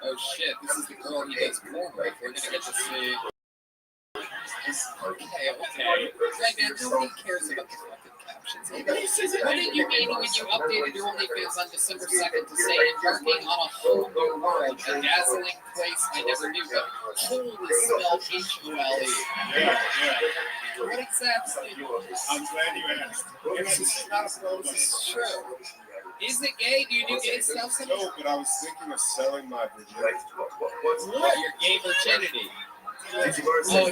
Oh shit, this is the girl he does porn with. We're gonna get to see. Okay. Right now, nobody cares about the fucking captions. What did you mean when you updated your OnlyFans on December 2nd to say embarking on a whole new world, a dazzling place I never knew, but whole is spelled H-O-L-E. Yeah. What exactly? I'm glad you asked. This is not supposed to be true. Is it gay? Do you do gay stuff? No, but I was thinking of selling my virginity. What? Your gay virginity? Oh,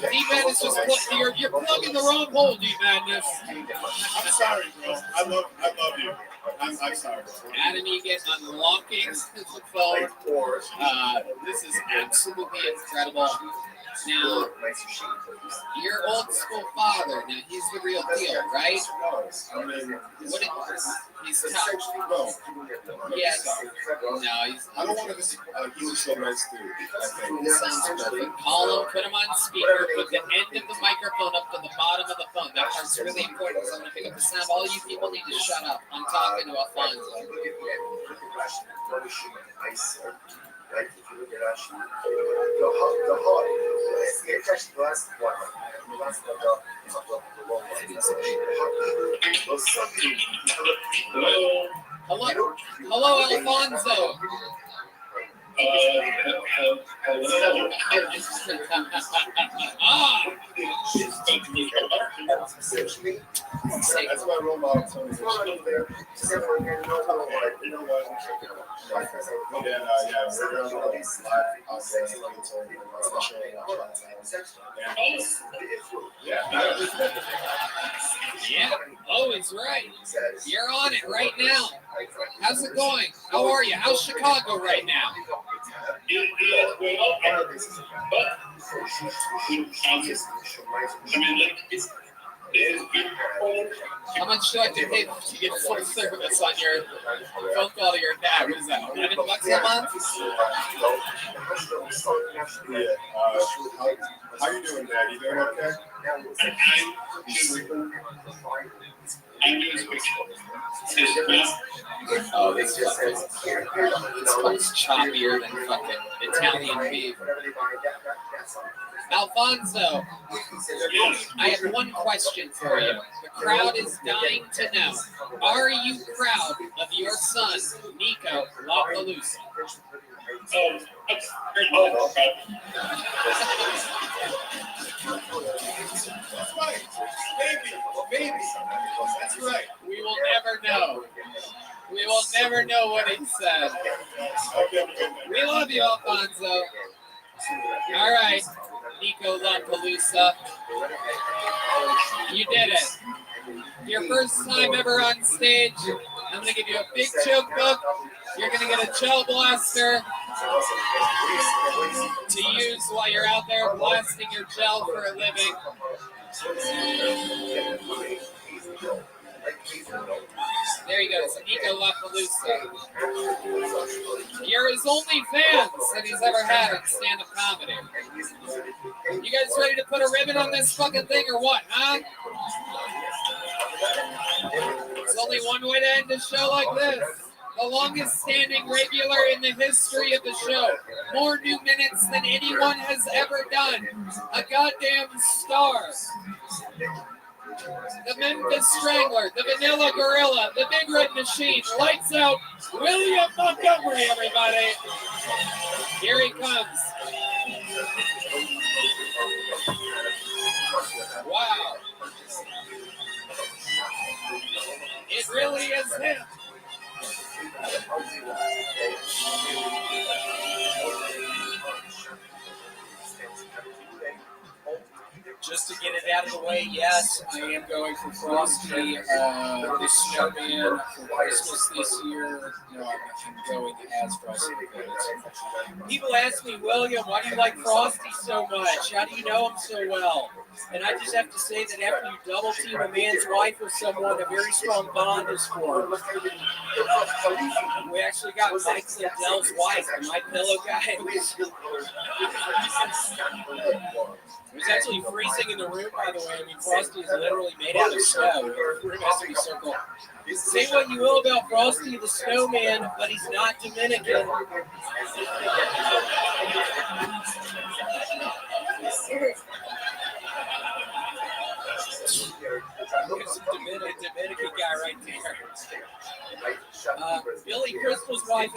D-Man is just you're plugging the wrong hole, D-Madness. I'm sorry, bro. I love you. I'm sorry. Adam, you get unlocking the phone. This is absolutely incredible. Now, your old school father, now he's the real deal, right? What he's tough. Yes. No, he's. I don't want to. He's so nice dude. Sounds perfect. Call him, put him on speaker, put the end of the microphone up to the bottom of the phone. That part's really important because I'm going to pick up the sound. All you people need to shut up. I'm talking to Alfonso. Like if you look at actually the heart, it's actually the last one. The last one, Hello, Alfonso. That's my role model. Yeah, oh, he's right. You're on it right now. How's it going? How are you? How's Chicago right now? How much do I have to pay to get full service on your phone call to your dad? What is that, $11 a month? Yeah. How you doing, Dad? You doing okay? Oh, this one's choppier than fucking Italian beef. Alfonso, I have one question for you. The crowd is dying to know. Are you proud of your son, Nico LaPalooza? That's right. Baby. That's right. We will never know. We will never know what he said. We love you, Alfonso. All right, Nico LaPalooza. You did it. Your first time ever on stage. I'm going to give you a big joke book. You're going to get a gel blaster to use while you're out there blasting your gel for a living. There you go, Nico LaPalooza. You're his only fans that he's ever had in stand-up comedy. You guys ready to put a ribbon on this fucking thing or what, huh? There's only one way to end a show like this. The longest standing regular in the history of the show. More new minutes than anyone has ever done. A goddamn star. The Memphis Strangler, the Vanilla Gorilla, the Big Red Machine. Lights out. William Montgomery, everybody. Here he comes. Wow. It really is him. Just to get it out of the way, yes, I am going for Frosty, the Snowman for Christmas this year. No, I'm going as Frosty. People ask me, William, why do you like Frosty so much? How do you know him so well? And I just have to say that after you double team a man's wife with someone, a very strong bond is formed. We actually got Mike Lindell's wife, and my pillow guy. It was actually freezing in the room, by the way. I mean, Frosty is literally made out of snow. The room has to be circled. Say what you will about Frosty the Snowman, but he's not Dominican.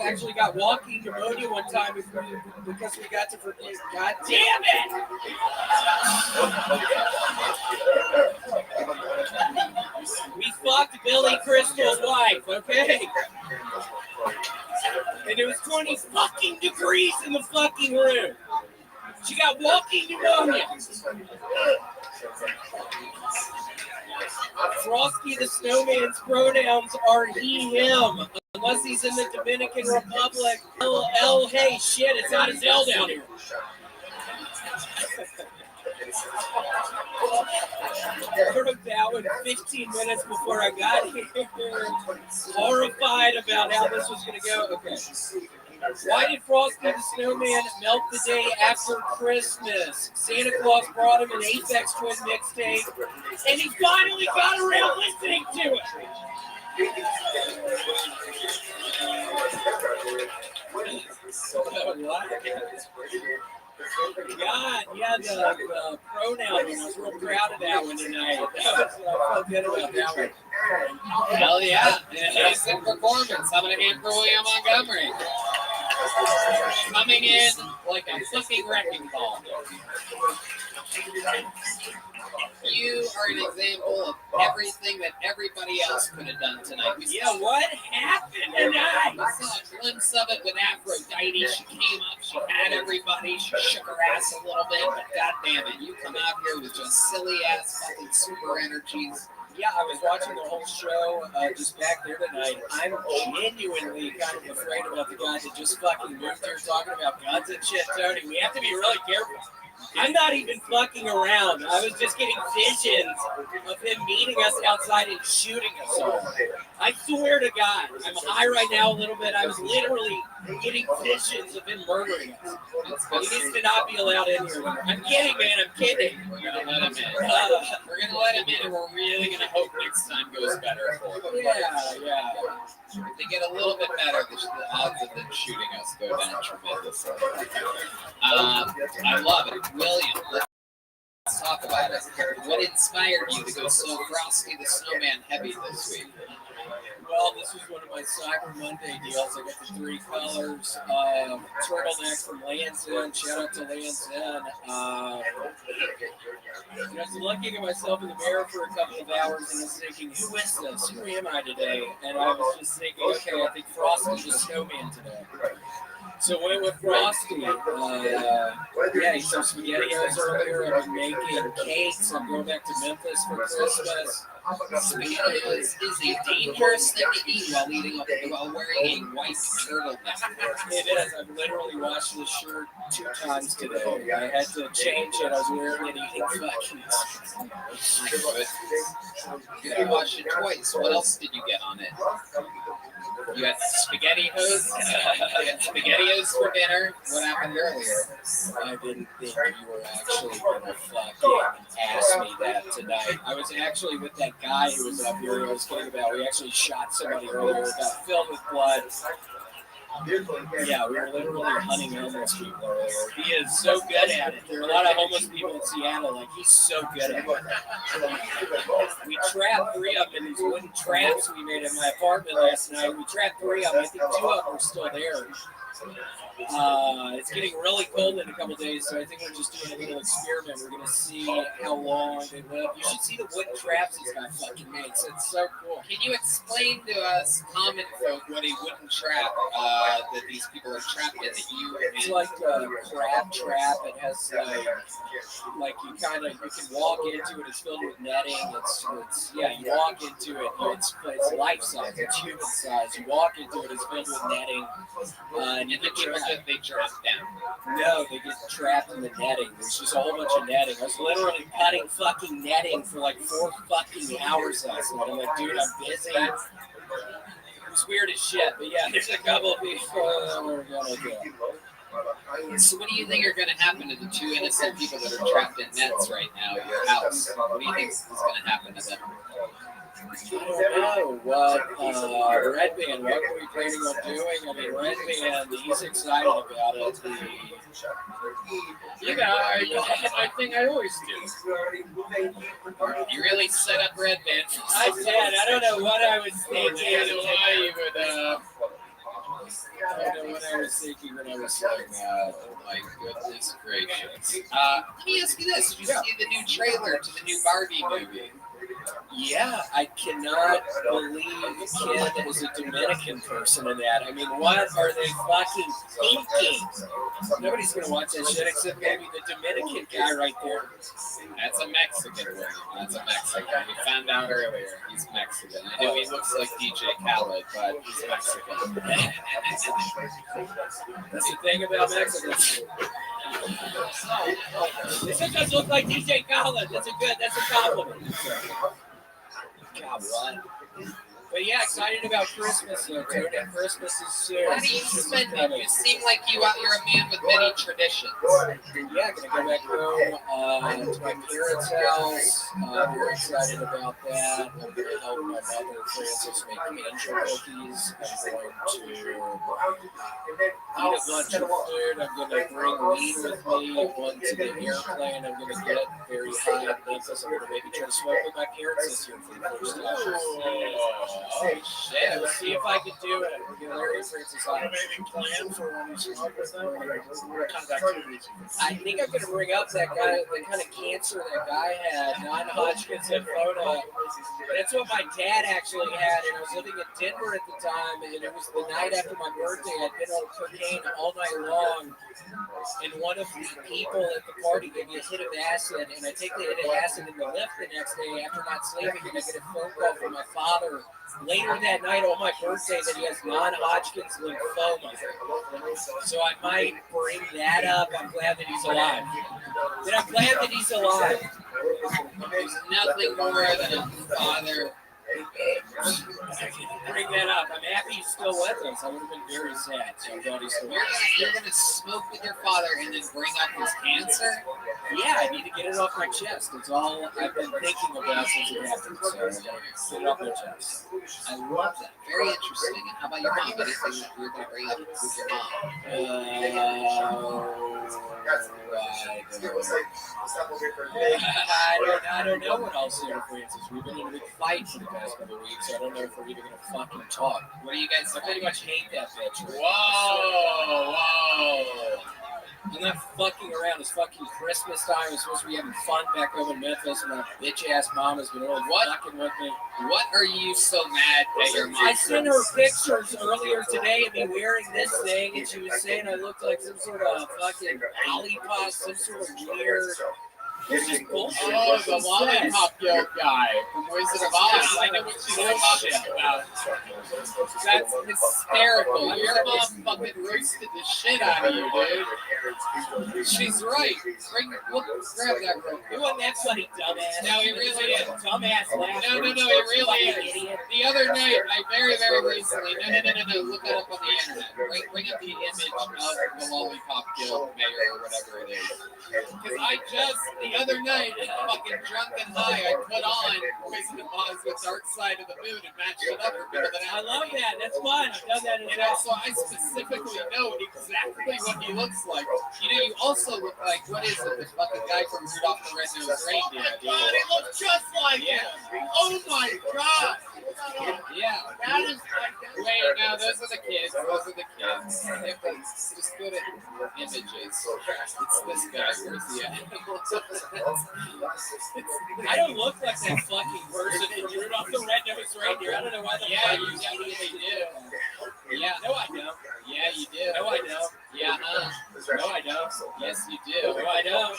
actually got walking pneumonia one time because we got to forget. God damn it! We fucked Billy Crystal's wife, okay? And it was 20 fucking degrees in the fucking room. She got walking pneumonia. Frosty the Snowman's pronouns are he, him, unless he's in the Dominican Republic. Hey, shit, it's not a Zell down here. I heard of that one 15 minutes before I got here. Horrified about how this was going to go. Okay. Why did Frosty the Snowman melt the day after Christmas? Santa Claus brought him an Aphex Twin mixtape, and he finally got around listening to it. God, yeah, the pronoun one. I was real proud of that one tonight. I felt good about that one. Hell yeah. Decent performance. How about William Montgomery? Coming in like a fucking wrecking ball. You are an example of everything that everybody else could have done tonight. Yeah, what happened tonight? We saw a glimpse of it with Aphrodite. She came up, she had everybody, she shook her ass a little bit, but god damn it, you come out here with just silly ass fucking super energies. Yeah, I was watching the whole show just back there tonight. I'm genuinely kind of afraid about the guy that just fucking moved here talking about guns and shit, Tony. We have to be really careful. I'm not even fucking around. I was just getting visions of him meeting us outside and shooting us all. I swear to God, I'm high right now a little bit. I was literally getting visions of him murdering us. He needs to not be allowed in here. I'm kidding, man. I'm kidding. We're gonna let him in. We're gonna let him in, and we're really gonna hope next time goes better for them. Yeah. If they get a little bit better, the odds of them shooting us go down tremendously. I love it. William, let's talk about it. What inspired you to go so Frosty the Snowman heavy this week? Well, this was one of my Cyber Monday deals. I got the 3 colors. Turtleneck from Land's End. Shout out to Land's End. I was looking at myself in the mirror for a couple of hours and was thinking, who is this? Who am I today? And I was just thinking, okay, I think Frosty the Snowman today. So went with Frosty. Yeah, he some SpaghettiOs earlier. I've been making cakes. I'm going back to Memphis for Christmas. SpaghettiOs is a dangerous thing to eat while wearing a white turtleneck. It is. I've literally washed this shirt 2 times today. I had to change it. I was wearing it eating fucking. You washed it twice. What else did you get on it? You got SpaghettiOs. You got SpaghettiOs for dinner. What happened earlier? I didn't think you were actually going to fucking ask me that tonight. I was actually with that guy who was up here. I was kidding about. We actually shot somebody earlier. It got filled with blood. Yeah, we were literally hunting homeless people earlier. He is so good at it. There are a lot of homeless people in Seattle. Like, he's so good at it. We trapped 3 of them in these wooden traps we made in my apartment last night. We trapped 3 of them. I think 2 of them are still there. It's getting really cold in a couple days, so I think we're just doing a little experiment. We're going to see how long they live. You should see the wood traps this guy fucking makes. It's so cool. Can you explain to us, common folk, what a wooden trap that these people are trapped in that you... It's like a crab trap. It has like you can walk into it. It's filled with netting. You walk into it. It's life size. It's human size. You walk into it. It's filled with netting. And you get they drop down. No, they get trapped in the netting. There's just a whole bunch of netting. I was literally cutting fucking netting for like 4 fucking hours last night. I'm like, dude, I'm busy. It was weird as shit, but yeah, there's a couple of people that we're gonna do. So what do you think are going to happen to the 2 innocent people that are trapped in nets right now at your house? What do you think is going to happen to them? I don't know what Redman, what are we planning on doing? I mean, Redman, he's excited about it. I think I always do. You really set up Redman. I did. I don't know what I was thinking. I don't know why you would know what I was thinking when I was saying that. Oh my goodness gracious. Let me ask you this. Did you see the new trailer to the new Barbie movie? Yeah, I cannot believe Ken is a Dominican person in that. I mean, what are they fucking thinking? Nobody's gonna watch that shit except maybe the Dominican guy right there. That's a Mexican one. That's a Mexican. We found out earlier. He's Mexican. I know he looks like DJ Khaled, but he's Mexican. That's the thing about Mexicans. They sometimes look like DJ Khaled. That's a compliment. God, what? But yeah, excited about Christmas though, Tony. Christmas is soon. How do you spend it? You seem like you're a man with many traditions. Yeah, gonna go back home to my parents' house. Very excited about that. I'm gonna help my mother, Frances, make angel cookies. I'm going to eat a bunch of food. I'm gonna bring weed with me onto the airplane. I'm gonna get very high in Memphis. I'm gonna maybe try to smoke with my parents this year for the first time. Oh shit! Let's see if I can do it. Get Larry and Francis on. Any plan for when you smoke with them? What kind of activities? I think I'm going to bring up that guy, the kind of cancer that guy had, non-Hodgkin's lymphoma. That's what my dad actually had, and I was living in Denver at the time, and it was the night after my birthday. I'd been on cocaine all night long, and one of the people at the party gave me a hit of acid, and I take the hit of acid in the lift the next day after not sleeping, and I get a phone call from my father later that night on my birthday that he has non-Hodgkin's lymphoma. So I might bring that up. I'm glad that he's alive. And I'm glad that he's alive. There's nothing more than a father. Bring that up. I'm happy he's still with us. I would have been very sad. So I'm glad he's still with us. You're gonna smoke with your father and then bring up his cancer? Yeah, I need to get it off my chest. It's all I've been thinking about since it happened. So I gotta get it off my chest. I love that. Very interesting. And how about your mom? Anything that you're gonna bring up with your I don't know what I'll say to Francis. We've been in a big fight for the past couple of weeks. So I don't know if we're even gonna fucking talk. What do you guys I pretty much hate that bitch. Whoa! I'm not fucking around. It's fucking Christmas time. We're supposed to be having fun back home in Memphis, and my bitch ass mom has been really fucking with me. What are you so mad at your mom? I sent her pictures earlier today of me wearing this thing, and she was saying I looked like some sort of fucking lollipop, some sort of weird. This is bullshit. Oh, the lollipop yoke guy from Wizard of Oz. I know what she's talking about. That's hysterical. Your mom fucking roasted the shit out of you, dude. She's right. Grab that real quick. It wasn't that funny, dumbass. No, he really is. Dumbass laugh. No, he really is. The other night, I very recently. No. Look it up on the internet. Bring up the image of the lollipop guild mayor or whatever it is. Because the other night, fucking drunk and high, I put on Wizard of Oz with Dark Side of the Moon and matched it up for people that I love that. That's fun. I've done that as and well. also, I specifically know exactly what he looks like. You know, you also look like, what is it, the fucking guy from Rudolph the Red-Nosed Reindeer. Oh my God, he looks just like him. Oh my God. Yeah. That is Wait, no, those are the kids. Just go to images. It's this guy. Where's the I don't look like that fucking person from Rudolph the Red-Nosed Reindeer. I don't know why the Yeah, fuck you definitely do. Yeah. No, I don't. Yeah, you do. No, I don't. Yeah, No, I don't. Yes, you do. No, I don't.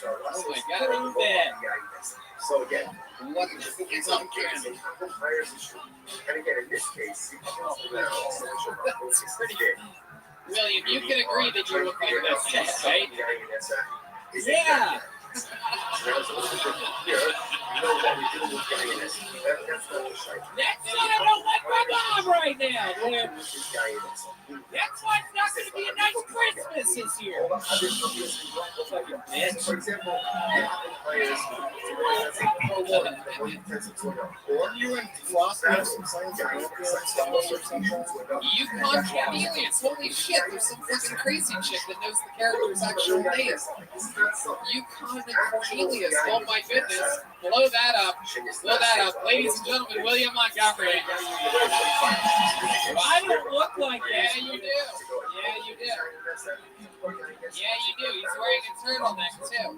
Oh my God. Prove it. So again, What the fuck is on camera? and again, in this case, William, you can agree that you look like this, right? Yeah. That's why I don't like my mom right now, dude. That's why it's not going to be a nice Christmas this year. Fucking bitch. For example, players You and Floss have some signs of or something. Yukon Cornelius. Holy shit, there's some fucking crazy chick that knows the character's actual names. Yukon Cornelius. Oh my goodness. Blow that up. Blow that up. Ladies and gentlemen, William Montgomery. I don't look like Yeah, that. you do. Yeah, you do. Yeah, you do. He's wearing a turtleneck, too.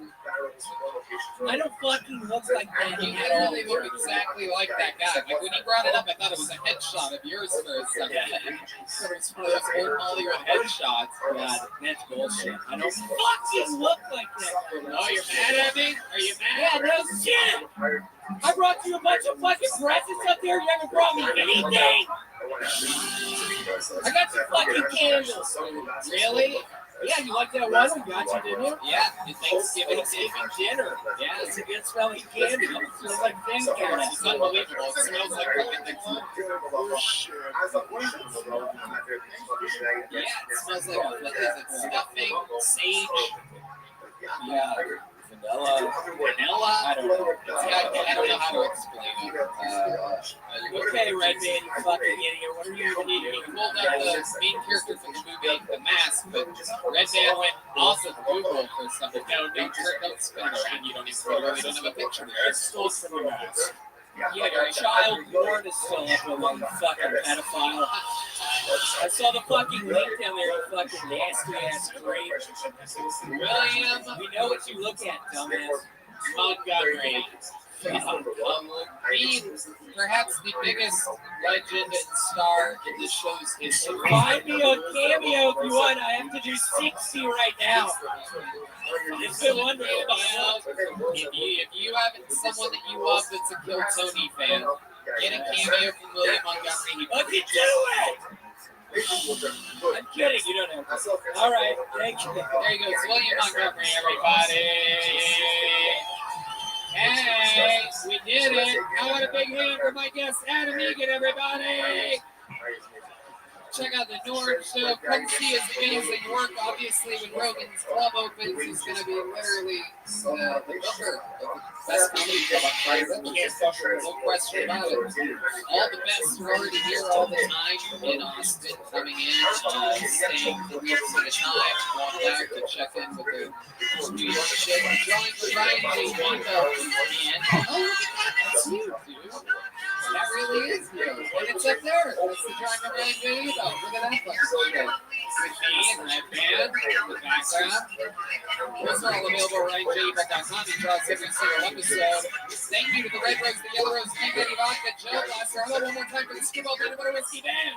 I don't fucking look like that. You literally look exactly like that guy. Like, when he brought it up, I thought it was a headshot of yours for a second. Sort of one of those old Hollywood headshots. God, that's bullshit. I don't fucking look like that. Oh, you're mad at me? Are you Yeah, mad? no shit. I brought you a bunch of fucking presents up there. You haven't brought me anything. I got some fucking candles. Really? Yeah, you like that one we got you, didn't you? Yeah, it's Thanksgiving dinner. Yeah, It's a good smelling candy. It smells like it's candles. unbelievable. It smells like fucking Thanksgiving. Yeah, it smells like what is it? Stuffing, sage, Yeah. Vanilla. vanilla. I don't know. I don't know how to explain it. Okay, Red Man, you fucking idiot. What are you He eating? pulled up the main character from the movie, The Mask, but Red Man went off of Google for something. No, don't spin it around. You don't have a picture there. It's still from the mask. Yeah, your child porn is still up with one fucking pedophile. I saw the fucking link down there, you fucking nasty ass creep. William We know what you look at, dumbass. Montgomery. Perhaps the biggest legend and star in the show's history. Find me on Cameo if you want. I have to do 60 right now. It's been wonderful. If you have someone that you love that's a Kill Tony fan, get a cameo from William Montgomery. Look, you do it! I'm kidding, you don't have to. All right, thank you. There you go. It's William Montgomery, everybody. Hey, we did it. How about a big hand for my guest, Adam Egan, everybody? Check out the Norm Show. Come see his amazing work. Obviously, when Rogan's Club opens, he's going to be literally the booker of the best comedy club on Friday. No question about it. All the best are already here all the time in Austin, coming in, staying for weeks at a time, going back to check in with the New York shit. Drawing for Ryan J. Wanda. And, oh, look at that. That's you, dude. That really is you. And it's up there. That's the drawing of Ryan J. Wanda. Look at that fucking shit. With me and Red Band in the background. Those are all available at RyanJable.com. He draws every single episode. Thank you to the Red Rose, the Yellow Rose, King Betty Vodka, Joe Blaster. Hello one more time for the Skibbo Peanut Butter Whiskey Band.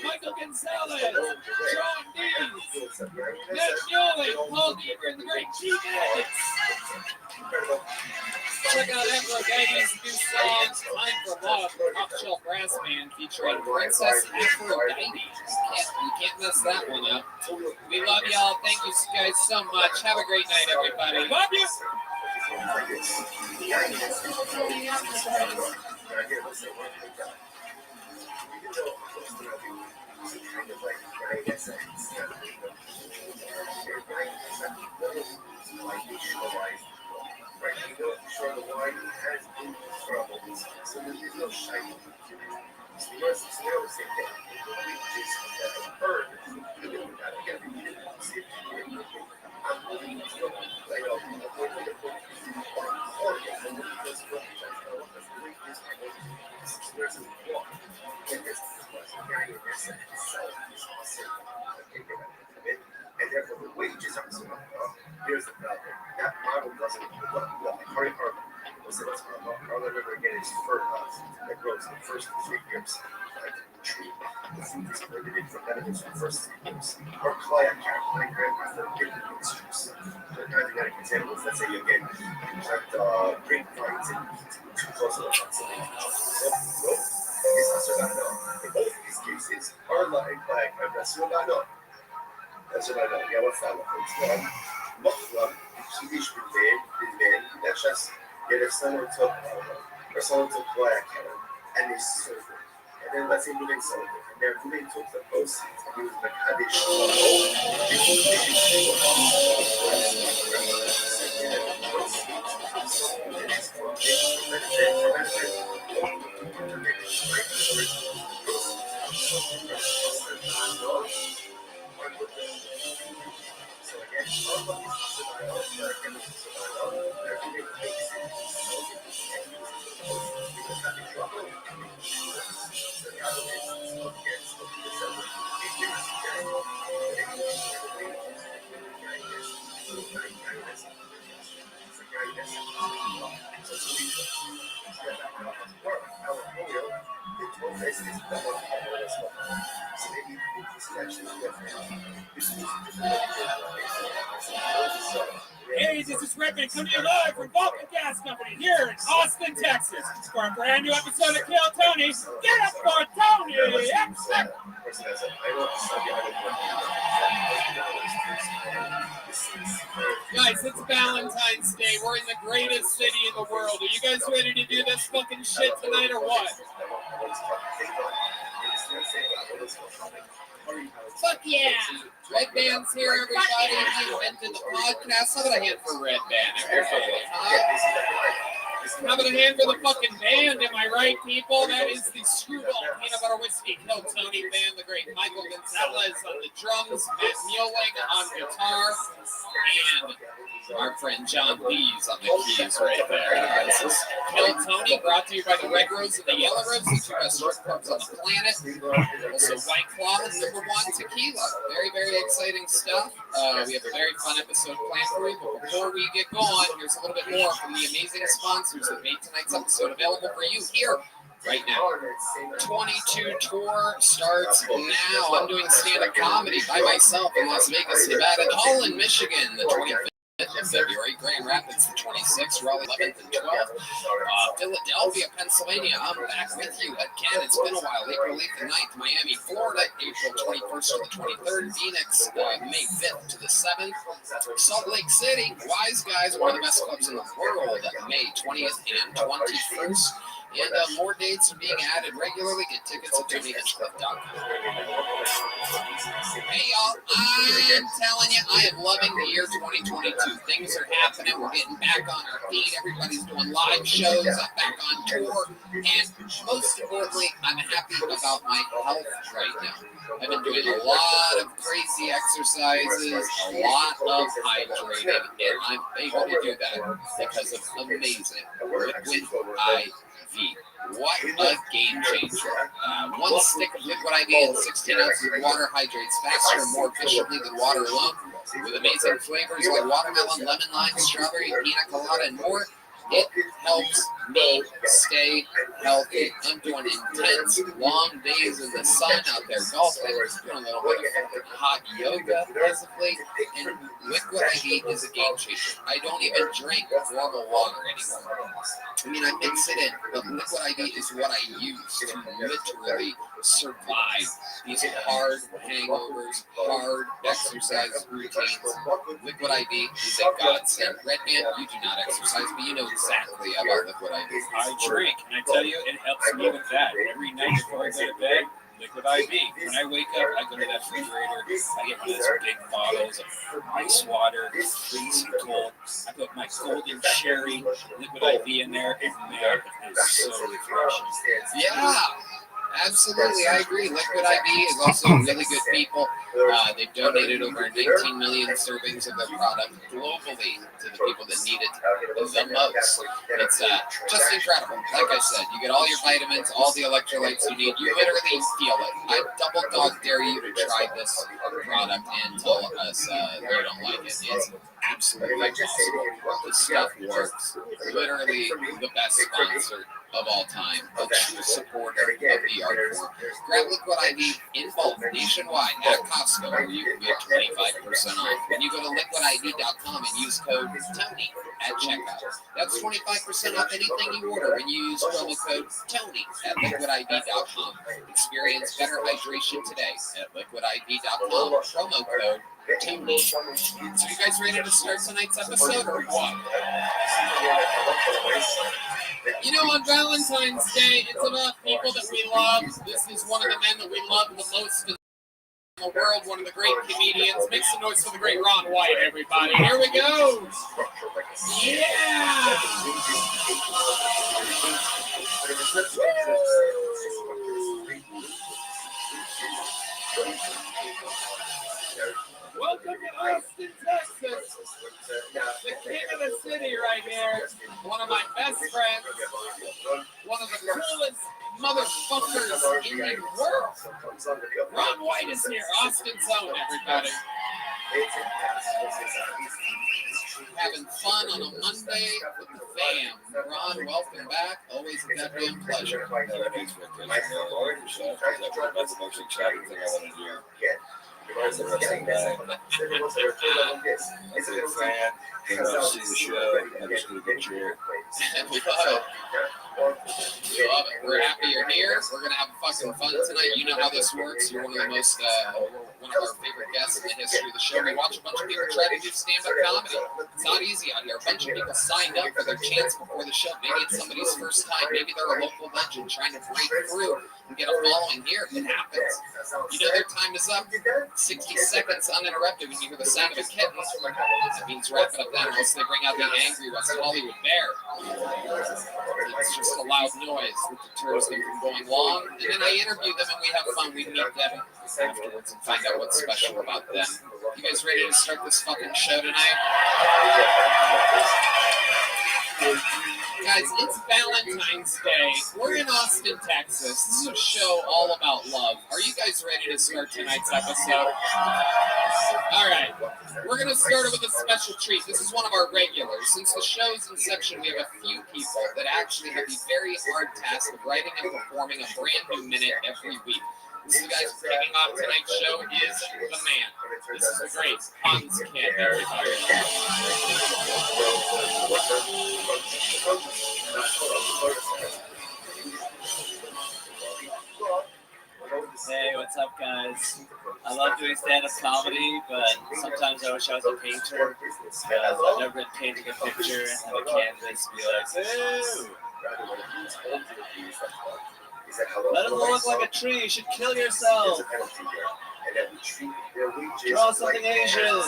Michael Gonzalez, John Dees, Nick Yoli, Paul Deaver, and the great G-Max. Check out Emperor Baby's new song, Time for Love, Top Shelf Brass Band, featuring Princess Aphrodite. You can't mess that one up. We love y'all. Thank you guys so much. Have a great night, everybody. Love you. Sure, the wine has been troubled, so there's no shiny. So you always say that which is heard. And therefore the wages are so here's the problem. That model doesn't look very hard. So that's all I've ever again is fertilizer that grows in the first 3 years. The tree, the fruit is prohibited from benefits in the first 3 years. Or clay, my grandmother gave me juice. The organic examples, let's say you get grapevines and too close to the proximity. So, it's nacional. In both these cases, are like nacional. Nacional, e ela fala, uma flor que diz viver, deixa someone took black and they sold it. And then let's say moving sold it. And they're moving took the proceeds and he was like, how they show Hey, this is Redman coming to you live from Vulcan Gas Company here in Austin, Texas, for a brand new episode of Kill Tony. Get up for Tony! Guys, it's Valentine's Day. We're in the greatest city in the world. Are you guys ready to do this fucking shit tonight or what? Fuck yeah! Red Band's here, everybody. He invented the podcast. How about a hand for Red Band, everybody? How about a hand for the fucking band? Am I right, people? That is the Screwball Peanut Butter Whiskey Kill Tony Band. The great Michael Gonzalez on the drums, Matt Mueling on guitar, and our friend John Lees on the keys right there. This is Kill Tony, brought to you by the Red Rose and the Yellow Rose, the two best strip clubs on the planet. Also, White Claw, #1 tequila. Very, very exciting stuff. We have a very fun episode planned for you, but before we get going, here's a little bit more from the amazing sponsors that made tonight's episode available for you here right now. 22 tour starts now. I'm doing stand-up comedy by myself in Las Vegas, Nevada, and Holland, Michigan, the 25th of February, Grand Rapids, the 26th, Raleigh, 11th and 12th, Philadelphia, Pennsylvania, I'm back with you again. It's been a while. April 8th and 9th, Miami, Florida, April 21st to the 23rd, Phoenix, May 5th to the 7th, Salt Lake City, Wise Guys, one of the best clubs in the world, May 20th and 21st. And more dates are being added regularly. Get tickets at TonyHitchcliffe.com. Hey, y'all, I'm telling you, I am loving the year 2022. Things are happening. We're getting back on our feet. Everybody's doing live shows. I'm back on tour. And most importantly, I'm happy about my health right now. I've been doing a lot of crazy exercises, a lot of hydrating, and I'm able to do that because of amazing Liquid IV. What a game changer. One stick of Liquid IV and 16 ounces of water hydrates faster and more efficiently than water alone, with amazing flavors like watermelon, lemon, lime, strawberry, pina colada, and more. It helps me stay healthy. I'm doing intense, long days in the sun out there golfing, doing a little bit of hot yoga as of late, and Liquid IV is a game changer. I don't even drink normal water anymore. I mean, I mix it in, but Liquid IV is what I use to literally survive these hard hangovers, hard exercise routines. Liquid IV is a godsend. Redman, you do not exercise, but you know exactly about Liquid IV. I drink, and I tell you, it helps me with that. Every night before I go to bed, Liquid IV. When I wake up, I go to that refrigerator, I get one of those big bottles of ice water, freezing cold. I put my golden cherry Liquid IV in there, and man, it is so refreshing. Yeah. Absolutely, I agree. Liquid IV is also really good people. They've donated over 19 million servings of their product globally to the people that need it the most. It's just incredible. Like I said, you get all your vitamins, all the electrolytes you need. You literally feel it. I double dog dare you to try this product and tell us you don't like it. It's absolutely possible. This stuff works. Literally the best sponsor of all time, a true supporter of the art form. Grab Liquid IV in bulk nationwide at Costco, where you can get 25% off. When you go to liquidiv.com and use code TONY at checkout, that's 25% off anything you order when you use promo code TONY at liquidiv.com. Experience better hydration today at liquidiv.com. Promo code TONY. So you guys ready to start tonight's episode or what? You know, on Valentine's Day, it's about people that we love. This is one of the men that we love the most the world, one of the great comedians. Make some noise for the great Ron White, everybody. Here we go. Yeah. Welcome to Austin, Texas. The king of the city right here. One of my best friends. One of the coolest motherfuckers in the world. Ron White is here. Austin Zone, everybody. Having fun on a Monday with the fam. Ron, welcome back. Always a goddamn pleasure. Thanks for the show. That's the most exciting thing I want to do. That's a big fan. Came out to see the show. I just need a good cheer. We love it. We're happy you're here. We're going to have fucking fun tonight. You know how this works. You're one of the most, one of our favorite guests in the history of the show. We watch a bunch of people try to do stand-up comedy. It's not easy out here. A bunch of people signed up for their chance before the show. Maybe it's somebody's first time. Maybe they're a local legend trying to break through and get a following here. It happens. You know their time is up. 60 seconds uninterrupted when you hear the sound of a kitten. That means wrap it up then, or else they bring out the angry West Hollywood bear. It's just a loud noise that deters them from going long. And then I interview them and we have fun. We meet them afterwards and find out what's special about them. You guys ready to start this fucking show tonight? Guys, it's Valentine's Day. We're in Austin, Texas. This is a show all about love. Are you guys ready to start tonight's episode? All right. We're going to start it with a special treat. This is one of our regulars. Since the show's inception, we have a few people that actually have the very hard task of writing and performing a brand new minute every week. This guy's kicking off tonight's show is the man. This is the great Hans Kid. Hey, what's up, guys? I love doing stand-up comedy, but sometimes I wish I was a painter because I've never been painting a picture and have a canvas be like, ooh. That doesn't look like a tree. You should kill yourself. Draw something Asian.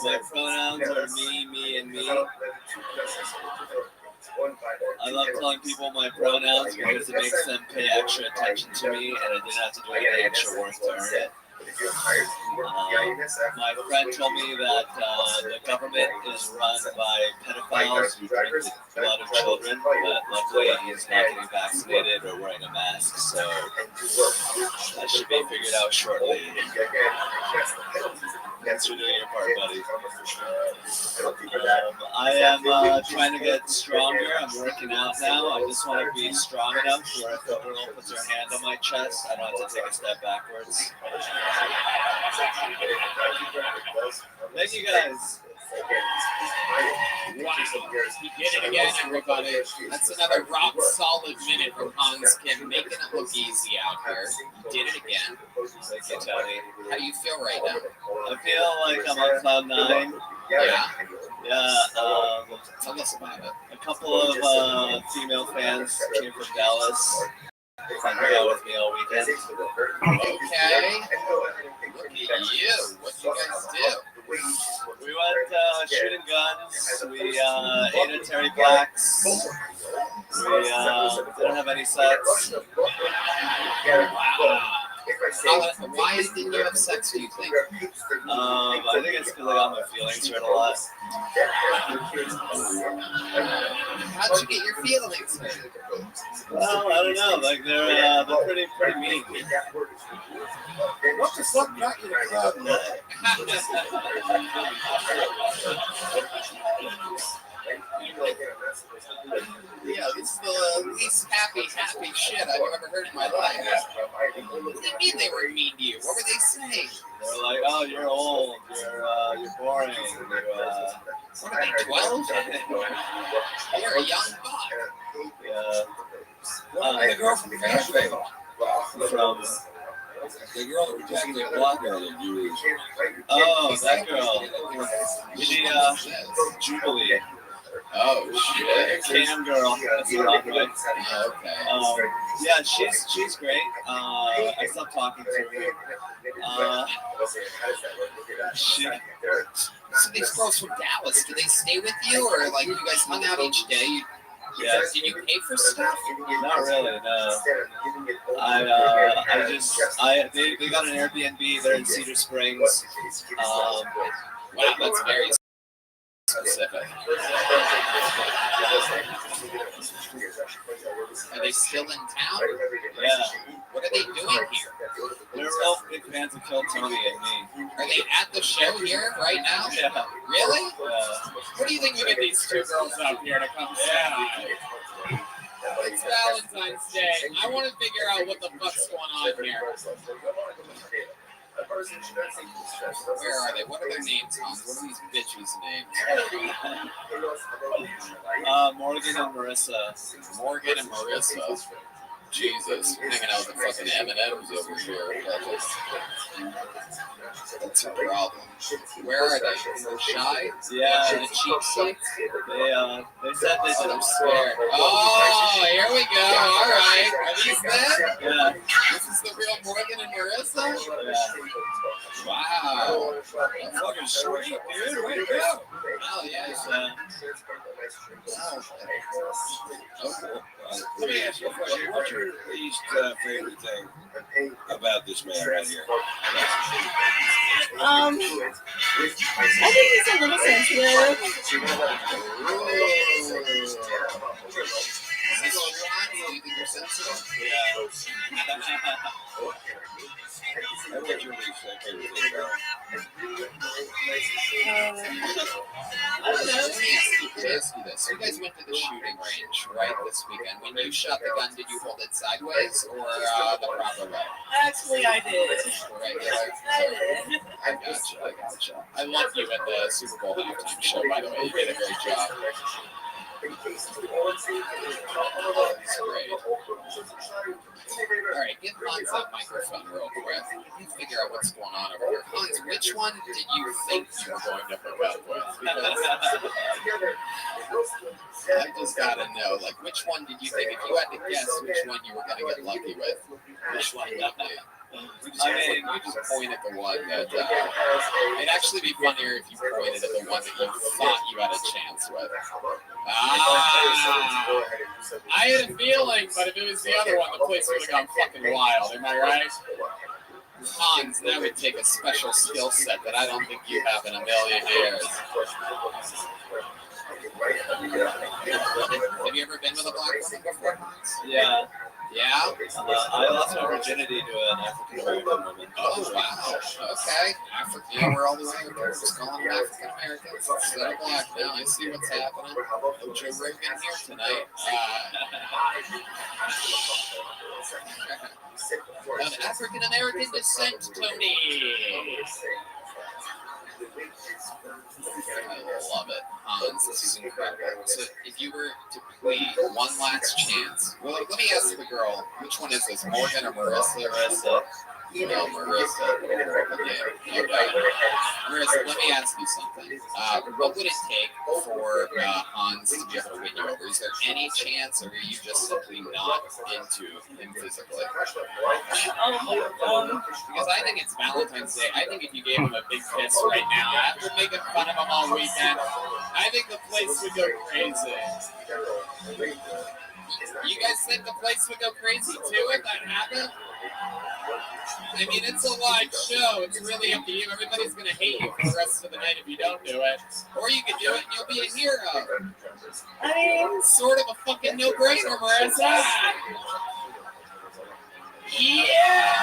My pronouns are me, and me. I love telling people my pronouns because it makes them pay extra attention to me, and I didn't have to do any extra work to earn it. My friend told me that the government is run by pedophiles who drink the blood of children, but luckily he's not getting vaccinated or wearing a mask, so that should be figured out shortly. Thanks for doing your part, buddy. I am trying to get stronger. I'm working out now. I just want to be strong enough where if a girl puts her hand on my chest, I don't have to take a step backwards. Thank you, guys. Wow. He did it again, everybody. That's another rock solid minute from Hans Kim, making it look easy out here. He did it again. Thank you, Tony. How do you feel right now? I feel like I'm on cloud nine. Yeah. Tell us about it. A couple of female fans came from Dallas. Hung out with me all weekend. Okay. Look at you. What do you guys do? We went shooting guns. We ate at Terry Black's. We didn't have any sex. Wow. Why didn't you have sex, do you think? I think it's because I got my feelings hurt a lot. How'd you get your feelings hurt? Well, I don't know. Like they're pretty mean. What the fuck got you to club night? Yeah, this is the least happy shit I've ever heard in my life. What do you mean they were mean to you? What were they saying? They were like, "Oh, you're old. You're boring. What are they, 12? You're a young buck. The girl from the cafe. From The girl that protected the blocker that you oh, that girl. She Jubilee. Oh shit. Cam girl. That's the wrong way. Oh, okay. Yeah, she's great. I stopped talking to her. So these girls from Dallas, do they stay with you, or like you guys hung out each day? Yeah. Did you pay for stuff? Not really, no. They got an Airbnb there in Cedar Springs. Wow, that's very specific. Are they still in town? Yeah. What are they doing here? They're real big fans of Kill Tony and me. Are they at the show here right now? Yeah. Really? What do you think we get these two girls up here to come say? It's Valentine's Day. I want to figure out what the fuck's going on here. Where are they? What are their names, Hans? What are these bitches' names? Morgan and Marissa. Morgan and Marissa. Jesus, hanging out with the fucking M&M's over here. That's a problem. Where are they? They're shy? Yeah. In the cheap seats? They said they I'm didn't scared. Oh, here we go. All right. Are these them? Yeah. This is the real Morgan and Marissa? Yeah. Wow. That's fucking sweet, dude. Way to go. Oh, yeah. Oh, cool. Let me ask you a question. What's your least favorite thing about this man right here? I think he's a little sensitive. Is this your line? Do you think you're sensitive? And what's your least favorite thing about him? I don't know. Let me ask you this. You guys went to the shooting range, right, this weekend. When you shot the gun, did you hold it sideways or the proper way? Actually, I did. Regular? I did. I gotcha. I loved you at the Super Bowl halftime show, by the way. You did a great job. That's great. All right, give Hans that microphone real quick. Let me figure out what's going on over here. Hans, which one did you think you were going to hook up with? Because I just gotta know, like, which one did you think, if you had to guess which one you were gonna get lucky with, which one would it be? You just point at the one that, it'd actually be funnier if you pointed at the one that you thought you had a chance with. I had a feeling, but if it was the other one, the place would have gone fucking wild. Am I right? Hans, that would take a special skill set that I don't think you have in a million years. Have you ever been with a black woman before, Hans? Yeah. Yeah? I lost my virginity to an African American woman. Oh, wow. Okay. African. Yeah, we're all the way over. Just calling them African Americans instead of black now. I see what's happening. No Joe Rogan here tonight. Of African American descent, Tony. I love it. Hans, this is incredible. So if you were to plead one last chance, well, let me ask the girl, which one is this, Morgan or Marissa? Marissa. No, Marissa. Okay. Marissa, let me ask you something. What would it take for Hans to be able to win you over? Is there any chance, or are you just simply not into him physically? Because I think it's Valentine's Day. I think if you gave him a big kiss right now, after making fun of him all weekend, I think the place would go crazy. You guys think the place would go crazy too if that happened? I mean, it's a live show. It's really up to you. Everybody's going to hate you for the rest of the night if you don't do it. Or you can do it and you'll be a hero. I mean, Sort of a fucking no-brainer, Marissa. Yeah!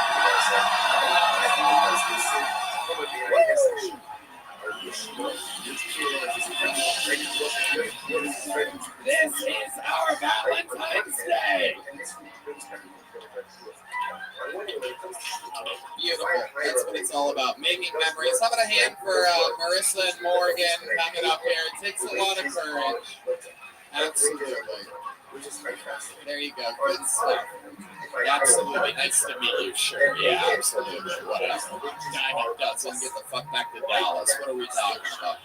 This is our Valentine's Day! Beautiful. That's what it's all about. Making memories. How about a hand for Marissa and Morgan coming up here? It takes a lot of courage. Absolutely. There you go. Good stuff. Absolutely. Nice to meet you. Sure. Yeah, absolutely. Whatever. Dime a dozen. Get the fuck back to Dallas. What are we talking about?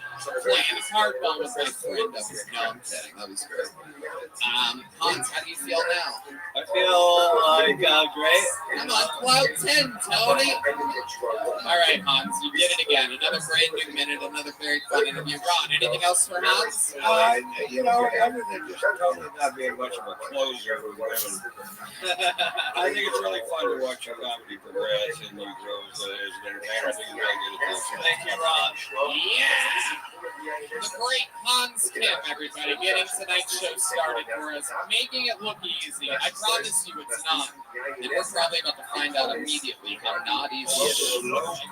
Playing hardball with my friend up here. No, I'm kidding. That was great. Hans, how do you feel now? I feel like great. I'm on cloud 10, Tony. All right, Hans, you did it again. Another brand new minute, another very fun interview. Ron, anything else for Hans? You know, other than just totally not being much of a closer with women, I think it's really fun to watch your comedy progress and you grow as an entertainer. I think it's really good at this. Thank you, Ron. Yeah! The great Hans Kim, everybody, getting tonight's show started for us, making it look easy. I promise you it's not. And we're probably about to find out immediately how not easy it is to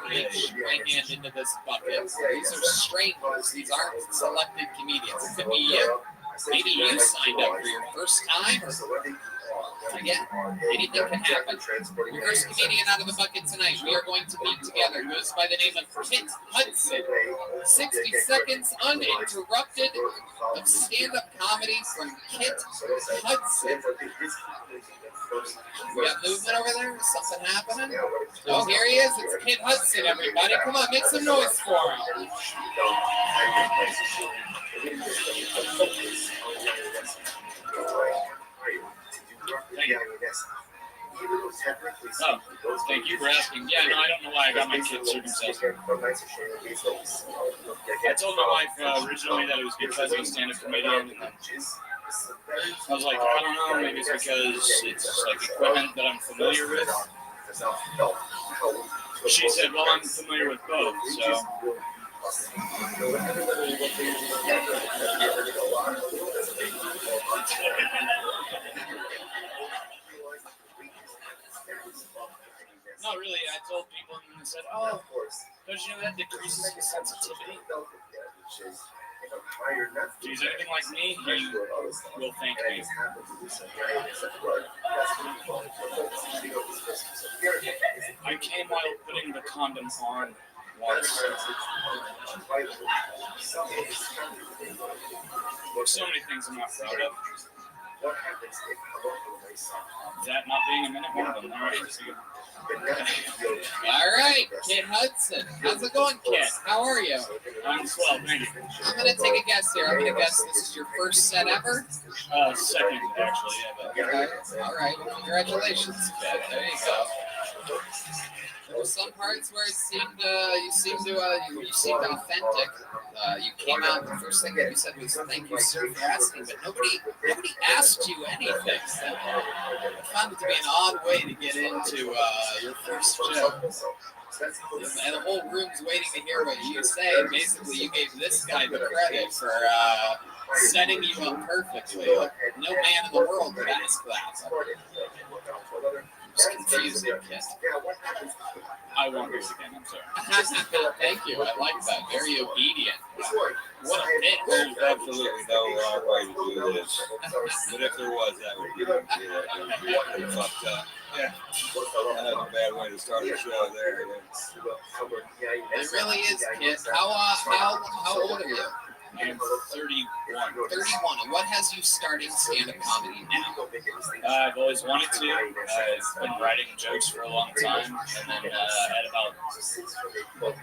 reach my hand into this bucket. These are strangers. These aren't selected comedians. It could be you. Maybe you signed up for your first time. Again, anything can happen. Your first comedian out of the bucket tonight, we are going to meet together, goes by the name of Kit Hudson. 60 seconds uninterrupted of stand-up comedy from Kit Hudson. We got movement over there? Is something happening? Oh, here he is. It's Kit Hudson, everybody. Come on, make some noise for him. Oh, thank you for asking. Yeah, no, I don't know why I got my kid circumcised. I told my wife originally that it was because I'm a stand-up comedian. I was like, I don't know, maybe it's because it's like equipment that I'm familiar with. She said, well, I'm familiar with both, so. No, really, I told people and they said, oh, don't you know that decreases your sensitivity? If he's anything like me, he will thank me. I came while putting the condom on once. There's so many things I'm not proud of. That not being a minute one of them. All right, Kit Hudson. How's it going, Kit? How are you? I'm swell, thank you. I'm going to take a guess here. I'm going to guess this is your first set ever? Second, actually, yeah. But... Okay. All right. Well, congratulations, Kit. There you go. There were some parts where it seemed you seemed authentic. You came out, the first thing that you said was "Thank you, sir, for asking," but nobody asked you anything. So I found it to be an odd way to get into your first show. And the whole room's waiting to hear what you say. And basically, you gave this guy the credit for setting you up perfectly. Like, no man in the world would ask that. It's confusing, Kit. I won't do it again, I'm sorry. Thank you. I like that. Very obedient. What a bitch. There's absolutely no way to do this. But if there was, that would be fucked up. Yeah. That was a bad way to start the show there. It really is, Kit. How old are you? I'm 31. 31. And what has you starting stand-up comedy now? I've always wanted to. I've been writing jokes for a long time, and then at about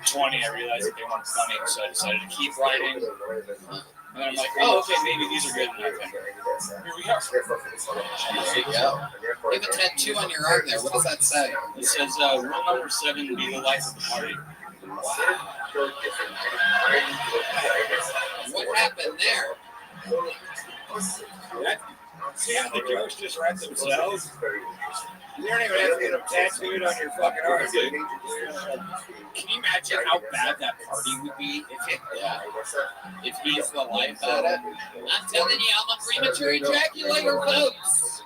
20, I realized that they weren't funny, so I decided to keep writing. And then I'm like, oh, okay, maybe these are good. And okay, here we go. There you go. You have a tattoo on your arm there. What does that say? It says, rule number 7, be the life of the party. Wow. What happened there? See how the jokes just write themselves? You don't even have to get them tattooed on your fucking arm, dude. Can you imagine how bad that party would be if he's the life at it? I'm telling you, I'm a premature ejaculator, folks.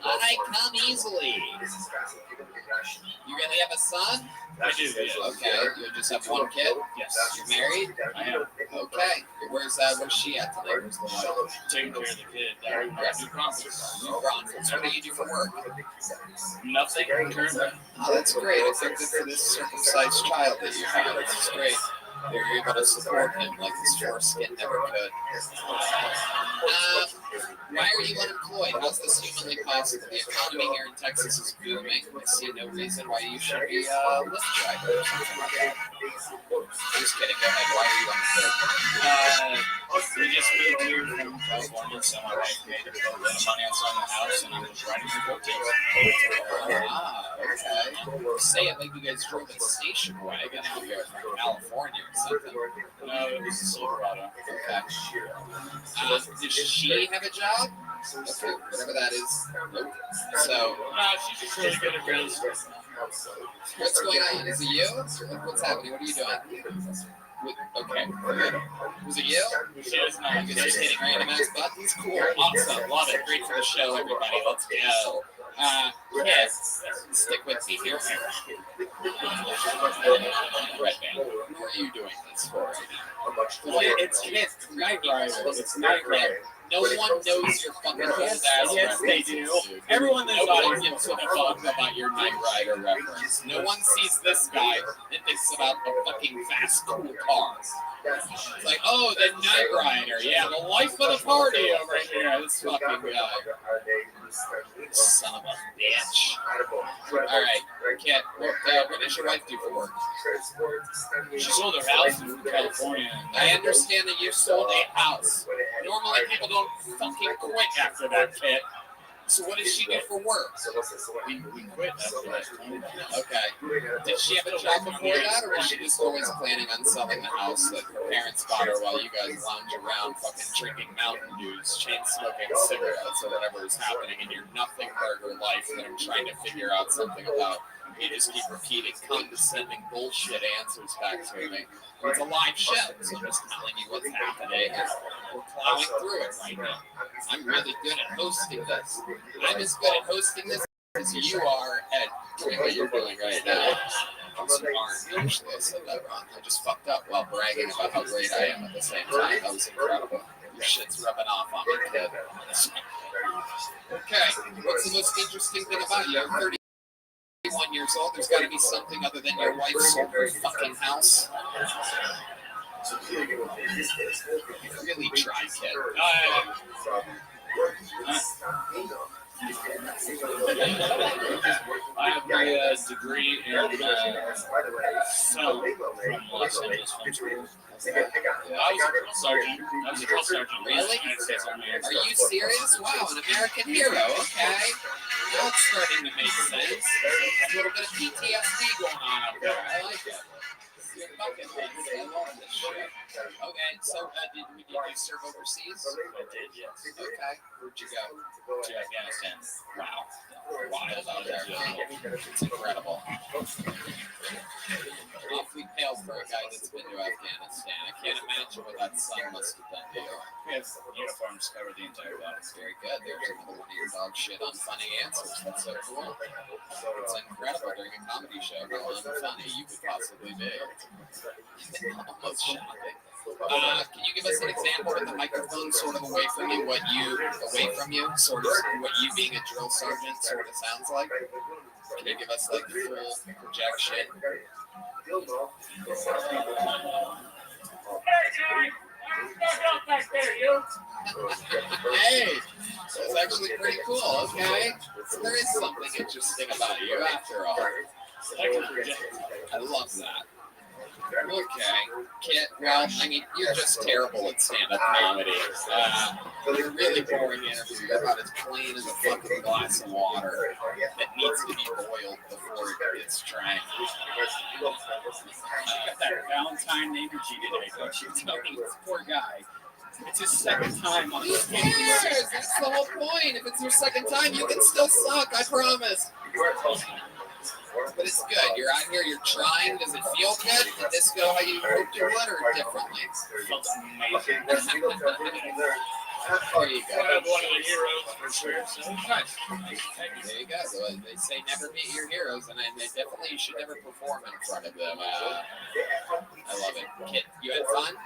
I come easily. You really have a son? I do, yes. Okay, you just have one kid? Yes. You're married? I am. Okay. Where's she at today? Where's the wife? Taking care of the kid. New Braunfels. New Braunfels. What do you do for work? Nothing currently. Oh, that's great. It's good for this circumcised child that you have. This is great. You're able to support him like his foreskin never could. Why are you unemployed? How's this humanly possible? The economy here in Texas is booming. I see no reason why you should be a Lyft driver or something like that. Just kidding. Go ahead. Why are you unemployed? We just moved here from California, so my wife made a little bit of money on selling the house, and I'm just riding her coattails. Okay. Say it like you guys drove a station wagon out here from California or something. No, it was a Silverado. Okay. Does she have a job? Okay, whatever that is. Nope. So, She's just really good at real estate. what's going on? Is it you? What's happening? What are you doing? Okay. Was it you? She is not. You guys just hitting random ass buttons? Cool. Awesome. Love it. Great for the show, everybody. Let's go. Yes. Stick with me here. Red band. Who are you doing this for right now? It's Night Rider. It's Night Rider. No one knows your fucking old ass. Yes, they do. Dude. Everyone knows Nobody gives a fuck about your Knight Rider reference. No one sees this guy and thinks about a fucking fast, cool car. It's like, oh, the Knight Rider. Yeah, the life of the party over here. This fucking guy. Son of a bitch. All right, Kit, what does your wife do for work? She sold her house in California. I understand that you sold a house. Normally, people don't fucking quit after that, Kit. So what does she do for work? We quit after that. Okay. Did she have a job before that, or was she just always planning on selling the house that her parents bought her while you guys lounge around fucking drinking Mountain Dews, chain smoking cigarettes, or whatever is happening in your nothing burger life that I'm trying to figure out something about? You just keep repeating condescending bullshit answers back to me. It's a live show, so I'm just telling you what's happening. We're plowing through it right now. I'm really good at hosting this. I'm as good at hosting this as you are at doing what you're doing right now. You aren't. Actually, I said that wrong. I just fucked up while bragging about how great I am at the same time. That was incredible. Your shit's rubbing off on me, kid. Okay, what's the most interesting thing about you? I'm 31 years old. There's got to be something other than your wife sold her fucking house. Really try, kid. I have my degree in film from Los Angeles Film School. I was a drill sergeant. Really? Are you serious? Wow, an American hero. Okay. Now it's starting to make sense. A little bit of PTSD going on up there. I like it. Your bucket list. I love this shit. Okay, so did you serve overseas? I did, yes. Okay. Where'd you go? To Afghanistan. Wow. Wild out there. It's incredible. Awfully pale for a guy that's been to Afghanistan. I can't imagine what that sun must have done to you. We have uniforms cover the entire body. Very good. There's another one of your dog shit unfunny answers. That's so cool. It's incredible during a comedy show how unfunny you could possibly be. Almost shocking. Can you give us an example with the microphone sort of away from you, sort of what you being a drill sergeant sort of sounds like? Can you give us like the full projection? Hey, that's actually pretty cool. Okay, so there is something interesting about you after all. I love that. Okay, Kit. Well, I mean, you're just terrible at stand-up comedy. You're really boring interview. You're about as plain as a fucking glass of water that needs to be boiled before it gets drank. You got that Valentine energy today, don't you? Tell me, this poor guy. It's his second time on this. Who cares? That's the whole point. If it's your second time, you can still suck. I promise. But it's good. You're out here. You're trying. Does it feel good? Did this go how you hoped it would, or differently? Felt amazing. There you go. One of the heroes for sure. So nice. There you go. So they say never meet your heroes, and they definitely should never perform in front of them. I love it. Kit, you had fun? I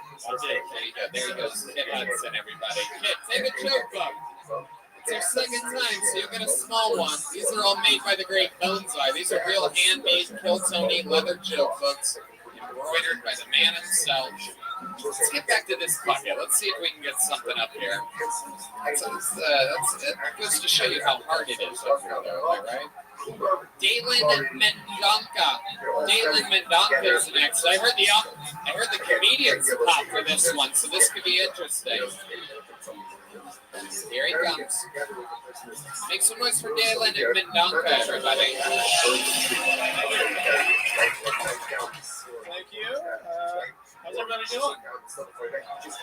did. There you go. There he goes. Kit Hudson, everybody. Kit, take a joke book. It's your second time, so you'll get a small one. These are all made by the great Bonsai. These are real handmade Kill Tony leather joke books, embroidered by the man himself. Let's get back to this bucket. Let's see if we can get something up here. It goes to show you how hard it is up here, though, am I right? Dalen Mendonca. Dalen Mendonca is next. I heard the comedians pop for this one, so this could be interesting. Here he comes. Make some noise for Dalen and Mendonca, everybody. Thank you. How's everybody doing?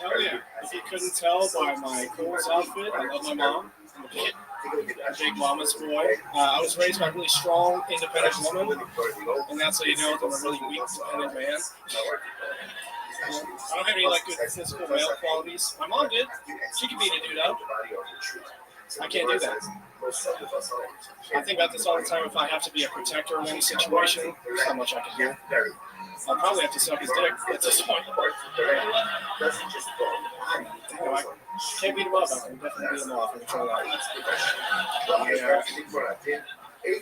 Hell yeah. If you couldn't tell by my Coles outfit, I love my mom. I'm a big mama's boy. I was raised by a really strong, independent woman, and that's how you know that I'm a really weak, dependent man. I don't have any good physical male qualities. My mom did. She could beat a dude up. I can't do that. I think about this all the time. If I have to be a protector in any situation, there's not much I can do. I'll probably have to suck his dick at this point. I can't beat him up. I can definitely beat him off. I'm trying that.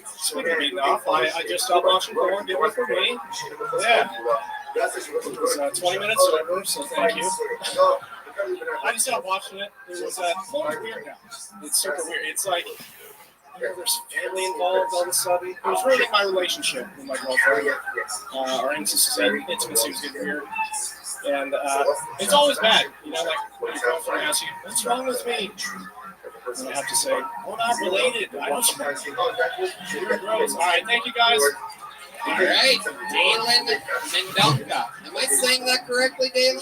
Speaking of beating off, I just stopped watching porn. Get one for me. Yeah. It was 20 minutes over, so thank you. I just stopped watching it. It was porn's weird now. It's super weird. It's like there's family involved all of a sudden. It was ruining my relationship with my girlfriend. Our intimacy was getting weird. And it's always bad, when your girlfriend asks you, what's wrong with me? And I have to say, we're not related. I don't you're gross. All right, thank you guys. All right, Dalen Mendonca. Am I saying that correctly, Dalen?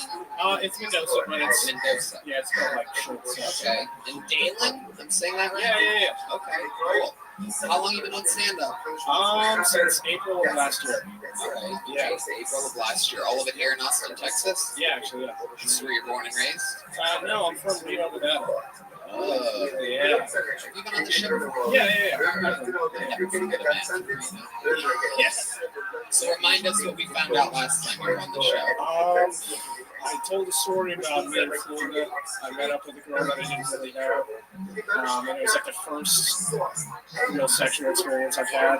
It's Mendoza, but it's Mendoza. Yeah, it's called short stuff. Okay. And Dalen? I'm saying that right? Yeah. Okay, cool. How long you been on stand-up? Since April of last year. All right. Yeah. April of last year. All of it here in Austin, Texas? Yeah, actually, yeah. This is where you're born and raised? No, I'm from Reno, Nevada. Oh, yeah. Have you been on the show before? Yeah. Yes. So remind us what we found out last time you were on the show. I told a story about me in Florida. I met up with a girl that I didn't really know. And it was the first real sexual experience I've had.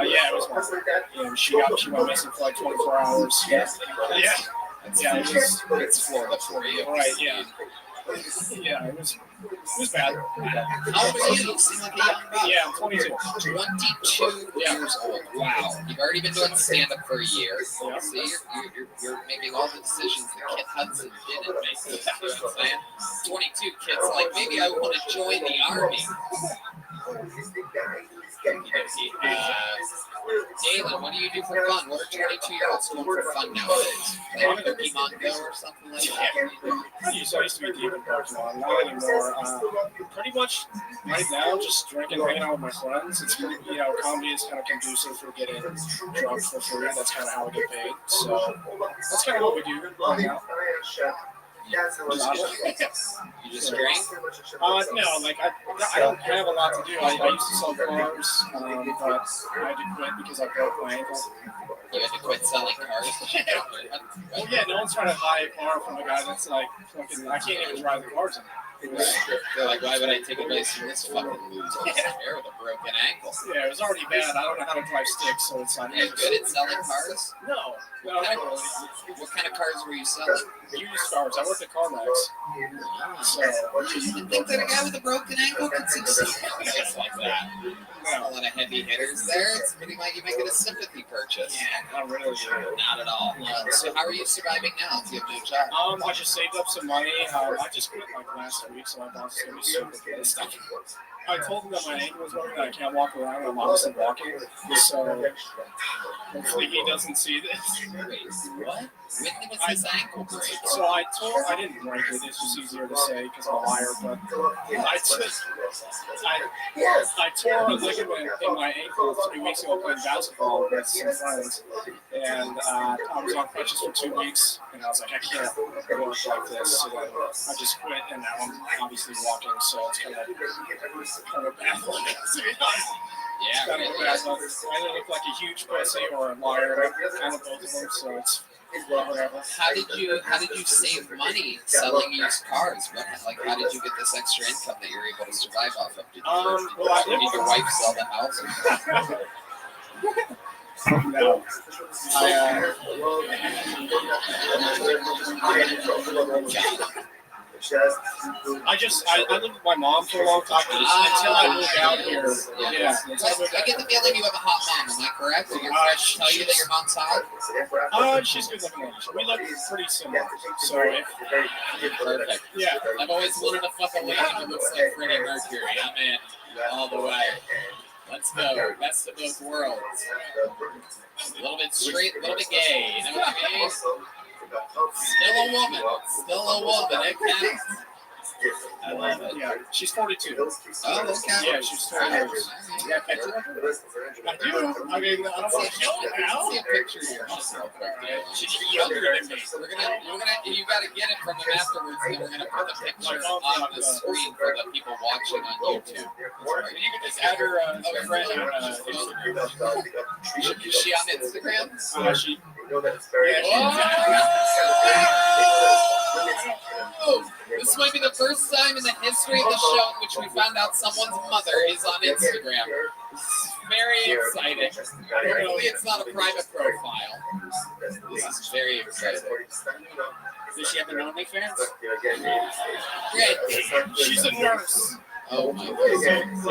Yeah, it was fun. She went missing for 24 hours. Yeah. It's Florida for you. Right, yeah. Yeah, it was bad. How old are you? You seem like a young guy. Yeah, I'm 22. 22 years old. Wow. You've already been doing stand-up for a year. Yeah. See, you're making all the decisions that Kit Hudson didn't make. You know what I'm saying? 22 kids like, maybe I want to join the army. Dalen, what do you do for fun? What are 22-year-olds doing for fun nowadays? Playing Pokemon Go or something like that? I used to be deep in Pokemon, not anymore. Pretty much right now, just drinking, hanging out with my friends. It's pretty, comedy is kind of conducive for getting drunk for free. That's kind of how we get paid. So that's kind of what we do right now. You just drink? No, I don't have a lot to do. I used to sell cars, but I had to quit because I broke my ankle. You had to quit selling cars? Well, yeah, no one's trying to buy a car from a guy that's fucking, I can't even drive the cars in. They're like, why would I take advice from this fucking loser here with a broken ankle? Yeah, it was already bad. I don't know how to drive sticks, so it's not. Are you good at selling cars? No, What kind of cars were you selling? Used cars. I worked at CarMax. So, you think that a guy with a broken ankle could succeed in a place like that? A lot of heavy hitters there. It's pretty much you make it a sympathy purchase. Yeah, not really. Not at all. So how are you surviving now? Do you have no job? I just saved up some money. I just quit last week, so my boss is going to be super pissed. I told him that my ankle was broken, that I can't walk around. I'm obviously walking, so hopefully he doesn't see this. Wait, what? When was his ankle break? So I didn't break it. It's just easier to say because I'm a liar. But I tore a ligament in my ankle 3 weeks ago playing basketball with some friends, and I was on crutches for 2 weeks, and I was like, I can't work like this. So then I just quit, and now I'm obviously walking, so it's kind of a bad look. Yeah, Kind of a bad look. I either look like a huge pussy or a liar, kind of both of them. So it's whatever. How did you save money selling used cars? How did you get this extra income that you're able to survive off of? Did your wife sell the house? No. I lived with my mom for a long time until I moved out here. Yeah. I get the feeling you have a hot mom. Am I correct? Did your friends tell you that your mom's hot? She's good looking. We look pretty similar. So if, Perfect. yeah. I've always wanted to fuck a lady that looks like Freddie Mercury. I'm in all the way. Let's go. Best of both worlds. A little bit straight, a little bit gay. You know what I mean? Still a woman. Still a woman. It counts. I love it. Yeah, she's 42. Oh, okay. Yeah, she's 42. Yeah, picture of her? I do. I mean, I don't want to show it now. See a picture of your mom real quick, dude. She's younger than me. You gotta get it from him afterwards, and then we're gonna put the picture on the screen for the people watching on YouTube. You can just add her friend on Instagram. Is she on Instagram? She. Oh, this might be the first time in the history of the show in which we found out someone's mother is on Instagram. Very exciting. Hopefully it's not a private profile. This is very exciting. Does she have an OnlyFans? Great. She's a nurse. Oh my goodness.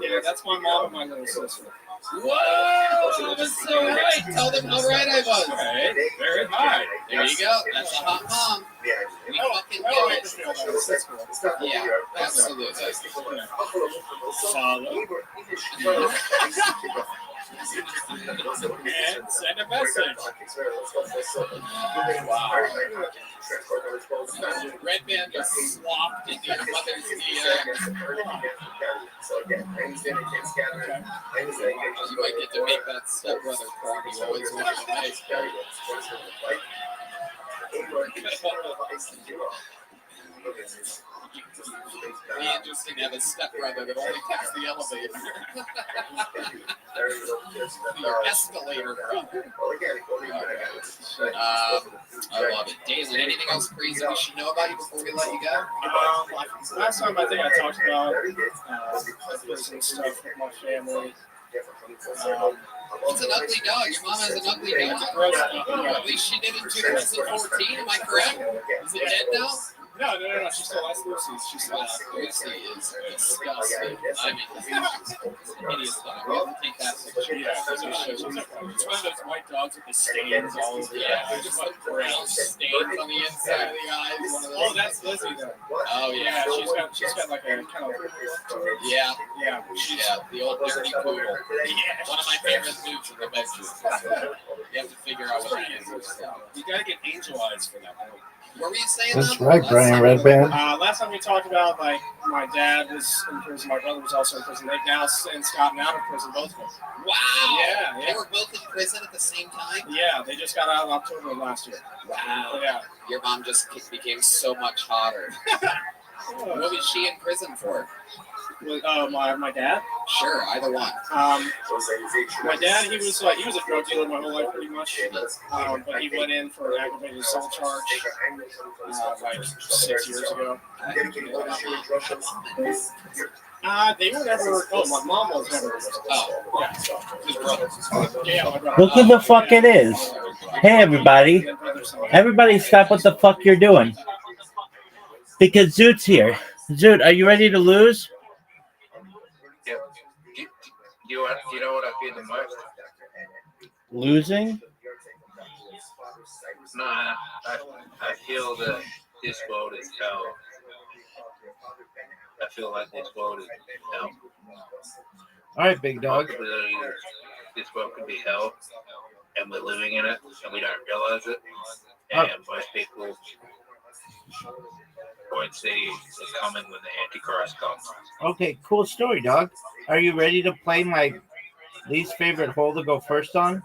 Yeah, that's my mom and my little sister. Whoa, that was so right. Tell them how right I was. Right, very high. There you go. That's a hot mom. We fucking get it. Yeah, absolutely. Follow. And send a message. Wow. Red Band just slopped into your mother's DM. You might get to make that stepbrother cry you always wanted to make. It'd be interesting to have a stepbrother that only takes the elevator. Your escalator brother. I love it. Dalen, anything else crazy we should know about you before we let you go? Last time I think I talked about prison stuff with my family. It's an ugly dog. Your mom has an ugly dog. At least she did in 2014. Am I correct? Is it dead now? No. She still has Lucy. She still has Lucy is disgusting. I mean, it's an hideous dog. We have to take that picture. Yeah, it's one of those white dogs with the stains all over. Yeah, they're just like brown stains on the inside of the eyes. One of those. Oh, that's Lizzie then. Oh yeah, she's got like a kind of. Yeah, Yeah, the old dirty poodle. Yeah. One of my favorite moves in the bedroom. You have to figure out what that is. You gotta get angel eyes for that. What were you saying? That's right, Brian Redband. Last time we talked about, like, my dad was in prison, my brother was also in prison. They've now since gotten out of prison, both of them. Wow. Yeah. They were both in prison at the same time? Yeah, they just got out in October of last year. Wow. Yeah. Your mom just became so much hotter. What was she in prison for? My dad? Sure, either one. My dad, he was a drug dealer my whole life pretty much. But he went in for an aggravated assault charge like 6 years ago. They were never. Oh, my mom was never. Oh, yeah. His brother. Yeah, my brother. Look who the fuck it is. Hey, everybody. Everybody stop what the fuck you're doing. Because Zoot's here. Zoot, are you ready to lose? You know what I feel the most? Losing? No, I feel that this world is hell. I feel like this world is hell. All right, big dog. Possibility that this world could be hell, and we're living in it, and we don't realize it. And most people won't see it coming when the Antichrist comes. Okay, cool story, dog. Are you ready to play my least favorite hole to go first on?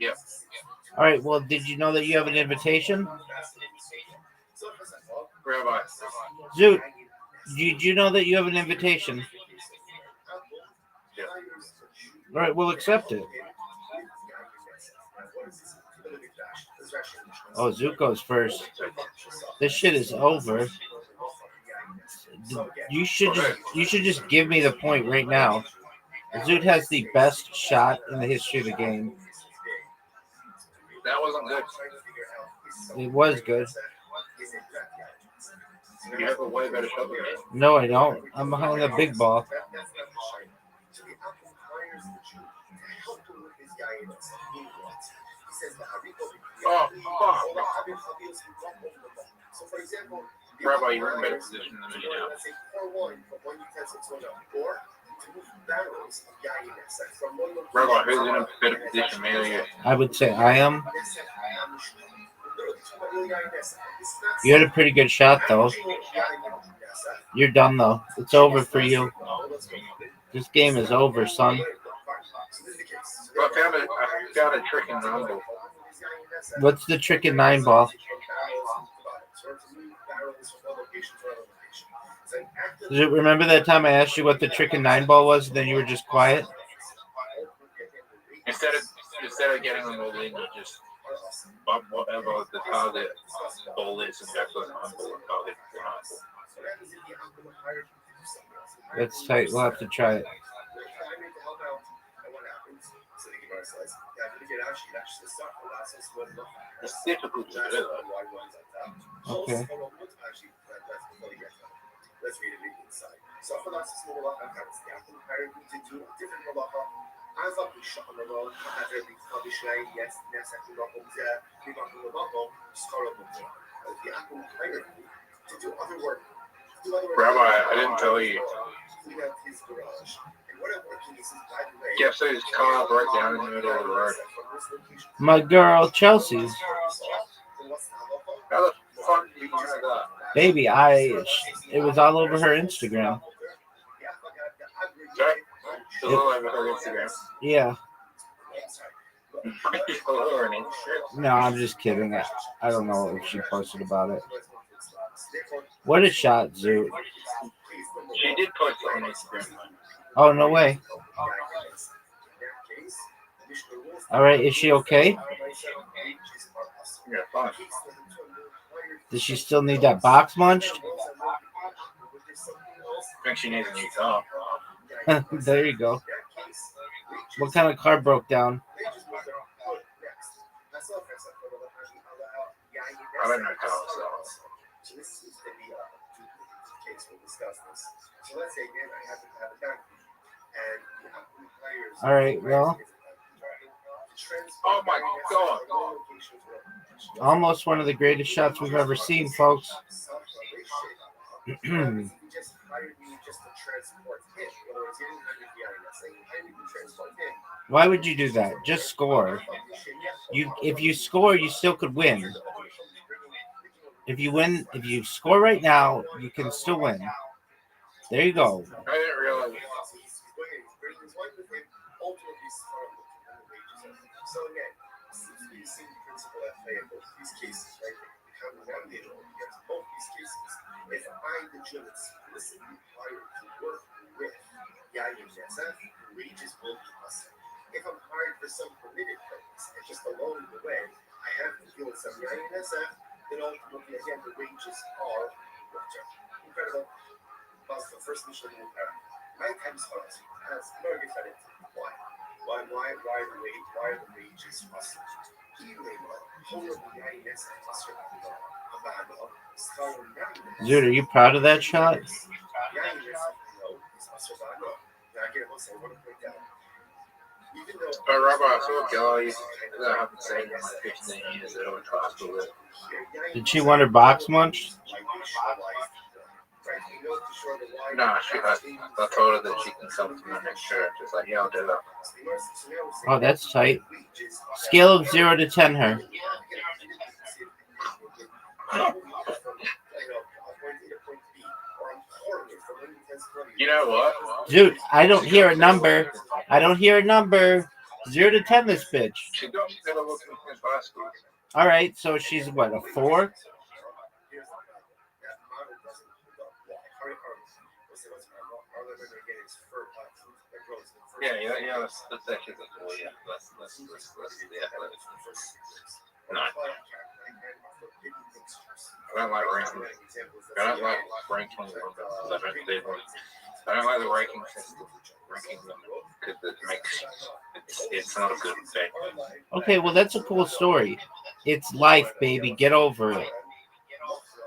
Yep. All right, well, did you know that you have an invitation? Rabbi. Zoot, did you know that you have an invitation? Yeah. All right, we'll accept it. Oh, Zoot goes first. This shit is over. You should just give me the point right now. Zoot has the best shot in the history of the game. That wasn't good. It was good. You have a way better shot than me. No, I don't. I'm behind the big ball. Oh, fuck. Rabbi, you're in a better position than me now. Rabbi, who's in a better position, me or you? I would say I am. You had a pretty good shot, though. You're done, though. It's over for you. This game is over, son. Well, I found a trick in Rumble. What's the trick in 9 ball? Remember that time I asked you what the trick in 9 ball was, and then you were just quiet? Instead of getting them all in, you just bump whatever the target ball is and go for the handball and target the handball. That's tight. We'll have to try it. It's difficult to do that. Okay. Let's read it inside. So for that, it's more like a as a bishop on the road, as a big publish line, yes, necessary rock up there, we got the logo, scorable. The apple higher to do other work. Rabbi, I didn't tell you. Guess whose car broke down in the middle of the road? My girl, Chelsea's. How the fuck did you know that? Baby, it was all over her Instagram. Sorry? It's all over her Instagram. Yeah. Follow her on Instagram. No, I'm just kidding. I don't know if she posted about it. What a shot, Zoot. She did post it on Instagram. Oh, no way. All right, is she okay? Yeah, fine. Does she still need that box munched? I think she needs a new car. There you go. What kind of car broke down? I don't know cars, so. All right, well, Oh my god. almost one of the greatest shots we've ever seen, folks. Why would you do that? Just score. If you score, you still could win. If you score right now, you can still win. There you go. I didn't realize. So again, the same principle at play in both these cases, right? How we navigate against both these cases. If I, the judge, explicitly hired to work with Yayin SF, wages will be us. If I'm hired for some permitted purpose, and just along the way, I have to deal with some Yayin SF, then ultimately, again, the wages are worked. Incredible. That's the first mission in the right time starts as Morgan said it. Why? Why are the wages rusted? Dude, are you proud of that shot? But Rabbi, I saw a guy that I haven't seen in like 15 years that I went to hospital with. Did she want her box munched? Nah, I told her that she can come to my next church. It's like, yeah, I'll do that. Oh, that's tight. Scale of 0 to 10 her. You know what? Dude, I don't hear a number. 0 to 10 this bitch. She got me to look in his basket. All right, so she's what, a 4? Yeah, let's actually go for it. Let's yeah. No. I don't like ranking. I don't like ranking them because I don't do them. I don't like the ranking system. Ranking them because it makes it's not a good thing. Okay, well, that's a cool story. It's life, baby. Get over it.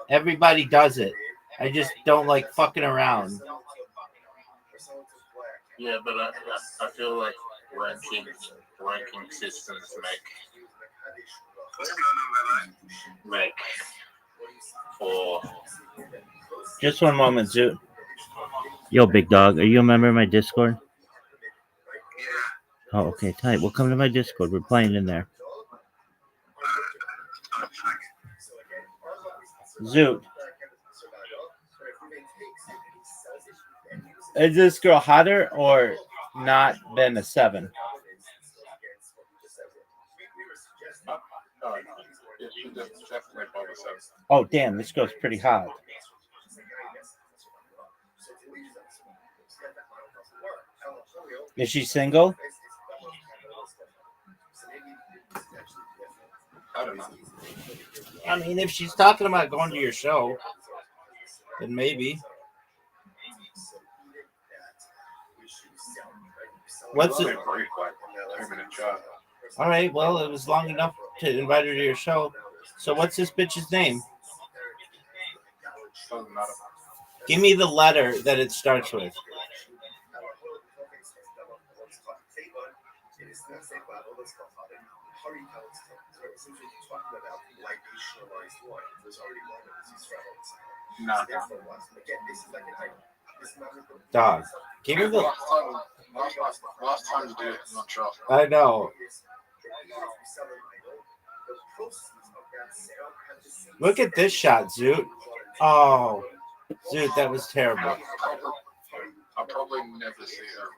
Everybody does it. I just don't like fucking around. Yeah, but I feel like ranking systems make for Just one moment, Zoot. Yo, big dog, are you a member of my Discord? Oh, okay, tight. Well, come to my Discord. We're playing in there. Zoot. Is this girl hotter or not than a 7? definitely above a 7. Oh, damn, this girl's pretty hot. Is she single? I don't know. I mean, if she's talking about going to your show, then maybe. What's it? All right, well, it was long enough to invite her to your show. So what's this bitch's name? Give me the letter that it starts with. No. Dog. Give me the... Last time you did it, I'm not sure. I know. Look at this shot, Zoot. Oh, Zoot, that was terrible. I'll probably never see her.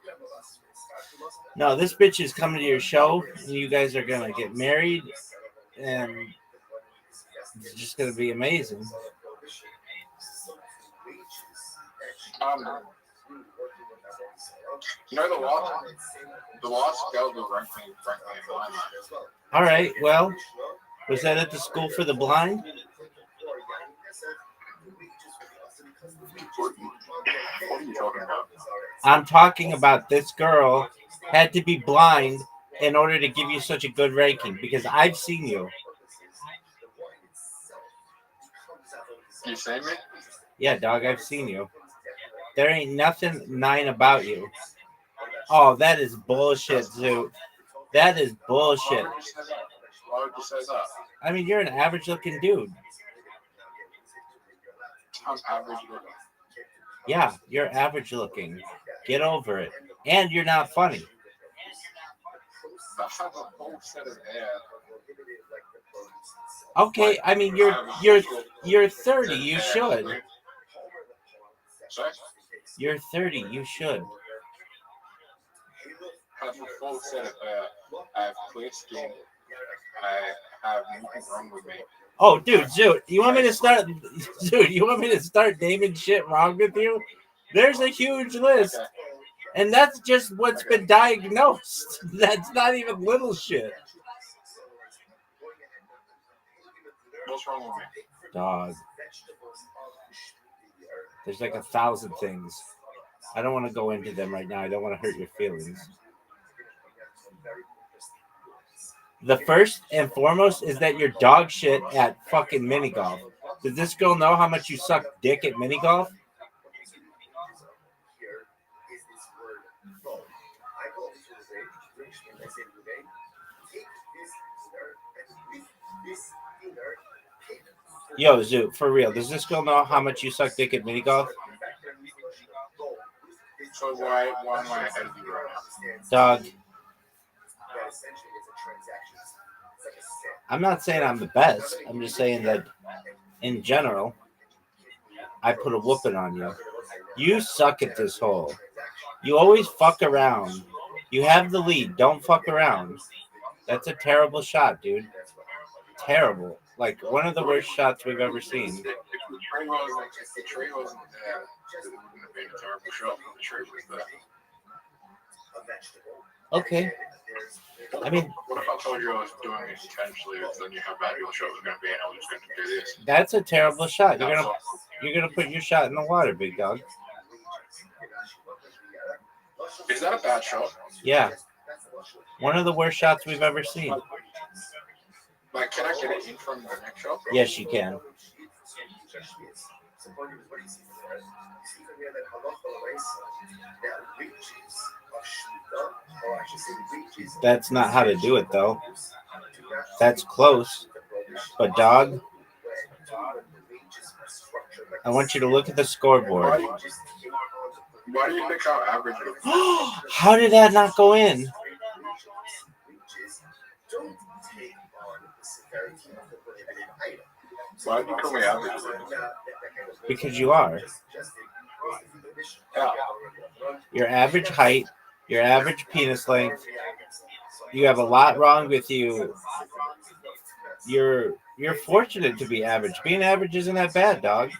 No, this bitch is coming to your show, and you guys are gonna get married, and it's just gonna be amazing. You know the last girl who ranked me in line. All right, well, was that at the School for the Blind? What are you talking about? I'm talking about this girl had to be blind in order to give you such a good ranking, because I've seen you. You seen me? Yeah, dog, I've seen you. There ain't nothing 9 about you. Oh, that is bullshit, Zoot. That is bullshit. Why would you say that? I mean, you're an average-looking dude. I'm average looking. Yeah, you're average-looking. Get over it. And you're not funny. I have a whole set of hair. Okay, I mean, you're 30. You should. Sorry? You're 30. You should. I have a full set of hair. I have clear skin. I have nothing wrong with me. Oh, dude, Zoot, you want me to start? Dude, you want me to start naming shit wrong with you? There's a huge list, Okay. and that's just what's been diagnosed. That's not even little shit. What's wrong with me? Dog. There's like 1,000 things. I don't want to go into them right now. I don't want to hurt your feelings. The first and foremost is that you're dog shit at fucking mini golf. Does this girl know how much you suck dick at mini golf? Yo, Zoot, for real. Does this girl know how much you suck dick at mini golf? So why am I ahead of you right now? Dog. I'm not saying I'm the best. I'm just saying that in general, I put a whooping on you. You suck at this hole. You always fuck around. You have the lead. Don't fuck around. That's a terrible shot, dude. Terrible. Like one of the worst shots we've ever seen. If the tree wasn't there, it wouldn't have been a terrible shot. The tree was there. Okay. I mean, What if I told you I was doing it intentionally, then you have that your shot was going to be, and I was going to do this? that's a terrible shot. That's all. You're gonna put your shot in the water, big dog. Is that a bad shot? Yeah. One of the worst shots we've ever seen. Like, can I get it in from the next shot? Yes, you can. That's not how to do it, though. That's close. But, dog, I want you to look at the scoreboard. Why do you think our average is? How did that not go in? Why do you call me average? Because you are. Yeah. Your average height, your average penis length. You have a lot wrong with you. You're fortunate to be average. Being average isn't that bad, dog.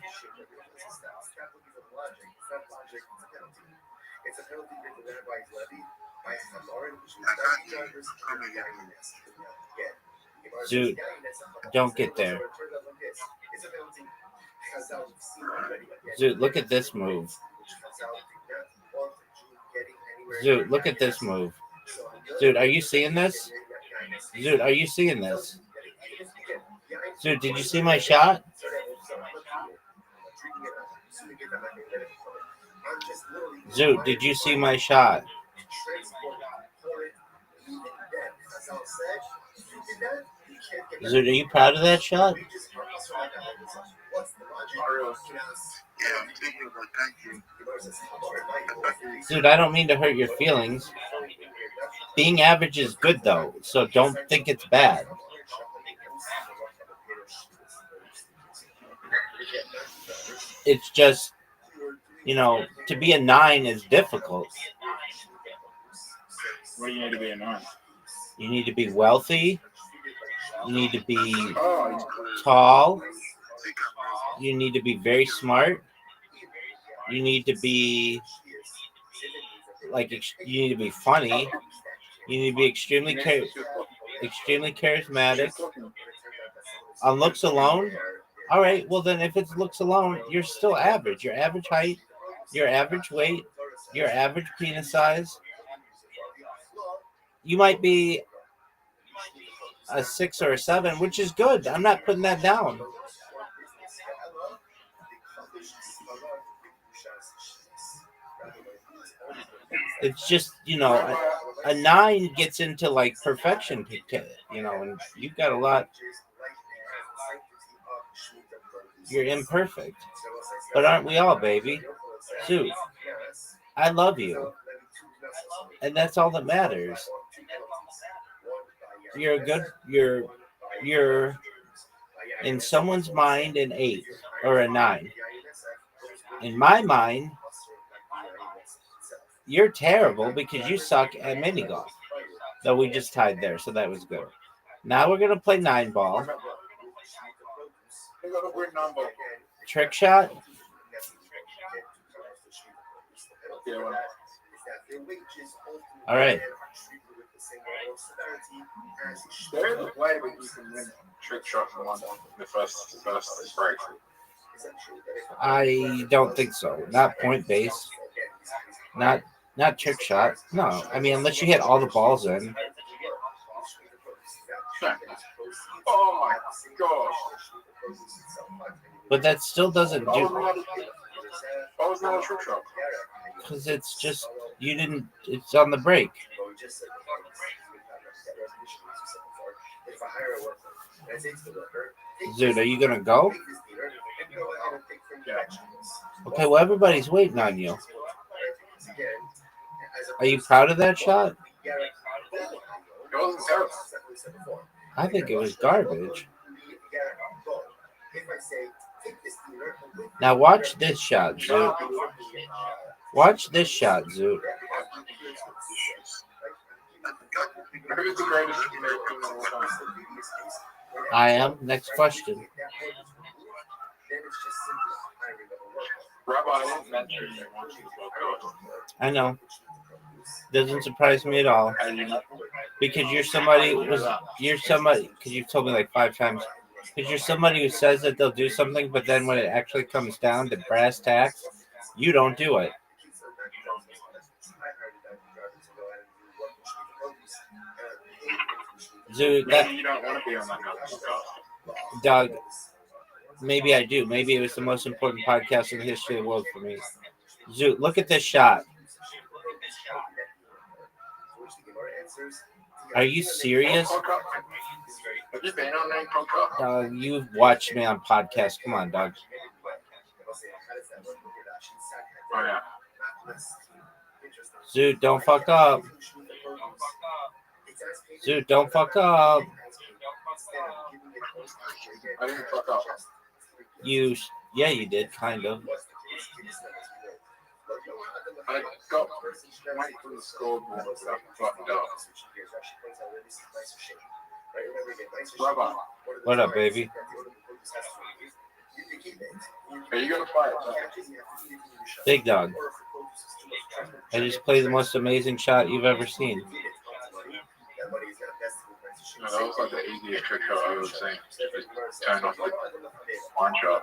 Dude, don't get there. Dude, look at this move. Dude, look at this move. Dude, are you seeing this? Dude, are you seeing this? Dude, did you see my shot? Dude, did you see my shot? Dude, are you proud of that shot? Dude, I don't mean to hurt your feelings. Being average is good, though, so don't think it's bad. It's just, to be a 9 is difficult. What do you need to be a 9? You need to be wealthy. You need to be tall. You need to be very smart. You need to be you need to be funny. You need to be extremely charismatic. On looks alone, all right. Well, then, if it's looks alone, you're still average. Your average height, your average weight, your average penis size. You might be a 6 or a 7, which is good. I'm not putting that down. It's just, a 9 gets into like perfection, and you've got a lot. You're imperfect. But aren't we all, baby? Dude, I love you. And that's all that matters. You're in someone's mind an 8 or a 9. In my mind, you're terrible because you suck at mini golf. Though we just tied there, so that was good. Now we're gonna play 9 ball. Trick shot. All right. There is a way where you can win trick shot from the first break. I don't think so. Not point base. Not trick shot. No, I mean unless you hit all the balls in. Oh my gosh! But that still doesn't do. What was not a trick shot? Because it's just you didn't. It's on the break. Dude, are you gonna go? Okay, well everybody's waiting on you. Are you proud of that shot? It wasn't terrible. I think it was garbage. Now watch this shot, Zoot. Watch this shot, Zoot. Who's the greatest American of all time? I am. Next question. Rabbi, I won't mention you once you spoke. I know. Doesn't surprise me at all. How do you know? Because you're somebody because you've told me like 5 times. Because you're somebody who says that they'll do something, but then when it actually comes down to brass tacks, you don't do it. Dude, Maybe you don't want to be on that podcast. Doug, maybe I do. Maybe it was the most important podcast in the history of the world for me. Zoot, look at this shot. Are you serious? Have you been on any podcast? Doug, you've watched me on podcasts. Come on, Doug. Oh, yeah. Zoot, don't fuck up. Zoot, don't fuck up. I didn't fuck up. Yeah, you did, kind of. I got went from the scoreboard and stuff fucked up. Rabbi, What up, baby? are you gonna fight? Big Dog. I just played the most amazing shot you've ever seen. No, that was like the easiest trick shot I've ever seen. Just turned off the one shot.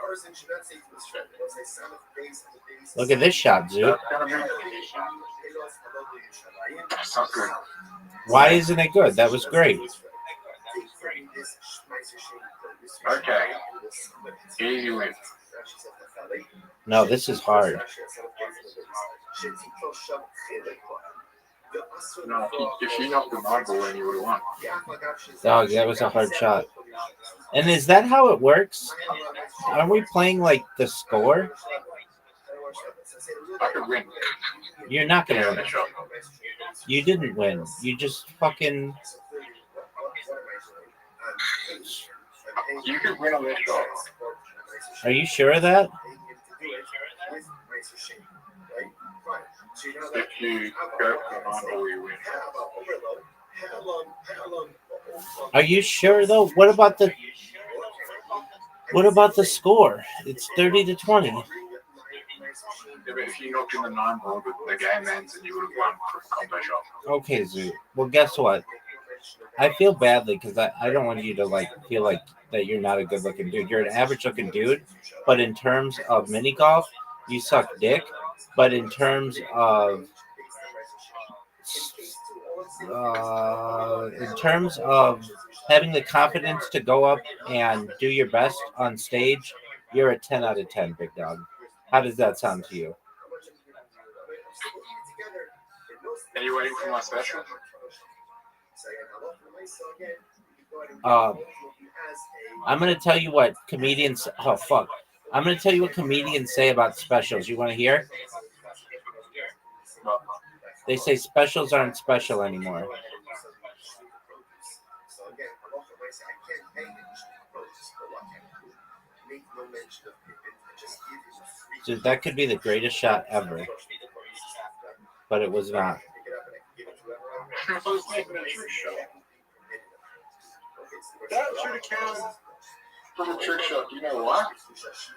Look at this shot, Zoot. That's gonna be. That's not good. Why isn't it good? That was great. Okay. Easy win. No, this is hard. No, if you knocked the nine ball in, you would have won. Dog, that was a hard shot. And is that how it works? Are we playing like the score? I could win. You're not Yeah, gonna on win. the shot. You didn't win. You just fucking. You could win on this shot. Are you sure of that? If you go for the nine ball, you win. Are you sure though? What about the score? It's 30-20. Yeah, but if you knocked in the nine ball, the game ends and you would have won for a combo shot. Okay, Zoo. Well, guess what? I feel badly because I don't want you to like feel like that you're not a good looking dude. You're an average looking dude, but in terms of mini golf, you suck dick. But in terms of having the confidence to go up and do your best on stage, you're a 10 out of 10, Big Dog. How does that sound to you? Are you waiting for my special? I'm gonna tell you what comedians. Oh fuck! I'm gonna tell you what comedians say about specials. You want to hear? They say specials aren't special anymore. Dude, that could be the greatest shot ever, but it was not. I was making a trick shot. That should have counted for the trick shot. Do you know why?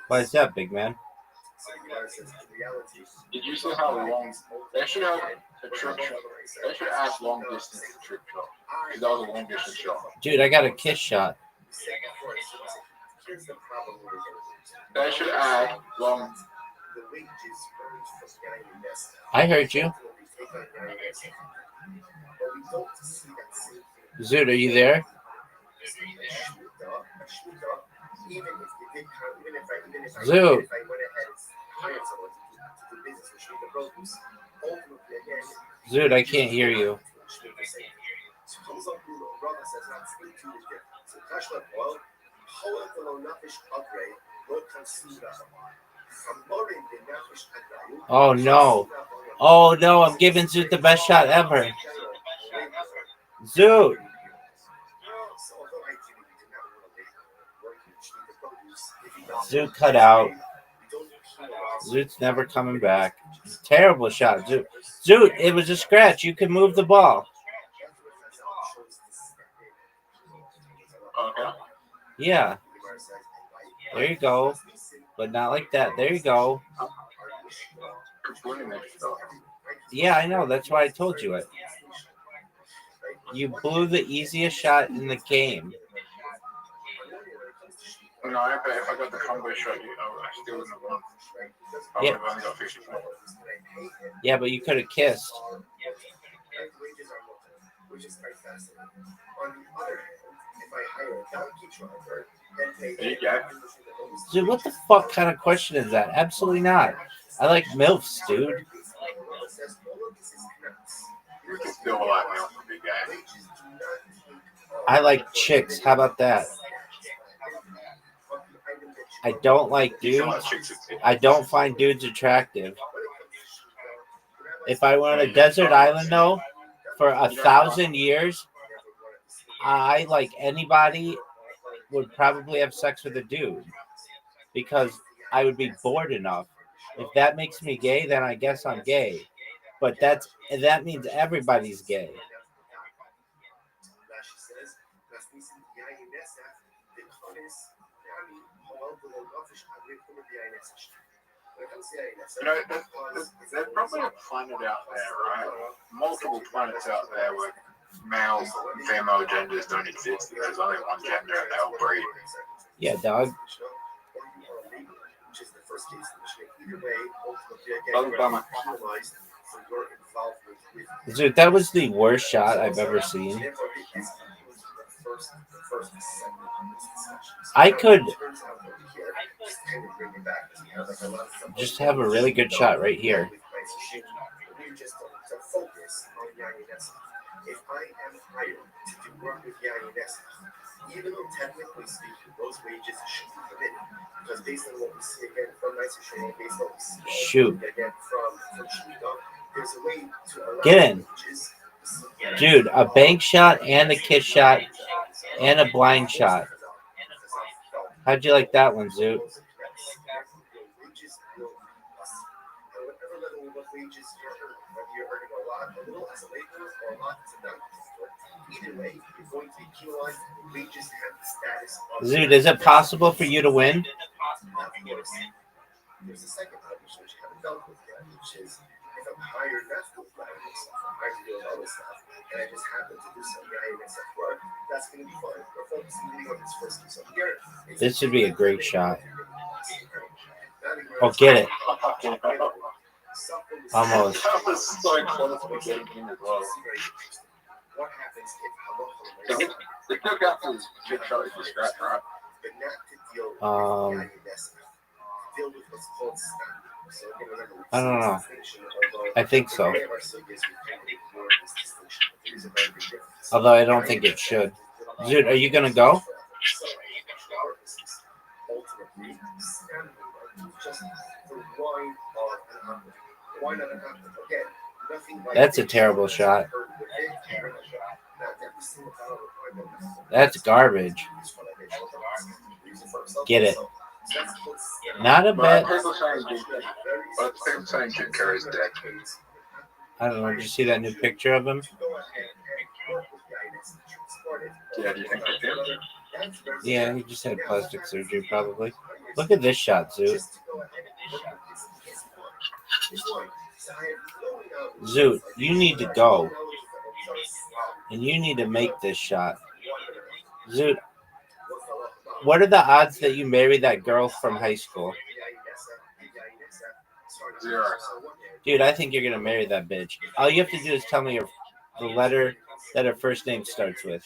Why is that, big man? Did you see how long? They should have a trick shot. They should add long distance trick shot. Because that was a long distance shot. Dude, I got a kiss shot. They should add long. I heard you. Zoot, are you there? Zoot. Zoot, I can't hear you. Oh no. Oh no, I'm giving Zoot the best shot ever. Zoot. Zoot cut out. Zoot's never coming back. Terrible shot. Zoot, it was a scratch. You can move the ball. Okay. Yeah. There you go. But not like that. There you go. Yeah, I know. That's why I told you it. You blew the easiest shot in the game. No, I bet if I got the combo shot, I still wouldn't have won. I would have only got 50 points. Yeah, but you could have kissed. There you go. Dude, what the fuck kind of question is that? Absolutely not. I like MILFs, dude. You can still like me on the big game. I like chicks. How about that? I don't like You can like dudes. chicks. I don't find dudes attractive. If I were on a desert island, though, for 1,000 years, I, like anybody, would probably have sex with a dude because I would be bored enough. If that makes me gay, then I guess I'm gay. But that means everybody's gay. You know, there's probably a planet out there, right? Multiple planets out there where male and female genders don't exist, and there's only one gender and they all breed. Yeah, dog. Dude, that was the worst shot I've ever seen. I could just have a really good shot right here. If I am hired to work with Yannis, even though technically speaking, those wages should be permitted, because based on what we see again from Nice Shane, based on what we see Shoot. again from Chico, there's a way to allow Get in. wages. Dude, a bank shot and a kiss shot and a blind shot. How'd you like that one, Zoot? Zoot, is it possible for you to win? There's a second option which I haven't dealt with yet, which is if I'm hired not to do myself, I'm hired to do all this stuff, and I just happen to do some INSF work, that's going to be fun. We're focusing on this first piece of here. This would be a great shot. Oh, get it. Almost. That was so close to getting in as well. What happens if The cookout is big shot is the scratch, right? but not to deal with INSF, deal with what's called standing. I don't know. I think so. Although I don't think it should. Dude, are you going to go? That's a terrible shot. That's garbage. Get it. Not a bad. People saying Jim Carrey's dead. I don't know. Did you see that new picture of him? Yeah, do you think it's him? Yeah, he just had plastic surgery, probably. Look at this shot, Zoot. Zoot, you need to go. And you need to make this shot. Zoot, what are the odds that you marry that girl from high school? 0. Dude, I think you're going to marry that bitch. All you have to do is tell me the letter that her first name starts with.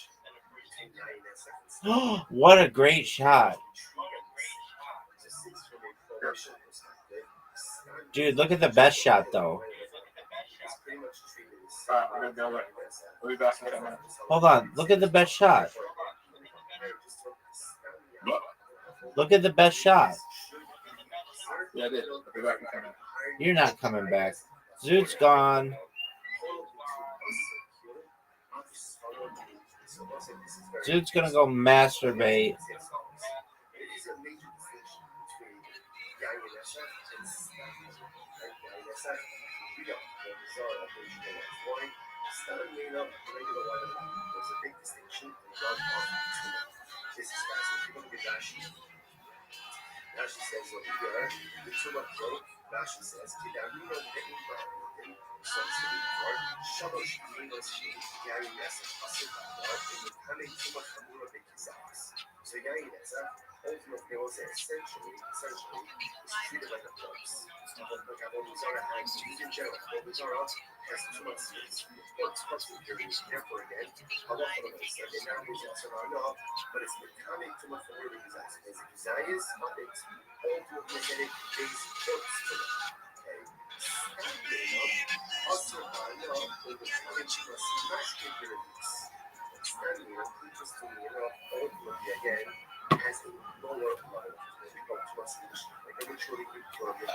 What a great shot. Dude, look at the best shot, though. I'm going to go. We'll be back in 10 minutes. Hold on. Look at the best shot. Look at the best shot. Yeah, I did. I'll be back in 10 minutes. You're not coming back. Zoot's gone. Zoot's going to go masturbate. Now she says, well, you're too much broke.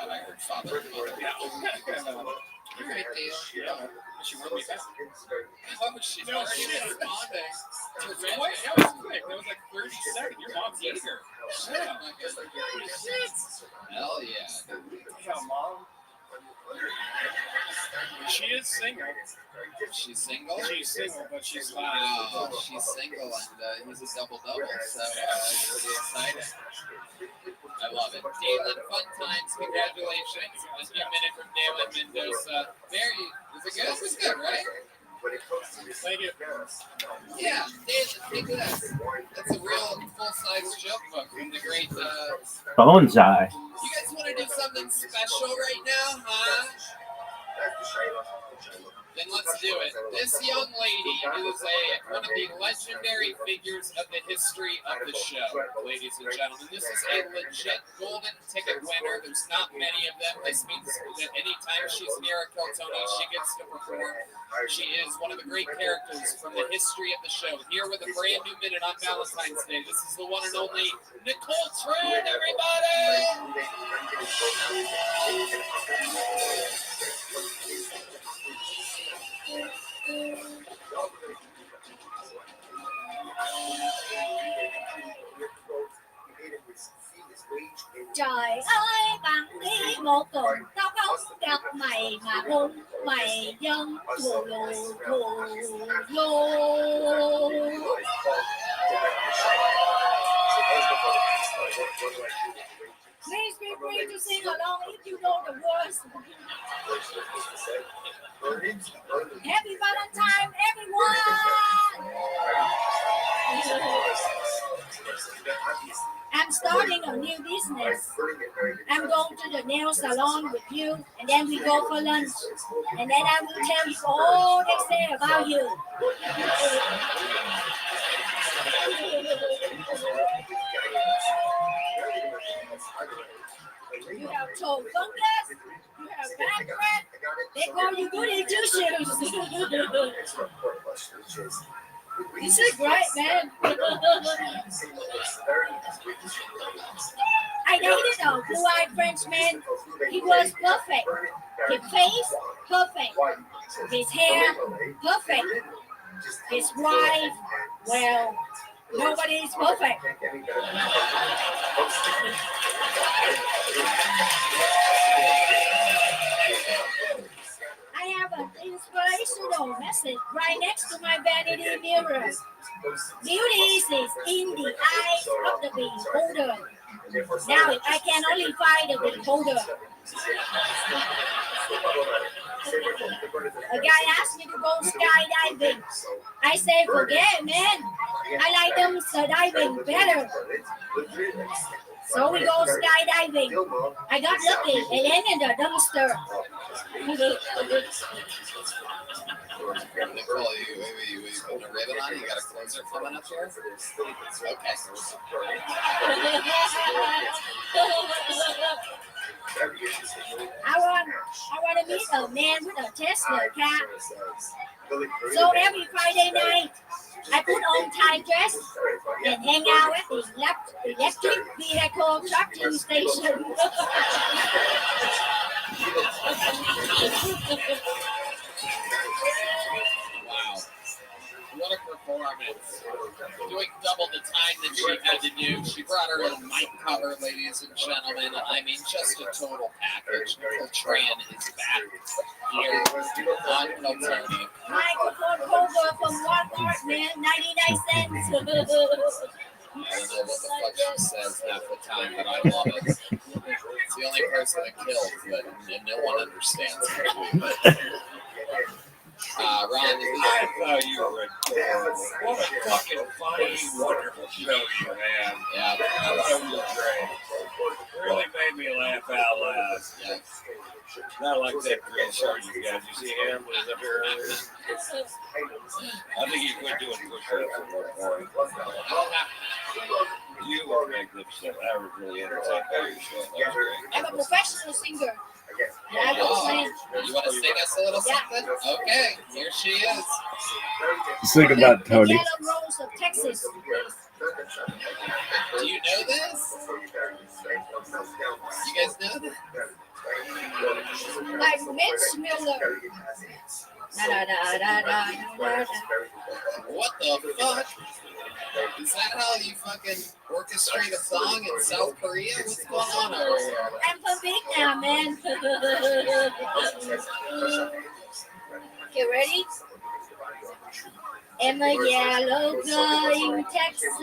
I heard father. You're right, Dale. She wrote me back. Oh, she's No, already shit. responding. It was quick. That was quick. That was like 30 seconds. Your mom's eager. Yeah. Hell yeah. Damn, mom. She is single. She's single? She's single, but she's not. Oh, she's single and he's a double-double, so it's pretty exciting. I love it. Dalen, fun times. Congratulations. A new minute from Dalen Mendoza. Is it good? It's good, right? Thank you. Yeah, Dalen, take this. That's a real full-size joke book from the great... Bone's Eye. You guys want to do something special right now, huh? Then let's do it. This young lady is one of the legendary figures of the history of the show, ladies and gentlemen. This is a legit golden ticket winner. There's not many of them. This means that anytime she's near a Kiltony, she gets to perform. She is one of the great characters from the history of the show. Here with a brand new minute on Valentine's Day. This is the one and only Nicole Trin, everybody! Trời ơi bằng đi một tuần tao không gặp mày mà hôn mày dân thù lù. Please be free to sing along if you know the words. Happy Valentine, everyone! I'm starting a new business. I'm going to the nail salon with you, and then we go for lunch. And then I will tell you all they say about you. You have toe fungus, you have back crack, they call you goody two shoes. This is great, man. I dated a blue-eyed Frenchman. He was perfect. His face, perfect. His hair, perfect. His wife, well, nobody's perfect. I have an inspirational message right next to my vanity mirror. Beauty is in the eyes of the beholder. Now I can only find the beholder. A guy asked me to go skydiving. I say, forget it, man. I like them skydiving better. So we go skydiving. I got lucky. It ended in the dumpster. Nicole, you putting a ribbon on? You got a closer coming up here? Okay. I want to meet a man with a Tesla car. So every Friday night, I put on tie dress and hang out at the electric vehicle charging station. Wow. What a performance. Doing double the time that she had to do. She brought her own mic cover, ladies and gentlemen. I mean, just a total package. Nicole Tran is back here on Kiltony. Microphone cover from Walmart, man, 99 cents. I don't know what the fuck she says half the time, but I love it. the only person that killed, but no one understands it. Ron, I thought you were adorable. What a fucking funny, wonderful show you had. yeah, I thought it was great. Really made me laugh out loud. yeah. Not like that great show you guys. You see him when he's up here earlier? I think he quit doing push-ups at one point. You were magnificent. I was really entertained by your show. That was great. I'm a professional singer. And I go Oh, sing. you want to sing us a little something? Okay, here she is. Think about The Tony. Yellow Rose of Texas. Do you know this? You guys know this? Like Mitch Miller. Da, da, da, da, da, da, da. What the fuck? Is that how you fucking orchestrate a song in South Korea? What's going on over here? I'm from Vietnam, man. Okay, ready? I'm a yellow girl in Texas.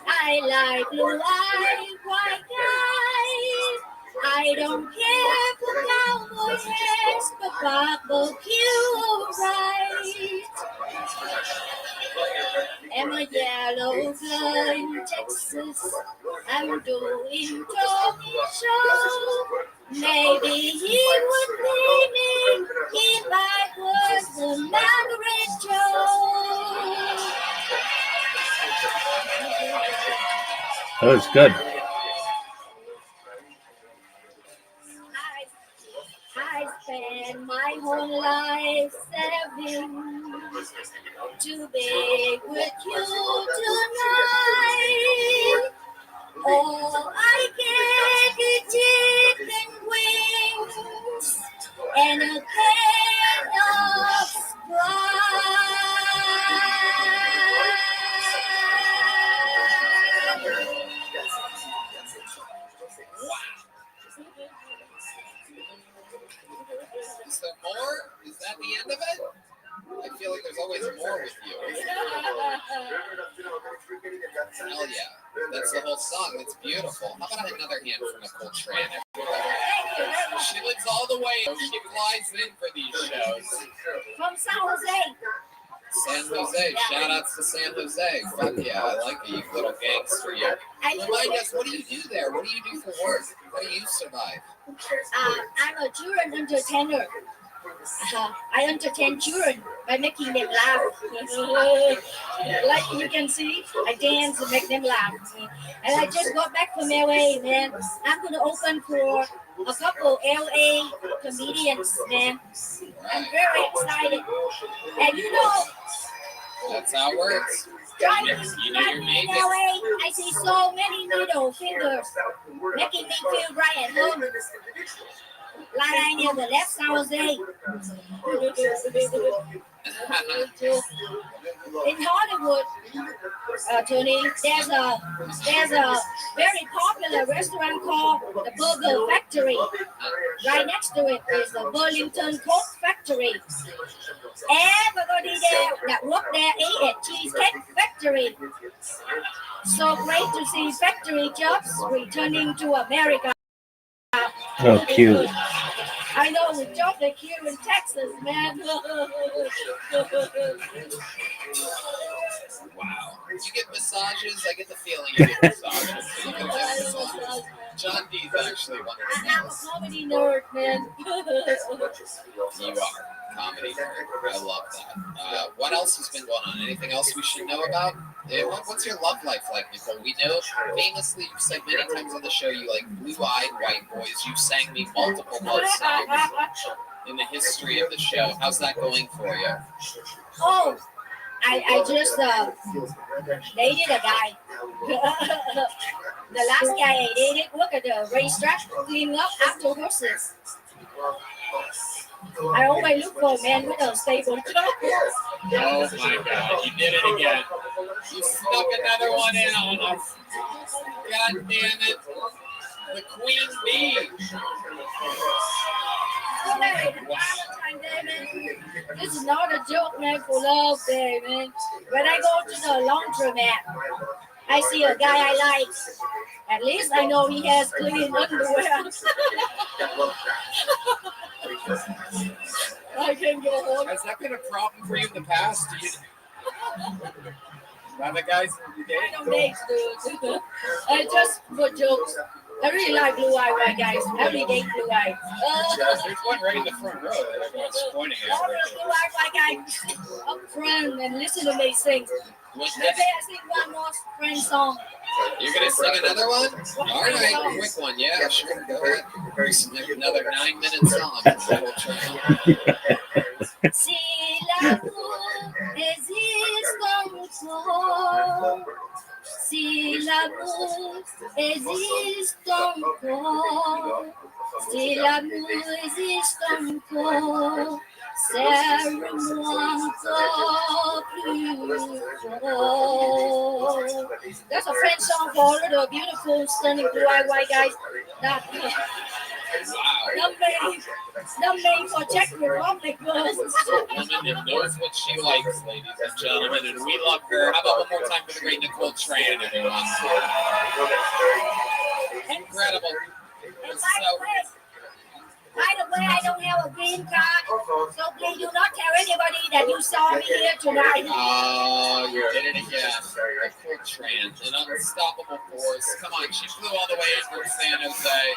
I like blue eyes, white eyes. I don't care for cowboy hats, but barbecue right. I'm a yellow girl in Texas. I'm doing talking show. Maybe he would pay me if I was the Margaret Joe. That was good. I spent my whole life saving to be with you tonight. Oh, I get the chicken wings and a can of Is there more? Is that the end of it? I feel like there's always more with you. Hell yeah. That's the whole song. That's beautiful. How about another hand for Nicole Tran? She lives all the way. She flies in for these shows. From San Jose. San Jose. Shout outs to San Jose. Fuck yeah. I like you, little gangster. You. Remind us, what do you do there? What do you do for work? How do you survive? I'm a children entertainer. I entertain children by making them laugh. Like you can see, I dance and make them laugh. And I just got back from LA, man. I'm going to open for a couple LA comedians, man. I'm very excited. And you know, That's how it works. driving You know you're in making. LA, I see so many middle fingers making me feel right at home. Like I never left San Jose. In Hollywood, Tony, there's a very popular restaurant called the Burger Factory. Right next to it is the Burlington Coke Factory. Everybody there that worked there ate at Cheesecake Factory. So great to see factory jobs returning to America. Oh, cute. I know the job they here in Texas, man. Wow. You get massages. I get the feeling you get massages. You get massages. John D's actually one of the I'm a comedy nerd, man. You are. Comedy nerd. I love that. What else has been going on? Anything else we should know about? What's your love life like, Nicole? We know famously you've said many times on the show you like blue-eyed white boys. You sang me multiple love songs in the history of the show. How's that going for you? Oh, I just dated a guy. The last guy I dated worked at the racetrack, cleaning up after horses. I always look for a man with a stable job. Oh my God, you did it again. You snuck another one in on us. God damn it. The queen bee. Valentine's Day, man. This is not a joke, man, for Love Day, man. When I go to the laundromat, I see a guy I like, At least I know he has clean underwear. I can go home. Has that been a problem for you in the past? Do you, other guys you date? I don't date, dude. I just for jokes. I really like blue-eyed white guys. I really date blue-eyed. There's one right in the front row that everyone's pointing All at. the blue-eyed white guys sit up front and listen to me sing. Maybe I sing one more friend song. You're gonna sing another one? All right, quick one. Yeah, sure. Go ahead. Another 9-minute song. We'll try. Si l'amour existe encore, si l'amour existe encore, si l'amour existe encore, serre-moi encore plus fort. That's a French song for all of the beautiful, stunning blue-eyed white guys. Not made for Czech Republic girls. Woman that knows what she likes, ladies and gentlemen, and we love her. How about one more time for the great Nicole Tran, everyone? Incredible. By the way, I don't have a green card, so please do not tell anybody that you saw me here tonight. Oh, you did it again. Nicole Tran, an unstoppable force. Come on, she flew all the way in from San Jose.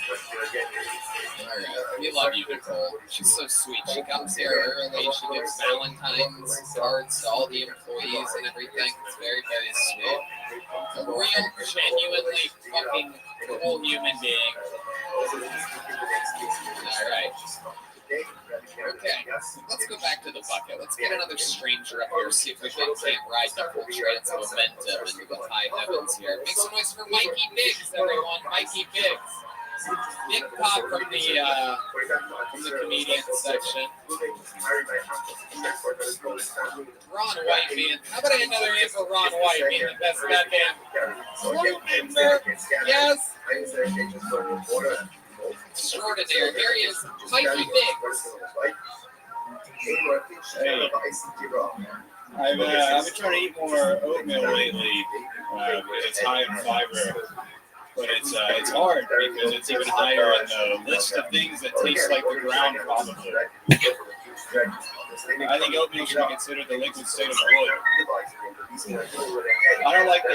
All right. We love you, Nicole. She's so sweet. She comes here early. She gives Valentine's cards to all the employees and everything. It's very, very sweet. A real, genuinely fucking cool human being. All right. Okay, let's go back to the bucket. Let's get another stranger up here, see if we can't ride the full trans momentum into the high heavens here. Make some noise for Mikey Biggs, everyone. Mikey Biggs. Big pop from the comedian section. Ron White, man. How about another name for Ron White, man? The best goddamn crew member. Yes. Extraordinary. Here he is, Mikey Biggs. Hey. I've been trying to eat more oatmeal lately because it's high in fiber. But it's hard because it's even higher in the list of things that taste like the ground, probably. I think oatmeal should be considered the liquid state of wood. I don't like the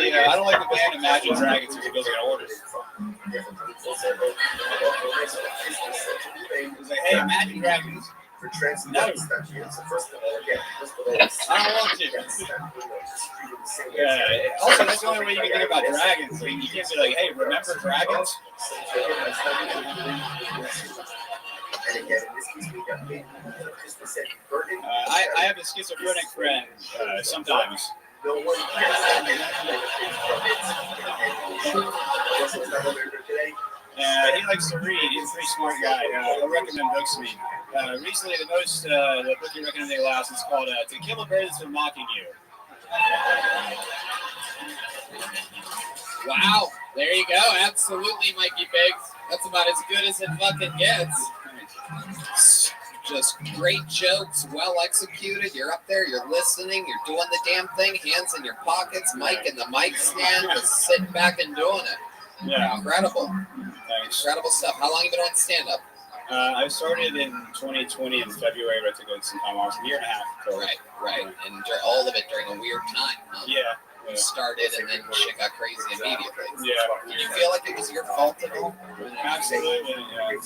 band Imagine Dragons who goes in order. It's like, hey, Imagine Dragons. No. I don't want to. Also, that's the only way you can think about dragons. I mean, you can't be like, hey, remember dragons? I have a schizophrenic friend sometimes. He likes to read. He's a pretty smart guy. He'll recommend books to me. Recently, the book he recommended last is called To Kill a Bird That's Been Mocking You. Wow, there you go. Absolutely, Mikey Biggs. That's about as good as it fucking gets. Just great jokes, well executed. You're up there, you're listening, you're doing the damn thing, hands in your pockets, mic in the mic stand, just sitting back and doing it. Yeah. Incredible. Thanks. Incredible stuff. How long have you been on stand-up? I started in 2020 in February, but I took some time off, a year and a half. Right. And all of it during a weird time, huh? Yeah. You started and then shit got crazy immediately. Yeah. Did you feel like it was your fault at all? Absolutely. Yeah.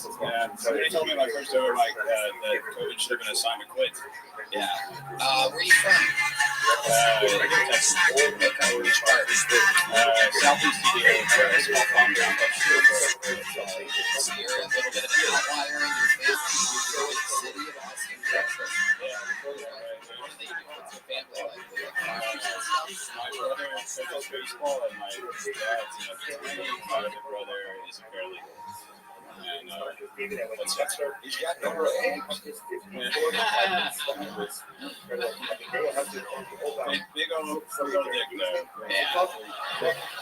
Somebody told me my first over mic that COVID should have been a sign to quit. Yeah. Where are you from? Texas. Okay, which part? Southeast India, a small farm down So you're a little bit of an outlier in your family. You grew in the city of Austin, Texas. What do they do? What's your family like? My brother plays baseball, and my dad's in a fraternity. My other brother is a paralegal. And what's that, sir? He's got number 8. Big old dick, though.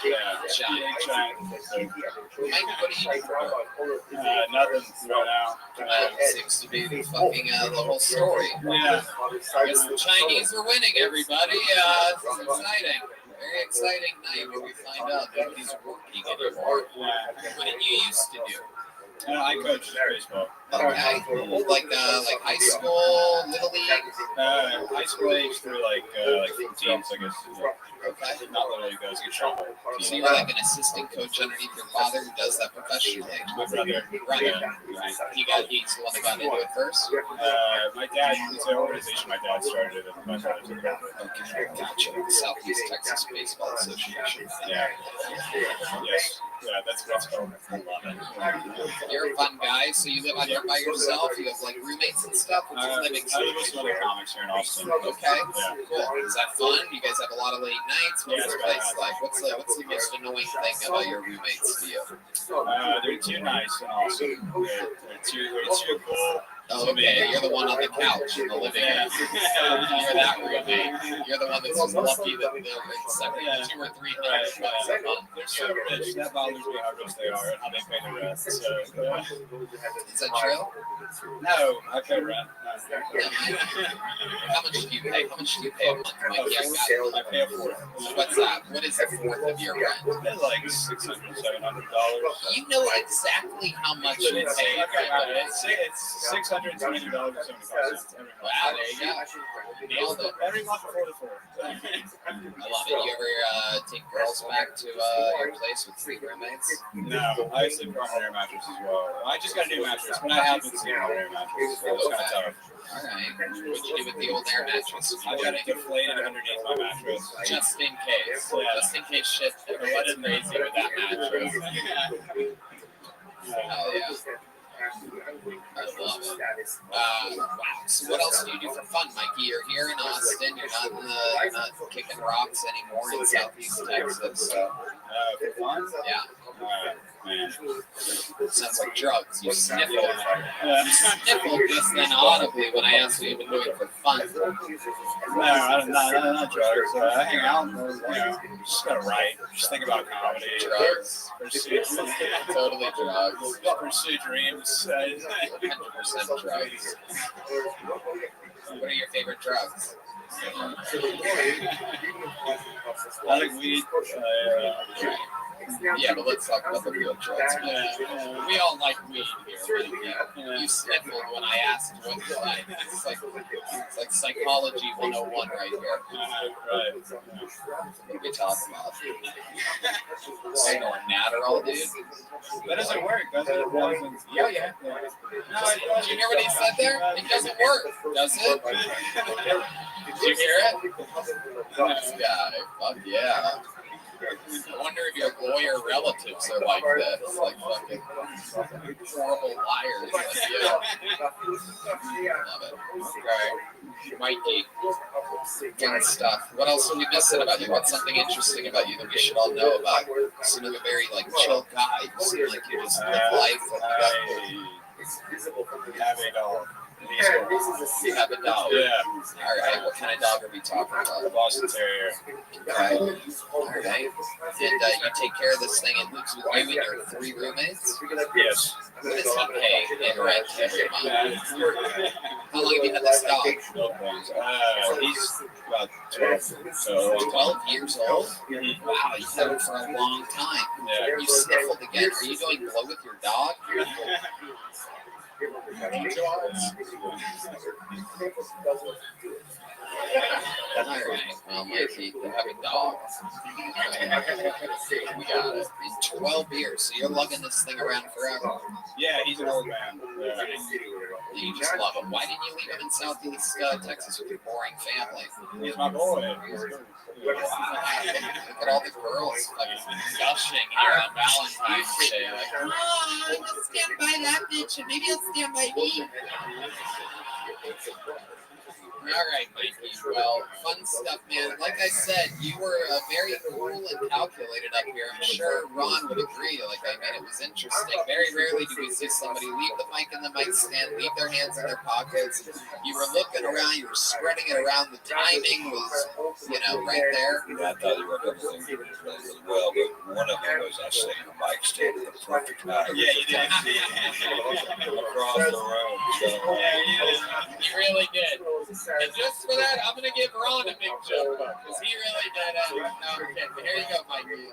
Yeah. Giant. Mike, what do you do for work? Nothing right now. Seems to be the fucking the whole story. Yeah. I guess the Chinese are winning, everybody. It's exciting. very exciting night when we find out nobody's working anymore. What did you used to do? I coach baseball. Okay, like high school, little league. High school age through like teams, I guess. Okay. Not literally goes get trouble. So you're like an assistant coach underneath your father who does that professionally. My brother. Right. He's the one that got into it first. My dad, it's an organization my dad started, and my brother's a member. Okay, gotcha. Southeast Texas Baseball Association. Yeah. Yes. Yeah, that's cool. I love it. You're a fun guy, so you live out here by yourself. You have like roommates and stuff. What's your living I live with some other comics here in Austin. Okay, Yeah. cool. Is that fun? You guys have a lot of late nights. What's Yeah, the place like? What's the most annoying thing about your roommates to you? They're too nice and awesome. They're too cool. Oh, okay. You're the one on the couch in the living room. You're that roommate. You're the one that's just lucky that they're accepting $2 or $300 a month. They're so rich. That bothers me how rich they are and how they pay the rent. So, Is that true? no, I pay rent. How much do you pay? How much do you pay a month? Mikey? I pay a fourth. What's that? What is the fourth of your rent? It's like $600, $700. You know exactly how much you pay. It's $622.75 every month. Wow, there you go. Nailed it. Every month before the fourth. I love it. You ever take girls back to your place with 3 roommates? No, I sleep on an air mattress as well. I just got a new mattress, but I have been sleeping on an air mattress. So it's kind of tough. All right. What'd you do with the old air mattress? I got it deflated underneath my mattress. Just in case. Just in case shit ever gets crazy with that mattress. Hell yeah. I love it. Wow. So what else do you do for fun, Mikey? You're here in Austin. You're not kicking rocks anymore in Southeast Texas. So. For fun? Yeah. Man. Sounds like drugs. You sniffled. You sniffled just then audibly when I asked what you've been doing for fun. No, not drugs. I hang out. Just gotta write. Just think about comedy. Drugs. Pursue. Totally drugs. Pursue dreams. 100% drugs. What are your favorite drugs? I like weed. Yeah, but let's talk about the real drugs. We all like weed here. You sniffled when I asked what you like. It's like psychology 101 right here. Right. What are we talking about? Snoring Adderall, dude. That doesn't work, does it? Yeah. Did you hear what he said there? It doesn't work, does it? Did you hear it? This guy, fuck yeah. I wonder if your lawyer relatives are like this, like fucking horrible liars like you. Love it. Okay. Mikey, fun stuff. What else are we missing about you? What's something interesting about you that we should all know about? You seem like a very chill guy. You seem like you just live life. I have a dog. You have a dog. Yeah. All right. What kind of dog are we talking about? Boston Terrier. Okay. All right. And you take care of this thing and lives with you and your 3 roommates? Yes. What does he pay in rent every month? How long have you had this dog? He's about 12. So 12 years old? Mm-hmm. Wow, you've had him for a long time. Yeah. You sniffled again. Are you doing blow with your dog? All right. Well, Mikey, you have a dog. We got it. In 12 years, so you're lugging this thing around forever. Yeah, he's an old man. You just love him. Why didn't you leave him in Southeast Texas with your boring family? He's my boy. Wow. Look at all the girls fucking gushing here on Valentine's Day. Like, oh, I will stand by that bitch, and maybe he'll stand by me. All right, Mikey. Well, fun stuff, man. Like I said, you were very cool and calculated up here. I'm sure Ron would agree. It was interesting. Very rarely do we see somebody leave the mic in the mic stand, leave their hands in their pockets. You were looking around. You were spreading it around. The timing was, right there. I thought you were everything really, really well, but one of them was I stayed in the mic stand at the perfect time. Yeah, you did. Across the room. So, You really did. And just for that, I'm going to give Ron a big jump because he really did it. No, I'm kidding. Here you go, Mikey.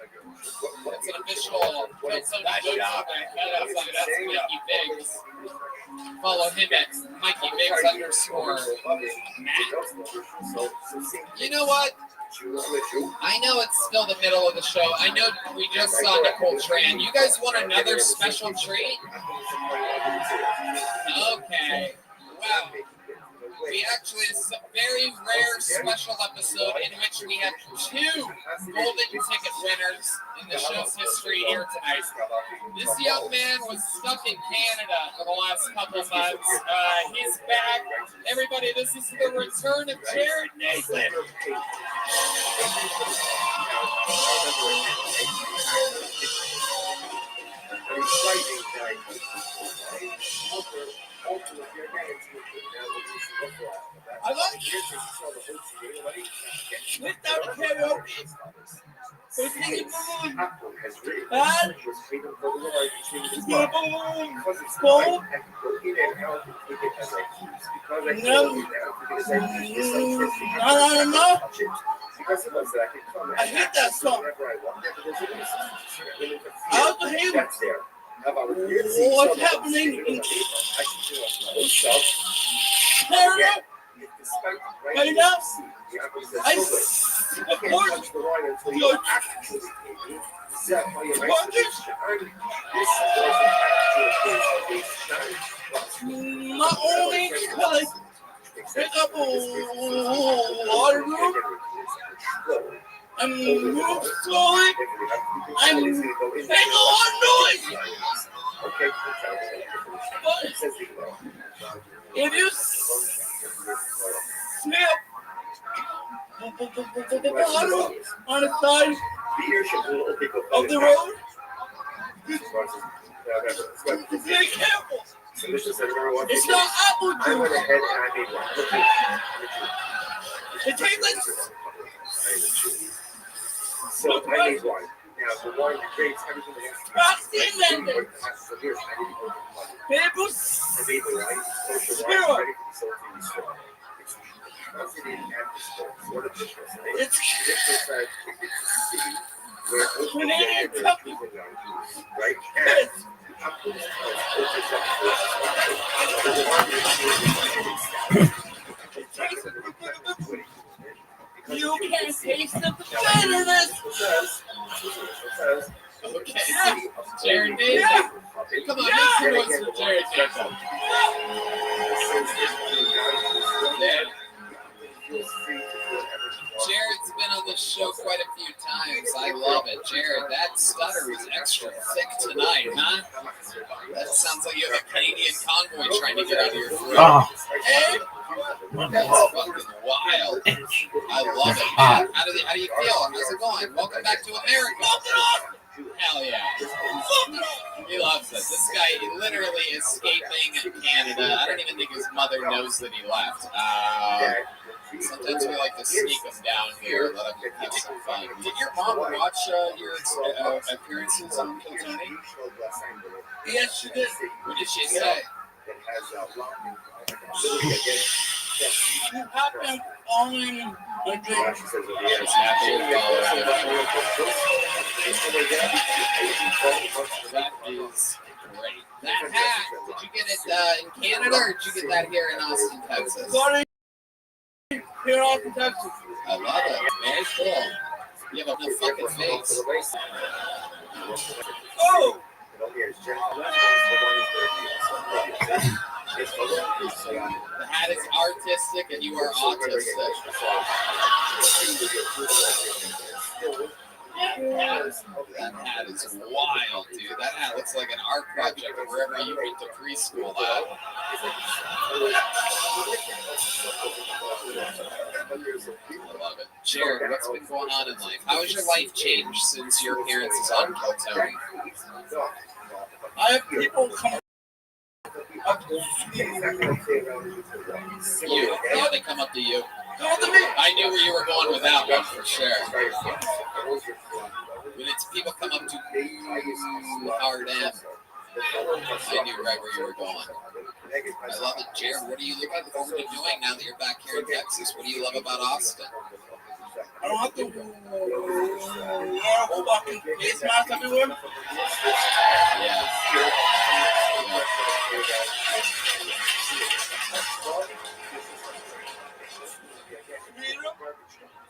That's an official. Nice job, man. That's Mikey Biggs. Follow him at Mikey Biggs _Matt. You know what? I know it's still the middle of the show. I know we just saw Nicole Tran. You guys want another special treat? Okay. Wow. We actually, it's a very rare special episode in which we have 2 golden ticket winners in the show's history here tonight. This young man was stuck in Canada for the last couple months. He's back. Everybody, this is the return of Jared Nathan. I like it. Without karaoke. We're singing boom. And no. I hate that song. I also hate it. What's happening in Canada? Canada? I support your not only because it's up a water room and move slowly, I'm making a lot of noise. But if you snap the bottle on the side of the road, just be careful. It's not apple juice. It tastes like so I made one. Now the one that creates everything that Frosty Lemon. Maple syrup. It's Canadian company. Right? You can taste the bitterness. Okay. Jared Nathan. Come on, make some noise for Jared Nathan. Yeah. Jared's been on this show quite a few times. I love it. Jared, that stutter is extra thick tonight, huh? That sounds like you have a Canadian convoy trying to get out of your throat. Hey? That's fucking wild. I love it, man. How do you feel? How's it going? Welcome back to America. Hell yeah. He loves it. This guy literally escaping Canada. I don't even think his mother knows that he left. Sometimes we like to sneak him down here, let him have some fun. Did your mom watch your appearances on Kilkenny? Yes, she did. What did she say? You have been following a dream. She's happy to follow it. That is great. That hat, did you get it in Canada or did you get that here in Austin, Texas? Here in Austin, Texas. I love it. Very cool. You have a fucking face. Oh! The hat is artistic and you are autistic. That hat is wild, dude. That hat looks like an art project wherever you went to preschool at. I love it. Jared, what's been going on in life? How has your life changed since your appearances on Kilkenny? I have people come up to You. Yeah, they come up to you. Come to me. I knew where you were going with that one for sure. When it's people come up to hard M. I knew right where you were going. I love it, Jared. What are you looking forward to doing now that you're back here in Texas? What do you love about Austin? I don't have to wear a whole fucking face mask everywhere. Yeah.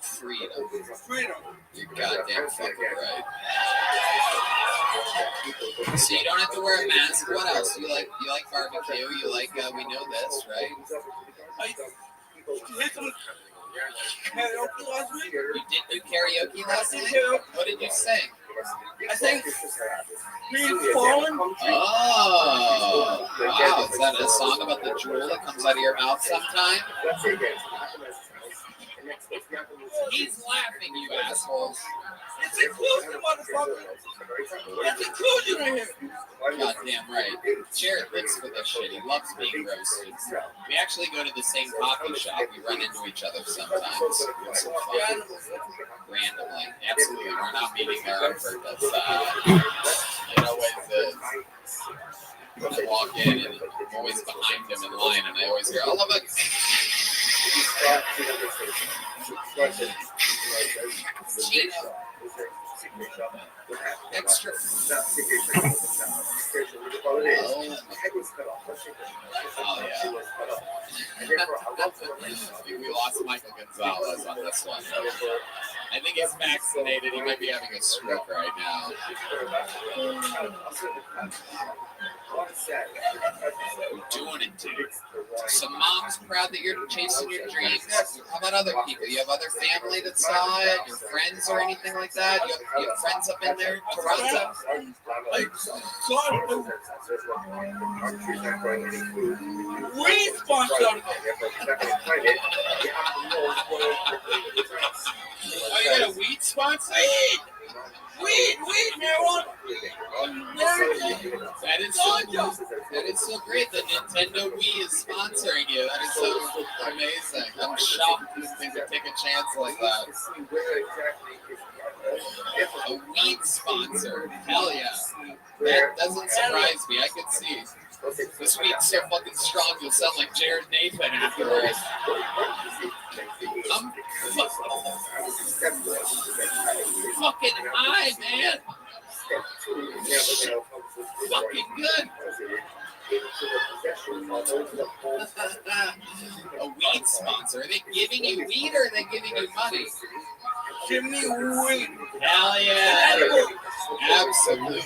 Freedom. Freedom. You're goddamn fucking right. So you don't have to wear a mask. What else? You like barbecue. You like we know this, right? I did some karaoke last week. You did do karaoke last night? What did you sing? I sang Free Fallen. Oh, wow. Is that a song about the jewel that comes out of your mouth sometime? He's laughing, you assholes. It's inclusion, motherfucker. It's inclusion right here. Goddamn right. Jared lives for this shit. He loves being roasted. We actually go to the same coffee shop. We run into each other sometimes. It's some fun. Randomly. Absolutely. We're not meeting there on purpose. It always is. I walk in and I'm always behind him in line and I always hear, I love it. Gino. Extra. Oh yeah. We lost Michael Gonzalez on this one. I think he's vaccinated. He might be having a stroke right now. We're doing it, dude. So mom's proud that you're chasing your dreams. How about other people? You have other family that saw it? Your friends or anything like that? You have friends up in there? Toronto? We sponsored Oh, you got a weed sponsor? Weed, marijuana. That is so great that Nintendo Wii is sponsoring you. That is so amazing. I'm shocked these things would take a chance like that. A weed sponsor. Hell yeah. That doesn't surprise me. I can see. This weed's so fucking strong, you'll sound like Jared Nathan afterwards. I'm fucking high, man. Fucking good. A weed sponsor. Are they giving you weed or are they giving you money? Give me weed. Hell yeah. Absolutely.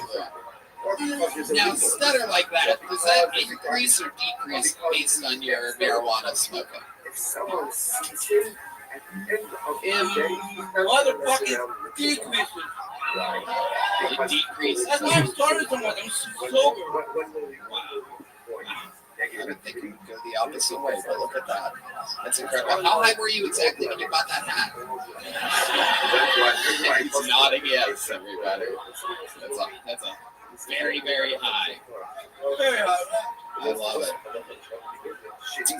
Now, stutter like that, does that increase or decrease based on your marijuana smoking? Motherfucking decreases. It decreases. That's why I started so much. I'm sober. I would think we would go the opposite way, but look at that. That's incredible. How high were you exactly when you bought that hat? He's nodding yes, everybody. That's a very, very high. Very high. I love it.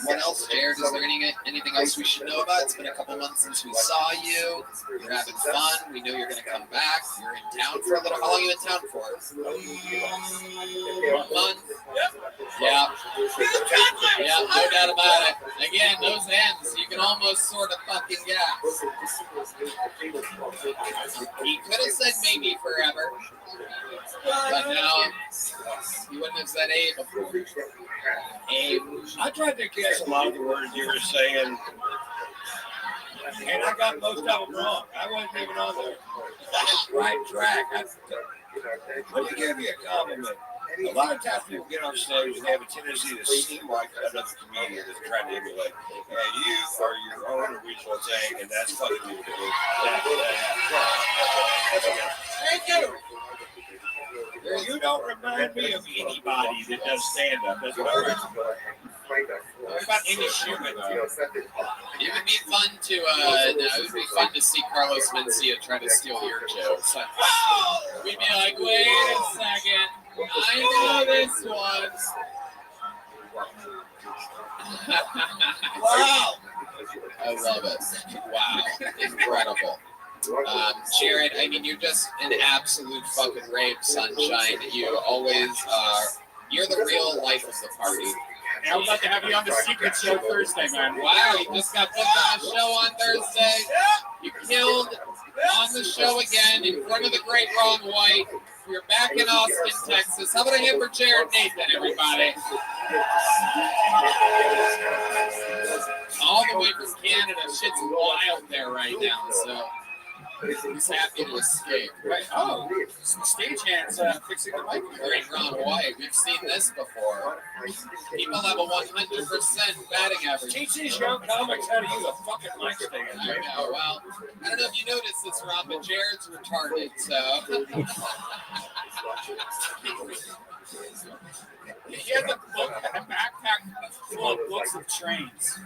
What else, Jared? Is there anything else we should know about? It's been a couple months since we saw you. You're having fun. We know you're going to come back. You're in town for a little. How long are you in town for? 1 month? Yeah. Yeah, no doubt about it. Again, those ends, you can almost sort of fucking guess. He could have said maybe forever. But no, he wouldn't have said A before. I tried to guess a lot of the words you were saying, and I got most of them wrong. I wasn't even on the right track. Let me give you a compliment. A lot of times people get on stage and they have a tendency to seem like another comedian that's trying to emulate. And you are your own original thing, and that's fucking beautiful. Thank you. You don't remind me of anybody that does stand-up. That's what I What about Amy Schumann? It would be fun to see Carlos Mencia try to steal your jokes. We'd be like, wait a second, I know this one. Wow. I love it. Wow, incredible. Jared, I mean, you're just an absolute fucking ray of sunshine. You always are. You're the real life of the party. Hey, I'm about to have you on the Secret Show Thursday, man. Wow, you just got booked on a show on Thursday. You killed on the show again in front of the great Ron White. We're back in Austin, Texas. How about a hit for Jared Nathan, everybody? All the way from Canada. Shit's wild there right now, so he's happy to escape. Right. Oh, some stagehands fixing the mic. Great Ron White. We've seen this before. People have a 100% batting average. Teach these young comics how to use a fucking mic stand. I know. Well, I don't know if you noticed this, Ron, but Jared's retarded, so. He has a backpack full of books of trains.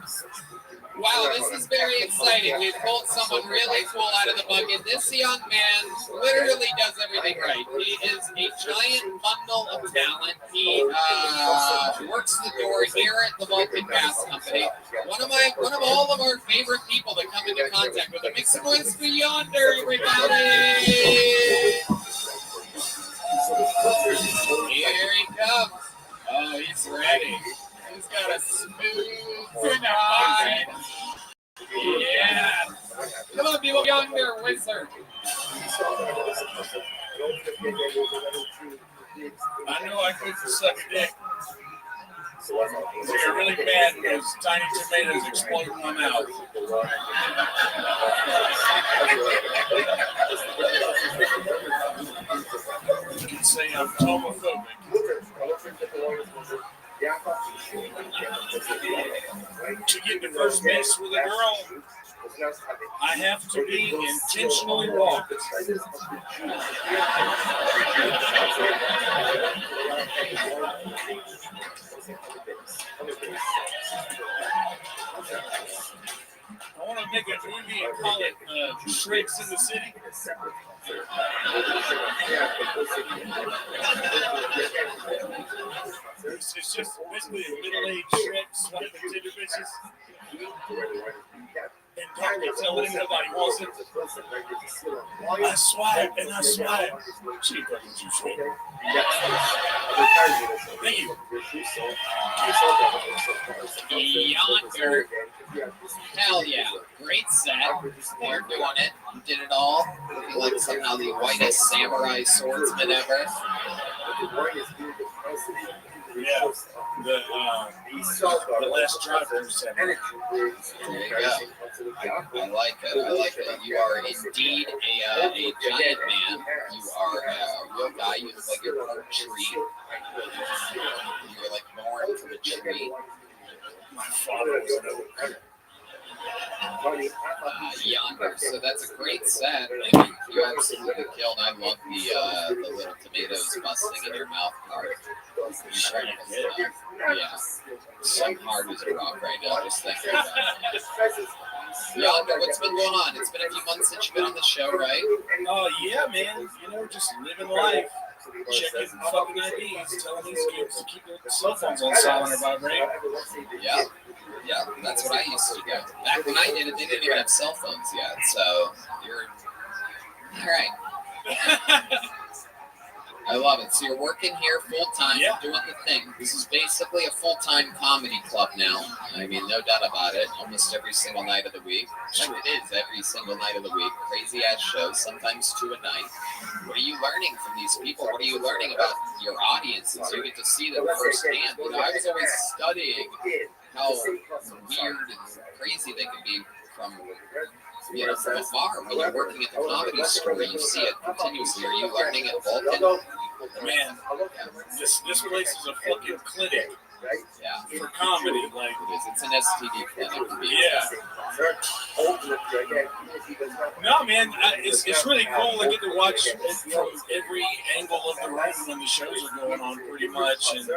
Wow, this is very exciting. We've pulled someone really cool out of the bucket. This young man literally does everything right. He is a giant bundle of talent. He works the door here at the Vulcan Gas Company. One of all of our favorite people that come into contact with him. Make some noise for Yonder, everybody! Here he comes. Oh, he's ready. He's got a smooth ride. Yeah. Come on, people, Yonder, wizard. I knew I couldn't suck dick. So you're really mad because tiny tomatoes explode in my mouth. You can say I'm homophobic. To get to first base with a girl, I have to be intentionally walked. I want to make a movie and call it Shreks in the City. It's just basically a middle-aged Shrek swiping Tinder bitches. And don't tell nobody wants it. I swipe and I swipe. She fucking too sweet. Thank you. Yonder. Hell yeah. Great set. They're doing it. You did it all. Looking like somehow the whitest samurai swordsman ever. Yeah. The last driver said. There you go. I like it. I like it. You are indeed a giant man. You are a real guy. You look like you're from a tree. You're like born from a tree. My father was an Yonder. So that's a great set. I mean, you absolutely killed. I love the little tomatoes busting in your mouth part. Yeah. So hard as a rock right now. Just thinking about it. Yonder, what's been going on? It's been a few months since you've been on the show, right? Oh, yeah, man. You know, just living life. Checking fucking IDs, telling these kids to keep their cell phones on silent or vibrate. Yeah. Yeah, that's what I used to do. Back when I did it, they didn't even have cell phones yet. So you're all right. I love it. So you're working here full time, doing the thing. This is basically a full-time comedy club now. I mean, no doubt about it. Almost every single night of the week. It is every single night of the week. Crazy ass shows, sometimes 2 a night. What are you learning from these people? What are you learning about your audiences? You get to see them firsthand. You know, I was always studying how weird and crazy they can be from afar. When you're working at the comedy store, you see it continuously. Are you learning at Vulcan? Man, this place is a fucking clinic. Yeah. For comedy, like it is. It's an STD clinic. Yeah. No, man, it's really cool. I get to watch from every angle of the room when the shows are going on, pretty much, and you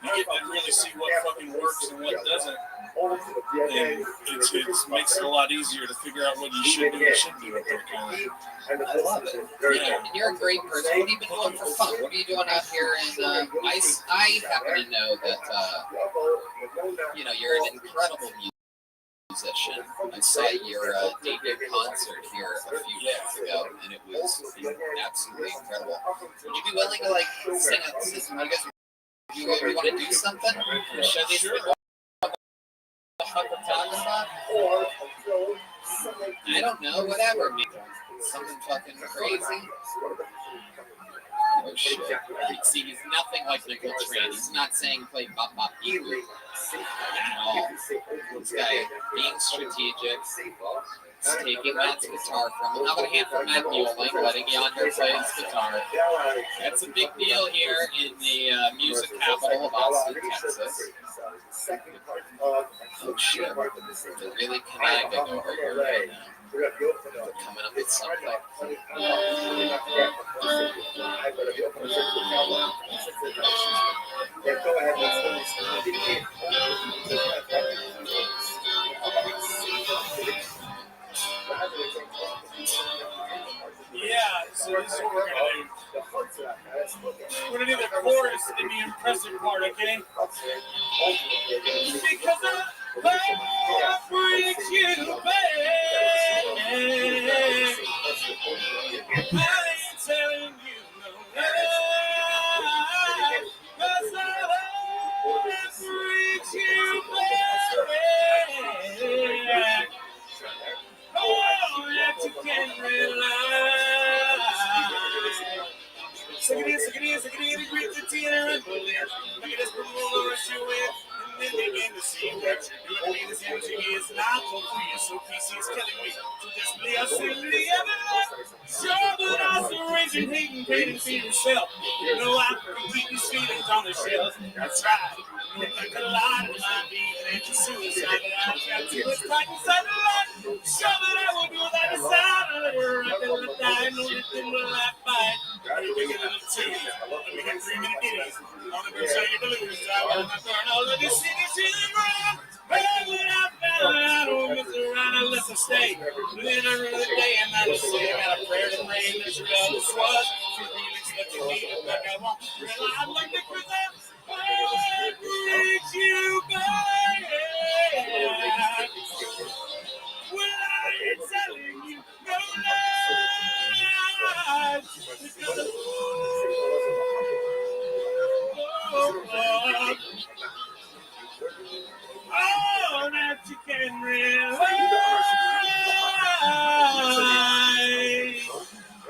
get to really see what fucking works and what doesn't. And it makes it a lot easier to figure out what you should do and shouldn't do at that kind of. I love it. Yeah. And you're a great person. What have you been doing for fun? What are you doing out here? And I happen to know that you're an incredible musician. I saw your debut concert here a few years ago, and it was absolutely incredible. Would you be willing to like sing a system? I guess you want to do something? Show these people what the fuck we're talking about? I don't know. Whatever. Something fucking crazy. Oh shit. See, he's nothing like Nickel Tran. He's not saying play bop bop at all. This guy being strategic. He's taking Matt's guitar from him. How about a hand for Matt Mueling, letting Yonder play his guitar? That's a big deal here in the music capital of Austin, Texas. Oh shit. They're really conniving over here right now. They're coming up with something. Yeah, so this is what we're gonna do. We're gonna do the chorus in the impressive part, okay? Because I bring you back. I ain't telling you no lie. Cause I bring you back. Oh, that you can rely. Suck it in, grip the tear and pull it. Look at this removal, rush you in, and then begin to see what you're doing to me. This energy is not for free, so PC is killing me. So just play us in the other life. Sure, but also raising hate and pain and see yourself. You know I complete these feelings on the shelf. That's right. Look like a lot of my being into suicide, but I've got too much pride inside the life. Sure, but I will do that aside. I let her rock and let die, no let them laugh by it. We get a little tune. We got 3 minute ditties. On the good side of the blues. I want my burn all of this city to the ground. But when I found out, oh, Mr. Ryan, I let them stay. Then I run the day and I just say, I got a prayer to pray, and there's your love was. For feelings that you need, like I want. Well, I'd like to present. I bring you back. Well, I ain't telling you no lies. Because oh, that you can realize.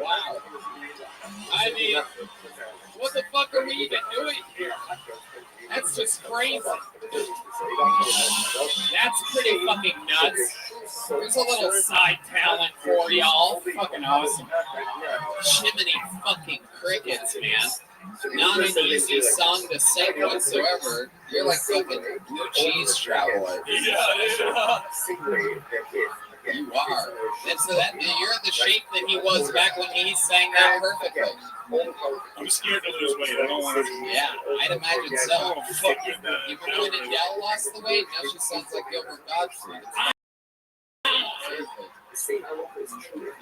Wow. I mean, what the fuck are we even doing here? That's just crazy. That's pretty fucking nuts. There's a little side talent for y'all. Fucking awesome. Jiminy fucking crickets, man. Not an easy song to sing whatsoever. You're like fucking blue cheese traveler. Yeah. You are. You're in the shape that he was back when he sang that perfectly. I'm scared to lose weight. I don't want to. Yeah, I'd imagine so. Even when Adele lost the weight, now she sounds like Gilbert Gottfried.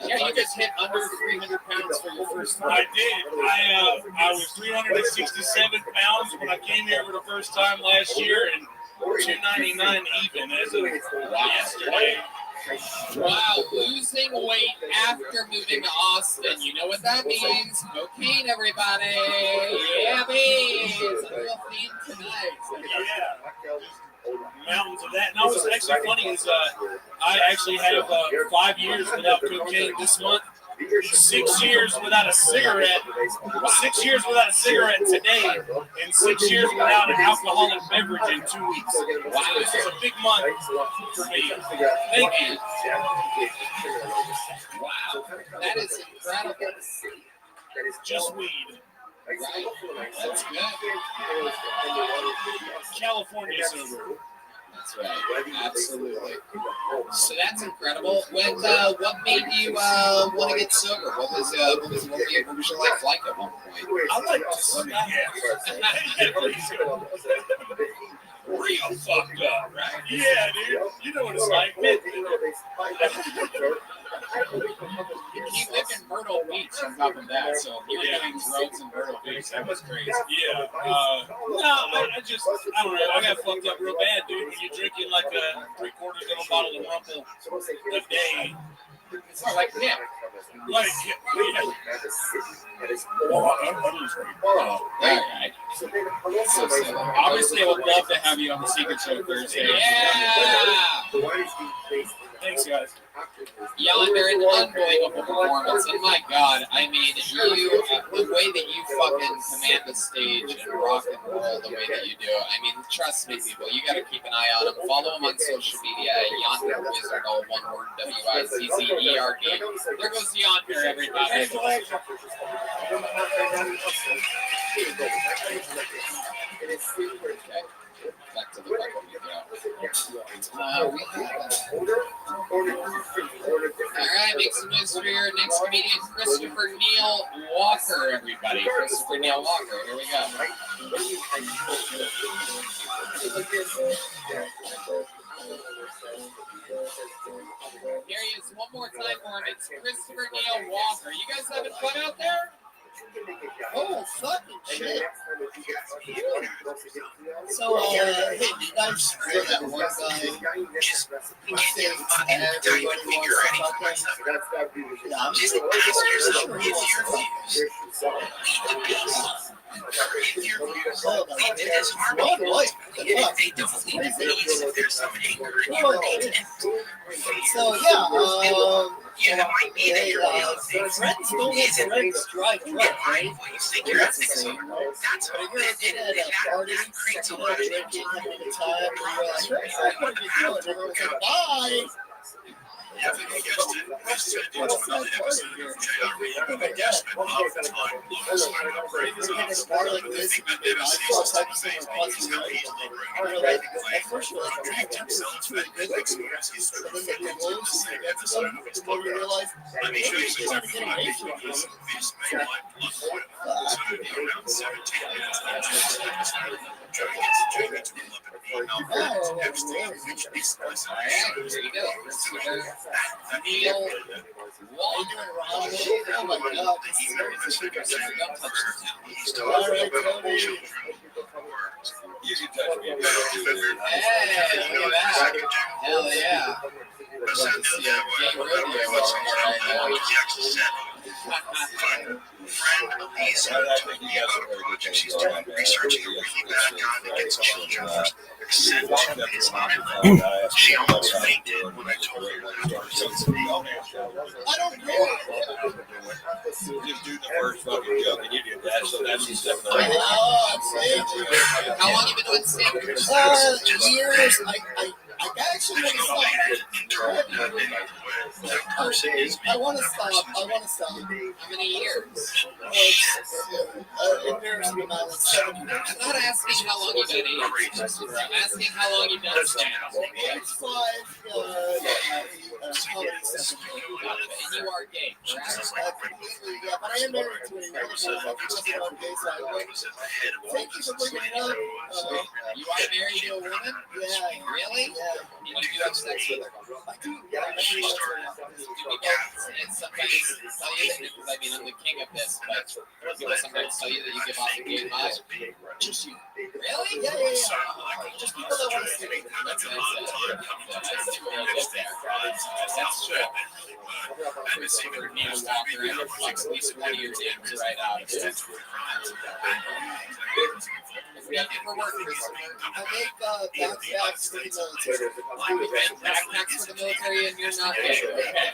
Yeah, you just hit under 300 pounds for your first time. I did. I was 367 pounds when I came here for the first time last year, and 299 even as of yesterday. Wow, losing weight after moving to Austin. You know what that means. Cocaine, everybody. Yeah, bees. A real theme tonight. Yeah. Mountains of that. And what's actually funny is I actually have 5 years without cocaine this month. 6 years without a cigarette. 6 years without a cigarette today, and 6 years without an alcoholic beverage in 2 weeks. Wow, this is a big month for me. Thank you. Wow, that is incredible. Just weed. Right. That's good. California sober. That's right. Absolutely. So that's incredible. What made you want to get sober? What was your life like at one point? I like to smack. Real fucked up, right? Yeah, dude. You know what it's like. You he lived in Myrtle Beach on top of that, so he was doing drugs in Myrtle Beach. That was crazy. Yeah. No, I don't know. I got fucked up real bad, dude. When you're drinking like a 3/4 of a bottle of Rumple a day. Like him. Like, yeah. Alright. So silly. Obviously, I would love to have you on the Secret Show Thursday. Yeah! Thanks, guys. Yonder, an unbelievable performance, and my God, I mean, you, the way that you fucking command the stage and rock and roll the way that you do, I mean, trust me, people, you gotta keep an eye on him. Follow him on social media at Yonder Wizard, all one word, WIZZERD. There goes Yonder, everybody. Okay. Back to the record we Alright, make some news for your next comedian, Christopher Neil Walker, everybody. Christopher Neil Walker, here we go. Here he is one more time for him. It's Christopher Neil Walker. You guys having fun out there? Oh, fucking shit. So, hey, you guys heard that one guy who said everybody wants to fuck him? Yeah, I'm just sure he wants to fuck him. Oh, one wife. So, yeah, friends don't let friends drive drunk, right? That's the same. But if you're at a party, drinking, having a good time, and you're like, hey, what are you doing? And everyone's like, bye. Neil Walker. Oh my God. You can touch me. Hey, look at that. Hell yeah. I'd love to see a gay rodeo right now. She's doing research and working back on against children sent to his island. She almost fainted when I told her what it was. I don't know. Just do the first fucking joke and you did that, so that's just Oh, I'm How long you been doing stand-up? years. I actually want to stop. I want to stop. How many years? Embarrassing amount, like 7 years. I'm not asking how long you've been in it. I'm asking how long you've done stand-up. It's 5, comedy 7 years. And you are gay, correct? Completely, yeah, but I am married to a woman on gay side. Thank you for bringing it up. You are married to a woman? Yeah. Really? Yeah. And you do have sex with her? I do. Yeah, I do. Do people sometimes tell you that, because I mean, I'm the king of this, but people sometimes tell you that you give off a gay vibe? Just you. Really? Yeah. Just people that want to see me. That's nice. I see where you get there. That's true. Christopher Neil Walker, I would flex at least one of your dicks right out of it. If we have you for work, Christopher. I make backpacks for the military. You make backpacks for the military and you're not gay. Okay.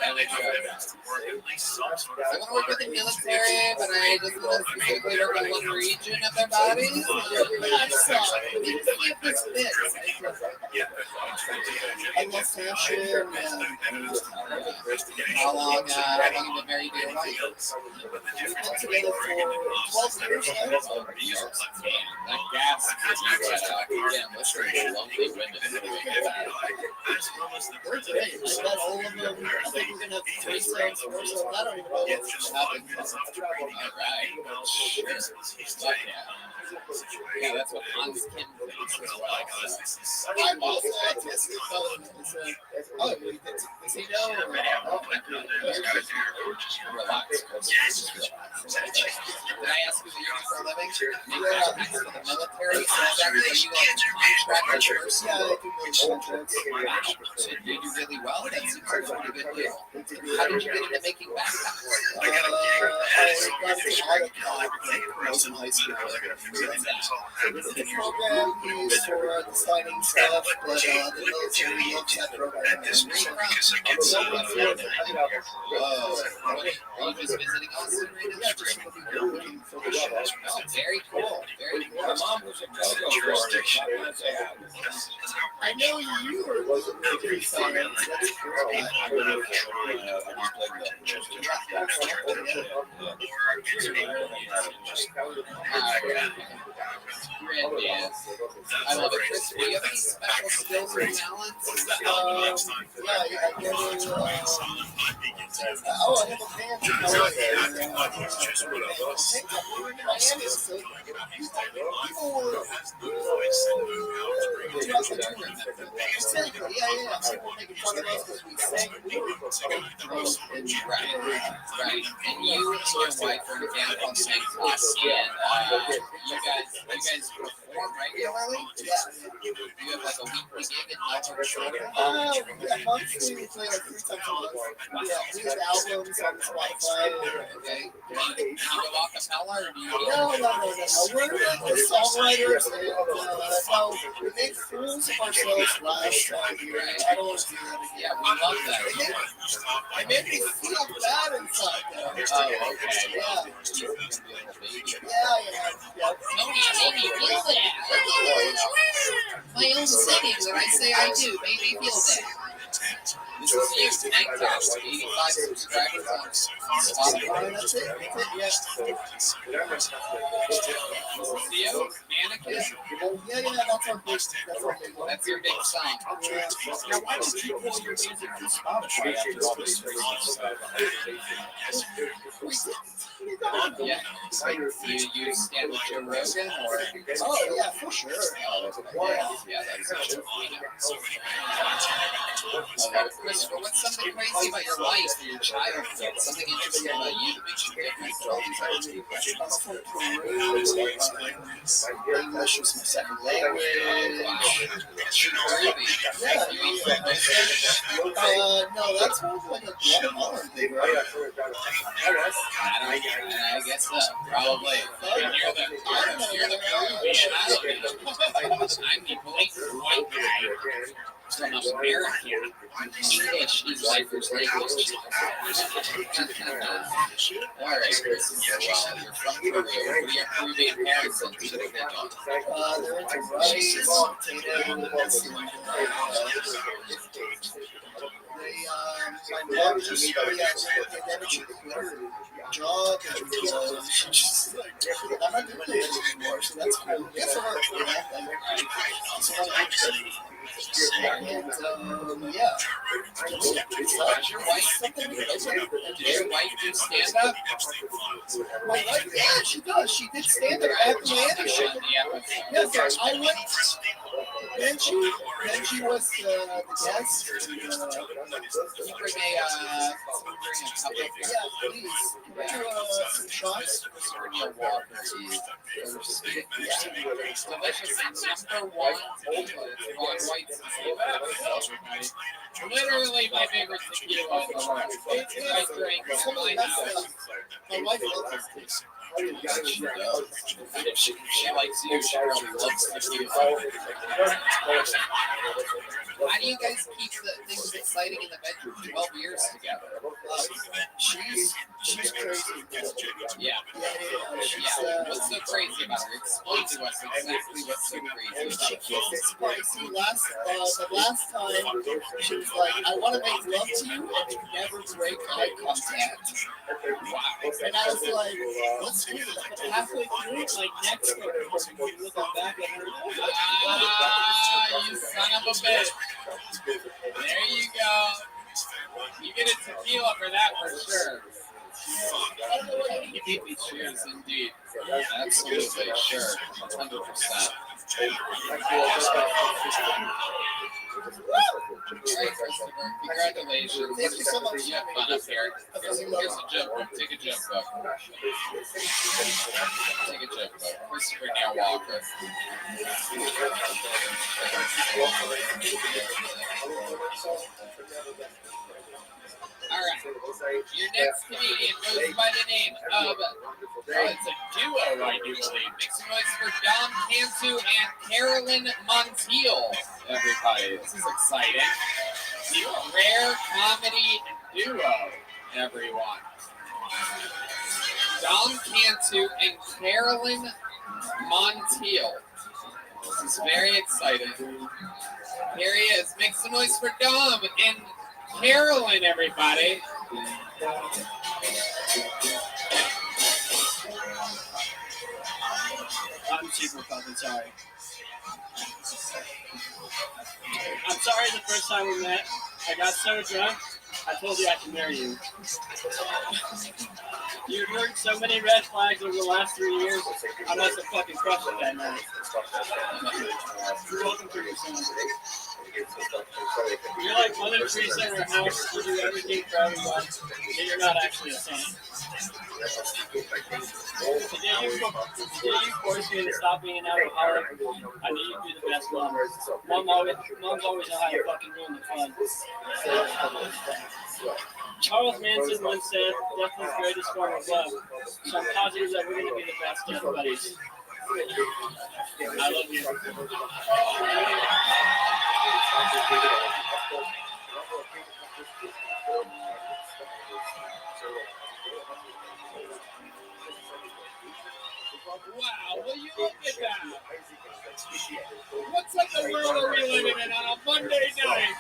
I like that. I want to work with the military, but I just want to specifically work on one region of their bodies. I love fashion. How long have you been married to your wife? We've been together for 12 years now. That gas is again, listen to lonely women doing that. They're great. I bet all of them. I think we're gonna have 3 sales, 4 sales. I don't even know what's happening. All right. Yeah, that's what Hans Kim thinks as well. I'm also autistic. Oh, does he know? Relax. Did I ask you what you do for a living? Make contracts for the military? So are you a contractor person? Yeah, I do make contracts. Wow. So you do really well? That seems like a pretty good deal. How did you get into making backpacks? I got into AutoCAD when I was in high school. The program used for designing stuff, but the military loves that program. Whoa. Are you just visiting Austin right now? Yeah, just looking for the show. Oh, very cool. Very cool. My mom was a go-go artist. I know you were looking for the science. That's great. I love it. Chris, do you have any special skills or talents? Yeah, I go to, I have a band in Miami, so people were making fun of us because we sang. Right. And you and your wife are in a band called St. Claus, and you guys perform regularly? Yeah. You have like a weekly gig in Melbourne, Florida? Yeah, monthly we play like 3 times a month. Yeah, we have albums on Spotify. Okay. Do you go a cappella or do you? No. We're like the songwriters, and so we made fools of ourselves last time. I don't want to do that again. Yeah, we love that. It made me feel bad inside though. Oh, okay. Yeah. Tony, you made me feel bad. My own singing that I say I do made me feel bad. This is you, Tank Top, 85 subscribers on Spotify. That's it. Yeah. You, Mannequin? Yeah, that's our big one. That's your big song. Now, why did you pull your music from Spotify after all this crazy stuff? Yeah. Like, do you stand with Joe Rogan or? Oh, yeah, for sure. Yeah, that's such a Christopher, what's something crazy about your life or your childhood? Something interesting about you that makes you different from all these other people? English was my second language. Wow. No, that's more like a Guatemalan thing, right? I guess so. Probably. You're the child. I'm the blatant white guy from America. English is my first language. All right, Chris. Well, you're from Peru. What are your Peruvian parents into? They're into rice, potatoes, and my mom just started out with a pandemic. She quit her job and she's just like, I'm not doing this anymore, so that's cool. Good for her, you know? And yeah. Did your wife do stand up? My wife, yeah, she does. She did stand up at the Miami show. Yes, I went. Then she was the guest. Can you bring a couple? Yeah, please. Can we do some shots? Bring your water. Delicious. Number one, Ron White's. Literally my favorite tequila in the world. I drink in my house. My wife loves this. She does. And if she likes you, she probably loves tequila. How do you guys keep the things exciting in the bedroom 12 years together? She's crazy. Yeah. What's so crazy about her? Explain to us exactly what's so crazy about her. It's spicy. The last time she was like, I want to make love to you and never break eye contact. Wow. And I was like, let's do this. Halfway through, my neck's going to hurt. You look back at her. You son of a bitch. There you go. You get a tequila for that for sure. You beat me, cheers, indeed. Absolutely, sure. 100%. Alright, Christopher, congratulations. Thank you so much. You have fun up here. Here's a joke book. Take a joke book. Take a joke book. Christopher Neil Walker. Alright. Your next comedian goes by the name of, it's a duo, I do believe. Make some noise for Dom Cantu and Carolyn Montiel, everybody. This is exciting. Rare comedy duo, everyone. Dom Cantu and Carolyn Montiel. This is very exciting. Here he is. Make some noise for Dom and Carolyn, everybody. I'm super fucking sorry. I'm sorry the first time we met, I got so drunk, I told you I could marry you. You ignored so many red flags over the last 3 years, I must have fucking crushed it that night. You're welcome to your son. You're like Mother Teresa in her house, you do everything for everyone, and you're not actually a saint. Today you forced me to stop being an alcoholic. I knew you'd be the best mom. Moms always know how to fucking ruin the fun. Charles Manson once said, death is the greatest form of love. So I'm positive that we're going to be the best death buddies. I love you. Wow, will you look at that? What type of world are we living in on a Monday night?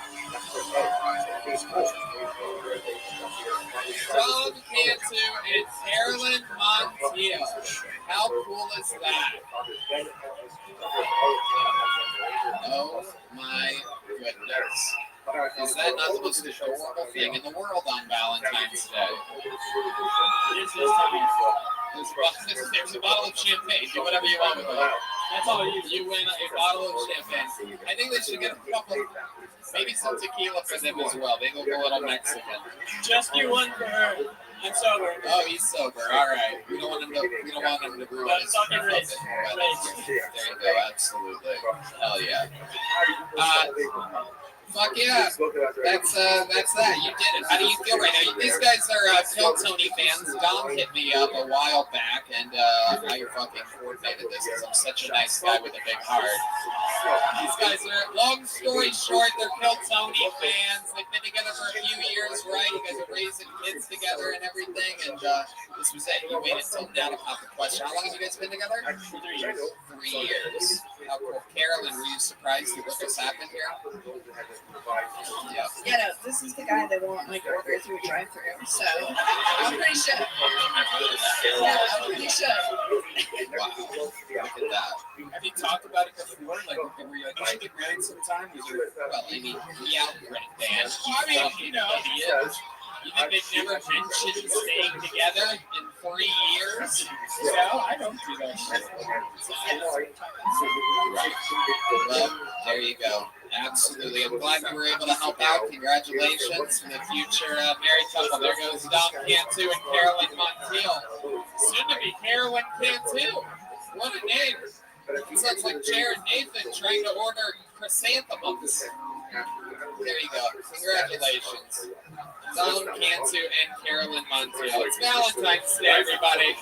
Dom Cantu and Carolyn Montiel. How cool is that? Oh my goodness. Is that not the most adorable thing in the world on Valentine's Day? It's this time. There's a bottle of champagne. Do whatever you want with it. That's all you win a bottle of champagne. I think they should get a couple, maybe some tequila for them as well. They look a little Mexican. Just do one for her. I'm sober. Oh, he's sober. All right. We don't want him to ruin his fucking race. There you go. Absolutely. Hell yeah. Fuck yeah. That's that. You did it. How do you feel right now? These guys are Kill Tony fans. Dom hit me up a while back, and I fucking coordinated this because I'm such a nice guy with a big heart. These guys are, long story short, they're Kill Tony fans. They've been together for a few years, right? You guys are raising kids together and everything, and this was it. You waited until now to pop the question. How long have you guys been together? 3 years. 3 years. How cool. Carolyn, were you surprised at what just happened here? Yeah, no, this is the guy that won't like order through a drive-thru, so I'm pretty sure. Yeah, I'm pretty sure. Wow, look at that. Have you talked about it before? Like, were you like, you should get married sometime? Well, I mean, yeah, great band. I mean, you know, you think they've never mentioned staying together in 3 years? No, I don't do that shit. Well, there you go. Absolutely. I'm glad we were able to help out. Congratulations to the future married couple. There goes Dom Cantu and Carolyn Montiel. Soon to be Carolyn Cantu. What a name. It sounds like Jared Nathan trying to order chrysanthemums. There you go. Congratulations. Dom Cantu and Carolyn Montiel. It's Valentine's Day, everybody.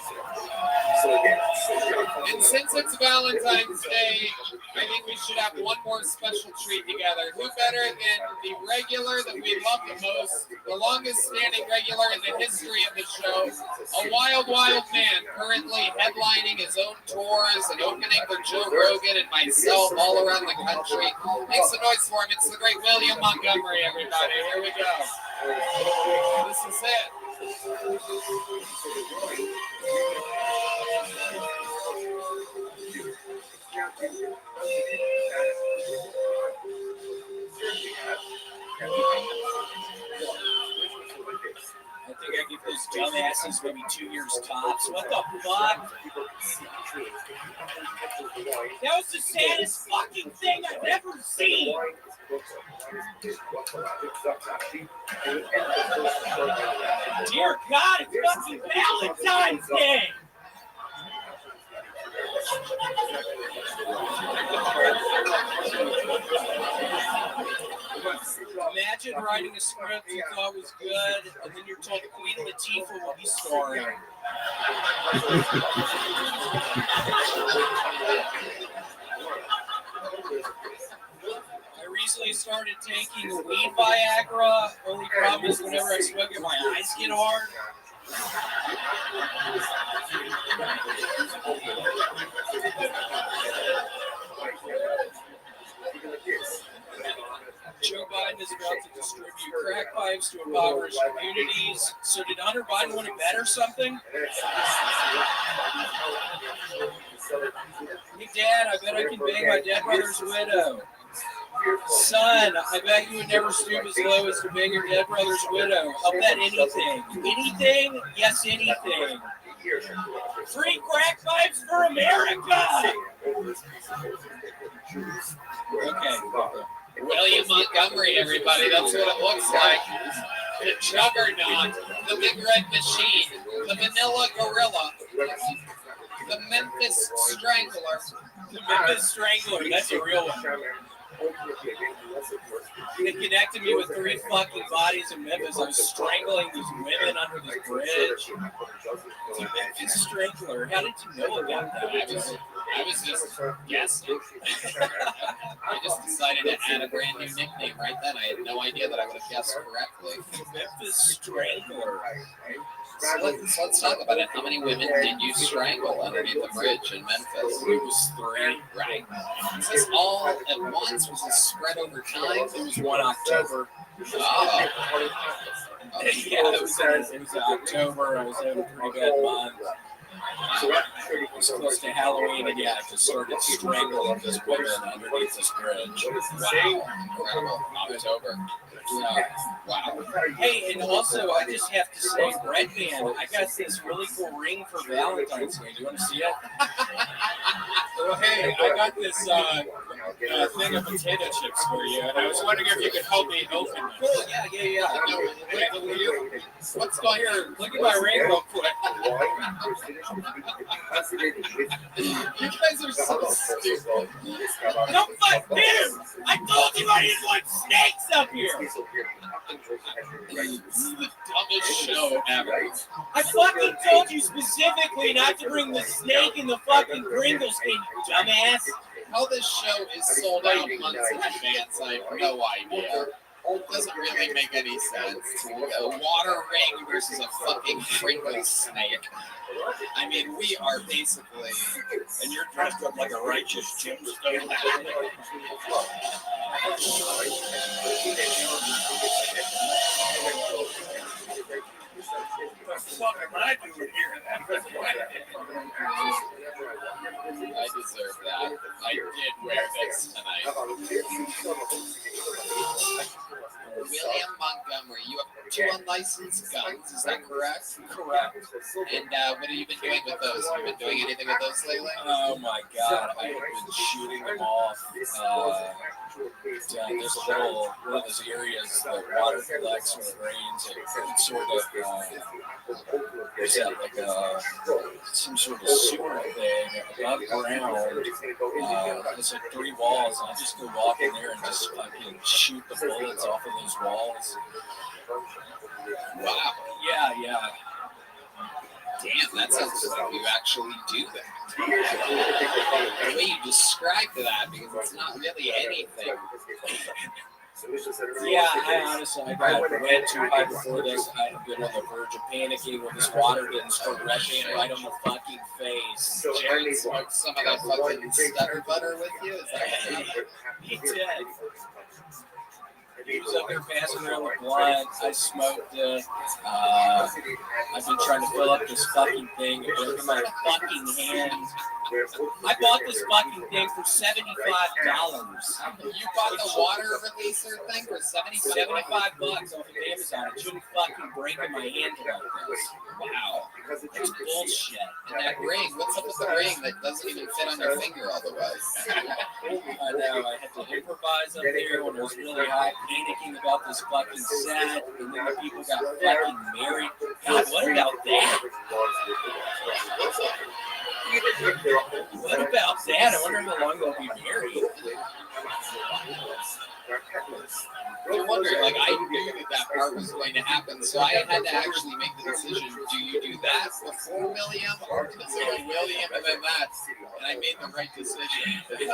And since it's Valentine's Day, I think we should have one more special treat together. Who better than the regular that we love the most, the longest standing regular in the history of the show, a wild, wild man currently headlining his own tours and opening for Joe Rogan and myself all around the country. Make some noise for him. It's the great William Montgomery, everybody. Here we go. This is it. dumbasses, maybe 2 years tops. What the fuck? That was the saddest fucking thing I've ever seen. Dear God, it's fucking Valentine's Day. Imagine writing a script you thought was good, and then you're told Queen Latifah will be starring. I recently started taking weed Viagra. Only problem is whenever I smoke it, my eyes get hard. Joe Biden is about to distribute crack pipes to impoverished communities. So did Hunter Biden want to bet or something? Hey, Dad, I bet I can bang my dead brother's widow. Son, I bet you would never stoop as low as to bang your dead brother's widow. I'll bet anything. Anything? Yes, anything. Free crack pipes for America! Okay. William Montgomery, everybody. That's what it looks like. The Juggernaut, the Big Red Machine, the Manila Gorilla, the Memphis Strangler. The Memphis Strangler, that's a real one. They connected me with 3 fucking bodies in Memphis. I was strangling these women under this bridge. The Memphis Strangler. How did you know about that? I was just guessing. I just decided to add a brand new nickname right then. I had no idea that I would have guessed correctly. Memphis Strangler. So let's talk about it. How many women did you strangle underneath the bridge in Memphis? It was 3. Right. Was this all at once? Was this spread over time? It was 1 October. Oh. Yeah, it was October. I was having a pretty bad month. It was close to Halloween again. I just started strangling this woman underneath this bridge. Wow. Incredible. October. Yeah. Wow. Hey, and also, I just have to say, Red Band, I got this really cool ring for Valentine's Day. Do you want to see it? Well, hey, I got this thing of potato chips for you, and I was wondering if you could help me open them. Cool, yeah. What's going here? Look at my ring real quick. You guys are so stupid. Don't fuck him! I told you I didn't want snakes up here! This is the dumbest show ever. I fucking told you specifically not to bring the snake in the fucking Pringles thing, you dumbass! How this show is sold out months in advance, I have no idea. It doesn't really make any sense. A water ring versus a fucking Pringles snake. I mean, we are basically... And you're dressed up like a righteous gemstone. What the fuck am I doing here? I deserve that. I did wear this tonight. William Montgomery, you have 2 unlicensed guns, is that correct? Correct. And what have you been doing with those? Have you been doing anything with those lately? Oh my god, I have been shooting them off. There's a little, one of those areas that water collects when it rains. It's sort of, there's like some sort of sewer thing above ground. There's like 3 walls, and I just go walk in there and just fucking shoot the bullets off of those walls. Wow. Yeah. Damn, that sounds like you actually do that. The way you described that, because it's not really anything. Yeah, I got way too high before this. I had been on the verge of panicking when this water didn't start rushing right on the fucking face. Jared smoked some of that fucking stutter butter with you? Is that He did. He was up there passing around the blunt. I smoked it. I've been trying to fill up this fucking thing. Look at my fucking hand. I bought this fucking thing for $75. You bought the water releaser thing for $75 $75 off of Amazon. It shouldn't fucking break in my hand like this. Wow. That's bullshit. And that ring, what's up with the ring that doesn't even fit on your finger all the way? I know, I had to improvise up there when it was really hot, panicking about this fucking set, and then the people got fucking married. God, what about that? What about that? I wonder how long they'll be married. You're wondering, like, I knew that part was going to happen, so I had to actually make the decision, do you do that before William, or does it go William and then that? And I made the right decision. You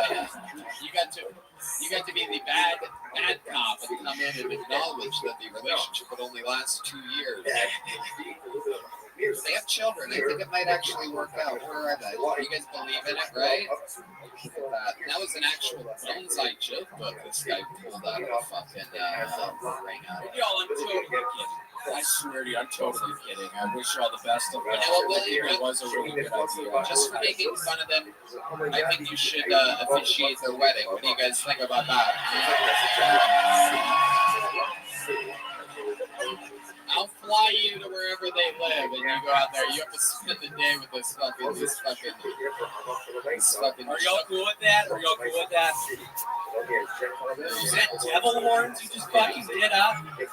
got to be the bad cop and come in and acknowledge that the relationship would only last 2 years. They have children. I think it might actually work out. Where are they? You guys believe in it, right? That was an actual bonsai joke book this guy pulled out of a fucking ring out. Y'all, I'm totally kidding. I swear to you, I'm totally kidding. I wish you all the best of luck. You know what, William? It was a really good idea. Just for making fun of them, I think you should officiate their wedding. What do you guys think about that? I'll fly you to wherever they live, and you go out there. You have to spend the day with this fucking. Are y'all cool with that? Are y'all cool with that? Is that devil horns you just fucking did up? It's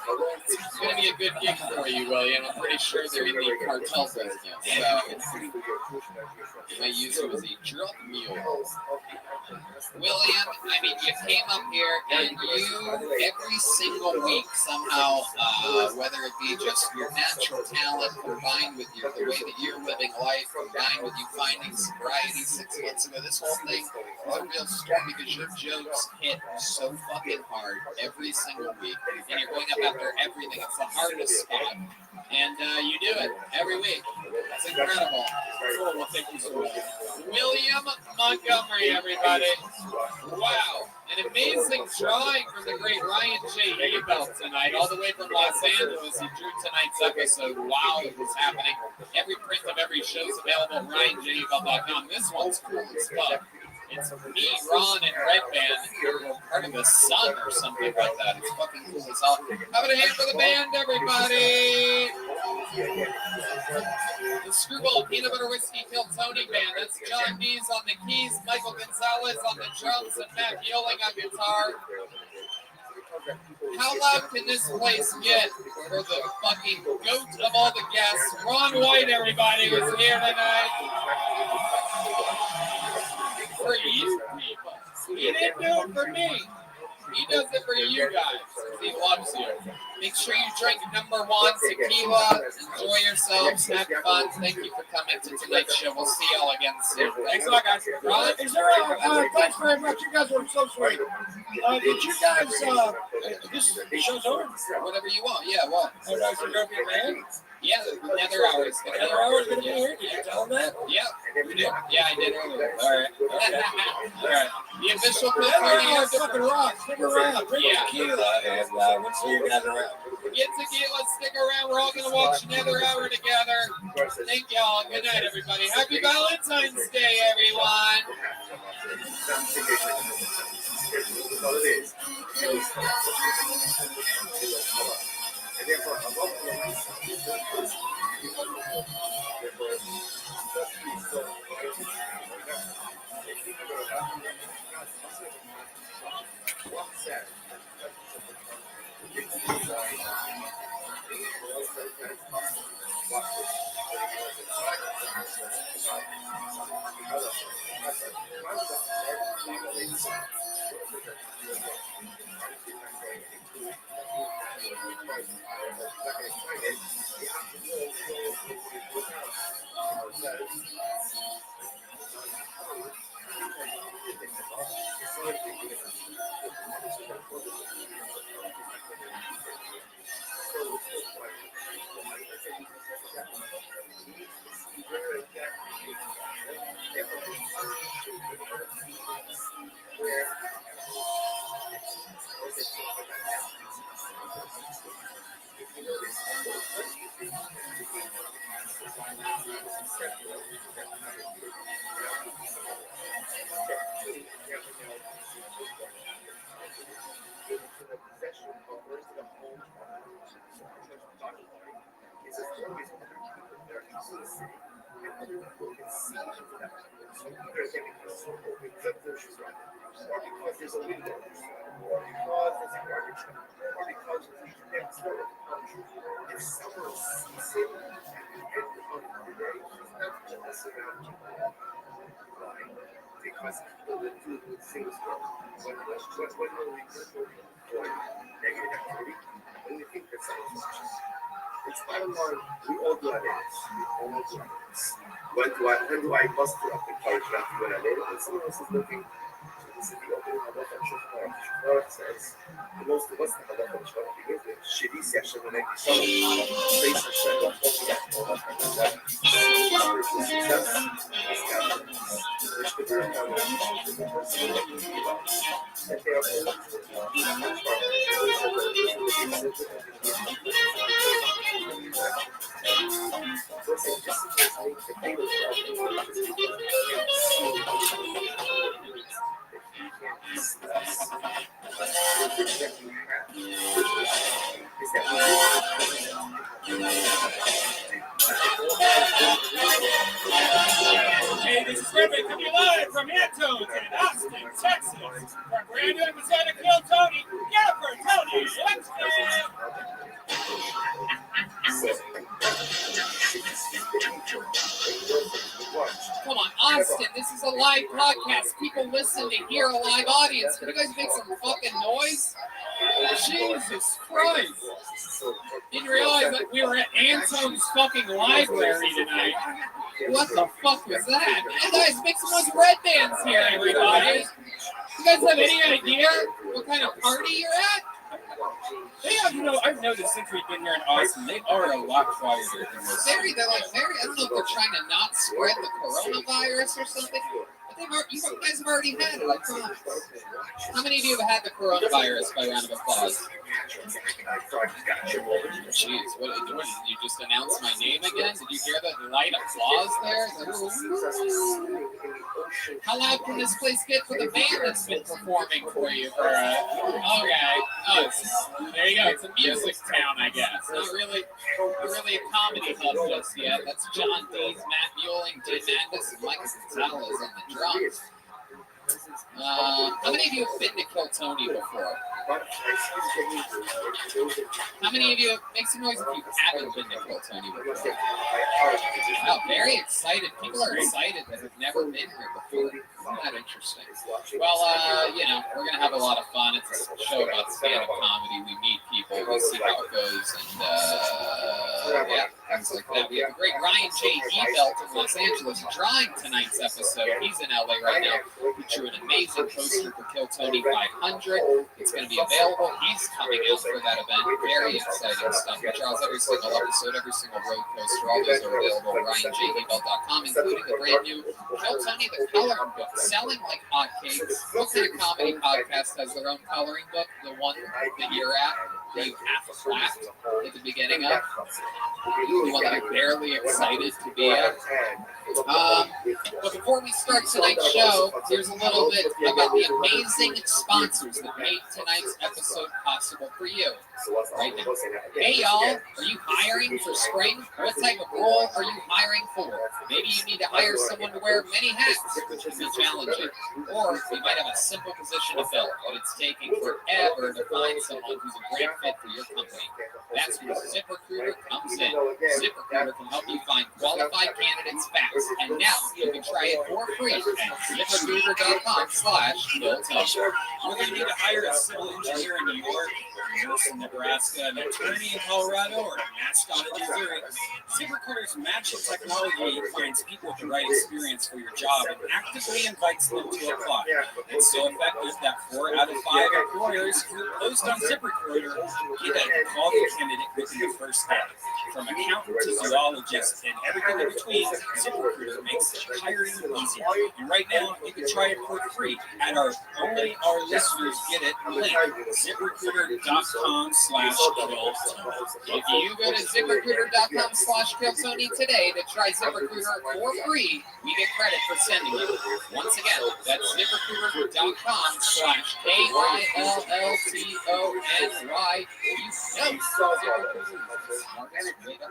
gonna be a good gig for you, William. I'm pretty sure they're in the cartel business, so they might use you as a drug mule. William, I mean, you came up here and you, every single week somehow, whether it be just your natural talent combined with the way that you're living life, combined with you finding sobriety 6 months ago, this whole thing is a real storm because your jokes hit so fucking hard every single week, and you're going up after everything. It's the hardest spot, and you do it every week. It's incredible. Cool, well, thank you so much. William Montgomery, everybody. Wow. An amazing drawing from the great Ryan J. Ebelt tonight, all the way from Los Angeles. He drew tonight's episode while it was happening. Every print of every show is available at RyanJEbelt.com. This one's cool as fuck. It's me, Ron, and Red Band. We're part of the Sun or something like that. It's fucking cool as hell. Have a hand for the band, everybody. The Screwball Peanut Butter Whiskey Kill Tony Band. That's John Dees on the keys, Michael Gonzalez on the drums, and Matt Yoling on guitar. How loud can this place get for the fucking goat of all the guests? Ron White, everybody, was here tonight. For you people. He didn't do it for me. He does it for you guys. He loves you. Make sure you drink number 1 tequila. Enjoy yourselves. Have fun. Thank you for coming to tonight's show. We'll see y'all again soon. Thanks a lot, guys. Ron? Is there thanks very much. You guys were so sweet. Did you guys, this show's over? Whatever you want. Yeah, what? Oh, that's your girlfriend, man? Yeah, Nether Hours. Nether Hours gonna be here? Did you tell them that? Yeah. You did? Yeah, I did earlier. All right. Okay. All right. The official Nether Hours fucking rock. Stick around. Drink tequila, and we'll see you guys around. Get tequila, stick around. We're all going to watch Nether Hour together. Thank y'all. Good night, everybody. Happy Valentine's Day, everyone. because there's a window, or because there's a garbage truck, or because there's a next door country. If someone sees him at the end of the day, he's not going to mess around. Why? Because people that do good things go. When we negative activity, when we think that someone's watching. It's bottom line, we all do our dance. We all do our dance. When do I bust it up in college when I made it? When someone else is looking, this is the opening of the Shofar. Shofar says, the most of us have a lot of Shofar begins with Shidi Session when they say Hashem, spiritual success, which could be a kind Hey, this is Rabbi coming live from Antones in Austin, Texas. From brand new episode of Kill Tony, yeah, for Tony, Come on, Austin, this is a live podcast. People listen to hear a live audience. Can you guys make some fucking noise? Jesus Christ. Didn't realize that we were at Antone's fucking library tonight. What the fuck was that? Hey guys, make some noise. Red Band's here, everybody. You guys have any idea what kind of party you're at? They have, I've noticed since we've been here in Austin, they are a lot quieter than this. They're very, I don't know if they're trying to not spread the coronavirus or something, but you guys have already had it, I promise. How many of you have had the coronavirus by round of applause? Jeez, what did you just announce my name again? Did you hear that light applause there? How loud can this place get for the band that's been performing for you? Okay. Oh, there you go. It's a music town, I guess. Not really a comedy hub just yet. That's John Dees, Matt Muelling, Jay Magnus, and Mike Gonzalez on the drums. How many of you have been to Kill Tony before? How many of you make some noise if you haven't been to Kill Tony before? Wow, very excited. People are excited that have never been here before. Isn't that interesting? Well, we're going to have a lot of fun. It's a show about stand-up comedy. We meet people, we see how it goes, and things like that. We have a great Ryan J. Ebelt in Los Angeles drawing tonight's episode. He's in LA right now. We drew an amazing poster for Kill Tony 500. It's going to be available. He's coming out for that event. Very exciting stuff. He draws every single episode, every single road poster. All those are available at RyanJEbelt.com, including the brand new Kill Tony the Coloring Book, selling like hotcakes. What kind of comedy podcast has their own coloring book? The one that you're at, that you half laughed at the beginning of? The one that I'm barely excited to be at. But before we start tonight's show, here's a little bit about the amazing sponsors that made tonight's episode possible for you right now. Hey y'all, are you hiring for spring? What type of role are you hiring for? Maybe you need to hire someone to wear many hats, which can be challenging. Or you might have a simple position to fill, but it's taking forever to find someone who's a great fit for your company. That's where ZipRecruiter comes in. ZipRecruiter can help you find qualified candidates fast. And now you can try it for free at ZipRecruiter.com/KillTony. Whether you need to hire a civil engineer in New York, in Nebraska, an attorney in Colorado, or a mascot in Missouri, ZipRecruiter's matching technology finds people with the right experience for your job and actively invites them to apply. It's so effective that 4 out of 5 employers who post on ZipRecruiter get a quality candidate within the first day. From accountant to zoologist and everything in between, ZipRecruiter makes hiring easier. And right now, you can try it for free at only our listeners get it link, ZipRecruiter.com/KillTony. If you go to ZipRecruiter.com/KillTony today to try ZipRecruiter for free, we get credit for sending you. Once again, that's ZipRecruiter.com/KILLTONY. You know ZipRecruiter is the smartest way to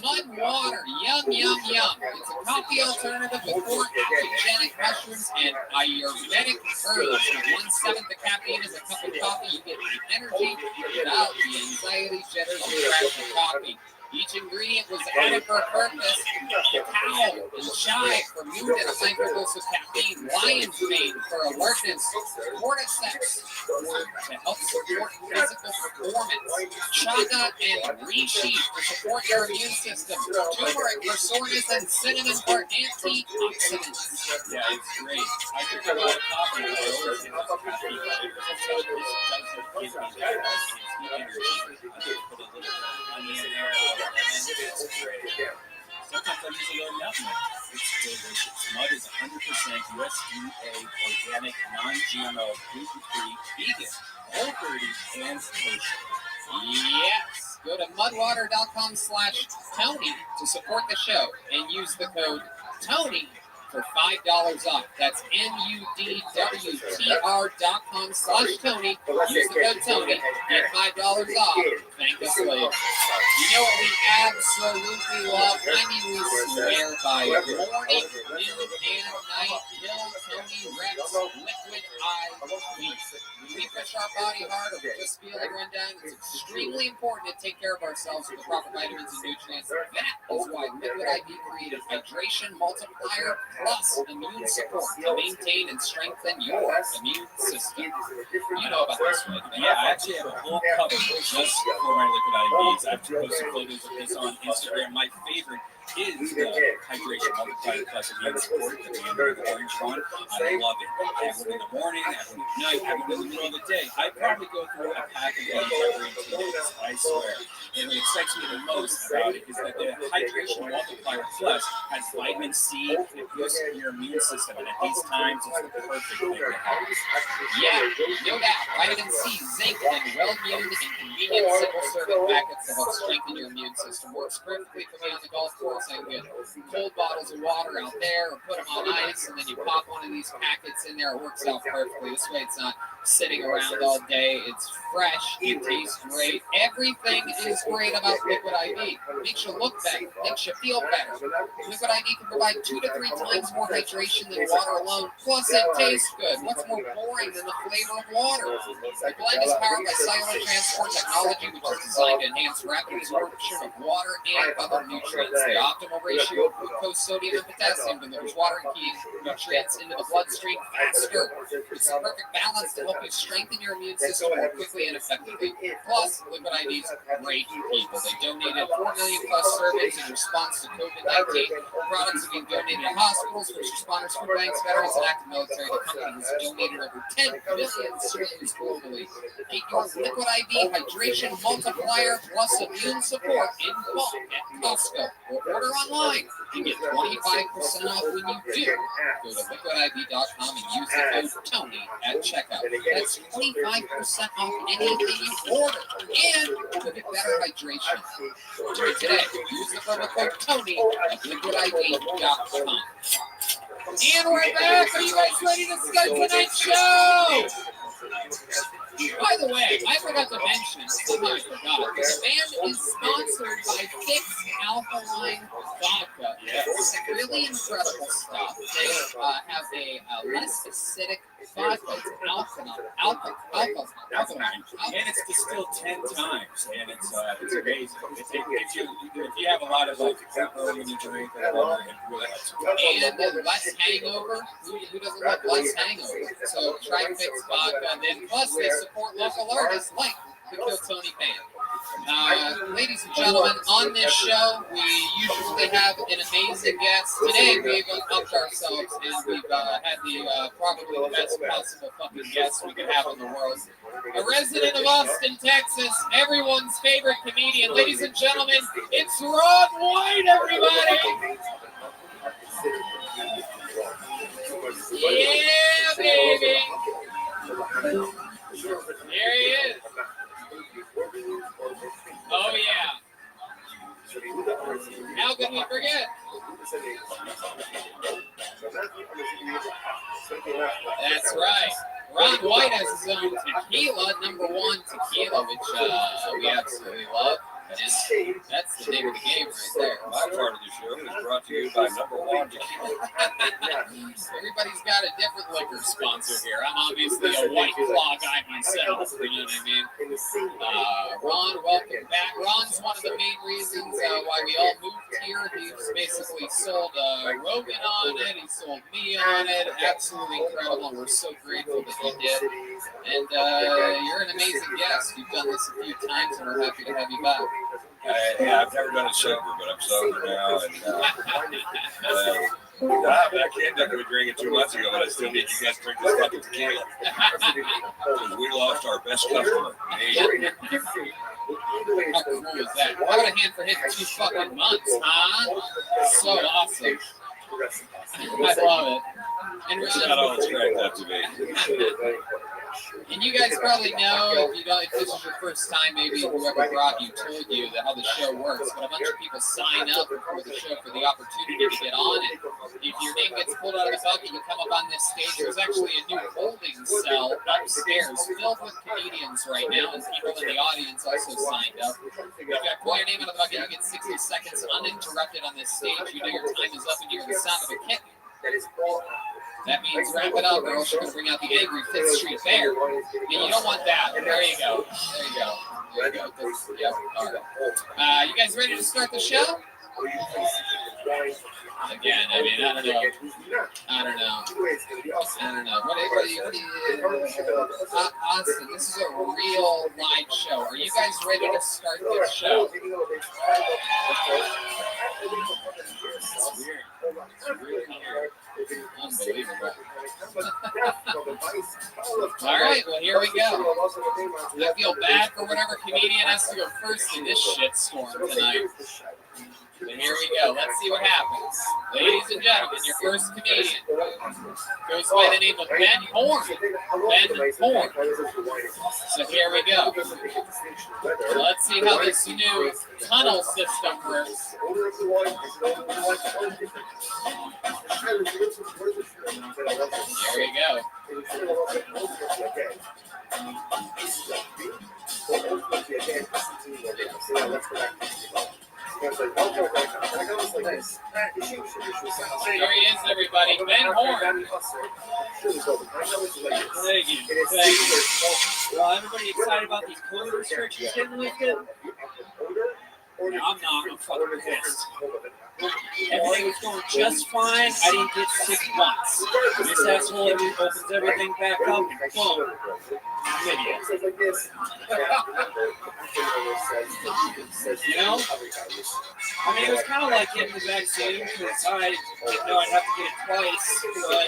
Mud water, yum, yum, yum. It's a coffee alternative with 4 adaptogenic mushrooms and Ayurvedic herbs. With 1/7 the caffeine is a cup of coffee. You get the energy without the anxiety, jitters, and crash of coffee. Each ingredient was added for a purpose. Cacao and chai for mood and a microdose of caffeine. Lion's mane for alertness. Cordyceps to help support physical performance. Chaga and reishi to support your immune system. Turmeric for soreness and cinnamon for antioxidants. Yeah, it's great. I took a lot of coffee and I always have caffeine, but it doesn't give me that energy. I just put a little bit of honey in there, and it's great. Sometimes I use a little nutmeg. It's delicious. Mud is 100% USDA organic, non-GMO, gluten-free, vegan, whole-fruity, and kosher. Yes. Go to mudwater.com/Tony to support the show and use the code TONY for $5 off. That's MUDWTR.com/Tony. Use the code Tony. Get $5 off. Thank us later. You know what we absolutely love? I mean, we swear by morning, noon, and night. Hill Tony Rex Liquid IV. When we push our body hard or we're just feeling run down, it's extremely important to take care of ourselves with the proper vitamins and nutrients. That is why Liquid IV created Hydration Multiplier Plus immune support to maintain and strengthen your immune system. You know about this, right? Yeah, I actually have a whole cup just for my liquid IVs. I've posted photos of this on Instagram. My favorite is the Hydration Multiplier Plus immune support, the the orange one. I love it. I have one in the morning, I have one at night, I have one in the middle of the day. I probably go through a pack of these every 2 days, I swear. And what excites me the most about it is that the Hydration Multiplier Plus has vitamin C that boosts your immune system, and at these times, it's the perfect thing to have. Yeah, know that. Vitamin C, zinc, and well-immune and convenient single-serving packets to help strengthen your immune system. Works perfectly for me on the golf course. I can get cold bottles of water out there or put them on ice, and then you pop one of these packets in there. It works out perfectly. This way it's not sitting around all day. It's fresh. It tastes great. Everything is great about Liquid IV. Makes you look better. Makes you feel better. Liquid IV can provide 2 to 3 times more hydration than water alone. Plus, it tastes good. What's more boring than the flavor of water? The blend is powered by cellular transport technology, which is designed to enhance rapid absorption of water and other nutrients. The optimal ratio of glucose, sodium, and potassium delivers water and key nutrients into the bloodstream faster. It's the perfect balance to help you strengthen your immune system more quickly and effectively. Plus, Liquid IV's great people. They donated 4 million plus servings in response to COVID-19. Products have been donated to hospitals, first responders, food banks, veterans, and active military. The company has donated over 10 million servings globally. Get your Liquid IV Hydration Multiplier Plus immune support in bulk at Costco or order online and get 25% off when you do. Go to liquidiv.com and use the code TONY at checkout. That's 25% off anything you order and you'll get better hydration. Do it today. Use the promo code TONY at liquidiv.com. And we're back. Are you guys ready to start tonight's show? By the way, I forgot to mention, somehow I forgot, the band is sponsored by Fixed Alkaline Vodka. It's really incredible stuff. They have a less acidic vodka. It's alkaline. And it's distilled 10 times, and it's amazing. If you have a lot of pepper when you drink or whatever, it really helps. And less hangover. Who doesn't love less hangover? So try Fixed Vodka. And then plus they support local artists like the Kill Tony Band. Ladies and gentlemen, on this show, we usually have an amazing guest. Today, we've upped ourselves and we've had the probably the best possible fucking guest we could have in the world. A resident of Austin, Texas, everyone's favorite comedian. Ladies and gentlemen, it's Ron White, everybody! Yeah, baby! There he is. Oh, yeah. How could we forget? That's right. Ron White has his own tequila, #1 tequila, which we absolutely love. And that's the name of the game right there. My part of the show is brought to you by number one tequila. Everybody's got a different liquor sponsor here. I'm obviously a White Claw guy myself, you know what I mean? Ron, welcome back. Ron's one of the main reasons why we all moved here. He's basically sold Rogan on it. He sold me on it. Absolutely incredible. We're so grateful that he did. And you're an amazing guest. You've done this a few times, and we're happy to have you back. Yeah, I've never done it sober, but I'm sober now. And back in, I could drink it 2 months ago, but I still need you guys to drink this fucking tequila. Because we lost our best customer. How cool is that? How about a hand for him for 2 fucking months, huh? So awesome. I love it. And It's not all it's cracked up to be. And you guys probably know, if this is your first time, maybe whoever brought you told you how the show works, but a bunch of people sign up before the show for the opportunity to get on it. If your name gets pulled out of the bucket, you come up on this stage. There's actually a new holding cell upstairs filled with comedians right now, and people in the audience also signed up. If you pull your name out of the bucket, you get 60 seconds uninterrupted on this stage. You know your time is up and you hear the sound of a kick. That means wrap it up, or else you're going to bring out the angry Fifth Street Bear. And you don't want that. There you go. Yep. All right. You guys ready to start the show? Again, I mean, I don't know. What do you Austin, this is a real live show. Are you guys ready to start this show? It's weird. It's really weird. Unbelievable. All right, well, here we go. I feel bad for whatever comedian has to go first in this shitstorm tonight. But here we go. Let's see what happens. Ladies and gentlemen, your first comedian goes by the name of Ben Horn. Ben Horn. So here we go. Let's see how this new tunnel system works. Here we go. Here he is, everybody. Ben Horn. Thank you. Well, everybody excited about these COVID restrictions getting lifted? No, I'm not. I'm fucking pissed. Everything was going just fine. I didn't get sick once. This asshole opens everything back up and boom. Idiot. You know? I mean, it was kind of like getting the vaccine because I didn't know I'd have to get it twice, but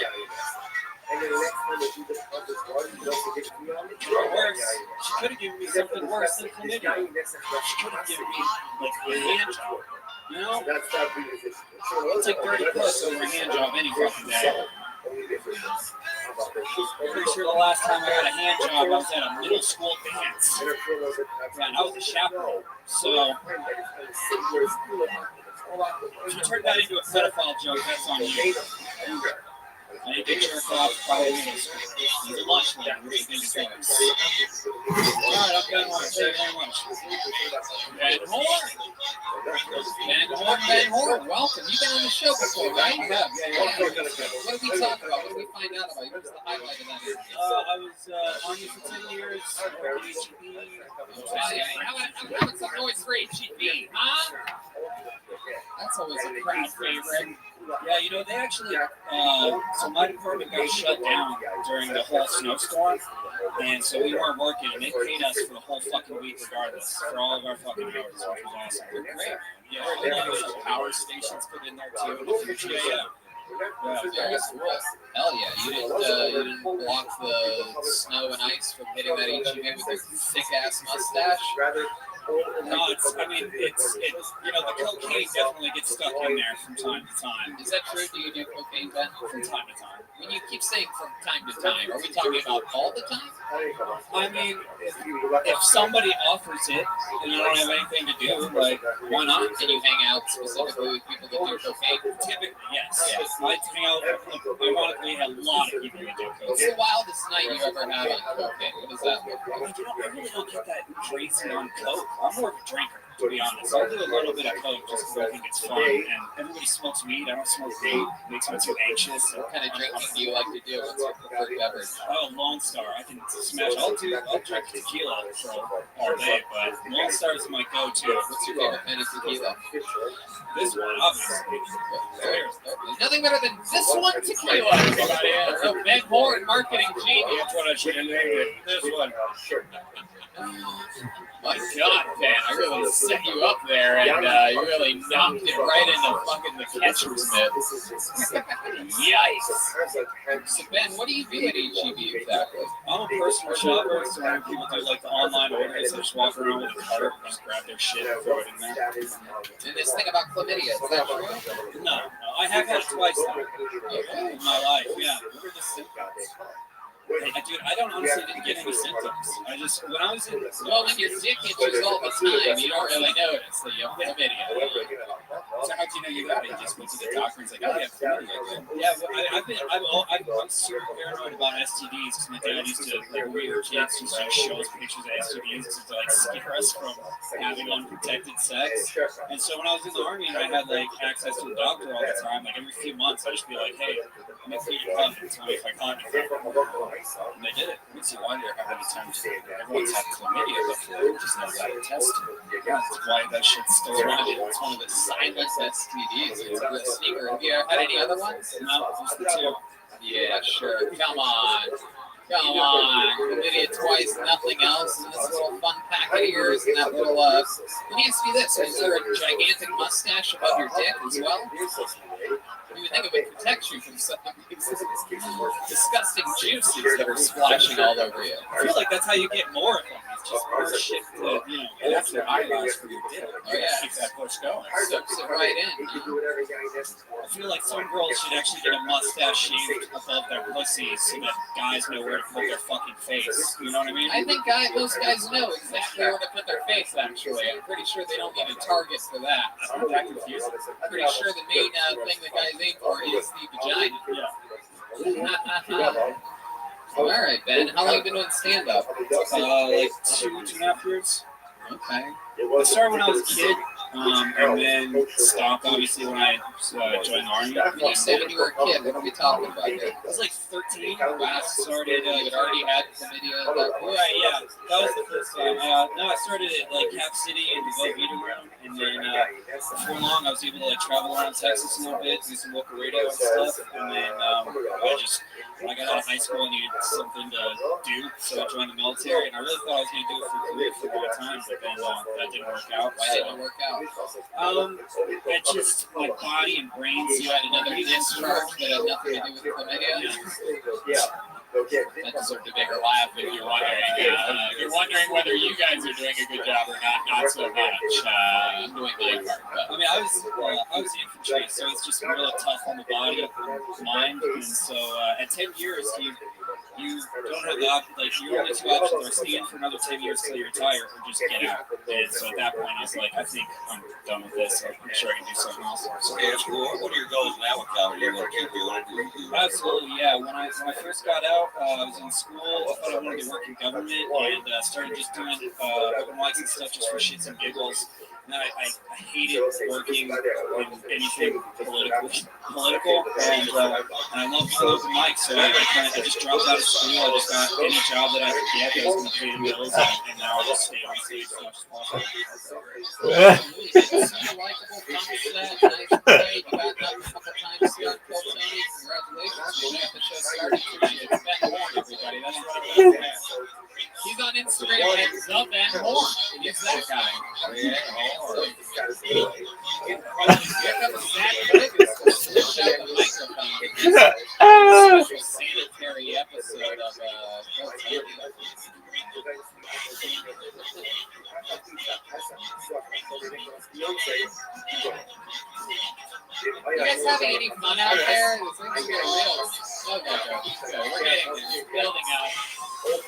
worse. She could have given me something worse than chlamydia. She could have given me like a hand job. You know? It's like dirty puss over a hand job any fucking day. Pretty sure the last time I got a hand job, I was at a middle school dance. And I was a chaperone. So, if you turn that into a pedophile joke, that's on you. I need to jerk off probably he's a lunch later. What do you think it goes? Alright, I'm done. Thank you very much. Ben Horn. Ben Horn, welcome. You've been on the show before, right? Yeah. What did we talk about? What did we find out about you? What was the highlight of that interview? I was on you for 10 years. How about some noise for HEB, huh? That's always a crowd favorite. Yeah, you know, they actually, so my department got shut down during the whole snowstorm, and so we weren't working, and they paid us for the whole fucking week regardless, for all of our fucking hours, which was awesome. They're great. Yeah, They're going to get some power stations put in there too in the future. Yeah. Very cool. Hell yeah. You didn't block the snow and ice from hitting that HEB with your thick ass mustache? No, it's you know, the cocaine definitely gets stuck in there from time to time. Is that true? Do you do cocaine, Ben? From time to time. When you keep saying from time to time, are we talking about all the time? I mean, if somebody offers it and I don't have anything to do, like, why not? Can you hang out specifically with people that do cocaine? Typically, yes. I hang out with, ironically, a lot of people that do What's cocaine. the wildest night you ever had on cocaine? What does that look like? I really don't get that crazy on coke. I'm more of a drinker. To be honest, I'll do a little bit of coke just because I think it's fun. And everybody smokes weed. I don't smoke weed. It makes me too anxious. So. What kind of drinking do you like to do? What's your preferred beverage? Oh, Lone Star. I can smash. I'll drink tequila for all day, but Lone Star is my go-to. What's your favorite kind of tequila? This one, obviously. There's nothing better than this one tequila. Everybody has. So Ben Horn, marketing genius. That's what I should have named it. This one. My God, Ben, I really set you up there, and you really knocked it right into fucking the catcher's mitt. Yikes. So, Ben, what do you do at HEB exactly? I'm a personal shopper, so when people do like the online orders, I just walk around with a cart, just grab their shit and throw it in there. And this thing about chlamydia, is that true? No, I have had it twice now in my life, yeah. What are the symptoms? Dude, I honestly didn't get any symptoms. When I was in... Well, when your dick itches all the time, you don't really notice that you have chlamydia. So how'd you know you got it? You just went to the doctor and was like, oh, yeah, chlamydia. Yeah, well, I'm super paranoid about STDs because my dad used to, like, when we were kids, used to show us pictures of STDs to, like, scare us from having unprotected sex. And so when I was in the Army and I had, like, access to a doctor all the time, like, every few months, I'd just be like, hey, I'm a feeding puppy, tell me if I caught anything. And they did it. It makes you wonder how many times everyone's had chlamydia before, just never got it tested. That's why that shit's still running. It's one of the silent STDs. It's a sneaker. Have you had any other ones? No, just the two. Yeah, sure. Come on. Come on. Chlamydia twice, nothing else. And this little fun packet of yours and that little, let me ask you this. Is there a gigantic mustache above your dick as well? You would think it would protect you from some disgusting juices that are splashing all over you. I feel like that's how you get more of them. It's just more shit to, get after eyebrows for your dick. Oh, yeah. Keep that push going. Soaks it right in. I feel like some girls should actually get a mustache shaved above their pussies so that guys know where to put their fucking face. You know what I mean? I think most guys know exactly where to put their face, actually. I'm pretty sure they don't need a target for that. It's not that confusing. I'm pretty sure the main thing that guys aim for is the vagina. Yeah. All right, Ben. How long have you been doing stand-up? Like 2.5 years. Okay. I started when I was a kid, and then stopped, obviously, when I joined the Army. When you say when you were a kid, what are we talking about here? I was like 13 Wow, I started. you already had chlamydia at that point? Right, yeah. That was the first time. No, I started at like Cap City and the Velveeta Room, and then before long, I was able to like travel around Texas a little bit, do some local radio and stuff, and then when I got out of high school, I needed something to do, so I joined the military, and I really thought I was going to do it for a career for a long time, but then that didn't work out. Why didn't it work out? It just, my body and brain, You had another discharge that had nothing to do with chlamydia? That deserved a bigger laugh if you're wondering whether you guys are doing a good job or not so much. I'm doing my part. I mean, I was infantry, so it's just really tough on the body and mind. And so at 10 years, you don't have the option. Like, your only two options are stay in for another 10 years till you retire, or just get out. And so at that point, I was like, I think I'm done with this. I'm sure I can do something else. So, what are your goals now with comedy? You want to keep doing it? Absolutely, yeah. When I first got out, I was in school. I thought I wanted to work in government, and started just doing open mics and stuff just for shits and giggles. And I hated working in anything political, and I love doing open mics. So I just dropped out of school. I just got any job that I could get that was going to pay the bills, and now I just stay on stage as much as possible. Likable, fun set, nice play. You got that a couple times here on Cold Tony. Congratulations. We got the show started for you. It's Ben Horn, everybody. That's what I'm going to say. He's on Instagram at The Ben Horn. He's that guy. Yeah, special sanitary episode of Cold Tony. You guys having any fun out there? This thing's getting real. Okay, we're getting there. Building out.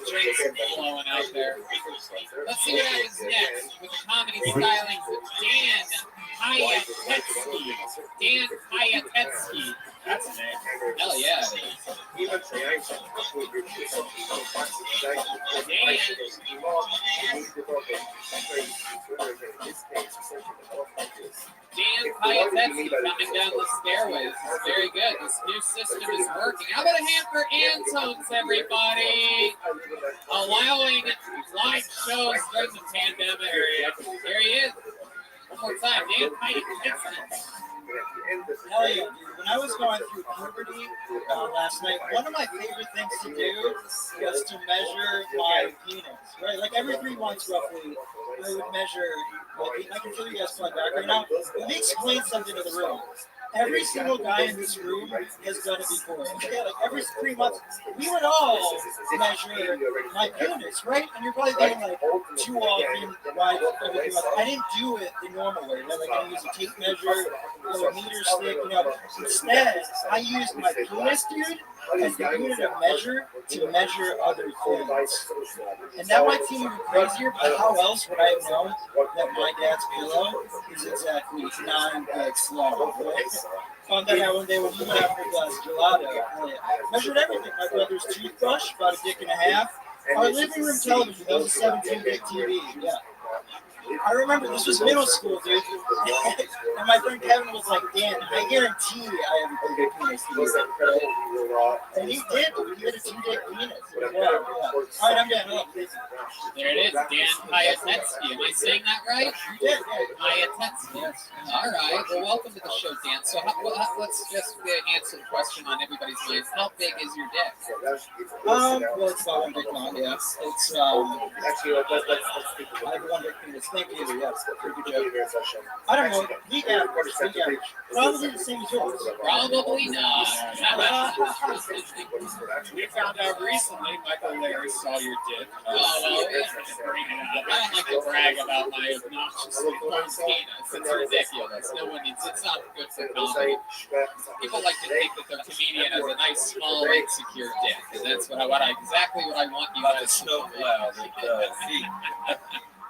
Drinks are flowing out there. Let's see what happens next with the comedy stylings of Dan Hayatetsky. Dan Hayatetsky. That fascinating. Hell yeah, it is. Dan Piatetski coming down the stairways. This is very good. This new system is working. How about a hand for Antones, everybody? Allowing live shows during the pandemic. There he is. One more time, Dan Piatetski. Hell yeah, dude. When I was going through puberty last night, one of my favorite things to do was to measure my penis. Right, like every 3 months roughly, I would measure my penis. I can show you guys my back right now. Let me explain something to the room. Every single guy in this room has done it before. Okay, like every 3 months, we would all measure my penis, right? And you're probably thinking like, too often, why every 3 months? I didn't do it the normal way, right? Like I use a tape measure, or a meter stick, you know. Instead, I used my penis, dude, as the unit of measure to measure other things. And that might seem even crazier, but how else would I have known that my dad's pillow is exactly 9 dicks long, right? Found that out one day when we went out for a glass gelato. Measured everything. My brother's toothbrush, about a dick and a half. Our living room television, that was a 17-dick TV. Yeah. I remember this was middle school, dude. And my friend Kevin was like, Dan, I guarantee I have a bigger penis than you. And he did, dude. He had a 2-dick penis. Yeah, yeah. All right, I'm done. Look, there it is, Dan Piatetski. Am I saying that right? You did, Piatetski. Yes. All right. Well, welcome to the show, Dan. So let's just answer the question on everybody's mind. How big is your dick? Well, it's about 1 dick long, yeah. It's, I have 1 dick penis. Thank you, yes. Pretty good joke. I don't know. The average. Probably the same as yours. Probably not. We found out recently, Michael Larry saw your dick. Oh, I don't like to brag about my obnoxiously large penis. It's ridiculous. No one needs. It's not good for comedy. People like to think that the comedian has a nice, small, insecure dick, and that's exactly what I want you guys to know.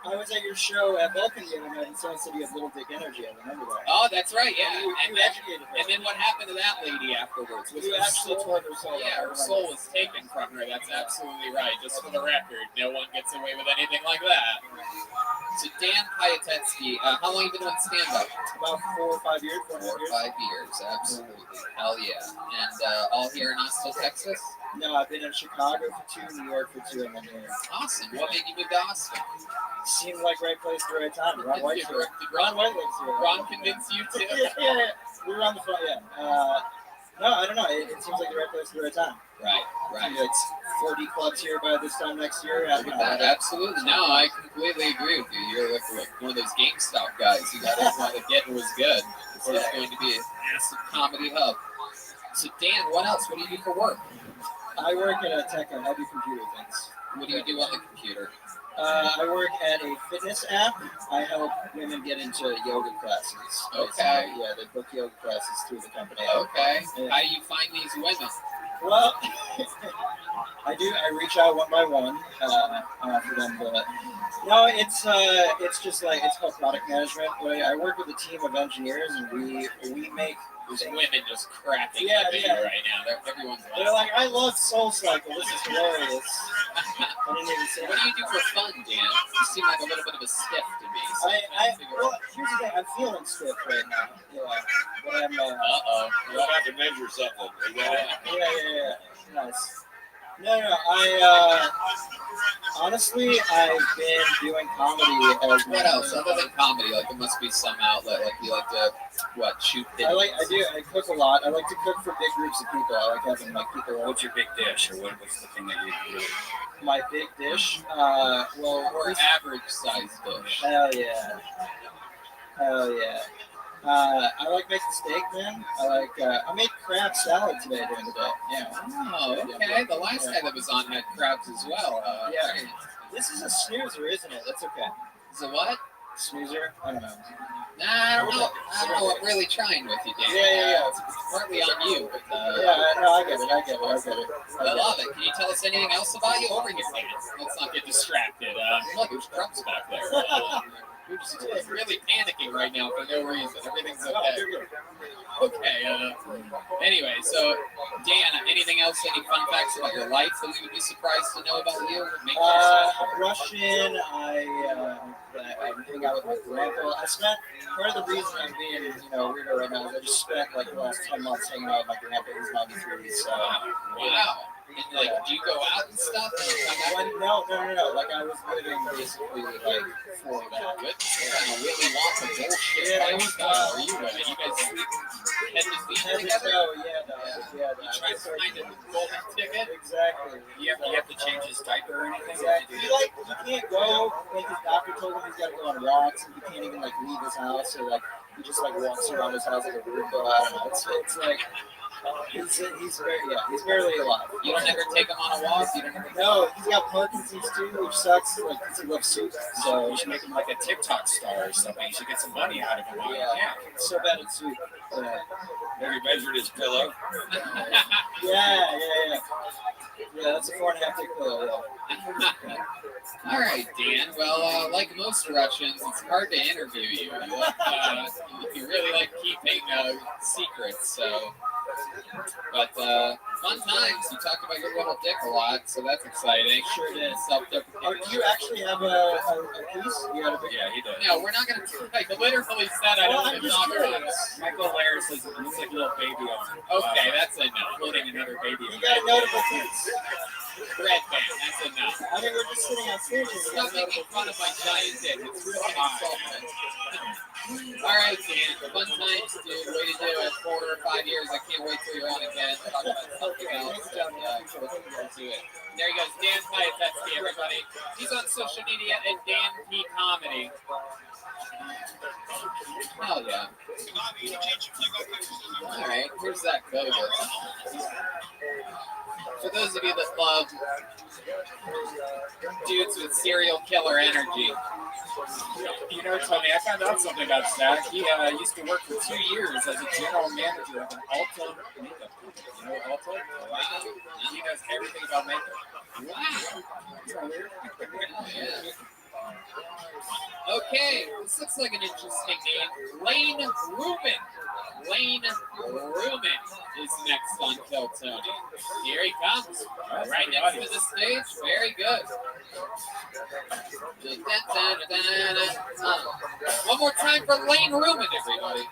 I was at your show at Vulcan the other night, and someone said you have little dick energy. I remember that. Oh, that's right, yeah. And then what happened to that lady afterwards? You actually tore her soul. Yeah, her soul was taken from her. That's absolutely right. Just for the record, no one gets away with anything like that. So Dan Piatetski, how long have you been doing stand-up? About 4 or 5 years. 4 or 5 years, absolutely. Hell yeah. And all here in Austin, Texas? No, I've been in Chicago for 2, New York for 2, and then here. Awesome. What made you move to Austin? Seemed like right place, the right time. Ron White lives here. Ron convinced you too? Yeah. We were on the phone, yeah. No, I don't know. It seems like the right place, the right time. Right. It's 40 clubs here by this time next year. Absolutely. No, I completely agree with you. You're like one of those GameStop guys. You got everyone to get was good. It's going to be a massive comedy hub. So Dan, what else? What do you do for work? I work at a tech and I do computer things. What do you do on the computer? I work at a fitness app. I help women get into yoga classes. Okay. Yeah, they book yoga classes through the company. Okay. Yeah. How do you find these women? Well, I do. I reach out one by one for them. But no, it's just like it's called product management. I work with a team of engineers, and we make. There's women just cracking yeah. right now. Everyone's like, I love Soul Cycle. This is hilarious. I didn't even say what do you do for fun, Dan? You seem like a little bit of a stiff to me. So well, here's the thing. I'm feeling stiff right now. Yeah. But I'm, You're about to measure something. Yeah. Nice. No. Honestly, I've been doing comedy as what else other than comedy? Like it must be some outlet. Like you like to shoot things. I cook a lot. I like to cook for big groups of people. I like having like people. What's your big dish, or what's the thing that you do? My big dish? Or average size dish. Hell yeah. I like making steak, man. I made crab salad today during the day. Yeah. Oh, okay. The last guy that was on had crabs as well. Yeah. This is a snoozer, isn't it? That's okay. Is it what? Snoozer? I don't know. Nah, I don't know. I'm really trying with you, Dan. Yeah. It's partly on you, but I get it. I love it. Can you tell us anything else about you over here, man? Let's not get distracted. Look, there's trucks back there. You're just really panicking right now for no reason. Everything's okay. Okay. Anyway, so Dan, anything else? Any fun facts about your life that we would be surprised to know about you? Make Russian. I hang out with my grandpa. I spent part of the reason I'm being, weirder right now is I just spent like the last 10 months hanging out with my grandpa. He's 93. So wow. And do you go out and stuff? No. Like I was living basically like for that. What kind of Willy Wonka bullshit lifestyle are you living? You guys sleep head to feet together? Yeah. You try to find a golden ticket? Exactly. You have to change his diaper or anything? Exactly. He can't go. Like his doctor told him he's got to go on walks, and he can't even like leave his house. So like he just like walks around his house like a weirdo. I don't know. It's like. He's barely alive. You don't ever take him on a walk? No, he's got Parkinson's too, which sucks. Like, he loves soup. So you should make him like a TikTok star or something. You should get some money out of him. Yeah. So bad at soup. Have you measured his pillow? Yeah, that's a 4.5 day pillow. All right, Dan. Well, like most Russians, it's hard to interview you. You really like keeping secrets, so. But fun times. You talked about your little dick a lot, so that's exciting. Sure did. Self-deprecating. Do you actually have a piece? Yeah, he does. No, we're not going to. I literally said I don't want to talk about it. Michael Lair says it looks like a little baby arm. Okay, that's enough. Floating another baby. You got a notable piece. Red band, that's enough. I mean, we're just sitting on stage. Stop making fun of my giant dick. It's really insulting. All right, Dan. Fun times, dude. Way to do it. 4 or 5 years. I can't wait till you're on again. Talk about something else. Looking forward to it. There he goes. Dan Piatetsky, everybody. He's on social media at Dan P Comedy. Hell yeah. All right. Here's that code. For those of you that love dudes with serial killer energy. You know, Tony, I found out something about Zach. He used to work for 2 years as a general manager of an Ulta makeup company. You know Ulta? Wow. He knows everything about makeup. Wow. Isn't that weird? Yeah. Okay, this looks like an interesting name. Lane Rubin. Lane Rubin is next on Kill Tony. Here he comes. Right next to the stage. Very good. One more time for Lane Rubin, everybody.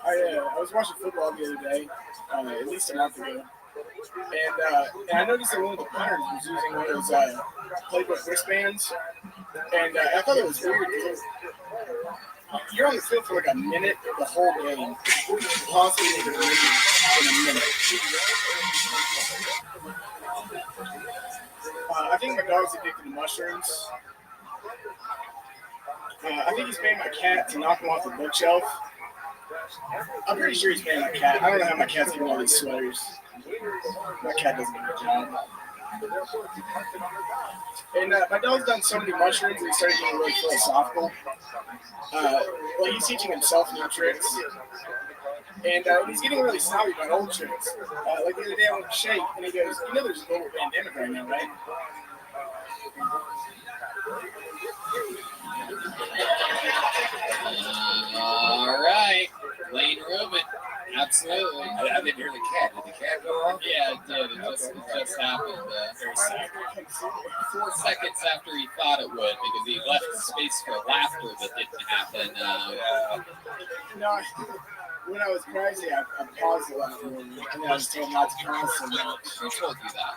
I was watching football the other day, at least a month ago. And I noticed that one of the punters was using one of those playbook wristbands. And I thought it was weird because you're on the field for like a minute the whole game. Possibly even in a minute. I think my dog's addicted to mushrooms. I think he's paying my cat to knock him off the bookshelf. I'm pretty sure he's paying my cat. I don't know how my cat's getting all these sweaters. My cat doesn't do a good job. And my dog's done so many mushrooms that he started getting really philosophical. Like he's teaching himself new tricks. And he's getting really snobby about old tricks. Like the other day I went to Shake and he goes, you know there's a global pandemic right now, right? All right. Lane Rubin. Absolutely. I didn't hear the cat. Did the cat go off? Yeah, it did. It just happened. 4 seconds after he thought it would, because he left space for laughter that didn't happen. No, when I was crazy, I paused a lot more, and then I was told not to pause so much. Who told you that?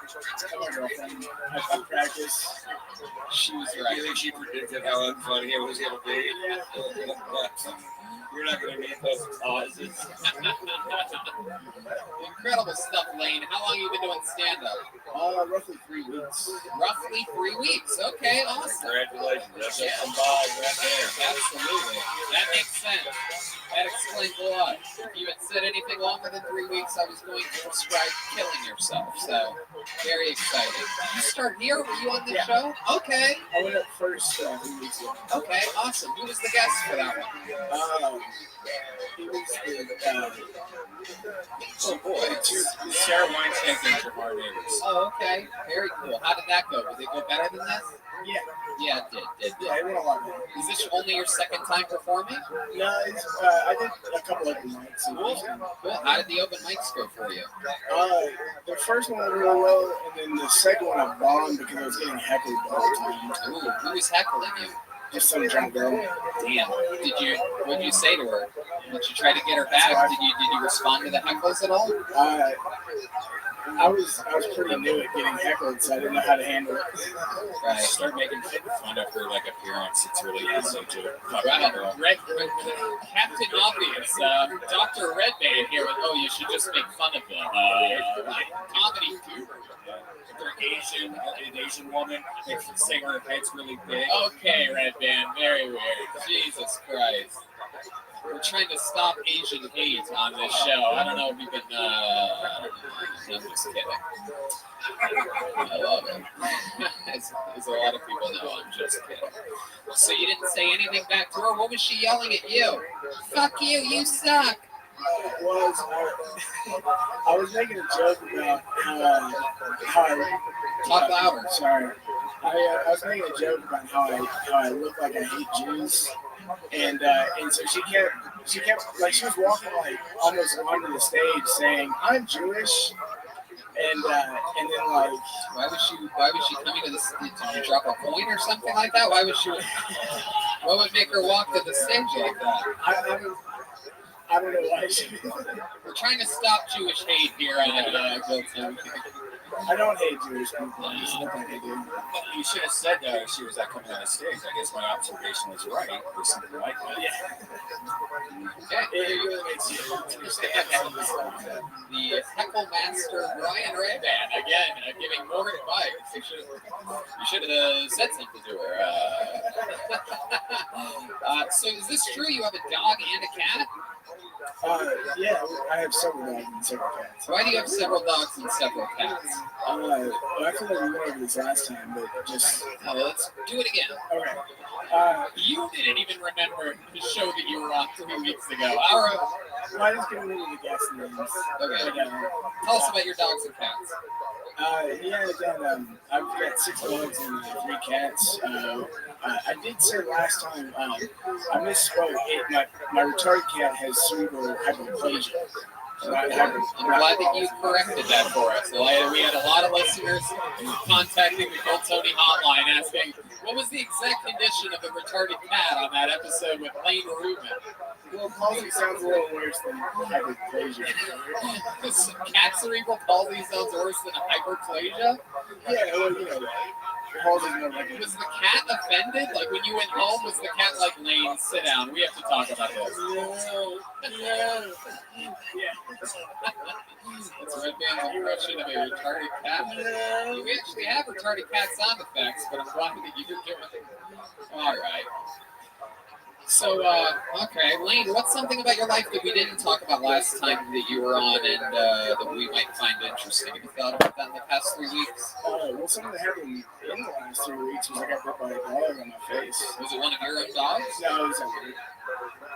My girlfriend. I practice. She was right. You think she predicted how unfunny it was going to be? You're not going to need those pauses. Incredible stuff, Lane. How long have you been doing stand-up? Roughly 3 weeks. Roughly 3 weeks. Okay, awesome. Congratulations. That's Yeah. some balls right there. Absolutely. That makes sense. That explains a lot. If you had said anything longer than 3 weeks, I was going to prescribe killing yourself. So Very exciting. You start here? Were you on the show? Okay. I went up first 3 weeks ago. Okay, awesome. Who was the guest for that one? It was Oh boy. Sarah Weinstein and Jamar Neighbors. Oh, okay. Very cool. How did that go? Did it go better than this? Yeah. Yeah, it did. Yeah, it went a lot better. Is this only your second time performing? No, I did a couple open mics. Cool. How did the open mics go for you? The first one went really well, and then the second one I bombed because I was getting heckled the whole time. Ooh, who was heckling you? Just some drunk girl. Damn. What did you say to her? Did you try to get her back? Did you respond to the heckles at all? I was pretty new at getting heckled, so I didn't know how to handle it. Right. Start making fun of her like appearance. It's really easy to fuck Right. girl. Captain Obvious, Dr. Redband here with, you should just make fun of them. Comedy guru. If they're Asian, an Asian woman, they can say her head's really big. Okay, Redband, very weird. Jesus Christ. We're trying to stop Asian hate on this show. I don't know if you've been, I'm just kidding. I love it. as a lot of people know, I'm just kidding. So you didn't say anything back to her? What was she yelling at you? Fuck you, you suck. I was making a joke about how I talk louder. Sorry, I was making a joke about how I look like I hate Jews, and so she kept like she was walking like almost onto the stage saying I'm Jewish. And then like why was she coming to the stage? Did you drop a coin or something like that? Why was she? What would make her walk to the stage like that? I don't know why she. We're trying to stop Jewish hate here on Goldstein. I don't hate Jewish people. I just look like I do. You should have said she was not coming on the stage. I guess my observation was right, or something like that. Yeah. It really makes you understand some of this stuff. The heckle master Brian Redband again giving more advice. You should have said something to her. So is this true? You have a dog and a cat? Yeah, I have several dogs and several cats. Why do you have several dogs and several cats? I feel like we went over this last time, but just... let's do it again. Okay. You didn't even remember the show that you were on 3 weeks ago. All right. Well, I just gave you the guest names. Okay. But, tell us about your dogs and cats. I've got 6 dogs and 3 cats. I did say last time, I misspoke. My retarded cat has cerebral hypoplasia. I'm glad that you corrected that for us. We had a lot of listeners contacting the Gold Tony hotline asking, what was the exact condition of the retarded cat on that episode with Lane Rubin? Well, palsy sounds a little worse than hyperplasia. Cat cerebral palsy sounds worse than hyperplasia? Yeah, well, palsy more like was the cat offended? Like when you went home, was the cat like, Lane, sit down, we have to talk about this? No. Yeah. That's Redband's impression of a retarded cat. We actually have retarded cat sound effects, but I'm glad that you didn't do it. All right. So, okay, Lane, what's something about your life that we didn't talk about last time that you were on and that we might find interesting? Have you thought about that in the past 3 weeks? Well, something that happened in the last 3 weeks was I got bit by a dog on my face. Was it one of your own dogs? No, it was over.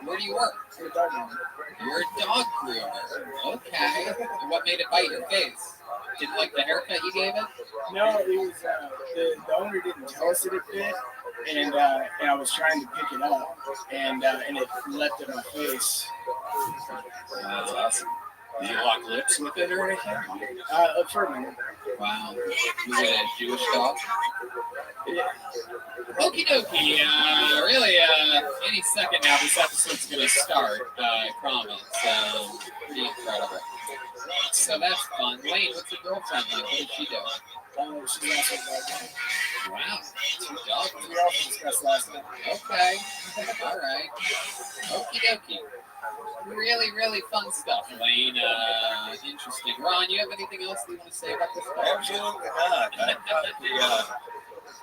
Where do you work? I'm a dog groomer. You're a dog groomer. Okay. And what made it bite your face? Didn't like the haircut you gave it? No, it was the owner didn't tell us that it bit, and I was trying to pick it up, and it leapt in my face. That's awesome. Did you lock lips with it or anything? For a minute. Wow. Was it a Jewish dog? Yeah. Okie dokie. Really, any second now, this episode's going to start. I promise. Pretty incredible. So that's fun. Lane, what's your girlfriend like? What does she do? She's also a dog. Wow. 2 dogs. We also discussed last night. Okay. All right. Okie dokie. Really, really fun stuff, Lane. Interesting. Ron, you have anything else that you want to say about this stuff? Absolutely not.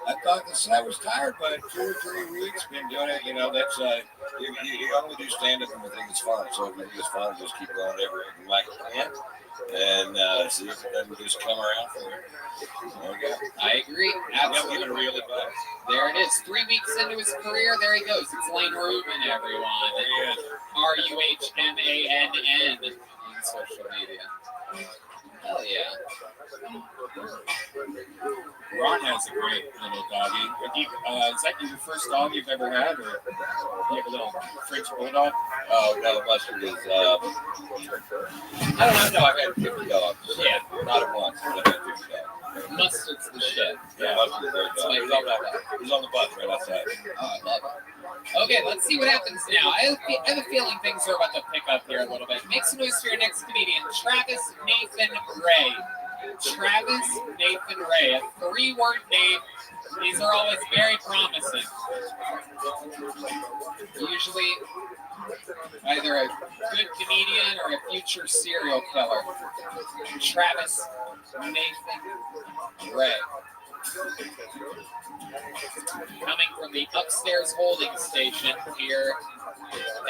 I thought this I was tired by 2 or 3 weeks. Been doing it, that's you only do stand up when you think it's fun. So if you think it's fun, just keep going. Like, and see if it doesn't just come around for you. There you go. I agree. Absolutely. Give it real advice. There it is. 3 weeks into his career, there he goes. It's Lane Rubin, everyone. There he is. RUHMANN on social media. Hell yeah. Ron has a great little doggy. Is that your first dog you've ever had, or you have a little French bulldog? Oh, no, Mustard is, I don't know, I've had 50 dogs. Yeah. Not at once, but I've had 50 dogs. Mustard's the shit. Yeah, Mustard's very That's dog. my favorite dog. He's on the bus right outside. Oh, I love it. Okay, let's see what happens now. I have a feeling things are about to pick up here a little bit. Make some noise for your next comedian, Travis Nathan Ray. Travis Nathan Ray, a 3-word name. These are always very promising. Usually either a good comedian or a future serial killer. Travis Nathan Ray. Coming from the upstairs holding station here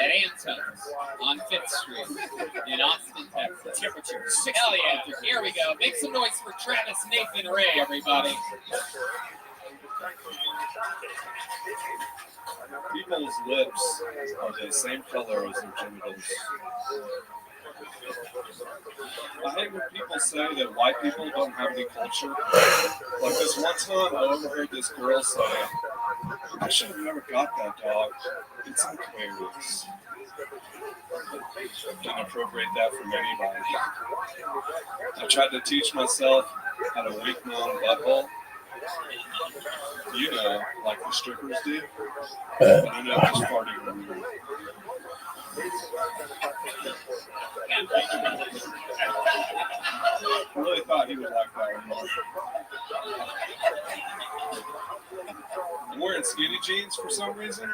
at Anton's on 5th Street in Austin, Texas. Temperatures. Hell yeah. Here we go. Make some noise for Travis Nathan Ray, everybody. People's lips are the same color as their genitals. I hate when people say that white people don't have any culture. Like this one time, I overheard this girl say, "I should have never got that dog. It's in Aquarius." Didn't appropriate that from anybody. I tried to teach myself how to wink my own butthole. You know, like the strippers do. But I ended up just farting weird. I really thought he would like that one. I'm wearing skinny jeans for some reason,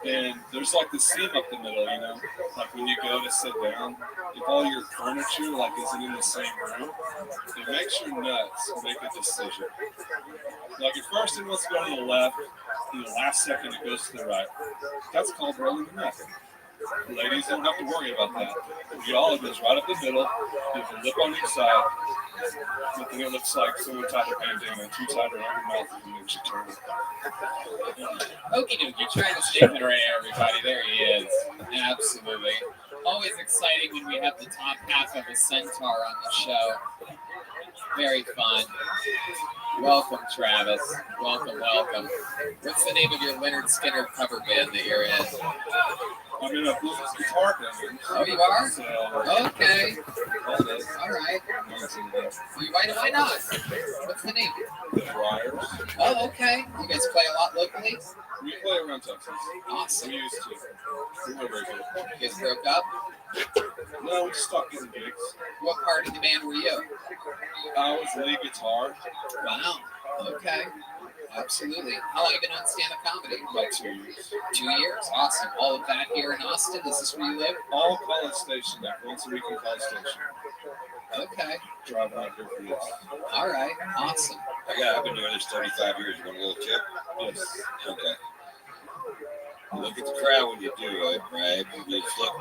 and there's like the seam up the middle, you know? Like when you go to sit down, if all your furniture like isn't in the same room, it makes your nuts make a decision. Like at first it wants to go to the left, and the last second it goes to the right. That's called rolling the nut. Ladies don't have to worry about that. Y'all, it goes right up the middle. You have a lip on each side. But then it looks like someone tied a bandana too tight around your mouth and makes you turn it. Okie dokie, Travis Nathan Ray, everybody. There he is. Absolutely. Always exciting when we have the top half of a centaur on the show. Very fun. Welcome, Travis. Welcome, welcome. What's the name of your Leonard Skinner cover band that you're in? I'm in a blues guitar band. Oh, you are? So, okay. All right. Why not? What's the name? The Friars. Oh, okay. You guys play a lot locally? We play around Texas. Awesome. We used to. We were very good. You guys broke up? No, we stopped getting gigs. What part of the band were you? I was lead guitar. Wow. Okay. Absolutely. How long have you been on stand-up comedy? About 2 years. 2 years. Awesome. All of that here in Austin? Is this where you live? All College Station, once a week in College Station. Okay. Driving out here for this. All right. Awesome. I've been doing this 35 years. You want a little tip? Yes. Okay. Look at the crowd when you do it, right? You just look.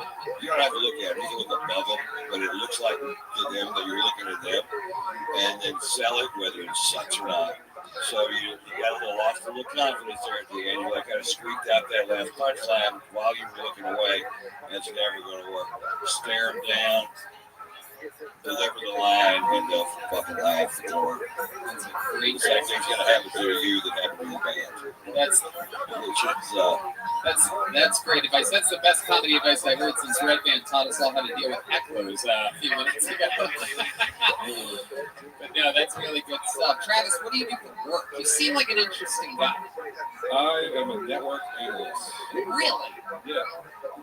You don't have to look at it. You can look above them, but it looks like to them that you're looking at them, and then sell it whether it sucks or not. So you got a little lost a little confidence there at the end. You like kind of squeaked out that last punchline while you were looking away. That's never going to work. Stare them down, deliver the line, and they'll fucking laugh. That's a great same thing's going to happen to you that happened to the band. That's great advice. That's the best comedy advice I've heard since Red Band taught us all how to deal with hecklers a few minutes ago. But no, that's really good stuff. Travis, what do you do for work? You seem like an interesting guy. I am a network analyst. Really? Yeah.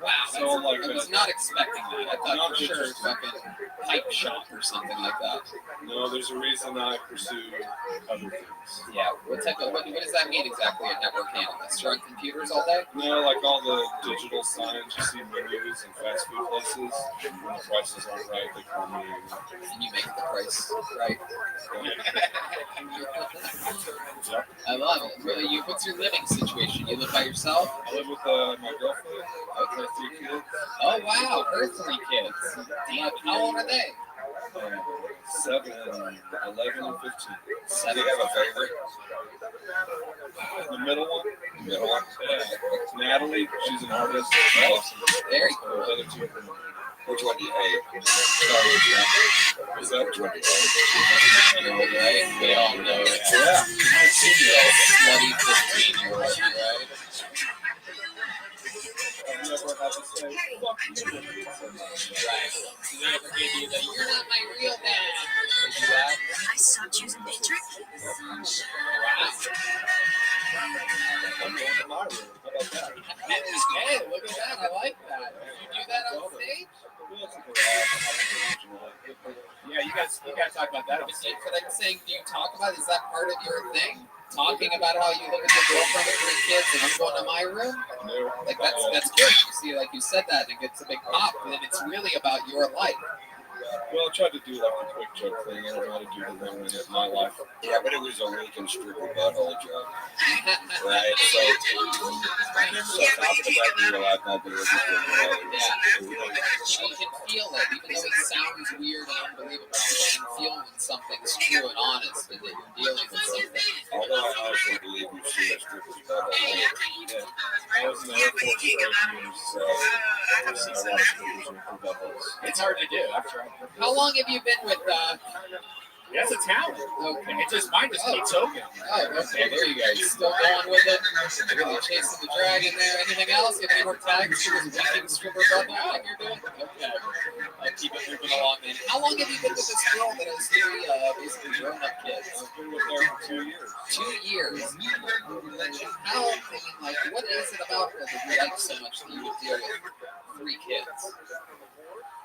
Wow. So, I was not expecting that. I thought for sure fucking pipe shop or something like that. No, there's a reason I pursue other things. Yeah. What does that mean exactly, a network analyst? You're on computers all day? No, like all the digital signs you see in menus and fast food places. When the prices aren't right, they call me. And you make the price right. Yep. I love it. Really, what's your living situation? You live by yourself? I live with my girlfriend. Okay. 3 kids. Oh wow, her 3 kids. Damn, how old are they? 7, 11, and 15. Do you have a favorite? The middle one? The middle one? Yeah. Natalie, she's an artist. Awesome. Very cool. The other two. Which one do you hate? Is that which one do you hate? Right? We all know it. Yeah. 19-year-old, slutty 15-year-old, right? I've never had to say, fuck you. Right. So they ever give you the, you're not my real dad. Did you that? I stopped using Patriot. Wow. I'm going to my room. How about that? Hey, look at that. I like that. Did you do that on stage? Yeah, you guys talk about that. But I'm saying, do you talk about, is that part of your thing? Talking about how you live with your girlfriend with 3 kids and I'm going to my room? Like, that's good. You see, like you said that and it gets a big pop, and then it's really about your life. Well, I tried to do like a quick joke thing. I don't know how to do the wrong way of my life. Yeah, but it was a weekend stripper butthole joke. Right? So talking about your life not being able to Yeah. You can feel it, even though it sounds weird and unbelievable. You can feel when something's true and honest and that you're dealing with something. Although I honestly believe you've seen a stripper's butthole. Yeah. I was in the airport for 5 years, so I've seen a lot of strippers with buttholes. It's hard to do. I've tried. How long have you been with, That's a talent. okay. It just mine just keeps open. Oh, okay, there you go. You still going with it? Really chasing the dragon there. Anything else? You have any more tags for this weekend stripper bubble like you're doing? Okay. I'll keep it moving along then. How long have you been with this girl that has 3 basically grown-up kids? I've been with her for 2 years. 2 years. How, I mean, like, what is it about her that you like so much that you would deal with 3 kids?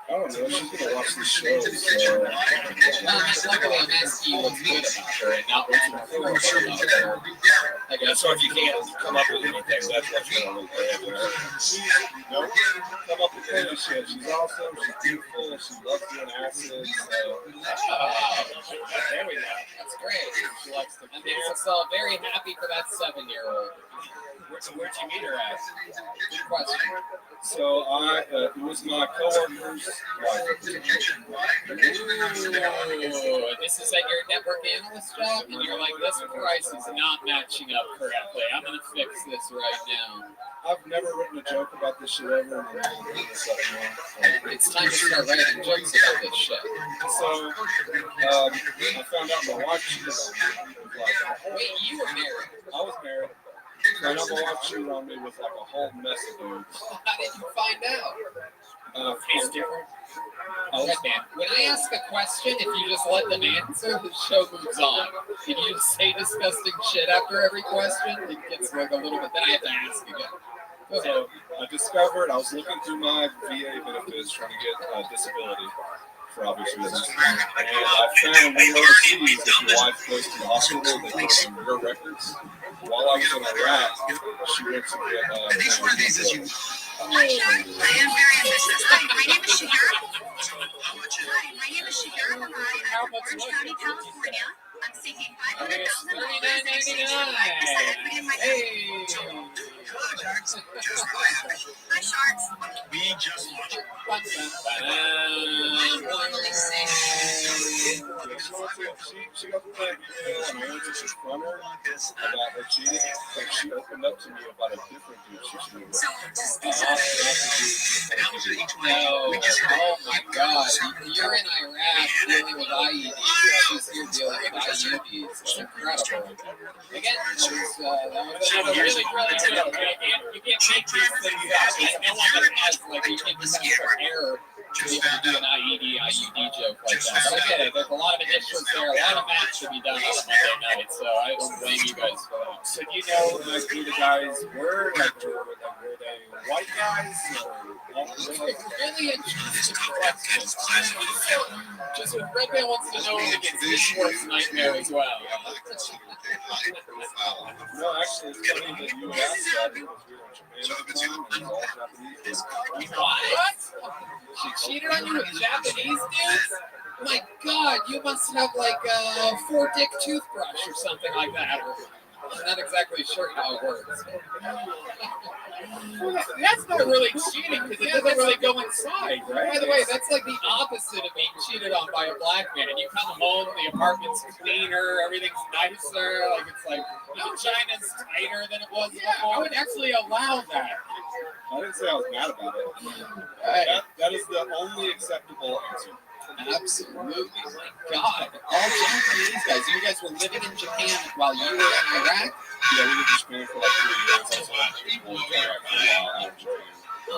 I don't know. She's gonna watch the show, so. Luckily, I'm asking you what's good about her and not what's poor about her. I guess so if you can't come up with anything, that's what's going to look bad with her. Nope. Come up with any shit. She's awesome. She's beautiful. She loves doing acid. So. There we go. That's great. She likes them. And they're so very happy for that 7-year-old. Where'd you meet her at? Good question. So it was my coworker's wife. Ooh, this is at your network analyst job, and you're like, this price is not matching up correctly. I'm going to fix this right now. I've never written a joke about this shit ever, and I'm going to bring this up now. It's time to start writing jokes about this shit. So I found out my wife cheated on me. Wait, you were married? I was married. My wife cheated on me with like a whole mess of dudes. How did you find out? He's different. When I ask a question, if you just let them answer, the show moves on. If you just say disgusting shit after every question, it gets like a little bit, then I have to ask again. So I discovered, I was looking through my VA benefits trying to get disability for obvious reasons. And I found one overseas if your wife goes to the hospital, they put some your records. While I was in Iraq, she went to get And each one of these is unique. Hi, Sean. I am very ambitious. Hi, my name is Shahira. Hi, my name is Shahira. I'm from Orange County, California. I'm seeking $500,000 in exchange for 5% equity in my company. Hello, Sharks. Just go ahead. Hi, Sharks. We just launched. She got the plan and I went to confront her about her cheating, so she opened up to me about a different dude she cheated with. Oh my God, you're in Iraq dealing with IEDs, she's here dealing with IUDs. It's incredible. Again, that was really good. You can't make these things up. No one has, like, you can just have an error to be able to do an IUD joke like that. But I get it. There's a lot of initials there, a lot of math to be done on a Monday night, so I don't blame you guys for that. So do you know who the guys were? Like, were they white guys? Really interesting question. Just what Red Man wants to know when he gets his worst nightmare as well. No, actually, it's funny that you asked that because we were in Japan at the time and it was all Japanese. What? She cheated on you with Japanese dudes? My God, you must have like a 4-dick toothbrush or something like that. I'm not exactly sure how it works. That's not really cheating because it doesn't really go inside, right? By the way, that's like the opposite of being cheated on by a black man. You come home, the apartment's cleaner, everything's nicer, like it's like the vagina's tighter than it was before. I would actually allow that. I didn't say I was mad about it. That is the only acceptable answer. Absolutely. My God. All Japanese guys. You guys were living in Japan while you were in Iraq? Yeah, we lived in Japan for like 3 years. I was born in Iraq for a while out of Japan. I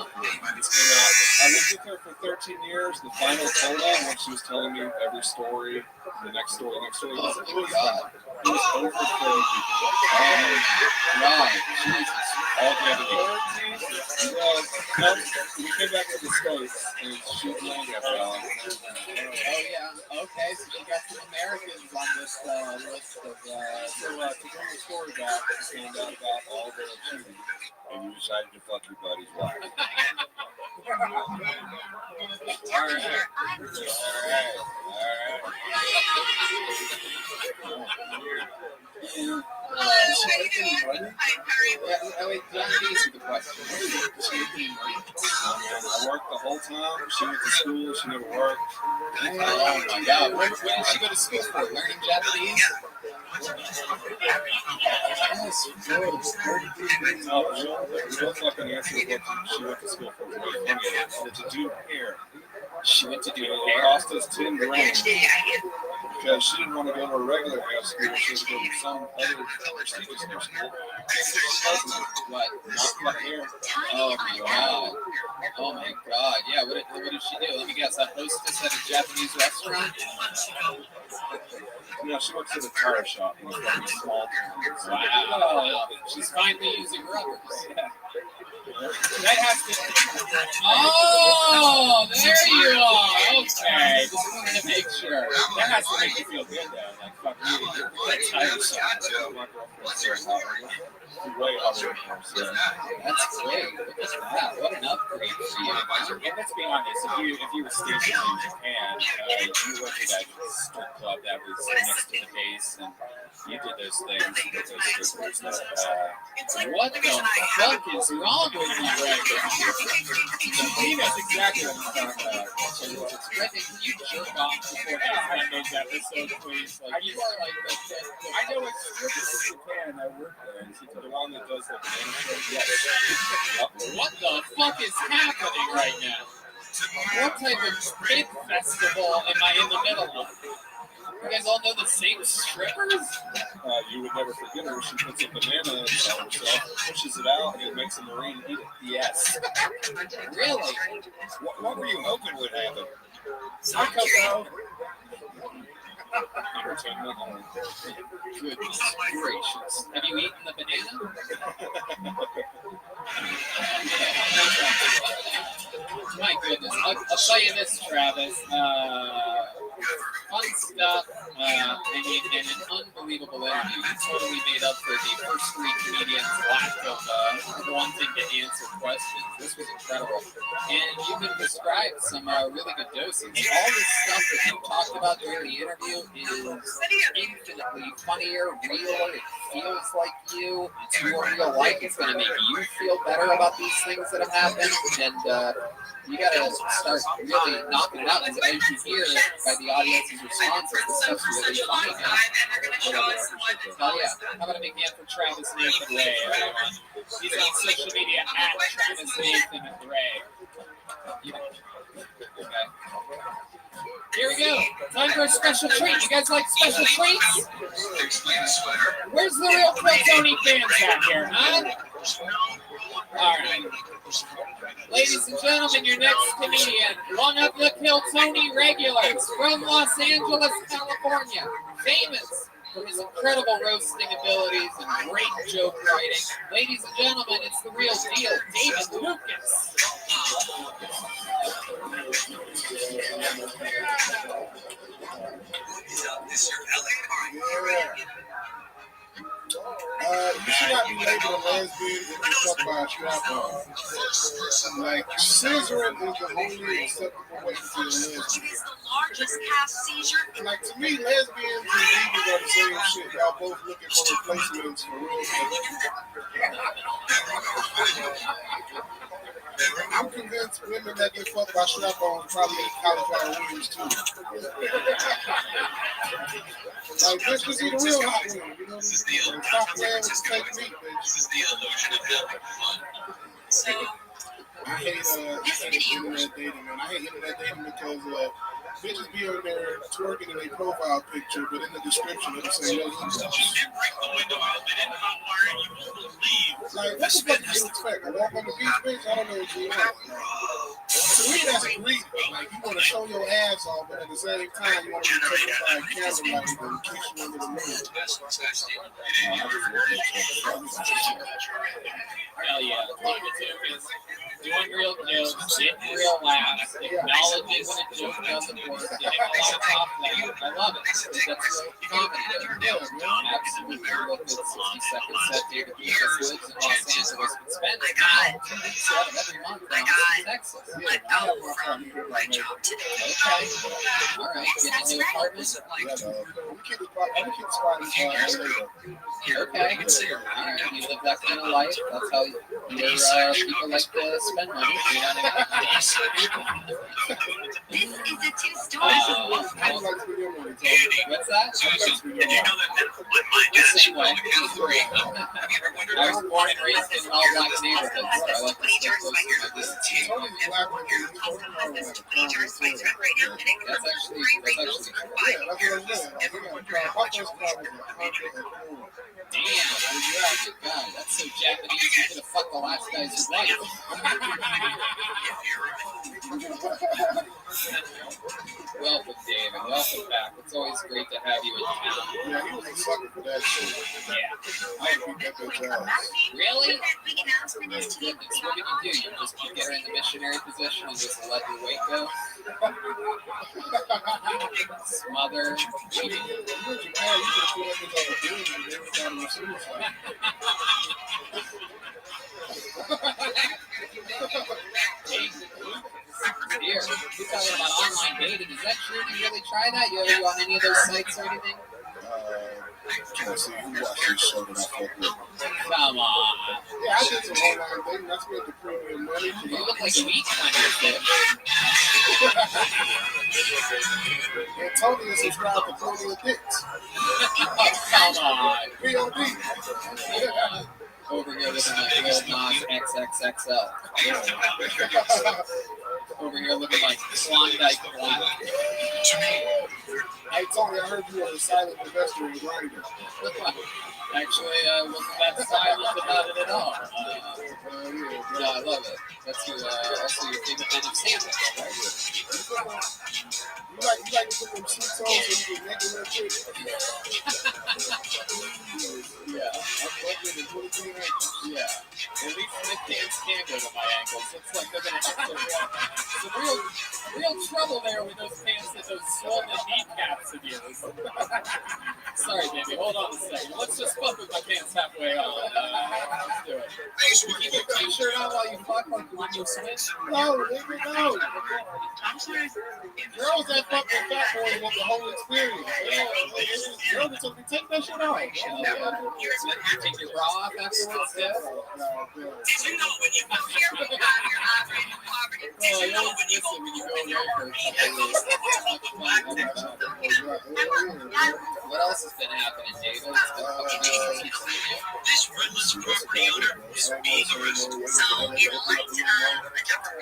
lived with her for 13 years. The final coda, when she was telling me every story, the next story, Oh, my God. it was over 30 people. Right. Jesus. All Japanese. Well, no, we came back to the States, and she was young after all. Oh, yeah. Okay, so she got some Americans on this list of... So, to bring the story back, I found out about all the cheating, and you decided to fuck your buddy's wife. All right. Wait, don't answer the question. I worked the whole time. She went to school. She never worked. Oh my God. Where did she go to school for? Learning Japanese? No, the real fucking answer is what she went to school for. To do hair. She went to do It hair? cost us $10 grand because she didn't want to go to a regular hair school. She had to go to some other prestigious hair school. What? Not cut hair. Oh my God. Oh my God. Yeah, what did she do? Let me guess. A hostess at a Japanese restaurant? Yeah, she works at a tire shop in a fucking small town. Wow. She's finally using rubbers. That has to... Oh, there you are. Okay. Just wanted to make sure. That has to make you feel good, though. Like, fuck you. You're that tire shop. Way other That's great. Look at that. What an upgrade for you. And let's be honest, if you were stationed in Japan, you went to that strip club that was next to the base, and you did those things with those strippers. What the fuck is wrong with you right now? He knows exactly what I'm talking about. Brendan, can you jerk off before one of those episodes, please? Like, you are like the I know it's strippers in Japan. I work there. Is he the one that does the banana show? Yes. What the fuck is happening right now? What type of kid festival am I in the middle of? You guys all know the same strippers? You would never forget her. She puts a banana inside herself, pushes it out, and it makes a marine eat it. Yes. Really? What were you hoping would happen? Hi, Coco. Entertainment only. Goodness gracious. Have you eaten the banana? My goodness. I'll tell you this, Travis. Fun stuff and an unbelievable interview. You totally made up for the first 3 comedians' lack of wanting to answer questions. This was incredible. And you can describe some really good doses. All this stuff that you talked about during the interview is infinitely funnier, realer. It feels like you. It's your real life. It's going to make you feel better about these things that have happened. And you got to start really knocking it out. Because as you hear by the audience's responses, this stuff's really funny, man. Oh, yeah. How about a big hand for Travis Nathan Ray, everyone? He's on social media at Travis Nathan Ray. Okay. Here we go. Time for a special treat. You guys like special treats? Where's the real Tony fans at here, huh? All right. Ladies and gentlemen, your next comedian, one of the Kill Tony regulars from Los Angeles, California, famous for his incredible roasting abilities and great joke writing. Ladies and gentlemen, it's the real deal, David Lucas. You should not be labeled a lesbian if you fuck by a strap-on. Like, scissoring is the only acceptable way to be a lesbian. Like, to me, lesbians and lesbians are the same shit. Y'all both looking for replacements for real. I'm convinced women that get fucked by strap-ons probably eat cauliflower wings too. Like, bitch, just eat a real hot wing. You know what I mean? Stop playing with the fake meat, bitch. This is the illusion of having fun. So, I hate internet dating, man. I hate internet dating because bitches be on there twerking in their profile picture, but in the description it'll say no hookups. Like, what the fuck do you expect? I walk on the beach, bitch? I don't know what you want. To me, that's greedy. Like, you want to show your ass off, but at the same time, you want to be taken by a camera light and kiss you under the moon. Hell yeah. Doing real jokes, getting real laughs, acknowledging when a joke doesn't work, getting a lot of top laughs. I love it. That's real comedy. Absolutely. Look at 60 seconds set David Lucas lives in Los Angeles, but spends 2 weeks out of every month in Austin, Texas. Let go from my job today. Okay. All right. Getting a new apartment. Okay. All right. You live that kind of life. That's how your people like to spend money. You know what I This is a two-story. mean? What's that? The same way. I was born and raised in an all-black neighborhood, so I like to stay close to my That's actually damn, God, that's so Japanese. You could have fucked the last guy's wife. Welcome, David. Welcome back. It's always great to have you in town. Yeah, he was a sucker for that shit. Yeah. I would beat that bitch ass. Really? Look, it's what did you do? You just get her in the missionary position and just let your weight go? Smother, cheating. Here, you're talking about online dating. Is that true? Do you really try that? You ever go on any of those sites or anything? Can't see who watched this show that I fuck with. Come on. Yeah, I did some online dating. I spent the premium money. You look like you eat on your dick. And Tony is subscribed to Tony of Dicks. Come on. POD. Over here looking like Lil Nas XXXL. Over here looking like Klondike Black. Hey Tony, I heard you were a silent investor in Grindr. Actually, wasn't that silent about it at all. Yeah, I love it. That's your, also your favorite kind of sandwich, right? You like to put them seats on so you can make it real quick? Yeah. I'm looking at 22 ankles. Yeah. At least the pants can go to my ankles. Looks like they're going to have some real trouble there with those pants and those swollen kneecaps of yours. Sorry, baby. Hold on a second. Let's just fuck with my pants halfway on. Let's do it. You keep your t-shirt on while you fuck like when you switch? No, nigga, no. Girls that fucking fat boys want the whole experience. Girls that take that shit off. Take your bra off afterwards, too? Did you know when you come here, you have your operating poverty? Did you know when you go What else has been happening, David? This ruthless property owner is being arrested. So, in light of the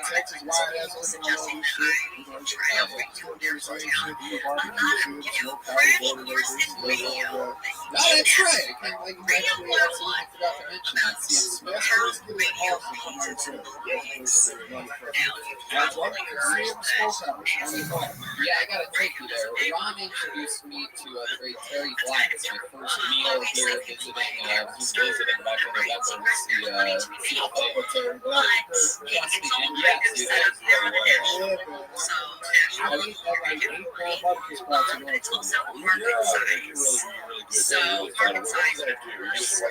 Texas wide ass suggesting that I try to bring to their town, a lot of, pretty interesting video. No, that's right. I can't like you actually absolutely forgot to mention that. CM Smith. Yeah, I gotta take you there. Ron introduced me to the great Terry Black. It's my first meal here visiting back in November to see the So market size matters.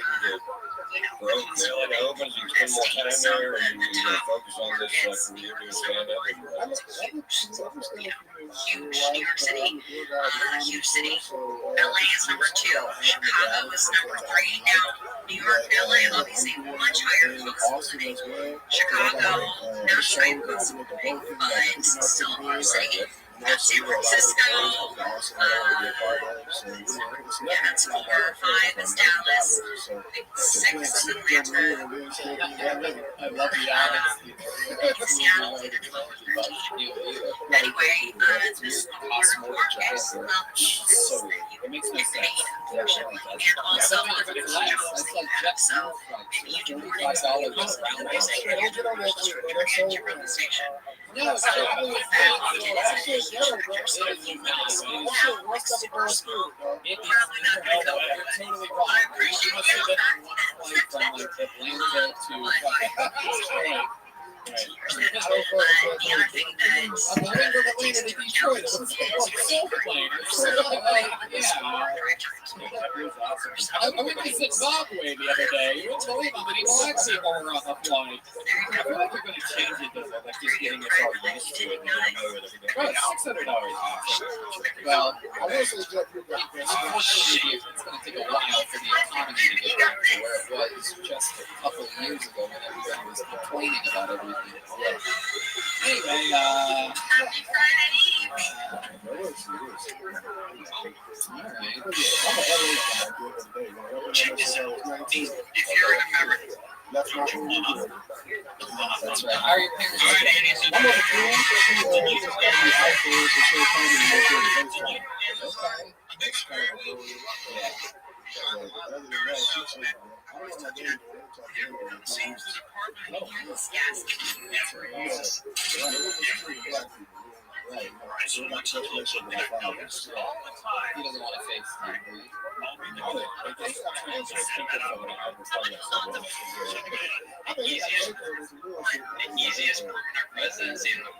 Bro, it opens, you spend more time there, and you focus on this career doing stand-up. Huge New York City, huge city. LA is number 2. Chicago is number 3. Now, New York and LA obviously much higher cost of living. Chicago, not quite cost of living, but still a large city. San Francisco, that's 4 or 5 is Dallas, 6 is Atlanta. I love the honesty. Seattle's either 12 or 13. Anyway, this part of work is So it makes no sense. and also so you can do things around music and you can run the station. No, So with that, it is a huge factor. So if you know super small, probably not going to go with it. I appreciate you. from like Atlanta to But the other thing that takes into account is I went to Zimbabwe the other day. You wouldn't believe how many black people were on the flight. I feel like they're going to change it though, like just getting us all used to it. Right, $600. Well, unfortunately, it's going to take a while for the economy to get back to where it was just a couple of years ago when everybody was complaining about everything. Anyway, check this out. If you're an American, that's right. How are your parents? Right. So much of it he doesn't want to FaceTime. Easiest permanent residency in the world.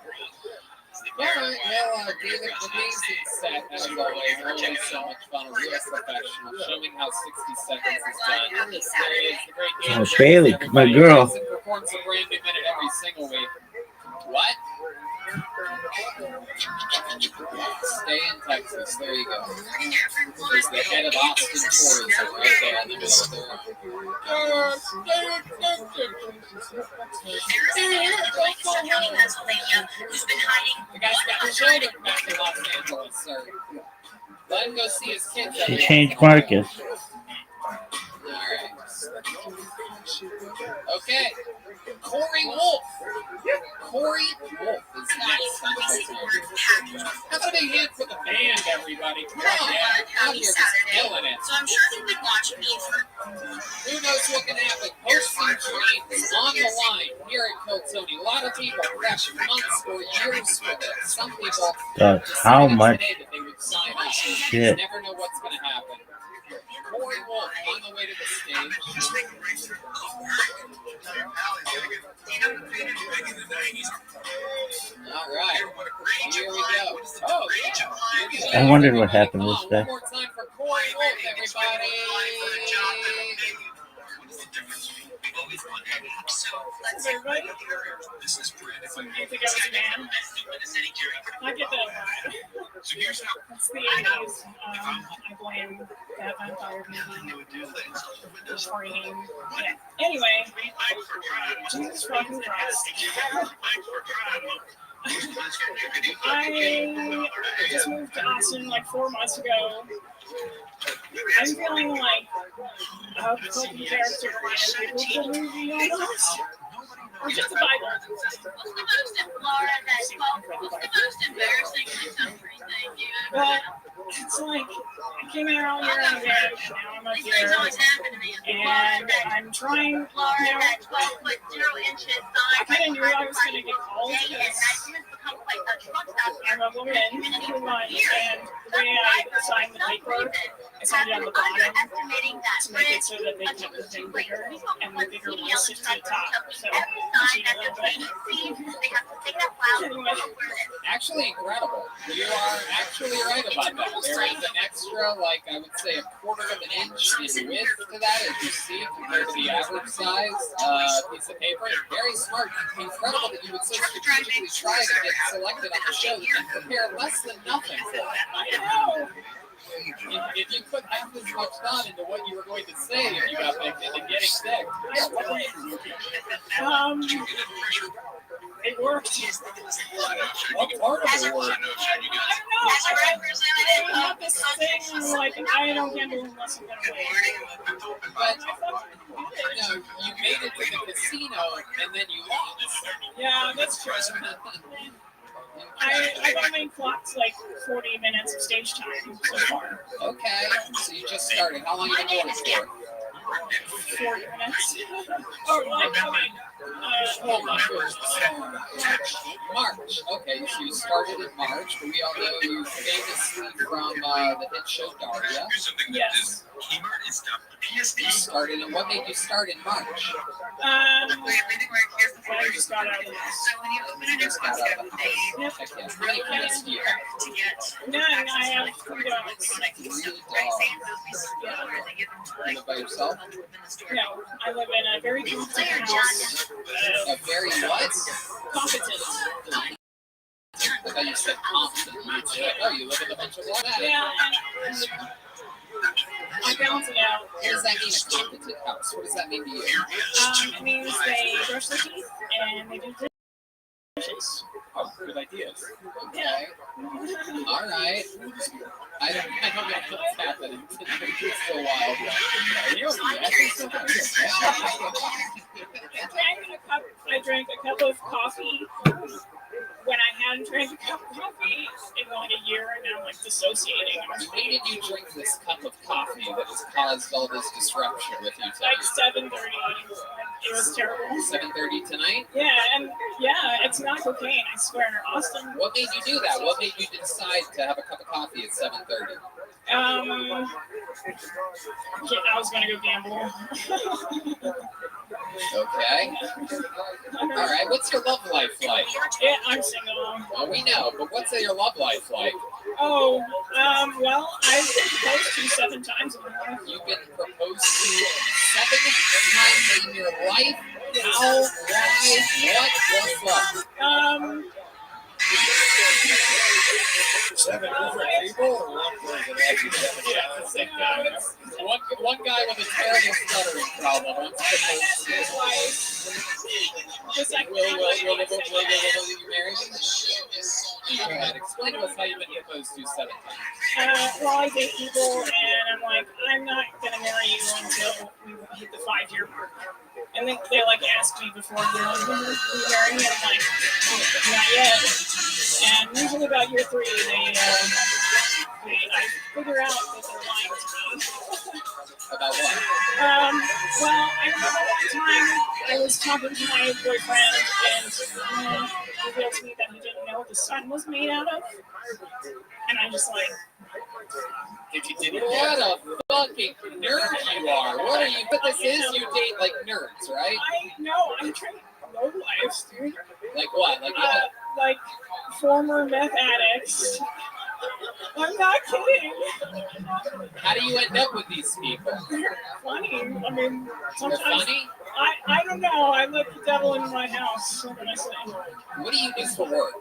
Alright, well, being the basic set, as always, so much fun, real professional, showing how 60 seconds is done. Oh, Bailey, my girl. Performs a brand new minute every single week. What? Stay in Texas. There you go. There's the head of Austin tourism right there in the middle there. The guy's got children back in Los Angeles, sir. Let him go see his kids. She changed Marcus. Alright. Okay. Corey Wolf. Corey Wolf is next. How about a hand for the band, everybody? Come on, out here just killing it. So I'm sure you've been watching me for who knows what can happen. Hosting dreams on the line here at Kill Tony. A lot of people prep months or years for this. Some people how much today that they would sign up. shit? You never know what's going to happen. Corey Wolf on the way to the stage. All right, here we go. Oh, yeah. I wondered what happened this day. One more time for Corey Wolf, everybody. This is Brad. If I think I was a man, I get that. It's the 80s. I blame that vampire movie. Yeah. Anyway, Jesus fucking Christ. I just moved to Austin like 4 months ago. I'm feeling like a couple character reminded people of the movie almost. Or just the Bible. What's the most in Florida that's what's the most embarrassing country thing you ever But it's like I came here all year and again, and now I'm up These things here. always happen to me. And I'm trying, Florida that 12'0" I kind of knew I was going to get called to this. I'm a woman who runs, and the way I signed the paper It's only on the bottom underestimating that to make it bridge. so that they kept the thing bigger, and the bigger one sits to the top. So Every sign that the plane sees, they have to take that plow and anyway, Actually incredible. You are actually right about that. There is an extra, like I would say, a quarter of an inch in width to that, as you see, compared to the average size piece of paper. Very smart. Incredible that you would so strategically try to get selected on the show that you prepare less than nothing for it. I know. If you put half as much thought into what you were going to say if you got picked into getting sick. It worked. What part of it worked? I don't know. I have this thing like I don't gamble unless I'm gonna win. But no, you made it to the casino and then you lost. Yeah, that's true. I've only clocked like 40 minutes of stage time so far. Okay, so you just started. How long have you been going for? 40 minutes. Oh, like, Hold on. March. Okay, so you started in March, but we all know you famously from the hit show Daria. Yes. You started, and what made you start in March? I just got out of the house. Just got out of the house. Heck yeah. How many kids do you have? None. I have 3 dogs. 3 dogs. You live by yourself? No, I live in a very competent house. A very what? Competent. I thought you said competent. Oh, you live in a bunch of what? Yeah, and I balance it out. What does that mean, a competent house? What does that mean to you? It means they brush their teeth and they do dishes. Oh, good ideas. Okay. Yeah. All right. I don't know what's happening. It's so wild. Are you I drank a cup of coffee when I hadn't drank a cup of coffee in like a year, and now I'm like dissociating. When did you drink this cup of coffee that has caused all this disruption with you today? Like 7:30. It was terrible. 7:30 tonight? Yeah, and yeah, it's not cocaine, I swear. Austin. What made you do that? What made you decide to have a cup of coffee at 7:30? I was gonna go gamble. Okay. All right. What's your love life like? Yeah, I'm single. Well, we know, but what's your love life like? Oh, well, I've been proposed to 7 times in my life. You've been proposed to 7 times in your life? How? Why? What? The fuck? 7 different people or one person? Yeah, the same guy. One guy with a terrible stuttering problem. What's proposed to his wife? Just like Will you marry me? Go ahead. Explain to us how you've been proposed to 7 times. Well, I date people, and I'm like, I'm not gonna marry you until we hit the 5-year mark. And then they like ask me before, when will you marry me? And I'm like, not yet. And usually about year 3, I figure out that they're lying to me. About what? Well, I remember one time I was talking to my boyfriend, and he revealed to me that he didn't know what the sun was made out of. And I'm just like, what a fucking nerd you are. What are you? But this is, you date like nerds, right? I'm trying low lives, dude. Like what? Like former meth addicts. I'm not kidding. How do you end up with these people? They're funny. I mean, sometimes. They're funny? I don't know. I let the devil in my house. What can I say? What do you do for work?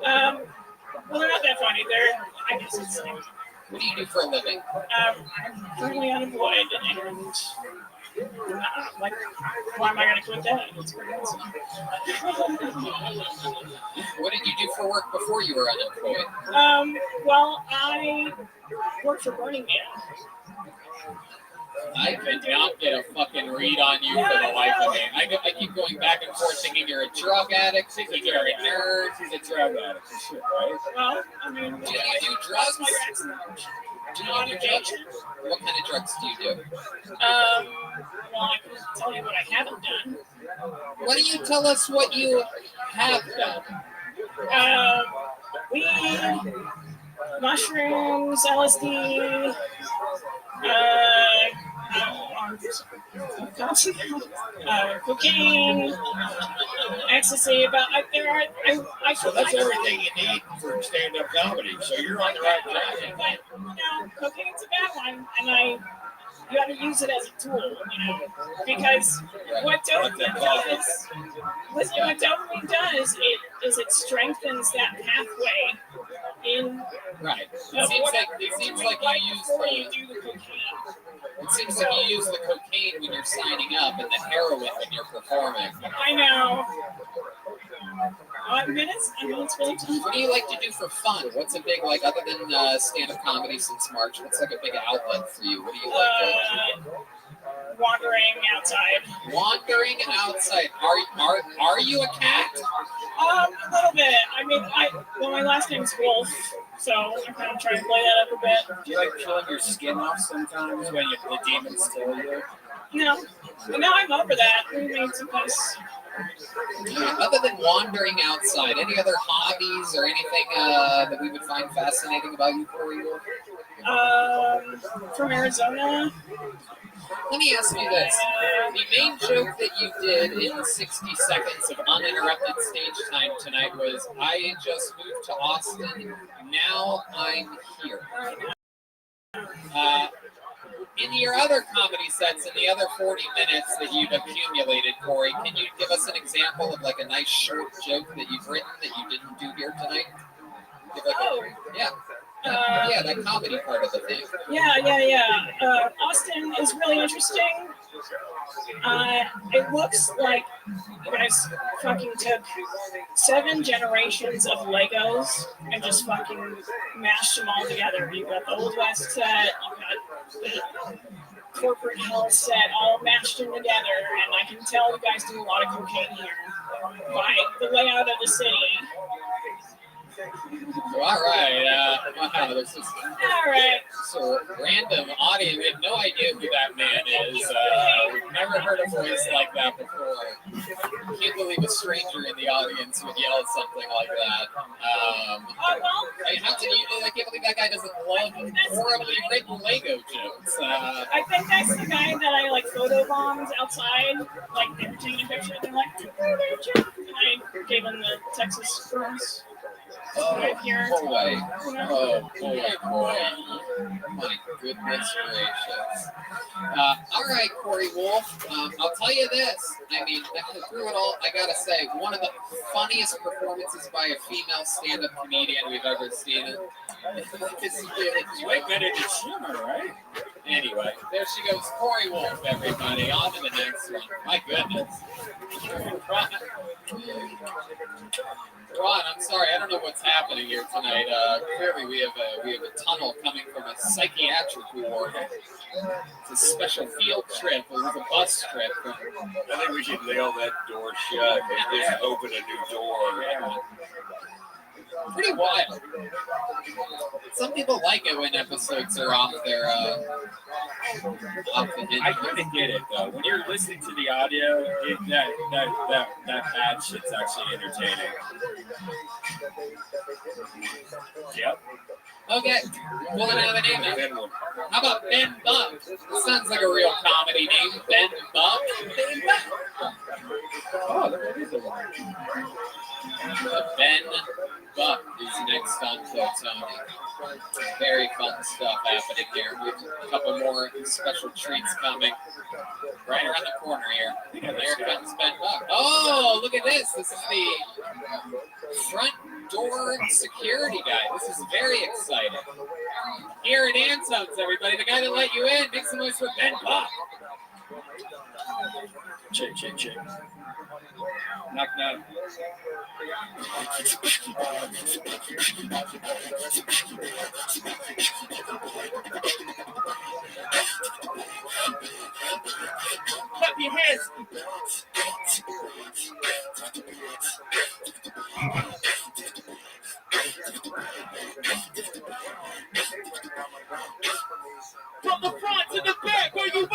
Well, they're not that funny. I guess it's like. What do you do for a living? I'm currently unemployed, and like, why am I going to quit that? It's pretty awesome. What did you do for work before you were unemployed? Well, I worked for Burning Man. I could not get a fucking read on you for the life of me. I keep going back and forth thinking you're a drug addict, you're a nerd, he's a drug addict and shit, right? Well, I mean, do you do drugs? Do you do drugs? What kind of drugs do you do? Well, I can tell you what I haven't done. Why don't you tell us what you have done? Weed, mushrooms, LSD, Cocaine, ecstasy. But So that's everything you need for stand-up comedy. So you're on the right track. But cocaine's a bad one, and you got to use it as a tool, because what dopamine does is it strengthens that pathway in. Right. It seems like you use the cocaine. It seems like you use the cocaine when you're signing up and the heroin when you're performing. I know. Minutes really tough. What do you like to do for fun? What's a big, like, other than stand-up comedy since March, what's like a big outlet for you? What do you like to Wandering outside. Wandering outside. Are you a cat? A little bit. I mean, my last name's Wolf, so I'm kind of trying to play that up a bit. Do you like peeling your skin off sometimes when the demons steal you? No, I'm over that. We made some nice. Other than wandering outside, any other hobbies or anything that we would find fascinating about you, Corey Wolf? From Arizona. Let me ask you this. The main joke that you did in 60 seconds of uninterrupted stage time tonight was, I just moved to Austin, now I'm here. In your other comedy sets, in the other 40 minutes that you've accumulated, Corey, can you give us an example of like a nice short joke that you've written that you didn't do here tonight? Yeah, that comedy part of the thing. Yeah. Austin is really interesting. It looks like you guys fucking took 7 generations of Legos and just fucking mashed them all together. You've got the Old West set, you've got the corporate hell set, all mashed in together, and I can tell you guys do a lot of cocaine here by the layout of the city. All right. Wow, this is all right. So random audience. We have no idea who that man is. We've never heard a voice like that before. Can't believe a stranger in the audience would yell something like that. I can't believe that guy doesn't love horribly written Lego jokes. I think that's the guy that I like photo bombed outside. Like they were taking a picture, they're like, "Photo joke," and I gave him the Texas cross. Oh boy. My goodness gracious. All right, Corey Wolf. I'll tell you this. I mean, through it all, I gotta say, one of the funniest performances by a female stand-up comedian we've ever seen. It's really way better than Shimmer, right? Anyway, there she goes, Corey Wolf, everybody. On to the next one. My goodness. Ron, I'm sorry, I don't know what's happening here tonight. Clearly, we have a tunnel coming from a psychiatric ward. It's a special field trip. It was a bus trip. I think we should nail that door shut and just open a new door. Pretty wild. Some people like it when episodes are off their off the hinges. I kind of get it though. When you're listening to the audio, that bad shit's actually entertaining. Yep. Okay, we'll have a name. How about Ben Buck? This sounds like a real comedy name. Ben Buck. Ben Buck. Oh, there is a one. Ben Buck is next on Tony. Very fun stuff happening here. We have a couple more special treats coming right around the corner here. And there comes Ben Buck. Oh, look at this. This is the front door security guy. This is very exciting. Here at Anselm's, everybody. The guy that let you in. Make some noise for Ben Buck. Check. Knock. Clap your hands. From the front to the back, where you at?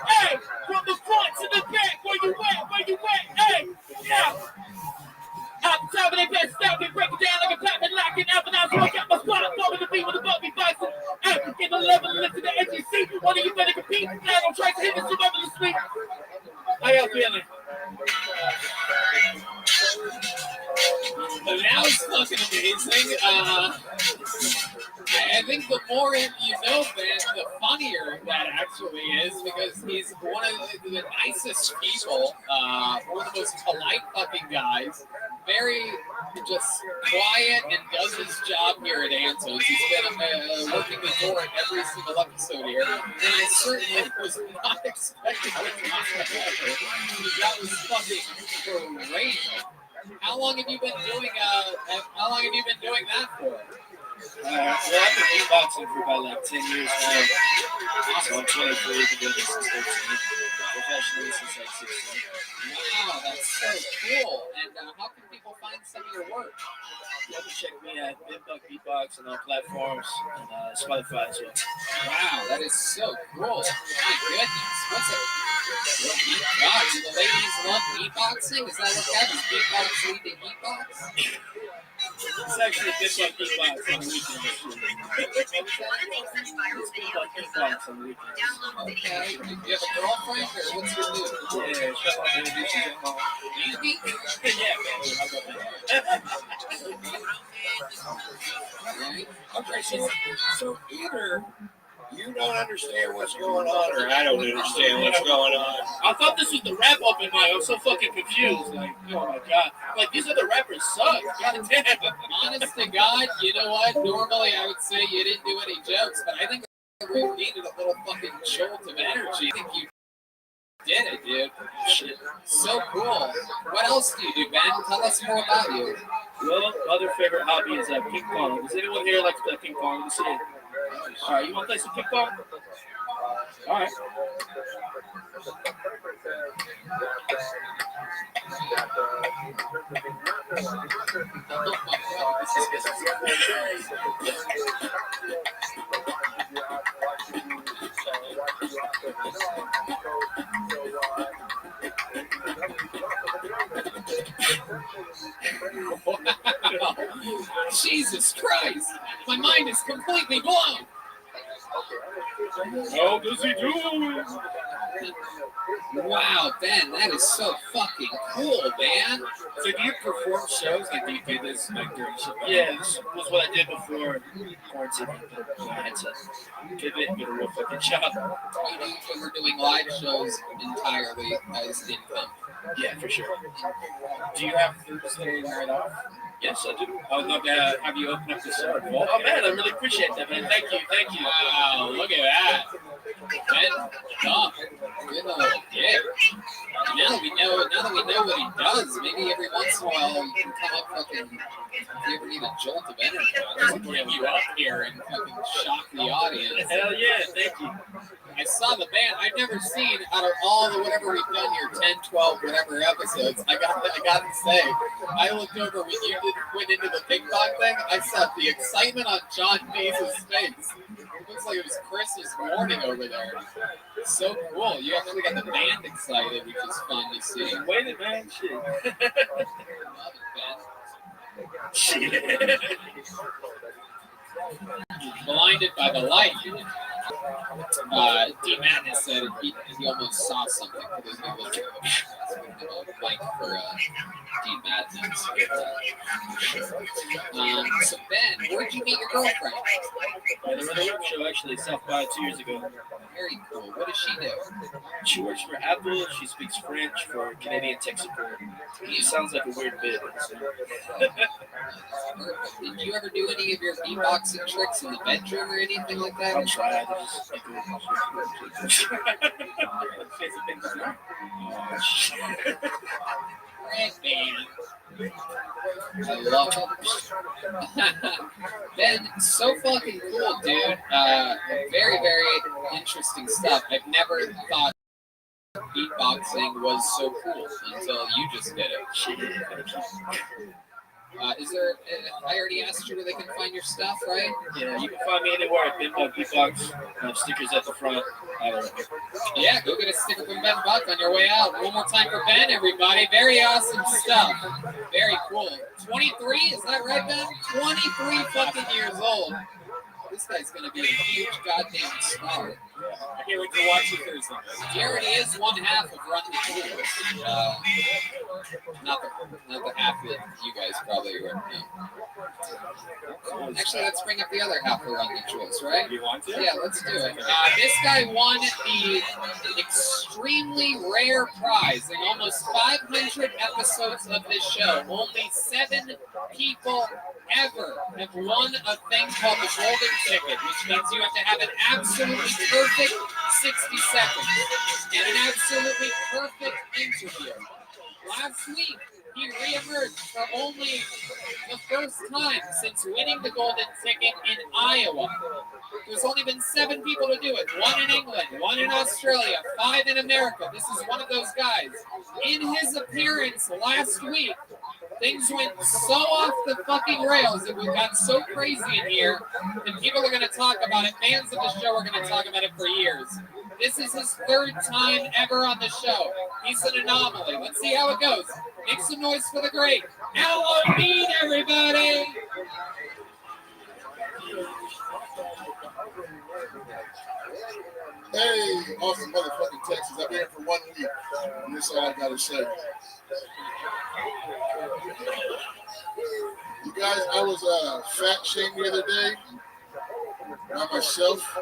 Hey! From the front to the back, where you at? Hey! Yeah! Out the top of their best stop, they break it down like a pop and lock it up, and I walk out my spot, forward to be with the buggy bison. DC. One of you better compete. Now don't try to hit this survival this week. How y'all feeling? That was fucking amazing. I think the more you know Ben, the funnier that actually is, because he's one of the nicest people, one of the most polite fucking guys, very just quiet and does his job here at Antos. He's been working the door at every single episode here, and I certainly was not expecting it whatsoever. That was fucking great. How long have you been doing? How long have you been doing that for? Well, I've been beatboxing for about like 10 years now. So I'm 23, been doing this since 13. Professionally since like 16. Wow, that's so cool. And how can people find some of your work? You can check me at Big Beatbox on all platforms and Spotify as well. Wow, that is so cool. My goodness. What's it? Beatbox. The ladies love beatboxing? Is that what that is? Beatbox leading beatbox? It's actually Big Beatbox on the weekends. It's Big Beatbox on the weekends. Okay. Do you have a girlfriend or what's your mood? Yeah, shout out to the bitches at home. You beat? Yeah, man. How about that? Okay, so either you don't understand what's going on, or I don't understand what's going on. I thought this was the rap open mic. I'm so fucking confused. Like, oh my god. Like, these other rappers suck. God damn. Honest to God, you know what? Normally I would say you didn't do any jokes, but I think we needed a little fucking jolt of energy. I think you did it, dude. Shit. So cool. What else do you do, Ben? Tell us more about you. Well, my other favorite hobby is ping pong. Does anyone here like to play ping pong? Let's see it. All right, you want to play some ping pong? All right. Wow. Jesus Christ. My mind is completely blown. How does he do it? Wow, Ben, that is so fucking cool, man. So do you perform shows? Like, do you do this like during show? Yeah, this was what I did before quarantine. I had to pivot and get a real fucking job. You were doing live shows entirely as income. Yeah, for sure. Do you have Thursday night off? Yes, I do. I would love to have you open up the show. Oh man, I really appreciate that, man. Thank you. Wow, look at that. Ben, oh, good old dick. Now that we know what he does, maybe every once in a while you can come up fucking, if you ever need a jolt of energy, I'll just bring you up here and fucking shock the audience. Hell yeah, thank you. I saw the band. I've never seen out of all the whatever we've done here, 10, 12, whatever episodes. I got to say, I looked over when you went into the ping pong thing. I saw the excitement on John Baez's face. It looks like it was Christmas morning over there. So cool. You actually got the band excited, which is fun to see. Wait a minute, shit. Love it, Ben. Shit. Blinded by the light. D Madness said he almost saw something because he was like for D Madness. So Ben, where'd you meet your girlfriend? At a radio show, actually, South by 2 years ago. Very cool. What does she do? She works for Apple. She speaks French for Canadian tech support. It sounds like a weird bit. Did you ever do any of your beatboxing tricks in the bedroom or anything like that? I'm trying. Red band. I love it. Ben, so fucking cool, dude. Very, very interesting stuff. I've never thought beatboxing was so cool until you just did it. Is there? I already asked you where they can find your stuff, right? Yeah, you can find me anywhere at Bimbo Beatbox. Stickers at the front. Yeah, go get a sticker from Ben Buck on your way out. One more time for Ben, everybody. Very awesome stuff. Very cool. 23, is that right, Ben? 23 fucking years old. This guy's going to be a huge goddamn star. I can't wait to watch you Thursday. He already is one half of Run the Jewels. Not the half that you guys probably would know. Actually, let's bring up the other half of Run the Jewels, right? You want to? Yeah, let's do it. This guy won the extremely rare prize in almost 500 episodes of this show. Only 7 people ever have won a thing called the golden ticket, which means you have to have an absolutely perfect 60 seconds and an absolutely perfect interview. Last week, he reemerged for only the first time since winning the golden ticket in Iowa. There's only been 7 people to do it. 1 in England, 1 in Australia, 5 in America. This is one of those guys. In his appearance last week, things went so off the fucking rails and we got so crazy in here that people are going to talk about it. Fans of the show are going to talk about it for years. This is his 3rd time ever on the show. He's an anomaly. Let's see how it goes. Make some noise for the great Halloween, everybody! Hey, awesome motherfucking Texas. I've been here for 1 week. And that's all I gotta say. You guys, I was fat shamed the other day by myself.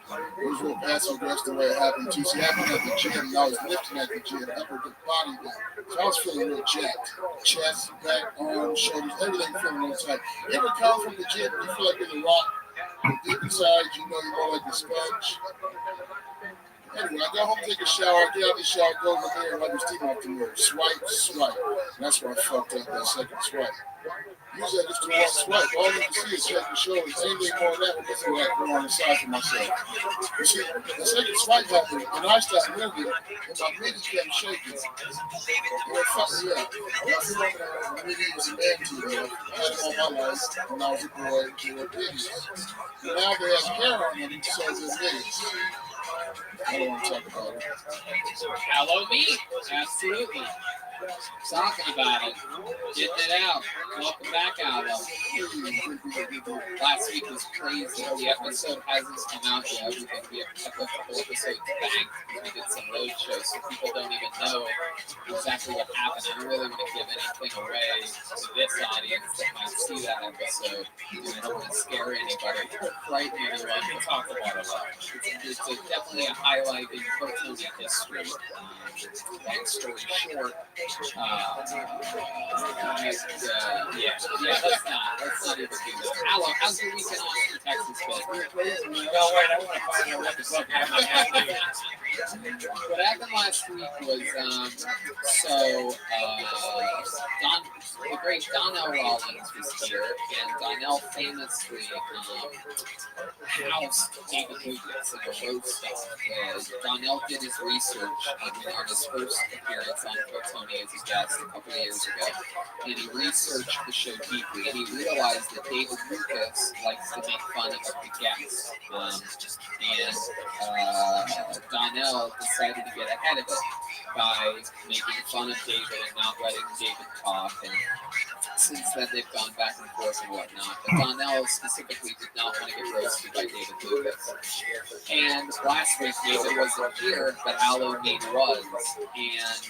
It was real passive aggressive the way it happened too. See, it happened at the gym, and I was lifting at the gym, upper body down. So I was feeling real jacked. Chest, back, arms, shoulders, everything feeling real tight. You ever come from the gym and you feel like you're the rock? But deep inside, you know you're more like a sponge. Anyway, I go home, take a shower, I get out the shower, go over there, and wipe his teeth off the mirror. Swipe. And that's where I fucked up that second swipe. Usually I just do one swipe. All you can see is head and shoulders. Anything more than that will get to that go on the side for myself. You see, the second swipe happened, and I started moving, and my middy kept shaking. And it fucked me up. My middy was a man to me. I had them all my life, when I was a boy, they were middies. And now they have hair on them, so they're middies. I don't want to talk about it. Halloween, absolutely. Talking about it, getting it out. Welcome back, Allo. Last week was crazy. The episode hasn't come out yet. We think we have a couple episodes back. We did some road shows, so people don't even know exactly what happened. I don't really want to give anything away to this audience that might see that episode. I don't want to scare anybody or frighten anyone. We talked about it a lot. It's definitely a highlight in cartoon history. Long story short, let's not even do that. Allo, how's your weekend off in Texas been? No, wait, I want to find out what the fuck happened. What happened last week was, the great Donnell Rollins was here, and Donnell famously housed David Lucas in a roast off. Donnell did his research on his first appearance on Tony as a guest a couple of years ago, and he researched the show deeply, and he realized that David Lucas likes to make fun of the guests, and Donnell decided to get ahead of it by making fun of David and not letting David talk, and since then they've gone back and forth and whatnot, but Donnell specifically did not want to get roasted by David Lucas. And last week David wasn't here, but Halloween was, and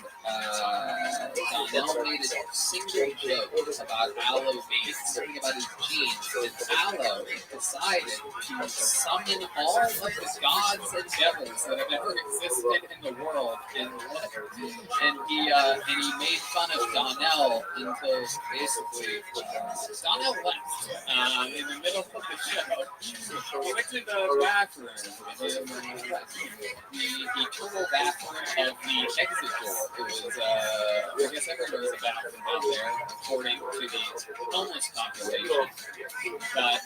Donnell made a single joke about Halloween, something about his genes, and Allo decided to summon all of the gods and devils that have ever existed in the world, and he made fun of Donnell until basically Donnell left in the middle of the show. He went to the bathroom, the eternal bathroom of the exit door. It was, I guess everyone knows a bathroom out there, according to the homeless population. But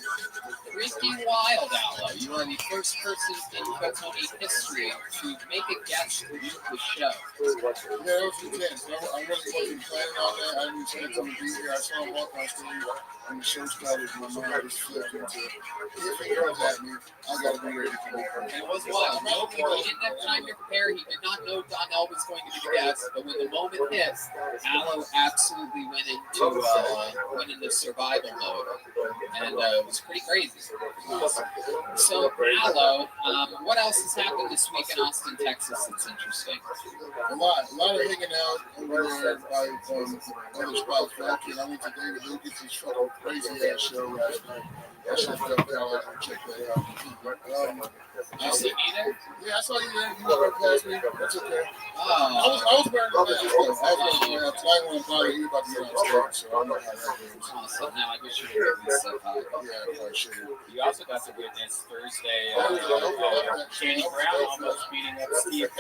freaking wild, Allo. You are the first person in Tony history to make a guest leave the show. Yeah, it was intense. I really wasn't planning on that. I didn't expect him to be here. I saw him walk on stage and the show started. My mind just flipped into if he comes at me, I gotta be ready to meet him. And it was wild. No, he didn't have time to prepare. He did not know Donnell was going to be the guest. But when the moment hit, Aloe absolutely went into survival mode, and it was pretty crazy. So, Aloe, what else has happened this week in Austin, Texas? That's interesting. A lot of hanging out over there by other spots. I went to David Lucas' fucking crazy ass show last night. That shit felt hell. I can check that out. You see me there? Yeah, I saw you there. You were past me. That's okay. Oh. I was wearing the mask though. I was wearing the mask. I didn't want to bother you about the stage, so I know how that goes. Awesome. Now I wish you would at least said hi. Yeah, I should. You also got to witness Thursday. Shady Brown almost beating up Steve.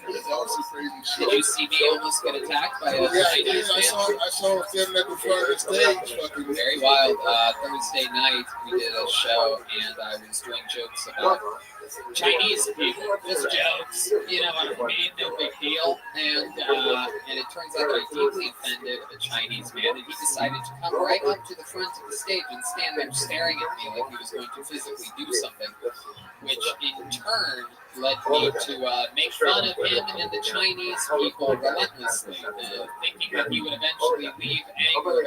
It's also crazy shit. Did you see me almost get attacked by a Chinese man? I saw him standing at the front of the stage. Fucking very wild. Thursday night we did a show and I was doing jokes about Chinese people, just jokes, you know what I mean, no big deal. And it turns out that I deeply offended a Chinese man, and he decided to come right up to the front of the stage and stand there staring at me like he was going to physically do something, which in turn led me to make fun of him and the Chinese people relentlessly, thinking that he would eventually leave angrily.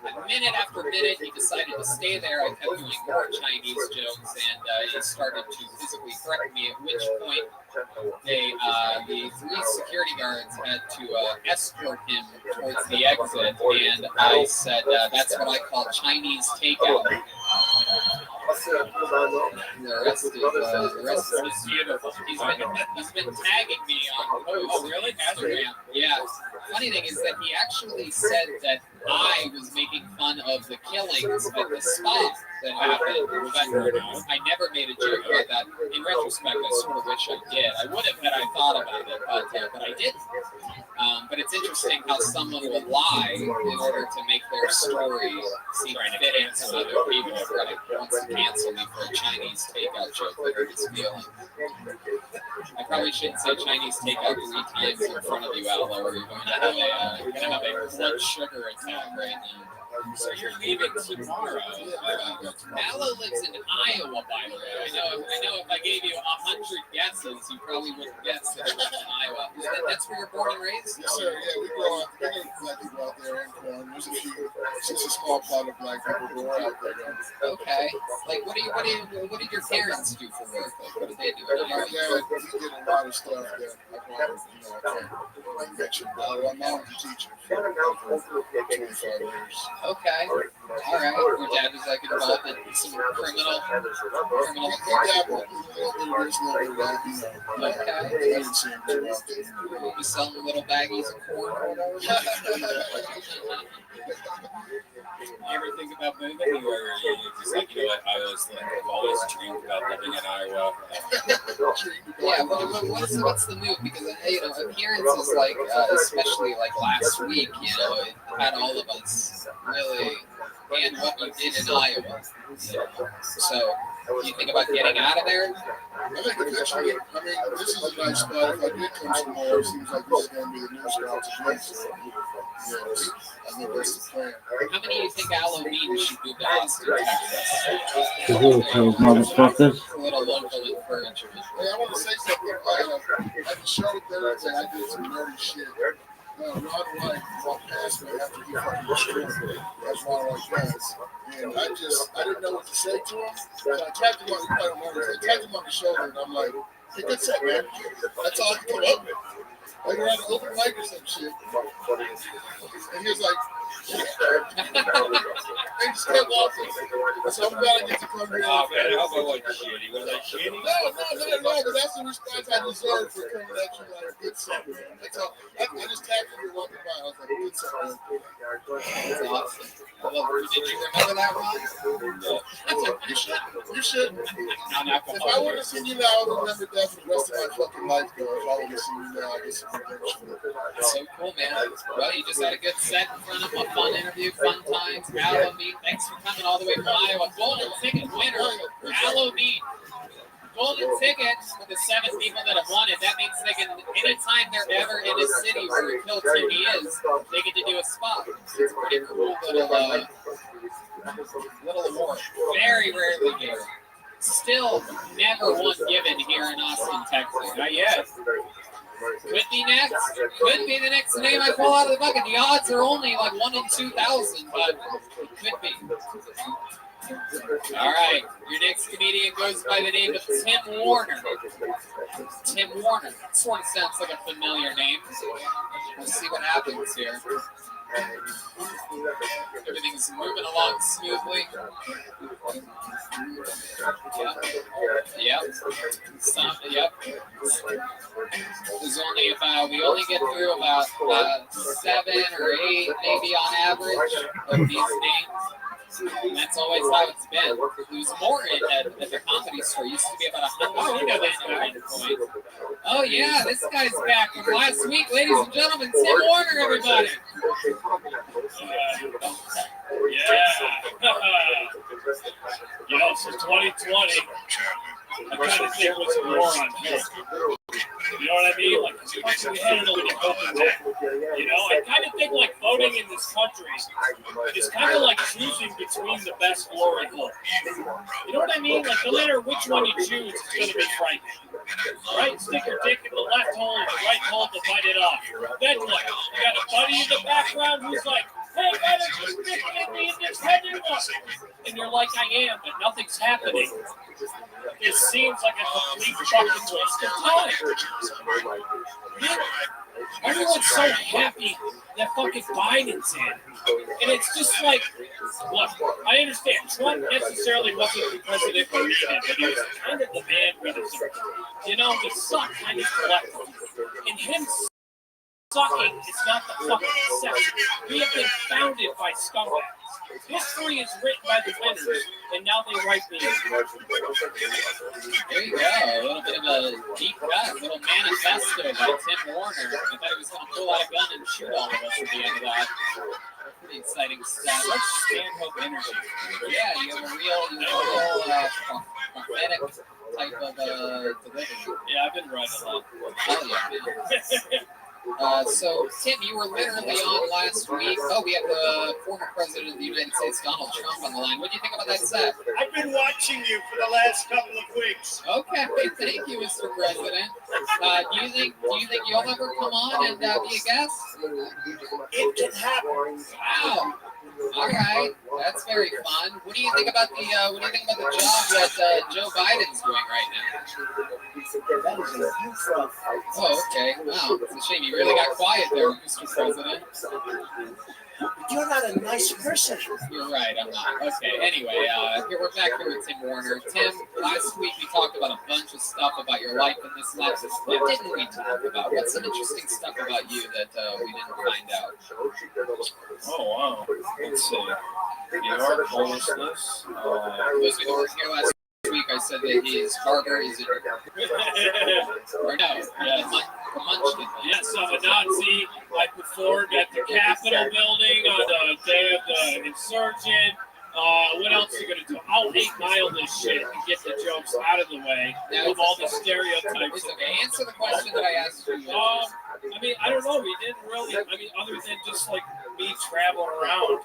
And minute after minute, he decided to stay there. I kept doing more Chinese jokes, and he started to physically threaten me, at which point the three security guards had to escort him towards the exit, and I said, that's what I call Chinese takeout. The rest is beautiful. He's been tagging me on Instagram. Yeah. Funny thing is that he actually said that I was making fun of the killings at the spa that happened. But I never made a joke about that. In retrospect, I sort of wish I did. I would have had I thought about it, but I didn't. But it's interesting how someone will lie in order to make their story seem fit into other people. Right? Wants to cancel me for a Chinese takeout joke that hurt his feelings. I probably shouldn't say Chinese takeout 3 times in front of you, Aloe, or you're going to have a blood sugar attack right now. So you're leaving tomorrow. Aloe lives in Iowa, by the way. I know if I gave you 100 guesses, you probably wouldn't guess that it was in Iowa. That's where you're born and raised? Yes, sir. Yeah, we grow up. There's black people out there in corn. There's a few. It's just a small plot of black people who are out there. Okay. Like, what did your parents do for work? Like, what did they do? My dad, he did a lot of stuff that I can't mention. But my mom was a teacher for 25 years. Okay. All right. Your dad was like involved in some criminal. Okay. You selling little baggies of corn or whatever? You ever think about moving, or you just like, you know what, I've always dreamed about living in Iowa. Yeah, what's the move? Because appearances like, especially like last week, it had all of us really, and what you did in Iowa. So, do you think about getting out of there? I think eventually, this is a nice spot. If I did come somewhere, it seems like this is going to be the new spot to be. So, yes, I think that's the plan. How many do you think Aloe means should move to Austin, Texas? Motherfuckers. A little local encouragement. Hey, I want to say something. At the show Thursday, I did some nerdy shit. Ron White walked past me after he fucking destroyed me, as Ron White does. And I didn't know what to say to him. So I tapped him on the shoulder, and I'm like, hey, good set, man. That's all I can come up with. Like we're on an open mic or some shit. And he was like, they just kept walking. So I'm glad I get to come here. Oh, man, I hope I wasn't shitty. Was I shitty? No, but that's the response I deserve for coming at you like a good set. That's all. I just tapped you walking by. I was like, good set, man. That's awesome. Did you remember that, Ron? No. You should. If I would have seen you now, I would remember that for the rest of my fucking life, though. If I would have seen you now, I guess it would have. That's so cool, man. Well, you just had a good set in front of a fun interview, fun times. Aloe Mead, thanks for coming all the way from Iowa. Golden ticket winner, Aloe Mead. golden tickets for the 7 people that have won it. That means they can, anytime they're ever in a city where Kill Tony is, they get to do a spot. It's a pretty cool little award. Very rarely given. Still never one given here in Austin, Texas. Not yet. Could be next. Could be the next name I pull out of the bucket. The odds are only like 1 in 2,000, but it could be. All right, your next comedian goes by the name of Tim Warner. Tim Warner. Sort of sounds like a familiar name. Let's see what happens here. Everything's moving along smoothly. Yep. Yep. There's only about, we only get through about 7 or 8 maybe on average of these names. And that's always how it's been. There's more at the comedy store. It used to be about 100. Oh, you know that point. Oh yeah, this guy's back from last week, ladies and gentlemen. Tim Warner, everybody. Yo, so 2020, I kind of think was more on here. You know what I mean? Like, once we had it when you open that, you know, I kind of think like voting in this country is kind of like choosing between the best glory hole. You know what I mean? Like, no matter which one you choose, it's going to be frightening. Right? Stick your dick in the left hole and the right hole to bite it off. Then what? You got a buddy in the background who's like, hey, why don't you stick it in the independent one? And you're like, I am, but nothing's happening. It seems like a complete fucking waste of time. Everyone's so happy that fucking Biden's in. And it's just like, look, I understand Trump necessarily wasn't the president when we did, but he was kind of the man with his, you know, the suck kind of collective. And him sucking is not the fucking exception. We have been founded by scumbags. History is written by the winners, and now they write me. There you go. A little bit of a deep cut, a little manifesto by Tim Warner. I thought he was going to pull out a gun and shoot all of us at the end of that. Pretty exciting stuff. Let's Stanhope energy. Yeah, you have a real prophetic type of delivery. Yeah, I've been writing a lot. Hell yeah, man. So, Tim, you were literally on last week. Oh, we have the former president of the United States, Donald Trump, on the line. What do you think about that set? I've been watching you for the last couple of weeks. Okay, thank you, Mr. President. Do you think you'll ever come on and be a guest? It can happen. Wow. All right, that's very fun. What do you think about the job that Joe Biden's doing right now? Oh, okay. Wow, it's a shame you really got quiet there, Mr. President. You're not a nice person. You're right, I'm not. Okay, anyway, here we're back here with Tim Warner. Tim, last week we talked about a bunch of stuff about your life in this life. What didn't we talk about? What's some interesting stuff about you that we didn't find out? Oh, wow. Let's see. New York, homelessness. Those who were here last week, I said that his barber is in or no, Munchkin. Yes, I'm a Nazi. I performed at the Capitol building on the day of the insurgent. What else are you going to do? I'll 8-mile this shit and get the jokes out of the way of all the stereotypes. Okay, answer the question that I asked you. I mean, I don't know. We didn't really, other than just like me traveling around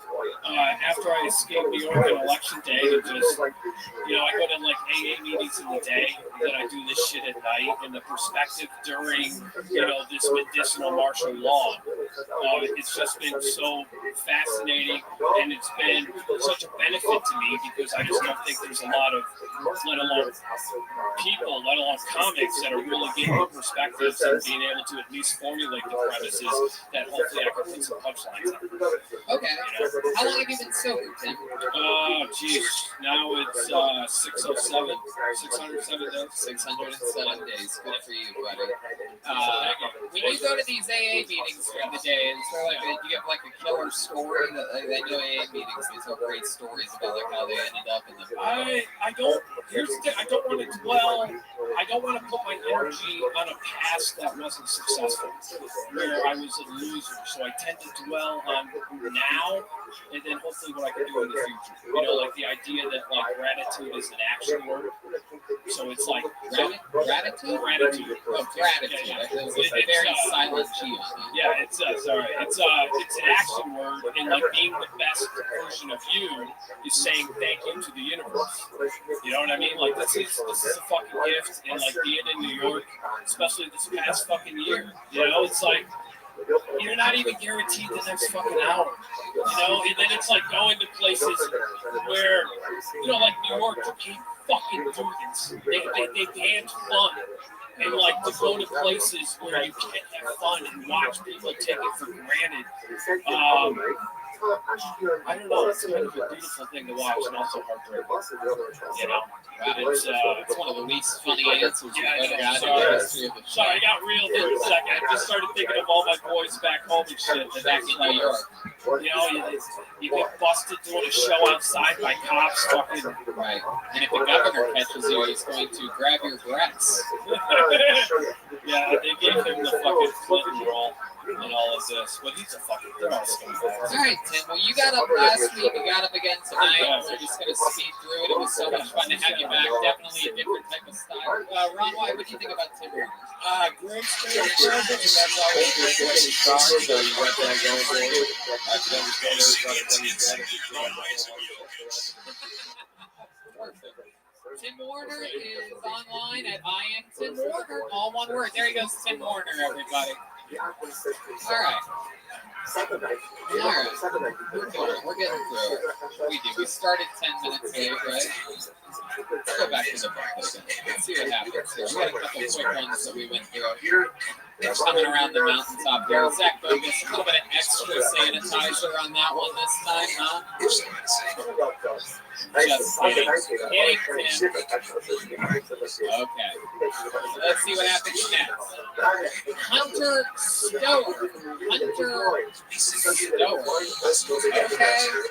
after I escaped New York on election day and just, you know, I go to like AA meetings in the day, then I do this shit at night, and the perspective during, you know, this medicinal martial law, it's just been so fascinating, and it's been such a benefit to me because I just don't think there's a lot of, let alone people, let alone comics that are really getting the perspectives and being able to at least formulate the premises that hopefully I can put some punchlines on. Okay. How long have you been sober, Tim? Now it's 607 days. 607 days. Good for you, buddy. When you go to these AA meetings during the day, is there like you have like a killer story that I know AA meetings, they tell great stories about like how they ended up in the. I don't want to dwell. I don't want to put my energy on a past that wasn't successful, where I was a loser. So I tend to dwell on now and then hopefully what I can do in the future. You know, like the idea that like gratitude is an action word. So it's like Gratitude? gratitude. Oh, gratitude. Yeah. There's a very silent G on it. Yeah, it's sorry. It's an action word, and like being the best version of you is saying thank you to the universe. You know what I mean? Like this is a fucking gift, and like being in New York, especially this past fucking year, you know, it's like you're not even guaranteed the next fucking hour. You know, and then it's like going to places where, you know, like New York, you can't fucking do this. They banned fun. And like to go to places where you can't have fun and watch people take it for granted. I don't know, it's kind of a beautiful thing to watch and also heartbreaking. You know? It's one of the least funny answers we've ever got in the history of the show. Sorry, I got real for a second. I just started thinking of all my boys back home and shit. Back in New York. You know, you get busted doing a show outside by cops fucking. Right. And if the governor catches you, he's going to grab your breasts. Yeah, they gave him the fucking Clinton role in all of this, but he's a fucking girl. All right, Tim. Well, you got up last week. You got up again tonight. We're just going to speed through it. It was so much fun to have you back. Definitely a different type of style. Ron, what do you think about Tim Warner? Great story. That's always a great way to start. So you got that going for you. Perfect. Tim Warner is online at I am Tim Warner. All one word. There he goes, Tim Warner, everybody. All right. We're getting through it. We started 10 minutes late, right? Let's go back to the book again. Let's see what happens here. We got a couple quick ones that we went through. They're coming around the mountaintop here. Zach Bogus, a little bit of extra sanitizer on that one this time, huh? Just kidding. Kidding, Tim. Okay. Let's see what happens next. Hunter Stower. Okay.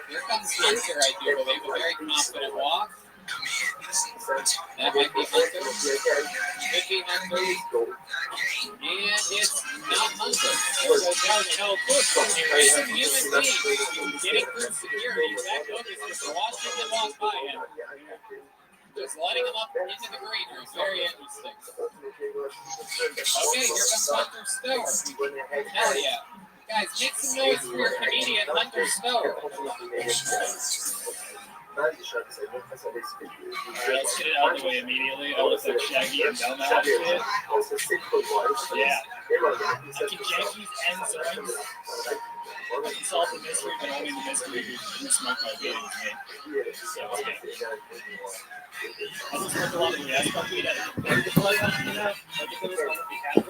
Here comes Hunter, I do believe. A very confident walk. That might be Hunter. Could be Hunter. And it's not Hunter. There goes Markel Bush. Some human being getting through security. Zach Bogus just watching them walk by him. Just letting him up into the green room. Very interesting. Okay, here comes Hunter Stower. Hell yeah. Guys, make some noise for your comedian, Hunter Stower. Let's get it out of the way immediately. I look like Shaggy and Velma outfit. Yeah. I can jank these ends around. I can solve the mystery, but only the mystery who smoked my weed with me. So, yeah. I just look a lot of gas company that like if it was one of the categories, I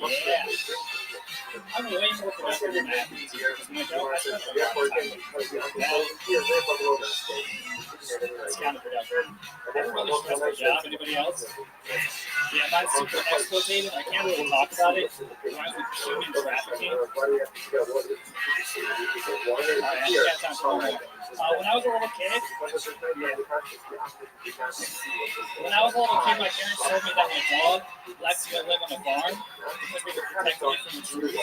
would yeah. I'm way more productive than that. It's counterproductive. I have a really stressful job. Anybody else? Yeah, I'm not super exploitative. I can't really talk about it. It rhymes with human trafficking. When I was a little kid, my parents told me that my dog likes to go live on a farm because they could protect me from the truth.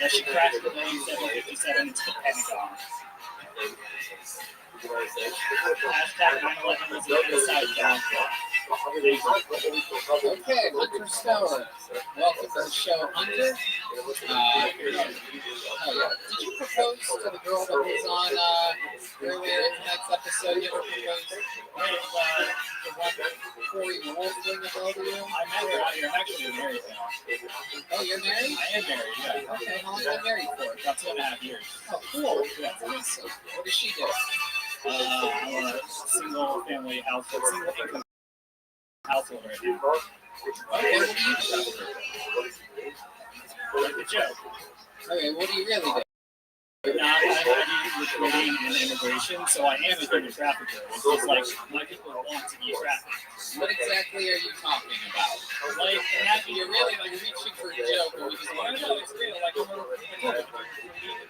That she crashed the Boeing 757 into the Pentagon. Hashtag 9/11 was the inside job. Okay, Hunter Stower. Welcome to the show, Hunter. Oh, yeah. Did you propose to the girl that was on earlier in tonight's episode? You ever proposed? The one Corey Wolf thing about you? I met her out here. I'm actually married now. Oh, you're married? I am married, yeah. Okay, how long have you been married for? About 2.5 years. Oh, cool. That's awesome. What does she do? I'm a single family household, single income household right now. Okay, what do you do? Like the joke. Okay, what do you really do? I'm recruiting and immigration, so I am a human trafficker. It's just like my people want to be trafficked. What exactly are you talking about? Like, You're really like reaching for a joke, or we just want to know it's real. Like,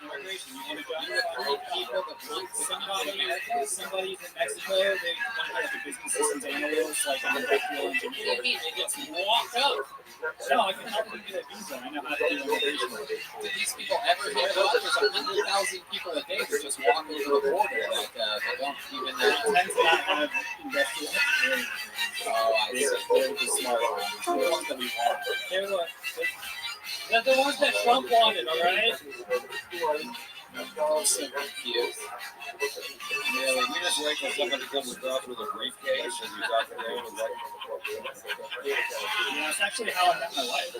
immigration. You want to go recruit people that want somebody in Mexico. They want to be like a business systems analyst, like an industrial engineer. What do you mean? They just walk up. No, I can help them get a visa. I know how to do immigration. Do these people can't go out. There's 100,000 people a day that just walk over the border that don't even tend to not have industrial engineering. Oh, I see. They're the smart ones. The ones that we want. They're the ones that Trump wanted, all right? I'm so confused. Yeah, like we just wait till somebody comes across with a briefcase and you talk to them and Yeah, that's actually how I met my wife.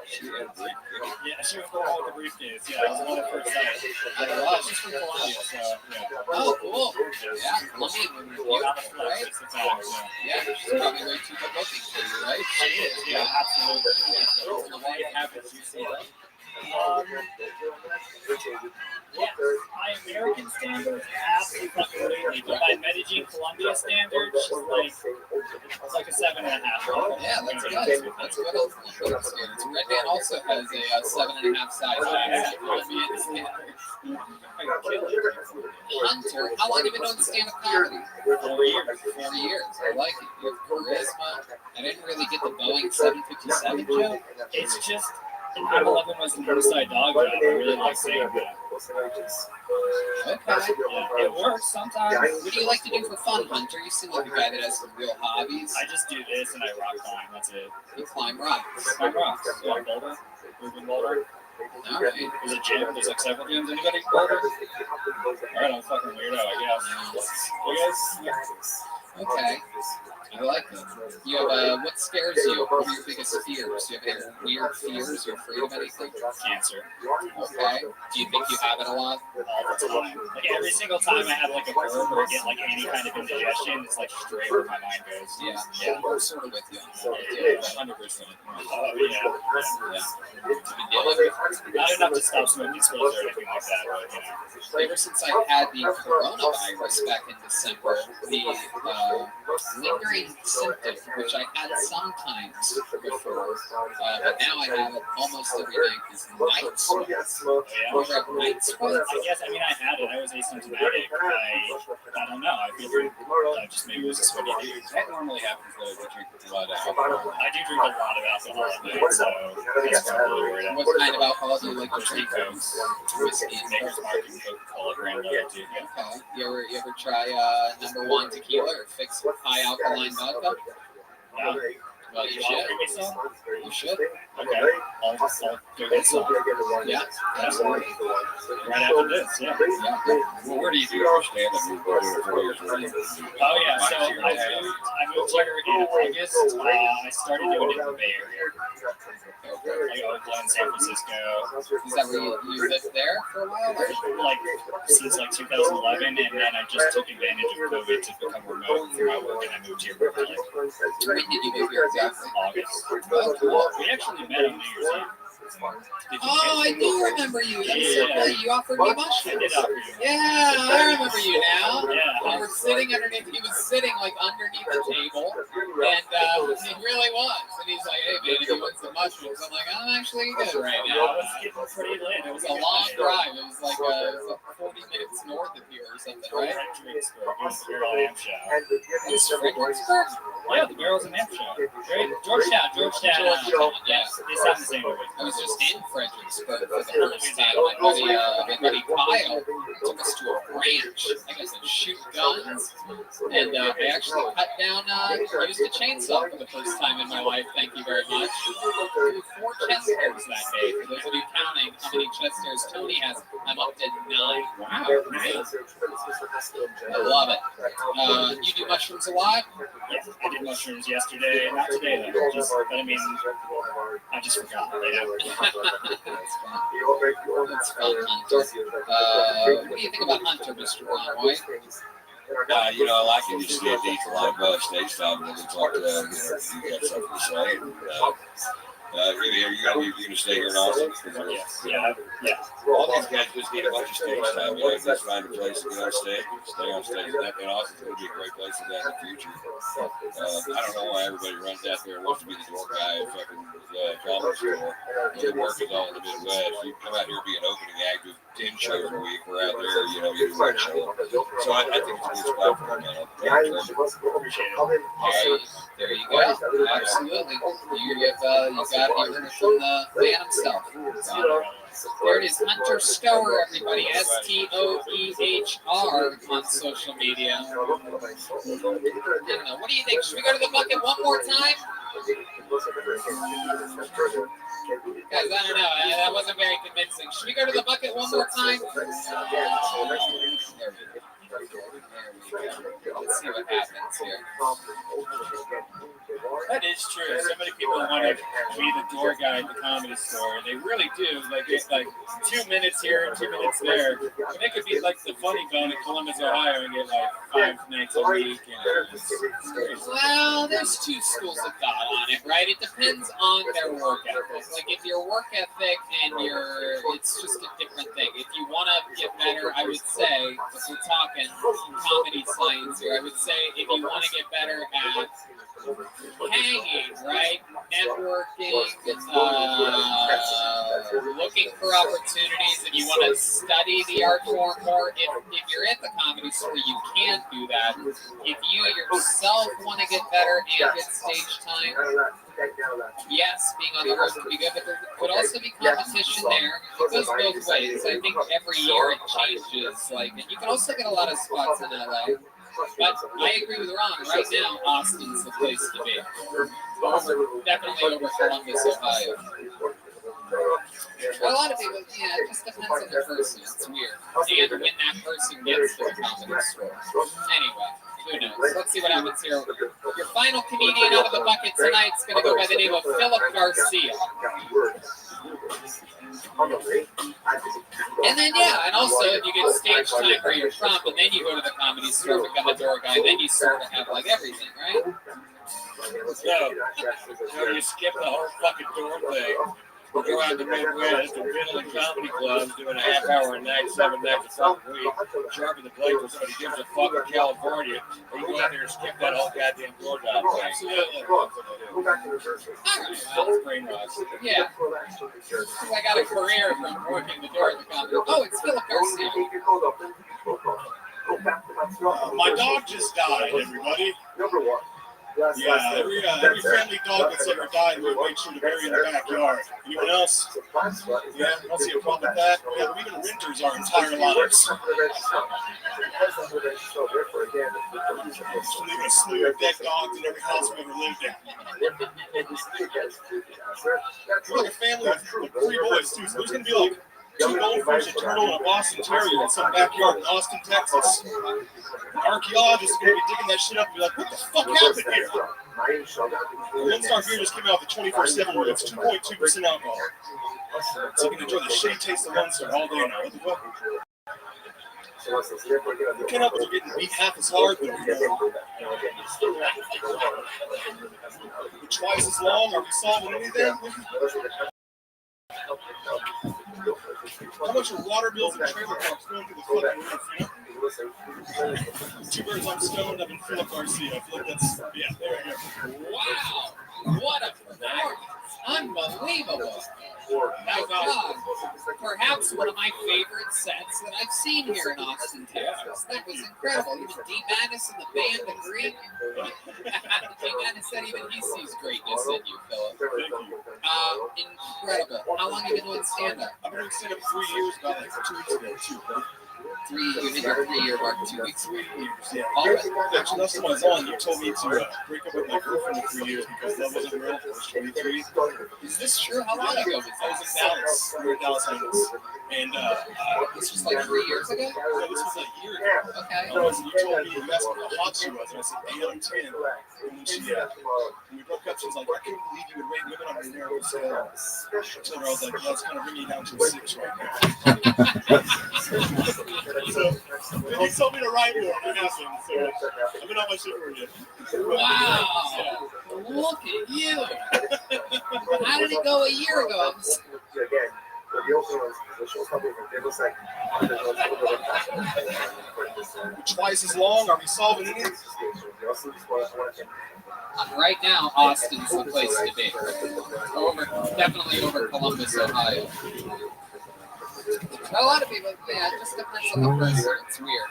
she had a briefcase. Yeah, she was the one with the briefcase. Yeah, it was one of the first times. She's from Colombia, so yeah. Oh, cool. Yeah, Colombian women are Not a beautiful, flex, right? it's a fact, Yeah, she's probably way too good looking for you, right? She is, yeah, absolutely. Does your wife have a juicy leg? Yes, by American standards, absolutely. But by Medellin, Colombia standards, she's like a 7.5. Yeah, that's good. That's good on Colombian standards. Red Man also has a 7.5 size by Colombian standards. Hunter, how long have you been doing stand-up comedy? 4 years. 4 years. I like it. You have charisma. I didn't really get the Boeing 757 joke. It's just 9/11 was an inside dog job. I really like saying that. Okay. Yeah, it works sometimes. What do you like to do for fun, Hunter? You seem like a guy that has some real hobbies. I just do this and I rock climb. That's it. You climb rocks. Climb rocks. Yeah, boulder. Moving boulder. All right. There's a gym. There's like several gyms. Anybody boulder? All right, I'm a fucking weirdo, I guess. You guys? Okay. I like that. You have what scares you? What are your biggest fears? Do you have any weird fears? You're afraid of anything? Cancer. Okay. Do you think you have it a lot? All the time. Like every single time I have like a burp or get like any kind of indigestion, it's like straight where my mind goes. Yeah. Yeah. I'm sort of with you. Yeah, 100%. Oh yeah. Not enough to stop smoking cigarettes or anything like that, but you know. Ever since I had the coronavirus back in December, the lingering symptom, which I had sometimes before, but now I have it almost every night, is night sweats. Night sweats? I mean, I had it. I was asymptomatic. I don't know. I feel just maybe it was a sweaty dude. that normally happens though if you drink a lot of alcohol. I do drink a lot of alcohol at night, so that's probably weird. What kind of alcohol do you like to drink? Whiskey, Maker's Mark, and Coca-Cola, Grand Low, too. Okay. You ever try number one tequila or fixed high alkaline vodka? No. Well, you You want to should. bring me some? You should. Okay. I'll go get some. Yeah, absolutely. Right after this, yeah. Well, where do you do your stand-up? You've been doing it for years. Where do you do? Oh, yeah. So I moved here in August. I started doing it in the Bay Area. Like Oakland, San Francisco. Is that where you lived there for a while? Or? Like since like 2011, and then I just took advantage of COVID to become remote for my work, and I moved here for like When did you move here exactly? August. Oh, cool. We actually met on New Year's Eve. Oh, I do remember you. That's so Yeah. funny. You offered me I mushrooms. did offer you. Yeah, I remember you now. Yeah. We were sitting underneath. He was sitting like underneath the table, and he really was. And he's like, "Hey man, if you want some mushrooms?" I'm like, "I'm actually good right I now." was getting pretty lit. It was a long drive. It was like 40 minutes north of here or something, right? Fredericksburg. It was here on Hampshire. It's Fredericksburg. Yeah, the barrel's in Hampshire. Right? Georgetown. Yeah. They sound the same way. I was just in Fredericksburg for the first time. My buddy Kyle took us to a ranch. I guess to shoot guns. And I actually cut down, used a chainsaw for the first time in my life. Thank you very much. 4 chest hairs that day. For those of you counting how many chest hairs Tony has, I'm up to 9. Wow. Nice. I love it. You do mushrooms a lot? Yeah, I did mushrooms yesterday. Not today, though. But I mean, I just forgot. That's fun. That's fun, Hunter. What do you think about Hunter, Mr. Conway? You know, I like it. You just get to eat a lot of stage time and then talk to you know, you got something to say. You're gonna stay here in Austin? Yeah. All these guys just need a bunch of stage time. You know, just find a place to get on stage, stay on stage. And Austin's gonna be a great place for that in the future. I don't know why everybody runs out there and wants to be the door guy at fucking comedy store. The work is all in the Midwest. You come out here and be an opening act with 10 shows a week. We're out there, you know, you do one show. So I think it's a good spot for him, man. There you go. Absolutely. You got it from the man himself. There it is, Hunter Stower, everybody. Stoehr on social media. I don't know. What do you think? Should we go to the bucket one more time? Guys, I don't know. That wasn't very convincing. Should we go to the bucket one more time? There we go. Let's see what happens here. That is true. So many people want to be the door guy at the Comedy Store. They really do. Like, it's like 2 minutes here and 2 minutes there. And they could be like the Funny Bone in Columbus, Ohio, and get like 5 nights a week. Well, there's two schools of thought on it, right? It depends on their work ethic. Like, if your work ethic and it's just a different thing. If you want to get better, I would say, if we're talking comedy science here, I would say if you want to get better at hanging, right? Networking, looking for opportunities, and you want to study the art form more. If you're at the Comedy Store, you can do that. If you yourself want to get better and get stage time, yes, being on the road could be good, but there could also be competition there. It goes both ways. I think every year it changes. Like, and you can also get a lot of spots in LA. But I agree with Ron. Right now, Austin's the place to be. Definitely over Columbus, Ohio. A lot of people, yeah, it just depends on the person. It's weird. And when that person gets to the Comedy Store. Anyway, who knows? Let's see what happens here. Your final comedian out of the bucket tonight's going to go by the name of Philip Garcia. And then, yeah, and also if you get stage time where you're from, and then you go to the Comedy Store, become a door guy, then you sort of have like everything, right? No, you skip the whole fucking door thing. You go out to Midwest and fiddling comedy clubs, doing a half hour a night, 7 nights a fucking week, sharpen the blade till somebody gives a fuck in California, and you go out there and skip that whole goddamn door job thing. Absolutely. All right, well, It's brainwashed. yeah. Because I got a career from working the door at the Comedy. Oh, it's Philip Garcia. My dog just died, everybody. Yeah, every family dog that's ever died, we make sure to bury in the backyard. Anyone else? Yeah, I don't see a problem with that. Yeah, we've been renters our entire lives. Leaving a slew of dead dogs in every house we ever lived in. We're like a family of 3 boys, too, so there's going to be like 2 goldfish, a turtle, and a Boston Terrier in some backyard in Austin, Texas. Archaeologists are going to be digging that shit up and be like, what the fuck happened here? The Lone Star beer just came out with the 24/7 rule. It's 2.2% alcohol. So you can enjoy the shitty taste of Lone Star all day now. What the fuck? You can't help but getting beat half as hard, though. We're twice as long. Are we solving anything? How much are water bills and trailer parks going through the fucking roof, you know? 2 birds, I'm stoned, I've been Philip Garcia. I feel like that's, yeah, there you go. Wow, what a performance. Unbelievable. My God. Perhaps one of my favorite sets that I've seen here in Austin, Texas. That was incredible. Even D. Madness and the band agreed. D. Madness said even he sees greatness in you, Philip. Incredible. How long have you been doing stand-up? I've been doing stand-up 3 years, about like 2 weeks ago, too. You hit your 3-year mark in 2 weeks. 3 years, yeah. Actually, last time I was on, you told me to break up with my girlfriend in 3 years because love wasn't real. I was 23. Is this true? How long ago was that? I was in Dallas. We were in Dallas, Texas. And this was like 3 years ago? No, this was like a year ago. Okay. You told me, you asked me how hot she was, and I said 8 out of 10. And then she, when we broke up, she was like, I couldn't believe you would rate women on your narrow scale. I told her, I was like, well, it's kind of bringing you down to a 6 right now. So, then he told me to write more, and it happened. So, I've been on my shit for you. Wow. Look at you. How did it go a year ago? Twice as long? Are we solving anything? Right now, Austin's the place to be. Definitely over Columbus, Ohio. A lot of people, yeah, it just depends on the person. It's weird.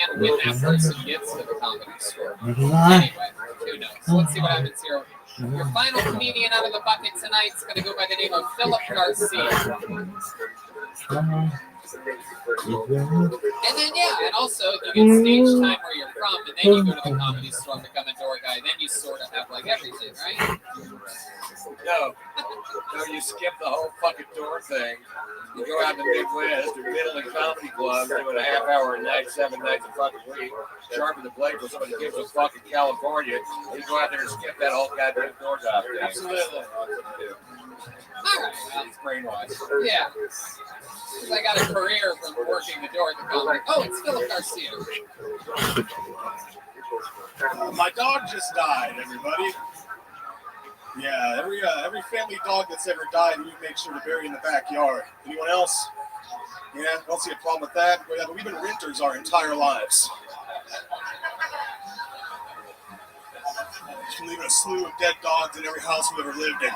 And when that person gets to the Comedy Store. Anyway, who knows? So let's see what happens here. Your final comedian out of the bucket tonight is going to go by the name of Philip Garcia. And then and also you get stage time where you're from, and then you go to the comedy store and become a door guy. Then you sort of have like everything, right? No, you skip the whole fucking door thing. You go out to Midwest or Middle and Comedy Club, doing a half hour a night, 7 nights a fucking week, sharpen the blade till somebody gives us fucking California. You go out there and skip that whole goddamn door job thing. Absolutely. All right, well, it's brainwashed. Yeah. Because I got a career from working the door at the comedy. Oh, it's Philip Garcia. My dog just died, everybody. Yeah, every family dog that's ever died, we make sure to bury in the backyard. Anyone else? Yeah, don't see a problem with that. Yeah, but we've been renters our entire lives. Just leaving a slew of dead dogs in every house we've ever lived in.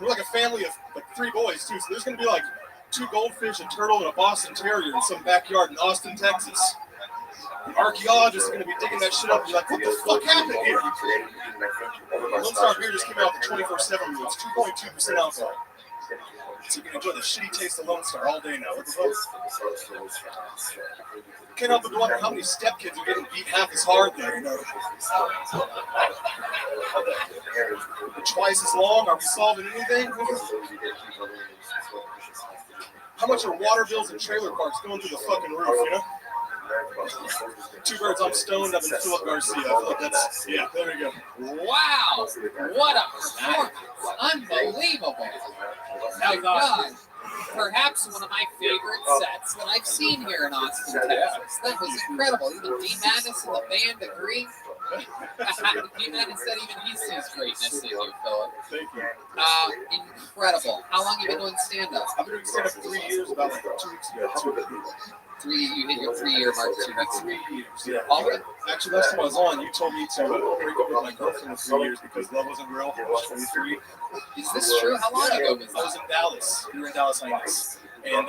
We're like a family of like 3 boys too, so there's gonna be like 2 goldfish, a turtle, and a Boston Terrier in some backyard in Austin, Texas. The archaeologists are going to be digging that shit up and be like, what the fuck happened here? Lone Star beer just came out with the 24/7 rule. It's 2.2% alcohol. So you can enjoy the shitty taste of Lone Star all day now. What the fuck? Can't help but wonder how many stepkids are getting beat half as hard there, you know? Twice as long? Are we solving anything? How much are water bills and trailer parks going through the fucking roof, you know? 2 birds, I'm stoned, I'm in Philip Garcia. I feel like that's, yeah, there we go. Wow, what a performance. Unbelievable. My God. Perhaps one of my favorite sets that I've seen here in Austin, Texas. That was incredible. Even D. Madness and the band agree. D. Madness said even he sees greatness in you, Philip. Thank you. Incredible. How long have you been doing stand-up? I've been doing stand-up 3 years, about like 2 weeks ago. You hit your 3-year mark 2 weeks. 3 years, yeah. All of it? Actually, last time I was on, you told me to break up with my girlfriend for 3 years because love wasn't real. I was 23. Is this true? How long ago was that? I was in Dallas. We were in Dallas, Texas. And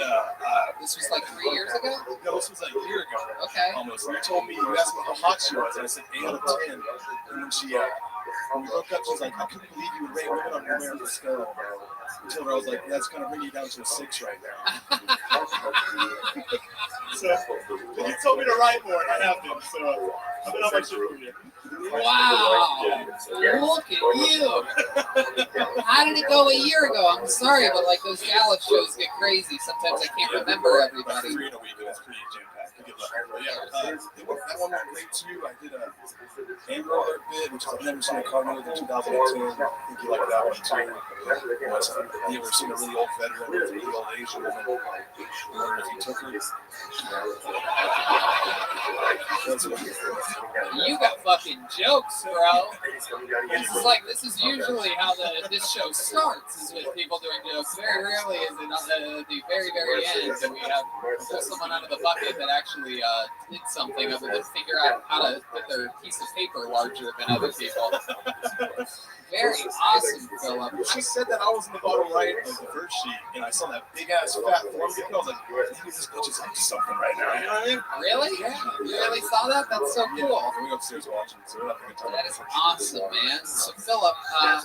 this was like 3 years ago? No, this was like a year ago. Okay. Almost. And you told me, you asked me how hot she was, and I said 8 out of 10. And then when we broke up, she was like, I couldn't believe you would rate women on your American scale. I told her, I was like, that's going to bring you down to a 6 right now. So, you told me to write more, and I have been. So, I've been on my shit for you. Wow. Look at you. How did it go a year ago? I'm sorry, but like those Dallas shows get crazy. Sometimes I can't remember everybody. 3 in a week, and it's pretty jam-packed. That one went great too. I did a hand roller bit, which I've never seen a car more than 2018. I think you like that one too. You ever seen a really old veteran with a really old Asian woman? I wonder if you took her. You got fucking jokes, bro. This is usually how this show starts, is with people doing jokes. Very rarely is it on the very, very end that we have pull someone out of the bucket that actually did something other than figure out how to put their piece of paper larger than other people. Very awesome, Philip. She said that I was in the bottom right of the first sheet, and I saw that big ass fat form. I was like, maybe this bitch is up to something right now. You know what I mean? Really? Yeah. You really saw that? That's so cool. Yeah, we upstairs watching, so we're having a good time. That is awesome, man. So, Philip, what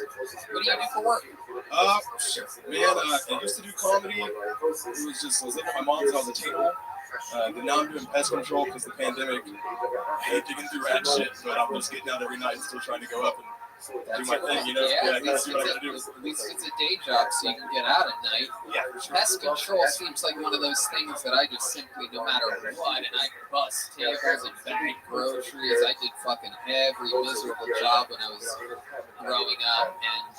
do you do for work? I used to do comedy. I was living with my mom's. I was a table. But now I'm doing pest control because the pandemic. I hate digging through rat shit, but I'm just getting out every night and still trying to go up and do my thing, you know? Yeah, I gotta do what I gotta do. At least it's a day job so you can get out at night. Yeah, for sure. Pest control seems like one of those things that I just simply, no matter what, and I bust tables and bag groceries. I did fucking every miserable job when I was growing up, and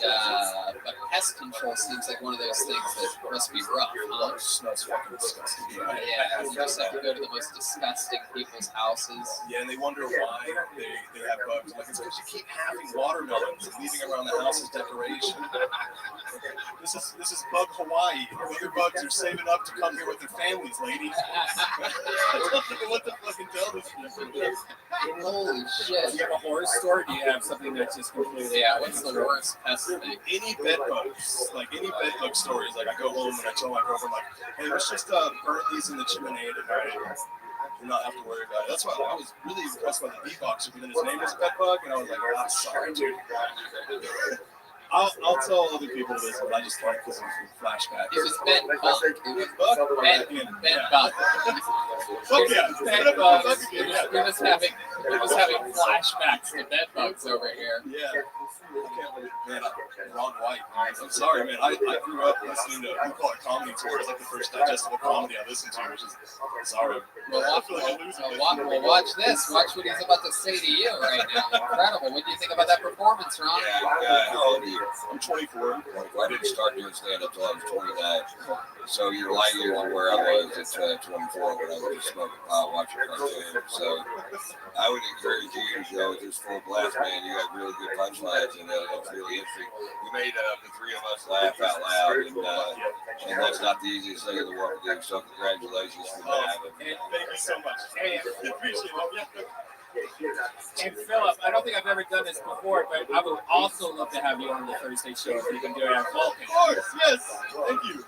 but pest control seems like one of those things that must be rough, huh? It smells fucking disgusting. Yeah, you just have to go to the most disgusting people's houses. Yeah, and they wonder why they have bugs. Like, it's because you keep having watermelons and leaving around the house as decoration. This is Bug Hawaii. Other bugs are saving up to come here with their families, lady. I don't know what the fucking tell this shit. Holy shit. Do you have a horror story? Or do you have something that's just completely... Yeah, what's the worst pest thing? Any bed bugs. Like, any bed bug stories. Like, I go home and I tell my girlfriend, like, hey, let's just burn these in the chimney tonight. And not have to worry about it. That's why I was really impressed by the beatboxer, but then his name was Bedbug, and I was like, I'm sorry, dude. I'll tell other people this, but I just like this is flashback. It was Ben Buck. Ben Buck. Fuck yeah. Ben Buck. It was having flashbacks to bed bugs over here. Yeah. Man, Ron White. I'm sorry, man. I grew up listening to, we call it comedy tour. It's like the first digestible comedy I listened to, which is, sorry. Well, watch this. Watch what he's about to say to you right now. Incredible. What do you think about that performance, Ron? Yeah, how old are you? I'm 24. I didn't start doing stand-up until I was 29. So you're light years of where I was at 24 when I was just smoking pot, watching cartoons. So I would encourage you to go with this full blast, man. You got really good punchlines, and it's really interesting. We made the three of us laugh out loud, and that's not the easiest thing in the world to do. So congratulations for that. Thank you so much. Hey, appreciate it. And Philip, I don't think I've ever done this before, but I would also love to have you on the Thursday show if you can do it at Vulcan. Of course, yes. Thank you.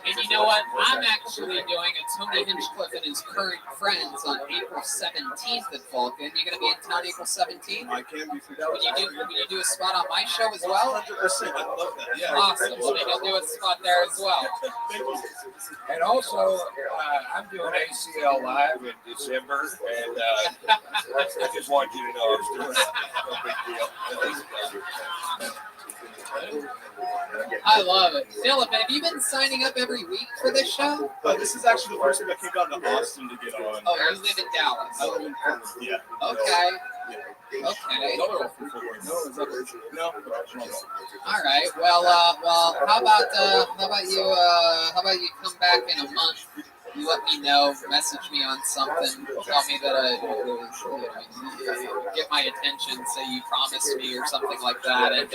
And you know what? I'm actually doing a Tony Hinchcliffe and his current friends on April 17th at Vulcan. You going to be in town April 17th? I can be for that. Will you do a spot on my show as well? 100%. I love that. Yeah. Awesome. Well, maybe I'll do a spot there as well. Thank you. And also, I'm doing ACL Live in December, and I just want you to know I was doing it. No big deal. I love it. Philip, have you been signing up every week for this show? This is actually the first week I came down to Austin to get on. Oh, you live in Dallas. I live in Portland. Yeah. Okay. Yeah. Okay. No. All right. Well, how about you come back in a month? You let me know, message me on something, tell me that get my attention, say you promised me or something like that, and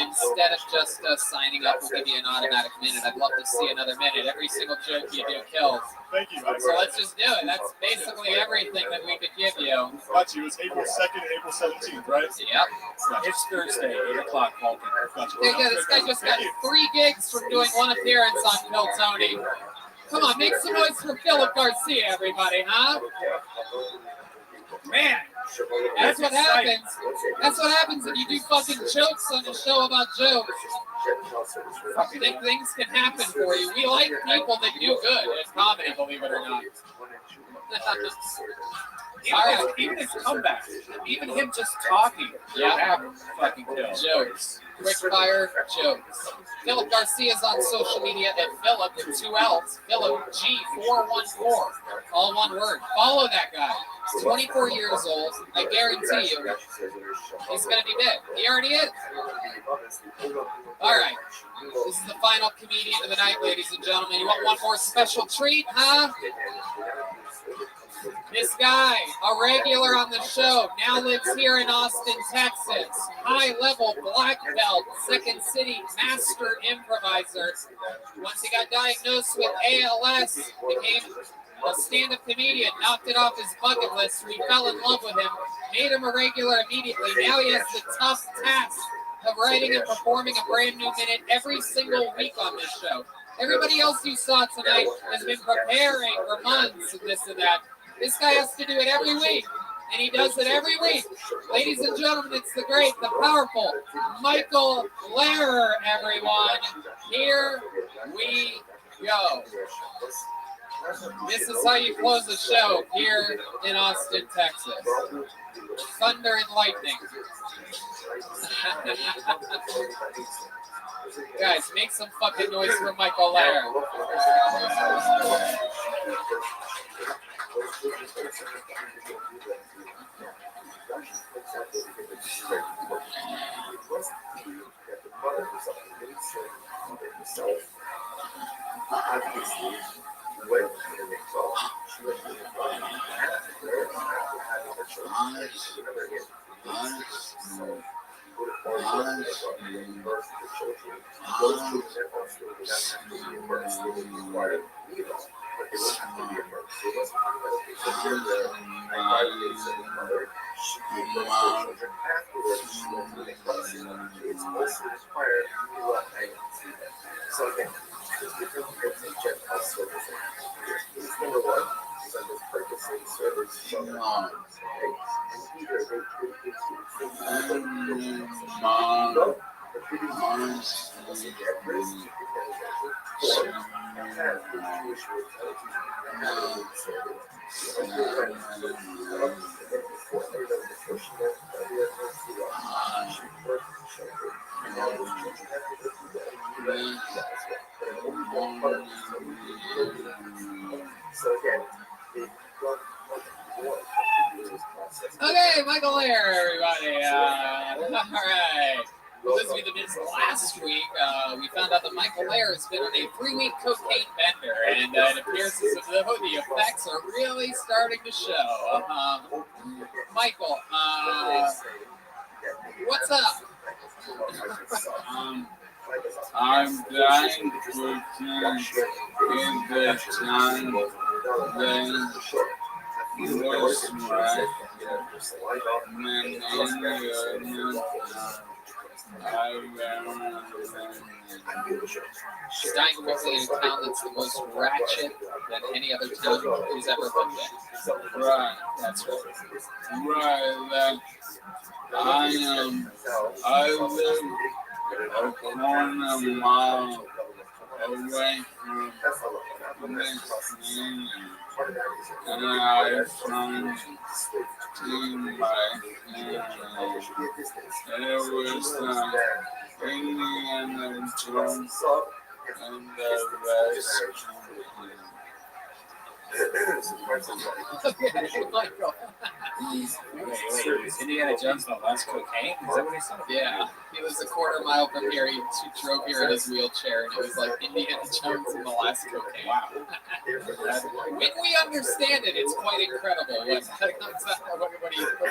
instead of just signing up, we'll give you an automatic minute. I'd love to see another minute. Every single joke you do kills. Thank you. So let's just do it. That's basically everything that we could give you. Got you. It's April 2nd and April 17th, right? Yep. It's Thursday, 8 o'clock, Vulcan. Got you. This guy just got 3 gigs from doing 1 appearance on Phil Tony. Come on, make some noise for Philip Garcia, everybody, huh? Man, that's what happens. That's what happens if you do fucking jokes on a show about jokes. Things can happen for you. We like people that do good in comedy, believe it or not. Even his comeback, even him just talking, fucking kills. Jokes. Quick fire jokes. Philip Garcia is on social media at Philip with 2 L's. Philip G414. All one word. Follow that guy. He's 24 years old. I guarantee you, he's going to be big. He already is. All right. This is the final comedian of the night, ladies and gentlemen. You want one more special treat, huh? This guy, a regular on the show, now lives here in Austin, Texas. High-level black belt, Second City master improviser. Once he got diagnosed with ALS, became a stand-up comedian, knocked it off his bucket list. We fell in love with him, made him a regular immediately. Now he has the tough task of writing and performing a brand new minute every single week on this show. Everybody else you saw tonight has been preparing for months and this and that. This guy has to do it every week, and he does it every week. Ladies and gentlemen, it's the great, the powerful Michael Lehrer, everyone. Here we go. This is how you close a show here in Austin, Texas. Thunder and lightning. Guys, make some fucking noise for Michael Lehrer. Okay, Michael Lair, everybody. All right. For those of you that missed last week, we found out that Michael Lair has been on a 3-week cocaine bender, and it appears as though the effects are really starting to show. Michael, what's up? I'm dying for time in the time then was right. She's dying quickly in a town that's the most ratchet than any other town he's ever lived in. Right. That's right. Right, that I live a quarter mile away from this thing, and I found to my family. It was Indiana Jones and the rest. Okay, Michael. Wait, Indiana Jones no less cocaine? Is that what he said? Yeah, he was a quarter mile from here. He drove here in his wheelchair, and it was like Indiana Jones and the last cocaine. Wow. When we understand it, it's quite incredible what's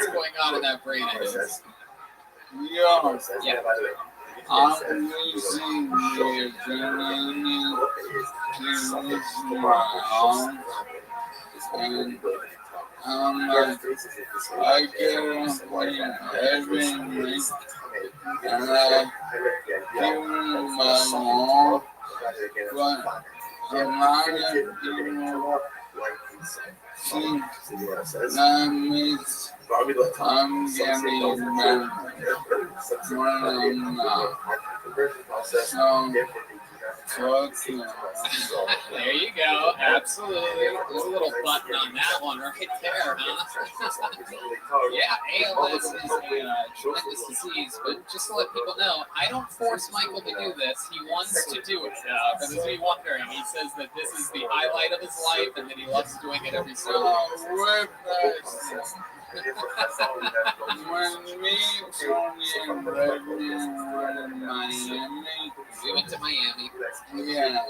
going on in that brain of his. Yeah. Yeah. I'm losing the ability to use my arms, and I get away every week, and I give them my all, but a lot of people think that means I'm getting better when I'm not. So, There you go. Absolutely. There's a little button on that one right there, huh? Yeah, ALS is a tremendous disease, but just to let people know, I don't force Michael to do this. He wants to do it. For those of you wondering, he says that this is the highlight of his life and that he loves doing it every so often. when me, Tony, and Reggie were in Miami, we went to Miami. Yeah.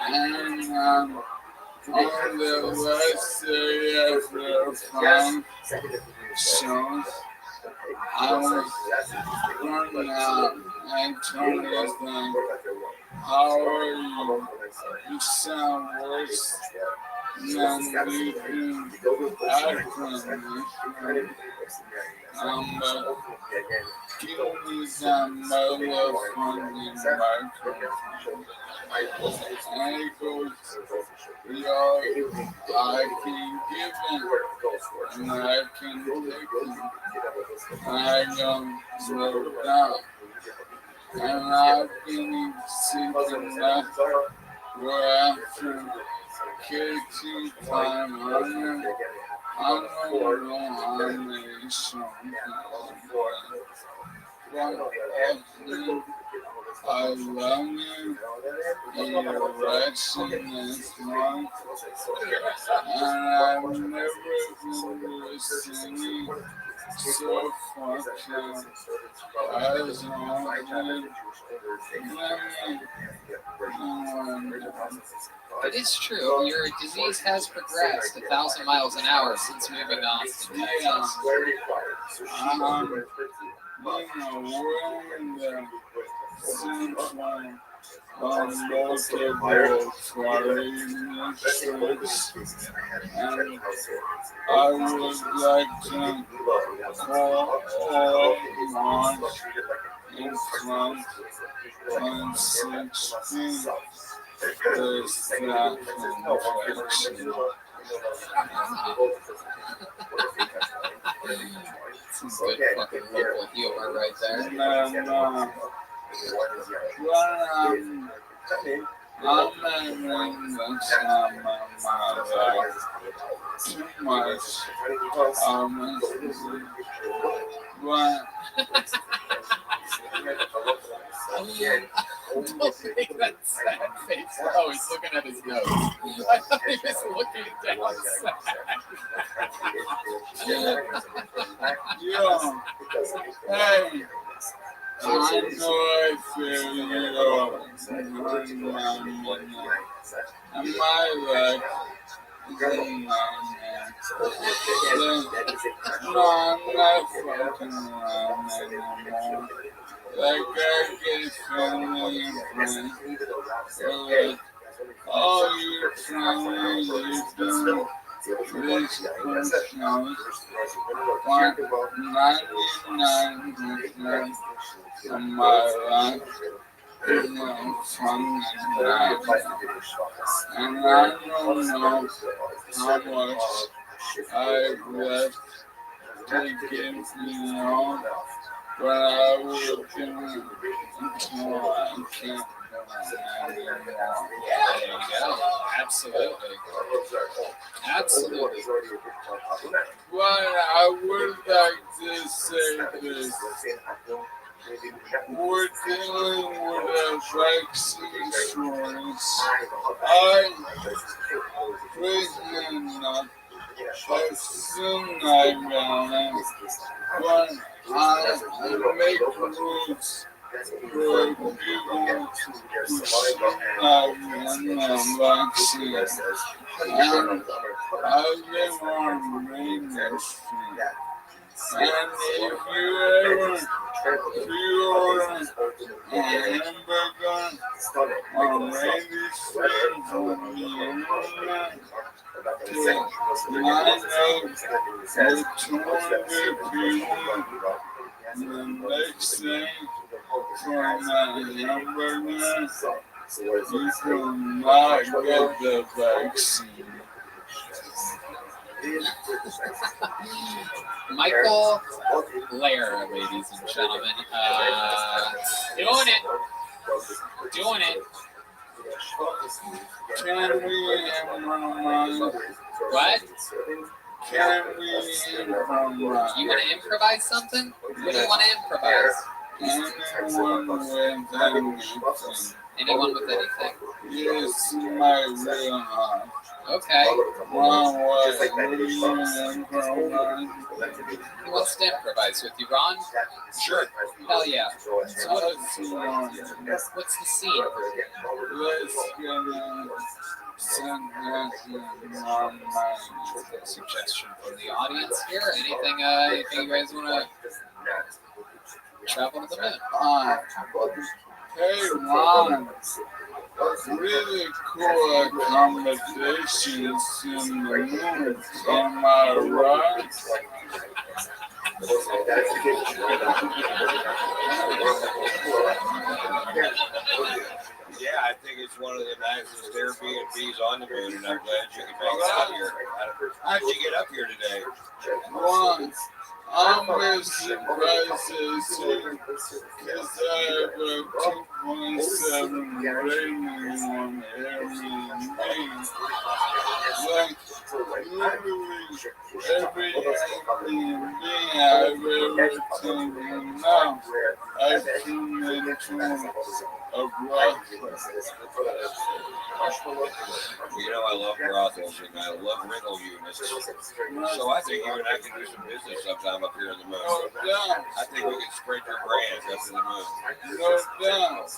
And on the last day of the 5 shows, I was running out and Tony was like, how are you? You sound worse than you do acting. Give me some motherfucking microphone. And he goes, yo, I can give him, and I can take him. And I go, slow down. And I've been sitting there where after KT 500, I'm going on a song. I love you, your righteousness, Lord, and I've never been singing so fucking as long It is true. Your disease has progressed 1,000 miles an hour since moving to Austin, Texas. we're in the central multiple foreigners, and I would like to call all launch in front on 16 the staff infection. some good fucking local humor right there. And then, I'm having this too much. But Don't make that sad face. Oh, he's looking at his nose. I thought he was looking down yeah, hey, I know I feel you. And my luck. No, I'm not fucking around anymore. Like I get family and friends. Like, all you're trying to do is push out 99% of my life. And I don't know how much I've left to give but I will do it until I can't. There you go. Absolutely. Absolutely. But I would like to say this. We're dealing with a vaccine shortage. I'm pregnant as soon as I balance, but I make rules for people who should not get the vaccine. And I live on Main Street. And if you ever pre-order a hamburger on Randy Street on the internet, line up with 200 people the next day for that hamburger, you cannot get the vaccine. Michael Blair, ladies and gentlemen. Doing it. Doing it. Can we improvise? What? Can we improvise? You want to improvise something? What do you want to improvise? Anyone with anything. Anyone with anything? Yes, my real heart. Okay. Wrong way. What do you improvise? Who wants to improvise with you, Ron? Sure. Hell yeah. So What's the what's the scene? Let's get a suggestion from the audience here. Anything you guys want to travel to the moon? Hey, Ron. Really cool accommodations in the moon. Am I right? Yeah, I think it's one of the nicest Airbnbs on the moon, and I'm glad you could make it up here. How'd you get up here today? Once. I'm missing prices because I have a 2.7 rating on Airbnb. Like, literally every Airbnb I've ever taken now, I've turned into a brothel. You know, I love brothels and I love rental units. So I think you and I can do some business sometime up here in the moon. No doubt. I think we can spread your brands up to the moon. No doubt.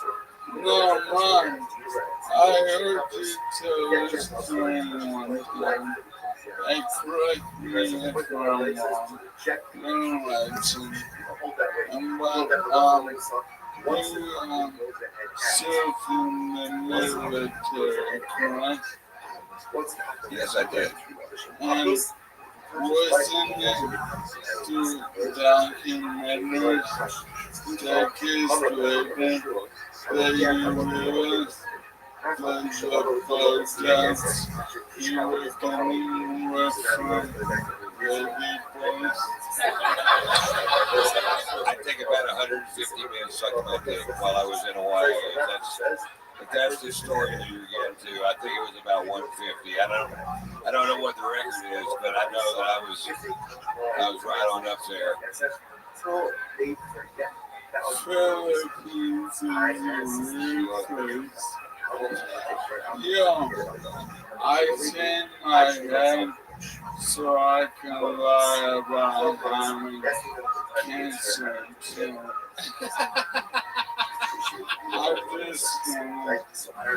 No, Mom. I heard you tell this story one time. And correct me if I'm wrong. No legend. And when served in the military, correct? Yes, I did. And wasn't it to documentaries, decades later, that you realized that the photographs you were getting were from baby boys? recommending while I was in Hawaii. If that's the story that you're getting to, I think it was about 150. I don't know what the record is, but I know that I was right on up there. Philippines is a weird place. Yeah, I send my head so I can lie about having cancer too.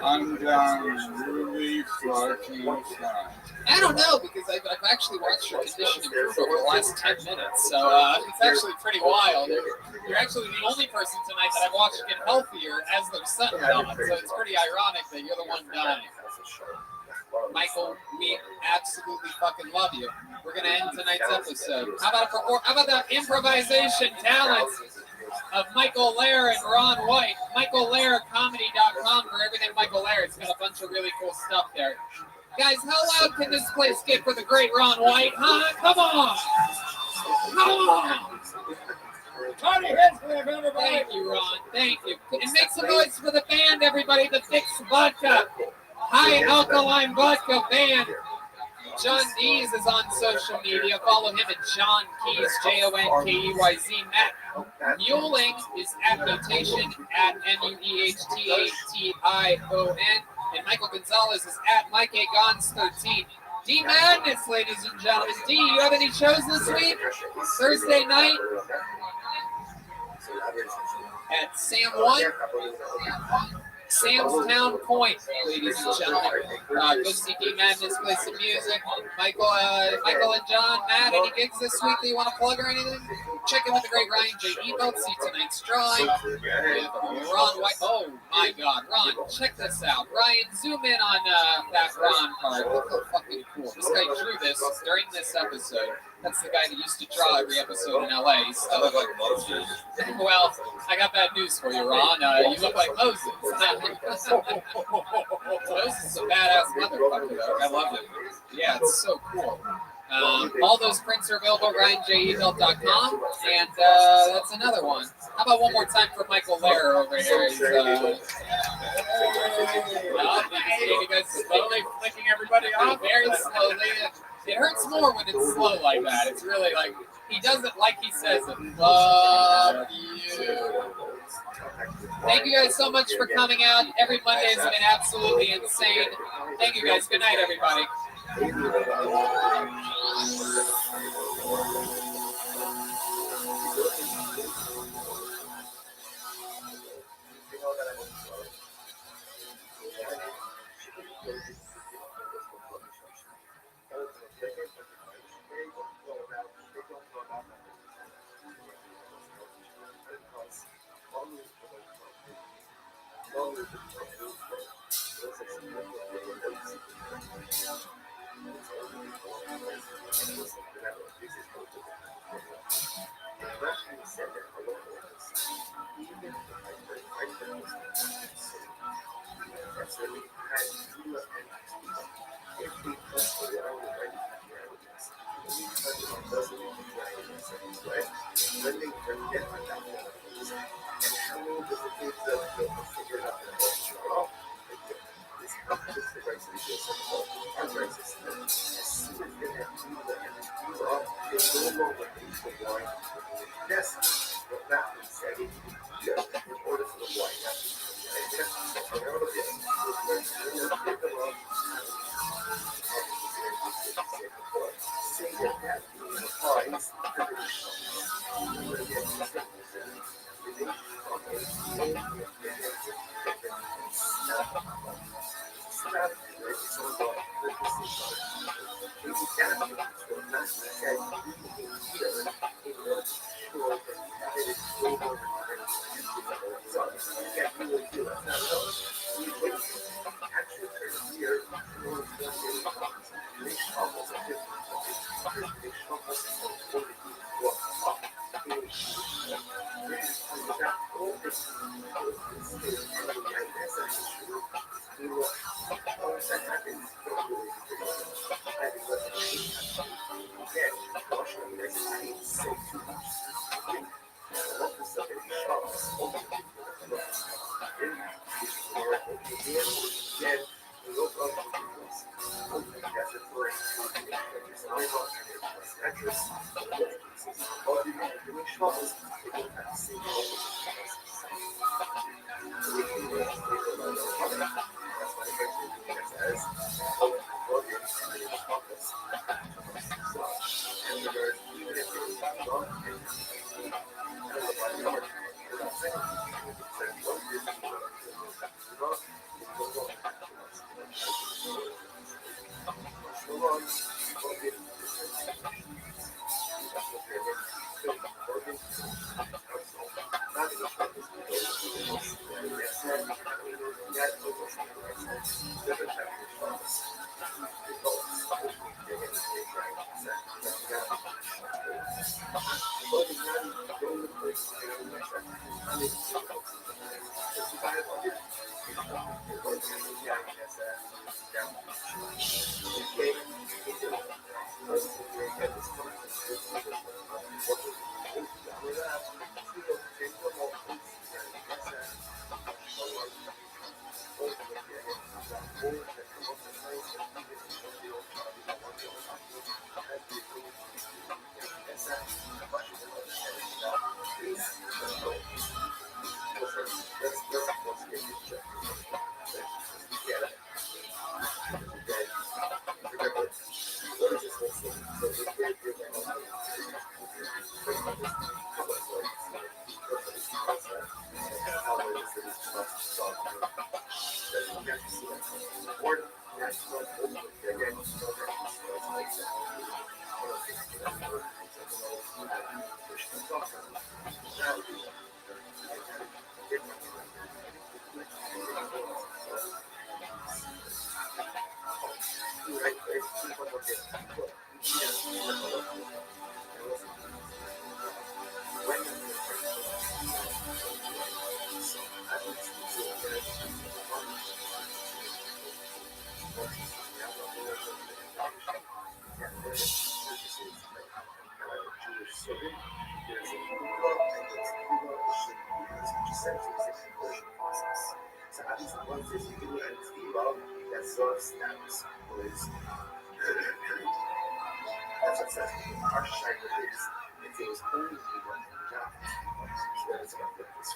I'm down really fucking fast. I don't know because I've actually watched your condition improve over the last 10 minutes, so it's actually pretty wild. You're actually the only person tonight that I've watched get healthier as the sun dawned, so it's pretty ironic that you're the one dying. Michael, we absolutely fucking love you. We're gonna end tonight's episode. How about the improvisation talents of Michael Lair and Ron White? MichaelLairComedy.com for everything Michael Lair. It's got a bunch of really cool stuff there. Guys, how loud can this place get for the great Ron White? Huh? Come on! Come on! Party heads for everybody! Thank you, Ron. Thank you. And make some noise for the band, everybody. The Fix Vodka High Alkaline Vodka Band. John Dees is on social media. Follow him at John Keys, JONKEYZ. Matt Muehling is at Mutation at MUEHTATION. And Michael Gonzalez is at Mike A. Gons 13. D Madness, ladies and gentlemen. D, you have any shows this week? Thursday night at Sam 1. Sam's Town Point, ladies and gentlemen. Go see D Madness play some music. Michael and John, Matt, any gigs this week that you want to plug or anything? Check in with the great Ryan J. Ebelt. See tonight's drawing. Ron White. Oh my God, Ron, check this out. Ryan, zoom in on that Ron card. Look how fucking cool. This guy drew this during this episode. That's the guy that used to draw every episode in LA. I look like Moses. Well, I got bad news for you, Ron. You look like Moses. Moses is a badass motherfucker, though. I love it. Yeah, it's so cool. All those prints are available at RyanJEvelt.com, and that's another one. How about one more time for Michael Lair over here? He's, you guys slowly flicking everybody off very slowly. It hurts more when it's slow like that. It's really like, he does it like he says it. Love you. Thank you guys so much for coming out. Every Monday has been absolutely insane. Thank you guys. Good night, everybody. So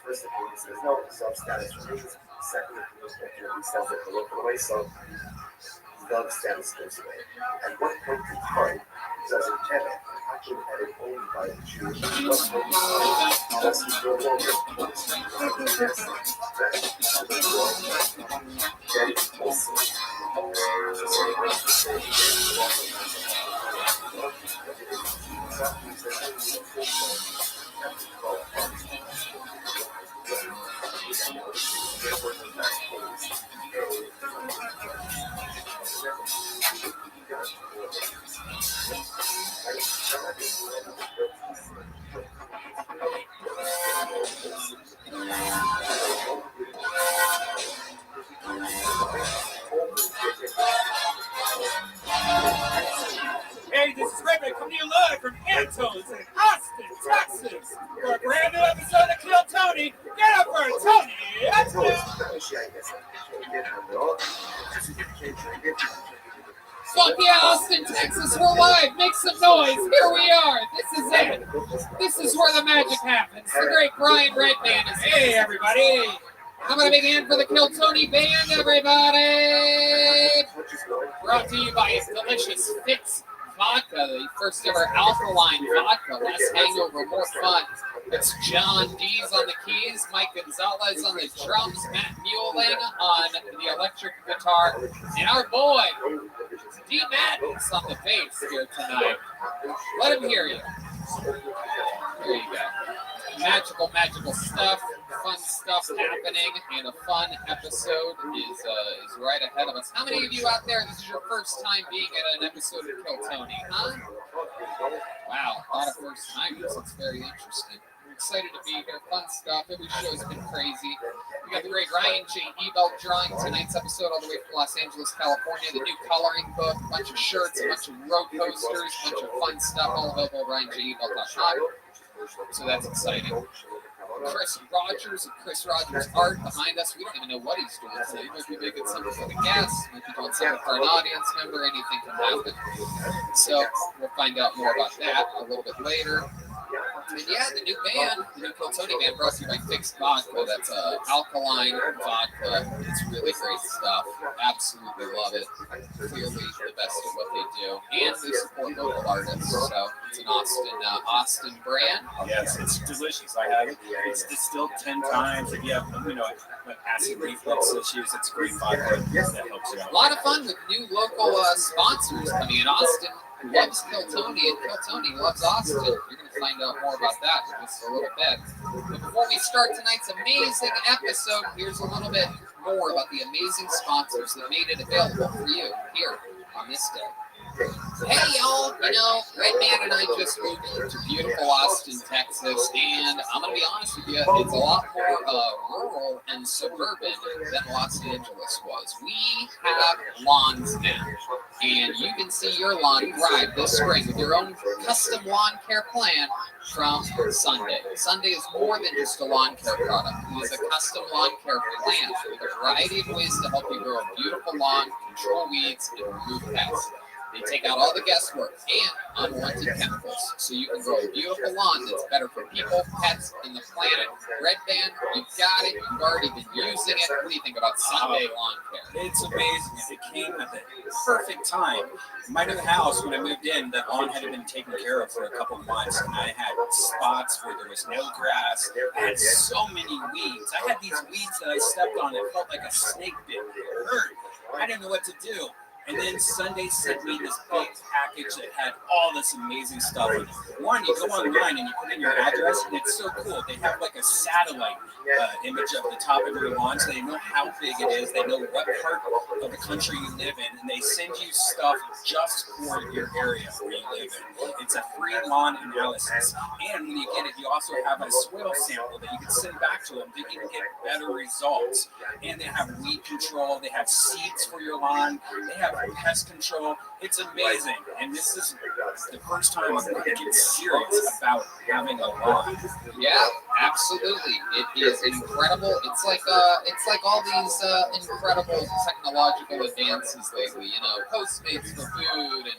First of all, there's no self-status remains. Second, he says that the local way, so the status goes away. At one point in time, does it have it? Actually, had it owned by the Jews. Does he no longer Hey, this is Rabbi coming to you live from Antone's in Austin, Texas, for a brand new episode of Kill Tony. Get up for it, Tony! Fuck yeah, Austin, Texas, we're live. Make some noise. Here we are. This is it. This is where the magic happens. The great Brian Redman is here. Hey, everybody. I'm going to begin for the Kill Tony band, everybody. Brought to you by Delicious Fix Vodka, the first ever alkaline vodka. Less hangover, more fun. It's John D's on the keys, Mike Gonzalez on the drums, Matt Mueling on the electric guitar, and our boy, D. Madness on the bass here tonight. Let him hear you. There you go. Magical, magical stuff. Fun stuff happening, and a fun episode is right ahead of us. How many of you out there, this is your first time being at an episode of Kill Tony, huh? Wow, a lot of first timers. It's very interesting. We're excited to be here. Fun stuff. Every show's been crazy. We got the great Ryan J. Ebelt drawing tonight's episode all the way from Los Angeles, California. The new coloring book, a bunch of shirts, a bunch of road posters, a bunch of fun stuff, all available at RyanJEbelt.com. So that's exciting. Chris Rogers and Chris Rogers Art behind us. We don't even know what he's doing today. He might be making something for the guests, might be doing something for an audience member. Anything can happen. So we'll find out more about that a little bit later. And yeah, the new Kiltony band brought to you by Fixed Vodka. That's alkaline vodka. It's really great stuff. Absolutely love it. Clearly the best at what they do. And they support local artists. So it's an Austin brand. Yes, it's delicious. I have it. It's distilled 10 times. If you have, acid reflux issues, it's great vodka that helps you out. A lot of fun with new local sponsors coming in. Austin loves Kiltony, and Kiltony loves Austin. You're going to find out more about that in just a little bit. But before we start tonight's amazing episode, here's a little bit more about the amazing sponsors that made it available for you here on this day. Hey y'all, Redman and I just moved to beautiful Austin, Texas, and I'm going to be honest with you, it's a lot more rural and suburban than Los Angeles was. We have lawns now, and you can see your lawn thrive this spring with your own custom lawn care plan from Sunday. Sunday is more than just a lawn care product. It is a custom lawn care plan with a variety of ways to help you grow a beautiful lawn, control weeds, and remove pests. They take out all the guesswork and unwanted chemicals, so you can grow a beautiful lawn that's better for people, pets, and the planet. Red Band, you've got it. You've already been using it. What do you think about Sunday lawn care? It's amazing. It came at the perfect time. My new house, when I moved in, the lawn hadn't been taken care of for a couple of months, and I had spots where there was no grass. I had so many weeds. I had these weeds that I stepped on. It felt like a snake bit. It hurt. I didn't know what to do. And then Sunday sent me this big package that had all this amazing stuff in it. One, you go online and you put in your address, and it's so cool. They have like a satellite image of the top of your lawn, so they know how big it is. They know what part of the country you live in, and they send you stuff just for your area where you live in. It's a free lawn analysis. And when you get it, you also have a soil sample that you can send back to them that you can get better results. And they have weed control. They have seeds for your lawn. They have pest control. It's amazing. And this is the first time I'm going to get serious about having a lawn. Yeah, absolutely. It is incredible. It's like all these incredible technological advances lately. Postmates for food and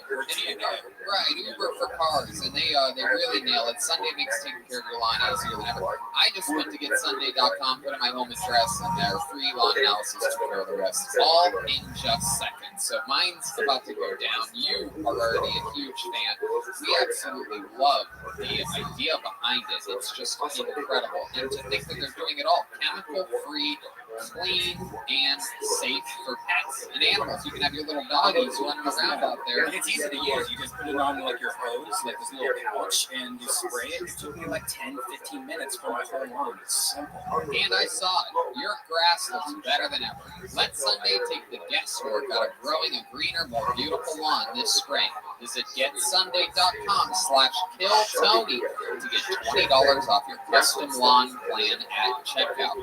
Uber for cars, and they really nail it. Sunday makes taking care of your lawn easier than ever. I just went to get Sunday.com, put in my home address, and their free lawn analysis took care of the rest, all in just seconds. So mine's about to go down. You are already a huge fan. We absolutely love the idea behind it. It's just incredible. And to think that they're doing it all chemical-free, clean, and safe for pets and animals. You can have your little doggies running around out there. And it's easy to use. You just put it on like your hose, like this little pouch, and you spray it. It took me like 10, 15 minutes for my whole lawn. It's simple. And I saw it. Your grass looks better than ever. Let Sunday take the guesswork out of growing a greener, more beautiful lawn this spring. Visit getsunday.com/killtony to get $20 off your custom lawn plan at checkout.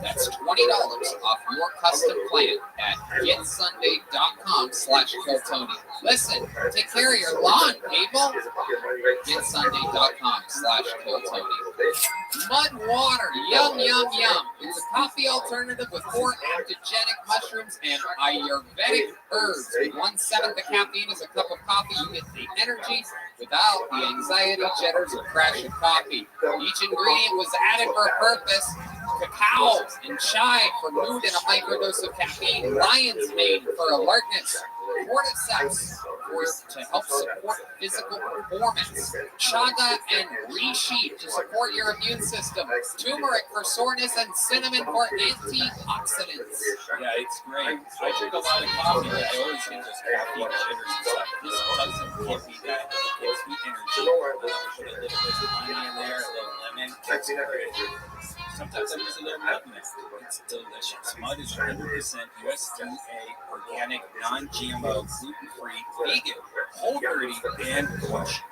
That's $20 off your custom plan at getsunday.com/killtony. Listen, take care of your lawn, people. Getsunday.com/killtony. Mud water, yum, yum, yum. It's a coffee alternative with 4 adaptogenic mushrooms and Ayurvedic herbs. With 1/7 the caffeine is a cup of coffee, you get the energy without the anxiety, jitters, or crash of coffee. Each ingredient was added for a purpose. Cacao and chai for mood and a microdose of caffeine. Lion's mane for alertness. Cordyceps to help support physical performance. Chaga and reishi to support your immune system. Turmeric for soreness and cinnamon for antioxidants. Yeah, it's great. I drink a lot of coffee, but I always get just caffeine jitters and stuff. This doesn't give me that. It gives me energy. Put a little bit of honey in there, a little lemon. It's great. Sometimes I use a little nutmeg. It's delicious. Mud is 100% USDA organic, non-GMO, gluten-free, vegan, whole-grain, and kosher.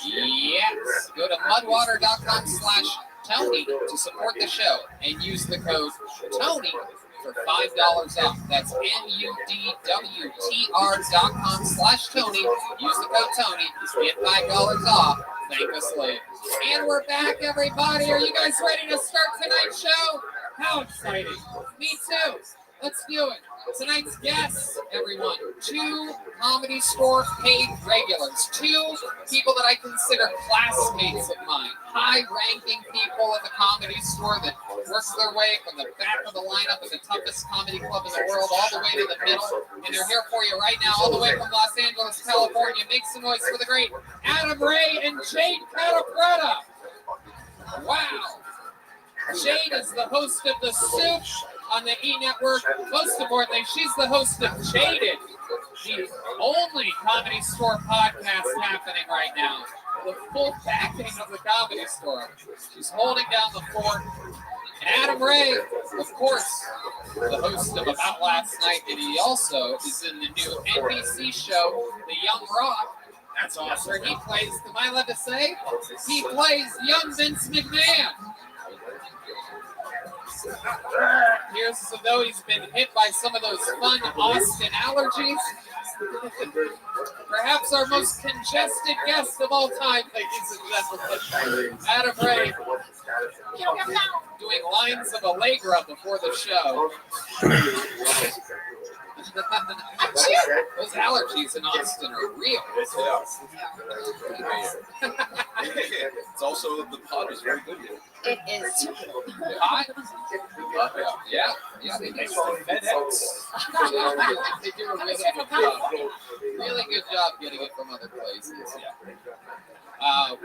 Yes. Go to mudwater.com/Tony to support the show and use the code TONY for $5 off. That's MUDWTR.com/Tony. Use the code Tony. Get $5 off Thank us later. And we're back, everybody. Are you guys ready to start tonight's show? How exciting. Me too. Let's do it. Tonight's guests, everyone, 2 Comedy Store paid regulars, 2 people that I consider classmates of mine, high-ranking people at the Comedy Store that works their way from the back of the lineup of the toughest comedy club in the world all the way to the middle, and they're here for you right now, all the way from Los Angeles, California. Make some noise for the great Adam Ray and Jade Catapretta. Wow. Jade is the host of The Soup on the E! Network. Most importantly, she's the host of Jaded, the only Comedy Store podcast happening right now. The full backing of the Comedy Store. She's holding down the fort. And Adam Ray, of course, the host of About Last Night, and he also is in the new NBC show, The Young Rock. That's awesome. He plays, am I allowed to say? He plays young Vince McMahon. Here's as though he's been hit by some of those fun Austin allergies. Perhaps our most congested guest of all time, ladies and gentlemen, Adam Ray, doing lines of Allegra before the show. Those allergies in Austin are real. It's also, the pod is very good here. It is. Hot? Yeah, they make FedEx. They do a really good job. Really good job getting it from other places.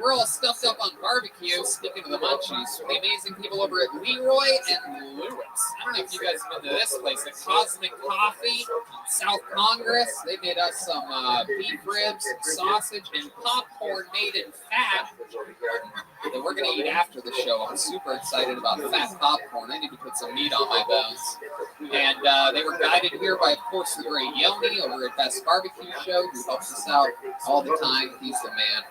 We're all stuffed up on barbecue, speaking of the munchies, from the amazing people over at Leroy and Lewis. I don't know if you guys have been to this place, the Cosmic Coffee, South Congress. They made us some beef ribs, sausage, and popcorn made in fat that we're going to eat after the show. I'm super excited about fat popcorn. I need to put some meat on my bones. And they were guided here by, of course, the great Yoni over at Best Barbecue Show, who helps us out all the time. He's the man.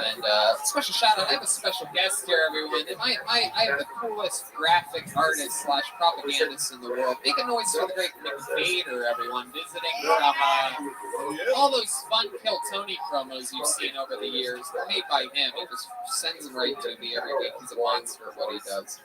And special shout out, I have a special guest here, everyone. I have the coolest graphic artist / propagandist in the world. Make a noise for the great McVader, everyone, visiting from all those fun Kill Tony promos you've seen over the years. They're made by him. He just sends them right to me every week. He's a monster at what he does.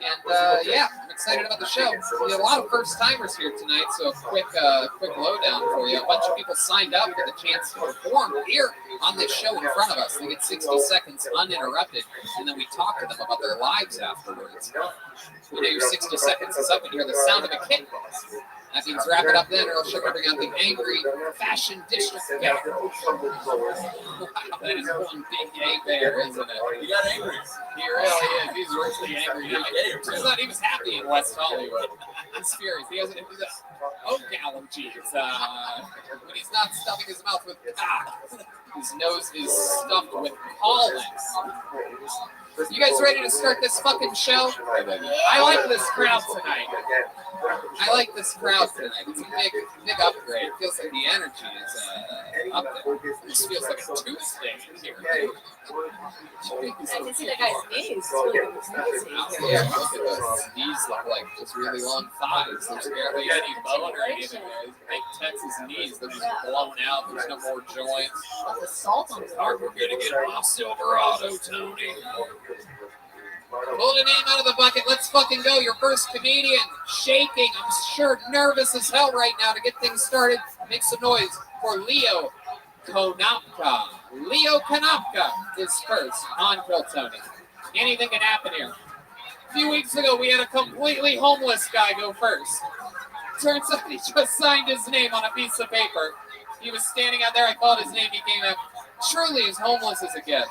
And I'm excited about the show. We have a lot of first timers here tonight, so a quick lowdown for you. A bunch of people signed up for the chance to perform here on this show in front of us. They get 60 seconds uninterrupted, and then we talk to them about their lives afterwards. You know, your 60 seconds is up, and you hear the sound of a kick. That means wrap it up then, or else you're going to bring out the angry fashion district guy. Wow, that is one big gay bear, isn't it? He got angry. He really is. He's really angry. He was happy in West Hollywood. He's furious. He has oak allergies. When he's not stuffing his mouth with his nose is stuffed with pollen. You guys ready to start this fucking show? I like this crowd tonight. It's a big upgrade. It feels like the energy is up there. This feels like a Tuesday in here. I can see the guy's knees. Yeah, look at those. These look like just really long thighs. There's barely any bone or anything there. These big Texas knees, they're just blown out. There's no more joints. The salt on We're going to get off Silverado, Tony. Pull the name out of the bucket. Let's fucking go. Your first comedian. Shaking. I'm sure nervous as hell right now to get things started. Make some noise for Leo Konopka. Leo Konopka is first on Kill Tony. Anything can happen here. A few weeks ago, we had a completely homeless guy go first. Turns out he just signed his name on a piece of paper. He was standing out there. I called his name. He came up. Truly as homeless as it gets.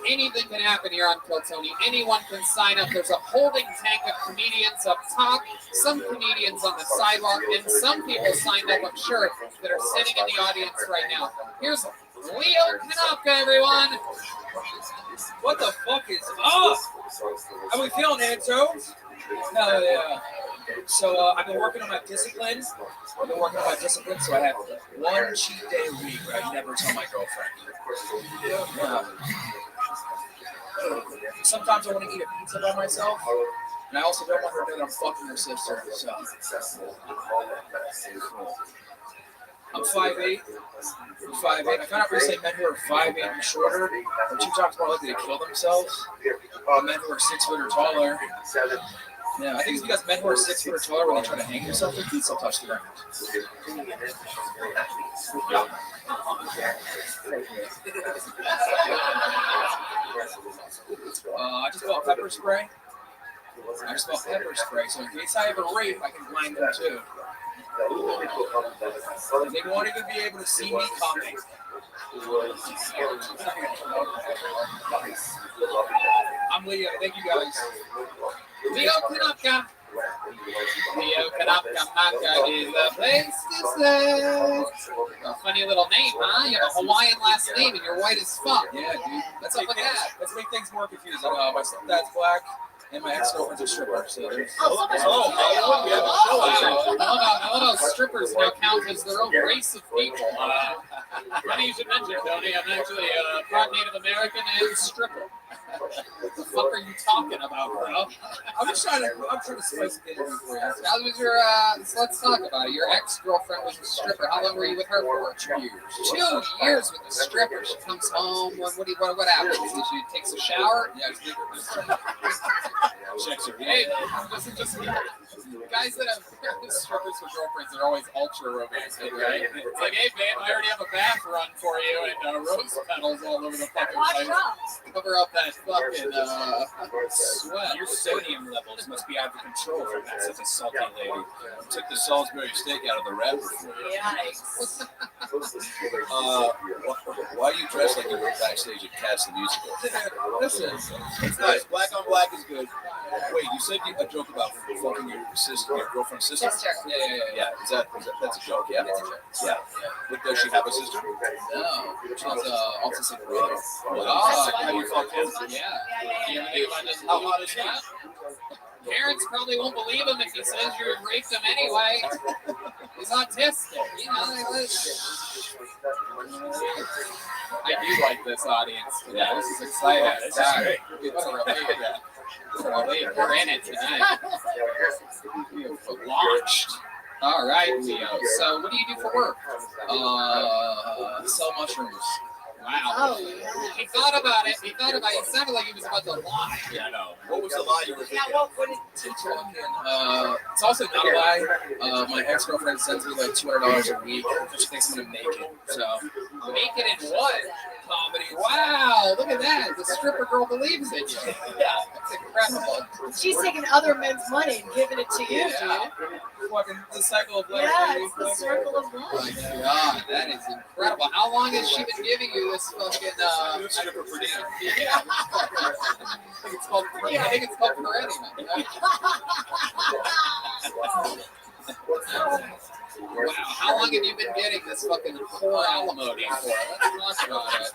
Anything can happen here on Kill Tony. Anyone can sign up. There's a holding tank of comedians up top, some comedians on the sidewalk, and some people signed up, I'm sure, that are sitting in the audience right now. Here's Leo Konopka, everyone. What the fuck is up? How we feeling, Antos? No, yeah. So I've been working on my discipline. So I have one cheat day a week where I never tell my girlfriend. Yeah. Sometimes I want to eat a pizza by myself, and I also don't want her to know that I'm fucking her sister. So. I'm 5'8". I'm 5'8". I found out recently men who are 5'8" and shorter are 2 times more likely to kill themselves than men who are 6 foot or taller. Yeah, I think it's because men who are 6 foot or taller, when they try to hang themselves, their feet still touch the ground. I just bought pepper spray. So in case I have a rape, I can blind them too. They won't even be able to see me coming. I'm Leo. Thank you guys. Leo Kanapka. Leo Kanapka Maka is the place to say. A funny little name, huh? You have a Hawaiian last name and you're white as fuck. Yeah, dude. What's up with that? Let's make things more confusing. My stepdad's black. And my ex-girlfriend's a stripper, so there's... I love how strippers now count as their own race of people. Funny you should mention, Tony. I'm actually a part Native American and stripper. What the fuck are you talking about, bro? I'm trying to spice the interview for you. How was your, so let's talk about it. Your ex-girlfriend was a stripper. How long were you with her for? 2 years. 2 years with a stripper. She comes home. What happens? She takes a shower? Yeah, checks her. Hey, listen, just guys that have strippers for girlfriends are always ultra romantic, right? It's like, hey, babe, I already have a bath run for you and rose petals all over the fucking place. Cover up that fucking sweat. Your sodium levels must be out of control for that such a salty lady. Took the Salisbury steak out of the wrapper for you. Yikes. Why are you dressed like you were backstage at Cats the Musical? Listen, it's nice. Black on black is good. Wait, you said a joke about fucking your sister, your girlfriend's sister? Yeah. That's a joke, yeah? Yeah. But does she have a sister? No. She's autistic brother. Have you fucked him? Yeah. How hot is that? Parents probably won't believe him if he says you raped him anyway. He's autistic. You know, I do like this audience today. Yeah, this is exciting. Yeah, this is great. It's related. We're in it tonight. Launched. All right, Leo. So, what do you do for work? Sell mushrooms. Wow. Oh, yeah. He thought about it. It sounded like he was about to lie. Yeah, I know. What was the lie you were thinking? What did you It's also not a lie. My ex-girlfriend sends me like $200 a week. She thinks I'm gonna make it. So make it in what? Comedy. Wow, look at that. The stripper girl believes in you. Yeah, that's incredible. She's taking other men's money and giving it to you, dude. Fucking the cycle of life. Yeah, it's the circle of Oh life. my God, that is incredible. How long has she been giving you this fucking stripper per diem? Yeah. I think it's called per annum. Wow, how long have you been getting this fucking core alimony for? Let's talk about it.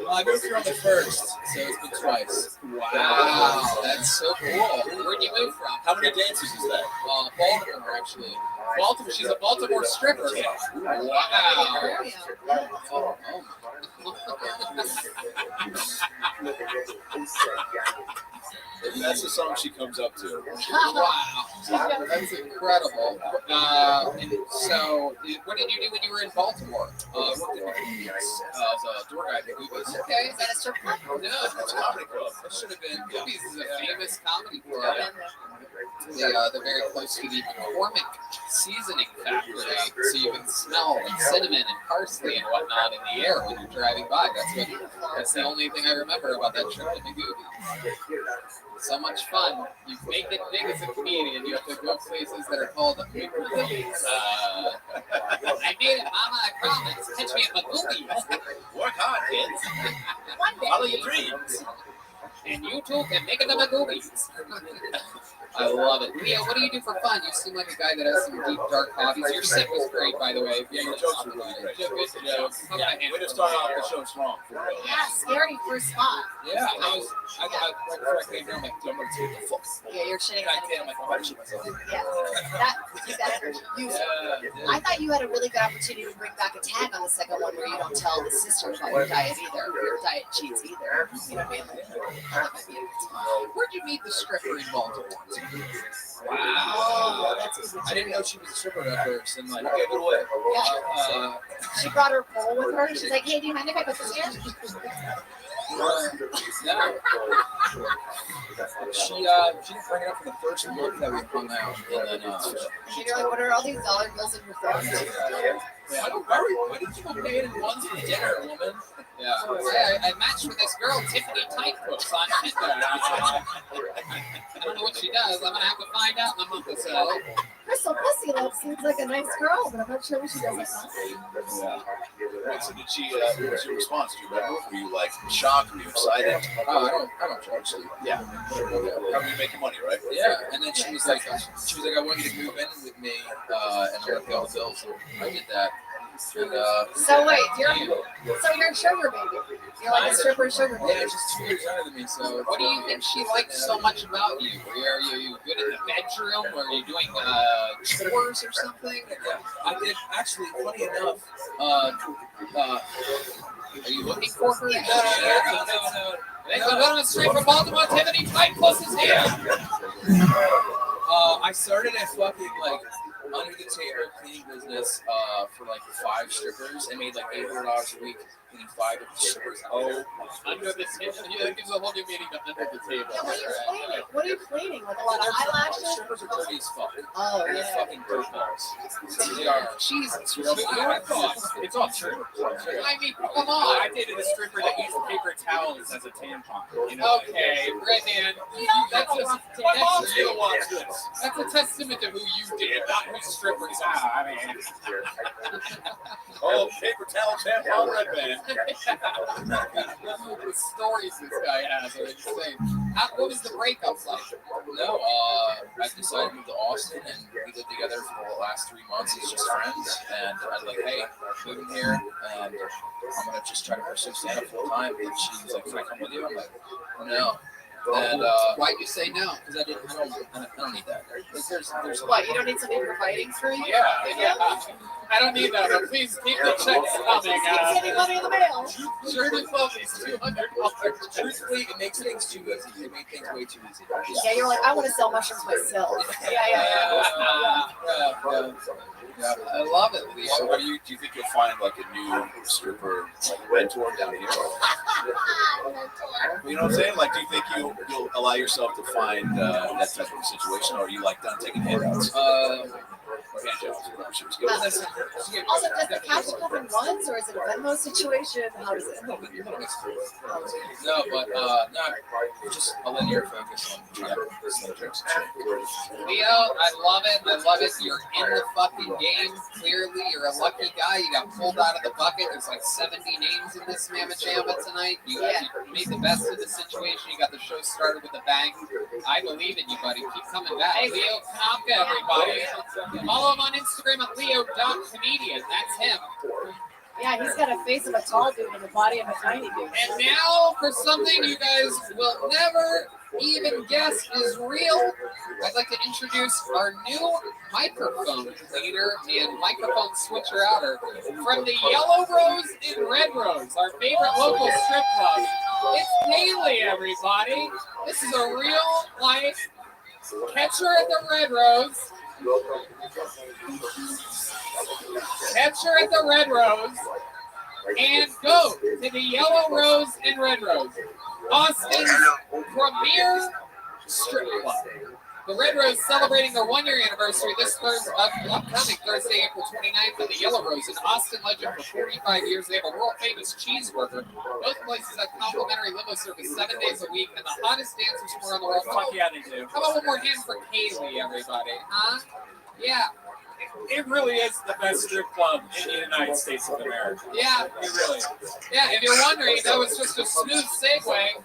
I moved here on the 1st, so it's been twice. Wow, that's so cool. Where'd you move from? How many dances is that? Baltimore, actually. Baltimore. She's a Baltimore stripper. Wow. That's the song she comes up to. Wow, that's incredible. And so, what did you do when you were in Baltimore? I worked at Goobie's as a door guy at Goobie's. Okay, is that a strip club? No, It's a comedy club. It should have been. Goobie's is a famous comedy club. They're very close to the McCormick seasoning factory, so you can smell like cinnamon and parsley and whatnot in the air when you're driving by. That's the only thing I remember about that trip to Goobie's. So much fun. You make it big as a comedian. You have to go places that are called McGoobies. I made it, Mama. I promise. Catch me at McGoobies. Work hard, kids. Follow your dreams. And you too can make it to McGoobies. I love it. Leo, what do you do for fun? You seem like a guy that has some deep, dark hobbies. Your set was great, by the way. Yeah, your jokes were really great. Good jokes. Yeah, way to start off the show strong. Yeah, scary first spot. Yeah, I right before I came here, I'm like, I'm going to take the fuck. Yeah, you're shitting I on can't, I'm like, I'm shit myself. Yeah, that energy. I thought you had a really good opportunity to bring back a tag on the second one where you don't tell the sisters about your diet either, your diet cheats either. You know what I mean? Where'd you meet the stripper in Baltimore? Oh, that's good. I didn't know she was a stripper at first, and like, gave it away. She brought her pole with her. She's like, hey, do you mind if I put this here? She didn't bring it up for the first month that we hung out, and then And you're like, what are all these dollar bills in your phone? yeah. Why did you go pay it in ones for dinner, woman? Yeah. I matched with this girl, Tiffany Tightcloops, on Tinder. I don't know what she does. I'm gonna have to find out in a month or so. Crystal Pussy Love seems like a nice girl, but I'm not sure what she does. Yeah. Wait, so did she, what was your response? Do you remember? Were you like shocked? Were you excited? I don't judge. Yeah. How are you making money, right? Yeah. And then she was like, I want you to move in with me, and I'll pay all the bills. So I did that. And, So wait, you're a sugar baby. You're like a stripper sugar baby. yeah, she's 2 years younger than me. So What do you think she likes so much about you? Are you good in the bedroom? Or are you doing chores or something? I did actually. Funny enough, Are you looking for her? no. They go down the street from Baltimore. Tiffany Tightcloops is here. I started a fucking like under the table cleaning business for like 5 strippers. I made like $800 a week cleaning 5 different strippers. Oh, under the table. Yeah, that gives a whole new meaning to under the table. What are you cleaning? What are you cleaning? Like a lot of eyelashes? Strippers are dirty as fuck. Oh, They're yeah. fucking dirt balls. They are. Jesus, Real I thought. It's all true. I mean, come on. I dated a stripper that used paper towels as a tampon. You know? Okay, Brendan, that's a testament to who you did, not who strippers are. I mean, Oh, paper towel, tampon, red band. The stories this guy has are insane. What was the breakup like? No, I decided to move to Austin, and we lived together for the last 3 months as just friends. And I was like, hey, I'm moving here, and I'm gonna just try to pursue stand-up full time. And she was like, can I come with you? I'm like, no. And Why'd you say no? because I don't need that. Like, there's What, you don't need somebody providing for you? Yeah. I don't need that, but please keep the checks coming. Keep sending money in the mail. Sure to love these $200. Truthfully, it makes things too easy. It makes things way too easy. Yeah, you're like, I want to sell mushrooms myself. Yeah. I love it, Leo. So what do you think you'll find like a new stripper like mentor down here? You know what I'm saying? Like, do you think you'll allow yourself to find that type of situation, or are you like done taking handouts? Also, does the cash come in ones, or is it a Venmo situation? How does it? No, but just a linear focus on Leo, I love it. You're in the fucking game. Clearly, you're a lucky guy. You got pulled out of the bucket. There's like 70 names in this Mamma Jamma tonight. You made the best of the situation. You got the show started with a bang. I believe in you, buddy. Keep coming back. Leo Konopka, everybody. Follow him on Instagram at leo.comedian. That's him. Yeah, he's got a face of a tall dude and the body of a tiny dude. And now for something you guys will never even guess is real, I'd like to introduce our new microphone cleaner and microphone switcher outer from the Yellow Rose and Red Rose, our favorite local strip club. It's Haley, everybody. This is a real life catcher at the Red Rose. Catcher at the Red Rose. And go to the Yellow Rose and Red Rose, Austin's premier strip club. The Red Rose celebrating their 1-year anniversary this upcoming Thursday, April 29th, at the Yellow Rose, an Austin legend for 45 years. They have a world-famous cheeseburger. Both places have complimentary limo service 7 days a week, and the hottest dancers from around the world. fuck yeah, they do. How about one more hand for Kaylee, everybody? Huh? Yeah. It really is the best strip club in the United States of America. Yeah. It really is. Yeah, if you're wondering, that was just a smooth segue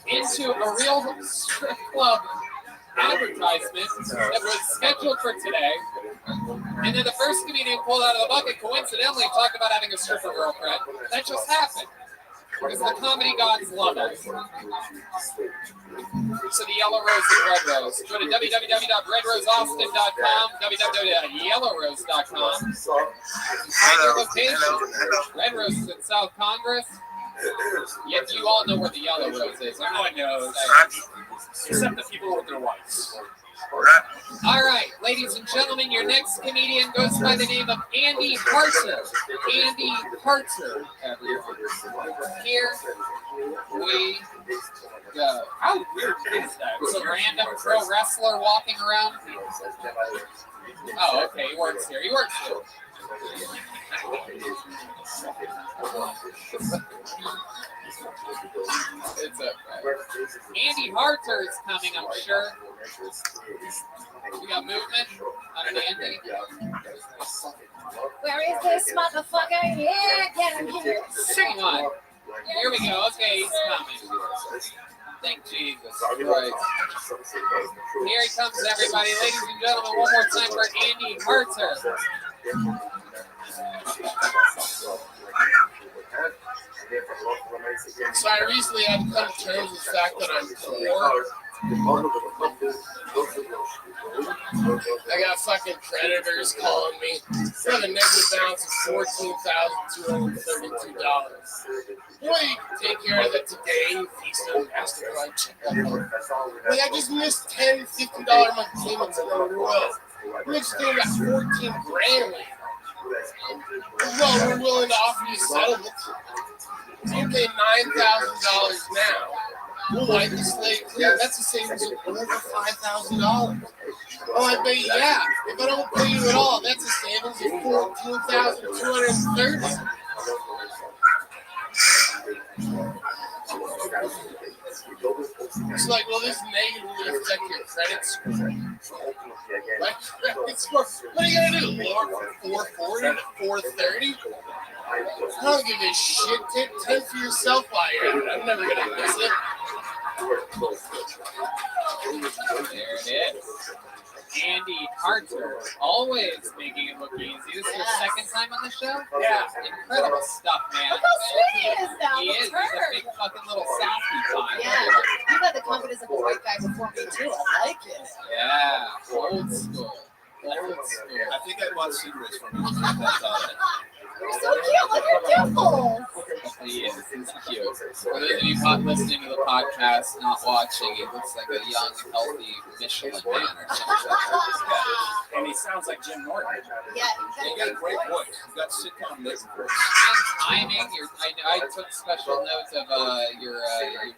into a real strip club advertisement that was scheduled for today. And then the first comedian pulled out of the bucket, coincidentally, talked about having a stripper girlfriend. That just happened. Because the comedy gods love it. So the Yellow Rose and Red Rose. Go to www.redroseaustin.com, www.yellowrose.com. Find your location. Red Rose is in South Congress. Yet you all know where the Yellow Rose is. Everyone knows. Except the people with their wives. All right, ladies and gentlemen, your next comedian goes by the name of Andy Harter. Andy Harter, everyone. Here we go. How weird is that? It's a random pro wrestler walking around. Oh, okay, he works here. He works here. It's okay. Andy Harter is coming, I'm sure. We got movement on an Andy. Where is this motherfucker? Yeah, get him here. Come on. Here we go. Okay, he's coming. Thank Jesus. Right. Here he comes, everybody. Ladies and gentlemen, one more time for Andy Harter. So I recently had to come to terms with the fact that I'm poor. I got fucking creditors calling me. I have a negative balance of $14,232. You know, you can take care of it today, Visa and MasterCard, check that out. Like, I just missed $10, $50 a month payments in a row. We're just getting about 14 grand. Well, we're willing to offer you a settlement. You pay $9,000 now. We'll wipe the slate clear. That's a savings of over $5,000. Oh, I bet, yeah. If I don't pay you at all, that's a savings of $14,230. It's like, well, this negatively affect your credit score. My credit score. What are you gonna do? Lower from 440 to 430? I don't give a shit. Take 10 for yourself while you're at it. I'm never gonna miss it. There it is. Andy Harter, always making it look easy. This is your second time on the show? Yeah. Incredible stuff, man. Look how sweet he is now. He is. He's a big fucking little softy pie. Yeah. You got the confidence of a white guy before me, too. I like it. Yeah. Old school. Old school. I think I bought cigarettes from you. You're so cute. Look at your dimples. He is. He's cute. For those of you not listening to the podcast, not watching, he looks like a young, healthy Michelin man or something. And he sounds like Jim Norton. Yeah. You got a great voice. You got sitcom voice. And timing, I took special note of your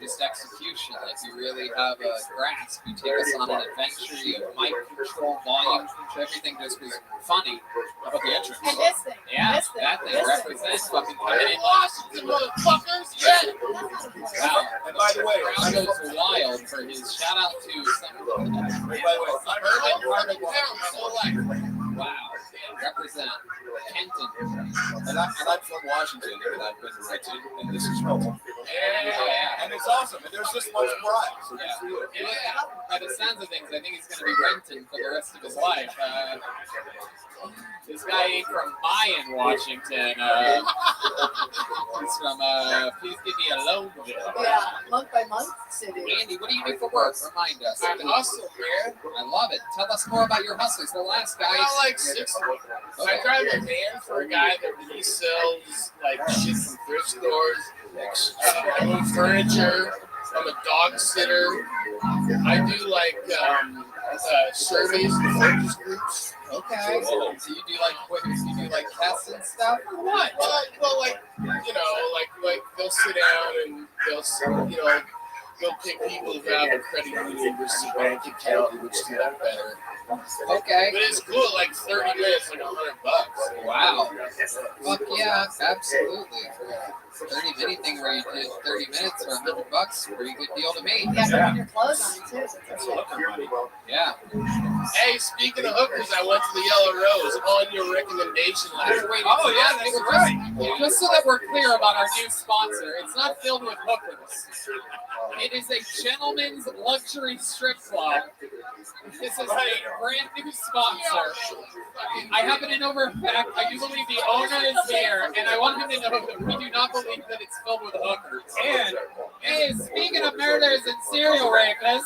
just execution. Like you really have a grasp. You take us on an adventure. You have mic control, volume control, everything just was funny. How about the entrance? And this thing. Yeah, This thing. that thing represents fucking coming in. Washington, motherfuckers! Yeah! Wow. And by the way, Crowd goes wild for his shout out to some. by the way, Urban part of town, so like, Wow. Represent Kenton. and I'm from Washington, and I've been rented, and this is Milton. Yeah. And it's awesome, and there's this much pride. So good for you. Yeah. By the sounds of things, I think he's going to be renting for the rest of his life. This guy ain't from Mayan, Washington. He's from, please give me a loan bill. Yeah, month by month city. Andy, what do you do for work? Remind us. I hustle, man. I love it. Tell us more about your hustles. The last guy. I got like 6 months. I drive a van for a guy that resells like shit from thrift stores. I move furniture. I'm a dog sitter. I do like surveys and focus groups. Okay. So you do like what? You do like tests and stuff, or what? Well, like you know, like they'll sit down and they'll pick people who have a credit union versus a bank account, which do that better. Okay. But it's cool. Like 30 minutes, like $100. Wow. Fuck yeah, absolutely. 30 anything where you did 30 minutes for $100, pretty good deal to me. You got to put your clothes on too. That's hooker money. Yeah. Hey, speaking of hookers, I went to the Yellow Rose on your recommendation last week. Oh yeah, that's right. Just so that we're clear about our new sponsor, it's not filled with hookers. It is a gentleman's luxury strip club. This is a brand new sponsor. I happen to know for a fact, I do believe the owner is here, and I want him to know that we do not believe that it's filled with hookers. And hey, speaking of murders and serial rapists,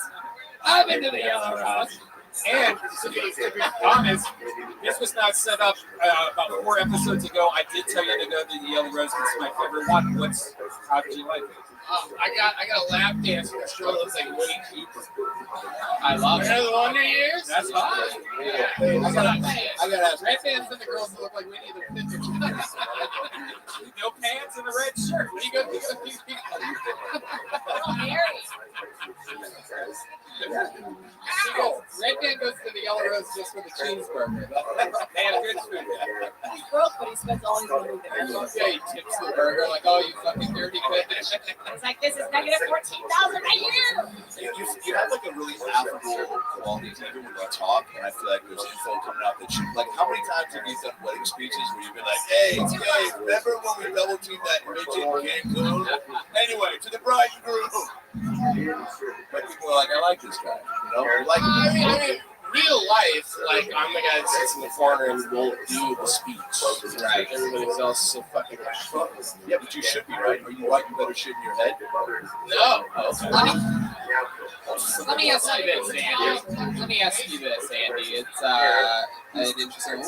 I've been to the Yellow Rose, And to be honest, this was not set up about 4 episodes ago. I did tell you to go to the Yellow Rose. It's my favorite one. How did you like it? I got a lap dance that sure looks like Winnie Cooper. I love it. The Wonder Years? That's fine. Yeah. I gotta ask. Red bands and the girls that look like Winnie the Pooh. No pants and a red shirt. You go Red band goes to the Yellow Rose just for the cheeseburger. They have good food. He's broke, but he spends all his money there. Yeah, he tips the burger like, oh, you fucking dirty bitch. It's like, this is negative 14,000 a year. You have like a really affable quality to even when you talk, and I feel like there's info coming out that you like. How many times have you done wedding speeches where you've been like, "Hey, remember when we double teamed that midget in Cancun?" Anyway, to the bride and groom. But people are like, "I like this guy," you know. Like, I mean, real life, like I'm the guy that sits in the corner and won't do the speech. Right. Everybody else is so fucking happy. Yeah, but you should be, right? Are you writing better shit in your head? No. Let me ask you this, Andy. It's an interesting.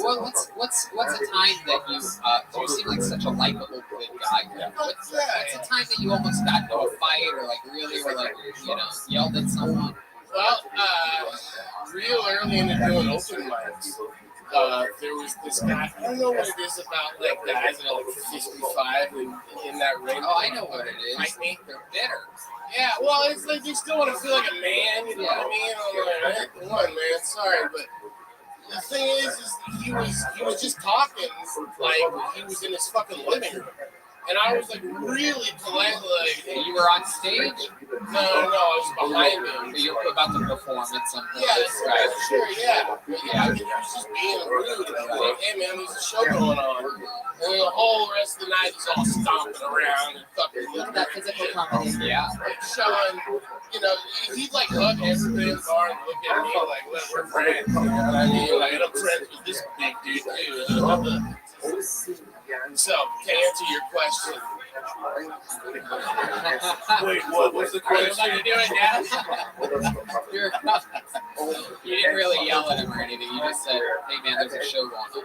What's a time that you seem like such a likable good guy? What's a time that you almost got into a fight or like really were like yelled at someone? Well, real early in the doing open mics, there was this guy. I don't know what it is about like guys that are like 55 in that ring. Oh, I know what it is. Like me, they're bitter. Yeah, well, it's like they still want to feel like a man. You know what I mean? I'm like, I ain't the one, man. Sorry, but the thing is he was just talking like he was in his fucking living room. And I was like really polite, like you were on stage? No, I was behind him. So you were about to perform at something. Yeah, that's right. Sure, yeah. But yeah, I mean, he was just being rude. Like, hey man, there's a show going on. And the whole rest of the night he's all stomping around and fucking that physical comedy. Yeah. Like showing, he'd like hug everybody in the bar and look at me like, look, we're friends. You know what I mean? Like, and I'm friends with this big dude too. So, to answer your question. Wait, what was the question? What are you doing now? You didn't really yell at him or anything. You just said, hey man, there's a show going on.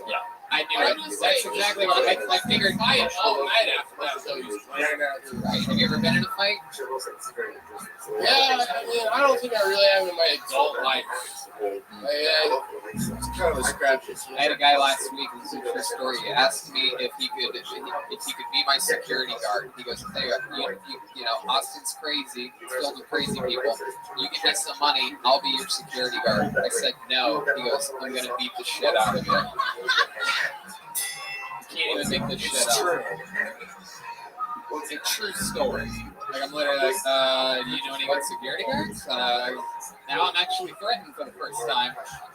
Yeah. I knew it. That's exactly what I figured. Fight all night after that, so he's playing out. Right. Have you ever been in a fight? Yeah, I mean, I don't think I really have in my adult life. It's kind of a scratch. I had a guy last week, it was a true story. He asked me if he could be my security guard. He goes, hey, Austin's crazy, it's filled with crazy people. You give me some money, I'll be your security guard. I said no. He goes, I'm gonna beat the shit out of you. You can't even make this shit up. It's a true story. Like I'm literally like, do you know any good security guards? Now I'm actually threatened for the first time.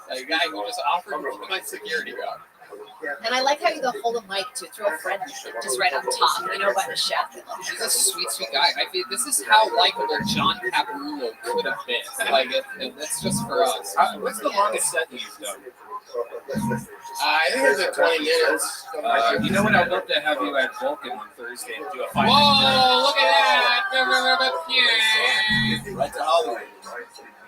A guy who just offered me my security guard. And I like how you go hold a mic to throw a friend just right on top, by the shaft. He's a sweet, sweet guy. I mean, this is how likable John Caparulo could have been. Like, it's just for us. What's the longest set you've done? I think it's like 20 minutes. You know what? I'd love to have you at Vulcan on Thursday and do a 5 Whoa, look at that! Right to Hollywood.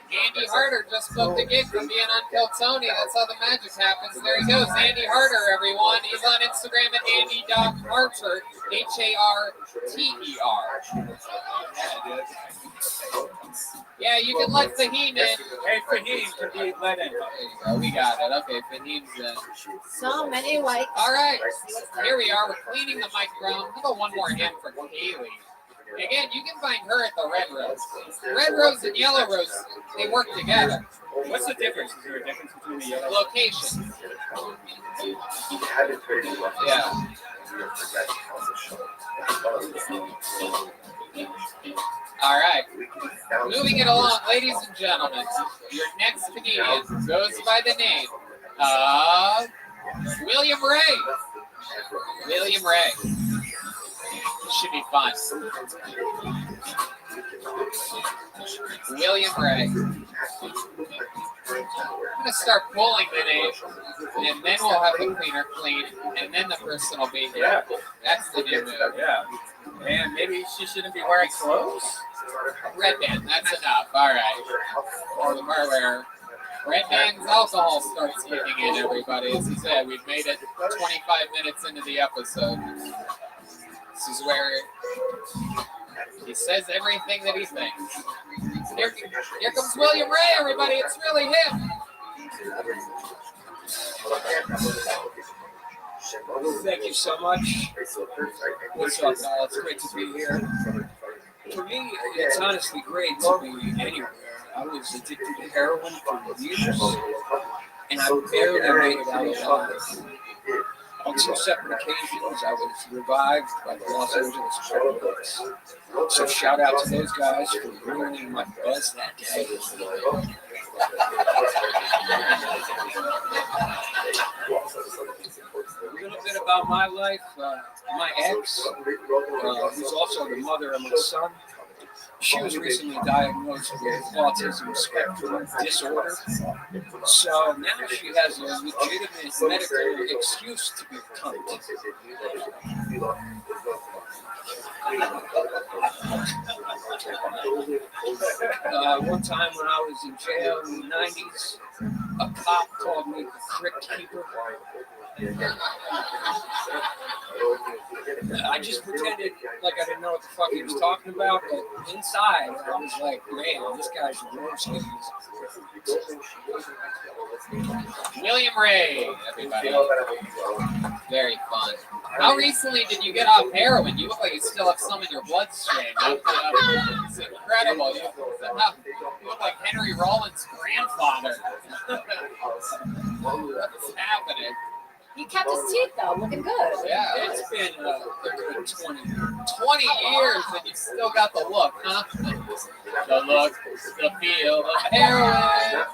Andy Harder just booked a gig from being on Kill Tony. That's how the magic happens. There he goes, Andy Harder, everyone. He's on Instagram at Andy.Harter, Harter. Yeah, you can let Fahim in. Hey, Fahim can be let in. There you go, we got it. Okay, Fahim's in. So many white. All right, here we are. We're cleaning the microphone. How about one more hint for Kaylee? Again, you can find her at the Red Rose. Red Rose and Yellow Rose, they work together. What's the difference? Is there a difference between the yellow? Location. Yeah. All right. Moving it along, ladies and gentlemen. Your next comedian goes by the name of William Ray. William Ray. Should be fun. William Ray. I'm going to start pulling the name, and then we'll have the cleaner clean, and then the person will be here. Yeah. That's the new move. Yeah. And maybe she shouldn't be wearing clothes? Red band, that's enough. All right. Or the wear. Red Man's alcohol starts kicking in, everybody. As he said, we've made it 25 minutes into the episode. This is where he says everything that he thinks. Here comes William Ray, everybody. It's really him. Thank you so much. What's up, Al? It's great to be here. For me, it's honestly great to be anywhere. I was addicted to heroin for years, and I barely made it out alive. On 2 separate occasions, I was revived by the Los Angeles Chargers. So shout out to those guys for ruining my buzz that day. A little bit about my life. My ex, who's also the mother of my son, she was recently diagnosed with autism spectrum disorder. So now she has a legitimate medical excuse to be a cunt. One time when I was in jail in the 90s, a cop called me the crypt keeper. I just pretended like I didn't know what the fuck he was talking about, but inside I was like, man, this guy's roasting. William Ray, everybody. Very fun. How recently did you get off heroin? You look like you still have some in your bloodstream. It's incredible. You look like Henry Rollins' grandfather. What's happening? He kept his teeth though, looking good. Yeah, it's been a good 20 years and you still got the look, huh? The look, the feel, the heroin.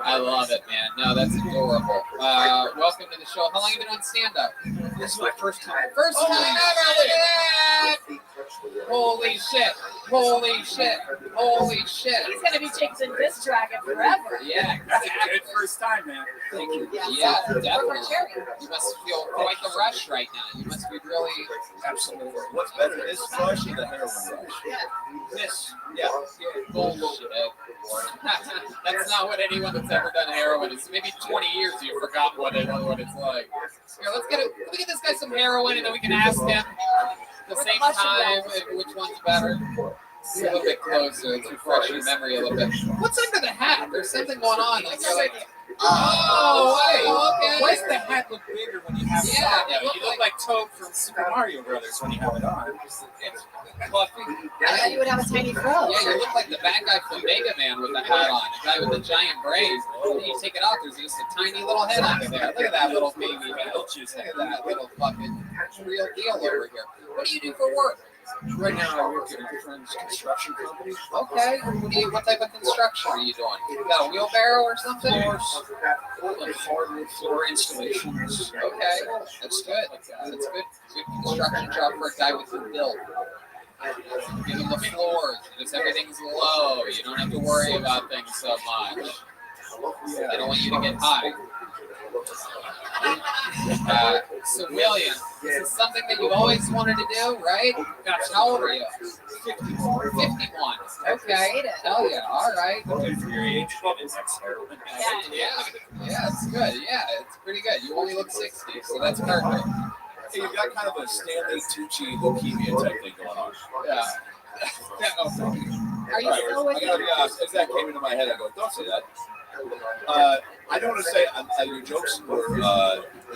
I love it, man. No, that's adorable. Welcome to the show. How long have you been on stand-up? This is my first time. First time ever! Look at that! Holy shit! Holy shit! Holy shit! He's gonna be chasing this dragon forever. Yeah, That's a good first time, man. Thank you. Yeah, definitely. You must feel quite the rush right now. You must be really Absolutely. What's better, this rush or the heroin rush? This. Yeah. bullshit. That's not what anyone that's ever done heroin is. Maybe 20 years you forgot what it's like. Here, let's get this guy some heroin and then we can ask him at the same time which one's better. It's a little bit closer to refresh your memory a little bit. What's under the hat? There's something going on. Like you're like, okay. Why does the hat look bigger when you have it on? You look like Toad from Super Mario Brothers when you have it on. It's fluffy. I thought you would have a tiny fro. Yeah, you look like the bad guy from Mega Man with the hat on. The guy with the giant braids. And you take it off, there's just a tiny little head under there. Look at that little baby head. Look at that little fucking real deal over here. What do you do for work? Right now, I work at a friend's construction company. Okay. What type of construction are you doing? You got a wheelbarrow or something? Floors, like hardwood floor installations. Okay. That's good. That's good. Good construction job for a guy with your build. Give him the floors. Just everything's low. You don't have to worry about things so much. They don't want you to get high. So William, this is something that you've always wanted to do, right? Gosh, how old are you? 51. Okay. Hell yeah. All right. Good for your age. Yeah, it's good. Yeah, it's pretty good. You only look 60, so that's perfect. Hey, you've got kind of a Stanley Tucci leukemia type thing going on. Yeah. Are you still with I gotta be honest, as that came into my head, I go, don't say that. I don't want to say your jokes were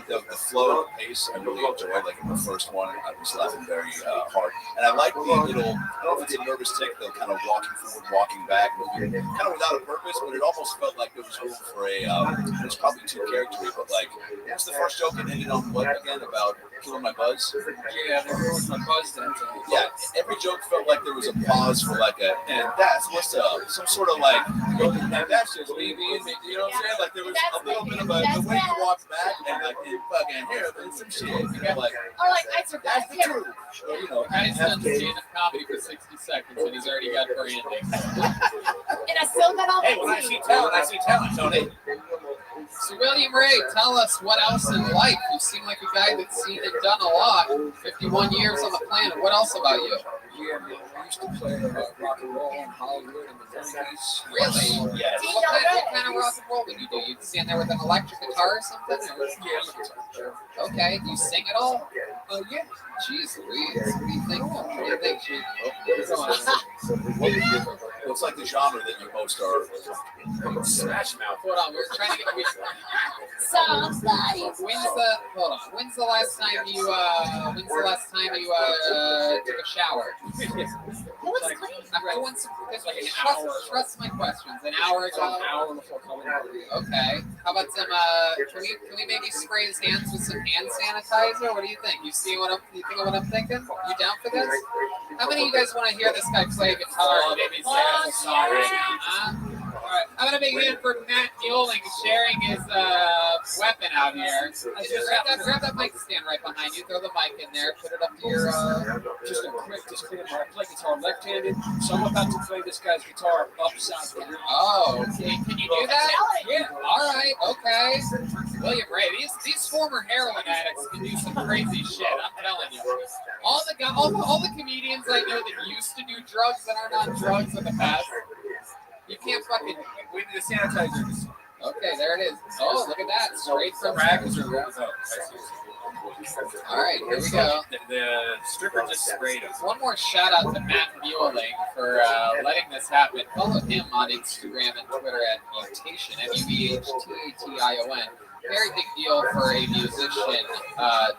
the flow, the pace. I really enjoyed. Like in the first one, I was laughing very hard, and I like the little. I don't know if it's a nervous tick, though, kind of walking forward, walking back, moving, kind of without a purpose, but it almost felt like there was room for a. It's probably too charactery, but like, what's the first joke and ended on what again about killing my buzz? Yeah, they ruined my buzz that time. Yeah, every joke felt like there was a pause for like a, and that's what's up, some sort of like, and that's just me being me. You know what I'm saying? Like there was a little bit of the way you walked back and like it fucking hair and some shit. You know, like, or like I surprised that's the him. truth. So, you know, Guy's done stand-up comedy for 60 seconds and he's already got branding. And I still got all hey, when I see talent, Tony. So William Ray, tell us what else in life. You seem like a guy that's seen and done a lot. 51 years on the planet. What else about you? Yeah, I used to play rock and roll in Hollywood in the 90s. Really? Yes. What kind of rock and roll would you do? You'd stand there with an electric guitar or something? Or? Okay. Do you sing at all? Oh, yeah. Jeez Louise. What do you think? What do you think, Chief? What's like the genre that you most are? Smash Mouth. Hold on. We're trying to get. Sounds nice. When's the last time you took a shower? Who was clean? I want some. Trust my questions. An hour ago. An hour before coming out. Okay. How about some? Can we maybe spray his hands with some hand sanitizer? What do you think? You think of what I'm thinking? You down for this? How many of you guys want to hear this guy play guitar? Maybe say a song right now. All right. I'm gonna make hand for Matt Mueling sharing his weapon out here. Grab that mic stand right behind you. Throw the mic in there. Put it up to your. Just a quick disclaimer. I play guitar left-handed, so I'm about to play this guy's guitar upside down. Oh, okay. Can you do that? Yeah. All right. Okay. William Ray. These former heroin addicts can do some crazy shit. I'm telling you. All the comedians I know that used to do drugs that aren't on drugs are the best. You can't fucking. We need a sanitizer. Okay, there it is. Oh, look at that. Straight from rags. All right, here we go. The stripper just sprayed him. One more shout out to Matt Mueling for letting this happen. Follow him on Instagram and Twitter at Mutation, MUEHTATION. Very big deal for a musician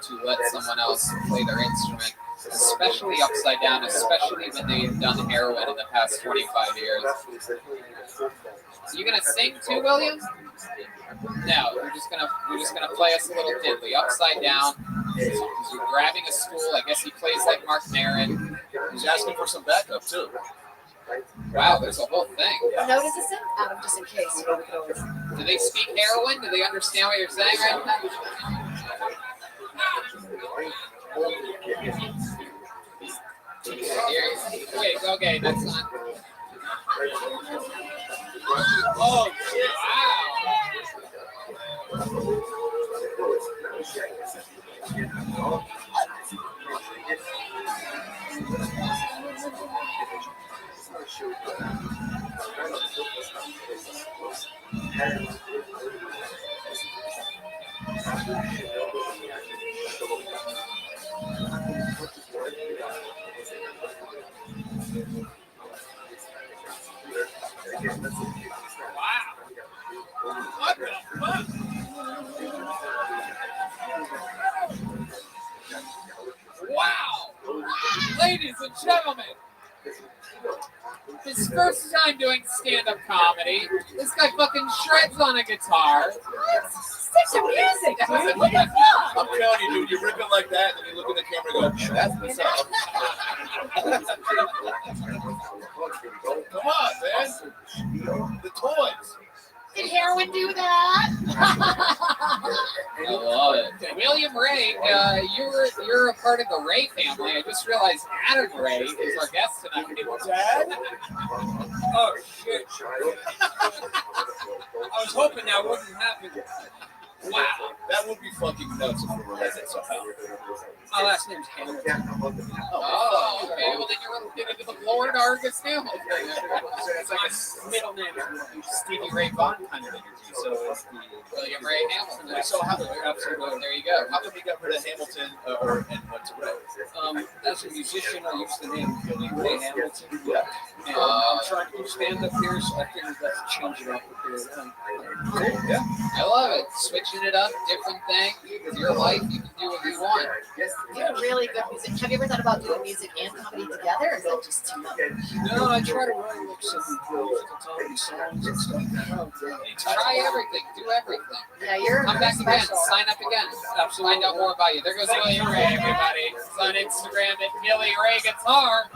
to let someone else play their instrument, especially upside down, especially when they've done heroin in the past 25 years. You gonna sing too, William? No, we're just gonna play us a little diddly upside down. You're grabbing a stool. I guess he plays like Mark Maron. He's asking for some backup too. Wow, there's a whole thing. What note is this in? Just in case. Do they speak heroin? Do they understand what you're saying right now? Okay, that's not. Oh, wow. What the fuck? Wow! Ladies and gentlemen, his first time doing stand-up comedy. This guy fucking shreds on a guitar. Stick to music, dude. What the fuck? I'm telling you, dude, you rip it like that, and you look at the camera and go, that's what's up. Come on, man. The toys. Did heroin do that? I love it. William Ray, you're a part of the Ray family. I just realized Adam Ray is our guest tonight. Dad? Oh, shit. I was hoping that wouldn't happen. Wow. That would be fucking nuts if we were related somehow. My last name's Hamilton. Oh, okay. Well, then you're related to the Lord Argus Hamilton. It's like a middle name is Stevie Ray Vaughan kind of energy. So it's the William Ray Hamilton. So how did There you go. How come you got rid of Hamilton and went to Ray? As a musician, I used the name Billy Ray Hamilton. Yeah. And I'm trying to do stand-up here, so I figured let's change it up a bit. Yeah. I love it. Switching it up, different thing. It's your life. You can do what you want. You're really good music. Have you ever thought about doing music and comedy together, or is that just too much? No, I try to write like some comedy songs and stuff. Try everything. Do everything. Yeah, you're Come back again. special. Sign up again. Find out more about you. There goes William Ray, everybody. It's on Instagram at Billy Ray Guitar.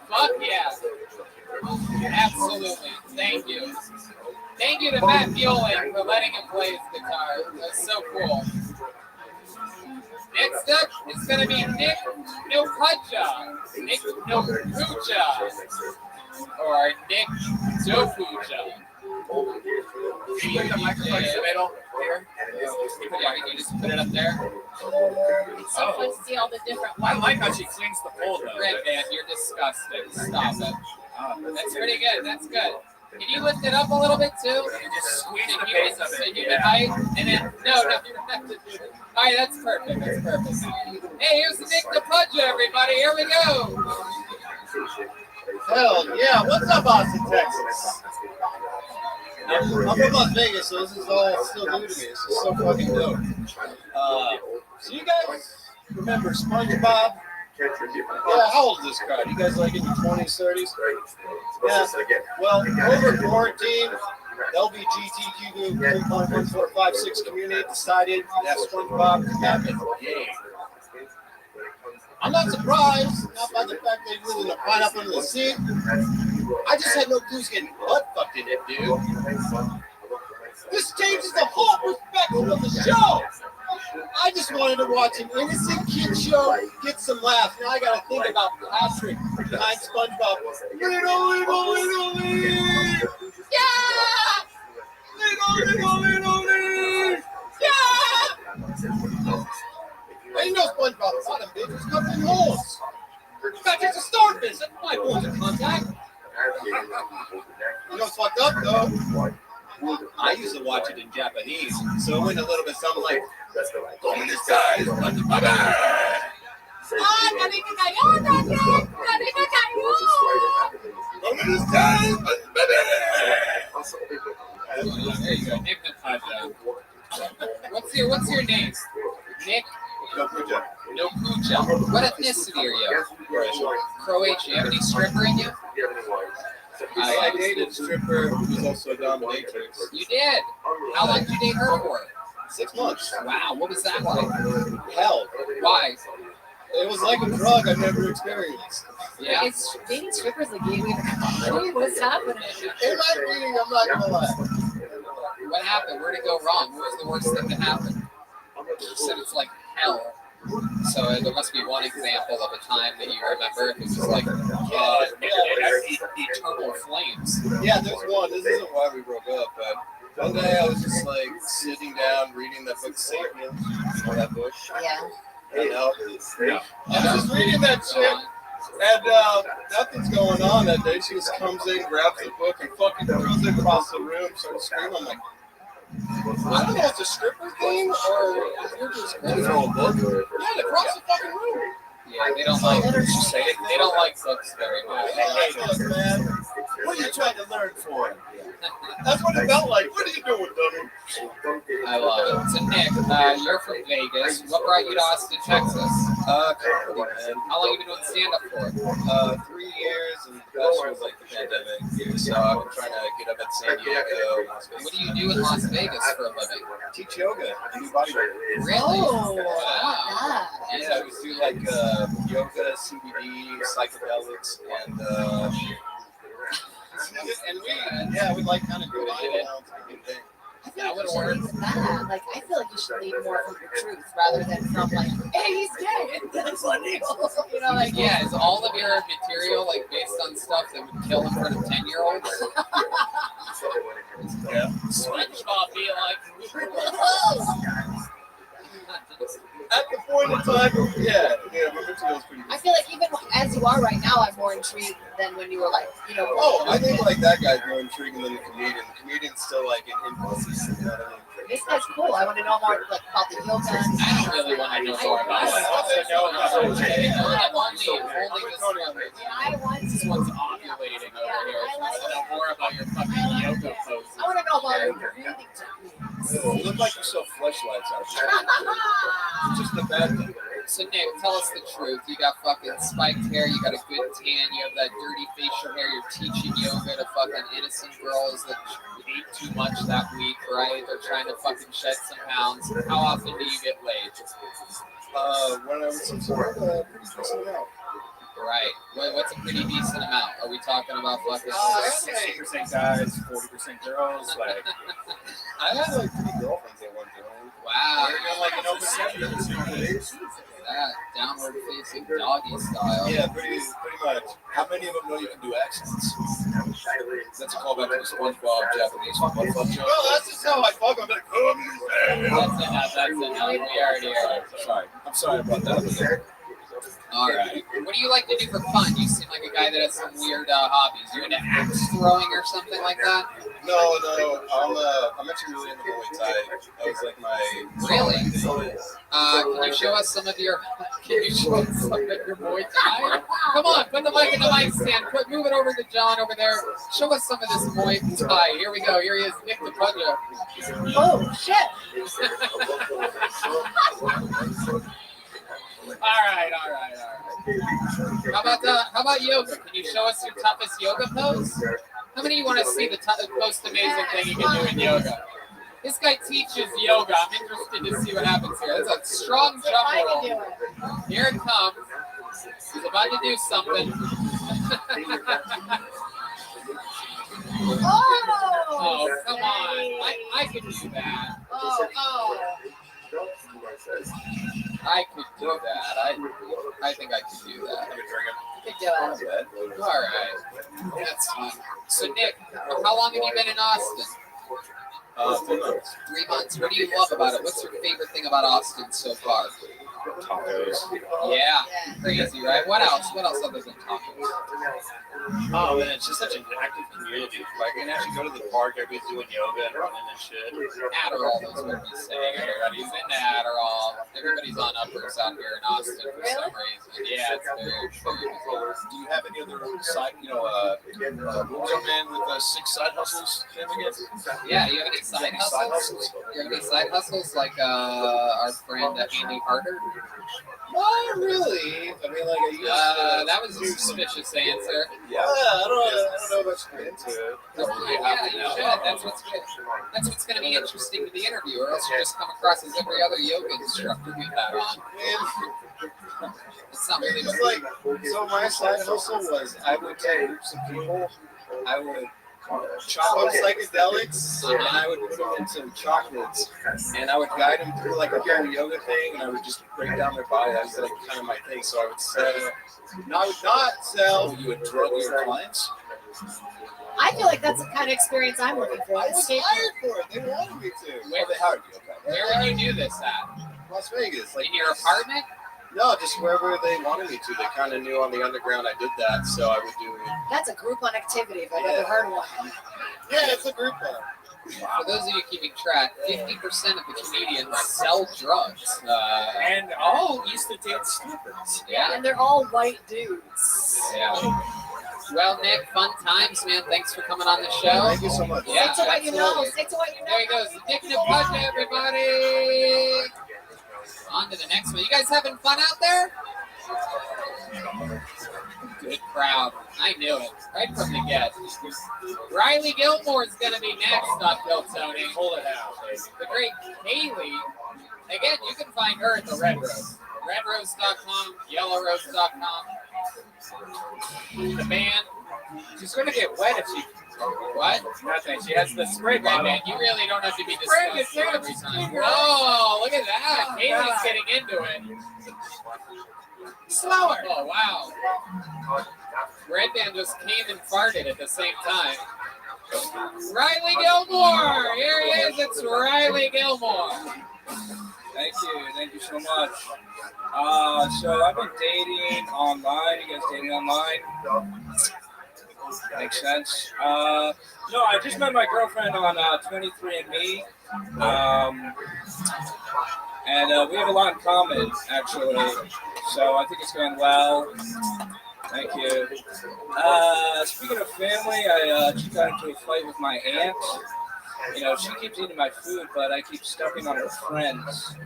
Fuck yeah. Absolutely. Thank you. Thank you to Matt Mueling for letting him play his guitar. That's so cool. Next up is going to be Nick Nopuja. Nick Nopuja. Or Nick Dopuja. Can you put the microphone in the middle here? Yeah, you can just put it up there. Oh, fun to see all the different I white. like how she cleans the pole though. Red man, you're disgusting. Stop it. That's pretty good. That's good. Can you lift it up a little bit too? You just squeeze And the you base can of send it. you the height, and then no, you don't have to do it. All right, that's perfect. That's perfect. Hey, here's Nick the Pudger, everybody. Here we go. Hell yeah! What's up, Austin, Texas? I'm from Las Vegas, so this is all still new to me. This is so fucking dope. So you guys remember SpongeBob? Yeah, how old is this crowd? You guys like in your 20s, 30s? Yeah. Well, over quarantine, LGBTQ 3.1456 community decided that SpongeBob could have a game. I'm not surprised, not by the fact they live in a pineapple under the sea. I just had no clue getting butt fucked in it, dude. This changes the whole perspective of the show. I just wanted to watch an innocent kid show, get some laughs. Now I gotta think about Patrick behind SpongeBob. Little. Yeah! Little. Yeah! I you know SpongeBob, bottom bitches covered in holes. Patrick's a starfish. That's my point of contact. You know what's fucked up though? I used to watch it in Japanese, so it went a little bit something like, "Going this time, SpongeBob." Nick the Pudger. What's your name? Nick? No Puja. No Puja. What ethnicity are you? Croatian. You have any stripper in you? I dated a stripper who was also a dominatrix. You did? How long did you date her for? 6 months. Wow, what was that like? Hell. Why? It was like a drug I've never experienced. Yeah. It's dating strippers like gateway to comedy. What's happening? In my reading, I'm not gonna lie. What happened? Where'd it go wrong? What was the worst thing that happened? You said it's like hell. So there must be one example of a time that you remember. It was just like eternal flames. Yeah, there's one. This isn't why we broke up, but one day I was just like sitting down reading that book, Sapiens. You know that book? Yeah. You know? Yeah. I was just reading that shit, and nothing's going on that day. She just comes in, grabs the book, and fucking throws it across the room, starts screaming. I'm like, I don't know if it's a stripper thing or if you're just crazy. Throw a book? Yeah, across the fucking room. Yeah, they don't like. They don't like books very much. Hey, look, man. What are you trying to learn for? That's what it felt like. What are you doing, dummy? I love it. So Nick, you're from Vegas. What brought you to Austin, Texas? Comedy, man. How long have you been doing stand-up for? 3 years, and last year was like the pandemic. So I've been trying to get up at San Diego. What do you do in Las Vegas for a living? Teach yoga. I do bodybuilding. Really? Oh, Wow. Yeah, we do like yoga, CBD, psychedelics, and we like kind of do it. I feel like you should lead with that. Like, I feel like you should lead more from the truth rather than from like, hey, he's gay. That's illegal. You know, like Yeah, is all of your material like based on stuff that would kill in front of 10-year-olds? Yeah. SpongeBob be like, at the point in time, yeah, my material's pretty good. I feel like even as you are right now, I'm more intrigued than when you were like, you know. Oh, I think like that guy's more intriguing than the comedian. The comedian's still like in impulses, you know what I mean? This guy's cool. I want to know more like about the yoga. I don't really want to know more about it. This one's ovulating over here. I want to know more about your fucking yoga poses. I want to know about your breathing techniques. You look like you sell fleshlights out there. It's just a bad thing. So Nick, tell us the truth. You got fucking spiked hair, you got a good tan, you have that dirty facial hair, you're teaching yoga to fucking innocent girls that ate too much that week, right? They're trying to fucking shed some pounds. How often do you get laid? When I was in pretty decent amount. Right. What's a pretty decent amount? Are we talking about fucking 60% guys, 40% girls? Like, I had like 3 girlfriends at one time. Wow. We're like an open session. That downward facing doggy style. Yeah, pretty much. How many of them know you can do accents? That's a callback to the SpongeBob Japanese SpongeBob joke. Well, that's just how I fuck. I'm like, That's enough. We already are. Sorry. I'm sorry about that. All right. What do you like to do for fun? You seem like a guy that has some weird hobbies. You into axe throwing or something like that? No, I'm actually really into Muay Thai. That was like my Really? Can you show us some of your? Can you show us some of your Muay Thai? Come on, put the mic in the mic stand. Move it over to John over there. Show us some of this Muay Thai. Here we go. Here he is, Nick the Punja. Oh shit! All right. How about yoga? Can you show us your toughest yoga pose? How many of you want to see the most amazing thing you can do in yoga? This guy teaches yoga. I'm interested to see what happens here. That's a strong jump roll. Here it comes. He's about to do something. Oh, come on. I could do that. I could do that. I think I could do that. You could do it. All right. That's fine. So, Nick, how long have you been in Austin? 3 months. 3 months. What do you love about it? What's your favorite thing about Austin so far? Tacos. Yeah. Crazy, right? What else? What else other than tacos? Oh man, it's just such an active community. Like, I can actually go to the park, everybody's doing yoga and running and shit. Adderall is what he's saying. Everybody's into Adderall. Everybody's on uppers out here in Austin for some reason. Yeah, it's very bizarre. Do you have any other side, man with 6 side hustles? Yeah, you have any side hustles? You have any side hustles like our friend Andy Harder? Not really. I mean, like, I used to. That was a suspicious answer. Yeah, I don't know if I should get into it. Yeah, you should. That's what's going to be interesting to the interview, or else you just come across as every other yoga instructor we've had on. It's not really It's like, so my side hustle was I would take groups of people, I would chop up psychedelics, and I would put them in some chocolates, and I would guide them through like a whole yoga thing, and I would just break down their body. That was like kind of my thing. So I would sell. No, I would not sell. You would drug your clients. I feel like that's the kind of experience I'm looking for. I was hired for it. They wanted me to. Where they hired you? Okay. Where would you do this at? Las Vegas. Like in your apartment? No, just wherever they wanted me to. They kind of knew on the underground I did that, so I would do it. That's a Groupon activity if I've ever heard one. Yeah, it's a Groupon. For those of you keeping track, 50% of the comedians sell drugs. And all used to date strippers. Yeah. And they're all white dudes. Yeah. Well, Nick, fun times, man. Thanks for coming on the show. Thank you so much. Yeah, Stick to what you know. Stick to what you know. There he goes. Nick Napunja, everybody. On to the next one. You guys having fun out there? Good crowd. I knew it. Right from the get. Riley Gilmore is going to be next up, Bill Tony. Pull it out. The great Kaylee. Again, you can find her at the Red Rose. RedRose.com, YellowRose.com. The band. She's going to get wet if she... What? Nothing. She has the spray Red bottle. Man, you really don't have to be disgusting every time. Oh, look at that. Kaylee's getting into it. Slower. Oh, wow. Red Man just came and farted at the same time. Riley Gilmore. Here he is. It's Riley Gilmore. Thank you so much. So I've been dating online. You guys dating online? Makes sense. No, I just met my girlfriend on 23andMe. And we have a lot in common, actually. So I think it's going well. Thank you. Speaking of family, I just got into a fight with my aunt. You know, she keeps eating my food, but I keep stepping on her friends.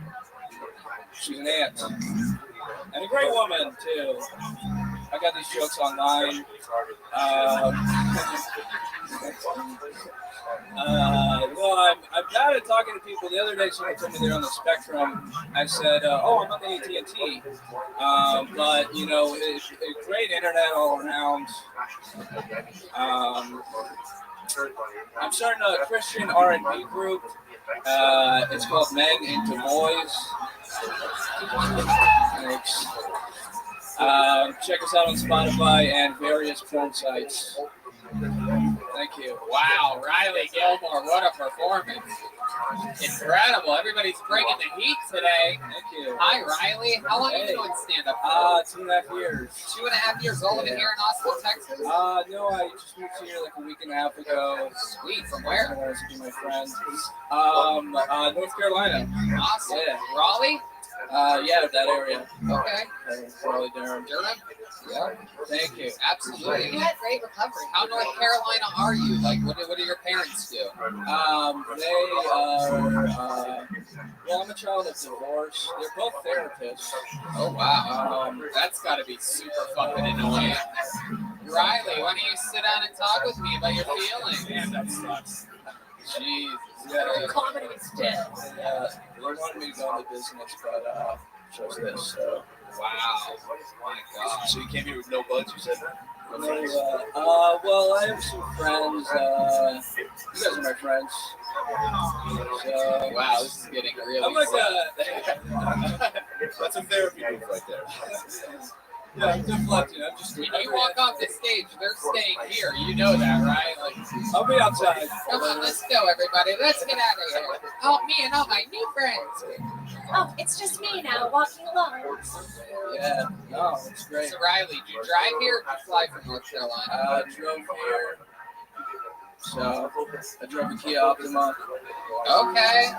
She's an aunt. And a great woman, too. I got these jokes online. Well, I'm bad at talking to people. The other day, someone told me they're on the spectrum. I said, I'm on the AT&T. But, you know, it's great internet all around. I'm starting a Christian R&B group. It's called Men into Boys. Thanks. Check us out on Spotify and various porn sites. Thank you. Wow, Riley Gilmore, what a performance. Incredible. Everybody's bringing the heat today. Thank you. Hi, Riley. How long have you been doing stand-up? 2.5 years. 2.5 years old here in Austin, Texas? No, I just moved here like a week and a half ago. Sweet. From where? I was with my friends. North Carolina. Awesome. Yeah. Raleigh? Yeah, that area. Okay. Raleigh, Durham. Durham? Yeah. Thank you. Absolutely. You had great recovery. How North Carolina are you? Like, what do your parents do? They are, well, I'm a child of divorce. They're both therapists. Oh, wow. That's got to be super fucking annoying. Riley, why don't you sit down and talk with me about your feelings? Man, that sucks. Jesus. Yeah. Comedy instead. They wanted me to go into business, but chose this. So. Wow. My God. So you came here with no buds, you said? Well, I have some friends. You guys are my friends. So, wow, this is getting really. I'm like that's a therapy move right there. Yeah, I'm deflecting. I'm just. When you walk off the stage, they're staying here. You know that, right? Like, I'll be outside. Come on, let's go, everybody. Let's get out of here. Oh, me and all my new friends. Oh, it's just me now, walking along. Yeah, no, it's great. So, Riley, did you drive here or did you fly from North Carolina? I drove here. So, I drove a Kia Optima. Okay.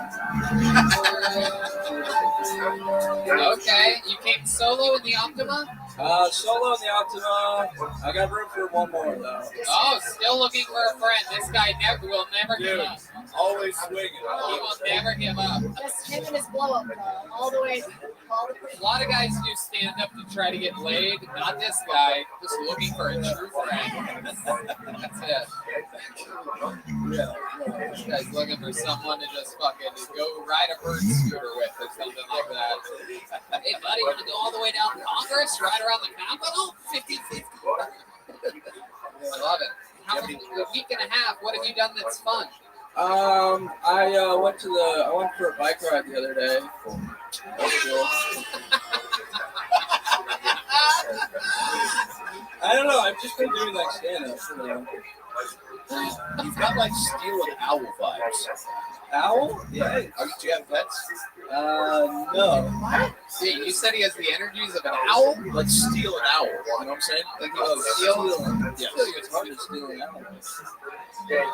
Okay. You came solo in the Optima? Solo in the Optima. I got room for one more, though. Oh, still looking for a friend. This guy will never give up. Always swinging. He will never give up. Just him and his blow-up all the way. A lot of guys do stand up to try to get laid. Not this guy. Just looking for a true friend. That's it. Yeah. This guy's looking for someone to just fucking go ride a bird scooter with or something like that. Hey, buddy, you want to go all the way down Congress, ride around the Capitol? 50-50. I love it. How many, a week and a half, what have you done that's fun? I went for a bike ride the other day. That's cool. I don't know. I've just been doing like stand-up. You've got like Steel and Owl vibes. Owl? Yeah. Do you have pets? No. See, you said he has the energies of an owl? Like Steel and Owl. You know what I'm saying? Like Steel. Yeah. It's hard to steal an owl.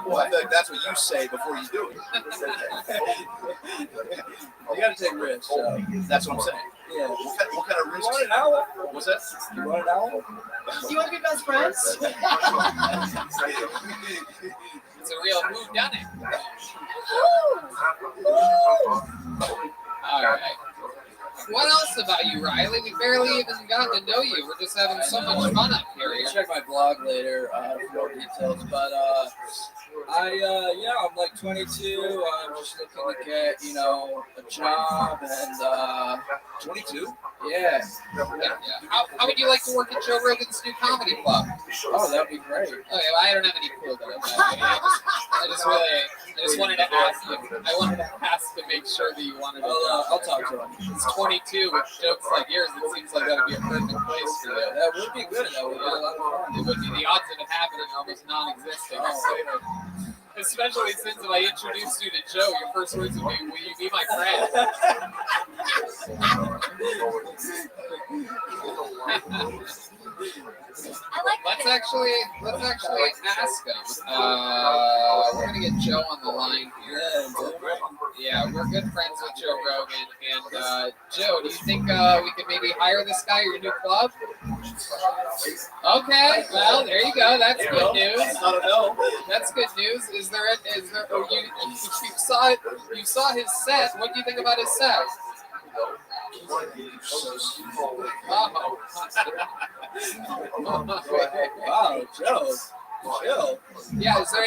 Well, that's what you say before you do it. You gotta take risks. So. That's what I'm saying. Yeah. What kind of risks? You want an owl? What's that? You want an owl? Do you want to be best friends? It's a real whodunit. All right. What else about you, Riley? We barely even got to know you. We're just having so much fun up here. You can check my blog later for more details. But I'm like 22. I'm just looking to get, a job and 22? Yeah. How would you like to work at Joe Rogan's new comedy club? Oh, that'd be great. Okay, well, I don't have any clue about it. I just wanted to ask you. I wanted to ask to make sure that you wanted to. I'll talk to him. It's 22 with jokes like yours. It seems like that would be a perfect place for you. That would be good. That would be a lot of fun. It would be. The odds of it happening are almost non-existent. Especially since if I introduced you to Joe, your first words would be, "Will you be my friend?" Let's actually ask him. We're gonna get Joe on the line here. Yeah, we're good friends with Joe Rogan. And Joe, do you think we could maybe hire this guy at your new club? Okay, well there you go. That's good news. That's good news. You saw his set. What do you think about his set? Wow, Joe. Yeah, is there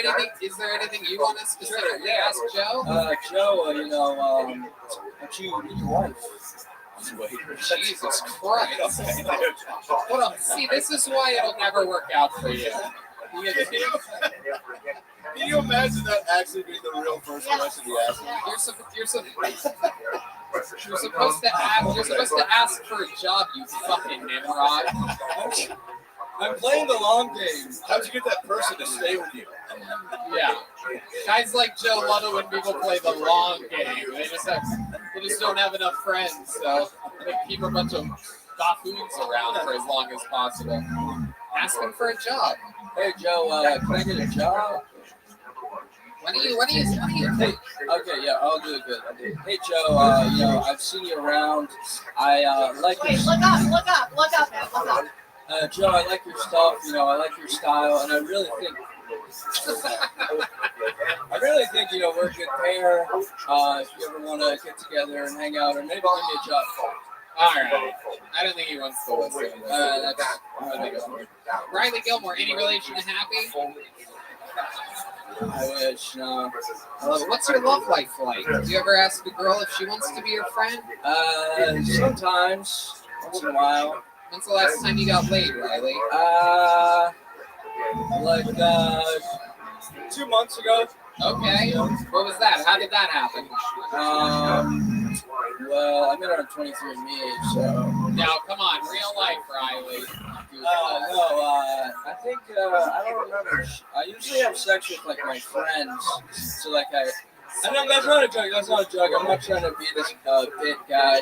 anything you want to specifically ask Joe? Joe, don't you meet your wife? Jesus Christ. Hold on. See, this is why it'll never work out for you. Can you imagine that actually being the real first question you asked? You're supposed to ask for a job, you fucking nimrod. I'm playing the long game. How'd you get that person to stay with you? Yeah. Guys like Joe love it when people play the long game. They just don't have enough friends, so they keep a bunch of buffoons around for as long as possible. Ask him for a job. Hey Joe, can I get a job? When are you? Hey, okay, yeah, I'll do it good. Hey Joe, you know, I've seen you around. I like Wait, look up, man. Joe, I like your stuff. You know, I like your style, and I really think, you know, we're a good pair. If you ever want to get together and hang out, or maybe give me a job. All right. I don't think he wants to listen. Riley Gilmore, any relation to Happy? I wish. No. What's your love life like? Do you ever ask a girl if she wants to be your friend? Sometimes. Once in a while. When's the last time you got laid, Riley? Like 2 months ago. Okay. What was that? How did that happen? Well, I'm in on 23andMe, so. Now, come on, real life, Riley. I think, I don't remember. I usually have sex with, like, my friends. So, like, no, that's not a joke. I'm not trying to be this bit guy.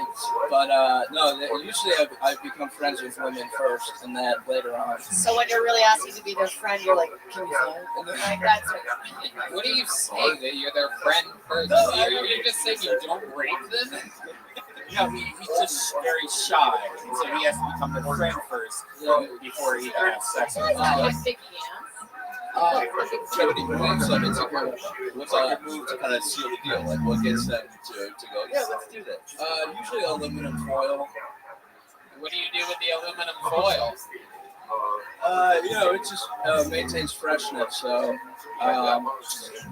But, no, usually I've become friends with women first, and then later on. So when you're really asking to be their friend, you're like, can you phone? Like, that's it. What do you say? That you're their friend first? You're just saying you don't rape them? No, he's just very shy, and so he has to become the friend first before he can have sex with It's them. not like big hands. What's a good move to kind of seal the deal? Like, what gets them to go, yeah, let's do this? Usually aluminum foil. What do you do with the aluminum foil? You know, it just maintains freshness. So,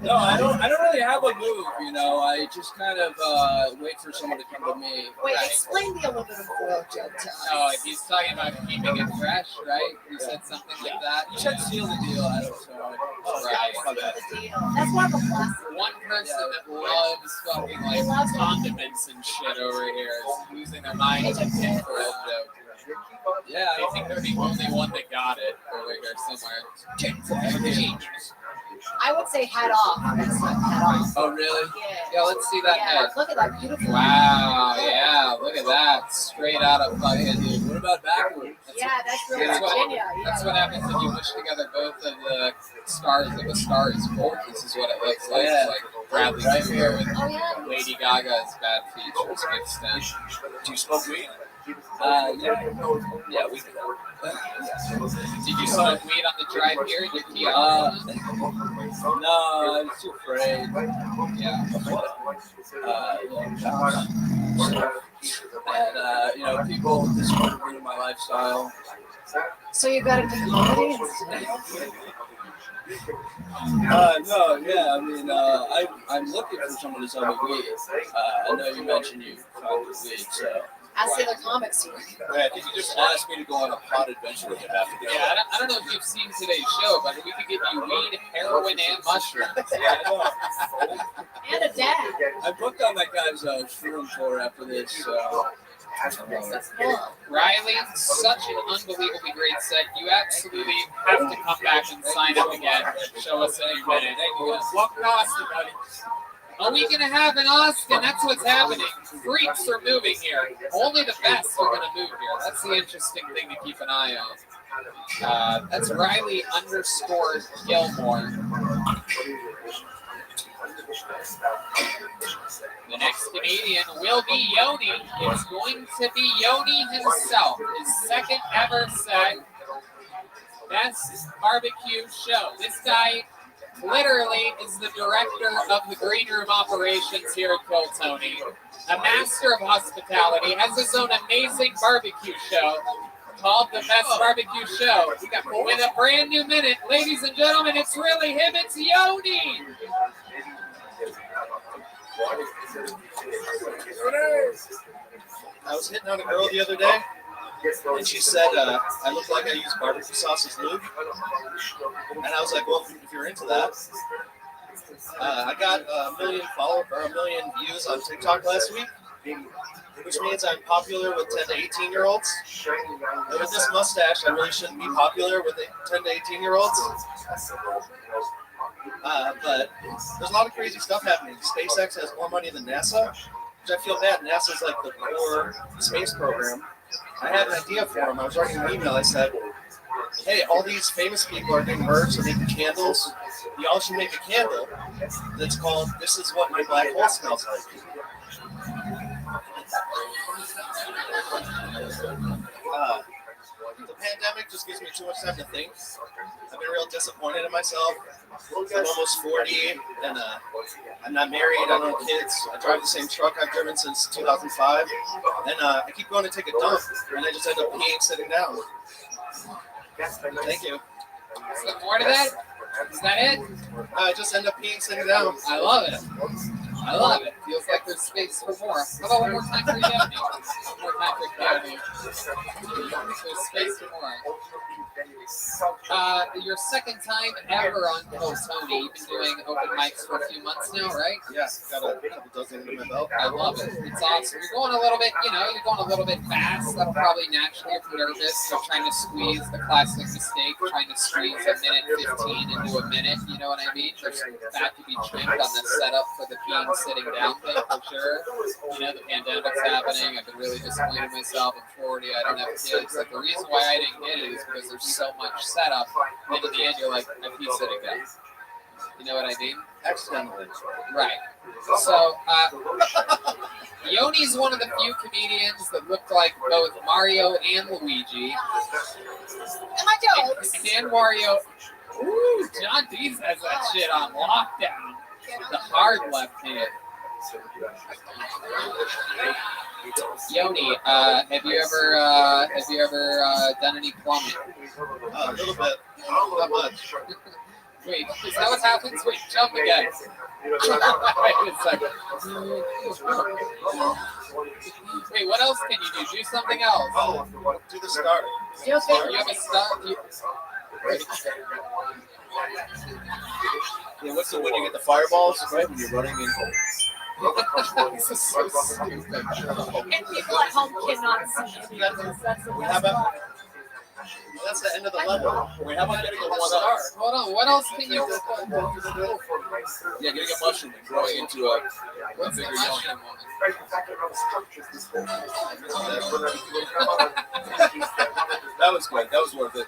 no, I don't really have a move. You know, I just kind of wait for someone to come to me. Wait, explain the aluminum foil joke to us. Oh, he's talking about keeping it fresh, right? You said something like that. You said seal the deal. I don't know. Right. That's one of the plastic. One person that loves fucking like condiments and shit over here is losing their mind to pick for a joke. Yeah, I think they're the only one that got it over here somewhere. I would say hat off. That's not hat off. Oh, really? Yeah, let's see that head. Look at that beautiful. Wow, yeah, look at that. Straight out of fucking. What about backwards? That's really Virginia. That's what happens if you push together both of the stars of a Star is Born. This is what it looks like. Yeah. It's like Bradley Cooper with Lady Gaga's bad features mixed in. Do you smoke weed? Yeah, we do. Did you smoke weed on the drive here? Did you no, I was too afraid. And you know, people disappointed me in my lifestyle. So you got into comedy? No, yeah, I mean, I'm looking for someone to sell me weed. I know you mentioned you found the weed, so. Ask the other comics here. Yeah, did you just ask me to go on a pot adventure with him after the show? Yeah, I don't know if you've seen today's show, but we could give you weed, heroin, and mushrooms. Yeah, I know. And a dad. I booked on that guy's shroom tour after this, so. Riley, such an unbelievably great set. You absolutely have to come back and sign up again. Show us any minute. Welcome to Austin, buddy. A week and a half in Austin, that's what's happening. Freaks are moving here. Only the best are going to move here. That's the interesting thing to keep an eye on. That's Riley _Gilmore. The next comedian will be Yoni. It's going to be Yoni himself. His second ever set. Best barbecue show. This guy literally is the director of the green room operations here at Kill Tony. A master of hospitality. Has his own amazing barbecue show called The Best Barbecue Show. With a brand new minute. Ladies and gentlemen, it's really him. It's Yoni. I was hitting on a girl the other day, and she said I look like I use barbecue sauce as lube. And I was like, well, if you're into that. I got a million views on TikTok last week, which means I'm popular with 10 to 18-year-olds. And with this mustache, I really shouldn't be popular with 10 to 18-year-olds. But there's a lot of crazy stuff happening. SpaceX has more money than NASA, which I feel bad. NASA's like the core space program. I had an idea for them. I was writing an email. I said, hey, all these famous people are getting merged and making candles. Y'all should make a candle that's called "This Is What My Black Hole Smells Like." The pandemic just gives me too much time to think. I've been real disappointed in myself. I'm almost 40, and I'm not married. I don't have kids. I drive the same truck I've driven since 2005, and I keep going to take a dump, and I just end up peeing sitting down. Thank you. Is there more to that? Is that it? I just end up peeing sitting down. I love it. I love it. Feels like there's space for more. How about one more time for Yoni? One more time for Yoni. There's space for more. Your second time ever on Kill Tony. You've been doing open mics for a few months now, right? Yes, got a couple dozen under my belt. I love it. It's awesome. You're going a little bit, you're going a little bit fast. That'll probably naturally, if you're nervous, you're trying to squeeze the classic mistake, trying to squeeze a minute 15 into a minute, you know what I mean? There's some fat to be trimmed on the setup for the peeing sitting down thing, for sure. The pandemic's happening. I've been really disappointed in myself. I'm 40. I don't have kids. Like, the reason why I didn't get it is because there's so much setup. And in the end, you're like, I pee sitting down. You know what I mean? Accidentally. Right. So, Yoni's one of the few comedians that look like both Mario and Luigi. And my jokes. And Wario. Ooh, John Dees has that shit on lockdown. The hard left hand. Yoni, have you ever done any plumbing? A little bit, not much. Wait, is that what happens? Wait, jump again. Wait a second. Wait, what else can you do? Do something else. Oh, do the start. You have a start. Yeah, what's when you get the fireballs, right? When you're running in. This is so stupid. And people at home cannot see it. That's the best part. That's the end of the level. Wait, how about getting a one star? Hold on, what else can you do? Yeah, getting a mushroom and growing into a bigger mushroom one. That was good. That was worth it.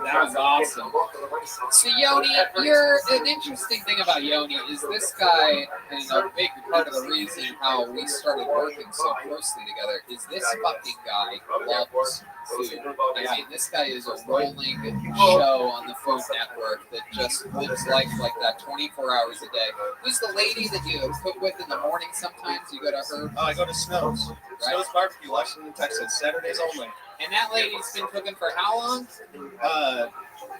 That was awesome. So Yoni, you're an interesting thing about Yoni is this guy, and a big part of the reason how we started working so closely together is this fucking guy loves food. I mean, this guy is a rolling show on the Food Network that just lives life like that 24 hours a day. Who's the lady that you cook with in the morning sometimes? You go to her? Oh, I go to Snow's. Right? Snow's Barbecue, Lexington, Texas. Saturdays only. And that lady's been cooking for how long?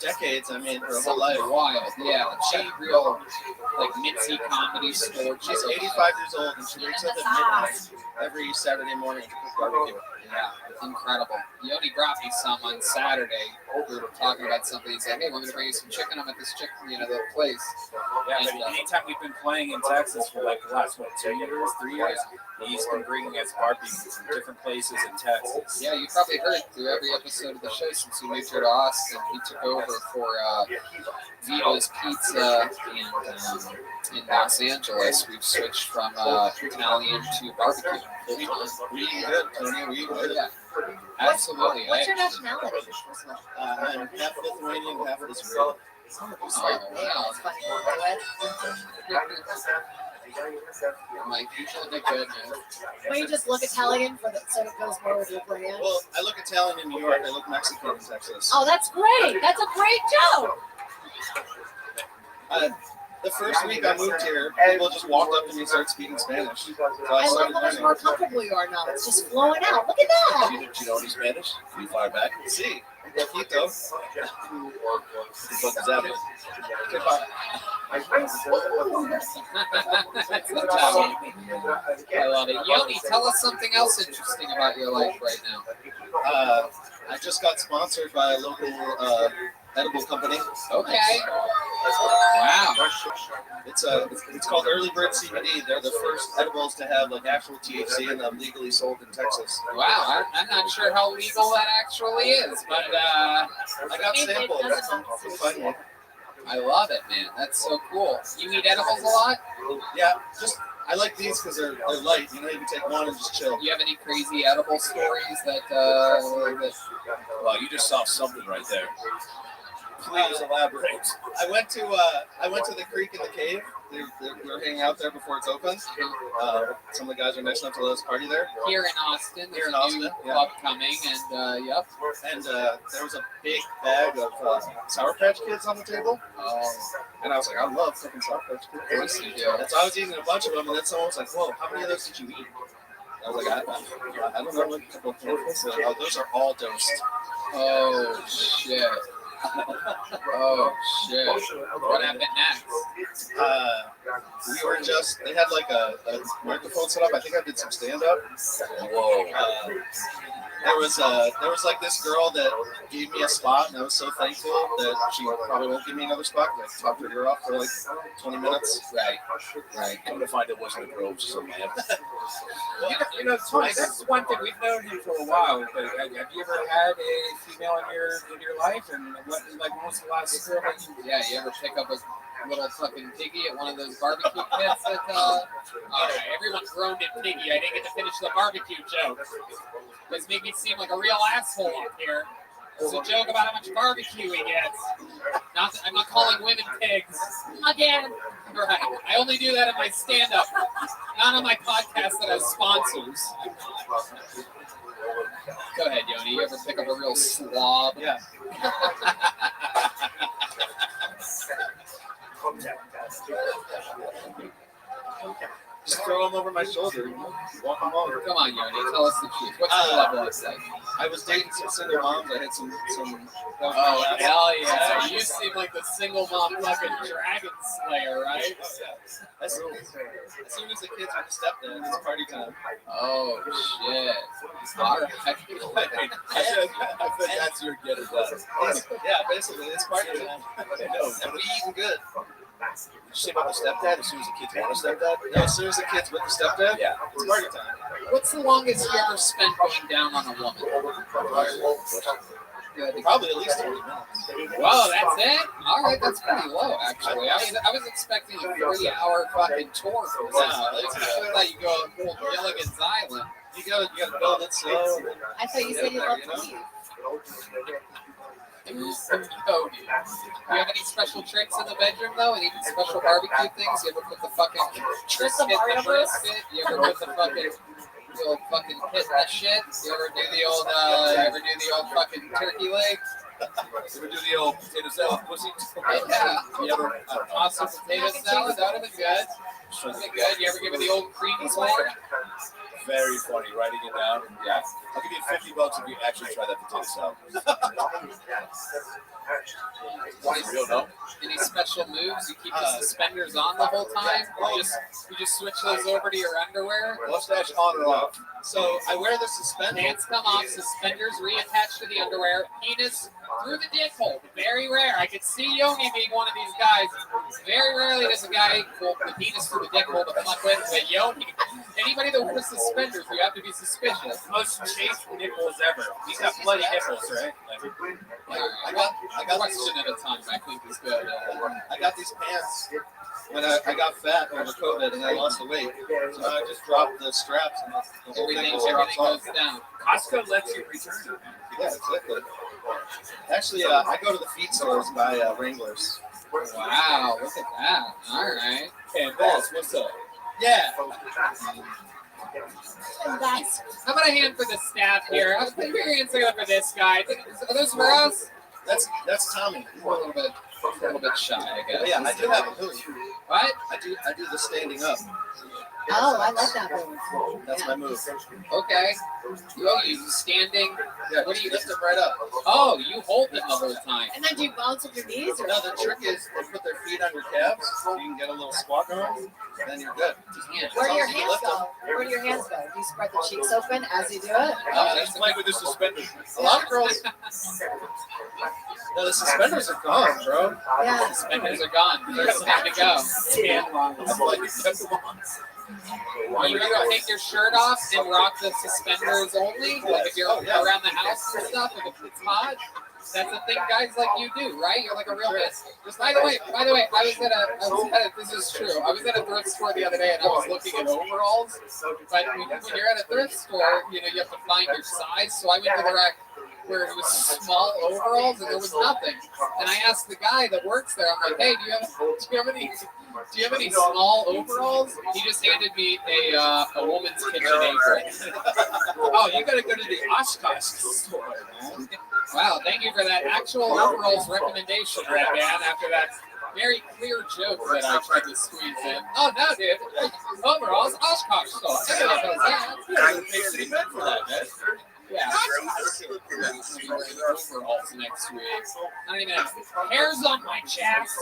Decades. I mean, her whole life. Wild. Yeah. She real, like, Mitzi comedy store. She's 85 years old and she wakes up at midnight every Saturday morning to cook barbecue. Yeah, incredible. Yoni brought me some on Saturday. We were talking about something. He said, hey, want me to bring you some chicken? I'm at this chicken, the place. Yeah, but anytime we've been playing in Texas for like the last, 2 years, 3 years, he's been bringing us barbecues from different places in Texas. Yeah, you probably heard through every episode of the show since we moved here to Austin. He took over for Vito's Pizza in Los Angeles. We've switched from Italian to barbecue. We eat good, Tony. We eat good. Yeah, absolutely. What's your nationality? I'm half Lithuanian, half Israeli. Oh, wow. That's funny. My people are good, man. Well, you just look Italian so it goes more with your brand. Well, I look Italian in New York. I look Mexican in Texas. Oh, that's great. That's a great joke. The first week I moved here, people just walked up to me and started speaking Spanish. So I love how much more comfortable you are now. It's just flowing out. Look at that. Do you know any Spanish? Can you fire back? Sí. Un poquito. What does that mean? I love it. Yoni, tell us something else interesting about your life right now. I just got sponsored by a local edible company. Okay. Wow. It's called Early Bird CBD. They're the first edibles to have like actual THC in them legally sold in Texas. Wow, I'm not sure how legal that actually is, but I got samples. I love it, man. That's so cool. You eat edibles a lot? Yeah, I like these because they're light. You know, you can take one and just chill. Do you have any crazy edible stories that Well, you just saw something right there. Please elaborate. I went to the creek in the cave. We were hanging out there before it's open. Some of the guys are nice enough to let us party there. Here in Austin, Here in there's a new Austin, yeah. club coming, and yep. And there was a big bag of Sour Patch Kids on the table. And I was like, I love fucking Sour Patch Kids. Of course you do. And so I was eating a bunch of them, and then someone was like, whoa, how many of those did you eat? I was like, I don't know, like a couple of handfuls. Oh, those are all dosed. Oh, shit. Oh, shit. What happened next? We were they had like a microphone set up. I think I did some stand-up. Whoa. There was like this girl that gave me a spot, and I was so thankful that she probably won't give me another spot. I talked her ear off for like 20 minutes. Right. Come to find it wasn't a girl, it was just a man. You know, that's one thing we've known him for a while. But have you ever had a female in your life? And what was the last girl that you? Yeah, you ever pick up a little fucking piggy at one of those barbecue pits that, alright, everyone groaned at piggy. I didn't get to finish the barbecue joke. This made me seem like a real asshole up here. It's a joke about how much barbecue he gets. I'm not calling women pigs. Again. Right. I only do that in my stand-up, not on my podcast that has sponsors. Go ahead, Yoni. You ever pick up a real slob? Yeah. Just throw them over my shoulder. Walk them over. Come on, Yoni. Tell us the truth. What's the love like? I was dating some single moms. I had some. Oh, hell yeah. You seem like the single mom fucking dragon slayer, right? As soon as the kids went to stepdad, it's party time. Oh, shit. All right. I think that's your get it done. Yeah, basically, it's party time. And we eating good. Did you say about the stepdad? As soon as the kids want a stepdad? No, as soon as the kids with the stepdad, yeah, it's party time. What's the longest you ever spent going down on a woman? Probably at least 30 minutes. Whoa, that's it? All right, that's pretty low, actually. I was expecting a 3-hour fucking tour for this. I thought you go on Gilligan's Island. You gotta build it slow. I thought you said you loved to leave. Do you have any special tricks in the bedroom, though? Any special barbecue things? You ever put the fucking brisket in the brisket? You ever put the fucking pit in that shit? You ever do the old fucking turkey leg? You ever do the old potato salad pussy? Yeah. You ever toss some potato salad? That would have been good. You ever give it the old creamy corn? Very funny, writing it down. Yeah. I'll give you $50 if you actually try that potato salad. Real no? Any special moves? You keep the suspenders on the whole time? You just switch those over to your underwear? Mustache on or off? So I wear the suspenders. Pants come off, suspenders reattached to the underwear, penis through the dick hole. Very rare. I could see Yoni being one of these guys. Very rarely does a guy pull the penis through the dick hole to fuck with, but Yoni, anybody that wears suspenders, you have to be suspicious. Most chaste nipples ever. He's got bloody nipples, right? I got question at a time. I think is good. I got these pants when I got fat over COVID and I lost the weight. So I just dropped the straps and everything goes down. Costco lets you return them. Yeah, exactly. Actually, I go to the feed stores and buy Wranglers. Wow, look at that. All right. And boss, what's up? Yeah. Guys, how about a hand for the staff here? I'll put your hands together for this guy. Are those for us? That's Tommy. We're a little bit shy, I guess. Yeah, I do have a move. What? I do the standing up. Oh, I like that move. That's my move. Okay. You standing? Yeah, what do you lift them right up? Oh, you hold them the whole time. And then do you bounce with your knees? Or no, the trick is they put their feet on your calves so you can get a little squat going, and then you're good. Where do your hands go? Where do your hands go? Do you spread the cheeks open as you do it? Just play with the suspenders. A lot of girls. No, the suspenders are gone, bro. Yeah. The suspenders are gone. They're time to go. I'm like, kept them on. You ever take your shirt off and rock the suspenders only? Like if you're around the house and stuff, if it's hot? That's the thing guys like you do, right? You're like a real man. By the way, this is true. I was at a thrift store the other day and I was looking at overalls. But when you're at a thrift store, you have to find your size. So I went to the rack where it was small overalls and there was nothing. And I asked the guy that works there, I'm like, hey, do you have any small overalls? He just handed me a woman's kitchen apron. Oh, you gotta go to the Oshkosh store. Wow, thank you for that actual overalls recommendation, Red Man, after that very clear joke that I tried to squeeze in. Oh, no, dude. Overalls, Oshkosh store. Everyone knows that. Makes me good for that, man. Yeah. Overalls next week. I don't even have hairs on my chest.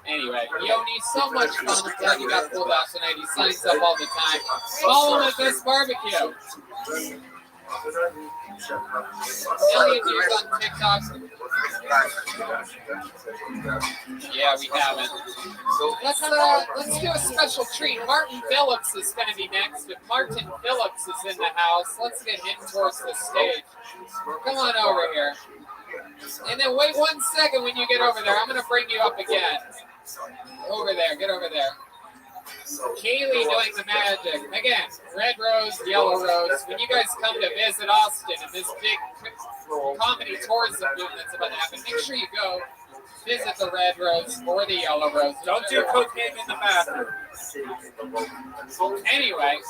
Anyway, Yoni, so much fun. I'm glad you got pulled out tonight. He signs up all the time. Follow him at this barbecue. Million views on TikTok. Yeah, we haven't. Let's do a special treat. Martin Phillips is going to be next. If Martin Phillips is in the house, let's get him towards the stage. Come on over here. And then wait 1 second when you get over there. I'm going to bring you up again. Over there. Get over there. Kaylee doing the magic. Again, red rose, yellow rose. When you guys come to visit Austin and this big comedy tourism boom that's about to happen, make sure you go visit the red rose or the yellow rose. Don't do cocaine in the bathroom. Anyway,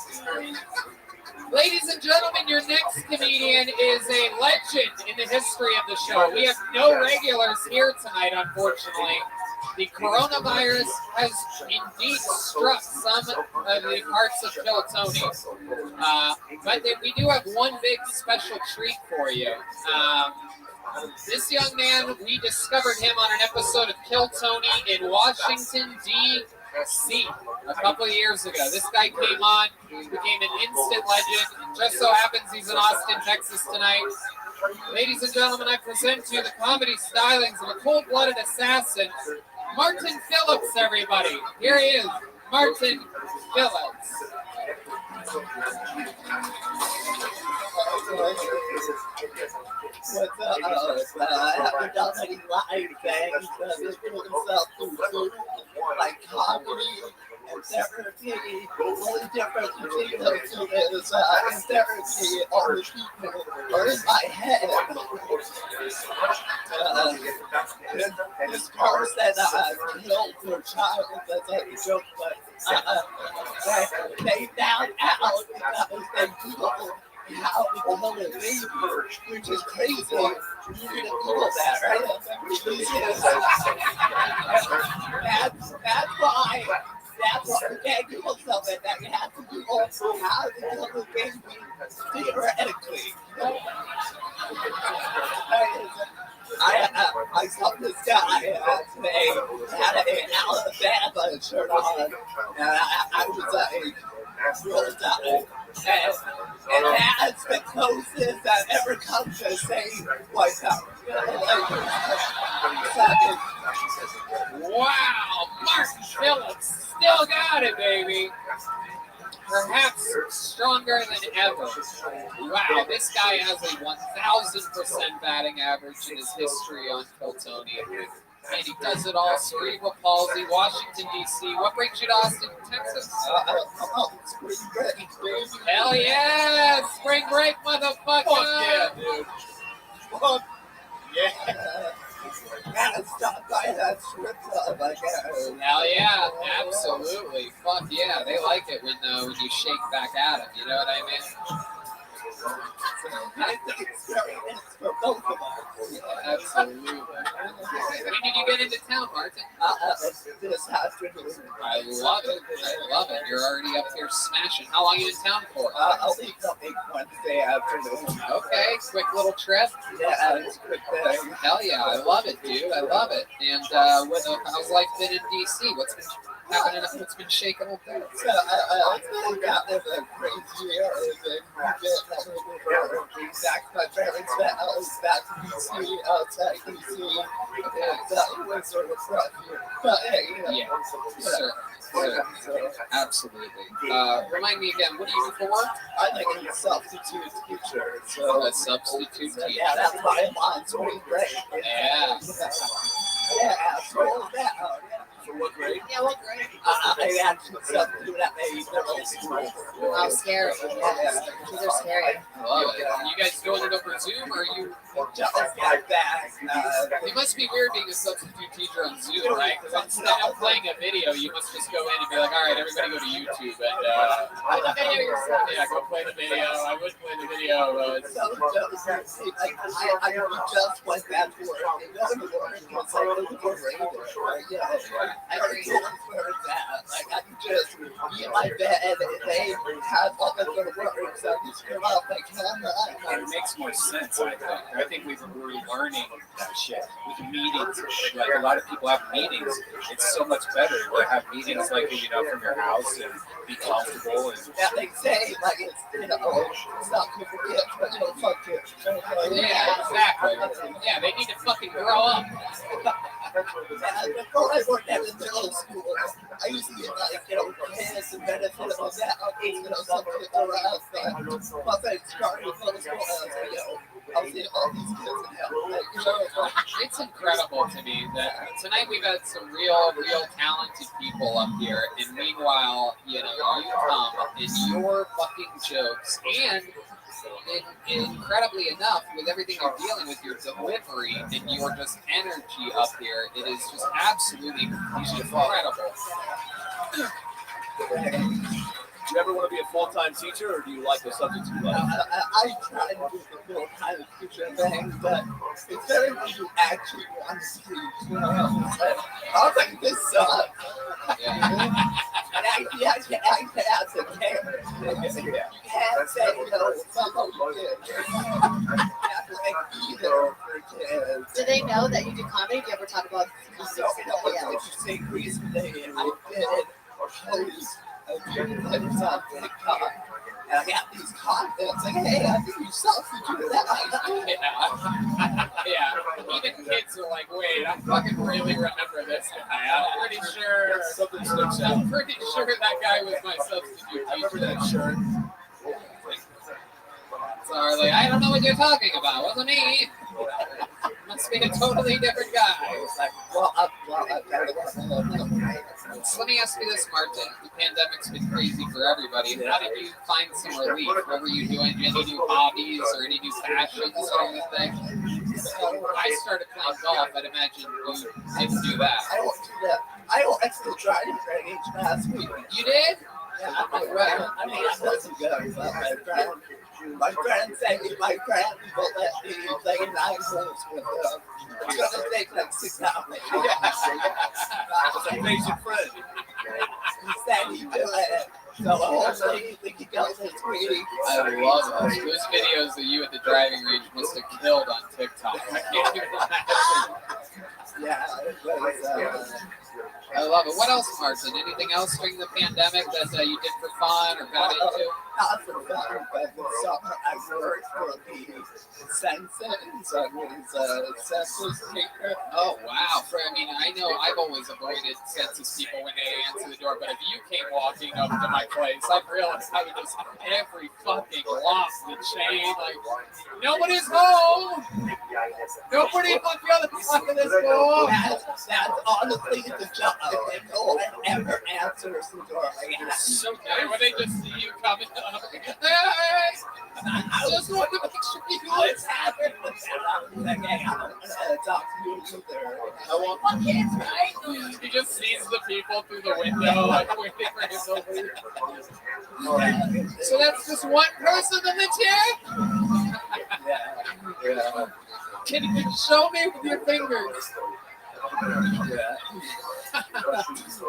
ladies and gentlemen, your next comedian is a legend in the history of the show. We have no regulars here tonight, unfortunately. The coronavirus has indeed struck some of the parts of Kill Tony. But then we do have one big special treat for you. This young man, we discovered him on an episode of Kill Tony in Washington, D.C. a couple of years ago. This guy came on, became an instant legend. Just so happens he's in Austin, Texas tonight. Ladies and gentlemen, I present to you the comedy stylings of a cold-blooded assassin, Martin Phillips, everybody. Here he is, Martin Phillips. What's up? I haven't done any live things, but this put himself through like comedy and therapy. The only difference between those two is in therapy, all the people are in my head. This person killed their child, that's like a joke, but they found out because they Googled how to kill a baby, which is crazy. You need to Google that, right? That's why you can't Google something that you have to Google how to kill a baby theoretically. I saw this guy today had an Alabama shirt on, and I was like, rolled out. And that's the closest I've ever come to saying White House. Wow, Martin Phillips still got it, baby. Perhaps stronger than ever. Wow, this guy has a 1,000% batting average in his history on Kill Tony. And he does it all. Cerebral palsy, Washington, D.C. What brings you to Austin, Texas? Spring break, baby. Hell yeah! Spring break, motherfucker! Fuck yeah, dude. Fuck yeah. Gotta stop by that strip club, I guess. Hell yeah, absolutely. Fuck yeah, they like it when you shake back at them. You know what I mean? I think it's very nice for both of us. Yeah, absolutely. When did you get into town, Martin? This afternoon. I love it. I love it. You're already up here smashing. How long are you in town for? I'll leave something Wednesday afternoon. Okay, quick little trip. Yeah, it's a quick thing. Hell yeah, I love it, dude. I love it. And how's life been in DC? What's been having enough it's been shaken up there. So I got there for a crazy year. Exact my parents' house back to DC, outside DC. It was sort of rough year. But hey, Yeah, sure. Absolutely. Remind me again, what do you do for work? I'm like a substitute teacher. So A substitute teacher. yeah, that's why I'm on spring break. Yeah. Yeah, so that. For what grade? Yeah, what grade? I actually substitute at my middle school. How scary. Yeah, these are scary. I love it. Are you guys doing it over Zoom or are you? Just got back. It must be weird being a substitute teacher on Zoom, right? Because instead of playing a video, you must just go in and be like, all right, everybody go to YouTube and yeah, go play the video. I would play the video, but I just went back to work. It doesn't work. It's like overrated. I already learned that. Like I can just be in my bed and they have all the good work. So I just come out my camera. It makes more sense, I think. I think we're learning that shit. With meetings, like a lot of people have meetings. It's so much better to have meetings like, you know, from your house and be comfortable. And Yeah, they say like it's it's not good for kids, but fuck kids. yeah, exactly. Yeah, they need to fucking grow up. Before I worked at the middle school, I used to get kids and benefit of that. Some kids around. Once I started with middle school, I was seeing all these kids and It's incredible to me that tonight we've had some real talented people up here, and meanwhile, you come in your fucking jokes and. Incredibly enough, with everything you're dealing with, your delivery and your just energy up here, it is just absolutely incredible. Do you ever want to be a full-time teacher, or do you like the substitute life? I try to do the full kind of teacher thing, but it's very when you actually want to teach. I was like, this sucks. And you have to care. You can't say, somehow you did. You have to either for kids. Do they know that you do comedy? Do you ever talk about So, if you say recently, I did host a dream that was on TikTok. And I got these comments like, hey, I think you substituted that. Yeah. Even kids are like, wait, I fucking really remember this guy. I'm pretty sure. Something sticks out. I'm pretty sure that guy was my substitute I remember teacher. that shirt. Sorry, like, I don't know what you're talking about. Wasn't me. Must be a totally different guy. So let me ask you this, Martin. The pandemic's been crazy for everybody. How did you find some relief? What were you doing? Any new hobbies or any new passions or anything? I started playing golf. I'd imagine you didn't do that. I don't do that. I actually tried to training last week. You did? Yeah, I mean, it wasn't good, but my friend said my friend will let me play 9 holes with him. It's gonna take like 6 hours. It's an amazing friend. He said he'd do it. So hopefully we can go this week. I love it. Those videos of you at the driving range must have killed on TikTok. I can't even imagine. Yeah, it was. I love it. What else, Martin? Anything else during the pandemic that you did for fun or got into? Not for fun, but this summer I worked for the census. I was a census taker. Oh, wow. I know I've always avoided census people when they answer the door, but if you came walking up to my place, I realized I would just every fucking lost the chain. Like, nobody's home. Nobody on the other side of this door. That's honestly the job. No one ever answers the door. So good when they just see you coming up. Hey! I just want to make sure you what's happening. Okay, I don't want to talk to you either. I want my kids, right? He just sees the people through the window, like waiting for his over. So that's just one person in the chair? Yeah. Can you show me with your fingers? Yeah.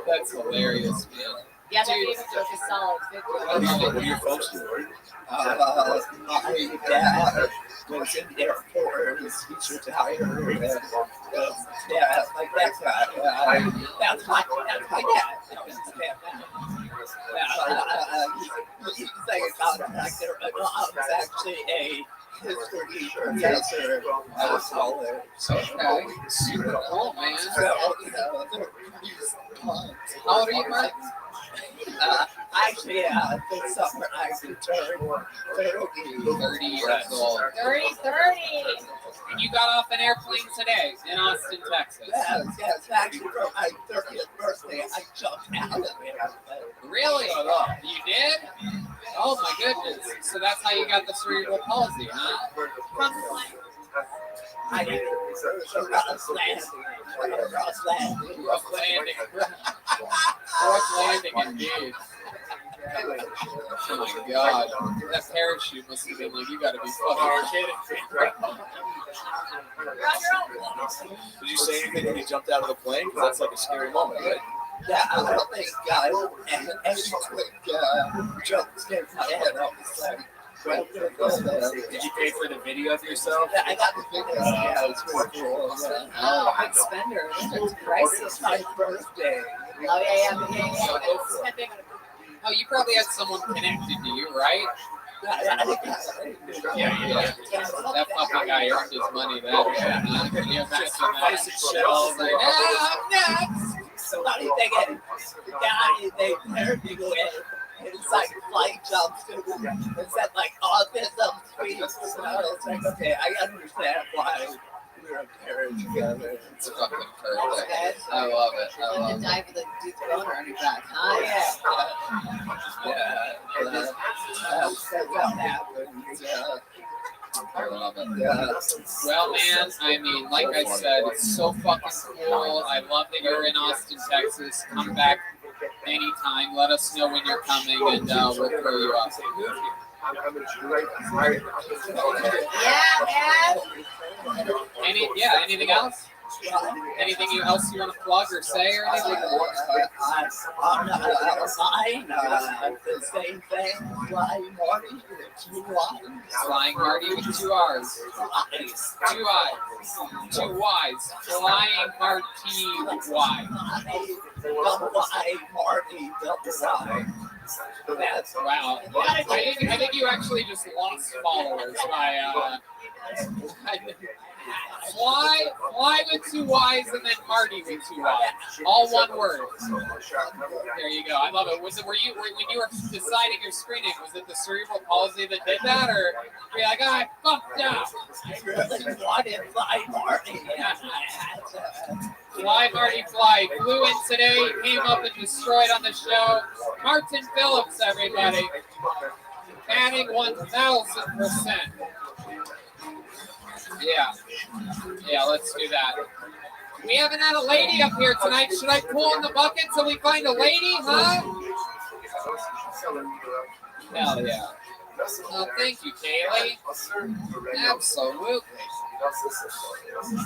That's hilarious, man. Yeah, that even took a solid 50. What do your folks do? My dad was in the airport. He's retired. Yeah, like that guy. That's my dad. history professor at college. Okay. Super cool, man. So, they're these punks. How old are you, Mark? Actually, this summer I could turn 30 years old. 30. And you got off an airplane today in Austin, Texas. Yes, actually for my 30th birthday, I jumped out of it. Really? You did? Oh my goodness. So that's how you got the cerebral palsy, huh? From the plane. I did. So Ross landing. Rough landing. Rough landing indeed. Oh my god. That parachute must have been like, you gotta be fucking kidding me. Did you say anything when you jumped out of the plane? Because that's like a scary moment, right? Yeah, I don't think any quick jokes came to my head. I was like, well, did you pay for the video of yourself? Yeah, I got the video. Yeah, it was really cool. Oh, big spender. It's priceless. It's my birthday. Oh, yeah. Spending. Oh, you probably had someone connected to you, right? Yeah. That fucking guy earned his money that way. Can you imagine that? I'm next. So what do you think? The guy, they paired me with. It's like flight jumps to it said like autism speech. So it's like, okay, I understand why we're a pair together. It's fucking perfect. I love it. And the dive with the deep boner on your back, huh? That's what happens. I love it. Well, man, I mean, like I said, it's so fucking cool. I love that you're in Austin, Texas. Come back anytime. Let us know when you're coming, and we'll throw you up. Anything else? Anything else you want to plug or say or anything? The same thing. Flying Marty with 2 Y's. Flying Marty with 2 R's. 2 I's. 2 Y's. Flying Marty with Y. Double Y, Marty, double Y. That's wow. I think you actually just lost followers by Fly with 2 Y's and then Marty with 2 Y's. All one word. There you go. I love it. Were you when you were deciding your screening, was it the cerebral palsy that did that, or were you like, oh, I fucked up? I really wanted Fly Marty. Fly Marty Fly flew in today, came up and destroyed on the show. Martin Phillips, everybody. Batting 1,000%. Yeah, let's do that. We haven't had a lady up here tonight. Should I pull in the bucket till we find a lady, huh? Hell yeah. Oh, thank you, Kaylee. Absolutely.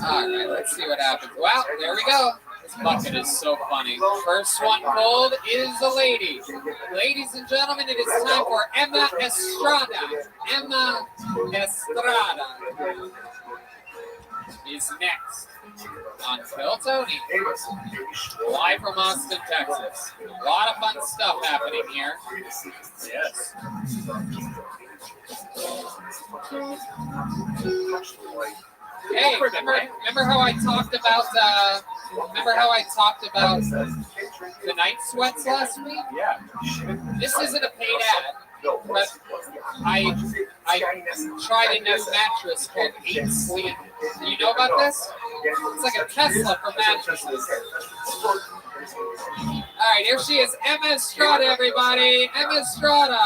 All right, let's see what happens. Well, there we go. This bucket is so funny. First one pulled is a lady. Ladies and gentlemen, it is time for Emma Estrada. Emma Estrada is next on Phil Tony, live from Austin, Texas. A lot of fun stuff happening here. Yes. Hey, remember how I talked about the night sweats last week? Yeah. This isn't a paid ad, but I tried a new mattress called 8 Sleep. Do you know about this? It's like a Tesla for mattresses. All right, here she is, Emma Estrada, everybody. Emma Estrada.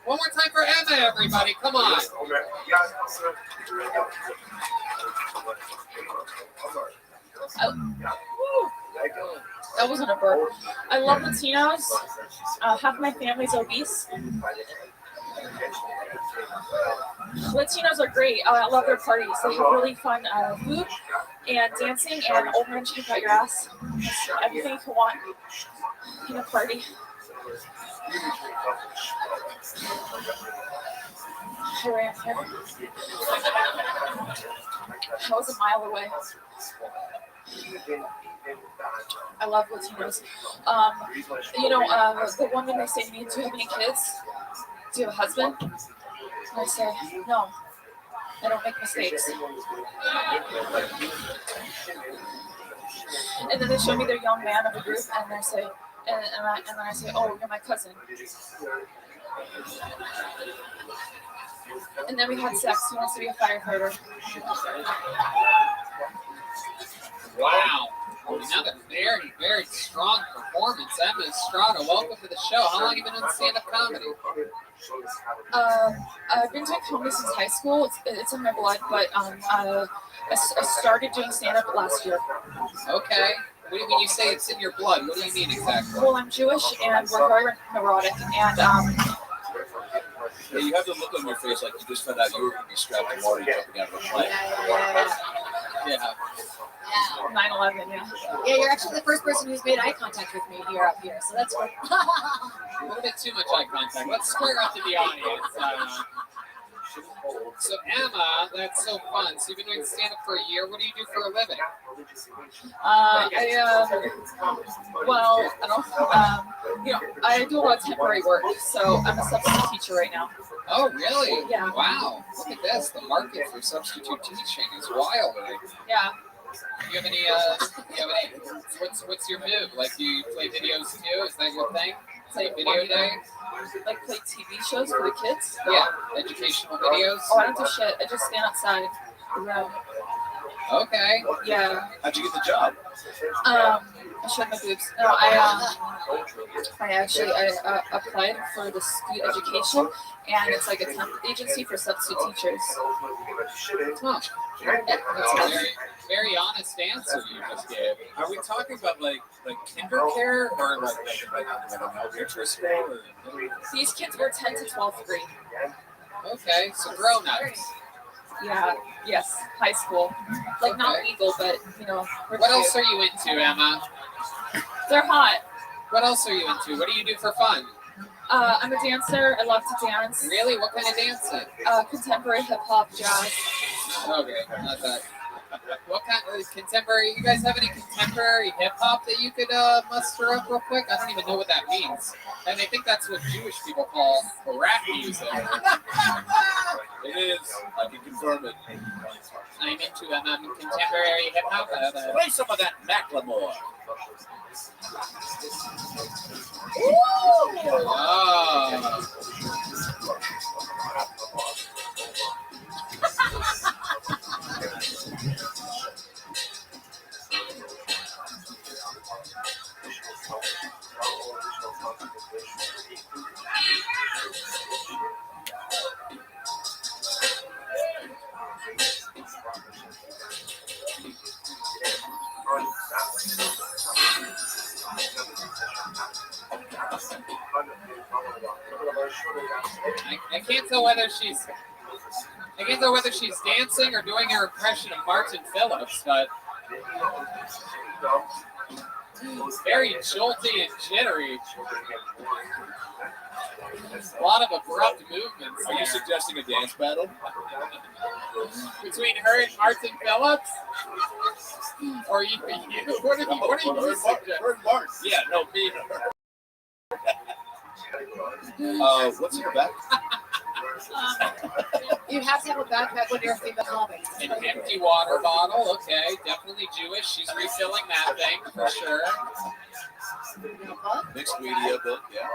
One more time for Emma, everybody. Come on. That wasn't a burp. I love Latinos. Half my family's obese. Latinos are great. I love their parties. They have really fun food and dancing, and old men check out your ass. It's everything you can want in a party. I ran here. I was a mile away. I love Latinos. The woman they say to me, do you have any kids? Do you have a husband? I say, no, I don't make mistakes. And then they show me their young man of the group, and they say, and then I say, oh, you're my cousin. And then we had sex. He wants to be a firefighter. Wow. Another very, very strong performance. Emma Estrada, welcome to the show. How long have you been doing stand-up comedy? I've been doing comedy since high school. It's in my blood, but I started doing stand-up last year. Okay. When you say it's in your blood, what do you mean exactly? Well, I'm Jewish, and we're very neurotic, and Yeah, you have the look on your face like you just found out you were going to be strapped to water jumping out of a plane. Yeah. 9/11, yeah. Yeah, you're actually the first person who's made eye contact with me here up here, so that's good. A little bit too much eye contact. Let's square up to the audience. So Emma, that's so fun. So you've been doing stand-up for a year. What do you do for a living? I do a lot of temporary work, so I'm a substitute teacher right now. Oh, really? Yeah. Wow. Look at this. The market for substitute teaching is wild. Yeah. Do you have any? What's your move? Like, do you play videos too? Is that your thing? Play video day? Like play TV shows for the kids? Yeah. Educational videos? Oh, I don't do shit. I just stand outside the room. Okay. Yeah. How'd you get the job? I showed my boobs. No, I applied for the Scoot Education, and it's like a temp agency for substitute teachers. Huh. That's a very, very honest answer you just gave. Are we talking about like kinder care or like elementary school? Or? These kids were 10 to 12th grade. Okay, so grown-ups. Yeah. Yes. High school. Like not legal, but you know. What else are you into, Emma? They're hot. What else are you into? What do you do for fun? I'm a dancer. I love to dance. Really? What kind of dancing? Contemporary hip hop, jazz. Okay, not that. What kind of contemporary? You guys have any contemporary hip hop that you could muster up real quick? I don't even know what that means. And I think that's what Jewish people call rap music. It is. I can confirm it. I'm into contemporary hip hop. Play some of that Macklemore. Oh. I can't tell whether she's dancing or doing her impression of Martin Phillips, but very jolty and jittery. A lot of abrupt movements. Are you suggesting a dance battle? Between her and Martin Phillips? Or you? What are you suggesting? Yeah, no, me and her. What's in your back? You have to have a backpack when you're a female comic. An empty water bottle, okay, definitely Jewish. She's refilling that thing for sure. Mixed media book, yeah.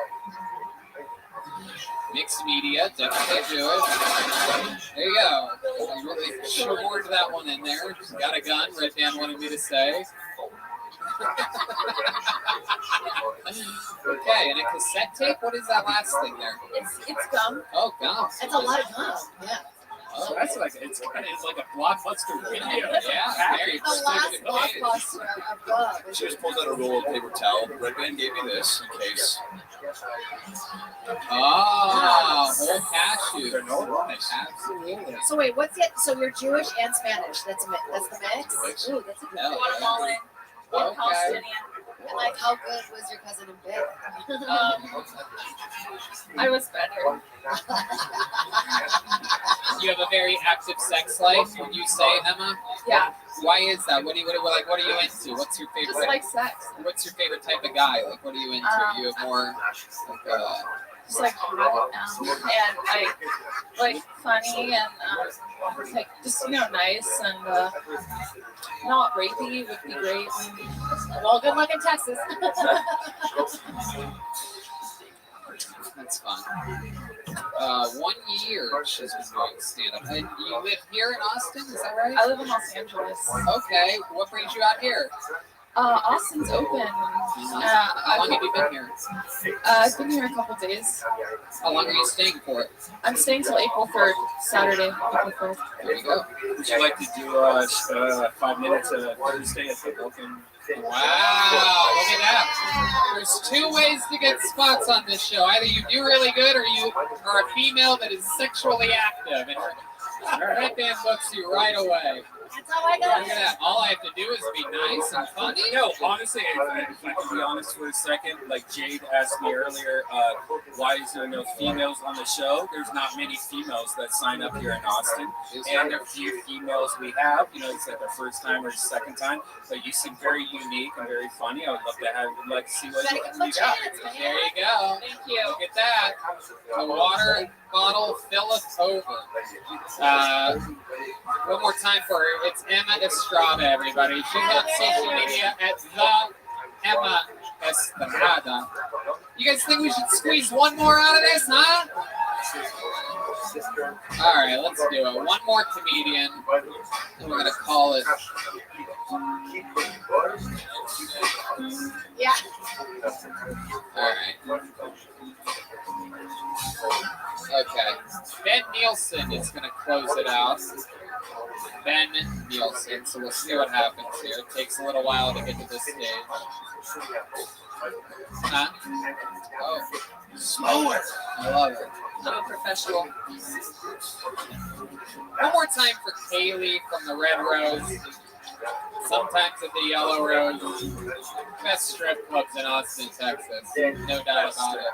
Mixed media, definitely Jewish. There you go. I really shoehorned that one in there. Got a gun, Red Dan wanted me to say. Okay, and a cassette tape? What is that last thing there? It's gum. Oh, gum. It's a lot of gum. Yeah. So that's like it's like a blockbuster video. Yeah, very The last blockbuster of gum. She just pulled out a roll of paper towel. Red Man gave me this in case. Oh, whole cashew. Absolutely. So wait, what's it? So you're Jewish and Spanish. That's the mix. Ooh, that's a good Yeah. Guatemalan. Okay. Palestinian. And like, how good was your cousin in bed? I was better. You have a very active sex life, would you say, Emma? Yeah. Why is that? What are you into? What's your favorite? Just like sex. What's your favorite type of guy? Like, what are you into? You have more like just like hot and like funny and like just nice and not rapey would be great. Well, good luck in Texas. That's fun. 1 year she's been doing stand-up. And you live here in Austin, is that right? I live in Los Angeles. Okay, what brings you out here? Austin's open. How long have you been here? I've been here a couple days. How long are you staying for? I'm staying till April 3rd, Saturday, April 3rd. There you go. Would you like to do 5 minutes Thursday at the Vulcan? Wow, look at that. There's 2 ways to get spots on this show. Either you do really good or you are a female that is sexually active. And her headband books you right away. That's all I got. Look at that. All I have to do is be nice and funny. No, honestly, if I can be honest for a second, like Jade asked me earlier, why is there no females on the show? There's not many females that sign up here in Austin. And the few females we have, it's like their first time or second time, but you seem very unique and very funny. I would love to see what you got. There you go. Thank you. Look at that. The water bottle filleth over. One more time for her. It's Emma Estrada, everybody. She's on social media at the Emma Estrada. You guys think we should squeeze one more out of this, huh? All right, let's do it. One more comedian, and we're gonna call it. Yeah. All right. Okay. Ben Nielsen is going to close it out. Ben Nielsen. So we'll see what happens here. It takes a little while to get to this stage. Huh? Oh. Slower. I love it. I'm a professional. One more time for Kaylee from the Red Rose. Sometimes at the Yellow Rose. Best strip clubs in Austin, Texas. No doubt about it.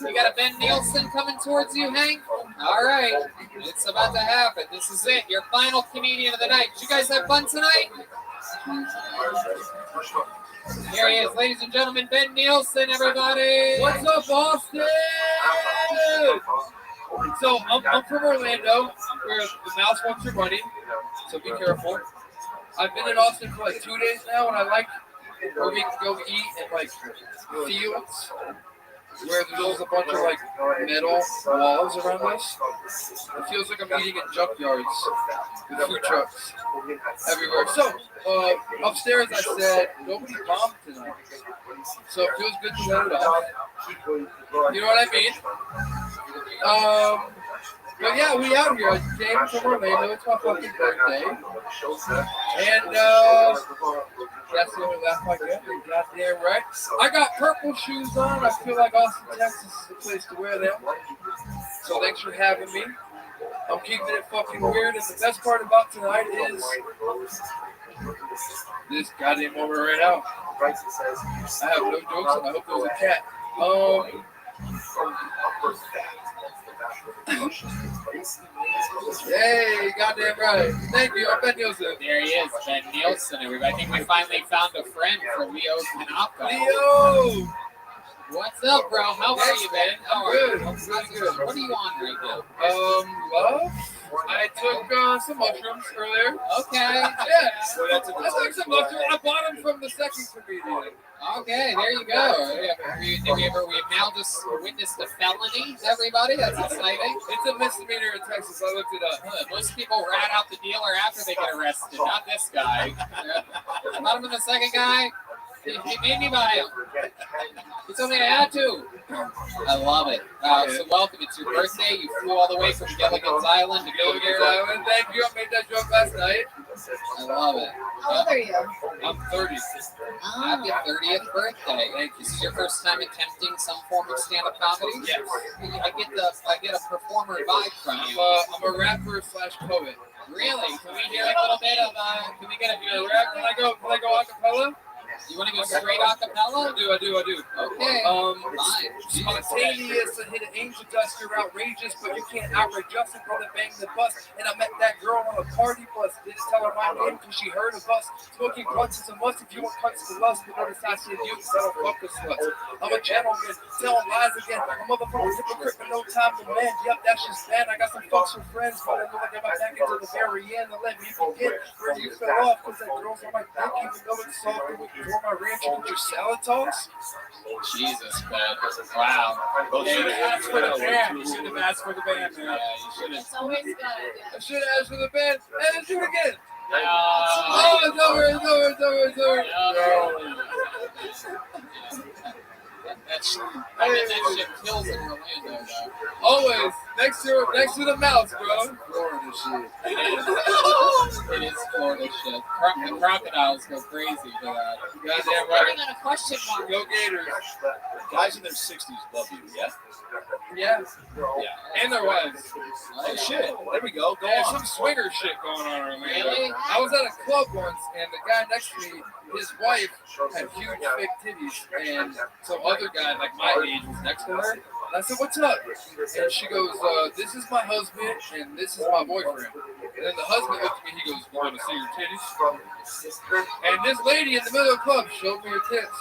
You got a Ben Nielsen coming towards you, Hank? All right. It's about to happen. This is it. Your final comedian of the night. Did you guys have fun tonight? Here he is, ladies and gentlemen, Ben Nielsen, everybody. What's up, Austin? So, I'm from Orlando, where the mouse wants your money, so be careful. I've been in Austin for like 2 days now, and I like where we can go eat in like fields where there's a bunch of like metal walls around us. It feels like I'm eating in junkyards with food trucks everywhere. So, upstairs I said, nobody bombed tonight. So it feels good to let it off. You know what I mean? But yeah, we out here. I came from Orlando. It's my fucking birthday. And that's the only laugh I get. You're goddamn right. I got purple shoes on. I feel like Austin, Texas is the place to wear them. So thanks for having me. I'm keeping it fucking weird. And the best part about tonight is this goddamn moment right now. I have no jokes and I hope there's a cat. Hey, goddamn right. Thank you. I'm Ben Nielsen. There he is, Ben Nielsen, everybody. I think we finally found a friend for Leo Kanaka. Leo! What's up, bro? How are you, Ben? How are you? I'm really good. What are you on right now? Love? I took some mushrooms earlier. Okay. Yeah. I took some mushrooms. I bought them from the second comedian. Okay, there you go. We've now just witnessed a felony, everybody. That's exciting. It's a misdemeanor in Texas. I looked it up. Most people rat out the dealer after they get arrested, not this guy. Bought him in the second guy. He made me buy him. He told me I had to. I love it. So welcome. It's your birthday. You flew all the way from Gilligan's Island to go here. Thank you. I made that joke last night. I love it. How old are you? I'm 30. Happy 30th birthday. This is your first time attempting some form of stand-up comedy? Yes. I get a performer vibe from you. I'm a rapper / poet. Really? Can we hear a little bit of? Can we get a rap? Can I go acapella? You want to go straight a cappella? I do. Okay. Fine. Spontaneous and hit an angel dust. You're outrageous, but you can't outrage Justin. Brother bang the bus. And I met that girl on a party bus. Didn't tell her my name because she heard of us. Smoking blunts is a must if you want cunts to lust. But notice I see you because I don't fuck with sluts. I'm a gentleman, telling lies again. A motherfucking hypocrite with no time to mend. Yep, that's just bad. I got some fucks with friends, but I know I got my back into the very end. And let me begin where you fell off because that girl's on my dick. Even though it's soft and we can pour my ranch with your salad toss. Jesus, man. Wow. You should have asked for the band. You should have asked for the band, man. Yeah, you should have. It's always good. I should have asked for the band. And let's do it again. Oh, it's over. That shit kills in Orlando, though. Always next to the mouse, bro. Florida shit. It is Florida shit. The crocodiles go crazy for that. Goddamn right. Putting on a question mark. Go Gators. Guys in their 60s love you, yeah? Yeah. And their wives. Oh, shit. There we go. Go Yeah, on. some swinger shit going on around me. Really? I was at a club once, and the guy next to me, his wife had huge fake titties, and some other guy like my age was next to her. And I said, "What's up?" And she goes, "This is my husband, and this is my boyfriend." And then the husband looked at me. He goes, "You want to see your titties?" And this lady in the middle of the club showed me her tits.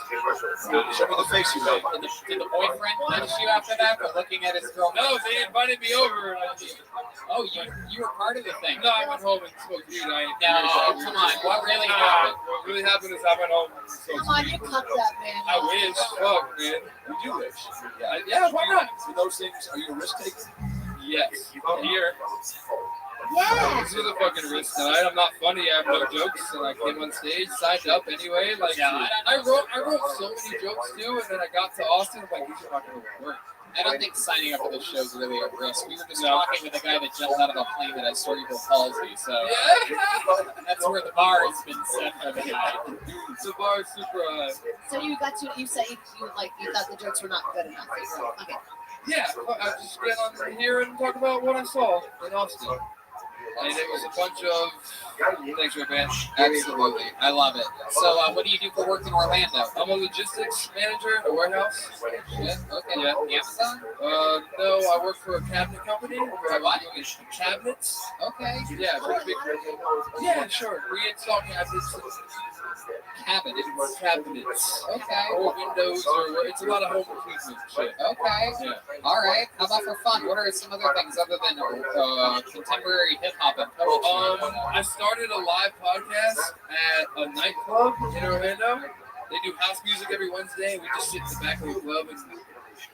Show me the face you made. Did the boyfriend punish you after that for looking at his girl? No, they invited me over. Oh, you were part of the thing. No, I went home and smoked weed. No, come on. What really happened? What really happened is I went home and smoked Come on, weed. you cut that man. I wish. Fuck, man. You do wish. Yeah, why not? For those things, are you a risk taker? Yes. I'm here. Yeah. This is a fucking risk tonight. I'm not funny. I have no jokes, and I came on stage, signed up anyway. Like, I wrote so many jokes too, and then I got to Austin. I'm like, these are not gonna work. I don't think signing up for this show is really a risk. We were just talking with a guy that jumped out of a plane that has cerebral palsy, so that's where the bar has been set for the night. The bar is super high. So you said you thought the jokes were not good enough. Okay. Yeah, I just get on here and talk about what I saw in Austin. And it was a bunch of... Thanks, man. Absolutely. I love it. So what do you do for work in Orlando? I'm a logistics manager at a warehouse. Yeah, okay. Yeah. Amazon? No, I work for a cabinet company. What? Cabinets. Okay. Yeah, pretty big. Yeah, sure. We install cabinets. Cabinets. Okay. Or windows, or it's a lot of home improvement shit. Okay. Yeah. All right. How about for fun? What are some other things other than contemporary hip hop and poetry? I started a live podcast at a nightclub in Orlando. They do house music every Wednesday, and we just sit in the back of the club and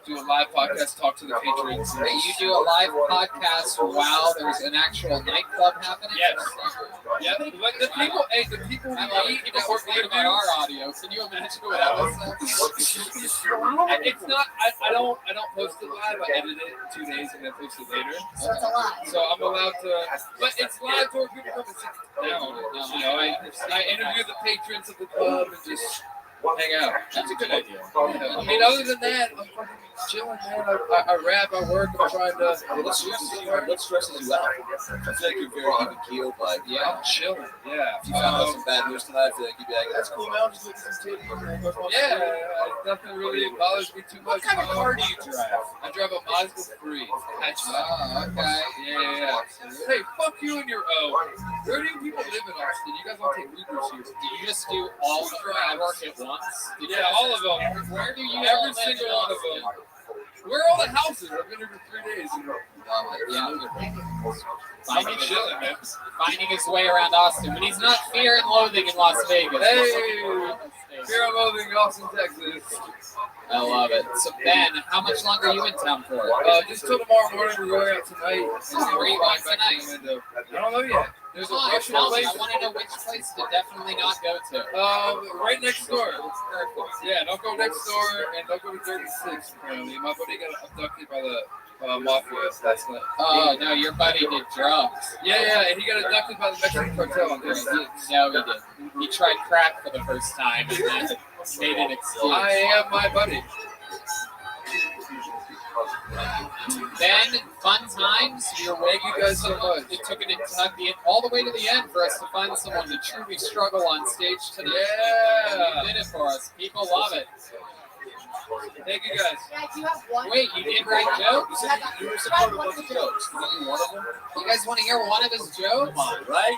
do a live podcast, talk to the patrons. Hey, you do a live podcast while there's an actual nightclub happening? Yes. Yeah, but the people I love it. People complain about our audio. Can you imagine what else? It's not. I don't post it live. I edit it in 2 days and then post it later. So it's a lie. So I'm allowed to, but it's live to where people come and sit down. You know, I interview the patrons of the club and just hang out. That's a good idea. I mean, other than that, I'm fucking chilling, man. I rap, I work, I'm trying to. What stresses you out? I feel like you're very even keeled. Like, Yeah, I'm chilling. Yeah. if you found out some bad news tonight, I feel like you'd be like, that's cool, man. I'm just looking at some titties. Yeah, nothing really bothers me too much. What kind of car do you drive? I drive a Mazda 3. Oh, okay. Yeah. Hey, fuck you and your O. Where do you people live in Austin? You guys all take Ubers here. Do you just do all of the work at once? Yeah, all of them. Where do you Every live single in one of Austin? them. Where are all the houses? I've been here for 3 days. Finding, Chilling, man. finding his way around Austin when he's not fear and loathing in Las Vegas. Hey, here I'm over in Austin, Texas. I love it. So Ben, how much longer are you in town for? Just till tomorrow morning. We're going out tonight. Where are you going tonight? I don't know yet. There's a Come on, Russian tell me. place. I want to know which place to definitely not go to. Right next door. Perfect. Yeah, don't go next door and don't go to 36. Apparently, my buddy got abducted by the mafia last night. Oh no, your buddy did drugs. Yeah, and he got abducted by the Mexican cartel on 36. No, he did. He tried crack for the first time and then made an excuse. I am my buddy. Ben, fun times. We were waiting you guys so much. It took it all the way to the end for us to find someone to truly struggle on stage tonight. Yeah. You did it for us. People love it. Thank you guys. Yeah, do you have one? Wait, you did write jokes? You were supposed to a bunch of jokes. Can you do one of them? You guys want to hear one of his jokes? Come on, right?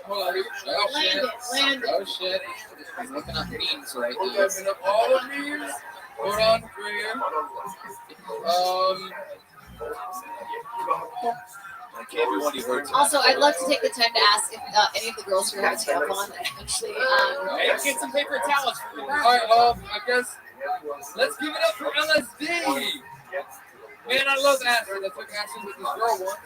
Hold on. Oh, shit. Land it. Oh, shit. I'm looking up memes right now. Looking up all the memes. Hold on for here. I can't be one you heard tonight. Also, I'd love to take the time to ask if any of the girls here have a tampon. Actually, Hey, get some paper towels for me. All right, I guess let's give it up for LSD. Man, I love acid. I took acid with this girl once.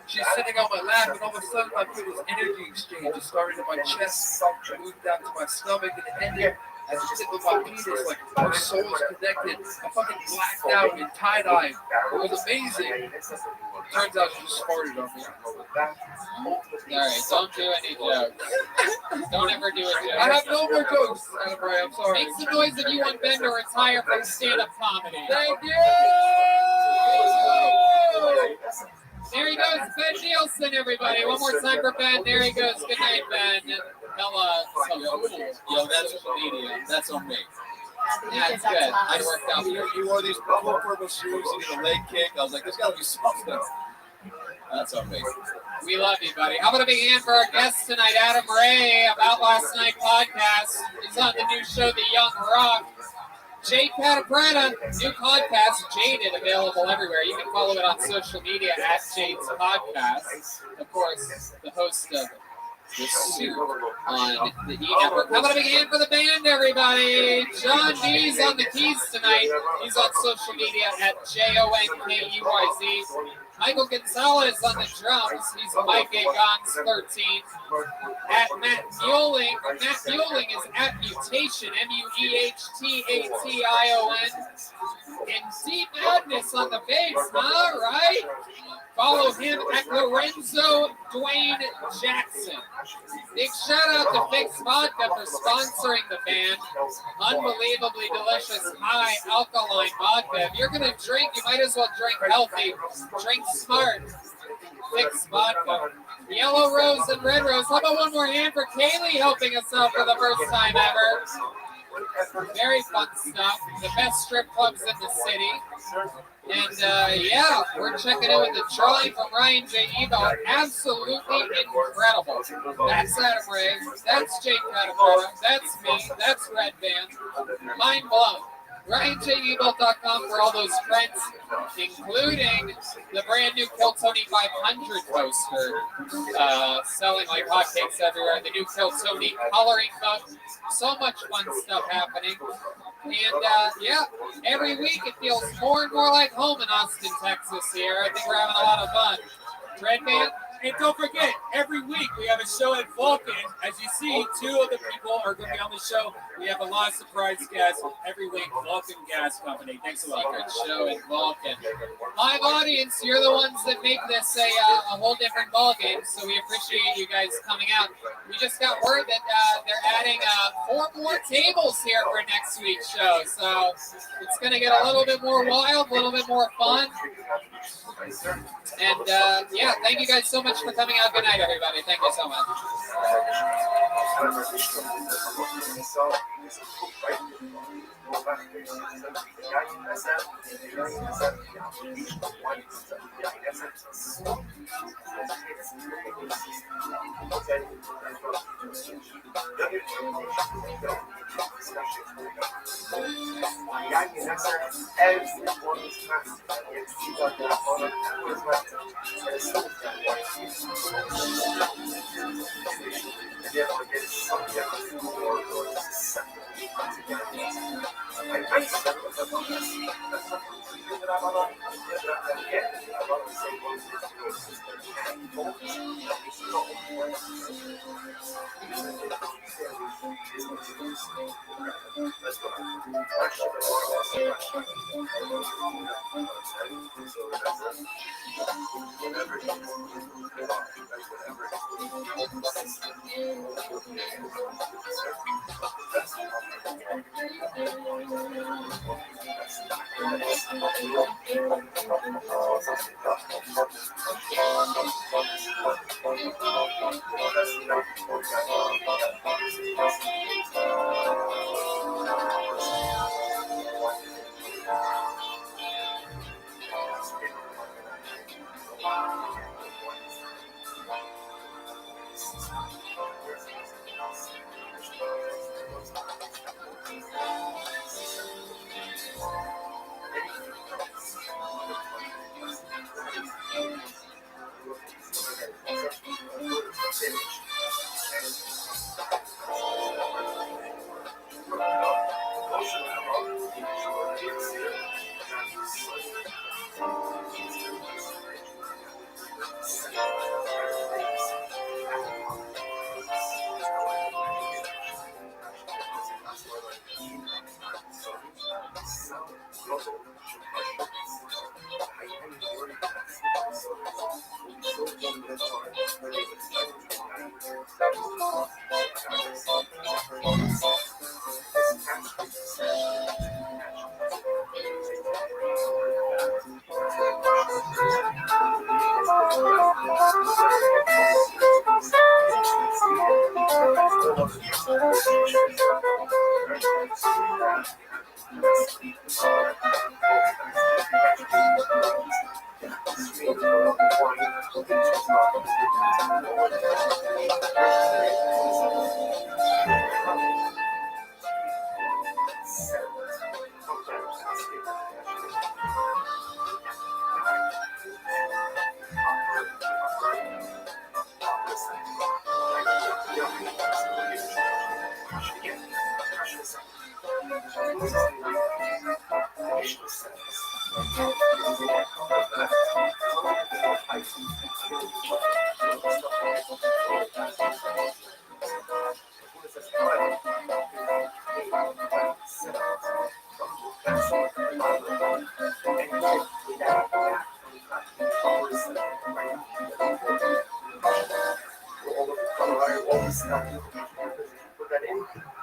She's sitting on my lap, and all of a sudden I feel this energy exchange. It started in my chest, moved down to my stomach, and it ended as it hit with my penis. Like our souls connected. I fucking blacked out in tie-dye. It was amazing. Turns out she just farted on me. Alright, don't do any jokes. Don't ever do a joke. I have no more jokes, Annabelle. I'm sorry. Make some noise if you want Ben to retire from stand-up comedy. Thank you! There he goes, Ben Nielsen, everybody. One more time for Ben. There he goes. Good night, Ben. Yo, that's media. That's on me. Yeah, it's good. I worked out. You wore these purple shoes. You did a leg kick. I was like, there's got to be something. That's on me. We love you, buddy. How about a big hand for our guest tonight, Adam Ray, About Last Night podcast. He's on the new show, The Young Rock. Jade Patapretta, new podcast, Jaded, available everywhere. You can follow it on social media at Jade's Podcast. Of course, the host of The Soup on the E Network. How about a big hand for the band, everybody? John D's on the keys tonight. He's on social media at JONKEYZ. Michael Gonzalez on the drums. He's Mike A. Gons 13. At Matt Mueling. Matt Mueling is at Mutation. MUEHTATION. And Deep Madness on the bass, huh? Right? Follow him at Lorenzo Dwayne Jackson. Big shout out to Fix Vodka for sponsoring the band. Unbelievably delicious, high alkaline vodka. If you're going to drink, you might as well drink healthy. Drink smart. Fix Vodka. Yellow Rose and Red Rose. How about one more hand for Kaylee helping us out for the first time ever? Very fun stuff. The best strip clubs in the city. And yeah, we're checking in with the drawing from Ryan J. Ebo. Absolutely incredible. That's Adam Ray. That's Jake Catapora. That's me. That's Red Band. Mind blown. RyanJEbo.com for all those prints, including the brand new Kill Tony 500 poster, selling like hotcakes everywhere. The new Kill Tony coloring book. So much fun stuff happening. And yeah, every week it feels more and more like home in Austin, Texas here. I think we're having a lot of fun. Red Band? And don't forget, every week we have a show at Vulcan. As you see, 2 of the people are going to be on the show. We have a lot of surprise guests every week. Vulcan Gas Company. Thanks a lot. Secret show in Vulcan. Live audience, you're the ones that make this a whole different ballgame, so we appreciate you guys coming out. We just got word that they're adding 4 more tables here for next week's show, so it's going to get a little bit more wild, a little bit more fun. And yeah, thank you guys so much for coming out. Good night, everybody. Thank you so much.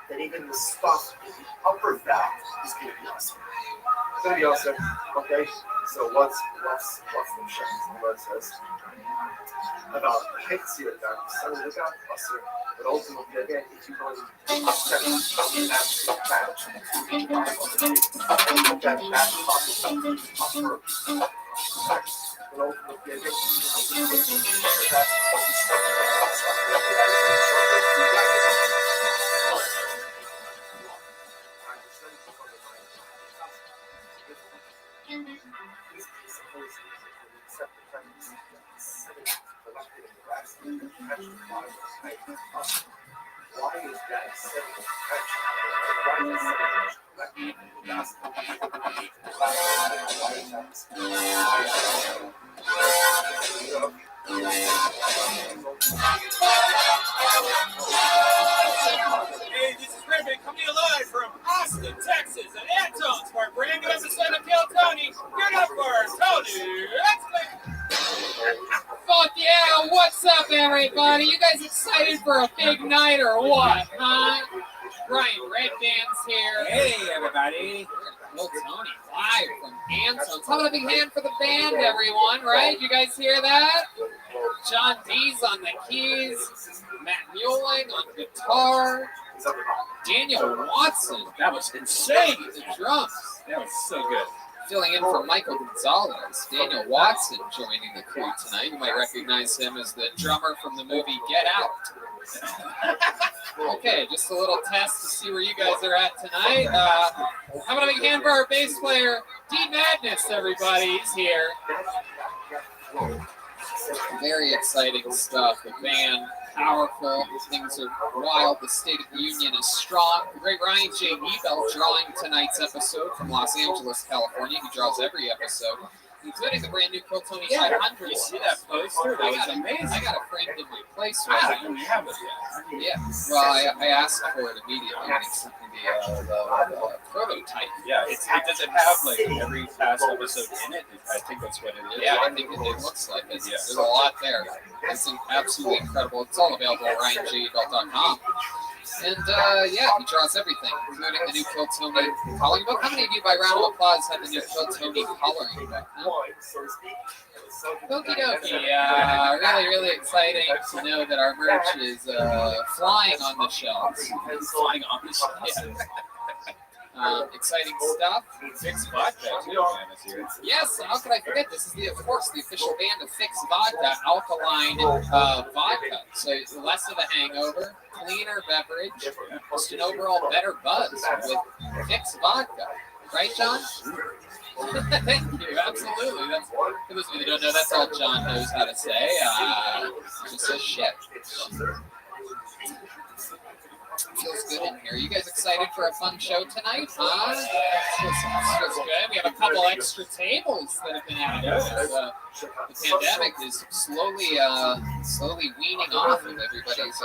That even the spot upper back is going to be awesome. It's going to be awesome. Okay. So what's the shot? What says about the height here that some of the guy also, but ultimately again, if you go to that why is that setting Hey, this is Rabbi coming live from Austin, Texas, at Anton's for a brand new episode of Kill Tony. You're up for Tony. Fuck yeah, what's up, everybody? You guys excited for a big night or what, huh? Ryan Redban's here. Hey, everybody. Kill Tony live from Anton's. How about a big hand for the band, everyone, right? You guys hear that? John D's on the keys, Matt Mueling on guitar, Daniel Watson. That was insane. The drums. That was so good. Filling in for Michael Gonzalez, Daniel Watson joining the crew tonight. You might recognize him as the drummer from the movie Get Out. Okay, just a little test to see where you guys are at tonight. How about a big hand for our bass player, D Madness, everybody. He's here. Very exciting stuff. The band, powerful. Things are wild. The State of the Union is strong. The great Ryan J. Ebel drawing tonight's episode from Los Angeles, California. He draws every episode, including the brand new Kill Tony 500. You see that poster? That was amazing. I got it framed in my place I right don't have it yet. Yeah. Well, I asked for it immediately when he sent me the prototype. Yeah, does it have like every past episode in it? I think that's what it is. Yeah, I think it looks like it. There's a lot there. It's absolutely incredible. It's all available at RyanJebel.com. And yeah, he draws everything, including the new Kill Tony coloring book. How many of you, by round of applause, have the new Kill Tony coloring book? Huh? Okie dokie. Really exciting to know that our merch is flying on the shelves. Flying on the shelves. Yeah. Exciting stuff. Fix Vodka too, man, this year. Yes, how could I forget? This is of course the official band of Fix Vodka, alkaline vodka. So less of a hangover, cleaner beverage, just an overall better buzz with Fix Vodka. Right, John? Thank you. Absolutely. That's, for those of you that don't know, that's all John knows how to say. Just says shit. Feels good in here. You guys excited for a fun show tonight, huh? Feels good. We have a couple extra tables that have been added. The pandemic is slowly weaning off of everybody's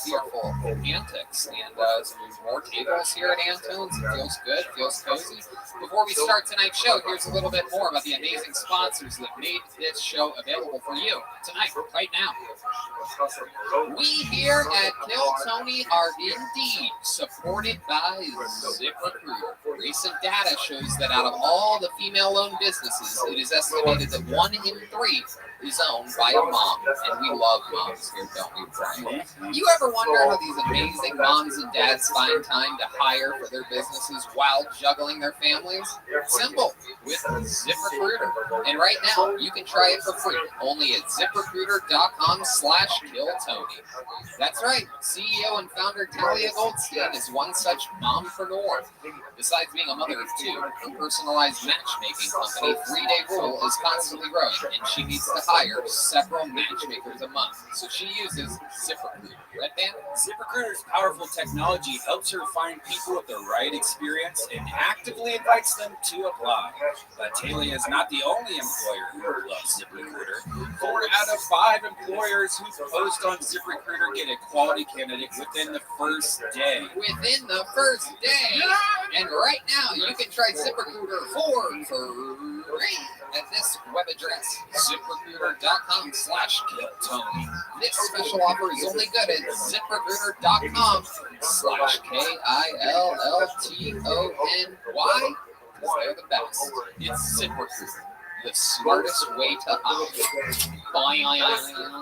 fearful antics. And some more tables here at Antone's. It feels good, feels cozy. Before we start tonight's show, here's a little bit more about the amazing sponsors that made this show available for you tonight, right now. We here at Kill Tony are indeed supported by ZipRecruiter. Recent data shows that out of all the female-owned businesses, it is estimated that 1 in 3 is owned by a mom, and we love moms here, don't we, Brian? You ever wonder how these amazing moms and dads find time to hire for their businesses while juggling their families? Simple, with ZipRecruiter. And right now, you can try it for free, only at ZipRecruiter.com/KillTony. That's right, CEO and founder Talia Goldstein is one such mompreneur. Besides being a mother of 2, her personalized matchmaking company, 3-Day Rule, is constantly growing, and she needs to hire several matchmakers a month. So she uses ZipRecruiter. Red Band? ZipRecruiter's powerful technology helps her find people with the right experience and actively invites them to apply. But Talia is not the only employer who loves ZipRecruiter. 4 out of 5 employers who post on ZipRecruiter get a quality candidate within the first day. Within the first day? And right now, you can try ZipRecruiter for free at this web address, ZipRecruiter.com/KillTony. This special offer is only good at ZipRecruiter.com/KILLTONY. Because they're the best. It's ZipRecruiter, the smartest way to hire.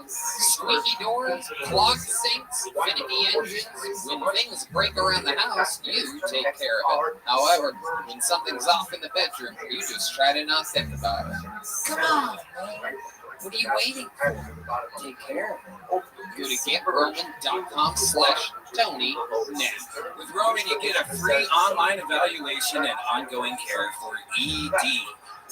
Squeaky doors, clogged sinks, finicky engines. When things break around the house, you take care of it. However, when something's off in the bedroom, you just try to not think about it. Come on, man. What are you waiting for? Take care of it. Go to GetRoman.com/Tony now. With Roman, you get a free online evaluation and ongoing care for ED.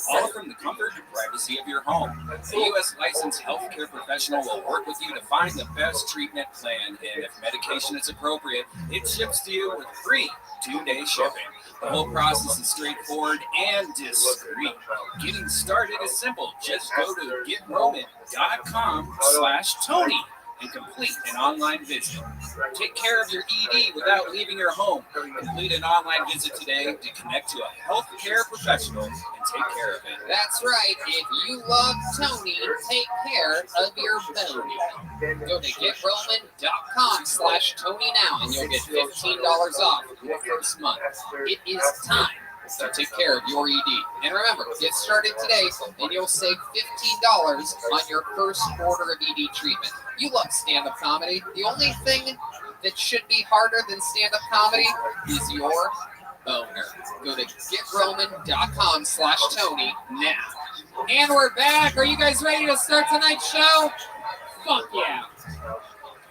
All from the comfort and privacy of your home. A U.S. licensed healthcare professional will work with you to find the best treatment plan, and if medication is appropriate, it ships to you with free 2-day shipping. The whole process is straightforward and discreet. Getting started is simple. Just go to GetRoman.com/Tony and complete an online visit. Take care of your ED without leaving your home. Complete an online visit today to connect to a healthcare professional and take care of it. That's right. If you love Tony, take care of your bony. Go to GetRoman.com/Tony now and you'll get $15 off your first month. It is time to take care of your ED. And remember, get started today and you'll save $15 on your first order of ED treatment. You love stand-up comedy. The only thing that should be harder than stand-up comedy is your boner. Go to GetRoman.com/Tony now. And we're back. Are you guys ready to start tonight's show? Fuck yeah.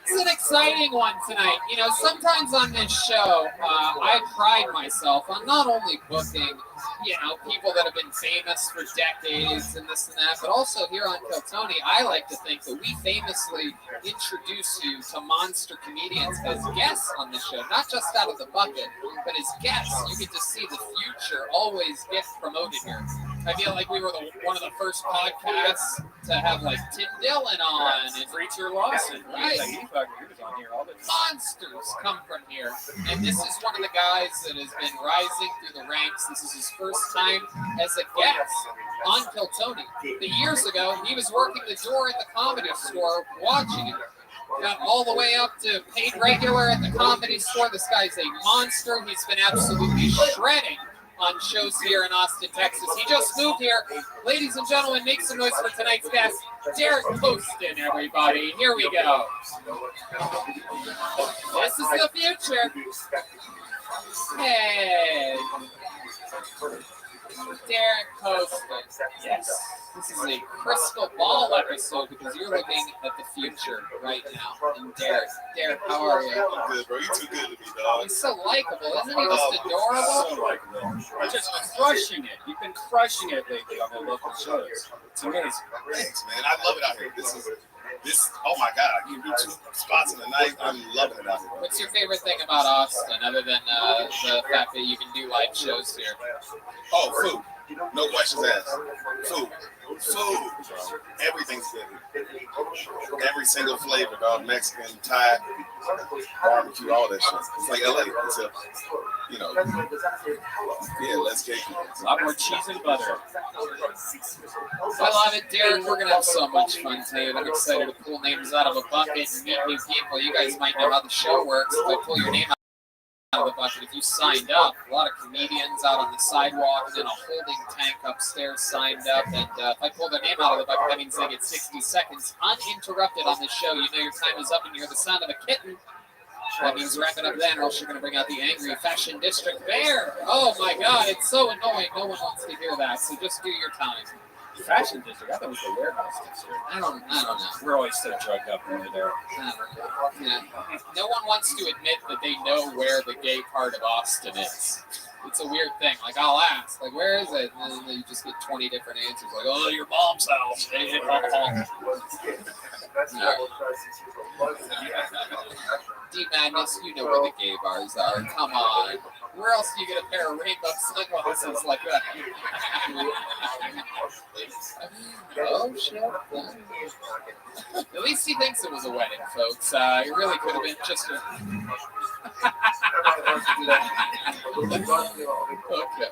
It's an exciting one tonight. You know, sometimes on this show, I pride myself on not only booking, you know, people that have been famous for decades and this and that, but also here on Kill Tony, I like to think that we famously introduce you to monster comedians as guests on the show, not just out of the bucket, but as guests. You get to see the future always get promoted here. I feel like we were one of the first podcasts to have like Tim Dillon on and Preacher Lawson, right? He was on here all the time. Monsters come from here, and this is one of the guys that has been rising through the ranks. This is his first time as a guest on Kill Tony. Years ago, he was working the door at the Comedy Store watching it. got all the way up to paid regular at the Comedy Store. This guy's a monster. He's been absolutely shredding on shows here in Austin, Texas. He just moved here. Ladies and gentlemen, make some noise for tonight's guest, Derek Poston, everybody. Here we go. This is the future. Hey. Derek Poston. Yes. This is a crystal ball episode because you're looking at the future right now. And Derek, how are you? I'm good, bro. You're too good to me, dog. He's so likable. Isn't he just adorable? So likable. Just crushing it. You've been crushing it lately on the local shows. It's amazing. Thanks, man. I love it out here. This. Oh my God! I can do 2 spots in the night. I'm loving it out here. What's your favorite thing about Austin, other than the fact that you can do live shows here? Oh, food. No questions asked. Food. Everything's good. Every single flavor, dog. Mexican, Thai, barbecue, all that shit. It's like LA. Except, let's get it. A lot more cheese and butter. I love it, Derek. We're going to have so much fun tonight. I'm excited to pull names out of a bucket and meet new people. You guys might know how the show works. If I pull your name out of the bucket, if you signed up, a lot of comedians out on the sidewalk and in a holding tank upstairs signed up. And if I pull their name out of the bucket, that means they get 60 seconds uninterrupted on the show. You know your time is up and you hear the sound of a kitten. That means wrap it up then, or else you're going to bring out the angry Fashion District Bear. Oh my God, it's so annoying. No one wants to hear that, so just do your time. Fashion District? I thought it was the warehouse district. I don't know. We're always so drugged up over there. I don't know. Yeah. No one wants to admit that they know where the gay part of Austin is. It's a weird thing. Like, I'll ask, like, where is it? And then you just get 20 different answers. Like, oh, your mom's house. D Madness, you know where the gay bars are. Come on. Where else do you get a pair of rainbow sunglasses like that? Oh, shit. At least he thinks it was a wedding, folks. It really could have been just a... Okay.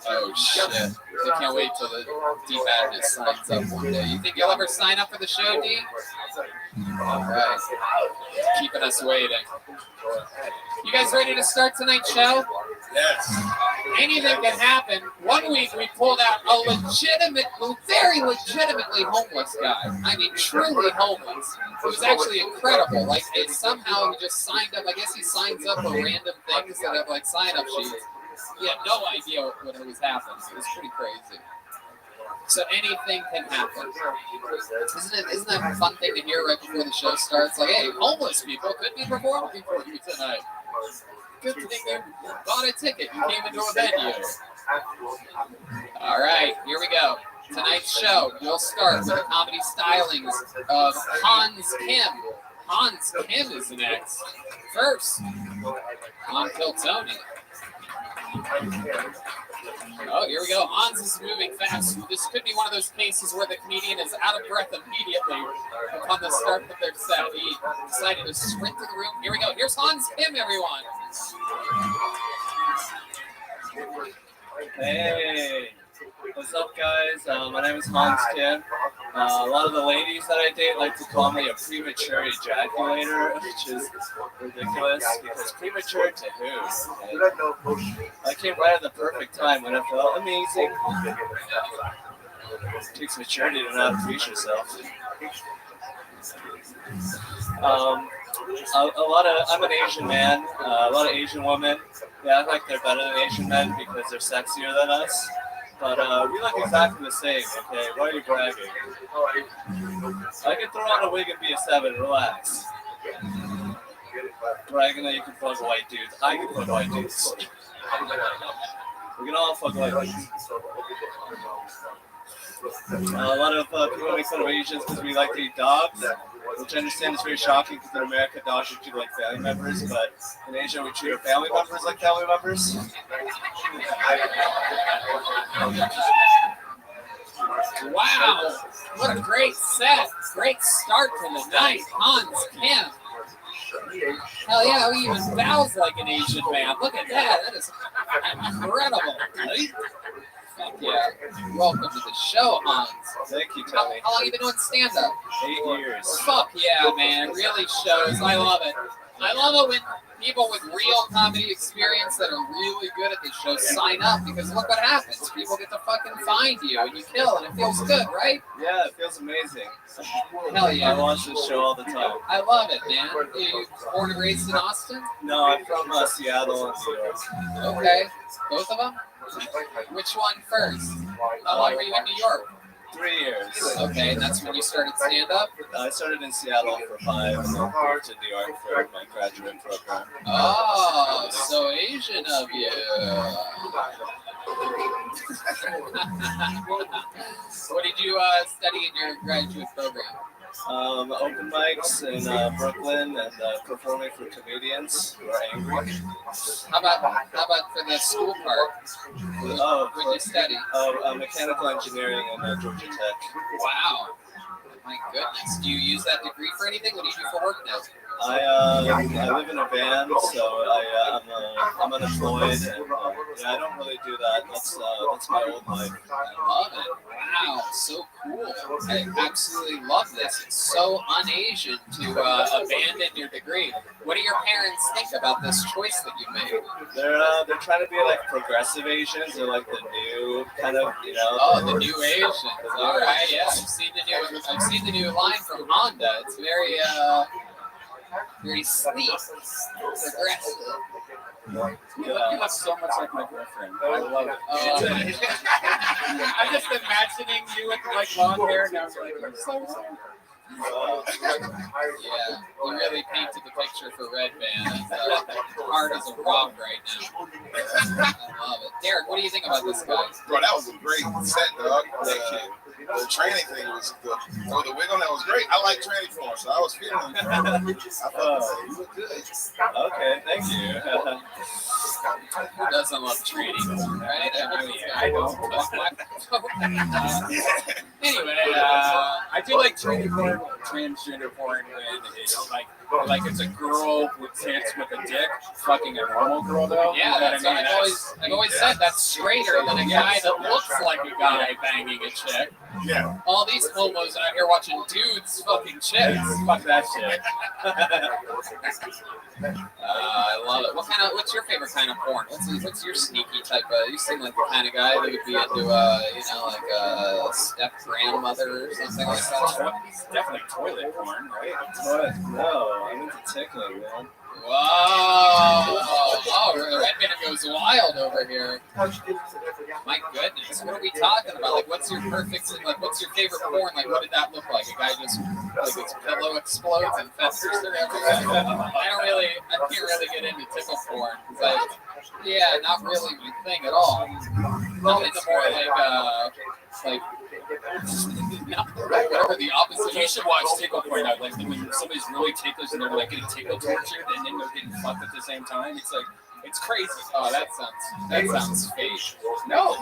Oh, shit. I can't wait till the D Madness signs up one day. You think you'll ever sign up for the show, D? All right. Keeping us waiting. You guys ready to start tonight's show? Yes. Anything can happen. 1 week we pulled out a very legitimately homeless guy. I mean, truly homeless. It was actually incredible. Like, somehow he just signed up. I guess he signs up for random things that have, like, sign-up sheets. He had no idea what was happening. It was pretty crazy. So anything can happen. Isn't that a fun thing to hear right before the show starts? Like, hey, homeless people could be performing for you tonight. Good thing you bought a ticket. You came into a venue. All right, here we go. Tonight's show will start with the comedy stylings of Hans Kim. Hans Kim is next. First, on Tony. Oh, here we go. Hans is moving fast. This could be one of those cases where the comedian is out of breath immediately upon the start of their set. He decided to sprint through the room. Here we go. Here's Hans Kim, everyone. Hey, what's up, guys? My name is Hans Kim. A lot of the ladies that I date like to call me a premature ejaculator, which is ridiculous because premature to who? I came right at the perfect time when I felt amazing. It takes maturity to not appreciate yourself. I'm an Asian man. A lot of Asian women, they act like they're better than Asian men because they're sexier than us. But we look exactly the same, okay? Why are you bragging? I can throw on a wig and be a 7, relax. Bragging that you can fuck white dudes. I can fuck white dudes. We can all fuck white dudes. A lot of people make fun of Asians because we like to eat dogs, which I understand is very shocking because in America, dogs are treated like family members, but in Asia, we treat our family members like family members. Wow, what a great set. Great start to the night. Hans Kim. Hell yeah, he even bows like an Asian man. Look at that. That is incredible. Yeah. Welcome to the show, Hans. Thank you, How Tony. long you been doing stand-up? 8 years. Fuck yeah, man. It really shows. I love it. I love it when people with real comedy experience that are really good at this show sign up, because look what happens. People get to fucking find you and you kill, and it feels good, right? Yeah, it feels amazing. Hell yeah. I watch this show all the time. I love it, man. Are you born and raised in Austin? No, I'm from Seattle and New York. Okay. Both of them? Which one first? How long were you in New York? 3 years. Okay, and that's when you started stand-up? I started in Seattle for 5 and then moved to New York for my graduate program. Oh, so Asian of you. What did you study in your graduate program? Open mics in Brooklyn and performing for comedians who are angry. How about for the school part? What did you study? Mechanical engineering in Georgia Tech. Wow. My goodness. Do you use that degree for anything? What do you do for work now? I live in a van, so I'm unemployed, and I don't really do that. That's my old life. I love it. Wow, so cool. I absolutely love this. It's so un-Asian to abandon your degree. What do your parents think about this choice that you made? They're trying to be like progressive Asians. They're like the new kind of, Oh, the new Asians. All right, yeah. I've seen the new line from Honda. It's very sleek, progressive. You look so much like my girlfriend. I love it. I'm just imagining you with like long hair now. Like, so yeah, you really painted the picture for Red Band. Hard as a rock right now. I love it. Derek, what do you think about this guy? Bro, that was a great set, dog. The training thing was the wig on that was great. I like training for him, so I was feeling it. I thought you look good. Okay, thank you. Who doesn't love training, right? I don't. Anyway, I do like training porn, transgender porn when it's like it's a girl with tits with a dick fucking a normal girl though. Yeah, that's what I've always said. That's straighter than a guy that looks like a guy banging a chick. Yeah. All these homos out here watching dudes fucking chicks. Fuck that shit. I love it. What's your favorite kind of porn? What's your sneaky type of? You seem like the kind of guy that would be into like a step grandmother or something like that. It's definitely toilet porn, right? What? No, I'm into tickling, man. Whoa! Oh, Red Band goes wild over here. My goodness, what are we talking about? Like, what's your favorite porn? Like, what did that look like? A guy just, like, his pillow explodes and festers through everywhere? I can't really get into tickle porn. But, yeah, not really my thing at all. I'm into more whatever the opposite. You should watch tickle porn. Like when somebody's really ticklish and they're like getting tickle tortured and then they're getting fucked at the same time. It's like it's crazy. Oh, that sounds fake. No.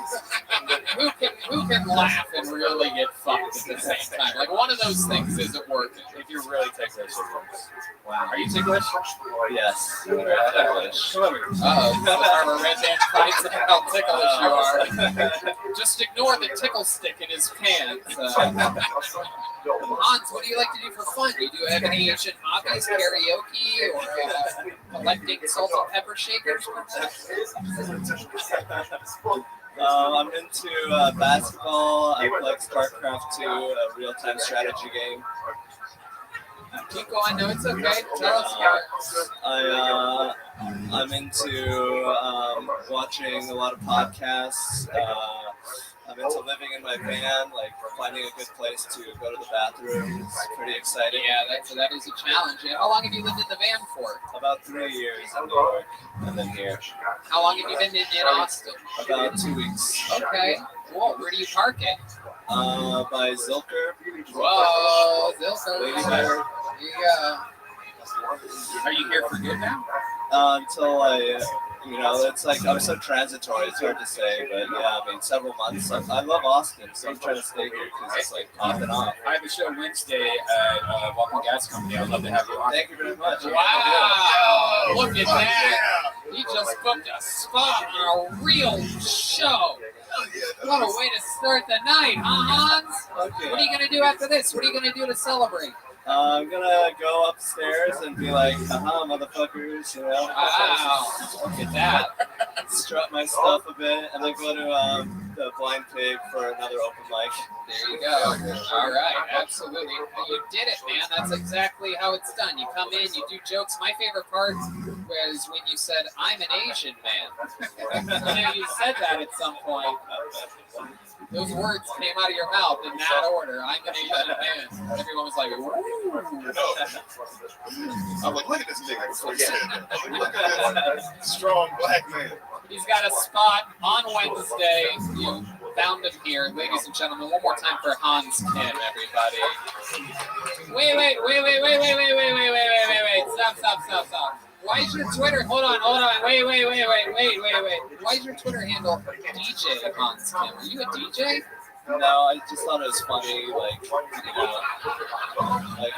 Who can laugh and really get fucked at the same time? Like one of those things isn't working. If you're really ticklish, it works. Wow. Are you ticklish? Yes. Ticklish. Come over. Our Red Band finds out how ticklish you are. Just ignore the tickle stick in his pants. Hans, what do you like to do for fun? Do you have any Asian hobbies, karaoke, or collecting salt and pepper shakers? I'm into basketball. I play StarCraft 2, a real-time strategy game. Keep going. No, it's okay. Tell us about it. I'm into watching a lot of podcasts. I'm into living in my van, like finding a good place to go to the bathroom. It's pretty exciting. Yeah, that is a challenge. How long have you lived in the van for? About 3 years in New York, and then here. How long have you been in Austin? About 2 weeks. Okay. Cool. Where do you park it? By Zilker. Whoa, Zilker. Ladybird. Yeah. Are you here for good now? Until it's like I'm so transitory. It's hard to say, but yeah, I mean, several months. I love Austin, so I'm trying to stay here because it's like off and off. I have a show Wednesday at Welcome Gas Company. I'd love to have you on. Thank you very much. Wow! Look at that! He just booked a spot on a real show. What a way to start the night, huh, Hans? Okay. What are you going to do after this? What are you going to do to celebrate? I'm gonna go upstairs and be like, haha, motherfuckers, you know. Wow, look at that. Strut my stuff a bit, and then go to the Blind Pig for another open mic. There you go. All right, absolutely. You did it, man. That's exactly how it's done. You come in, you do jokes. My favorite part was when you said, "I'm an Asian man." You know, you said that at some point. Those words came out of your mouth in that order. I'm an Asian man. Everyone was like, "Ooh." I'm like, look at this nigga. That's what he said. I'm like, look at this strong black man. He's got a spot on Wednesday. You found him here. Ladies and gentlemen, one more time for Hans Kim, everybody. Wait. Stop. Why is your Twitter, hold on. Wait. Why is your Twitter handle DJ Hans Kim? Are you a DJ? No, I just thought it was funny, like, you know, like,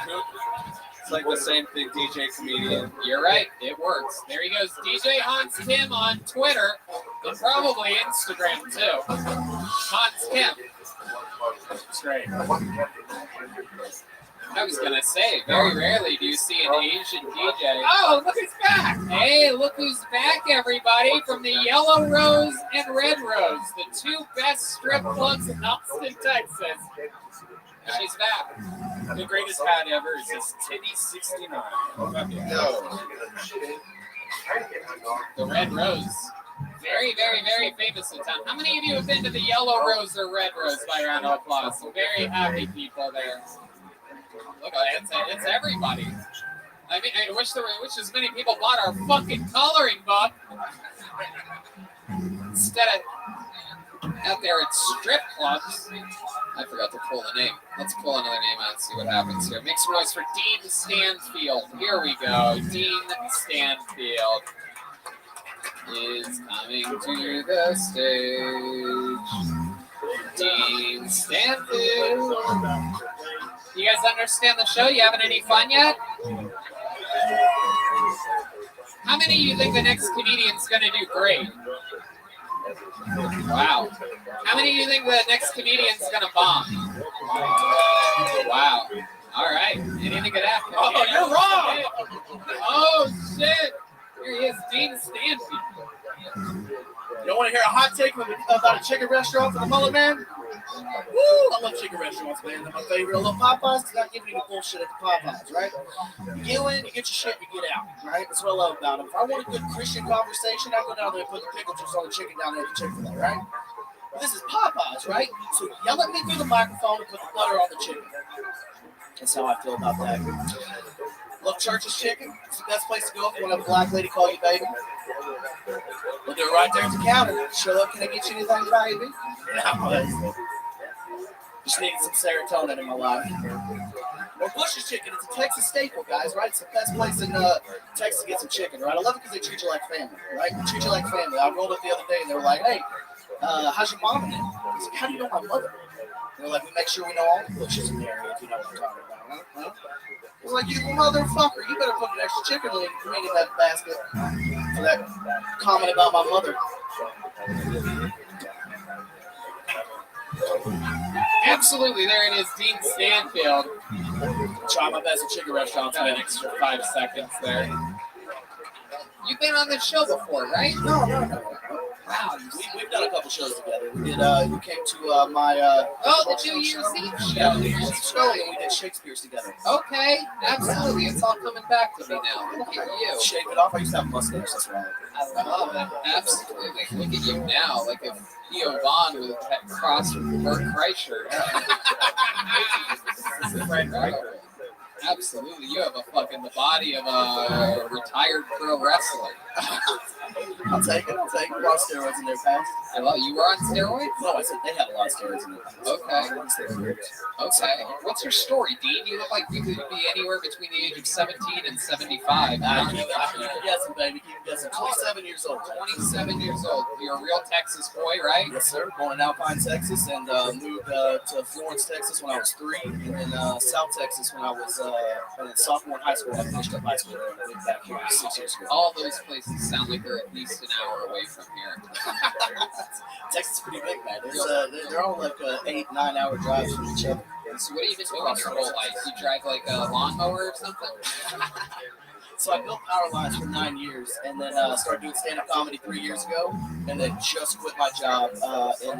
it's like the same thing, DJ, comedian. You're right, it works. There he goes, DJ Hans Kim on Twitter, and probably Instagram too. Hans Kim. That's great. I was gonna say, very rarely do you see an Asian DJ. Oh, look who's back! Hey, look who's back, everybody, from the Yellow Rose and Red Rose, the two best strip clubs in Austin, Texas. She's back. The greatest hat ever is this Titty 69. No. The Red Rose. Very, very, very famous in town. How many of you have been to the Yellow Rose or Red Rose by round of applause? So very happy people there. Look, it's everybody. I wish as many people bought our fucking coloring book instead of out there at strip clubs. I forgot to pull the name. Let's pull another name out and see what happens here. Make some noise for Dean Stanfield. Here we go. Dean Stanfield is coming to the stage. Dean Stanfield. You guys understand the show? You having any fun yet? How many of you think the next comedian's going to do great? Wow. How many of you think the next comedian's going to bomb? Wow. All right. Anything could happen. Oh, you're wrong. Oh, shit. Here he is, Dean Stanfield. You don't want to hear a hot take about a chicken restaurant for the Mullet Man? Woo! I love chicken restaurants, man. They're my favorite. I love Popeyes because I give you the bullshit at the Popeyes, right? You go in, you get your shit, you get out, right? That's what I love about them. If I want a good Christian conversation, I go down there and put the pickle juice on the chicken down there at the Chick-fil-A, right? But this is Popeyes, right? So yell at me through the microphone and put the butter on the chicken. That's how I feel about that. Love Church's Chicken. It's the best place to go if you want to have a black lady call you baby. We'll do it right there at the counter. Show up, can I get you anything, baby? No, just needed some serotonin in my life. Or Bush's Chicken. It's a Texas staple, guys, right? It's the best place in Texas to get some chicken, right? I love it because they treat you like family, right? They treat you like family. I rolled up the other day and they were like, hey, how's your mom in it? I was like, how do you know my mother? They were like, we make sure we know all the Bushes in the area if you know what I'm talking about, huh? I was like, you motherfucker, you better put an extra chicken leg for me in that basket for that comment about my mother. Absolutely, there it is, Dean Stanfield. Try my best at chicken restaurants. Got an extra 5 seconds there. You've been on this show before, right? No. Wow, we've done a couple shows together. We did. We came to my. The New Year's Eve show. Yeah, New Year's Eve show, and we did Shakespeare's together. Okay, absolutely. It's all coming back to me now. Look at you. Shave it off. I used to have a mustache. That's right. I love it. Absolutely. Look at you now. Like if Theo Vaughn would have crossed with Bert Kreischer. This is right. Absolutely. You have the body of a retired pro wrestler. I'll take it. A lot of steroids in their past. I love you were on steroids? No, I said they had a lot of steroids in their past. Okay. What's your story, Dean? You look like you could be anywhere between the age of 17 and 75. Keep guessing, baby. Keep guessing. 27 years old. 27 years old. You're a real Texas boy, right? Yes, sir. Born in Alpine, Texas, and moved to Florence, Texas when I was 3, and then South Texas when I was and then sophomore in high school, I finished up high school there and moved back here 6 years ago. All those places sound like they're at least an hour away from here. Texas is pretty big, man. They're all like 8-9 hour drives from each other. So what have you been doing your whole life? You drive like a lawnmower or something? So I built power lines for 9 years, and then started doing stand-up comedy 3 years ago, and then just quit my job in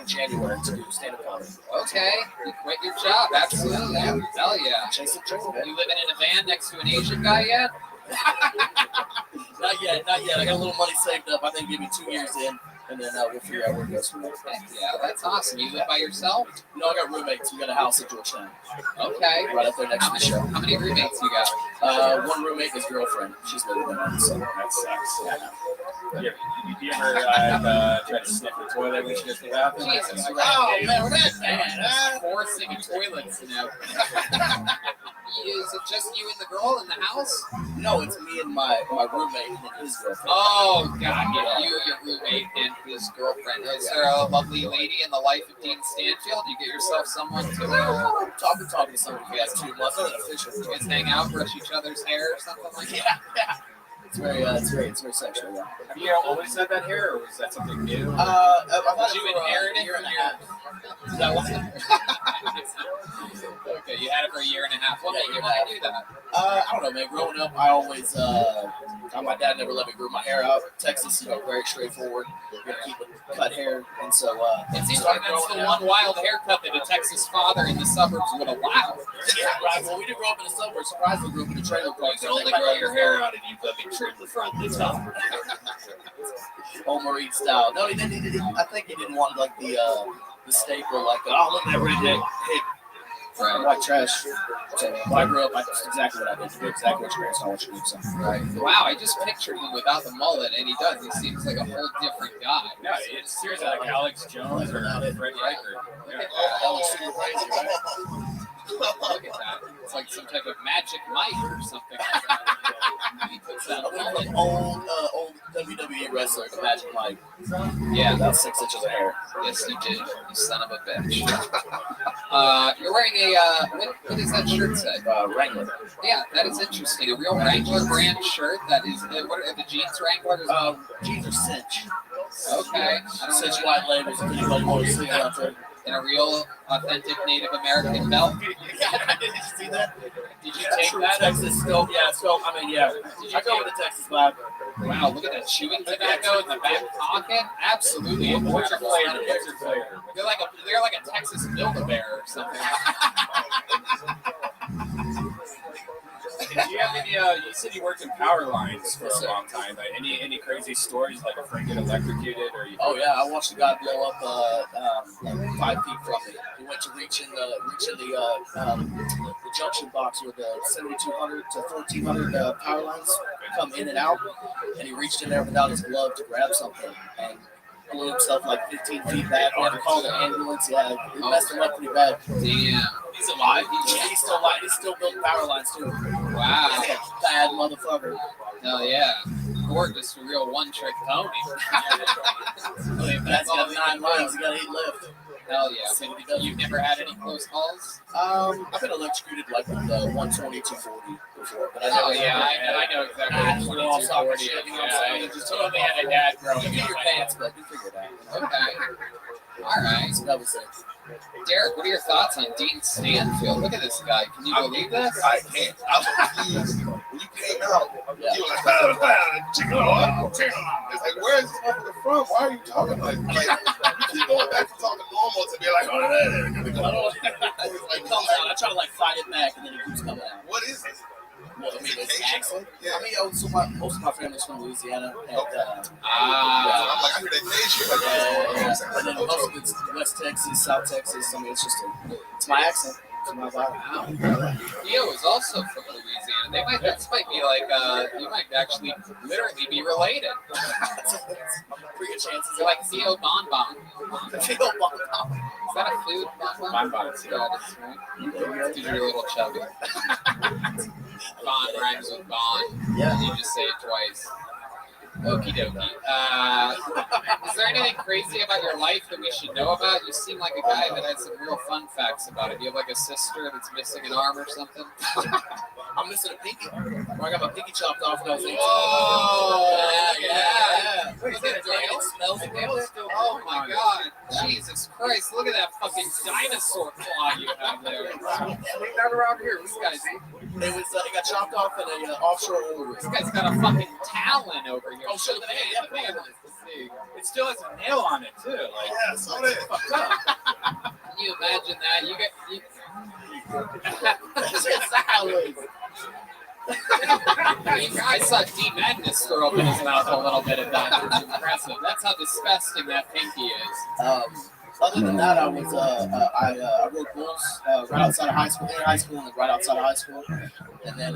January to do stand-up comedy. Okay, you quit your job, absolutely. Hell yeah. Chasing dreams, man. You living in a van next to an Asian guy yet? Not yet. I got a little money saved up. I think give me 2 years in, and then we'll figure out where it goes from there. Yeah, that's awesome. You live by yourself? No, I got roommates. We got a house in Georgetown. Okay. Right up there next to the show. How many roommates you got? One roommate, his girlfriend. She's living there. So That sucks. You ever try to sniff the toilet when she goes to the bathroom? Jesus, oh man, we're that bad, huh? Forcing a toilet snout. Is it just you and the girl in the house? No, it's me and my roommate and then his girlfriend. Oh, God, you, your roommate, and his girlfriend. Is there a lovely lady in the life of Dean Stanfield? You get yourself someone to talking to someone for 2 months. You guys hang out, brush each other's hair or something like that? Yeah. It's very sexual. Yeah. Have you always had that hair, or was that something new? Did you inherit it from your... Is that what? Okay, you had it for a year and a half. What made you want to do that? I don't know, man. Growing up, I always, my dad never let me grow my hair out. Texas, very straightforward. You're gonna keep it cut hair, and so it seems like that's the one wild haircut that a Texas father in the suburbs would allow. Yeah, right. Well, we didn't grow up in the suburbs. Surprisingly, grew up in a trailer park. You can only grow your hair out if you put me trim the front and the top. Old Marine style. No, he didn't. I think he didn't want like the staple, like oh look at that redneck hick. Right. White trash. So when I grew up, that's exactly what I did. Exactly what your parents want you to do. So. Right. Wow, I just pictured him without the mullet, and he does. He seems like a whole different guy. No, it's seriously like Alex Jones or Fred Riker. Yeah. That was super crazy, right? Look at that. It's like some type of magic mic or something like that. He puts that on. Old WWE wrestler, the Magic Mike. Yeah. About 6 inches of hair. Yes, you did. You son of a bitch. You're wearing a, what does that shirt say? Wrangler. Yeah, that is interesting. A real Wrangler brand shirt that is, what are the jeans Wranglers? Jeans are cinch. Okay. Cinch white labels if anybody wants to see it out there. In a real, authentic Native American belt. Yeah, did you see that? Did you take that? Texas still, yeah. I go with the Texas vibe. Wow, look at that chewing tobacco in the back pocket. Absolutely. What's your flavor? They're like a Texas Build-A-Bear or something. Do you have any? You said you worked in power lines for a long time. Like, any crazy stories, like a friend get electrocuted, or you? Oh yeah, I watched a guy blow up like 5 feet from me. He went to reach in the junction box where the 7,200 to 1,400 power lines come in and out, and he reached in there without his glove to grab something and blew himself like 15 feet back. We had to call the ambulance. Yeah, it messed him up pretty bad. Damn. He's alive. He's still alive. He's still building power lines too. Wow. He's a bad motherfucker. Hell yeah. Or just a real one-trick pony. That's got 9 lines. He got 8 left. Hell yeah. You've never had any close calls? I've been electrocuted like with the 120, 240 before. But I know exactly what 120, 240 is. I just totally had a dad growing up. You get your pants, but you figure it out. Okay. All right. So that was it. Derek, what are your thoughts on Dean Stanfield? Look at this guy. Can you believe this? I can't. I was confused when you came out. You were like, it's like, where is this motherfucker from? Why are you talking like you keep going back to talking normal to be like, It comes out. I try to like fight it back, and then it keeps coming out. What is it? Well, I mean, it's accent. Yeah. I mean, so most of my family's from Louisiana. And, I'm like, I hear that nation. And then most of it's West Texas, South Texas. I mean, it's my accent. It's my vibe. Wow. Theo is also from Louisiana. This might be like, you might actually literally be related. Pretty good chances. You're like Theo Bonbon. Theo Bonbon. Is that a food? Bonbon. Because you're a little chubby. Bon rhymes with Bon. Yeah. You just say it twice. Okie dokie. Is there anything crazy about your life that we should know about? You seem like a guy that had some real fun facts about it. Do you have like a sister that's missing an arm or something? I'm missing a pinky. I got my pinky chopped off when I was 18. Whoa! Yeah. Wait, is that a nail? It smells like nails. Oh my god. Jesus Christ. Look at that fucking dinosaur claw you have there. Swing that around here. This guy's... It got chopped off in a offshore oil rig. This guy's got a fucking talon over here. Oh, show the Yeah, hand. man, let's see. It still has a nail on it too. Like, Yeah, so it is. Fucked up. Can you imagine that? You get... I saw D Madness throw up in his mouth a little bit of that. It was impressive. That's how disgusting that pinky is. Other than that, I rode bulls right outside of high school, in high school, and then right outside of high school. And then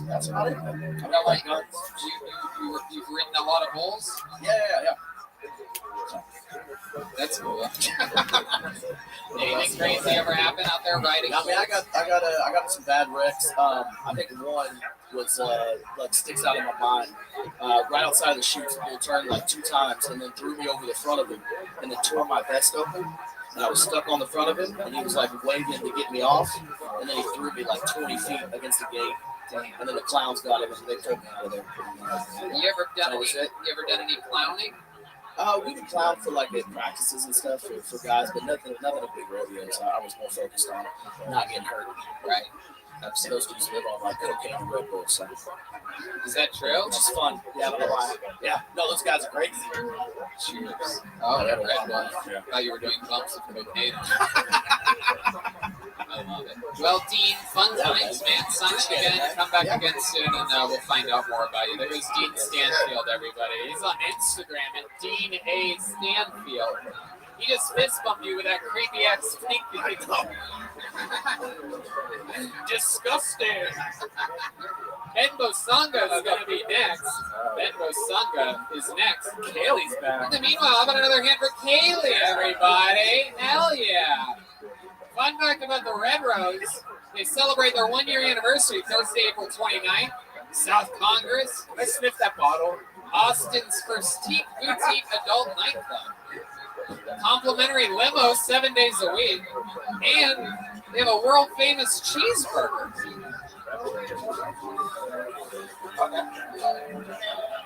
that's about it. I got like guns. You've ridden a lot of bulls? Yeah. That's cool. Anything crazy ever happen out there riding? I mean, I got some bad wrecks. I think one was like sticks out in my mind. Right outside of the chutes, the bull turned like 2 times and then threw me over the front of him and then tore my vest open. And I was stuck on the front of him, and he was like waving to get me off, and then he threw me like 20 feet against the gate. And then the clowns got him, and they pulled me out of there. You ever done any clowning? We would clown for like at practices and stuff for guys, but nothing of big rodeos. I was more focused on not getting hurt. Right. Those dudes live on like cocaine and Red Bull, so. Is that true? Which is fun. Yeah, I don't know why. Yeah. No, those guys are crazy. Cheers. Oh, yeah, Red Bull. I thought you were doing bumps of cocaine. I love it. Well, Dean, fun times, man. Sign up again. Come back again soon, and we'll find out more about you. There's Dean Stanfield, everybody. He's on Instagram at Dean A. Stanfield. He just fist bumped you with that creepy ass pinky. Disgusting. Ben Bosanga is going to be next. Ben Bosanga is next. Kaylee's back. And meanwhile, how about another hand for Kaylee, everybody? Hell yeah. Fun fact about the Red Rose, they celebrate their 1-year anniversary Thursday, April 29th. South Congress. Can I sniff that bottle? Austin's first boutique adult nightclub. Complimentary limo 7 days a week. And they have a world famous cheeseburger.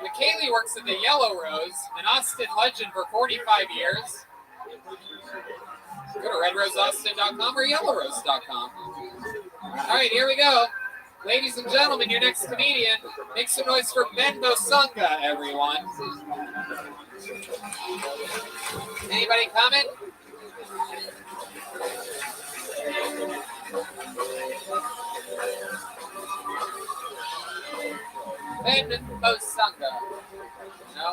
McKaylee works at the Yellow Rose, an Austin legend for 45 years. Go to redroseaustin.com or yellowrose.com. All right, here we go. Ladies and gentlemen, your next comedian. Make some noise for Ben Bosanga, everyone. Anybody comment? Ben Bosanga. No?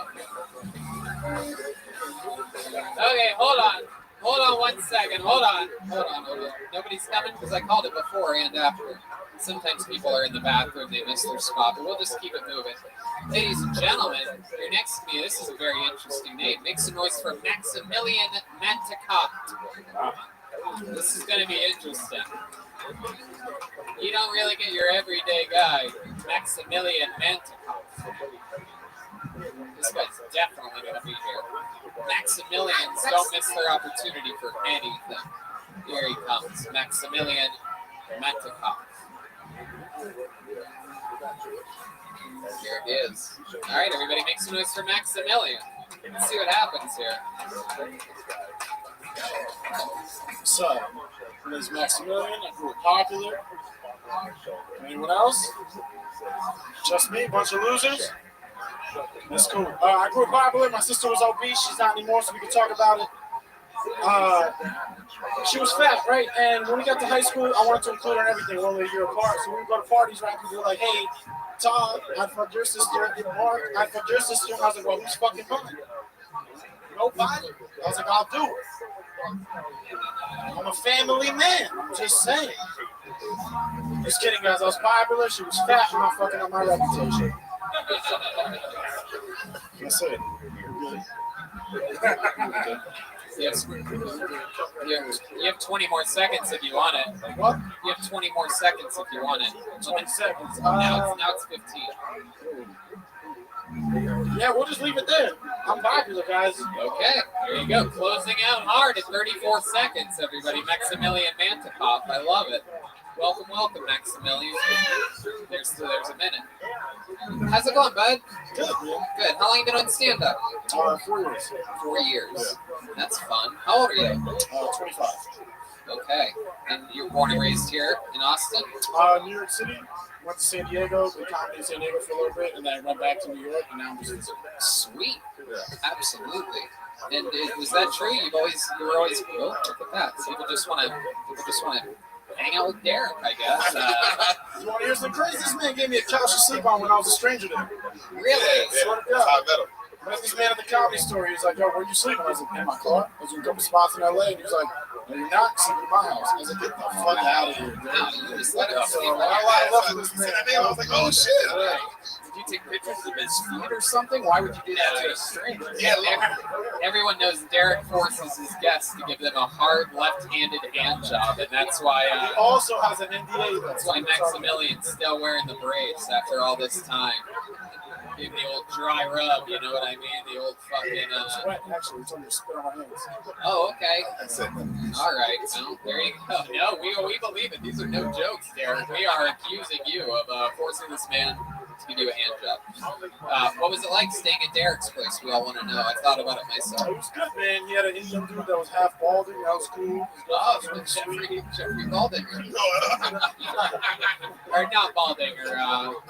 Okay, hold on. Hold on 1 second. Hold on. Nobody's coming because I called it before and after. Sometimes people are in the bathroom, they miss their spot, but we'll just keep it moving. Ladies and gentlemen, your next comedian, this is a very interesting name. Make some noise for Maximilian Mantecat. This is going to be interesting. You don't really get your everyday guy, Maximilian Mantecat. This guy's definitely going to be here. Maximilians don't miss their opportunity for anything. Here he comes, Maximilian Mantecat. Here it is. All right, everybody, make some noise for Maximilian. Let's see what happens here. So, my name is Maximilian. I grew up popular. Anyone else? Just me, bunch of losers? That's cool. I grew up popular. My sister was obese. She's not anymore, so we can talk about it. She was fat, right? And when we got to high school, I wanted to include her in everything. We're only a year apart, so we would go to parties, right? People were like, "Hey, Tom, I fucked your sister. Mark, I fucked your sister." And I was like, "Well, who's fucking mine?" Nobody. I was like, "I'll do it." I'm a family man. I'm just saying. Just kidding, guys. I was popular. She was fat. I'm not fucking up my reputation. That's it. Yes. You have 20 more seconds if you want it. What? You have 20 more seconds if you want it. 20 seconds. Now it's 15. Yeah, we'll just leave it there. I'm popular, guys. Okay, there you go. Closing out hard at 34 seconds, everybody. Maximilian Mantipop. I love it. Welcome, welcome, Maximilian. There's a minute. How's it going, bud? Good. Good. How long you been on stand-up? 4 years. 4 years. That's fun. How old are you? 25. Okay. And you're born and raised here in Austin? New York City. Went to San Diego, did comedy in San Diego for a little bit, and then I went back to New York, and now I'm just visiting. Sweet. Absolutely. And was that true? You were always oh, look at that. People just want to hang out with Derek, I guess. You want to hear some crazy? This man gave me a couch to sleep on when I was a stranger there. Really? Swear to God. I met this man at the comedy store. He was like, "Yo, where you sleeping?" I was like, "In my car." I was in a couple spots in LA, and he was like, "No, you're not sleeping in my house." I was like, "Get the fuck out of here, dude." Wow, you just let him So sleep when on your I couch. left this man, I was like, "Oh shit!" Right. Did you take pictures of his feet or something? Why would you do that to a stranger? Yeah, everyone knows Derek forces his guests to give them a hard left-handed hand job, and that's why. He also has an NDA. That's why Maximilian's still wearing the brace after all this time. Give the old dry rub, you know what I mean? The old fucking. Sweat, actually, it's on your spit on my hands. Oh, okay. That's it. All right. Well, there you go. No, we believe it. These are no jokes, Derek. We are accusing you of forcing this man to give you a hand job. What was it like staying at Derek's place? We all want to know. I thought about it myself. It was good, man. He had an Indian dude that was half balding. That was cool. Oh, it's Jeffrey Baldinger. Or not Baldinger. Oh,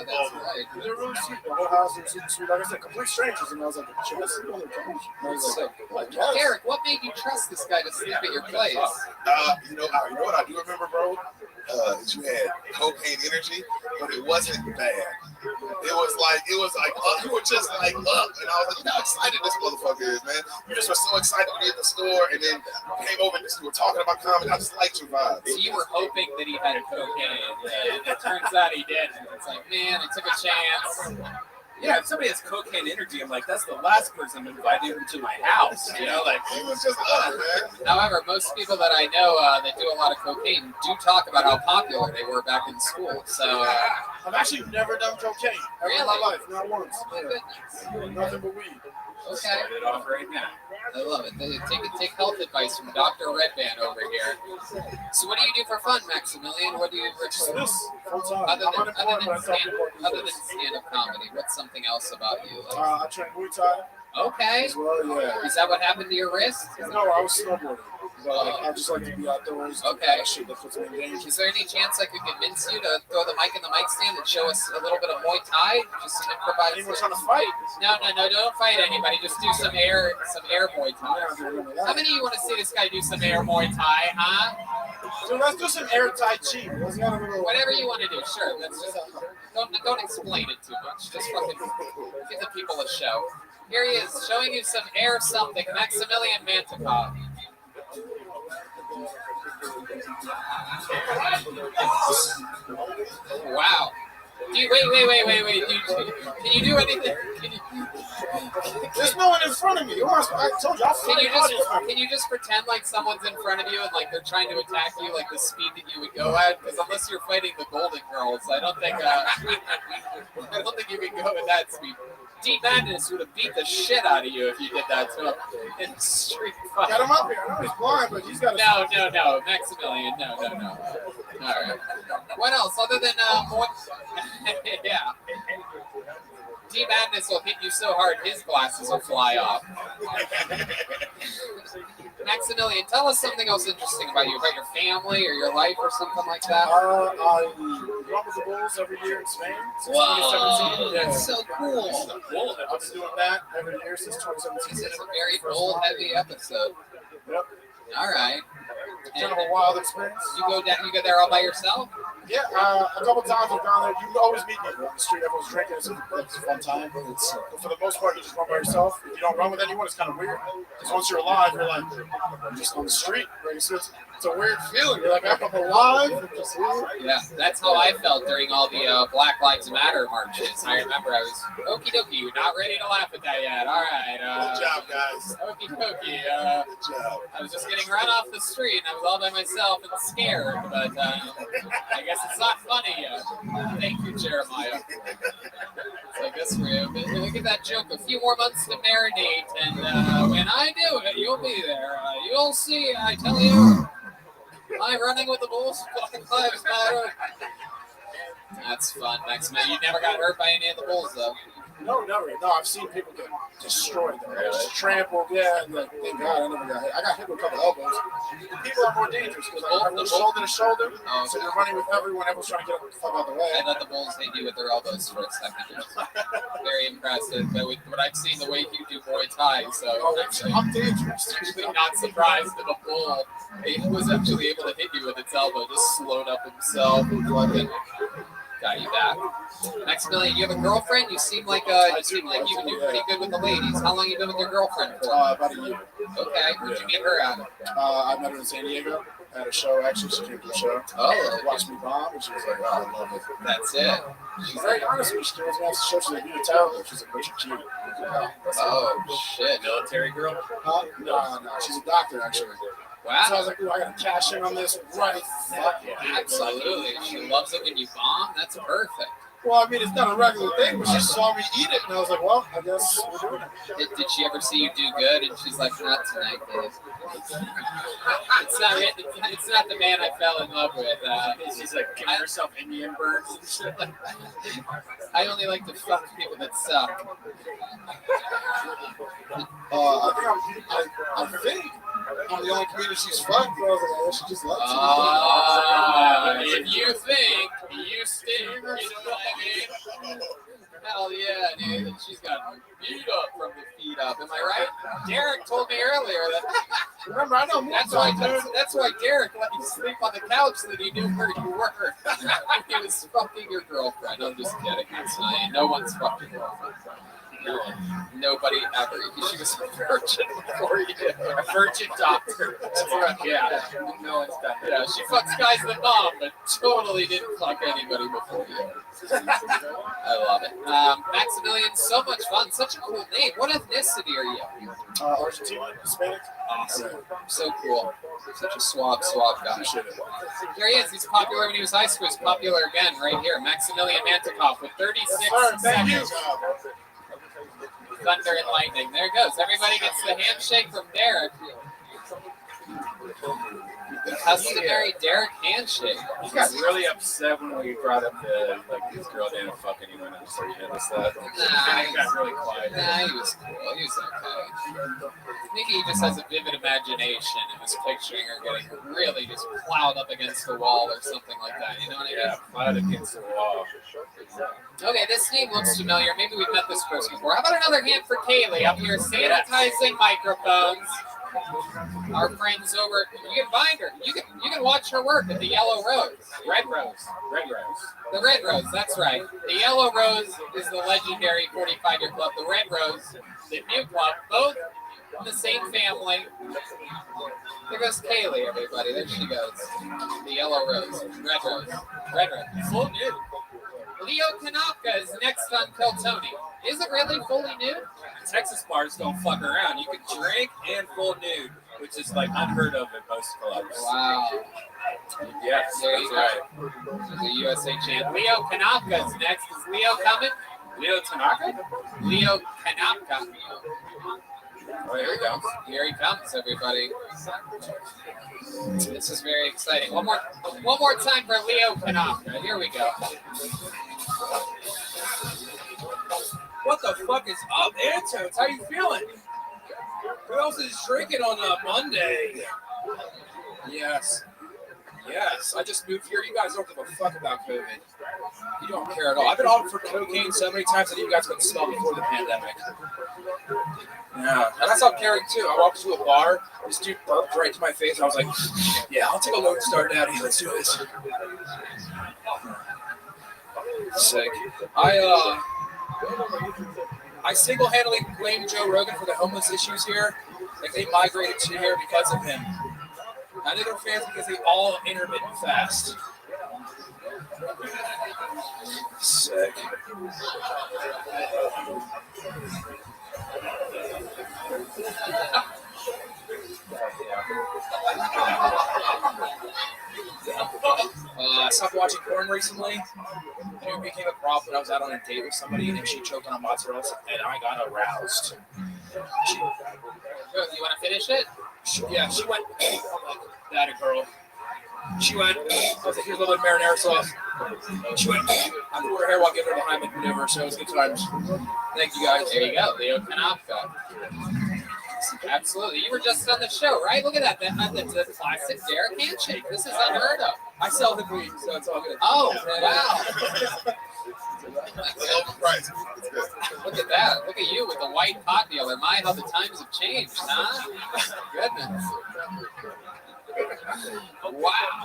that's right. They were really sweet. The whole house was super sweet. Like I said, complete strangers. And I was like, should I sleep on their couch? And I was like, yes. Derek, what made you trust this guy to sleep at your place? You know what I do remember, bro? Is you had cocaine energy, but it wasn't bad. It was like you were just like up, and I was like, you know how excited this motherfucker is, man. You just were so excited to be at the store, and then you came over and you were talking about comedy. I just liked your vibe. So you were hoping that he had cocaine, and it turns out he didn't. It's like, man, I took a chance. Yeah, if somebody has cocaine energy, I'm like, that's the last person I'm inviting to my house. You know, like he was just up, man. However, most people that I know that do a lot of cocaine do talk about how popular they were back in school. So I've actually never done cocaine ever in my life, not once. my goodness. Nothing but weed. Okay. Start it off right now. I love it. Take health advice from Dr. Redband over here. So what do you do for fun, Maximilian? What do you This full time. other I'm than unemployed, but I tell people I do this. stand-up comedy? What's something else about you? I train Muay Thai Okay. as well, yeah. Is that what happened to your wrist? No, I was snowboarding. But I just like to be outdoors. Do Okay. that shit that puts me in danger. Is there any chance I could convince you to throw the mic in the mic stand and show us a little bit of Muay Thai? Just an improvised. Anyone trying to fight? No, don't fight anybody. Just do some air Muay Thai. How many of you want to see this guy do some air Muay Thai, huh? So let's do some air Tai Chi. Let's get a little. Whatever you want to do, sure. Let's just don't explain it too much. Just fucking give the people a show. Here he is, showing you some air something. Maximilian Mantipop. Wow. Dude, wait. Dude, can you do anything? There's no one in front of me. I told you, Can you just pretend like someone's in front of you and like they're trying to attack you like the speed that you would go at? Because unless you're fighting the Golden Girls, I don't think you can go at that speed. Deep Madness would have beat the shit out of you if you did that to him in Street Fight. Got him up here. I know he's blind, but he's got. No, Maximilian, no. All right. What else other than more? Yeah. Deep Madness will hit you so hard his glasses will fly off. Maximilian, tell us something else interesting about you, about your family or your life or something like that. I run with the Bulls every year in Spain since 2017. Yeah. That's so cool. I've been doing that every year since 2017. This is a very bull-heavy episode. Yep. All right. Kind of a wild experience. You go there all by yourself? Yeah, a couple times I've gone there. You always meet people on the street. Everyone's drinking. It's a fun time. But for the most part, you just run by yourself. If you don't run with anyone, it's kind of weird. Because once you're alive, you're like, I'm just on the street. Right? So it's It's a weird feeling. You're like, I'm alive. I'm just here. Yeah, that's how I felt during all the Black Lives Matter marches. I remember I was, okie dokie, you're not ready to laugh at that yet. All right. Good job, guys. Okie dokie. Good job. I was just getting run off the street and I was all by myself and scared, but I guess it's not funny yet. Thank you, Jeremiah. So I guess we'll give that joke a few more months to marinate, and when I do it, you'll be there. You'll see, I tell you. I'm running with the Bulls. Black Lives Matter. That's fun. Next man, you never got hurt by any of the Bulls, though. No, never. No, I've seen people get destroyed. They're just trampled. Yeah, and like, thank God I never got hit. I got hit with a couple elbows. People are more dangerous because like, I'm shoulder to shoulder. Oh, so you're running with everyone. Everyone's trying to get the fuck out the way. I let the Bulls hit you with their elbows for a second. Very impressive. But I've seen the way you do Muay Thai, so I'm dangerous. Actually not surprised if a bull was actually able to hit you with its elbow, just slowed up himself and got you back. Maximilian, you have a girlfriend? You seem like you can do pretty good with the ladies. How long have you been with your girlfriend for? About a year. Okay, where'd you meet her at? I met her in San Diego at a show. Actually, she came to the show. Oh, watched me bomb, and she was like, "Oh, I love it." That's it. She's very honest with me. She goes me after the show. She's like, "You can tell her." She's like, "But you're cute." Oh shit, military girl? Huh? No. She's a doctor actually. Wow. So I was like, "Ooh, I gotta cash in on this right." Yeah, absolutely. She loves it when you bomb. That's perfect. Well, I mean, it's not a regular thing, but she saw me eat it, and I was like, well, I guess we're doing it. Did she ever see you do good? And she's like, not tonight, babe. It's not the man I fell in love with. She's like giving herself Indian burns and shit. I only like to fuck people that suck. I think I'm the only comedian she's fucked, but I was like, oh, she just loves me. If you think, you stink. You know what I mean? Hell yeah, dude. She's got beat up from the feet up. Am I right? Derek told me earlier that. Remember, I know. That's why Derek let you sleep on the couch so that he knew where you were. He was fucking your girlfriend. I'm just kidding. That's not, no one's fucking girlfriend. No one. Nobody ever. She was a virgin before you. A virgin doctor. That's right. Yeah. No one's done that. Yeah, she fucks guys that mom, but totally didn't fuck anybody before you. I love it. Maximilian, so much fun. Such a cool name. What ethnicity are you? Argentinian, Hispanic. Awesome. So cool. Such a suave guy. There he is. He's popular when he was high school. He's popular again right here. Maximilian Mantikov with 36 seconds. Thunder and lightning. There it goes. Everybody gets the handshake from Derek. The customary Derek handshake. He got really upset when we brought up this girl didn't fuck anyone else. So you noticed that? He got really quiet. Nah, he was cool. He was okay. Maybe he just has a vivid imagination and was picturing her getting really just plowed up against the wall or something like that. You know what I mean? Yeah, plowed against the wall. Okay, this name looks familiar. Maybe we've met this person before. How about another hand for Kaylee up here sanitizing microphones? Our friends over, you can find her. You can watch her work at the Yellow Rose. Red Rose. The Red Rose, that's right. The Yellow Rose is the legendary 45-year club. The Red Rose, the new club, both in the same family. There goes Kaylee, everybody. There she goes. The Yellow Rose. Red Rose. Full nude. Leo Kanopka is next on Kill Tony. Is it really fully nude? Texas bars don't fuck around. You can drink and full nude, which is like unheard of at most clubs. Wow. Yes, there that's you right. go. The USA champ. Leo Kanopka is next. Is Leo coming? Leo Tanaka? Leo Kanopka. Oh, here he comes. Here he comes, everybody. This is very exciting. One more time for Leo Kanopka. Here we go. What the fuck is up, Antones? How you feeling? Who else is drinking on a Monday? Yes. I just moved here. You guys don't give a fuck about COVID. You don't care at all. I've been on for cocaine so many times that you guys couldn't smell before the pandemic. Yeah, and I stopped caring too. I walked to a bar. This dude burped right to my face. I was like, "Yeah, I'll take a Lone Star Daddy. Let's do this." Sick. I single-handedly blame Joe Rogan for the homeless issues here. Like they migrated to here because of him. I know they're fans because they all intermittent fast. Sick. I stopped watching porn recently. And it became a problem when I was out on a date with somebody and she choked on a mozzarella and I got aroused. She, You want to finish it? she went, that a girl. She went, I was like, here's a little bit of marinara sauce. She went, I pulled her hair while giving her the Heimlich maneuver, so it was good times. Thank you guys. There you go, Leo Kanopka. Absolutely. You were just on the show, right? Look at that. That's a classic Derek handshake. This is unheard of. I sell the queen, so it's all good. Oh, wow. Look at that. Look at you with the white pot dealer. My, how the times have changed, huh? Goodness. Wow.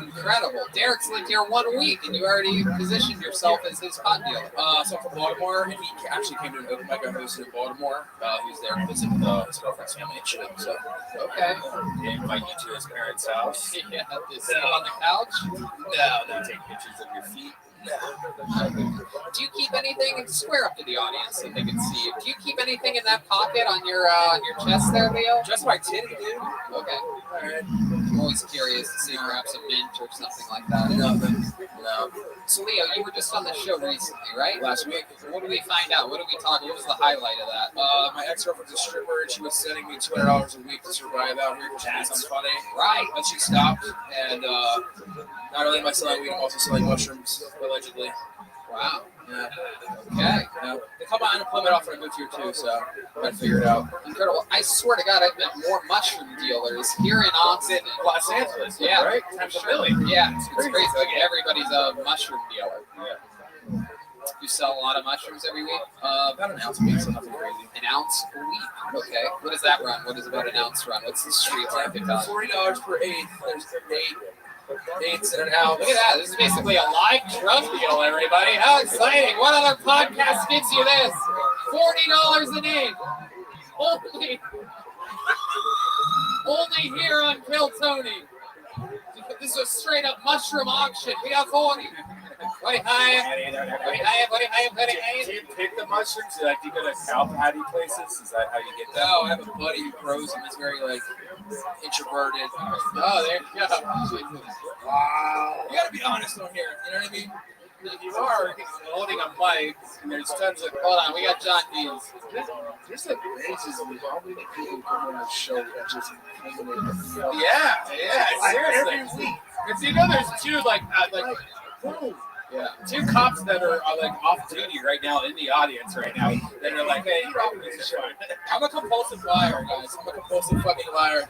Incredible. Derek's lived here 1 week, and you already positioned yourself as his pot dealer. So I'm from Baltimore, and he actually came to an open mic I hosted in Baltimore. He was there to visit with his girlfriend's family and shit. So, okay. He invited you to his parents' house. Yeah, to sit on the couch? No, take pictures of your feet. Do you keep anything? Square up to the audience so they can see you. Do you keep anything in that pocket on your chest there, Leo? Just my titty, dude. Okay. All right. I'm always curious to see perhaps a mint or something like that. No. So, Leo, you were just on the show recently, right? Last week. What did we find out? What did we talk? What was the highlight of that? My ex-girlfriend's a stripper, and she was sending me $200 a week to survive out here because she thinks I'm funny. Right. But she stopped, and not only am I selling weed, I'm also selling mushrooms, allegedly. Wow. Yeah. Okay. Yeah. They cut my unemployment off when I moved here, too, so I got to figure it out. Incredible. I swear to God, I've met more mushroom dealers here in Austin. Los Angeles, yeah. Right? Times a million. Yeah, it's crazy. Like, everybody's a mushroom dealer. Yeah. You sell a lot of mushrooms every week? About an ounce a week, so nothing crazy. An ounce a week? Okay. What does that run? What is about an ounce run? What's the street market on? $40 per eighth. There's 8 in an ounce. Look at that. This is basically a live drug deal, everybody. How exciting. What other podcast gives you this? $40 an eighth. Only here on Kill Tony. This is a straight up mushroom auction. We got 40. Do you pick the mushrooms? Do you go to cow patty places? Is that how you get that? No, I have a buddy who grows them. He's very introverted. Oh, there you go. Wow. You gotta be honest on here. You know what I mean? If you are holding a mic, and there's tons of. Hold on, we got John Deans. There's like bases of how many people come on the show that just Yeah, seriously. Every week. Because there's two two cops that are off duty right now in the audience right now. That are like, hey, I'm a compulsive liar, guys. I'm a compulsive fucking liar.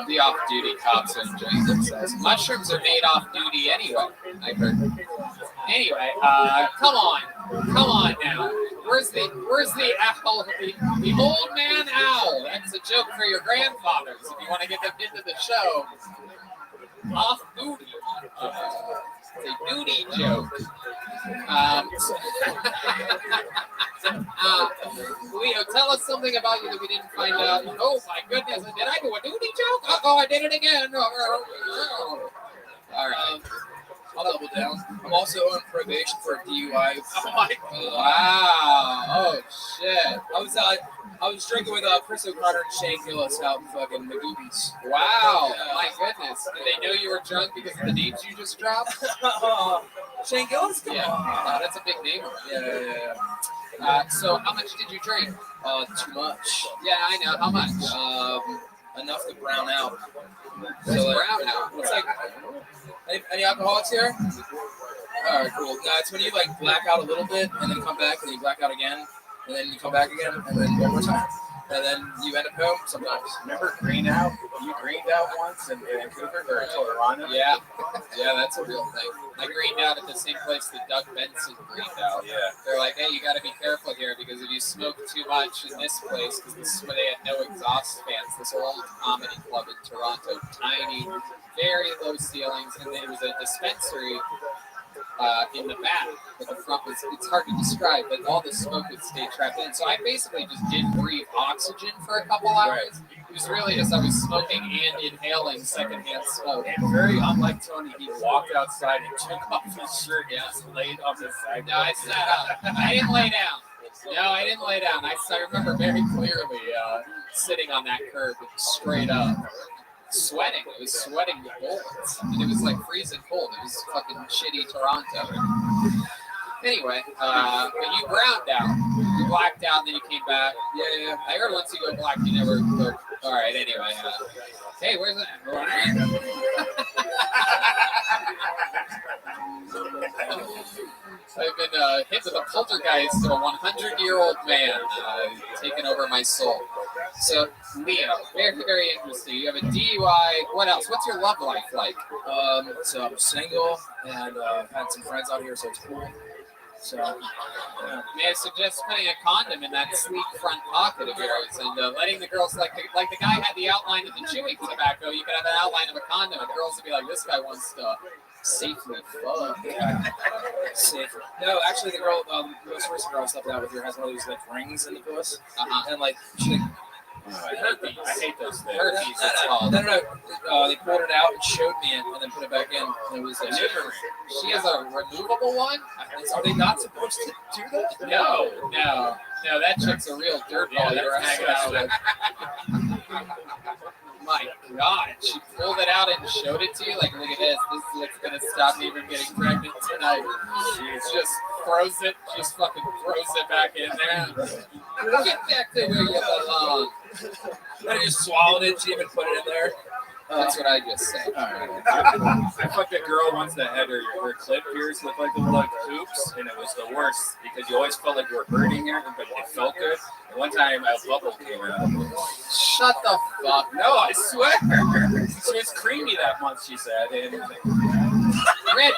The off-duty cops are enjoying themselves. Mushrooms are made off-duty anyway, I've heard. Anyway, come on now. Where's the owl? The old man owl. That's a joke for your grandfathers if you want to get them into the show. Off-duty. It's a duty joke. Leo, tell us something about you that we didn't find out. Oh my goodness, did I do a duty joke? I did it again. All right. I'll double down. I'm also on probation for a DUI. Oh my God. Wow. Oh shit. I was drinking with Chris O'Connor and Shane Gillis out in fucking the Goobies. Wow. My goodness. Did they know you were drunk because of the names you just dropped? Shane Gillis? Come on. That's a big name. Yeah. So how much did you drink? Too much. Yeah, I know. How much? Enough to brown out. What's brown out? It's like any alcoholics here? All right, cool. No, it's when you black out a little bit and then come back and you black out again and then you come back again and then one more time and then you end up home sometimes. Remember green out? You greened out once in Vancouver or in Toronto? Yeah, that's a real thing. I greened out at the same place that Doug Benson greened out. Yeah. They're like, hey, you got to be careful here because if you smoke too much in this place, because this is where they had no exhaust fans, this old comedy club in Toronto, tiny, very low ceilings, and there was a dispensary in the back, but the front was, it's hard to describe, but all the smoke would stay trapped in. So I basically just didn't breathe oxygen for a couple hours. It was really just I was smoking and inhaling secondhand smoke. And very unlike Tony, he walked outside and took off his shirt and just laid on the side. No, I sat up. I didn't lay down. No, I didn't lay down. I remember very clearly sitting on that curb straight up, sweating. It was sweating bullets. I mean, it was like freezing cold. It was fucking shitty Toronto. Anyway, but you browned out. You blacked out, and then you came back. Yeah. I heard once you go black, you never go. All right, anyway. Hey, where's that? I've been hit with a poltergeist of a 100-year-old man taking over my soul. So, Leo, very, very interesting. You have a DUI. What else? What's your love life like? So I'm single and had some friends out here, so it's cool. So, yeah. May I suggest putting a condom in that sleek front pocket of yours and letting the girls, like the guy had the outline of the chewing tobacco, you could have an outline of a condom and girls would be like, this guy wants to safely fuck. Safe. No, actually, the girl, most recent girl I slept out with her has one of these like rings in the puss, and like she. I hate those things. Herpes, it's called. No. They pulled it out and showed me it, and then put it back in. And it was a super. She has a removable one? Are they not supposed to do that? No. That chick's a real dirtball you were hanging out with. My God, she pulled it out and showed it to you. Like, look at this. This is what's gonna stop me from getting pregnant tonight. She just throws it. Just fucking throws it back in there. Get back to where you belong. I just swallowed it. She even put it in there. That's what I just said. I fucked a girl once that had her clip ears look like the little hoops, and it was the worst because you always felt like you were hurting her, but it felt good. And one time a bubble came out. Shut the fuck. No, I swear. She was creamy that month, she said. And Red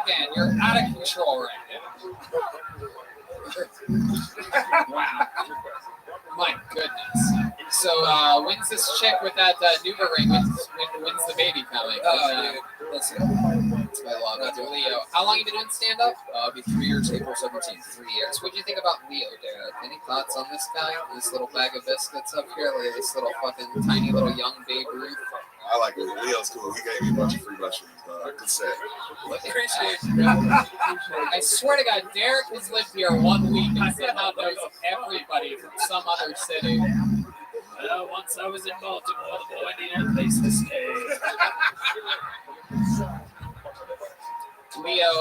Band, you're out of control right now. Wow. My goodness. So, when's this chick with that Nuva ring? When's the baby coming? Let's see. I love it. Leo. How long have you been doing stand-up? It'll be 3 years, April 17th. 3 years. What do you think about Leo, Derek? Any thoughts on this guy? This little bag of biscuits up here? Like this little fucking tiny little young Babe Ruth? I like it. Leo's cool. He gave me a bunch of free mushrooms. Good set. Appreciate it. I swear to God, Derek has lived here 1 week and somehow knows everybody from some other city. Once I was in Baltimore, the boy needed a place to stay. Leo,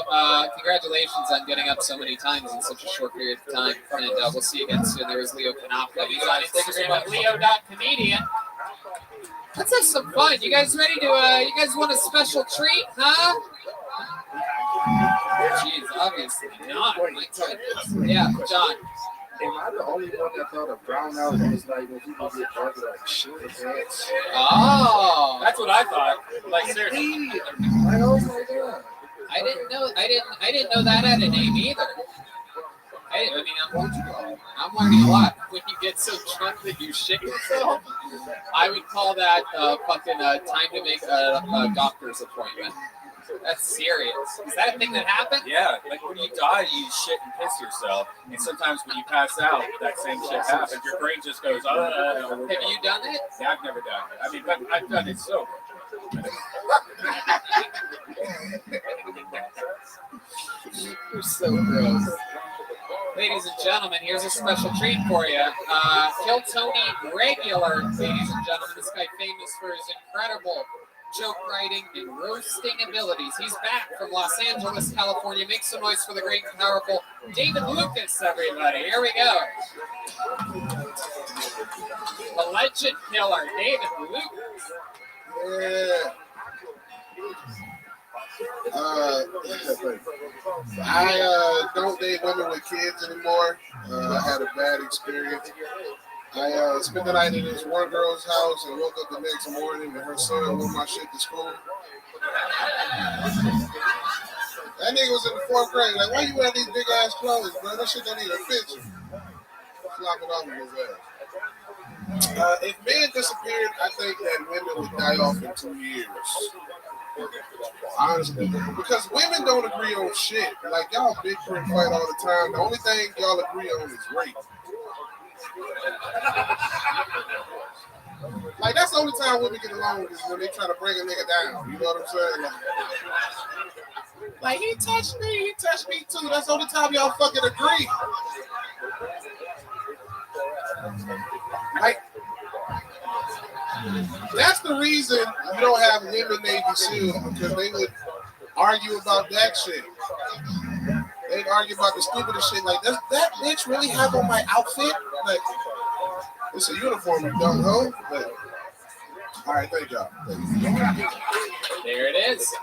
congratulations on getting up so many times in such a short period of time. And we'll see you again soon. There was Leo Knopfler. He's on Instagram at leo.comedian. Let's have some fun. You guys ready to, you guys want a special treat, huh? Jeez, obviously not. My goodness. Yeah, John. Am I the only one that thought of brown out was like when people get drunk like shit their pants? Oh, that's what I thought. Like seriously. Like, oh my God. I didn't know that had a name either. I'm learning a lot. When you get so drunk that you shit yourself, I would call that fucking time to make a doctor's appointment. That's serious. Is that a thing that happens? Yeah, like when you die, you shit and piss yourself. And sometimes when you pass out, that same shit happens. Your brain just goes, Have you done it? Yeah, I've never done it. I mean, but I've done it sober. You're so gross. Ladies and gentlemen, here's a special treat for you. Kill Tony regular, ladies and gentlemen. This guy famous for his incredible joke writing and roasting abilities. He's back from Los Angeles, California. Make some noise for the great and powerful David Lucas, everybody. Here we go. The legend killer, David Lucas. Yeah. I don't date women with kids anymore. I had a bad experience. I spent the night in this one girl's house and woke up the next morning and her son wore my shit to school. That nigga was in the 4th grade. Like, why you wearing these big ass clothes, bro? That shit don't even fit you. Slap it off in his ass. If men disappeared, I think that women would die off in 2 years. Honestly, because women don't agree on shit. Like, y'all big print fight all the time. The only thing y'all agree on is rape. Like, that's the only time women get along is when they try to bring a nigga down. You know what I'm saying? Like, he touched me too. That's the only time y'all fucking agree. Like, that's the reason you don't have women Navy SEAL, because they would argue about that shit. They'd argue about the stupidest shit. Like, does that bitch really have on my outfit? Like, it's a uniform, you dumb hoe. Like, all right, thank y'all. There it is.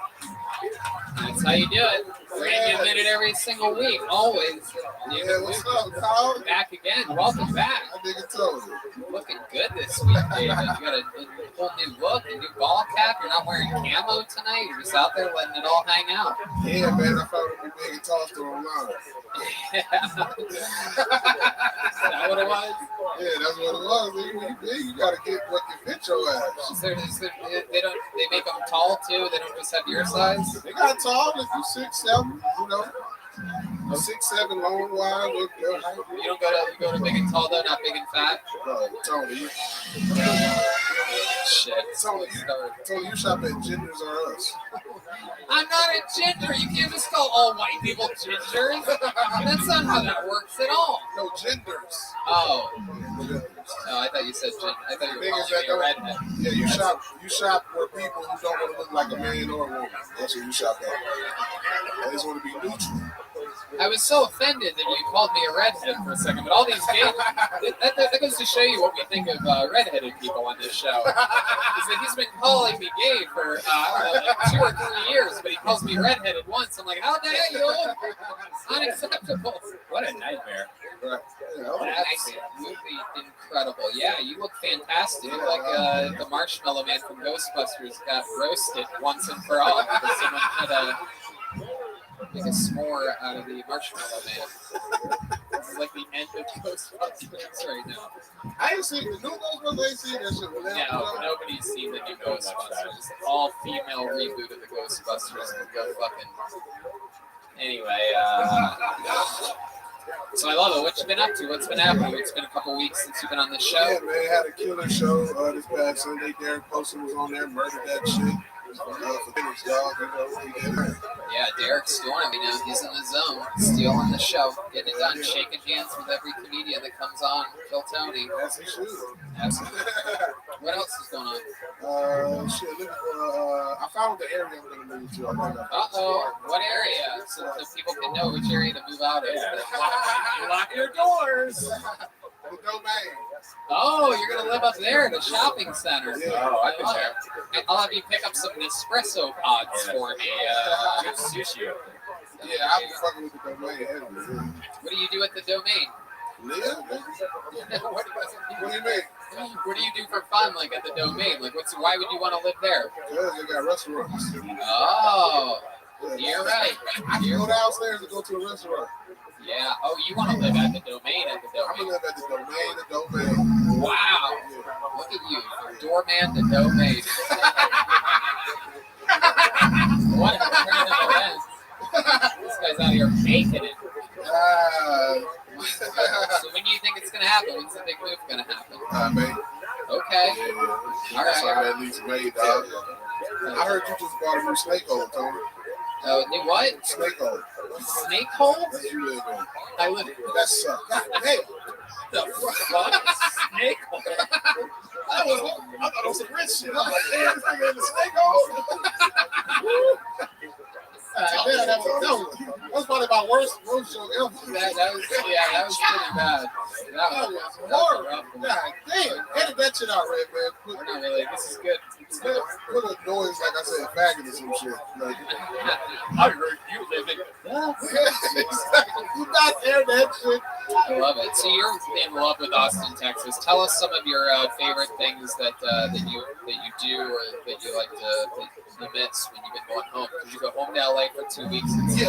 That's how you do it. We're gonna give it every single week, always. Yeah, what's up, Kyle? Back again. Welcome back. I think it's over. Looking good this week, David. You got a whole new look, a new ball cap. You're not wearing camo tonight. You're just out there letting it all hang out. Yeah, man. I found it big and tossed it online. Is that what it was? Yeah, that's what it was. When you big, you gotta get what can fit your ass. They make them tall too. They don't just have your size. They got tall. If you 6'7", you know, 6'7", long, wide. Look, you go to big and tall though, not big and fat. Tony. Shit. Tony, you shop at Genders or Us? I'm not a ginger. You can't just call all white people gingers. That's not how that works at all. No, genders. Oh. No, I thought you said ginger. I thought you were calling me a redhead. Yeah, you shop where people who don't want to look like a man or a woman. That's where you shop at. I just want to be neutral. I was so offended that you called me a redhead for a second, but all these gays, that goes to show you what we think of redheaded people on this show. Is that he's been calling me gay for, like 2 or 3 years, but he calls me redheaded once. I'm like, how dare you? Unacceptable. What a nightmare. Right. Absolutely incredible. Yeah, you look fantastic. You look like the Marshmallow Man from Ghostbusters got roasted once and for all because someone had make a s'more out of the Marshmallow Man. This is like the end of Ghostbusters right now. I ain't seen the new Ghostbusters. I ain't seen that shit. No, nobody's seen the new Ghostbusters. All female reboot of the Ghostbusters. Go fucking. Anyway, so I love it. What you been up to? What's been happening? It's been a couple weeks since you've been on the show. Yeah, man, had a killer show this past Sunday. Derek Poston was on there, murdered that shit. Yeah, Derek's doing it. He's in the zone, stealing the show, getting it done, shaking hands with every comedian that comes on. Kill Tony. That's he should. Absolutely. What else is going on? I found the area I'm going to move to. What area? So people can know which area to move out of. Lock your doors. The domain. Oh, you're going to live up there at the shopping center. Yeah. I'll have you pick up some Nespresso pods for me. Sushi. Yeah, I'll be fucking with the domain. What do you do at the domain? Live? What do you mean? What do you do for fun, like at the domain? Like, why would you want to live there? Because they got restaurants. Oh, you're right. I can go downstairs and go to a restaurant. Yeah. Oh, you want to live at the domain, I'm gonna live at the domain. Wow. Look at you, from doorman to domain. What a turn of events. This guy's out here making it. So when do you think it's gonna happen? When's the big move gonna happen? May. Okay. Yeah. All right. So at least May, dog. I heard you just bought a new snake hole, Tony. Oh, new what? Snake hole. Snake hole? That's you live in. I live in. That's God damn. The fuck? Snake hole? I thought it was some rich shit. I'm like, damn, this nigga in the snake hole. That was probably my worst show ever. That was pretty bad. That was horrible. God damn. Edit that shit out, Red Man. Not really. This is good. Put a noise, like I said, faggot or some shit. Like, I heard you living. You not air that shit. I love it. So you're in love with Austin, Texas. Tell us some of your favorite things that you do or that you like to miss when you've been going home. Because you go home to LA for 2 weeks and then you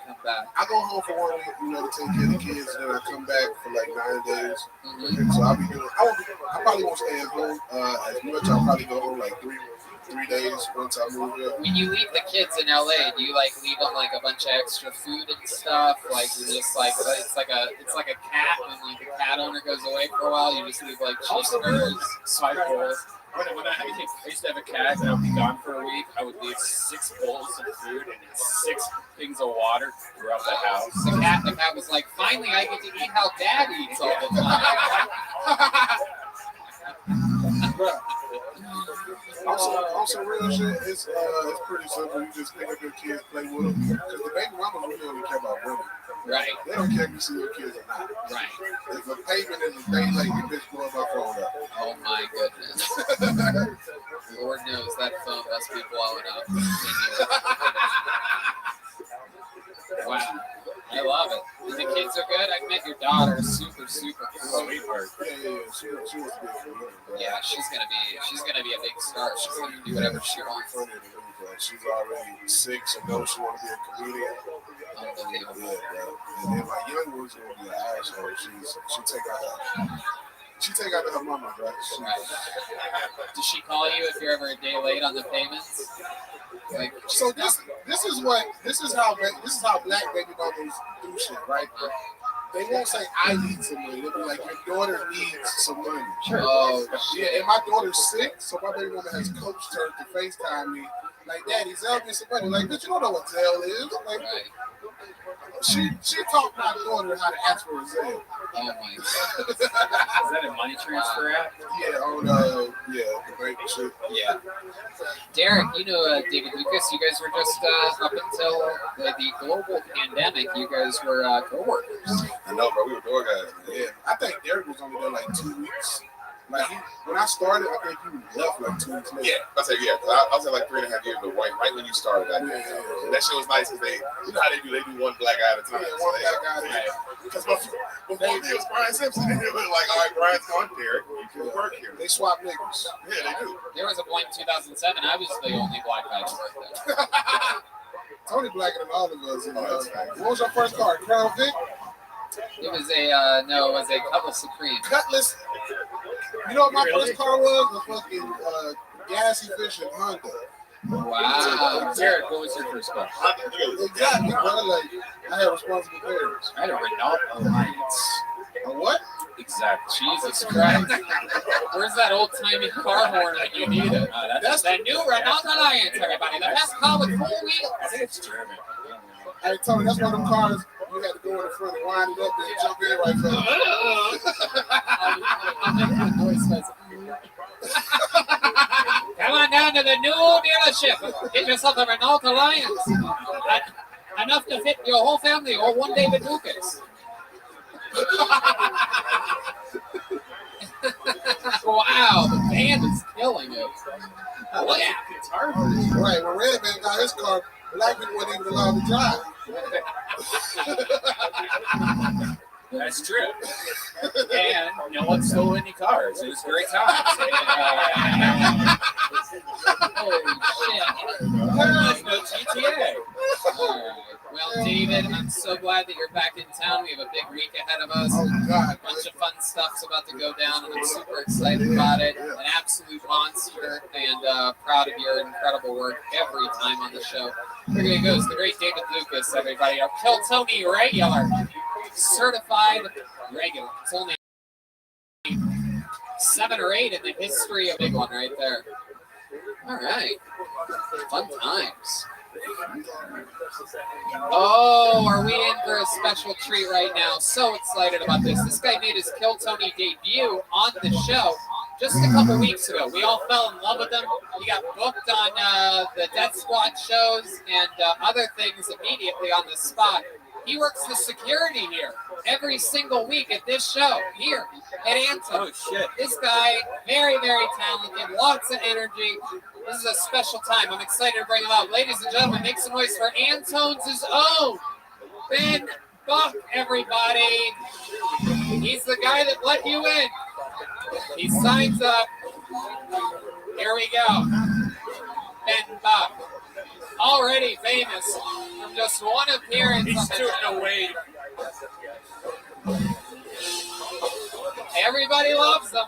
come back. I go home for 1 week, to take care of the kids, and then I come back for like 9 days. Mm-hmm. So I'll be doing. I probably won't stay at home as much. I'll probably go home like three 3 days once I moved here. When you leave the kids in LA, do you like leave them like a bunch of extra food and stuff? Like you're just like it's like a cat, and like the cat owner goes away for a while, you just leave like cheeseburgers, side bowls. When I used to have a cat and I would be gone for a week, I would leave 6 bowls of food and 6 things of water throughout the house. The cat was like, finally I get to eat how Dad eats all the time. Also, real shit, it's pretty simple. You just pick up your kids, play with them. Because the baby mamas really only care about women. Right. They don't care if you see your kids or not. Right. If a payment is a day late, the bitch blowing my phone up. Oh my goodness. Lord knows that phone must be blowing up. Wow. I love it. And the kids are good. I met your daughter. Super cool. Yeah. She was good. Yeah, she's gonna be a big star. She's gonna do whatever she wants. She's already 6 and knows she want to be a comedian. Unbelievable. Yeah, bro. And then my young one's gonna be an asshole. She take out her mama, bro. Right. Does she call you if you're ever a day late on the payments? Like, so this is how black baby mamas do shit, right? They won't say I need some money. They'll be like, your daughter needs some money. Sure. Oh, yeah, and my daughter's sick, so my baby mama has coached her to FaceTime me. Like, Daddy, Zell me some money. Like, bitch, you don't know what Zell is. Like, she taught my daughter how to ask for a Zell. Oh my God. Is that a money transfer app? Yeah, the bank shit. Yeah. Derek, you know David Lucas, you guys were just up until the global pandemic, you guys were co-workers. I know, bro. We were door guys. Yeah. I think Derek was only there like 2 weeks. Like when I started, I think you left like 2 weeks later. Yeah, I said I was at like 3.5 years, but right when you started, that shit was nice because you know how they do one black guy at a time. Yeah, one black guy at a time. Because before me it was Brian Simpson, and it was like, all right, Brian's gone, Derek, you can work here. They swap niggas. Yeah, they do. There was a point in 2007, I was the only black guy to work there. Tony blacker than all of us. What was your first car? Crown Vic? It was a Cutlass Supreme. Cutlass. You know what my first car was? A fucking gas efficient Honda. Wow. Derek, what was your first car? Exactly, brother. Like, I had responsible parents. I had a Renault Alliance. A what? Exactly. Jesus Christ. Where's that old-timey car horn when you need it? That's the new Renault Alliance, everybody. The best car with 4 wheels. I think it's German. Hey, Tony, that's one of them cars you had to go in the front and wind it up and jump in right Come on down to the new dealership. Get yourself a Renault Alliance. Enough to fit your whole family or one David Lucas. Wow, the band is killing it. What guitar? Right, when Redman got his car, black people weren't even allowed to drive. That's true. And no one stole any cars. It was great times. Holy shit. No GTA. All right. Well, David, I'm so glad that you're back in town. We have a big week ahead of us. Oh, God. A bunch of fun stuff's about to go down, and I'm super excited about it. An absolute monster, and proud of your incredible work every time on the show. Here he goes, the great David Lucas, everybody. Our Kill Tony regular. Certified regular. It's only 7 or 8 in the history of big one right there. All right. Fun times. Oh, are we in for a special treat right now? So excited about this. This guy made his Kill Tony debut on the show just a couple weeks ago. We all fell in love with him. He got booked on the Death Squad shows and other things immediately on the spot. He works the security here every single week at this show here at Anton. Oh, shit. This guy, very, very talented, lots of energy. This is a special time. I'm excited to bring him out. Ladies and gentlemen, make some noise for Anton's own Ben Buck, everybody. He's the guy that let you in. He signs up. Here we go. Ben Buck. Already famous from just one appearance. He's doing a wave. Everybody loves him.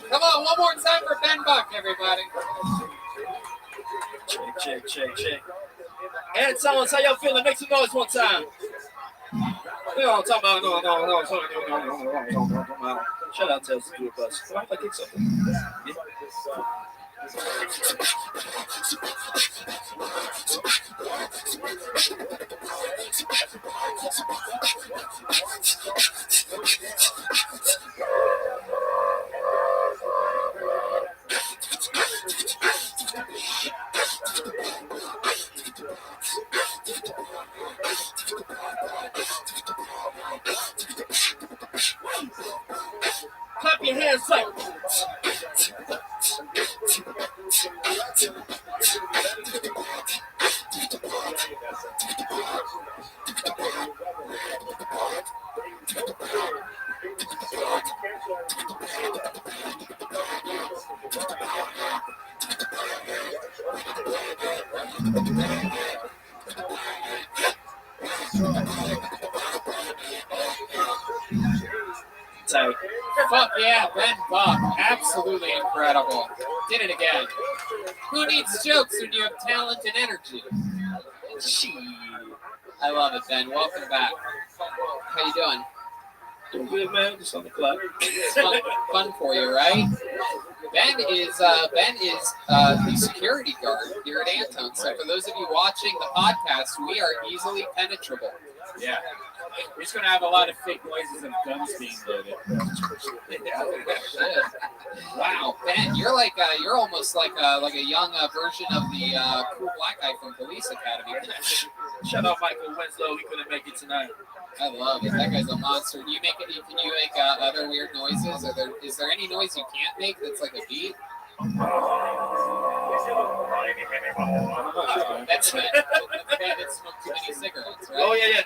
Come on. one more time for Ben Buck, everybody. Check. And tell us how y'all feeling. Make some noise one time. No. Shout out to us to do a bus. I hope I did something. Yeah. Clap your hands like. Tight. Fuck yeah, Ben Buck. Absolutely incredible. Did it again. Who needs jokes when you have talent and energy? I love it, Ben. Welcome back. How you doing? Doing good, man. Just on the clock. It's fun for you, right? Ben is the security guard here at Antone. So for those of you watching the podcast, we are easily penetrable. Yeah. We're just gonna have a lot of fake noises of guns being loaded. Wow, Ben, you're almost like a young version of the cool black guy from Police Academy. Shout out Michael Winslow. He couldn't make it tonight. I love it. That guy's a monster. Can you make other weird noises? Is there any noise you can't make that's like a beat? That's it. The guy that smoked too many cigarettes, right? Oh yeah.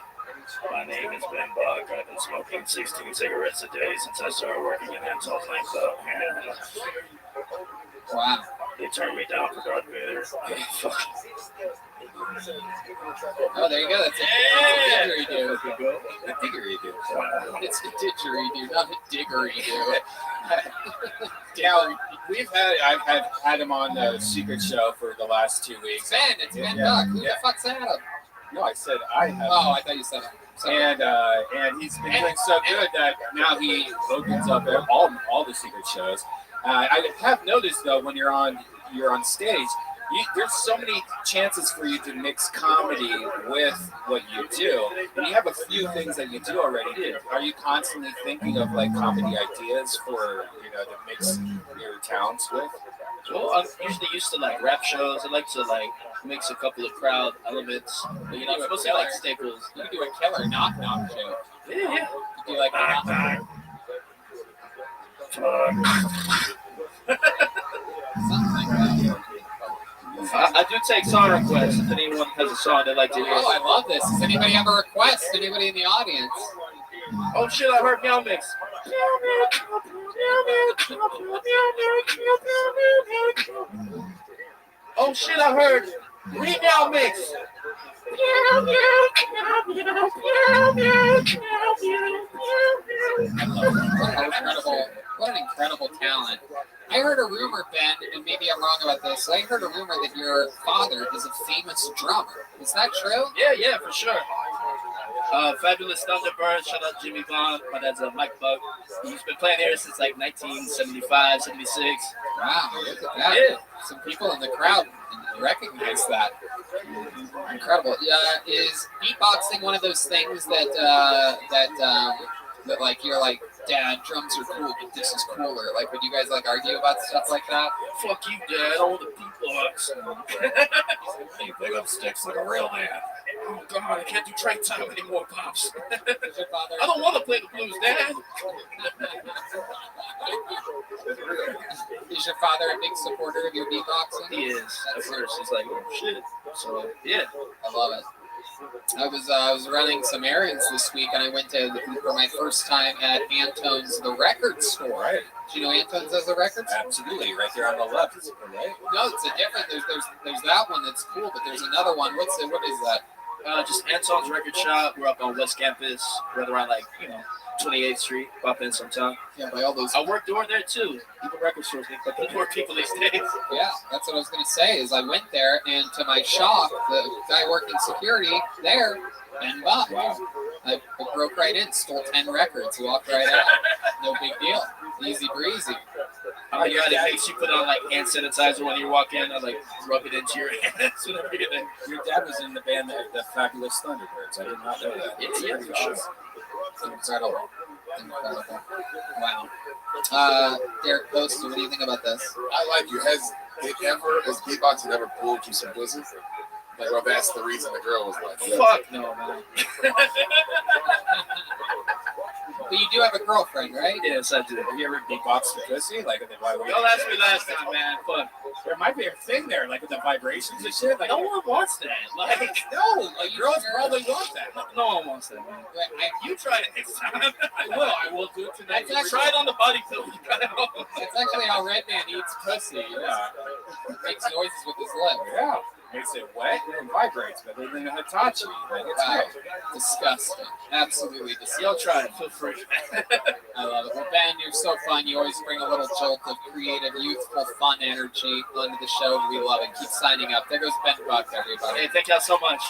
My name is Ben Buck. I've been smoking 16 cigarettes a day since I started working in Antone nightclub. Wow. They turned me down for Darth Vader. Oh, there you go. That's a didgeridoo. A didgeridoo. It's a didgeridoo, not a diggeridoo. Now, I've had him on the Secret Show for the last 2 weeks. Ben, it's Ben Buck. Who the fuck's Adam? No, I said I have. Oh, I thought you said it. And he's been doing so good that now he opens up all the secret shows. I have noticed though when you're on stage, there's so many chances for you to mix comedy with what you do, and you have a few things that you do already. Are you constantly thinking of like comedy ideas for to mix your talents with? Well, I'm usually used to like rap shows. I like to like mix a couple of crowd elements. But, it's mostly like staples. You can do a killer knock show. Yeah. You do like a knock. Something like that. I do take song requests if anyone has a song they'd like to hear. Oh, I love this. Does anybody have a request? Anybody in the audience? Oh shit, I heard Meow Mix. Oh shit, I heard Meow Mix. What an incredible talent. I heard a rumor, Ben, and maybe I'm wrong about this. I heard a rumor that your father is a famous drummer. Is that true? Yeah, for sure. Fabulous Thunderbird. Shout out Jimmy Bond. My dad's a Mike Buck. He's been playing here since like 1975, 76. Wow, look at that. Yeah. Some people in the crowd recognize that. Incredible. Is beatboxing one of those things that like you're like, Dad, drums are cool, but this is cooler? Like, would you guys like argue about stuff like that? Fuck you, Dad. I want the beatbox. You pick up sticks like a real man. Oh God, I can't do track time anymore, pops. I don't want to play the blues, Dad. Is your father a big supporter of your beatboxing? He is. At first, he's like, oh shit. So yeah, I love it. I was running some errands this week, and I went for my first time at Antone's The Record Store. Right. Do you know Antone's has a record store? Absolutely, right there on the left. Right? No, it's a different. There's that one that's cool, but there's another one. What is that? Just Anton's Record Shop. We're up on West Campus, right around 28th Street, pop in sometime. Yeah, by all those. I work door there too. Even record stores need more people these days. Yeah, that's what I was gonna say. Is I went there, and to my shock, the guy working security there, Ben Bob. Wow. I broke right in, stole 10 records, walked right out. No big deal. Easy breezy. You put on hand sanitizer when you walk in, or rub it into your hands whenever you're there. Your dad was in the band, the Fabulous Thunderbirds. I did not know that. Yeah, for sure. Incredible. Wow. Derek Poster, what do you think about this? I like you. Has beatboxing ever pulled you some pussy? Well, that's the reason the girl was like, yeah. Fuck no, man. But you do have a girlfriend, right? Yes, I do. Have you ever beatboxed for pussy? Y'all asked me last time, man. Fuck. There might be a thing there, with the vibrations and shit. No one wants that. Girls probably want that. No one wants that, man. You try it next time. I will do it tonight. Try it on the body till you got it off. That's actually how Redman eats pussy. Yeah. Makes noises with his lips. Yeah. Makes it wet and it vibrates better than Hitachi. It's Wow. great. Disgusting. Absolutely disgusting. Y'all try it. Feel free. I love it. Well, Ben, you're so fun. You always bring a little jolt of creative, youthful, fun energy onto the show. We love it. Keep signing up. There goes Ben Buck, everybody. Hey, thank y'all so much.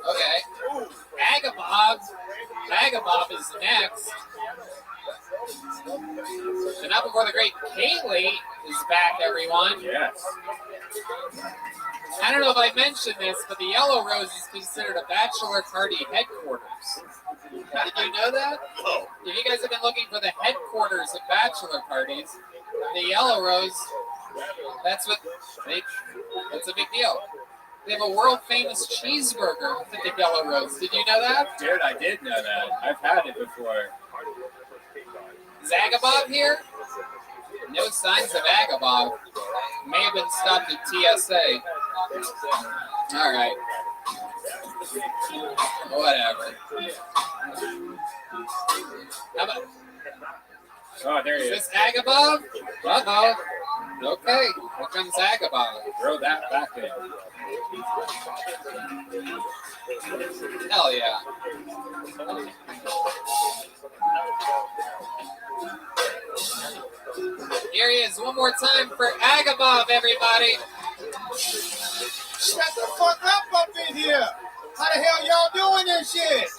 Okay. Agabob is next. And not before the great Kaylee is back, everyone. Yes. I don't know if I mentioned this, but the Yellow Rose is considered a bachelor party headquarters. Did you know that? Oh. If you guys have been looking for the headquarters of bachelor parties, the Yellow Rose, that's a big deal. They have a world famous cheeseburger at the Yellow Rose. Did you know that? Dude, I did know that. I've had it before. Is Agabob here? No signs of Agabob. May have been stopped at TSA. All right. Whatever. How about? Oh, there he Is is. this Agabob? Uh-oh. Okay. Here comes Agabob. Throw that back in. Hell yeah. Here he is one more time for Agabob, everybody. Shut the fuck up in here. How the hell y'all doing this shit?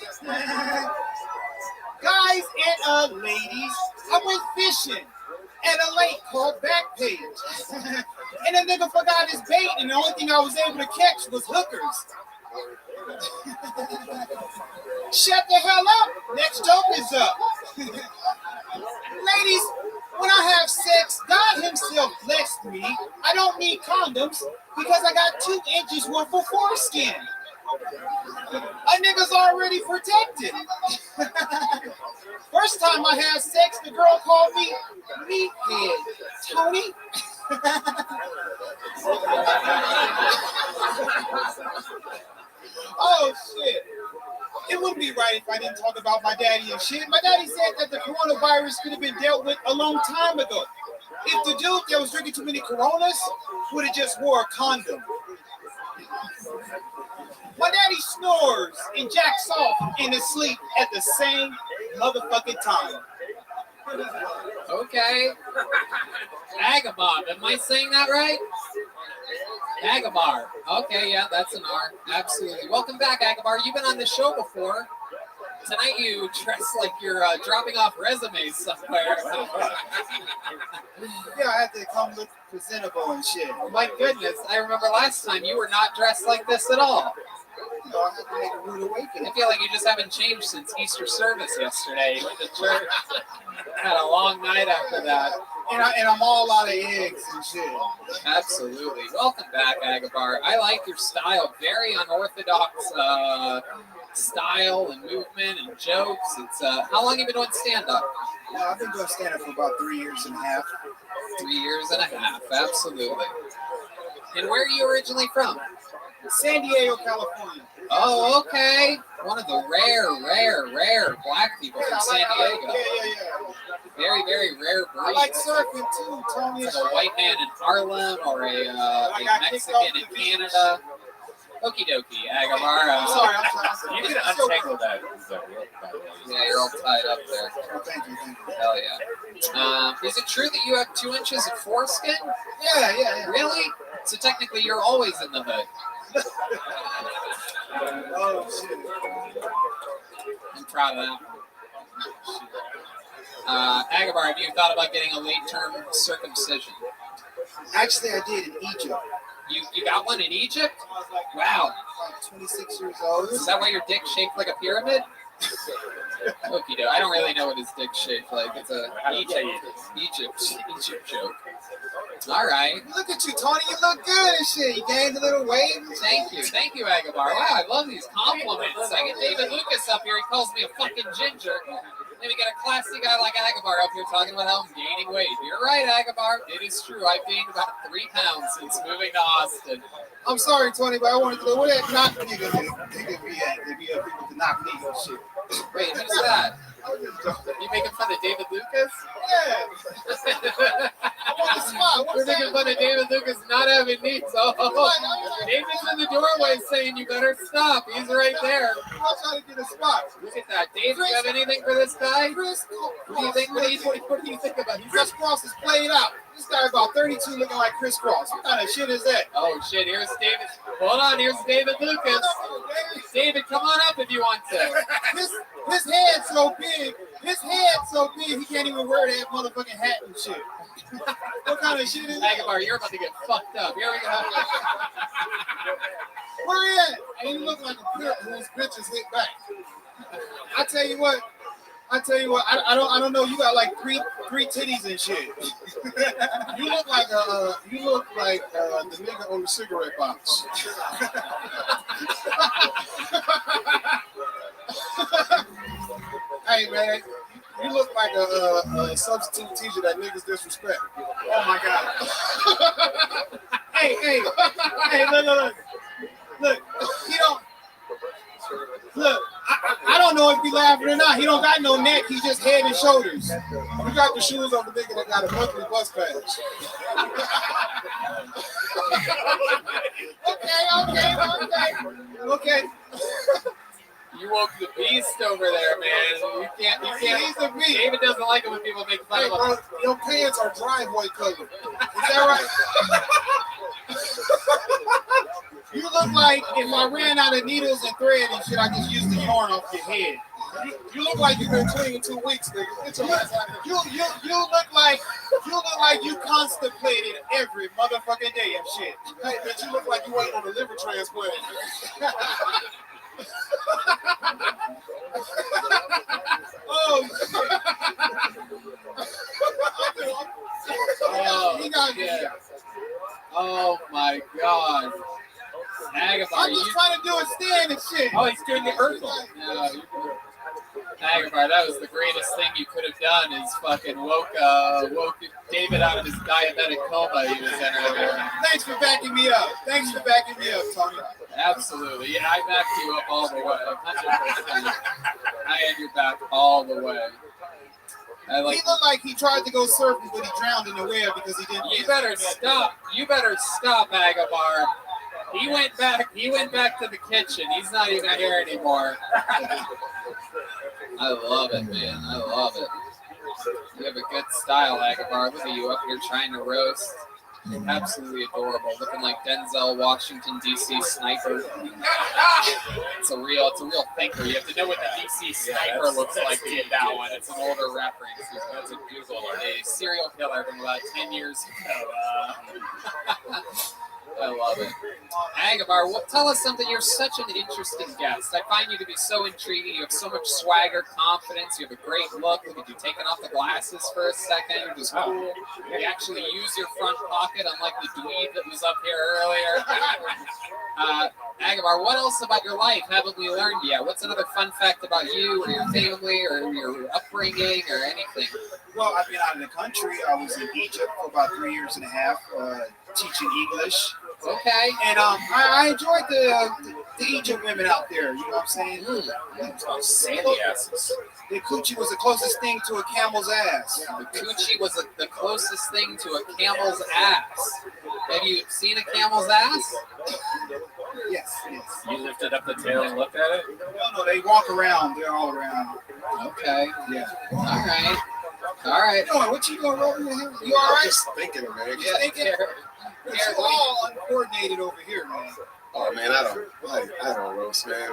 Guys and ladies, I went fishing at a lake called Backpage. And the nigga forgot his bait, and the only thing I was able to catch was hookers. Shut the hell up. Next joke is up. Ladies, when I have sex, God himself blessed me. I don't need condoms because I got 2 inches worth of foreskin. A nigga's already protected. First time I had sex, the girl called me meathead. Tony. Oh shit. It wouldn't be right if I didn't talk about my daddy and shit. My daddy said that the coronavirus could have been dealt with a long time ago. If the dude that was drinking too many Coronas would have just wore a condom. My daddy snores and jacks off in his sleep at the same motherfucking time. Okay. Agabob, am I saying that right? Agabar. Okay, yeah, that's an R. Absolutely. Welcome back, Agabar. You've been on the show before. Tonight you dress like you're dropping off resumes somewhere. Yeah, I had to come look presentable and shit. My goodness, I remember last time you were not dressed like this at all. You know, I had to make a rude awakening. I feel like you just haven't changed since Easter service yesterday. You went to church, had a long night after that. And I'm all out of eggs and shit. Absolutely. Welcome back, Agabar. I like your style. Very unorthodox style and movement and jokes. It's how long have you been doing stand-up? Well, I've been doing stand-up for about 3 years and a half. 3 years and a half, absolutely. And where are you originally from? San Diego, California. Oh, okay. One of the rare black people from San Diego. Yeah. Very, very rare breed. I like surfing too, Tony. It's like a white man in Harlem or a Mexican in Canada. Okie dokie, Agamar. I'm sorry. You can untangle that. Yeah, you're all tied up there. Oh, thank you. Hell yeah. Is it true that you have 2 inches of foreskin? Yeah. Really? So technically you're always in the hood. Oh, shit. I'm proud of that. Agamar, have you thought about getting a late-term circumcision? Actually, I did in Egypt. You got one in Egypt? Wow. Like 26 years old. Is that why your dick's shaped like a pyramid? Okie doke. I don't really know what his dick's shaped like. It's a Egypt joke. All right. Look at you, Tony. You look good and shit. You gained a little weight. Thank you, Agamar. Wow, I love these compliments. I get David Lucas up here. He calls me a fucking ginger. Then we get a classy guy like Agamar up here talking about how I'm gaining weight. You're right, Agamar. It is true. I've gained about 3 pounds since moving to Austin. I'm sorry, Tony, but I wanted to know where that knock nigga be at. They be up people to knock me and shit. Wait, who's that? You making fun of David Lucas? Yeah. I want the spot. We're making fun of David Lucas not having needs. Oh, David's in the doorway saying you better stop. He's right there. I'm trying to get a spot. Look at that. Dave, do you have anything for this guy? What do you think? What do you think about him? Chris Cross is played out. This guy about 32 looking like Chris Cross. What kind of shit is that? Oh, shit. Here's David. Hold on. Here's David Lucas. David, come on up if you want to. His head's so big. He can't even wear that motherfucking hat and shit. What kind of shit is that? Agamar, you're about to get fucked up. Here we go. Where he at? And you look like a pimp whose bitches hit back. I tell you what. I don't know. You got like three titties and shit. You look like the nigga on the cigarette box. Hey man, you look like a substitute teacher that niggas disrespect. Oh my god. Hey, look. He don't. Look, I don't know if he laughing or not. He don't got no neck. He just head and shoulders. You got the shoes on the nigga that got a monthly bus pass. Okay. You woke the beast over there, man. You can't. He's the beast. David doesn't like it when people make fun of him. Your pants are driveway color. Is that right? You look like if I ran out of needles and thread and shit, I just used the yarn off your head. You look like you've been clean 2 weeks, nigga. You look like you constipated every motherfucking day and shit. Hey, bitch, you look like you waiting on a liver transplant. Oh shit. Oh my god. Agamar, I'm just trying to do a stand and shit. Oh, he's doing the Urkel. Agamar, that was the greatest thing you could have done is fucking woke David out of his diabetic coma he was in earlier. Thanks for backing me up. Tony. Absolutely. Yeah, I backed you up all the way. 100%. I had your back all the way. He looked like he tried to go surfing, but he drowned in the web because he didn't. You better stop, Agamar. He went back to the kitchen. He's not even here anymore. I love it, man. I love it. You have a good style, Agamar. Look at you up here trying to roast. Absolutely adorable. Looking like Denzel Washington, D.C. sniper. It's a real thinker. You have to know what the D.C. sniper looks like to get that one. It's an older reference. You have to Google a serial killer from about 10 years ago. I love it. Agamar, tell us something. You're such an interesting guest. I find you to be so intriguing. You have so much swagger, confidence. You have a great look. Look at you taking off the glasses for a second. You're just cool. You actually use your front pocket, unlike the dweeb that was up here earlier. Agamar, what else about your life haven't we learned yet? What's another fun fact about you or your family or your upbringing or anything? Well, I've been out of the country. I was in Egypt for about 3 years and a half, teaching English. Okay. And I enjoyed the Egypt women out there. You know what I'm saying? Sandy asses. The coochie was the closest thing to a camel's ass. The coochie was the closest thing to a camel's ass. Have you seen a camel's ass? Yes. You lifted up the tail and looked at it? No, they walk around. They're all around. Okay. Yeah. All right. All right. What you doing, Robin? You all right? Just thinking, man. Yeah, thinking. You're all uncoordinated over here, man. Oh man, I don't roast, man.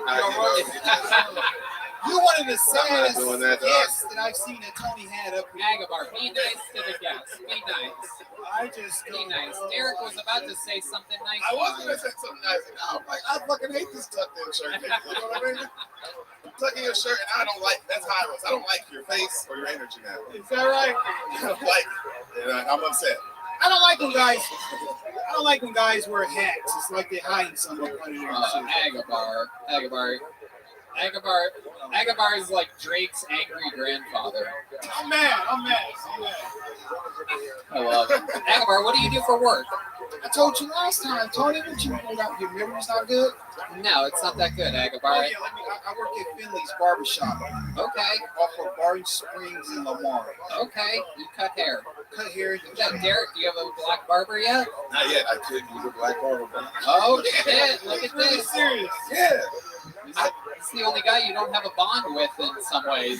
You're one of the I'm not saddest doing that, dog. guests that I've seen that Tony had up here. Agabar, be nice to the guests. Be nice. I just Be nice. Derek was about to say something nice. I was gonna say something nice. And I'm like, I fucking hate this tucked in shirt. You know what I mean? Tucking your shirt, and I don't like. That's how I was. I don't like your face or your energy now. Is that right? I don't like it. And I'm upset. I don't like when guys wear hats. It's like they're hiding something under their shit. Agabar is like Drake's angry grandfather. I'm mad. I love it. Agabar, what do you do for work? I told you last time, Tony, your memory's not good? No, it's not that good, Agabar. Oh, yeah, I work at Finley's Barbershop. Okay. Off of Barton Springs in Lamar. Okay, you cut hair. Cut hair. Derek, do you have a black barber yet? Not yet. I could use a black barber. Oh, shit. Look at really this. serious. Yeah. He's the only guy you don't have a bond with in some ways.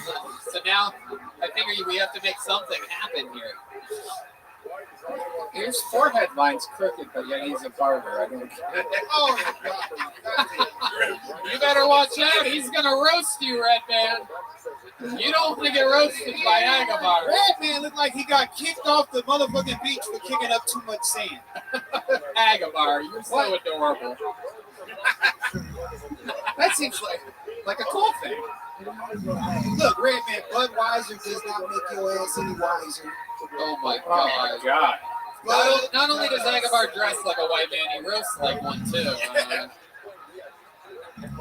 So now I figure we have to make something happen here. His forehead line's crooked, but yet he's a barber. I don't care. Oh, You better watch out. He's going to roast you, Redman. You don't want to get roasted by Agabar. Redman looked like he got kicked off the motherfucking beach for kicking up too much sand. Agabar, you're so adorable. That seems like a cool thing. Look, Redman, Budweiser does not make your ass any wiser. Oh my Oh god. my god. Not only does Agabar dress like a white man, he roasts like one too.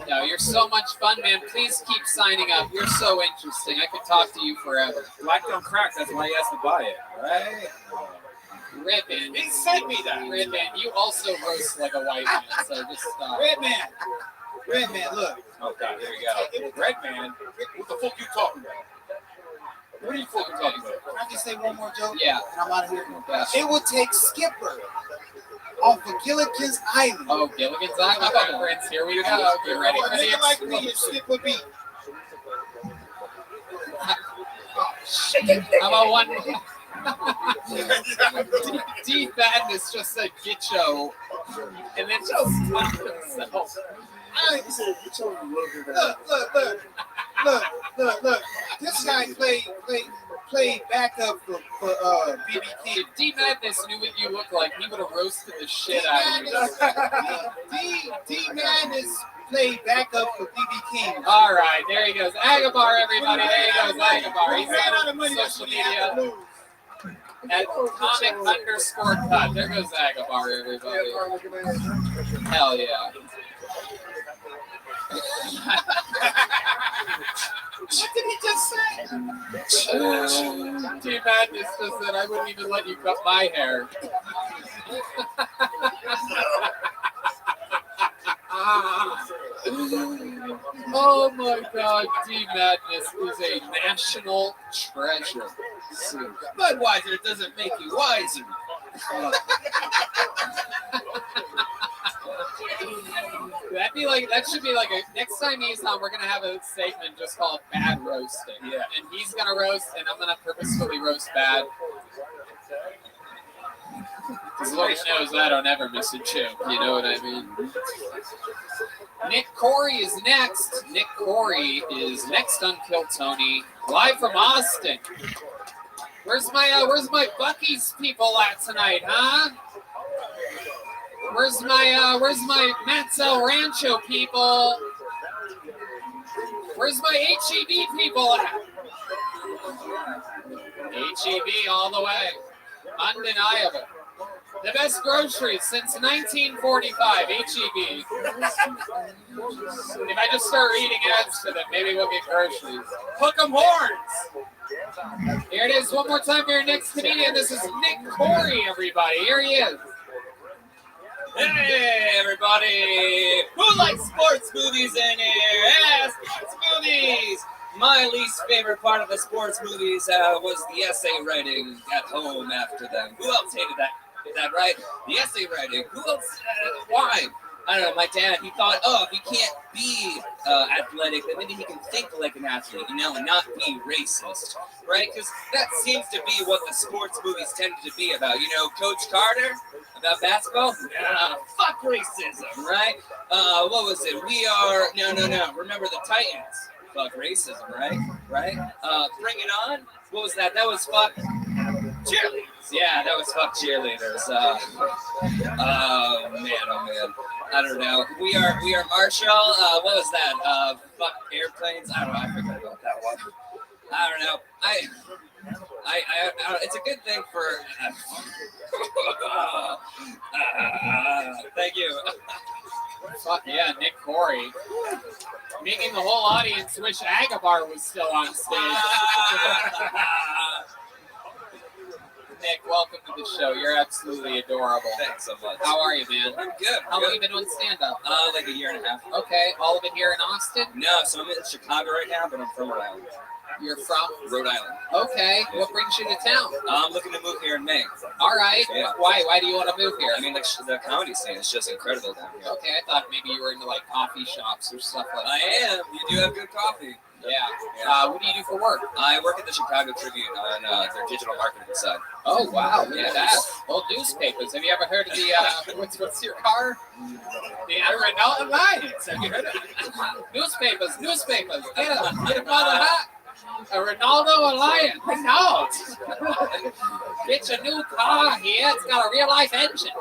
No, you're so much fun, man. Please keep signing up. You're so interesting. I could talk to you forever. Black don't crack. That's why he has to buy it, right? Redman. He sent me that. Redman, you also roast like a white man, so just stop. Redman, look. Oh god, here we go. Redman, what the fuck you talking about? What are you fucking talking about? Can I just say one more joke? Yeah. And I'm out of here. Yeah. It would take Skipper off of Gilligan's Island. Oh, Gilligan's Island. My fucking friends, here we go. Get ready for the nigga like me and Skipper beat. How about one? Deep Madness just said Gitcho, and then just slapped himself. Look. This guy played backup for BB King. If D Madness knew what you look like, he would have roasted the shit out of you. D Madness played backup for BB King. All right, there he goes. Agabar, everybody. There he goes, Agabar. He's on social media at comic_cut. There goes Agabar, everybody. Hell yeah. What did he just say? T Madness just said I wouldn't even let you cut my hair. Oh my god, D Madness is a national treasure. Budweiser doesn't make you wiser. That should be like a next time he's on, we're gonna have a segment just called Bad Roasting. Yeah. And he's gonna roast and I'm gonna purposefully roast bad. Because Lord knows I don't ever miss a joke, you know what I mean? Nick Corey is next. Nick Corey is next on Kill Tony, live from Austin. Where's my Buc-ee's people at tonight, huh? Where's my Matzo Rancho people? Where's my HEB people at? HEB all the way. Undeniable. The best groceries since 1945, HEB. If I just start reading ads to them, maybe we'll get groceries. Hook 'em horns. Here it is one more time for your next comedian. This is Nick Corey, everybody. Here he is. Hey, everybody! Who likes sports movies in here? Yeah, sports movies! My least favorite part of the sports movies was the essay writing at home after them. Who else hated that? Is that right? The essay writing. Who else? Why? I don't know. My dad, he thought, if he can't be athletic, then maybe he can think like an athlete, and not be racist, right? Because that seems to be what the sports movies tended to be about. Coach Carter about basketball? Fuck racism, right? What was it? No. Remember the Titans? Fuck racism, right? Bring It On? What was that? That was fuck cheerleaders. Yeah, that was fuck cheerleaders. Oh man. I don't know. We are Marshall. What was that? Fuck airplanes. I don't know. I forgot about that one. I don't know. I it's a good thing for. Thank you. Fuck yeah, Nick Corey. Making the whole audience wish Agabar was still on stage. Nick, welcome to the show. You're absolutely adorable. Thanks so much. How are you, man? I'm good. How long have you been doing stand-up? Like a year and a half. Okay, all of it here in Austin? No, so I'm in Chicago right now, but I'm from Rhode Island. You're from? Rhode Island. Okay, what brings you to town? I'm looking to move here in May. All right. Yeah. Why do you want to move here? I mean, like, the comedy scene is just incredible down here. Okay, I thought maybe you were into like coffee shops or stuff like that. I am. You do have good coffee. Yeah. What do you do for work? I work at the Chicago Tribune on their digital marketing side. Oh wow, look at that. Old newspapers. Have you ever heard of the what's your car? The Renault Alliance. Have you heard of it? Newspapers. Get him on the hat. A Ronaldo Alliance. Renault. Get your new car here. It's got a real life engine.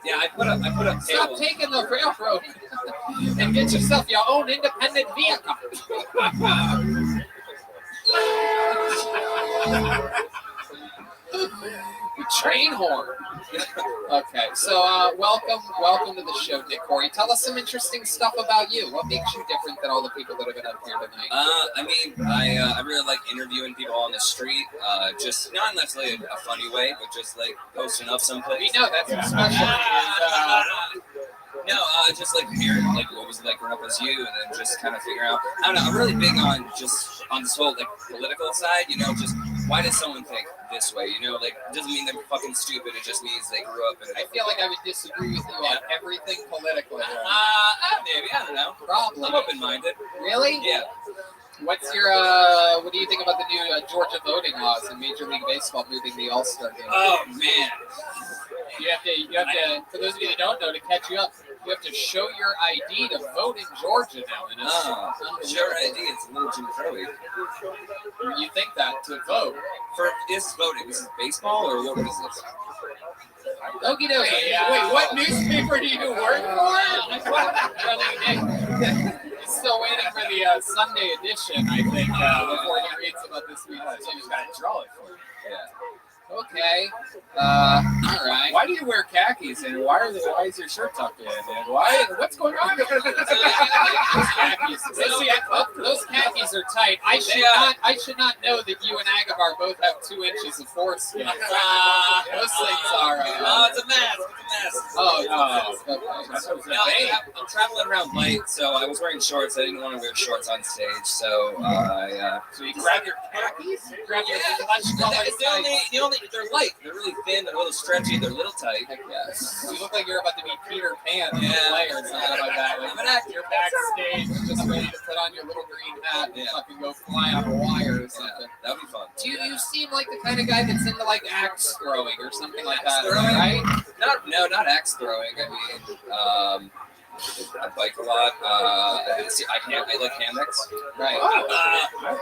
Yeah, I put up Stop taking the railroad and get yourself your own independent vehicle. The train horn. Okay, so welcome to the show, Nick Corey. Tell us some interesting stuff about you. What makes you different than all the people that have been up here tonight? I really like interviewing people on the street. Just not necessarily a funny way, but just like posting up someplace. We know that's your specialty. Just like hearing like what was it like growing up as you, and then just kind of figure out. I don't know. I'm really big on just on this whole like political side. Just why does someone think this way? Like it doesn't mean they're fucking stupid. It just means they grew up in. I feel like I would disagree with you on everything politically. Maybe I don't know. Probably. I'm open-minded. Really? Yeah. What's your what do you think about the new Georgia voting laws in Major League Baseball moving the All-Star game? Oh man. You have to. For those of you that don't know, to catch you up, you have to show your ID to vote in Georgia now. Show your ID. It's a little Jim Crowy. You think that to vote for is voting? This is baseball or what is this? Okie dokie. Wait, what newspaper do you work for? He's still waiting for the Sunday edition, I think, before he reads about this week's. So he's got to draw it for you. Yeah. Okay. All right. Why do you wear khakis and why is your shirt tucked in? And what's going on? Those khakis are tight. I should not know that you and Agabar both have 2 inches of foreskin. Those things are. It's a mess. Oh no. Okay. I'm traveling around light, so I was wearing shorts. I didn't want to wear shorts on stage, so So you grab your khakis? Grab your the only they're light. They're really thin. They're a little stretchy. They're a little tight. Yes. You look like you're about to be Peter Pan in the play or something like that. Like, I'm an actor. You're backstage, just ready to put on your little green hat and fucking go fly on a wire or something. That would be fun. Do you seem like the kind of guy that's into like axe throwing or something like that, right? Not axe throwing. I mean, I bike a lot. I like hammocks. Right.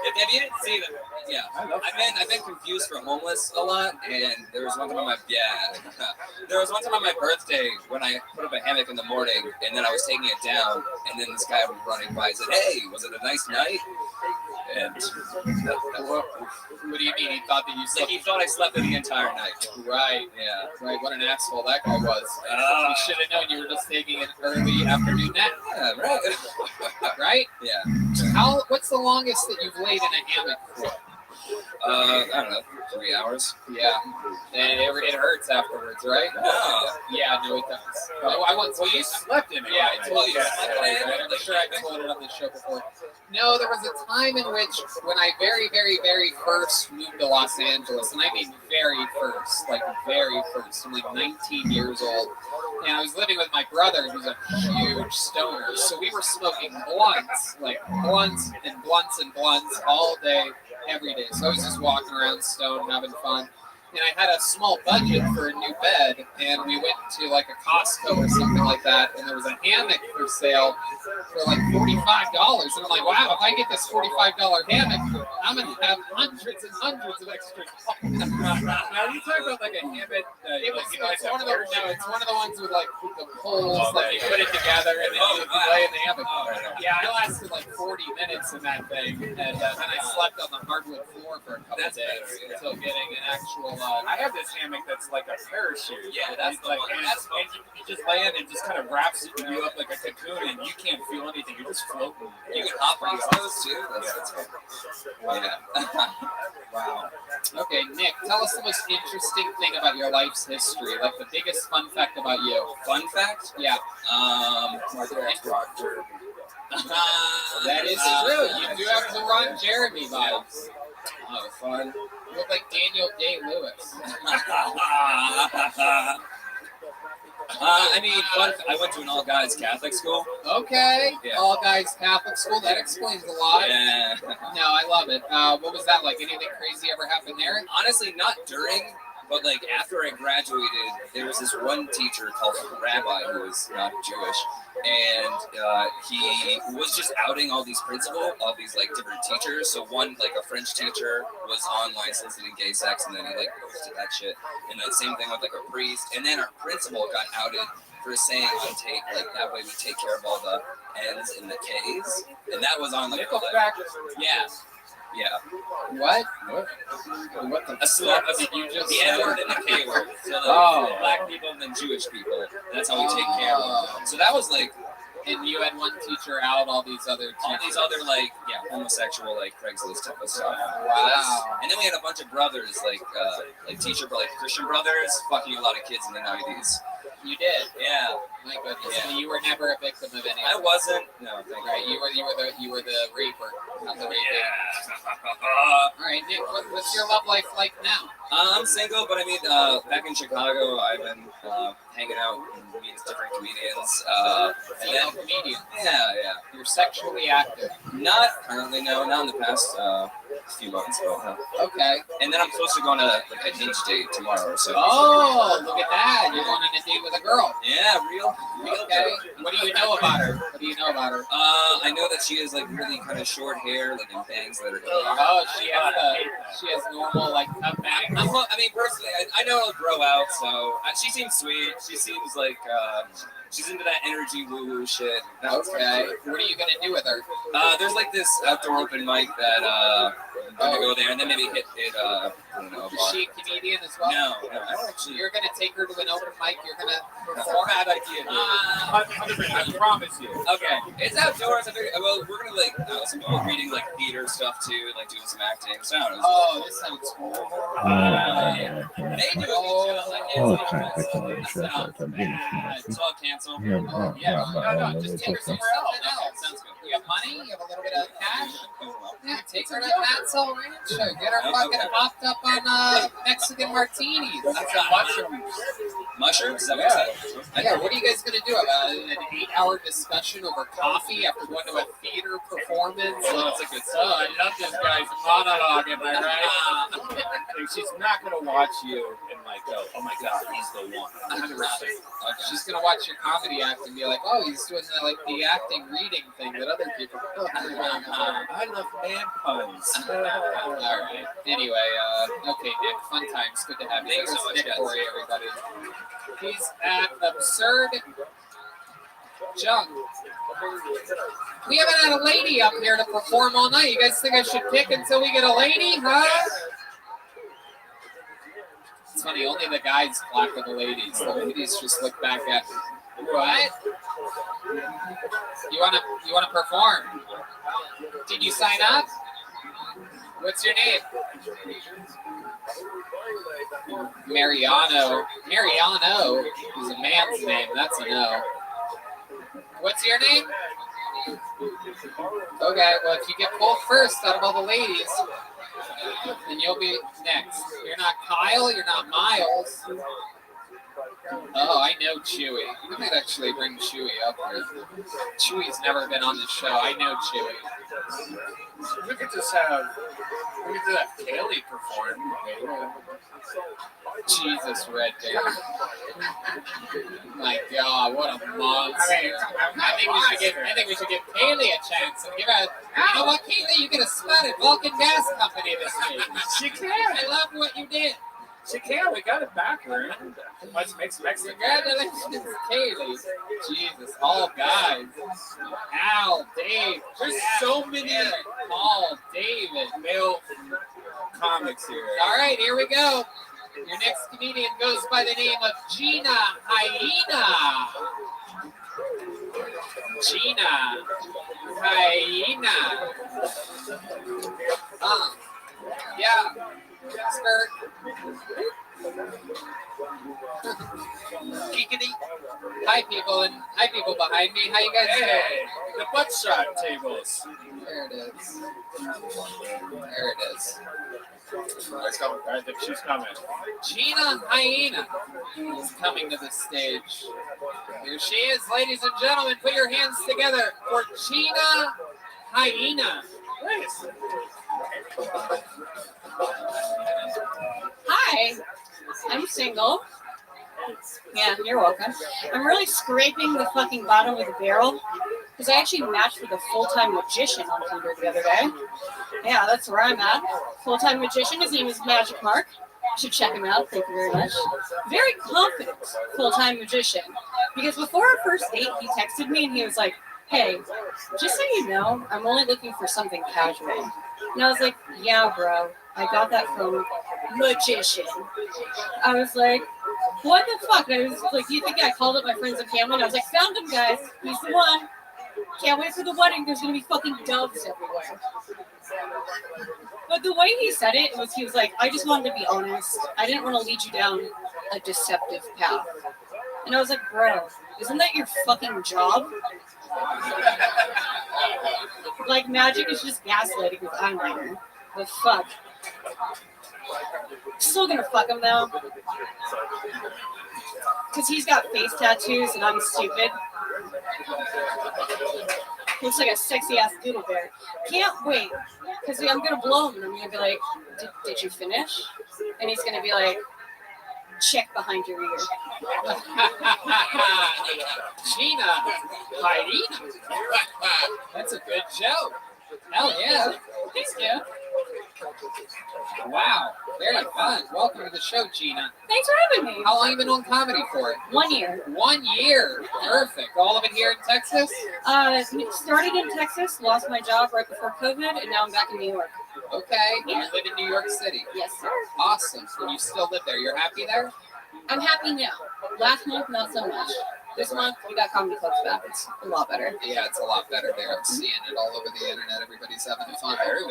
If you didn't see them, yeah. I've been confused for homeless a lot, and there was one time on my birthday when I put up a hammock in the morning, and then I was taking it down, and then this guy was running by and said, "Hey, was it a nice night?" And what do you mean? He thought that you slept? He thought I slept the entire night. Right. Yeah. Right. What an asshole that guy was. You should have known you were just taking an early afternoon nap. Yeah. Right. Right. Yeah. What's the longest that you've laid in a hammock for? I don't know, 3 hours. Yeah. And it hurts afterwards, right? No. Yeah, no, it does. I once. Well, you slept in it. Yeah, right? I told you. Yeah. I'm sure I told it on the show before. No, there was a time in which, when I very, very, very first moved to Los Angeles, and I mean very first, I'm like 19 years old, and I was living with my brother, who's a huge stoner, so we were smoking blunts, like blunts and blunts and blunts all day, every day. So I was just walking around stoned, having fun. And I had a small budget for a new bed, and we went to like a Costco or something like that, and there was a hammock for sale for like $45. And I'm like, wow, if I get this $45 hammock, I'm going to have hundreds and hundreds of extra dollars. Now, you talking about like a hammock? It's one of the ones with like the poles, like you put it together and then you lay in the hammock. Yeah, I lasted like 40 minutes in that thing, and then I slept on the hardwood floor for a couple days until getting an actual. I have this hammock that's like a parachute. Yeah, that's the one. And you just lay in and it just kind of wraps you up like a cocoon, and you can't feel anything. You're just floating. You can hot box those too. That's fun. Yeah. Wow. Okay, Nick, tell us the most interesting thing about your life's history, like the biggest fun fact about you. Fun fact? Yeah. That is true. You do have the Ron Jeremy vibes. Oh, fun. You look like Daniel Day-Lewis. I mean, I went to an all-guys Catholic school. Okay. Yeah. All guys Catholic school. That explains a lot. Yeah. No, I love it. What was that like? Anything crazy ever happened there? Honestly, not during, but like after I graduated, there was this one teacher called Rabbi who was not Jewish, and he was just outing all these like different teachers. So one, like a French teacher, was online soliciting gay sex, and then he like posted that shit. And the same thing with like a priest. And then our principal got outed for saying on tape, like that way we take care of all the N's and the K's, and that was on like yeah. Yeah. What? A slip of the N-word and the K-word. So the black people and then Jewish people. That's how we take care of them. So that was like, and you had one teacher out, all these other like, homosexual, like Craigslist type of stuff. Wow. And then we had a bunch of brothers, like Christian brothers, fucking a lot of kids in the 90s. You did? Yeah. My goodness. Yeah. You were never a victim of any. I wasn't. No, thank right. You were the raper, not the raper. Yeah. All right, Nick. What's your love life like now? I'm single, but I mean, back in Chicago, I've been hanging out and meeting different comedians. Comedians. Yeah. You're sexually active. Not currently, no. Not in the past few months. But, okay. And then I'm supposed to go on a hinge date tomorrow. So. Oh, look at that! You're going on a date with a girl. Yeah, real. Okay. What do you know about her? I know that she has like really kind of short hair, like in bangs that are. Oh, she has normal like cut back. I mean, personally, I know it'll grow out. So she seems sweet. She seems like she's into that energy woo shit. Okay. What are you gonna do with her? There's like this outdoor open mic that I'm gonna go there and then maybe hit. I don't know. Is she a comedian as well? No, I don't actually. You're gonna take her to an open mic. You're gonna perform. Bad idea. I promise you. Okay, it's outdoors. Well, we're gonna like some people reading like theater stuff too, like doing some acting. So I don't know. Oh, this sounds cool. They do it's all canceled. No, just take her somewhere else. Sounds good. You have money? You have a little bit of cash? Yeah, take her to Matt's Soul Rancho. Get her fucking popped up on Mexican martinis. That's got mushrooms. Mushrooms? Is that what yeah, what are you guys going to do? An 8-hour discussion over coffee after going to a theater performance? Oh, that's a good stuff. I love this guy's monologue, am I right? She's not going to watch you and like go, oh my God, he's the one. 100%. Okay. She's going to watch your comedy act and be like, oh, he's doing the acting reading thing that other people do. I love man puns. All right. Anyway, okay, Nick, fun times. Good to have you. Thanks so much, Nick guys. Corey, everybody. He's at Absurd Junk. We haven't had a lady up here to perform all night. You guys think I should pick until we get a lady, huh? It's funny, only the guys clap for the ladies. The ladies just look back at me. What? You wanna perform? Did you sign up? What's your name? Mariano is a man's name. That's a no. What's your name? Okay, well, if you get pulled first out of all the ladies, then you'll be next. You're not Kyle, you're not Miles. Oh, I know Chewy. I might actually bring Chewy up here. Chewy's never been on the show. I know Chewy. We could just have Kaylee perform. Jesus, Red Bear. My God, what a monster! I think we should give Kaylee a chance and give her. You know what, Kaylee? You get a spot at Vulcan Gas Company this week. She can. I love what you did. She can. We got it back here. Let's mix Mexican. Congratulations, Kaylee. Jesus, all guys. Al, Dave. There's so many. Paul, David. Male comics here. All right, here we go. Your next comedian goes by the name of Gina Hyena. Gina Hyena. Yeah. Skirt. Geekity. Hi people behind me. How you guys doing? Hey, the butt shot tables. There it is. There it is. She's coming. I think she's coming. Gina Hyena is coming to the stage. Here she is, ladies and gentlemen. Put your hands together for Gina Hyena. Nice. Hi, I'm single. Yeah, you're welcome. I'm really scraping the fucking bottom of the barrel because I actually matched with a full-time magician on Tinder the other day. Yeah, that's where I'm at. Full-time magician. His name is Magic Mark. You should check him out. Thank you very much. Very confident full-time magician. Because before our first date, he texted me and he was like, "Hey, just so you know, I'm only looking for something casual." And I was like, "Yeah, bro. I got that from magician." I was like, "What the fuck?" And I was like, "Do you think I called up my friends and family?" And I was like, "Found him, guys. He's the one. Can't wait for the wedding. There's going to be fucking doves everywhere." But the way he said it was, he was like, "I just wanted to be honest. I didn't want to lead you down a deceptive path." And I was like, "Bro, isn't that your fucking job?" Like, Magic is just gaslighting with eyeliner. But fuck. Still gonna fuck him though. Because he's got face tattoos and I'm stupid. Looks like a sexy ass doodle bear. Can't wait. Because I'm gonna blow him and I'm gonna be like, did you finish? And he's gonna be like, check behind your ear. Gina Hyena. That's a good joke. Hell yeah. Thanks, dude. Wow, very fun. Welcome to the show, Gina. Thanks for having me. How long have you been doing comedy for? 1 year. 1 year. Perfect. All of it here in Texas? Started in Texas, lost my job right before COVID, and now I'm back in New York. Okay. You live in New York City? Yes, sir. Awesome. And you still live there. You're happy there? I'm happy now. Last month, not so much. This month, we got comedy clubs back. It's a lot better. Yeah, it's a lot better there. I'm seeing it all over the internet. Everybody's having fun. I heard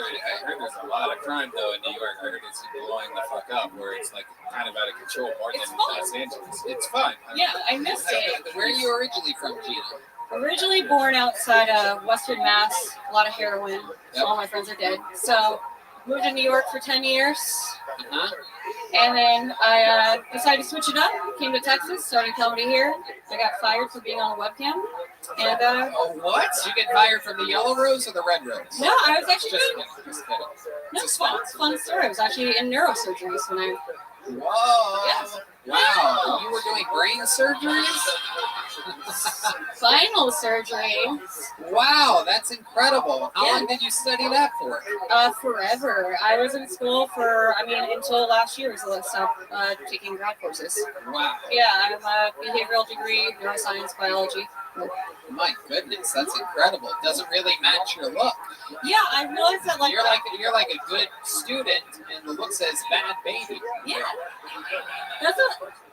there's a lot of crime, though, in New York. I heard it's blowing the fuck up, where it's like kind of out of control more than Los Angeles. It's fun. Yeah, I missed it. Where are you originally from, Gina? Originally born outside Western Mass. A lot of heroin. Yep. All my friends are dead. So, moved to New York for 10 years. Uh-huh. And then I decided to switch it up. Came to Texas, started comedy here. I got fired for being on a webcam. And what? Did you get fired from the Yellow Rose or the Red Rose? No, I was actually Just kidding. No, it's fun story. I was actually in neurosurgeries when I. Whoa! Yes. Wow! You were doing brain surgeries? Spinal surgery. Wow, that's incredible. How long did you study that for? Forever. I was in school until last year, so I stopped taking grad courses. Wow. Yeah, I'm a behavioral degree, neuroscience, biology. My goodness, that's incredible. It doesn't really match your look. Yeah, I realized that you're like a good student, and the look says bad baby. Yeah.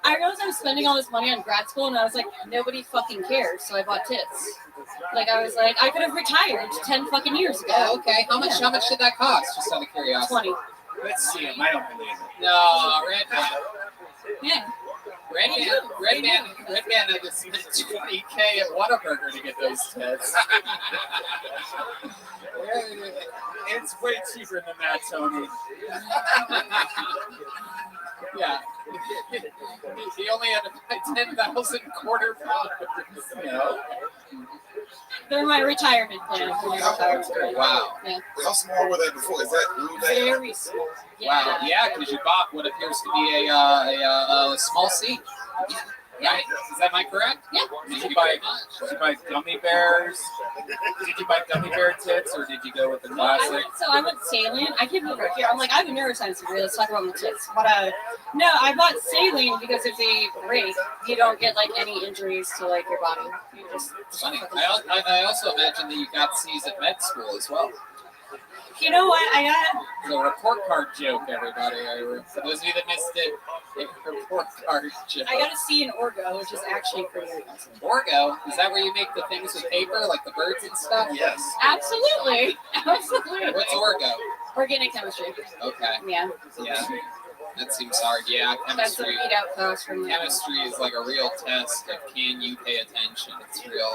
I realized I was spending all this money on grad school, and I was like, nobody fucking cares, so I bought tits. Like, I was like, I could have retired 10 fucking years ago. Oh, okay. How much did that cost? Just out of curiosity. 20. Let's see him. I don't believe it. No, Red Man. Yeah. Red Man had to spend $20K at Whataburger to get those tits. It's way cheaper than that, Tony. Yeah. He only had to buy 10,000 quarter pounders. No. They're my retirement plan. Wow. Yeah. How small were they before? Is that real bad? Very small. Wow. Yeah, because you bought what appears to be a small seat. Right? Is that my correct? Yeah. Did you buy gummy bears? Did you buy gummy bear tits, or did you go with the classic? I went saline. I came over here. I'm like, I have a neuroscience degree. Let's talk about my tits. But no, I bought saline because if they break, you don't get like any injuries to like your body. You just Funny. I also imagine that you got C's at med school as well. You know what? I got The report card joke, everybody. For those of you that missed it, a report card joke. I got a C in Orgo, which is actually pretty awesome. Orgo? Is that where you make the things with paper, like the birds and stuff? Yes. Absolutely. Absolutely. What's Orgo? Organic chemistry. Okay. Yeah. Yeah. That seems hard. Yeah, That's the chemistry. readout class from Chemistry is like a real test of can you pay attention. It's real.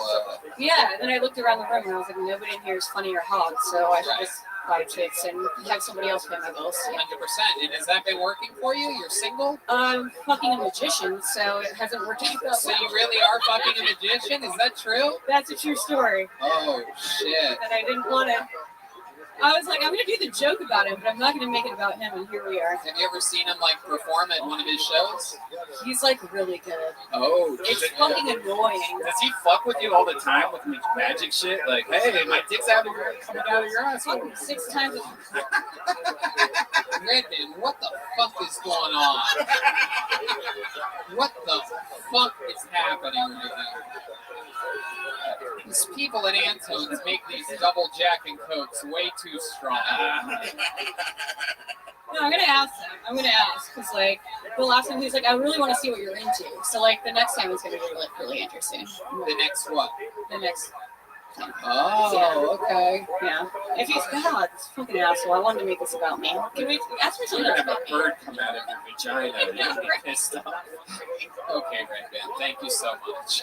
Yeah, and then I looked around the room and I was like, nobody in here is funny or hot, so I should just buy tits and have somebody else pay my bills. 100%. And has that been working for you? You're single? I'm fucking a magician, so it hasn't worked out that So well. you really are fucking a magician? Is that true? That's a true story. Oh, shit. And I didn't want to. I was like, I'm going to do the joke about it, but I'm not going to make it about him, and here we are. Have you ever seen him, like, perform at one of his shows? He's, like, really good. Oh, It's fucking annoying. Does he fuck with you all the time with magic shit? Like, hey, my dick's coming out of your ass. Fucking 6 times a Redman, what the fuck is going on? What the fuck is happening right now? These people at Antone's make these double Jack and Cokes way too strong. No, I'm going to ask him. I'm going to ask, because, like, the last time he was like, I really want to see what you're into. So, like, the next time it's going to be really interesting. The next what? The next time. Oh, okay. Yeah. If he's God, this fucking asshole, I wanted to make this about me. Can we ask me You're something gonna else have about a me? bird come out of your vagina. You're gonna be pissed off. Okay, Redman, thank you so much.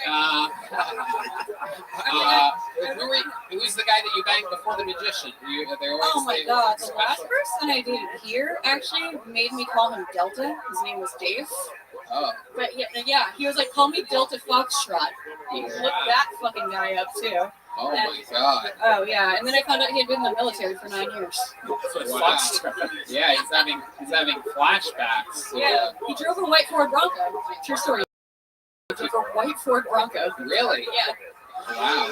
Who's the guy that you banged before the magician? Oh my god, the last person I dated here actually made me call him Delta. His name was Dave. Oh. But yeah, he was like, call me Delta Foxtrot. He looked that fucking guy up too. Oh my god. Oh yeah, and then I found out he had been in the military for 9 years. Wow. Yeah, he's having flashbacks. Yeah, he drove a white Ford Bronco. True story. He drove a white Ford Bronco. Really? Yeah. Wow.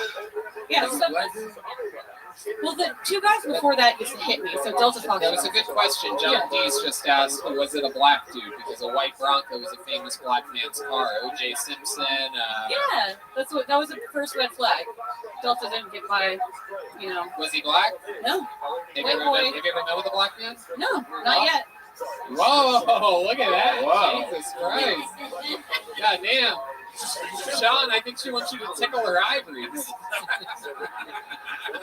Yeah. Well, the 2 guys before that used to hit me, so Delta Foxtrot. That was a good question. John Dees just asked, was it a black dude? Because a white Bronco was a famous black man's car. O.J. Simpson. Yeah, that was the first red flag. Delta didn't get by, you know. Was he black? No. Have you White ever boy. met with a black man? No, not yet. Whoa, look at that. Whoa. Jesus Christ. God damn. Sean, I think she wants you to tickle her ivories.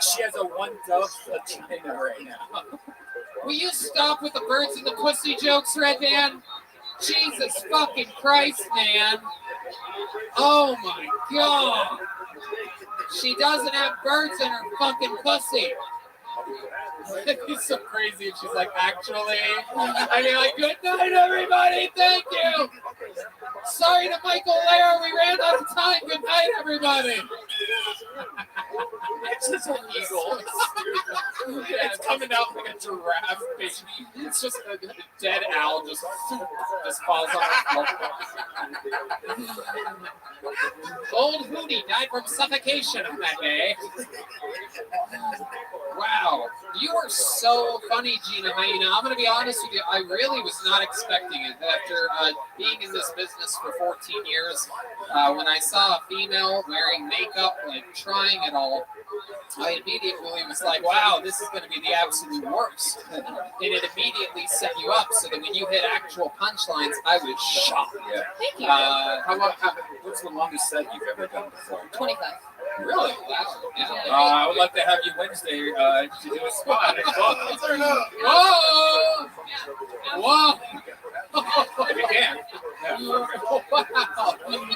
She has a one dove vagina right now. Will you stop with the birds and the pussy jokes, Redman? Jesus fucking Christ, man. Oh my god. She doesn't have birds in her fucking pussy. It'd be so crazy if she's like, actually. I'd be like, good night, everybody. Thank you. Sorry to Michael Lair. We ran out of time. Good night, everybody. It's just an eagle. It's coming out like a giraffe, baby. It's just a dead owl just falls on the floor. Old Hootie died from suffocation on that day. Wow. You are so funny, Gina Hyena. I'm going to be honest with you. I really was not expecting it. After being in this business for 14 years, when I saw a female wearing makeup, like trying it all, I immediately was like, wow, this is going to be the absolute worst. And it immediately set you up so that when you hit actual punchlines, I was shocked. Yeah. Thank you. What's the longest set you've ever done before? 25. Really? Wow. Yeah. I would like to have you Wednesday to do a spot. Turn up. Whoa! Whoa! If you can. Yeah. Wow!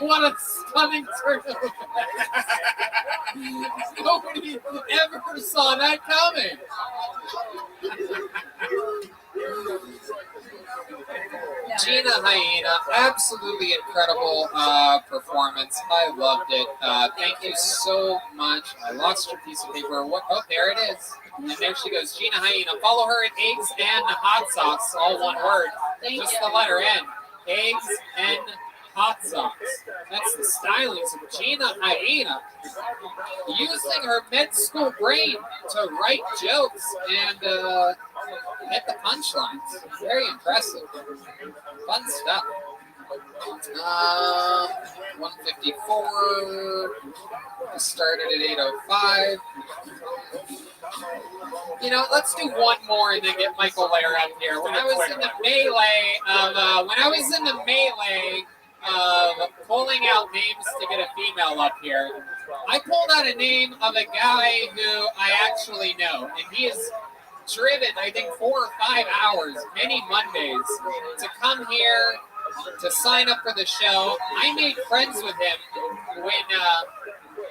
What a stunning turn of events. Nobody ever saw that coming. Gina Hyena, absolutely incredible performance. I loved it. Thank you so much. I lost your piece of paper. What? Oh, there it is. And there she goes, Gina Hyena. Follow her at Eggs and Hot Sauce, all one word. Just the letter N. Eggs and Hot Sauce. That's the stylings of Gina Hyena. Using her med school brain to write jokes and hit the punchlines. Very impressive. Fun stuff. 154. Started at 8:05. You know, let's do one more and then get Michael Lair up here. When I was in the melee of pulling out names to get a female up here, I pulled out a name of a guy who I actually know, and he is driven, I think, 4 or 5 hours, many Mondays, to come here to sign up for the show. I made friends with him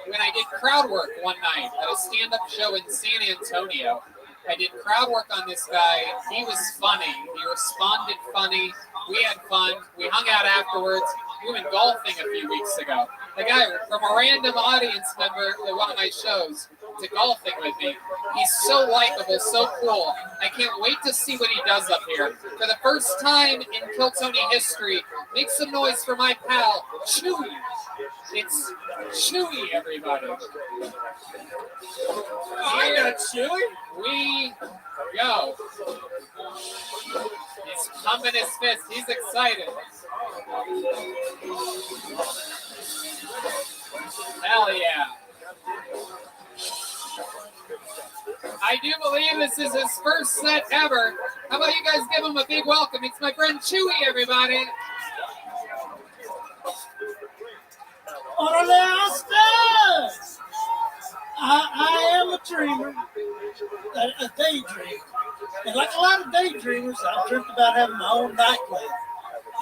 when I did crowd work one night at a stand-up show in San Antonio. I did crowd work on this guy. He was funny. He responded funny. We had fun. We hung out afterwards. We went golfing a few weeks ago. The guy from a random audience member at one of my shows to golfing with me. He's so likable, so cool. I can't wait to see what he does up here. For the first time in Kiltony history, make some noise for my pal, Chewy. It's Chewy, everybody. I got Chewy. We go. He's pumping his fist. He's excited. Hell yeah. I do believe this is his first set ever. How about you guys give him a big welcome? It's my friend Chewy, everybody. Orale stars. I am a dreamer, a daydreamer. And like a lot of daydreamers, I've dreamt about having my own nightclub.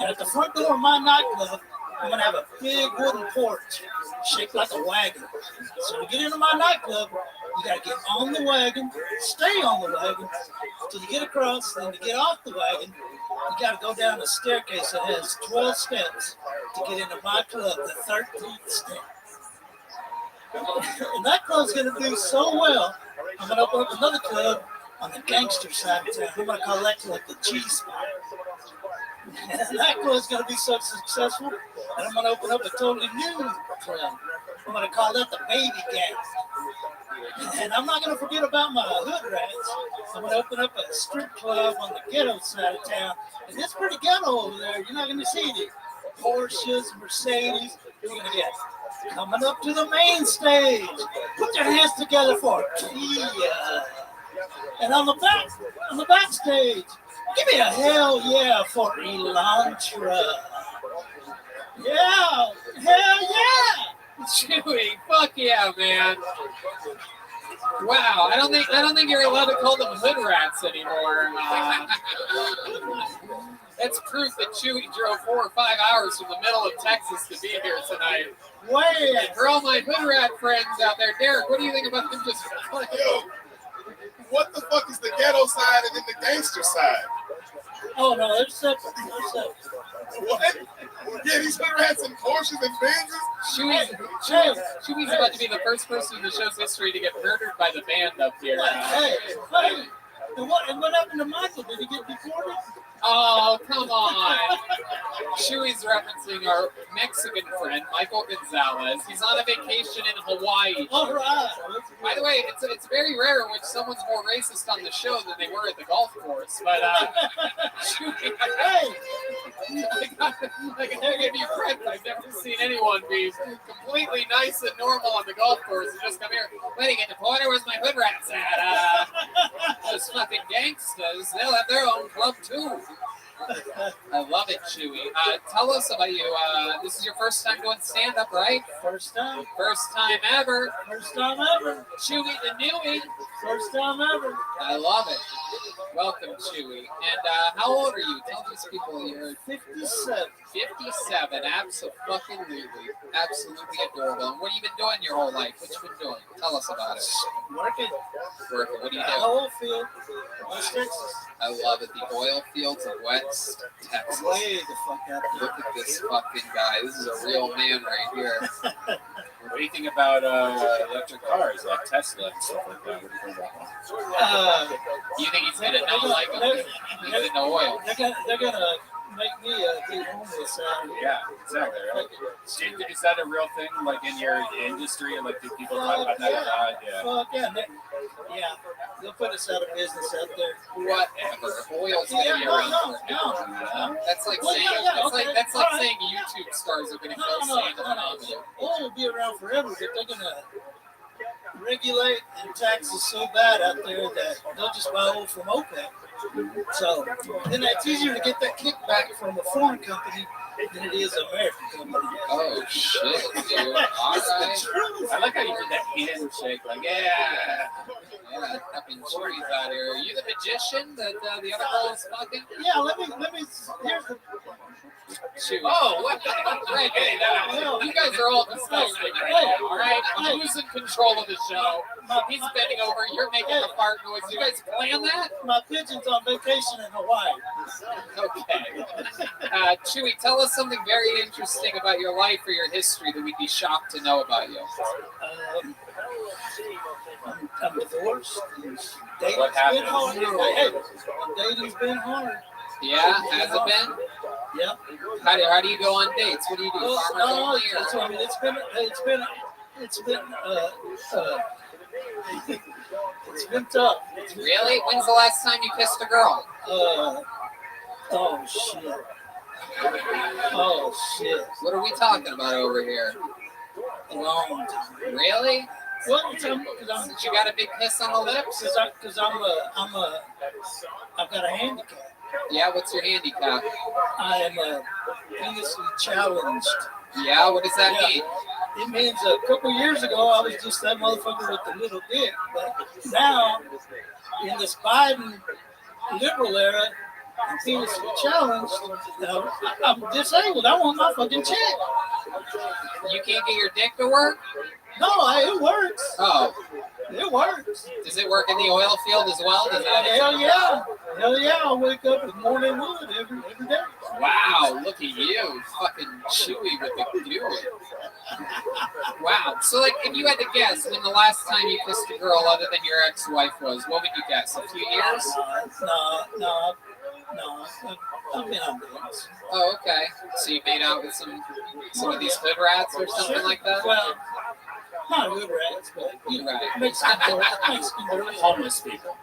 And at the front door of my nightclub, I'm going to have a big wooden porch shaped like a wagon. So to get into my nightclub, you got to get on the wagon, stay on the wagon, until you get across. Then to get off the wagon, you got to go down a staircase that has 12 steps to get into my club, the 13th step. And that club's going to do so well, I'm going to open up another club on the gangster side of town. I'm going to call that club the G-Spot. And that club's going to be so successful that I'm going to open up a totally new club. I'm going to call that the Baby Gang. And I'm not going to forget about my hood rats. I'm going to open up a strip club on the ghetto side of town. And it's pretty ghetto over there. You're not going to see any Porsches, Mercedes. You're going to get coming up to the main stage. Put your hands together for Kia. And on the backstage, give me a hell yeah for Elantra. Yeah, hell yeah. Chewy, fuck yeah, man. Wow, I don't think you're allowed to call them hood rats anymore. That's proof that Chewy drove 4 or 5 hours from the middle of Texas to be here tonight. Wait. For all my hood rat friends out there, Derek, what do you think about them just What the fuck is the ghetto side and then the gangster side? Oh no, they're separate. What? Yeah, these hood rats and Porsches and Benzes? Chewy's about to be the first person in the show's history to get murdered by the band up here. Hey, and what happened to Michael? Did he get deported? Oh, come on. Chewy's referencing our Mexican friend, Michael Gonzalez. He's on a vacation in Hawaii. All right. By the way, it's very rare in which someone's more racist on the show than they were at the golf course. But, Chewy, I gotta give you credit. I've never seen anyone be completely nice and normal on the golf course and just come here. Wait to get deported? Where's my hood rats at? Those fucking gangsters, they'll have their own club too. I love it, Chewy. Tell us about you. This is your first time doing stand-up, right? First time. First time ever. First time ever. Chewy the Newy. First time ever. I love it. Welcome, Chewy. And how old are you? Tell these people you're 57. 57. Absolutely. Absolutely adorable. And what have you been doing your whole life? What you been doing? Tell us about it. Working. Working. What do you do? Oil field. West Texas. I love it. The oil fields of West Texas. Way the fuck out there. Look at this fucking guy. This is a real man right here. What do you think about electric cars like Tesla and stuff like that? What do you think about that? Do you think he's gonna not like him? He's in the oil. They're gonna make me be homeless out here. Yeah, exactly. Right? Is that a real thing, like in your industry? Like, do people talk about that a lot? Yeah. Fuck yeah. They'll put us out of business out there. Whatever. Oil's gonna be around forever. That's like saying that's like saying YouTube stars are gonna go stand up. Oil will be around forever, but they're gonna regulate and tax us so bad out there that they'll just buy oil from OPEC. So then it's easier to get that kickback from a foreign company than it is an American company. Oh shit, dude. All right. I like how you did that handshake, like Yeah, fucking Chewy's out here. Are you the magician that the other girl is fucking? Yeah, let me. Here's the. Chewy. Oh, what the hell? Right, hey, you guys are all disgusting right now, all right? Who's in control of the show? He's bending over. You're making the fart noise. You guys plan that? My pigeon's on vacation in Hawaii. Okay. Chewy, tell us something very interesting about your life or your history that we'd be shocked to know about you. I'm divorced. What happened? Dating's been hard. Yeah, has it been? Yep. How do you go on dates? What do you do? Farmers only, or? That's what I mean. It's been tough. Really? When's the last time you kissed a girl? Oh shit. What are we talking about over here? A long time. Really? What? Since you got a big kiss on the lips? Because I've got a handicap. Yeah, what's your handicap? I am penisly challenged. Yeah, what does that mean? It means a couple years ago I was just that motherfucker with the little dick, but now in this Biden liberal era, I'm penisly challenged. I'm disabled. I want my fucking check. You can't get your dick to work? No, it works. Oh. It works. Does it work in the oil field as well? Does that Hell yeah. Hell yeah. I wake up with morning wood every day. Wow, look at you. Fucking Chewy with the gooey. Wow. So, like, if you had to guess when the last time you kissed a girl other than your ex-wife was, what would you guess? A few years? No. I've been on dates. Oh, okay. So you made out with some of these hood rats or something like that? Well, not hood rats, but right. Mexican girls. Homeless people.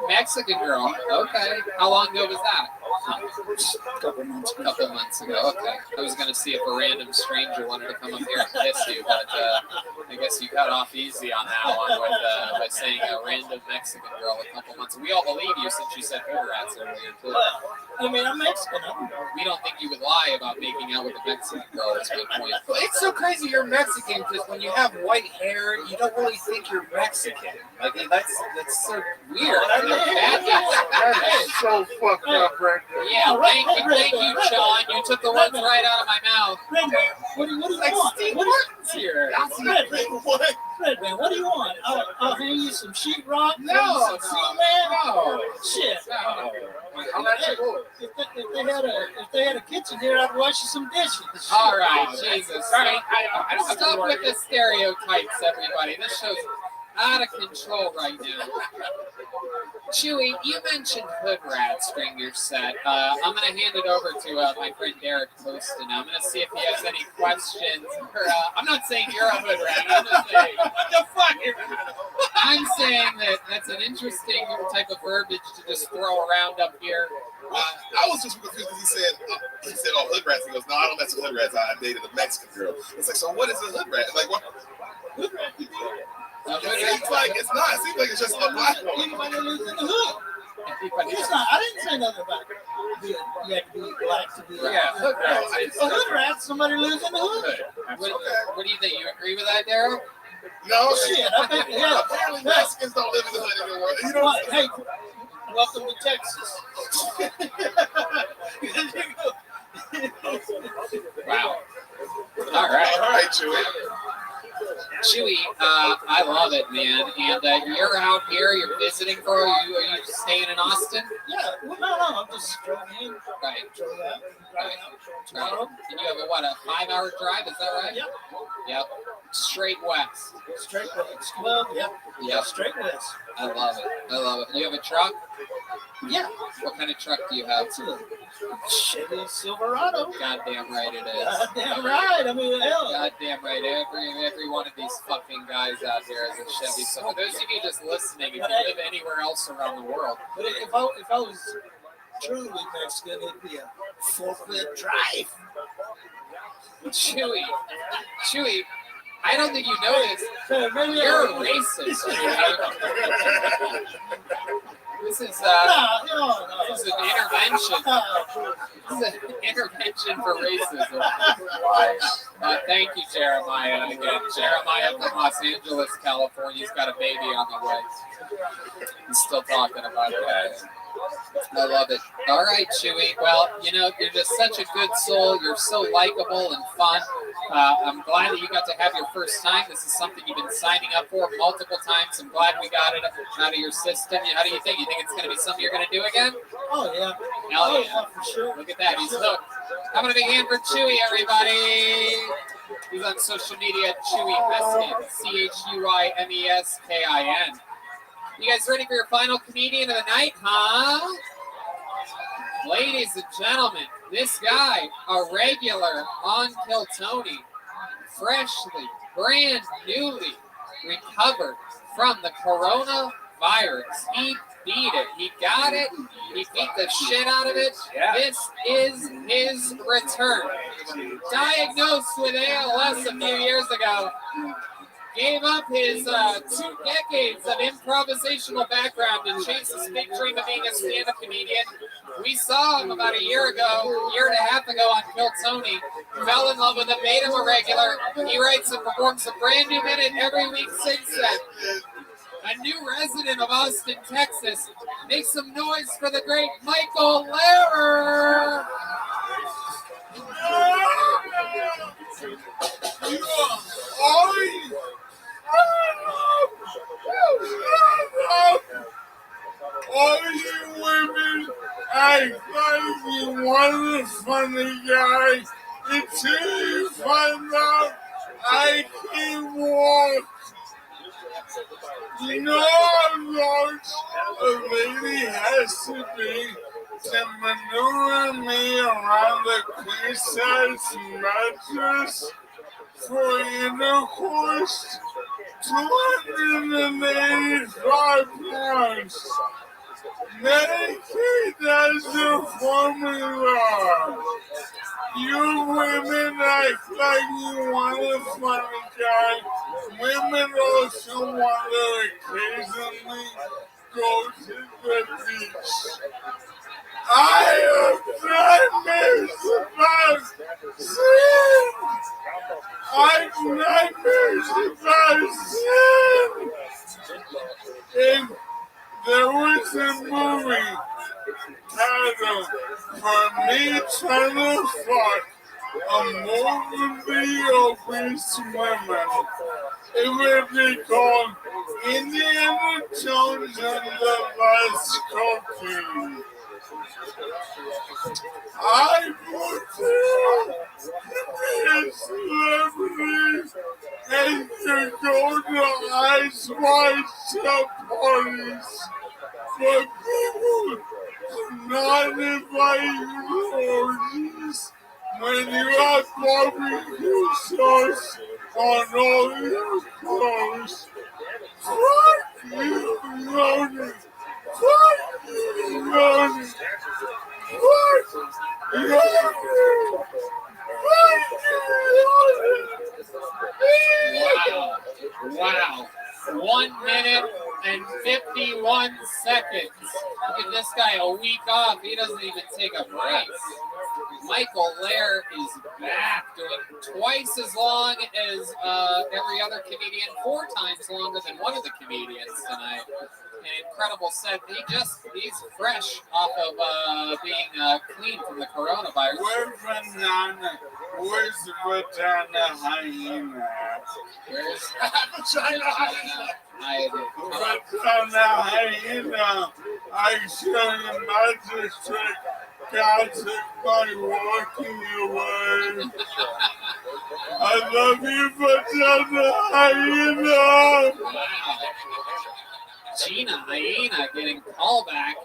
Mexican girl. Okay. How long ago was that? A couple months ago. Okay. I was gonna see if a random stranger wanted to come up here and kiss you, but I guess you got off easy on that one with by saying a random Mexican girl a couple months. We all believe you since you said hood rats earlier too. I mean, I'm Mexican. We don't think you would lie about making out with a Mexican girl. That's a good point. Well, it's so crazy you're Mexican because when you have white hair, you don't really think you're Mexican. Like that's so weird. That's so fucked up right there. Yeah, thank you, Sean. You took the words right out of my mouth. What do you like want? Steve Martin's here. Redman, what do you want? I'll hang you some sheetrock. No. Shit. No. If they had a kitchen here, I'd wash you some dishes. All right, Jesus. All right, stop with the stereotypes, everybody. This show's out of control right now. Chewy, you mentioned hood rats during your set. I'm going to hand it over to my friend Derek Poston. I'm going to see if he has any questions. I'm not saying you're a hood rat. I'm just saying, what the fuck? I'm saying that that's an interesting type of verbiage to just throw around up here. I was just confused because he said, oh, hood rats. He goes, no, I don't mess with hood rats. I dated a Mexican girl. It's like, so what is a hood rat? Like, what? Hood rat? It seems like it's not. It seems like it's just a black woman. Anybody that lives in the hood. It's not. I didn't say nothing about it. You have to be black to be Yeah, hood rat. a hood rat. Somebody lives in the hood. What do you think? You agree with that, Daryl? No, Shit, I bet, yeah. apparently Mexicans don't live in the hood anymore. You know, But, hey, welcome to Texas. Wow. All right, Chewy. Chewy, I love it, man. And you're out here. You're visiting for. Are you staying in Austin? Yeah, well, no, I'm just driving in. Right. Drove out. Right. Tomorrow. Right. And you have a 5-hour drive? Is that right? Yep. Yep. Straight west. Straight west. Well, yep. Yep. Straight west. I love it. I love it. You have a truck? Yeah. What kind of truck do you have? It's a Chevy Silverado. Goddamn right it is. Goddamn right. I mean, hell. Goddamn right. Every one of these fucking guys out there is a Chevy. So for those of you just listening, if you live anywhere else around the world, But if I was truly Mexican, it'd be a 4-foot drive. Chewy, I don't think you know this. Maybe You're a racist. This is this is an intervention. This is an intervention for racism. Thank you, Jeremiah. Again, Jeremiah from Los Angeles, California. He's got a baby on the way. He's still talking about that. I love it. All right, Chewy. Well, you know, you're just such a good soul. You're so likable and fun. I'm glad that you got to have your first time. This is something you've been signing up for multiple times. I'm glad we got it out of your system. How do you think? You think it's going to be something you're going to do again? Oh, yeah. Hell yeah. For sure. Look at that. He's hooked. How about a big hand for Chewy, everybody? He's on social media, Chewy Meskin, CHUYMESKIN. You guys ready for your final comedian of the night, huh? Ladies and gentlemen, this guy, a regular on Kill Tony, freshly, brand newly recovered from the coronavirus. He beat it. He got it. He beat the shit out of it. Yeah. This is his return. Diagnosed with ALS a few years ago. Gave up his 2 decades of improvisational background and chased his big dream of being a stand-up comedian. We saw him about a year and a half ago on Kill Tony. Fell in love with him, made him a regular. He writes and performs a brand new minute every week since then. A new resident of Austin, Texas. Make some noise for the great Michael Lehrer. All you women, I thought you was a funny guy until you find out I can walk. You know how large a lady has to be to maneuver me around the queen-size mattress for intercourse? 285 pounds. Medicaid has the formula. You women act like you want a funny guy. Women also want to occasionally go to the beach. I have nightmares about sin. I've nightmares about sin. And there was a movie titled For Me Trying to Fuck a Morbidly Obese Woman. It would be called Indiana Jones and the Last Cookie. I would be a celebrity and to go to Eyes Wide Shut parties, but people do not invite you to orgies when you have barbecue sauce on all your clothes. Fuck you, Logan. Fuck you, Logan. Fuck you, Logan. Wow. 1 minute, and 51 seconds. Give this guy a week off. He doesn't even take a break. Michael Lair is back, doing twice as long as every other comedian, 4 times longer than one of the comedians tonight. An incredible set. He's fresh off of being clean from the coronavirus. Where's Banana? Where's Vagina Hyena? Where's Vagina Hyena? Vagina Hyena. I show you magic trick. God took my walking away. I love you, Vagina Hyena. Wow. Gina Hyena getting callback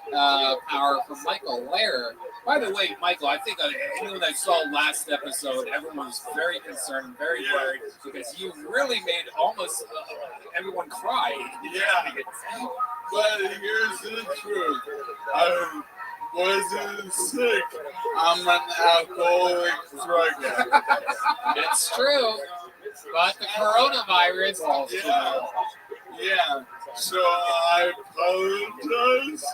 power from Michael Lair. By the way, Michael, I think anyone that saw last episode, everyone was very concerned, very worried, because you really made almost everyone cry. Yeah. But here's the truth. I wasn't sick. I'm an alcoholic drug addict. It's true. But the coronavirus. Yeah. So I apologize,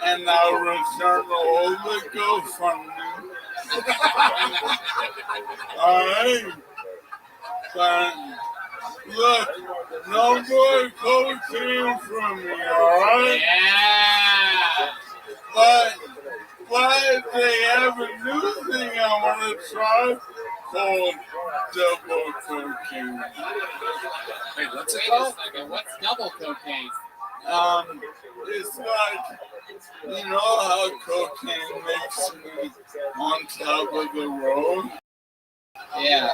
and I'll return all the GoFundMe. All right. But look, no more cocaine from me. All right. Yeah. But they have a new thing I want to try called double cocaine. Wait, what's it called? What's double cocaine? It's like, you know how cocaine makes me on top of the road? Yeah.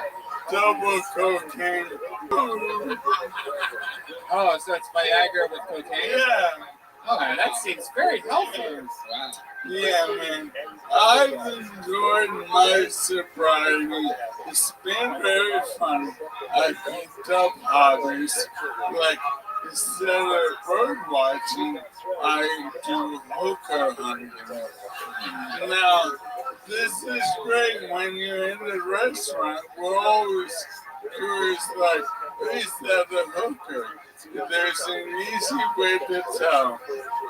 Double cocaine. Oh, so it's Viagra with cocaine? Yeah. Okay, that seems very healthy. Wow. Yeah, man. I've enjoyed my sobriety. It's been very fun. I picked up hobbies. Like, instead of bird watching, I do hooker hunting. Now, this is great when you're in the restaurant. We're always curious, like, is that a hooker? There's an easy way to tell.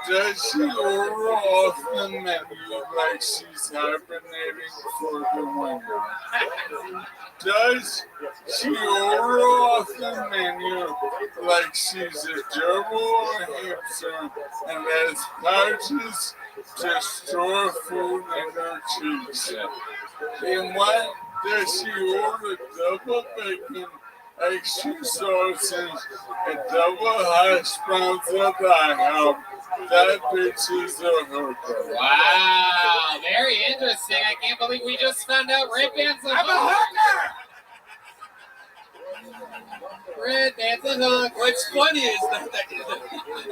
Does she order off the menu like she's hibernating for the winter? Does she order off the menu like she's a gerbil or a hamster and has pouches to store food in her cheeks? And what does she order? Double bacon, extra sausage, and double hash browns at the house? That bitch is a hooker. Wow, very interesting. I can't believe we just found out Red Band's a I'm a hooker! Red Band's a hook. What's funny is that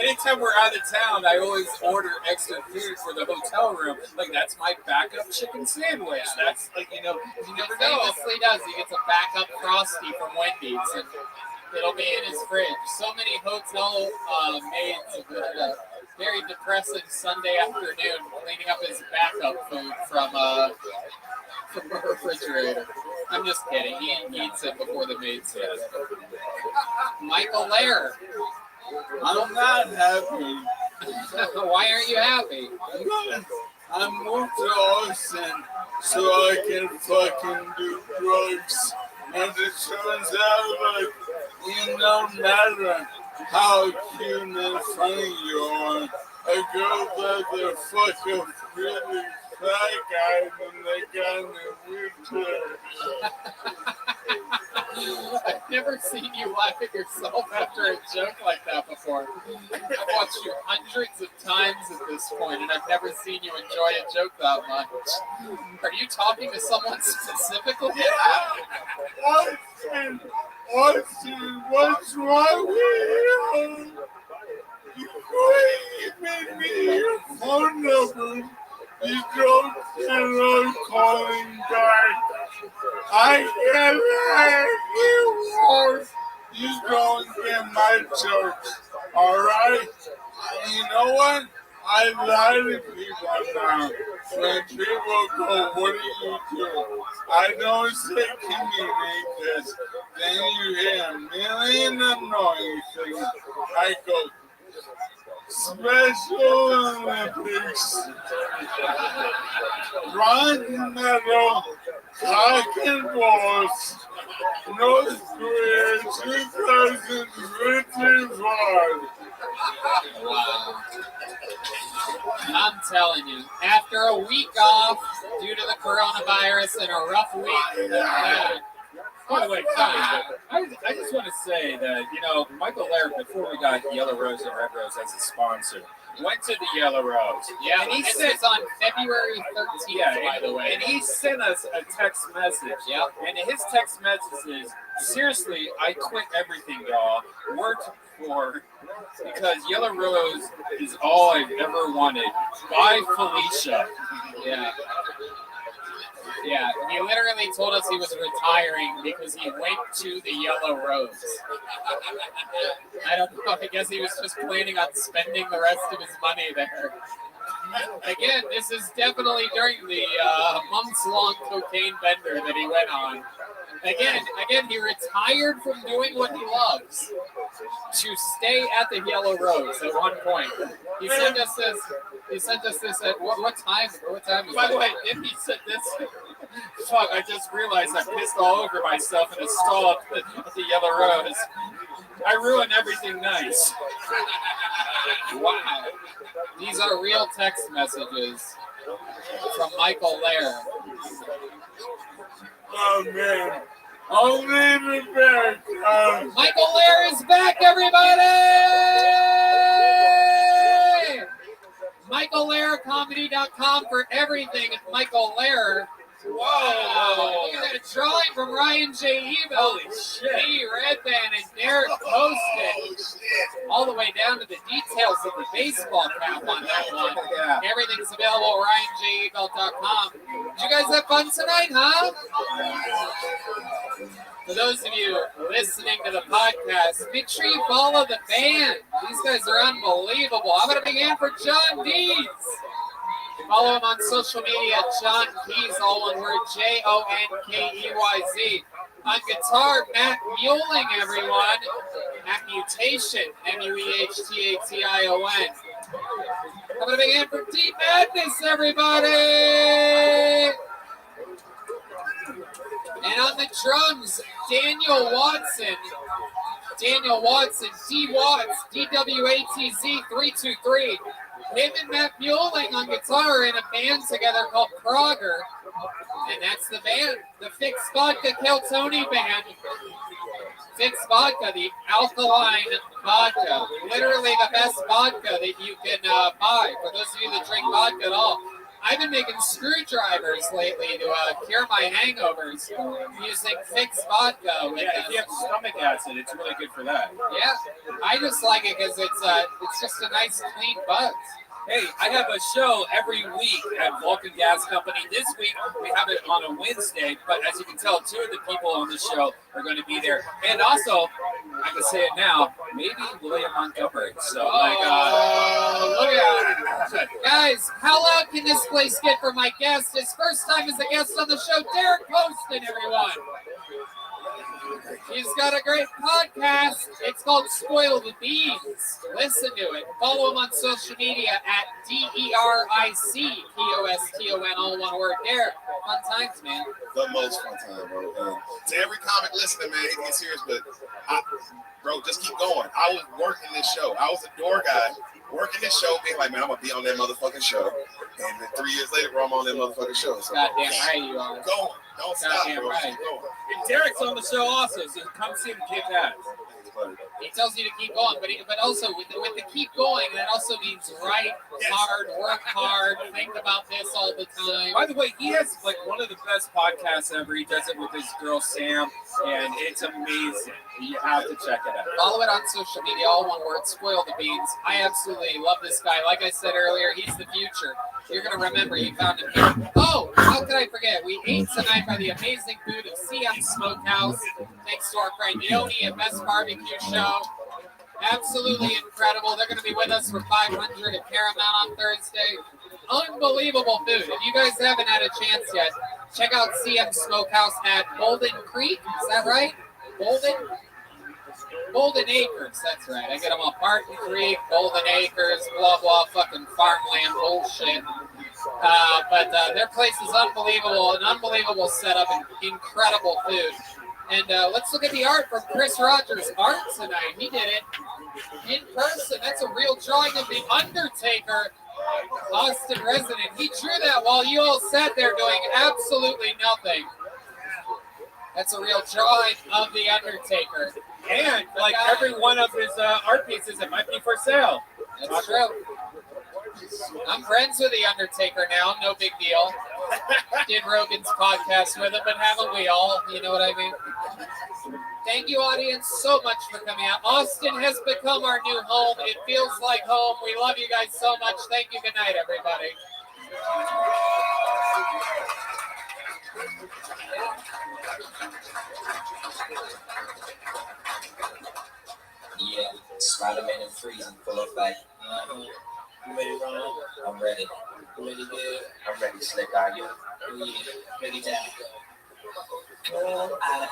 anytime we're out of town, I always order extra food for the hotel room. Like, that's my backup chicken sandwich. That's like, you know, you never know. Famously does. He gets a backup Frosty from Wendy's, and it'll be in his fridge. So many hotel maids have had a very depressing Sunday afternoon cleaning up his backup food from the refrigerator. I'm just kidding. He eats it before the maids do. Michael Lair. I'm not happy. Why aren't you happy? I moved to Austin so I can fucking do drugs. And it turns out, like, it don't matter how cute and funny you are. A girl that fuck a really fat guy when they got in a wheelchair. I've never seen you laugh at yourself after a joke like that before. I've watched you hundreds of times at this point, and I've never seen you enjoy a joke that much. Are you talking to someone specifically? Yeah! Austin, what's wrong with you? You gave me your phone number. You don't cannot calling back. I can't have you more. You don't get my jokes. Alright? You know what? I lie to people now. When people go, what do? I don't say community because then you hear a million annoying things. I go, Special Olympics bronze medal cock and balls North Korea 2025. Wow. I'm telling you, after a week off due to the coronavirus and a rough week, By the way, I just want to say that, Michael Laird, before we got Yellow Rose and Red Rose as a sponsor, went to the Yellow Rose. yeah, and he this said, is on February 13th, by the way. and he sent us a text message. Yep. And his text message is, seriously, I quit everything, y'all. Worked for, because Yellow Rose is all I've ever wanted. Bye, Felicia. Yeah. Yeah, he literally told us he was retiring because he went to the Yellow Rose. I don't know, I guess he was just planning on spending the rest of his money there. Again, this is definitely during the months-long cocaine bender that he went on. Again, he retired from doing what he loves to stay at the Yellow Rose at one point. He sent us this. He sent us this at what time? What time? By the way, if he said this, fuck, I just realized I pissed all over myself in a stall at the Yellow Rose. I ruined everything nice. Wow. These are real text messages from Michael Laird. Oh man, I'll leave it back. Michael Laird is back, everybody! MichaelLairdComedy.com for everything. Michael Laird. Whoa! Look at that drawing from Ryan J. Evil. Holy shit. Lee Redband and Derek posted all the way down to the details of the baseball cap on that one. Yeah. Everything's available at RyanJEvil.com. Did you guys have fun tonight, huh? For those of you listening to the podcast, make sure you follow the band. These guys are unbelievable. I'm going to begin for John Dees. Follow him on social media, John Keys, all one word, JONKEYZ. On guitar, Matt Mueling, everyone. At Mutation, MUEHTATION. I'm going to begin for Deep Madness, everybody. And on the drums, Daniel Watson, D Watts, DWATZ323. Him and Matt Mueling on guitar in a band together called Kroger. And that's the band, the Fix Vodka Kill Tony band. Fix Vodka, the alkaline vodka. Literally the best vodka that you can buy. For those of you that drink vodka at all. I've been making screwdrivers lately to cure my hangovers using Fix Vodka. With if you have stomach acid, it's really good for that. Yeah, I just like it because it's just a nice clean buzz. Hey, I have a show every week at Vulcan Gas Company. This week, we have it on a Wednesday, but as you can tell, two of the people on the show are going to be there. And also, I can say it now, maybe William Montgomery. So, look at it. Guys, how loud can this place get for my guest? His first time as a guest on the show, Derek Poston, everyone. He's got a great podcast. It's called Spoil the Beans. Listen to it. Follow him on social media at DERICPOSTON, all one word. Derek, fun times, man. The most fun time, bro. To every comic listening, man, it gets serious, but bro, just keep going. I was working this show. I was a door guy working this show, being like, man, I'm gonna be on that motherfucking show. And then 3 years later, bro, I'm on that motherfucking show. So, goddamn right you are. Keep going. Don't stop, bro. Right. Keep going. And Derek's on the show also, so come see him kick ass. He tells you to keep going, but also with the keep going, that also means write hard, work hard, think about this all the time. By the way, he has like one of the best podcasts ever. He does it with his girl Sam, and it's amazing. You have to check it out. Follow it on social media, all one word, Spoil the Beans. I absolutely love this guy. Like I said earlier, he's the future. You're going to remember you found him here. Oh, how could I forget? We ate tonight by the amazing food of CM Smokehouse. Thanks to our friend Yoni at Best Barbecue Show. Absolutely incredible. They're going to be with us for 500 at Paramount on Thursday. Unbelievable food. If you guys haven't had a chance yet, check out CM Smokehouse at Bolden Creek. Is that right? Bolden? Golden Acres, that's right. I get them all Barton Creek, Golden Acres, blah, blah, fucking farmland bullshit. But their place is unbelievable, an unbelievable setup and incredible food. And let's look at the art from Chris Rogers' art tonight. He did it in person. That's a real drawing of the Undertaker, Austin resident. He drew that while you all sat there doing absolutely nothing. That's a real drawing of the Undertaker. And like every one of his art pieces, it might be for sale. That's true. I'm friends with the Undertaker now. No big deal. Did Rogan's podcast with him, but haven't we all? You know what I mean? Thank you, audience, so much for coming out. Austin has become our new home. It feels like home. We love you guys so much. Thank you. Good night, everybody. Yeah, Spider-Man and freezing full effect. You ready, Ron? I'm ready. You ready, dude? I'm ready, Slick. Are you? Yeah, ready, Dad. Girl, I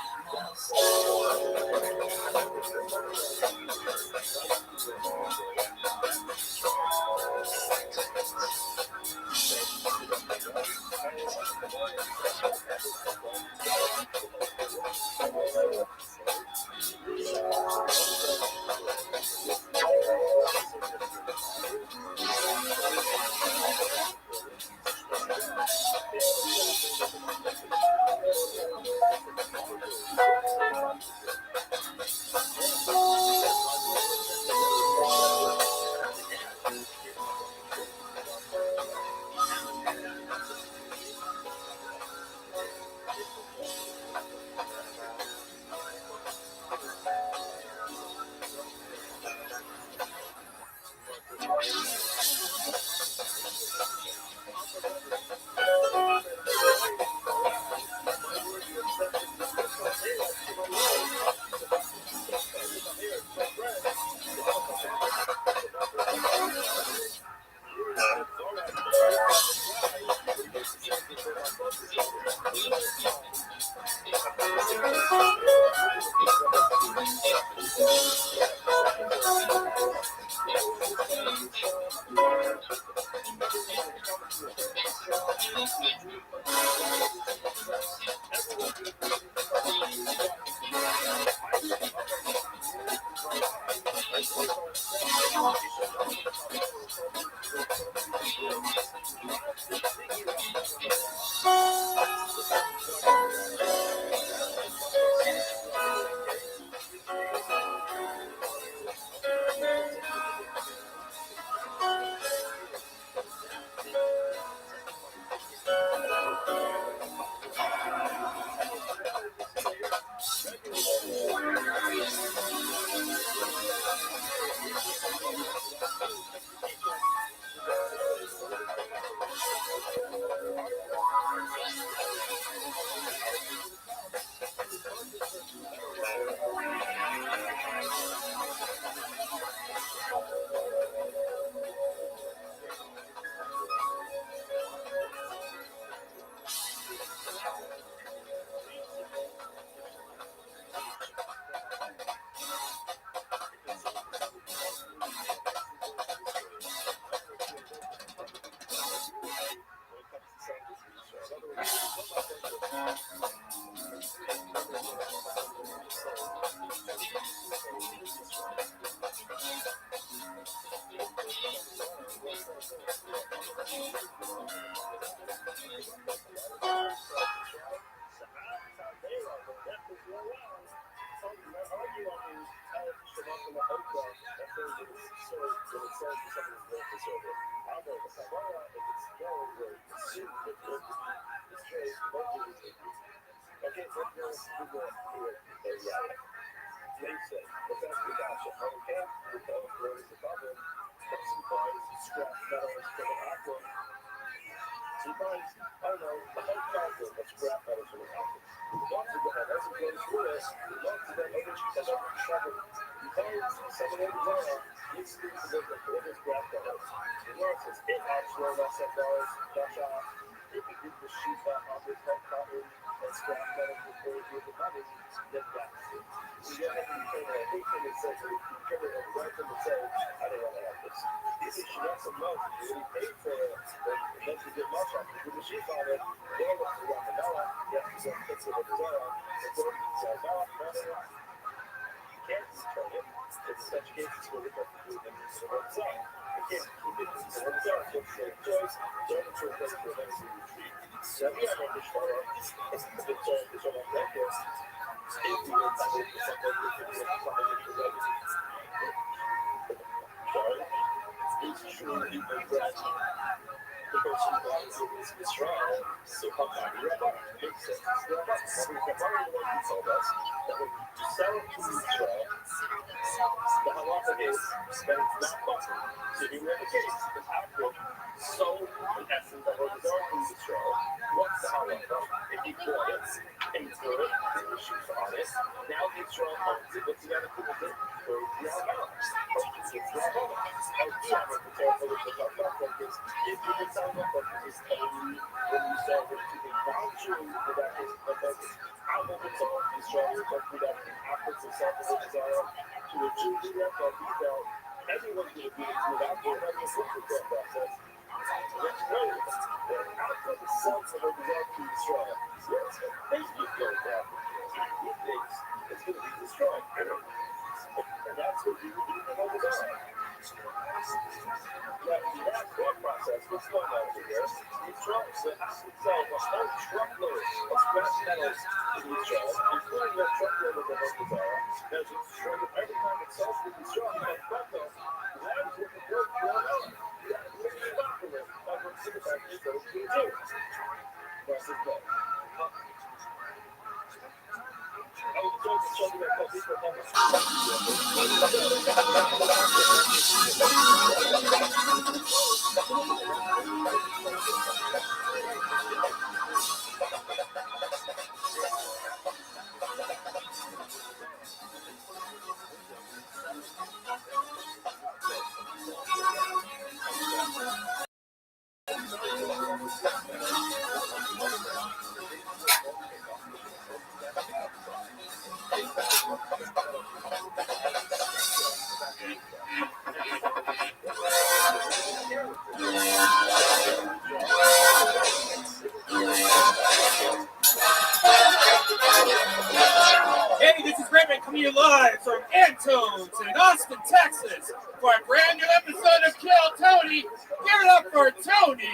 Hey, this is Raymond coming to you live from Antones in Austin, Texas, for a brand new episode of Kill Tony. Give it up for Tony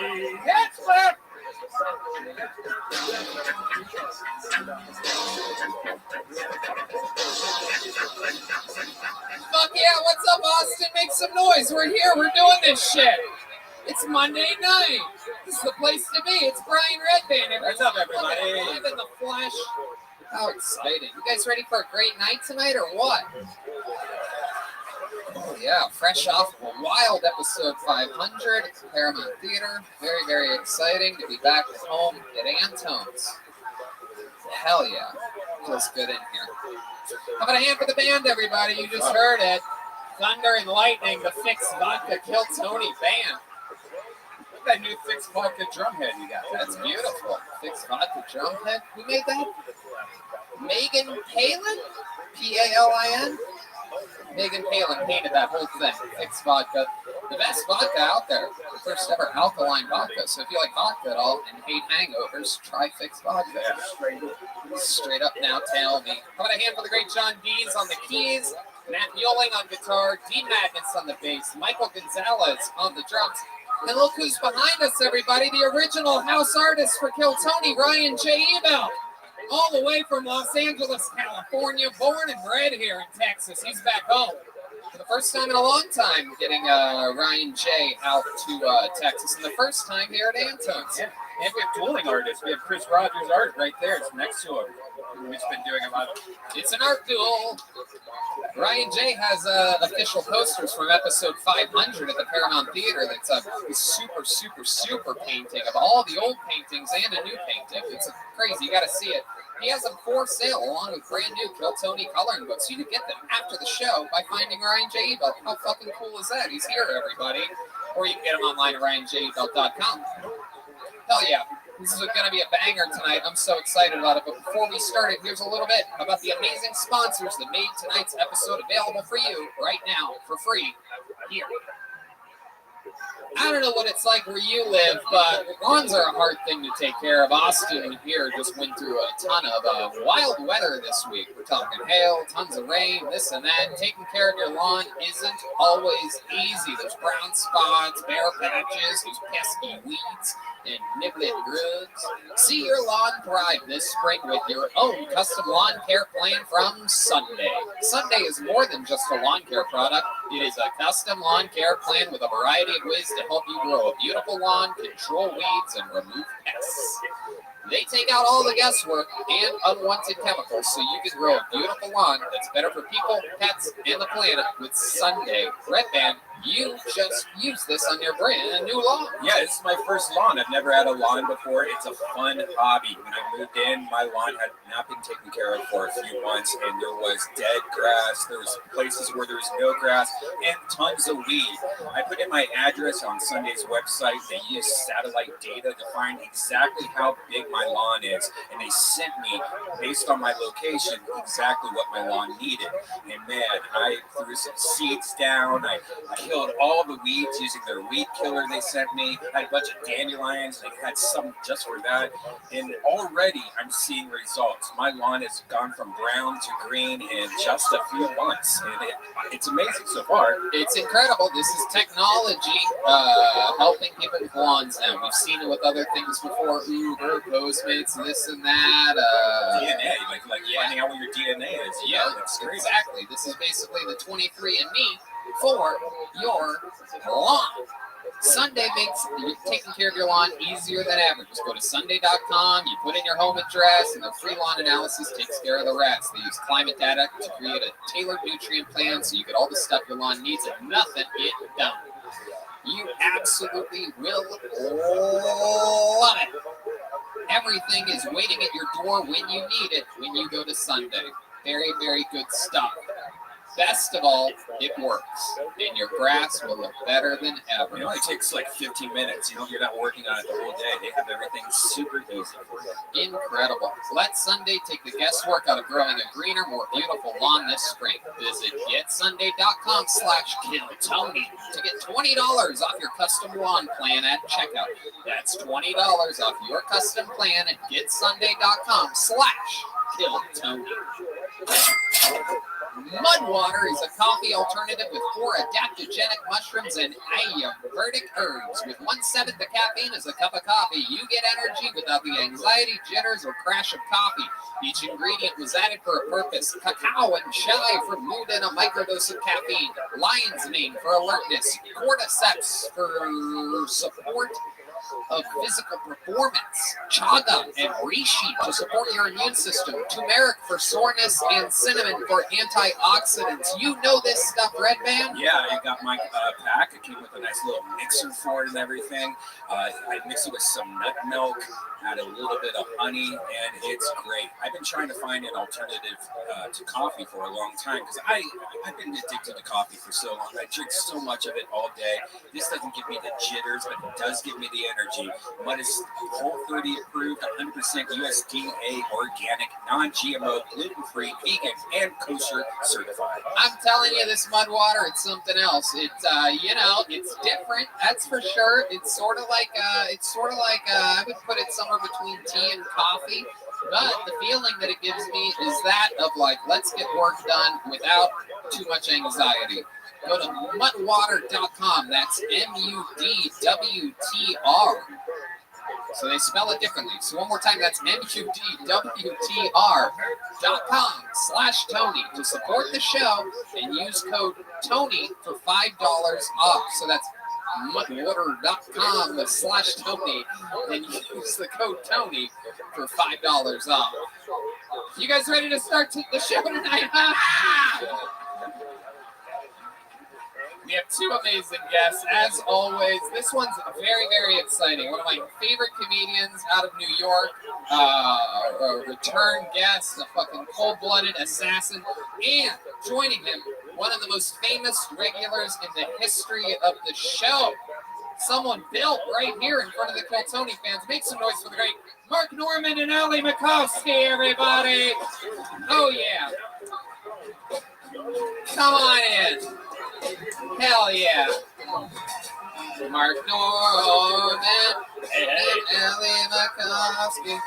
Hetzler. Fuck yeah, what's up, Austin? Make some noise. We're here. We're doing this shit. It's Monday night. This is the place to be. It's Brian Redband. What's up, everybody? Live in the flesh. How exciting. You guys ready for a great night tonight or what? Oh, yeah. Fresh off of a wild episode 500 at Paramount Theater. Very, very exciting to be back at home at Antones. Hell yeah. Feels good in here. How about a hand for the band, everybody? You just heard it. Thunder and Lightning, the Fixed Vodka Kill Tony band. Look at that new Fixed Vodka drumhead you got. That's beautiful. Fixed Vodka drumhead. Who made that? Megan Palin? P-A-L-I-N? Megan Palin painted that whole thing. Fixed Vodka. The best vodka out there. The first ever alkaline vodka. So if you like vodka at all and hate hangovers, try Fixed Vodka. Straight up now, tell me. How about a hand for the great John Dees on the keys, Matt Mueling on guitar, D Madness on the bass, Michael Gonzalez on the drums. And look who's behind us, everybody. The original house artist for Kill Tony, Ryan J. Ebel. All the way from Los Angeles, California, born and bred here in Texas. He's back home for the first time in a long time, getting Ryan J. out to Texas, and the first time here at Antones. Yeah. And we have dueling artists. We have Chris Rogers' art right there. It's next to him. We've been doing a lot of... It's an art duel. Ryan J. has official posters from episode 500 at the Paramount Theater. That's a super, super, super painting of all the old paintings and a new painting. It's crazy. You got to see it. He has them for sale along with brand new Kill Tony coloring books. You can get them after the show by finding Ryan J. Ebel. How fucking cool is that? He's here, everybody. Or you can get them online at ryanjebel.com. Hell yeah. This is going to be a banger tonight. I'm so excited about it. But before we start it, here's a little bit about the amazing sponsors that made tonight's episode available for you right now for free here. I don't know what it's like where you live, but lawns are a hard thing to take care of. Austin here just went through a ton of wild weather this week. We're talking hail, tons of rain, this and that. Taking care of your lawn isn't always easy. There's brown spots, bare patches, there's pesky weeds, and nibbling grubs. See your lawn thrive this spring with your own custom lawn care plan from Sunday. Sunday is more than just a lawn care product. It is a custom lawn care plan with a variety of ways to help you grow a beautiful lawn, control weeds, and remove pests. They take out all the guesswork and unwanted chemicals so you can grow a beautiful lawn that's better for people, pets, and the planet with Sunday. Red Band, you just used this on your brand new lawn. Yeah, this is my first lawn. I've never had a lawn before. It's a fun hobby. When I moved in, my lawn had not been taken care of for a few months, and there was dead grass. There was places where there was no grass and tons of weed. I put in my address on Sunday's website. They used satellite data to find exactly how big my lawn is, and they sent me, based on my location, exactly what my lawn needed. And man, I threw some seeds down. I killed all the weeds using their weed killer they sent me. I had a bunch of dandelions. They had some just for that. And already I'm seeing results. My lawn has gone from brown to green in just a few months. And it's amazing so far. It's incredible. This is technology helping people with lawns now. We've seen it with other things before. Uber, Postmates, this and that. DNA, like finding out what your DNA is. Yeah, that's great. Exactly. This is basically the 23andMe for your lawn. Sunday makes taking care of your lawn easier than ever. Just go to Sunday.com, you put in your home address, and their free lawn analysis takes care of the rest. They use climate data to create a tailored nutrient plan so you get all the stuff your lawn needs and nothing it don't. You absolutely will love it. Everything is waiting at your door when you need it when you go to Sunday. Very, very good stuff. Best of all, it works, and your grass will look better than ever. It only takes like 15 minutes. You're not working on it the whole day. They have everything super easy for you. Incredible. Let Sunday take the guesswork out of growing a greener, more beautiful lawn this spring. Visit getsunday.com/killtony to get $20 off your custom lawn plan at checkout. That's $20 off your custom plan at getsunday.com/killtony. Mudwater is a coffee alternative with 4 adaptogenic mushrooms and Ayurvedic herbs. With 1/7 the caffeine as a cup of coffee, you get energy without the anxiety, jitters, or crash of coffee. Each ingredient was added for a purpose. Cacao and chai for mood and a microdose of caffeine. Lion's mane for alertness. Cordyceps for support of physical performance, chaga and reishi to support your immune system, turmeric for soreness, and cinnamon for antioxidants. You know this stuff, Red Band? Yeah, I got my pack. It came with a nice little mixer for it and everything. I mixed it with some nut milk, add a little bit of honey, and it's great. I've been trying to find an alternative to coffee for a long time because I've been addicted to coffee for so long. I drink so much of it all day. This doesn't give me the jitters, but it does give me the energy. Mud is Whole30 approved, 100% USDA organic, non-GMO, gluten-free, vegan, and kosher certified. I'm telling you, this mud water, it's something else. It's it's different. That's for sure. It's sort of like I would put it somewhere between tea and coffee. But the feeling that it gives me is that of like, let's get work done without too much anxiety. Go to mudwater.com. That's MUDWTR. So they spell it differently. So one more time, that's MUDWTR.com/Tony to support the show and use code Tony for $5 off. So that's mudwater.com/Tony and use the code Tony for $5 off. You guys ready to start the show tonight? We have 2 amazing guests, as always. This one's very, very exciting. One of my favorite comedians out of New York, a return guest, a fucking cold-blooded assassin, and joining him, one of the most famous regulars in the history of the show. someone built right here in front of the Kiltony fans. Make some noise for the great Mark Norman and Ali Makovsky, everybody. Oh, yeah. Come on in. Hell yeah. Mark Norman and Ali Makovsky.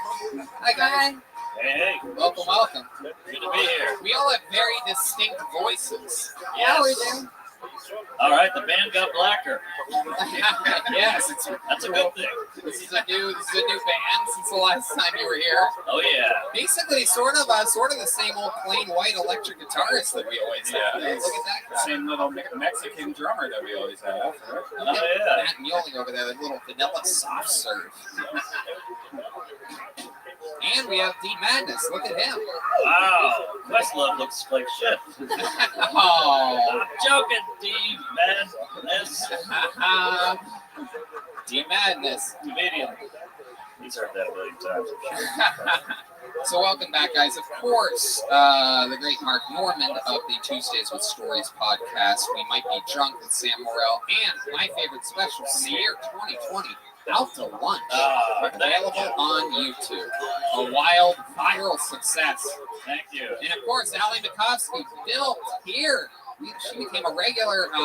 Hi, guy. Hey, Welcome, welcome. good to be here. We all have very distinct voices. Yes. How are we doing? All right, the band got blacker. Yes, That's a good thing. This is a new band since the last time you were here. Oh yeah. Basically, sort of the same old plain white electric guitarist that we always have. Yeah. Look at that guy. Same little Mexican drummer that we always have. Look Oh at yeah. Matt Mueling over there, the little vanilla soft serve. And we have Deep Madness. Look at him. Wow. Questlove looks like shit. Oh. I'm joking, Deep Madness. Deep Madness. Comedian. He's heard that a million times. So welcome back, guys. Of course, the great Mark Norman of the Tuesdays with Stories podcast. We Might Be Drunk with Sam Morrell, and my favorite special from the year 2020, Out to Lunch, available on YouTube. A wild, viral success. Thank you. And of course, Ali Makovsky built here. She became a regular, she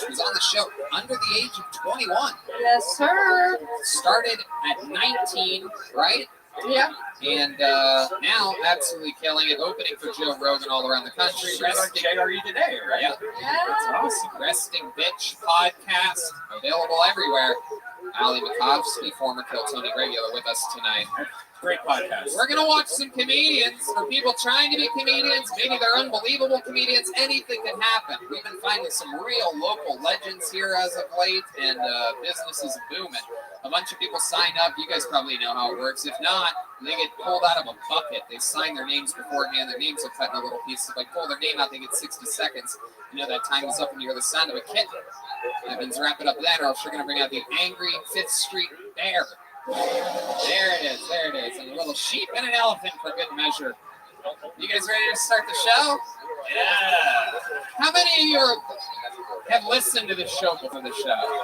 was on the show under the age of 21. Yes, sir. Started at 19, right? Yeah. And now absolutely killing it, opening for Joe Rogan all around the country. She's on JRE today, right? Yeah. That's awesome. Resting Bitch podcast, available everywhere. Ali Makovsky, former Kiltony regular, with us tonight. Great podcast. We're going to watch some comedians, for people trying to be comedians. Maybe they're unbelievable comedians. Anything can happen. We've been finding some real local legends here as of late, and business is booming. A bunch of people sign up. You guys probably know how it works. If not, they get pulled out of a bucket. They sign their names beforehand. Their names are cut in a little piece. If I pull their name out, they get 60 seconds. You know that time is up when you hear the sound of a kitten. That means wrap it up then, or else you're going to bring out the angry 5th Street Bear. There it is, and a little sheep and an elephant for good measure. You guys ready to start the show? Yeah. How many of you have listened to this show before the show? All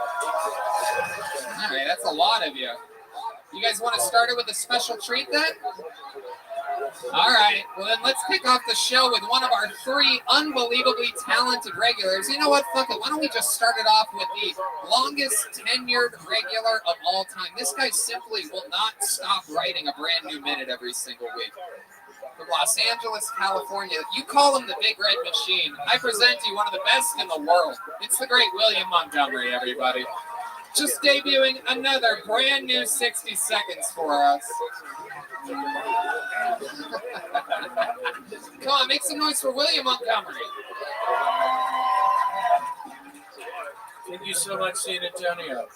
right, that's a lot of you. You guys want to start it with a special treat then? All right, well then let's kick off the show with one of our 3 unbelievably talented regulars. You know what, fuck it, why don't we just start it off with the longest tenured regular of all time. This guy simply will not stop writing a brand new minute every single week. From Los Angeles, California, you call him the Big Red Machine. I present to you one of the best in the world. It's the great William Montgomery, everybody. Just debuting another brand new 60 seconds for us. Come on, make some noise for William Montgomery. Thank you so much, San Antonio.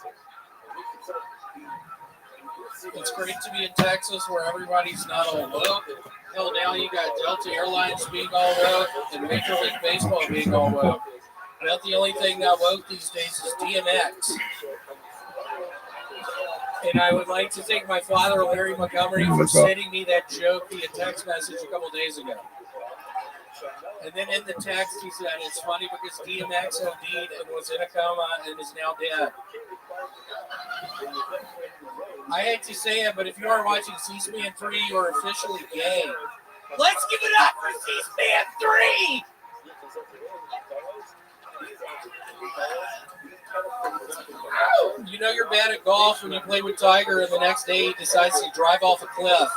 It's great to be in Texas where everybody's not all woke. Hell, now you got Delta Airlines being all woke and Major League Baseball being all woke. About the only thing not woke these days is DMX. And I would like to thank my father, Larry Montgomery, for sending me that joke via text message a couple days ago. And then in the text, he said, it's funny because DMX OD'd and was in a coma and is now dead. I hate to say it, but if you are watching C-SPAN 3, you are officially gay. Let's give it up for C-SPAN 3! You know you're bad at golf when you play with Tiger and the next day he decides to drive off a cliff.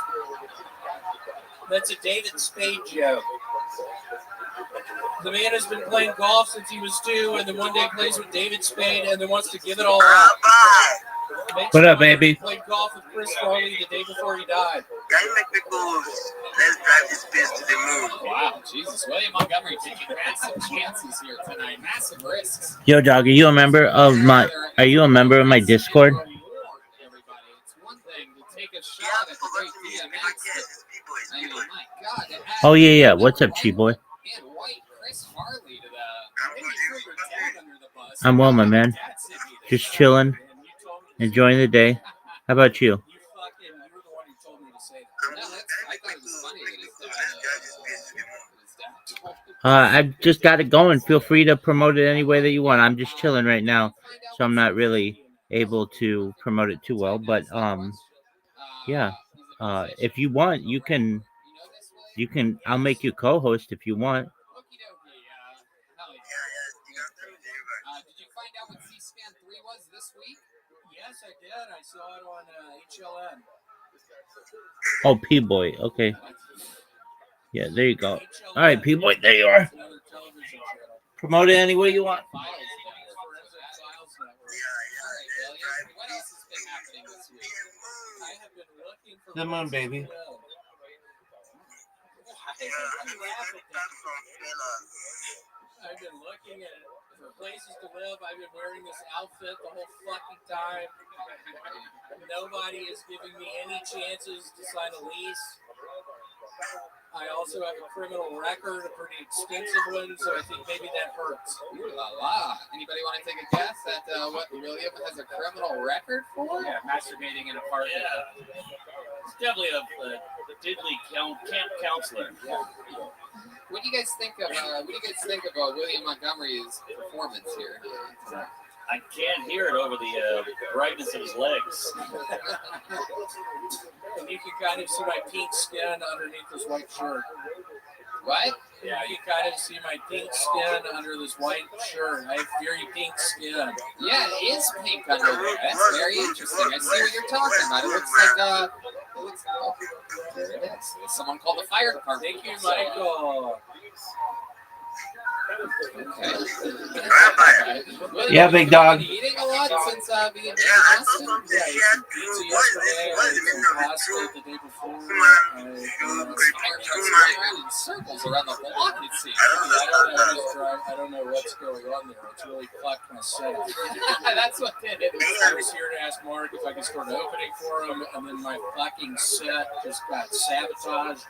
That's a David Spade joke. The man has been playing golf since he was 2, and then one day plays with David Spade and then wants to give it all up. What up, baby? Played golf with Chris Farley the day before he died. Can you make me go? Let's drive this bitch to the moon. Wow, Jesus. William Montgomery taking massive chances here tonight. Massive risks. Yo, dog, are you a member of my Discord? Oh yeah. What's up, Chi boy? I'm well, my man. Just chilling, enjoying the day. How about you? I've just got it going. Feel free to promote it any way that you want. I'm just chilling right now, so I'm not really able to promote it too well. But yeah. If you want, you can. I'll make you co-host if you want. Did you find out what C-SPAN 3 was this week? Yes, I did. I saw it on HLN. Oh, P-Boy. Okay. Yeah, there you go. All right, P-Boy, there you are. Promote it any way you want. What else has been happening this week? I have been looking for The moon, baby. I've been looking for places to live. I've been wearing this outfit the whole fucking time. Nobody is giving me any chances to sign a lease. I also have a criminal record, a pretty extensive one, so I think maybe that hurts. Ooh la la. Anybody want to take a guess at what William has a criminal record for? Yeah, masturbating in a park. Yeah. It's definitely a diddly camp counselor. Yeah. What do you guys think of William Montgomery's performance here? I can't hear it over the brightness of his legs. And you can kind of see my pink skin underneath this white shirt. What? Yeah, you kind of see my pink skin under this white shirt. I have very pink skin. Yeah, it is pink under there. That's very interesting. I see what you're talking about. It looks like there it is. Someone called the fire department. Thank you, Michael. Okay. Yeah, big dog. Eating a lot since being in Austin? Yeah, I ate pizza yesterday. I ate some pasta the day before. Fire trucks running around in circles around the block, it seems. I don't know what's going on there. It's really fucked my setup. That's what did it. I was here to ask Mark if I could start an opening for him, and then my fucking set just got sabotaged.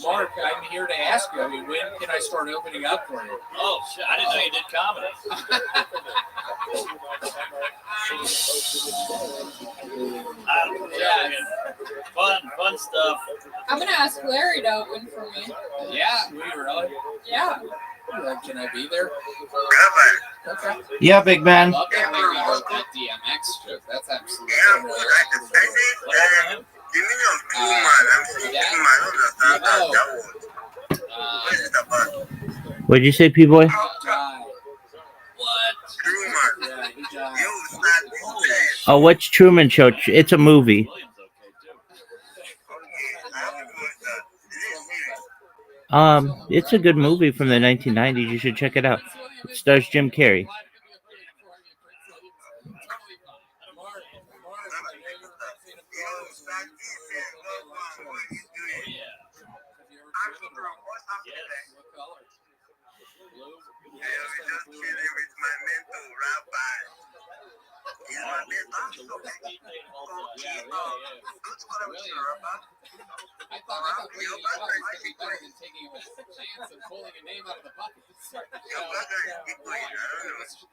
Mark, I'm here to ask you. I mean, when can I start opening up for you? Oh, shit. I didn't know you did comedy. Yeah. Fun stuff. I'm gonna ask Larry to open for me. Yeah. We really? Yeah. Can I be there? Okay. Yeah, big man. I love that Larry wrote that DMX joke. That's absolutely What'd you say, P-Boy? Oh, what's Truman Show? It's a movie. It's a good movie from the 1990s. You should check it out. It stars Jim Carrey. I thought bringing it up was be better than taking a chance of pulling a name out of the bucket. The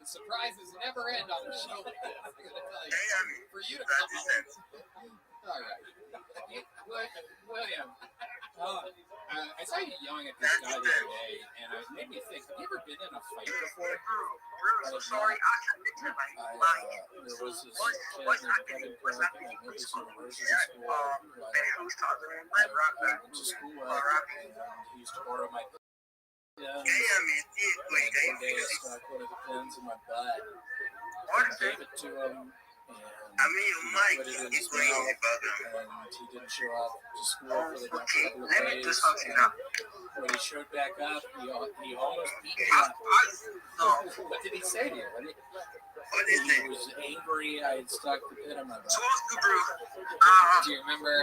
surprises never end on the show like this. I'm gonna tell you. For you to come up. All right. William, I saw you yelling at this guy the other day, and it made me think, have you ever been in a fight before? I'm sorry, I committed my life. There was this kid named Kevin Clark at Memphis University School. Went to school and he used to borrow my pen. One day I stuck one of the pens in my butt and gave it to him. And put it in his mouth, and he didn't show up to school for the next couple of days. And when he showed back up, he almost beat me up. What did he say to you? He was angry. I had stuck the pin in my butt. Do you remember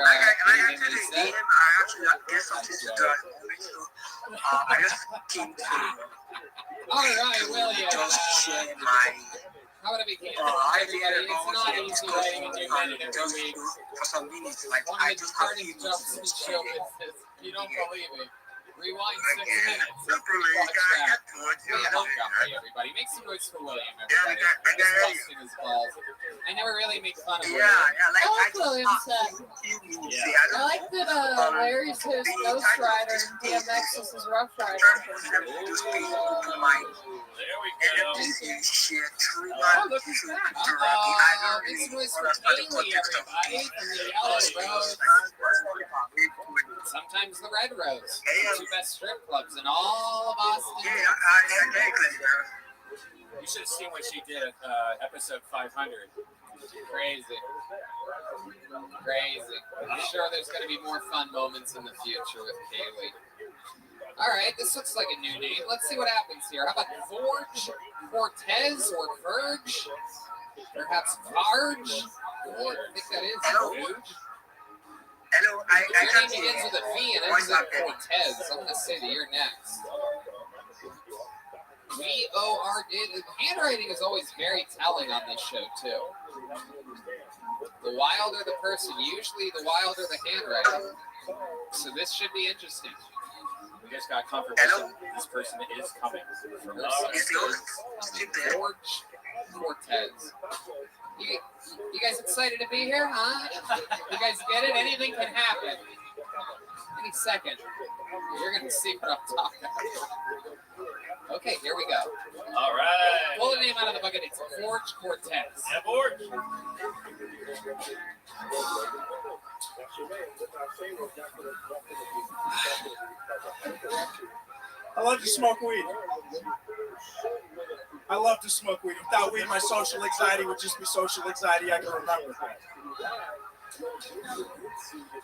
anything he said? All right, William. How would it begin? It's not easy writing a new minute every week. For some minutes, One of the parting jumps in the show is you don't believe it. Rewind 6 minutes. Watch that. William Montgomery, everybody. Make some noise for William, everybody. Just busting his balls. I never really make fun of William. I like William's set. I like that Larry's his Ghost Rider and DMX is his Rough Rider. There we go. Oh, look who's back. Make some noise for Kaylee, everybody, from the Yellow Rose. Sometimes the Red Rose. The 2 best strip clubs in all of Austin. You should have seen what she did at episode 500. Crazy. I'm sure there's going to be more fun moments in the future with Kaylee. All right, this looks like a new name. Let's see what happens here. How about Forge, Cortez, or Verge? Perhaps Varge? I think that is Verge. Hello, Your name begins with a V and ends with Cortez. I'm going to say that you're next. V-O-R-D. Handwriting is always very telling on this show, too. The wilder the person, usually the wilder the handwriting. So this should be interesting. We just got confirmation this person is coming from us. George Cortez. You guys excited to be here, huh? You guys get it? Anything can happen. Any second. You're going to see what I'm talking about. Okay, here we go. All right. Pull the name out of the bucket. It's Forge Cortez. Yeah, Forge. I love to smoke weed. I love to smoke weed. Without weed, my social anxiety would just be social anxiety. I can remember.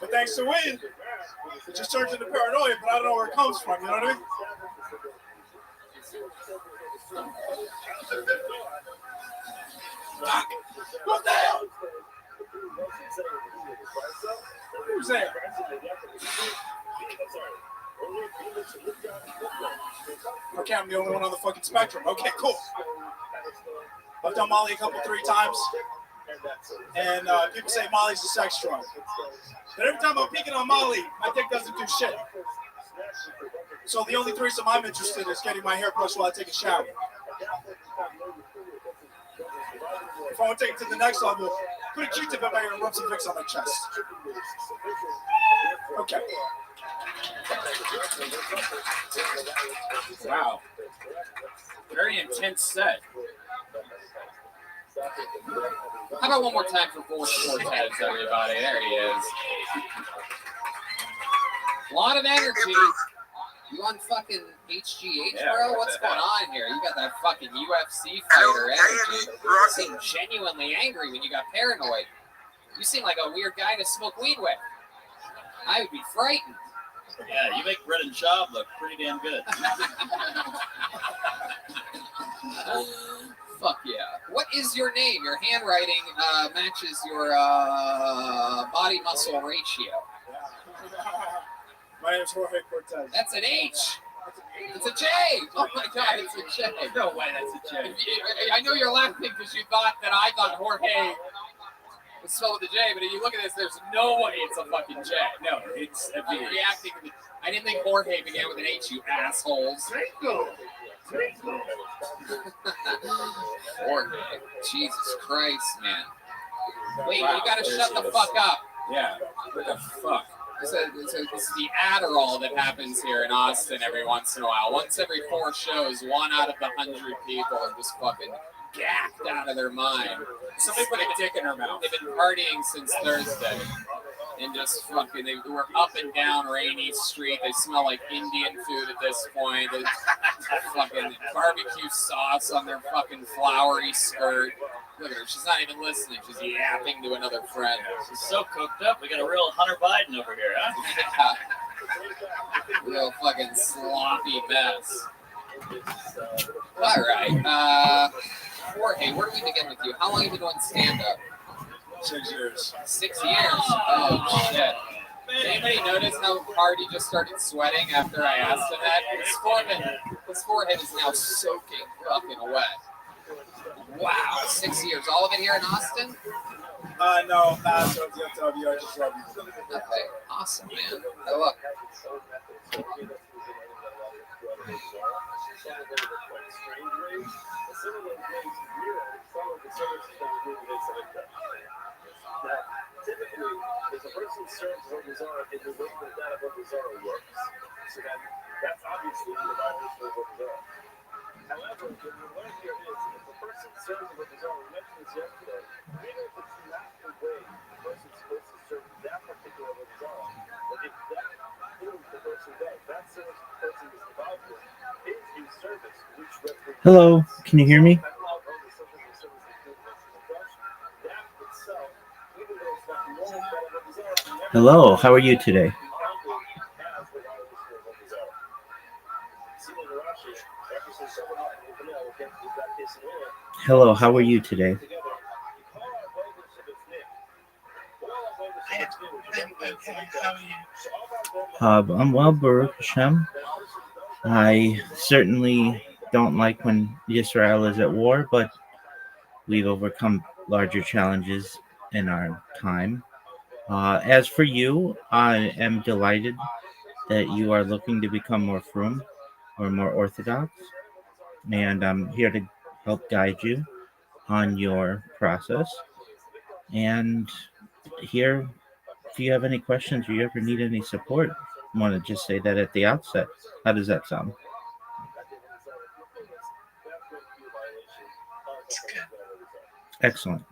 But thanks to weed, it just turns into paranoia, but I don't know where it comes from. You know what I mean? Fuck! What the hell? Who's there? Okay, I'm the only one on the fucking spectrum. Okay, cool. I've done Molly a couple, 3 times. And people say Molly's a sex drug. But every time I'm peeking on Molly, my dick doesn't do shit. So the only threesome I'm interested in is getting my hair brushed while I take a shower. If I want to take it to the next level, put a Q-tip in my ear and rub some Vicks on my chest. Okay. Wow. Very intense set. How about one more time for Forge Cortez, everybody? There he is. A lot of energy. You on fucking HGH, bro? What's going on here? You got that fucking UFC fighter energy. You seem genuinely angry when you got paranoid. You seem like a weird guy to smoke weed with. I would be frightened. Yeah, you make Brendan Schaub look pretty damn good. Fuck yeah. What is your name? Your handwriting matches your body muscle ratio. My name's Jorge Cortez. That's an H. It's a J. Oh my God, it's a J. No way, that's a J. I know you're laughing because you thought that I thought Jorge was spelled with a J, but if you look at this, there's no way it's a fucking J. No, it's a I'm V. reacting. I didn't think Jorge began with an H, you assholes. Jorge. Jesus Christ, man. Wait, you gotta shut the fuck up. Yeah, what the fuck? This is the Adderall that happens here in Austin every once in a while. Once every 4 shows, 1 out of the 100 people are just fucking gacked out of their mind. Somebody put a dick in her mouth. They've been partying since Thursday. And just fucking, they were up and down Rainy Street. They smell like Indian food at this point. There's fucking barbecue sauce on their fucking flowery skirt. Look at her. She's not even listening. She's yapping to another friend. She's so cooked up. We got a real Hunter Biden over here, huh? Yeah. Real fucking sloppy mess. All right. Jorge, where do we begin with you? How long have you been doing stand-up? 6 years. 6 years? Oh, shit. Did anybody notice how hard he just started sweating after I asked him that? His forehead is now soaking fucking wet. Wow, 6 years. All of it here in Austin? No, so DFW, I just love you. Okay, awesome, man. Hey, look. Hello, can you hear me? Hello, how are you today? Hello, how are you today? I'm well, Baruch Hashem. I certainly don't like when Israel is at war, but we've overcome larger challenges in our time. As for you, I am delighted that you are looking to become more frum or more orthodox, and I'm here to help guide you on your process. And here, if you have any questions or you ever need any support, I want to just say that at the outset. How does that sound? Excellent.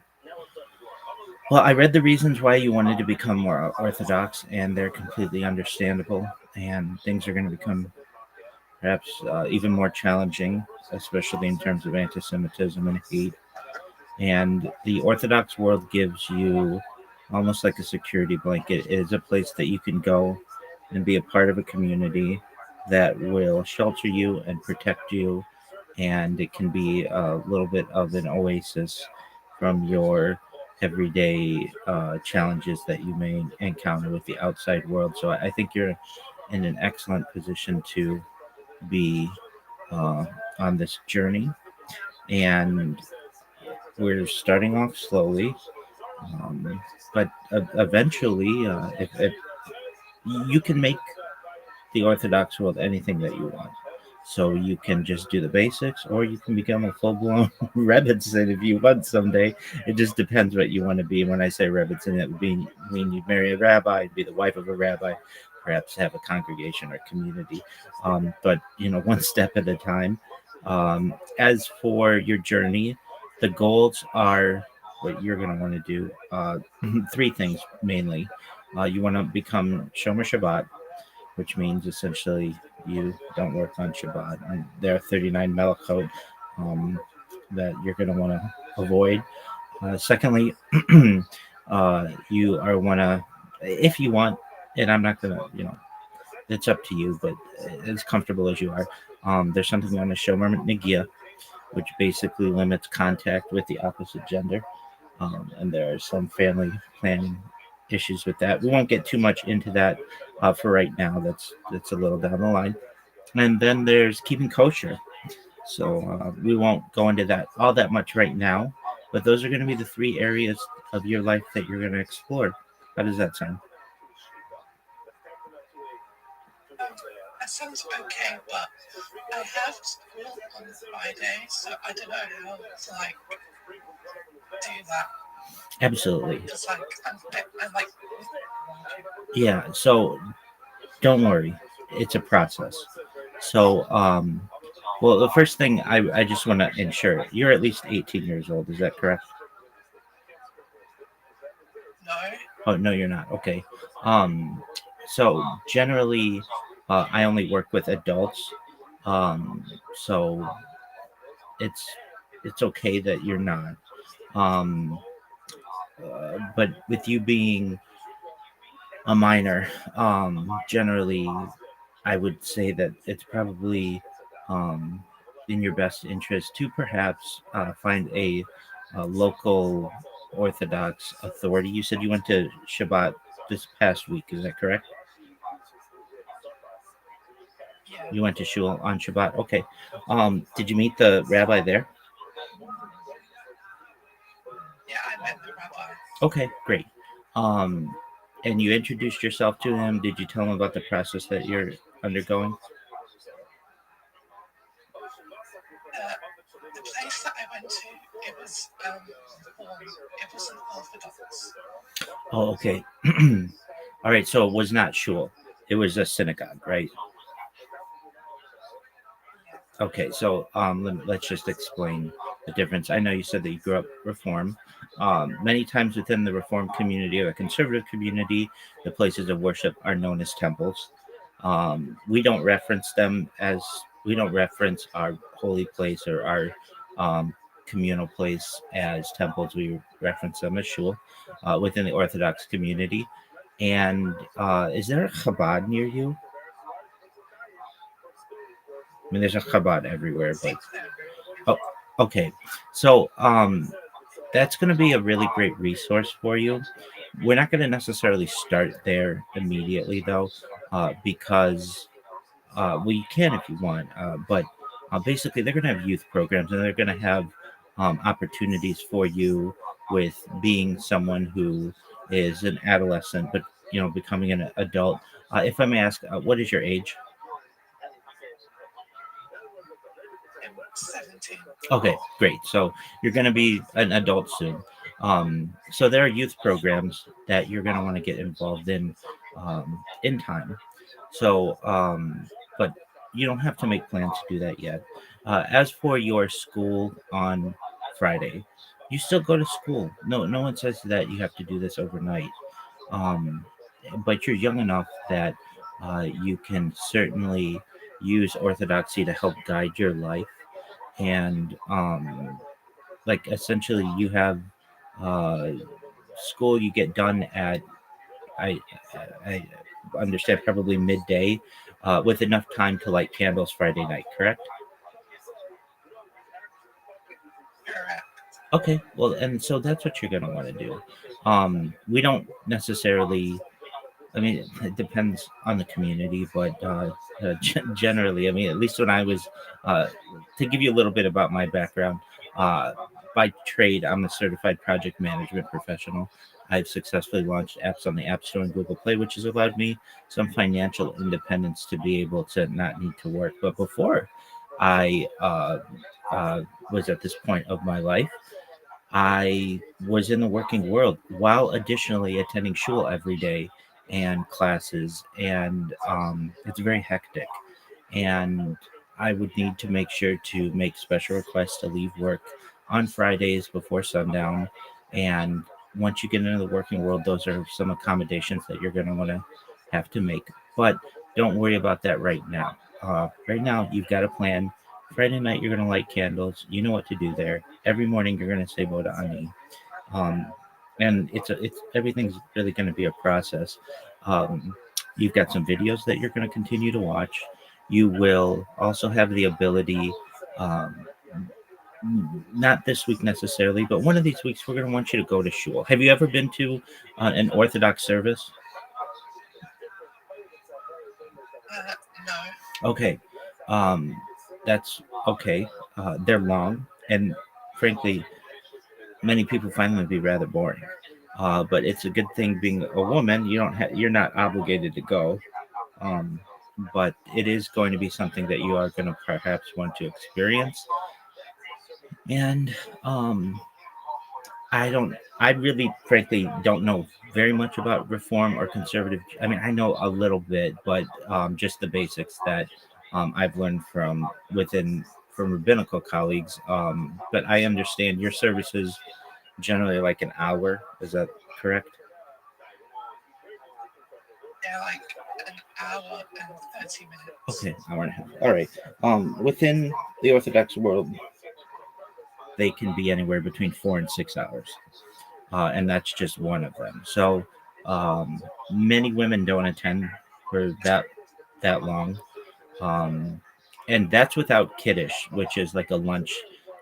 Well, I read the reasons why you wanted to become more orthodox, and they're completely understandable. And things are going to become perhaps even more challenging, especially in terms of anti-Semitism and hate. And the Orthodox world gives you almost like a security blanket. It is a place that you can go and be a part of a community that will shelter you and protect you. And it can be a little bit of an oasis from your everyday challenges that you may encounter with the outside world. So I think you're in an excellent position to be on this journey. And we're starting off slowly, but eventually, if you can make the Orthodox world anything that you want. So you can just do the basics, or you can become a full-blown Rebbitzin if you want someday. It just depends what you want to be. When I say Rebbitzin, it would mean you'd marry a rabbi, be the wife of a rabbi, perhaps have a congregation or community. But, one step at a time. As for your journey, the goals are what you're going to want to do. Three things mainly. You want to become Shomer Shabbat, which means essentially you don't work on Shabbat. And there are 39 melachot that you're going to want to avoid. Secondly, you are want to, if you want, and I'm not going to, it's up to you, but as comfortable as you are. There's something on the Shomer Negia, which basically limits contact with the opposite gender. And there are some family planning issues with that. We won't get too much into that for right now. That's a little down the line. And then there's keeping kosher. So we won't go into that all that much right now. But those are going to be the three areas of your life that you're going to explore. How does that sound? That sounds okay, but I have school on Friday, so I don't know how to do that. Absolutely. Just I'm like. Yeah. So don't worry, it's a process. So well, the first thing I just want to ensure you're at least 18 years old. Is that correct? No. Oh no, you're not. Okay. So generally, I only work with adults. So it's okay that you're not. But with you being a minor, generally, I would say that it's probably in your best interest to perhaps find a local Orthodox authority. You said you went to Shabbat this past week. Is that correct? Yeah. You went to shul on Shabbat. Okay. Did you meet the rabbi there? Yeah, I met the rabbi. Okay, great. And you introduced yourself to him. Did you tell him about the process that you're undergoing? Well, it was an Orthodox. Oh, okay. All right. So it was not shul. It was a synagogue, right? Okay. So let's just explain the difference. I know you said that you grew up Reform. Many times within the Reform community or the conservative community, the places of worship are known as temples. We don't reference them as we don't reference our holy place or our communal place as temples. We reference them as shul within the Orthodox community. And is there a Chabad near you? I mean, there's a Chabad everywhere, but oh, okay. So that's going to be a really great resource for you. We're not going to necessarily start there immediately, though, because well, you can if you want, but basically they're going to have youth programs and they're going to have opportunities for you with being someone who is an adolescent, but becoming an adult. If I may ask, what is your age? 17. Okay, great. So you're going to be an adult soon. So there are youth programs that you're going to want to get involved in time. So, but you don't have to make plans to do that yet. As for your school on Friday, you still go to school. No one says that you have to do this overnight. Um, but you're young enough that you can certainly use orthodoxy to help guide your life and like essentially you have uh school you get done at I understand probably midday with enough time to light candles Friday night, correct? Okay, well, and so that's what you're going to want to do. We don't necessarily, I mean, it depends on the community, but generally, I mean, at least when I was, to give you a little bit about my background, uh, by trade, I'm a certified project management professional. I've successfully launched apps on the App Store and Google Play, which has allowed me some financial independence to be able to not need to work. But before I was at this point of my life, I was in the working world while additionally attending shul every day and classes, and it's very hectic. And I would need to make sure to make special requests to leave work on Fridays before sundown. And once you get into the working world, those are some accommodations that you're going to want to have to make. But don't worry about that right now. Right now, you've got a plan. Friday night, you're going to light candles. You know what to do there. Every morning, you're going to say Boda Ani. Um, and it's everything's really going to be a process. You've got some videos that you're going to continue to watch. You will also have the ability, not this week necessarily, but one of these weeks we're going to want you to go to shul. Have you ever been to an Orthodox service? No. Okay, that's okay. They're long, and frankly, many people find them to be rather boring. But it's a good thing being a woman. You're not obligated to go. Um, but it is going to be something that you are going to perhaps want to experience. And I really, frankly, don't know very much about reform or conservative. I mean, I know a little bit, but just the basics that I've learned from rabbinical colleagues. But I understand your services generally like an hour. Is that correct? Yeah, like an hour and 30 minutes. Okay, hour and a half. All right. Within the Orthodox world, they can be anywhere between 4 and 6 hours, and that's just one of them. So many women don't attend for that long, and that's without kiddush, which is like a lunch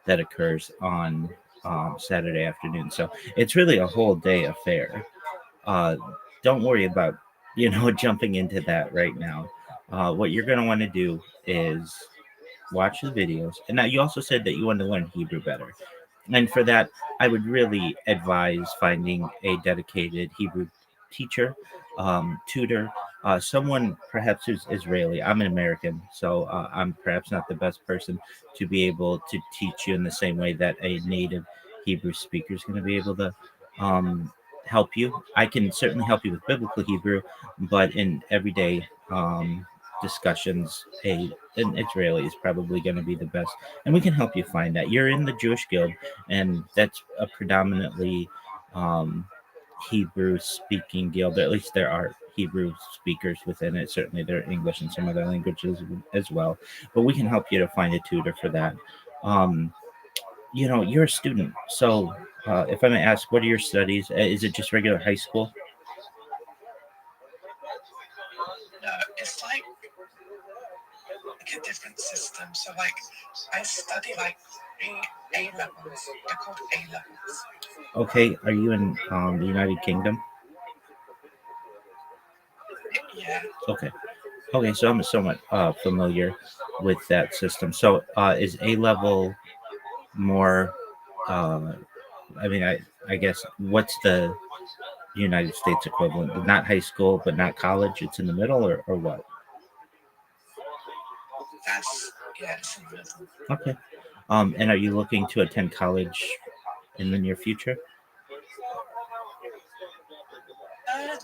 that occurs on Saturday afternoon. So it's really a whole day affair. Uh, don't worry about jumping into that right now. What you're going to want to do is watch the videos. And now you also said that you want to learn Hebrew better. And for that, I would really advise finding a dedicated Hebrew teacher, tutor, someone perhaps who's Israeli. I'm an American, so I'm perhaps not the best person to be able to teach you in the same way that a native Hebrew speaker is going to be able to help you. I can certainly help you with biblical Hebrew, but in everyday discussions, an Israeli is probably going to be the best, and we can help you find that. You're in the Jewish Guild, and that's a predominantly Hebrew speaking guild. At least there are Hebrew speakers within it. Certainly there are English and some other languages as well, but we can help you to find a tutor for that. You're a student, so if I may ask, what are your studies? Is it just regular high school? No, it's like a different system. So like I study like A levels. They're called A levels. Okay, are you in the United Kingdom? Yeah. Okay, so I'm somewhat familiar with that system. So is A level more? I guess what's the United States equivalent? Not high school, but not college. It's in the middle, or what? It's in the middle. Okay. And are you looking to attend college in the near future?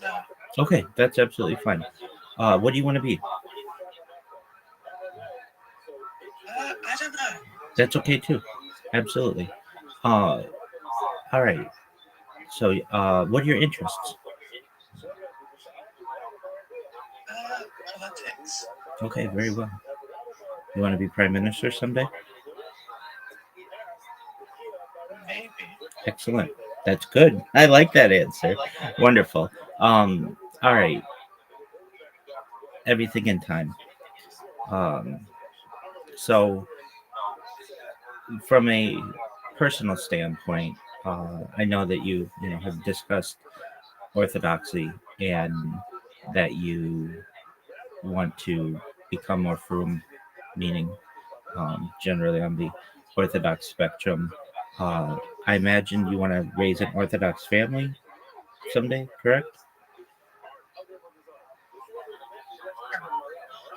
No. Okay, that's absolutely fine. What do you want to be? I don't know. That's okay too. Absolutely. All right. So, what are your interests? Politics. Okay, very well. You want to be prime minister someday? Maybe. Excellent. That's good. I like that answer. Wonderful. All right. Everything in time. So, from a personal standpoint, I know that you have discussed orthodoxy and that you want to become more frum, meaning generally on the Orthodox spectrum. I imagine you want to raise an Orthodox family someday, correct?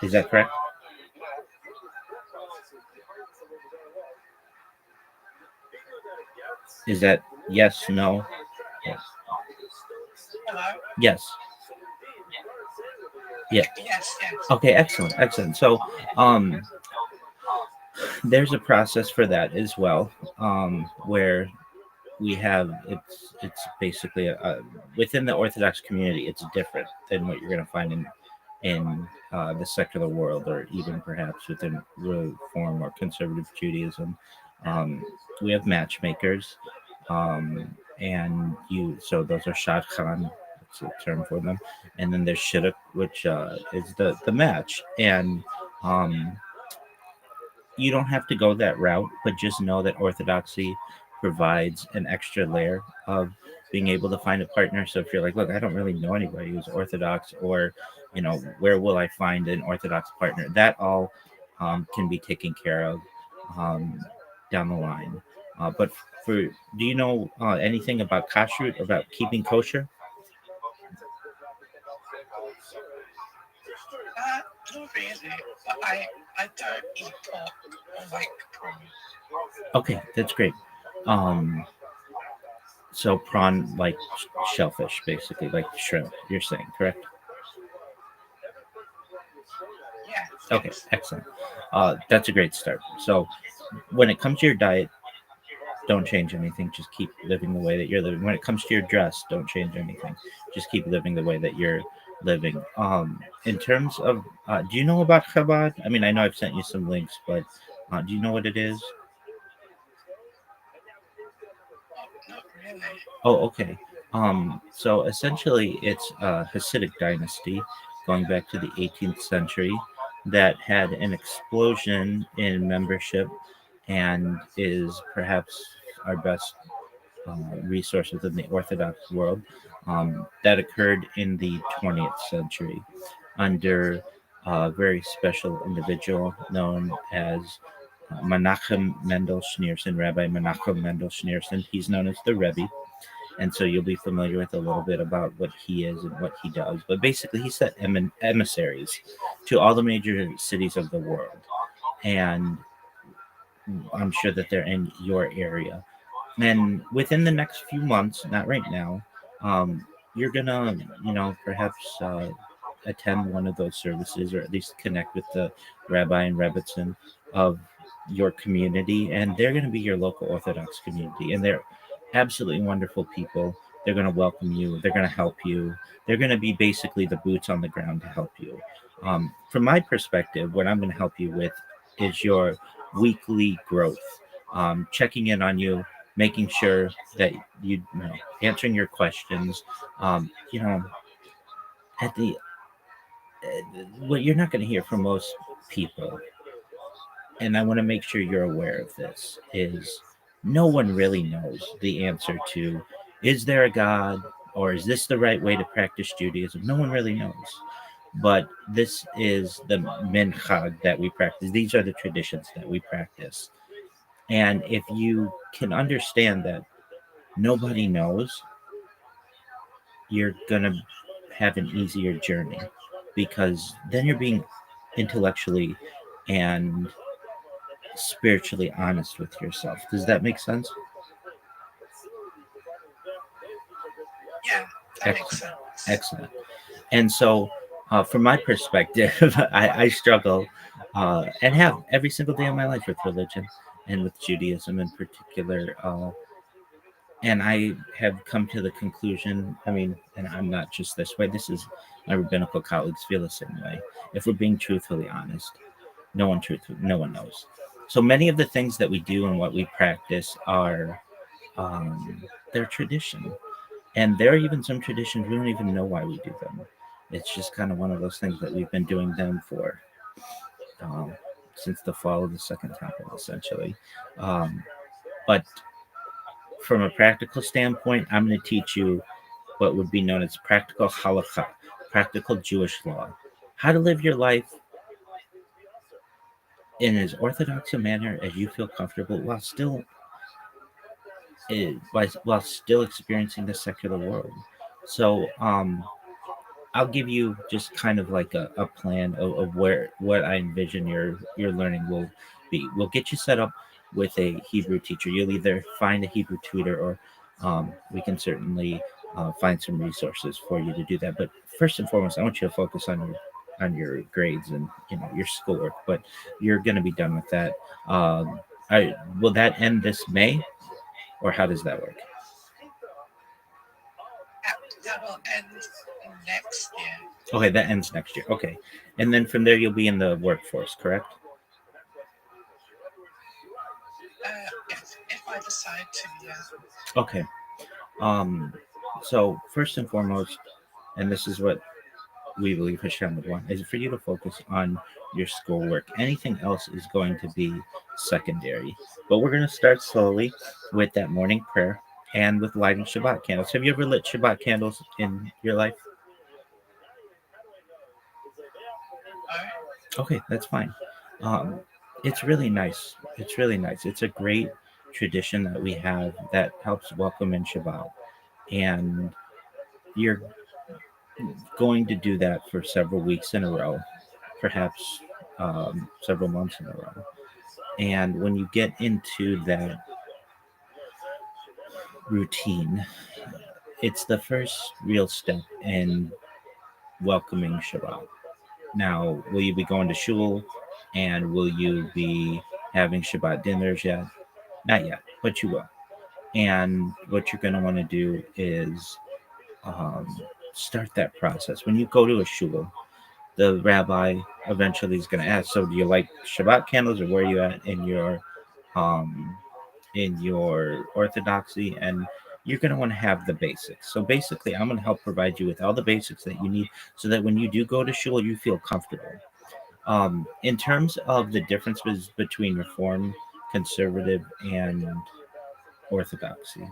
Is that correct? Is that yes, no? Yes. Hello? Yes. Yeah. Yes. Okay, excellent. So, there's a process for that as well, where we have it's basically within the Orthodox community. It's different than what you're going to find in the secular world, or even perhaps within Reform or conservative Judaism. We have matchmakers, and so those are shadchan. That's a term for them, and then there's shidduch, which is the match, and you don't have to go that route, but just know that Orthodoxy provides an extra layer of being able to find a partner. So if you're like, look, I don't really know anybody who's Orthodox, or where will I find an Orthodox partner? That all can be taken care of down the line. But do you know anything about kashrut, about keeping kosher? Not really. But I don't eat pork or like prawn. Okay, that's great. So prawn, like shellfish, basically, like shrimp. You're saying, correct? Yeah. Okay, excellent. That's a great start. So, when it comes to your diet, don't change anything. Just keep living the way that you're living. When it comes to your dress, don't change anything. Just keep living the way that you're living. In terms of, do you know about Chabad? I mean, I know I've sent you some links, but do you know what it is? Not really. Oh, okay. So essentially, it's a Hasidic dynasty going back to the 18th century that had an explosion in membership and is perhaps our best resource within the Orthodox world. That occurred in the 20th century under a very special individual known as Menachem Mendel Schneerson, Rabbi Menachem Mendel Schneerson. He's known as the Rebbe. And so you'll be familiar with a little bit about what he is and what he does. But basically, he sent emissaries to all the major cities of the world. And I'm sure that they're in your area. And within the next few months, not right now, you're gonna, perhaps attend one of those services, or at least connect with the rabbi and rebbitzin of your community, and they're going to be your local Orthodox community, and they're absolutely wonderful people. They're going to welcome you. They're going to help you. They're going to be basically the boots on the ground to help you. From my perspective, what I'm going to help you with is your weekly growth, checking in on you, making sure that answering your questions. At the what you're not going to hear from most people, and I want to make sure you're aware of this, is no one really knows the answer to, is there a God, or is this the right way to practice Judaism? No one really knows. But this is the minchag that we practice. These are the traditions that we practice. And if you can understand that nobody knows, you're going to have an easier journey, because then you're being intellectually and spiritually honest with yourself. Does that make sense? Yeah, that makes sense. Excellent. And so, from my perspective, I struggle and have every single day of my life with religion and with Judaism in particular. And I have come to the conclusion, and I'm not just this way, this is my rabbinical colleagues feel the same way. If we're being truthfully honest, no one knows. So many of the things that we do and what we practice are they're tradition. And there are even some traditions we don't even know why we do them. It's just kind of one of those things that we've been doing them for since the fall of the Second Temple, essentially. But from a practical standpoint, I'm going to teach you what would be known as practical halakha, practical Jewish law, how to live your life in as orthodox a manner as you feel comfortable, while still experiencing the secular world. So I'll give you just kind of like a plan of what I envision your learning will be. We'll get you set up with a Hebrew teacher. You'll either find a Hebrew tutor, or we can certainly find some resources for you to do that. But first and foremost, I want you to focus on your grades and your schoolwork. But you're going to be done with that. Will that end this May, or how does that work? That will end next year. Okay, that ends next year. Okay. And then from there, you'll be in the workforce, correct? If I decide to, yeah. Okay. So first and foremost, and this is what we believe Hashem would want, is for you to focus on your schoolwork. Anything else is going to be secondary. But we're going to start slowly with that morning prayer and with lighting Shabbat candles. Have you ever lit Shabbat candles in your life? Okay, that's fine. It's really nice. It's a great tradition that we have that helps welcome in Shabbat. And you're going to do that for several weeks in a row, perhaps several months in a row. And when you get into that routine, it's the first real step in welcoming Shabbat. Now, will you be going to shul, and will you be having Shabbat dinners yet? Not yet, but you will. And what you're going to want to do is start that process. When you go to a shul, the rabbi eventually is going to ask, so do you like Shabbat candles, or where are you at in your orthodoxy? And you're going to want to have the basics. So basically, I'm going to help provide you with all the basics that you need, so that when you do go to shul, you feel comfortable. In terms of the differences between Reform, Conservative, and Orthodoxy,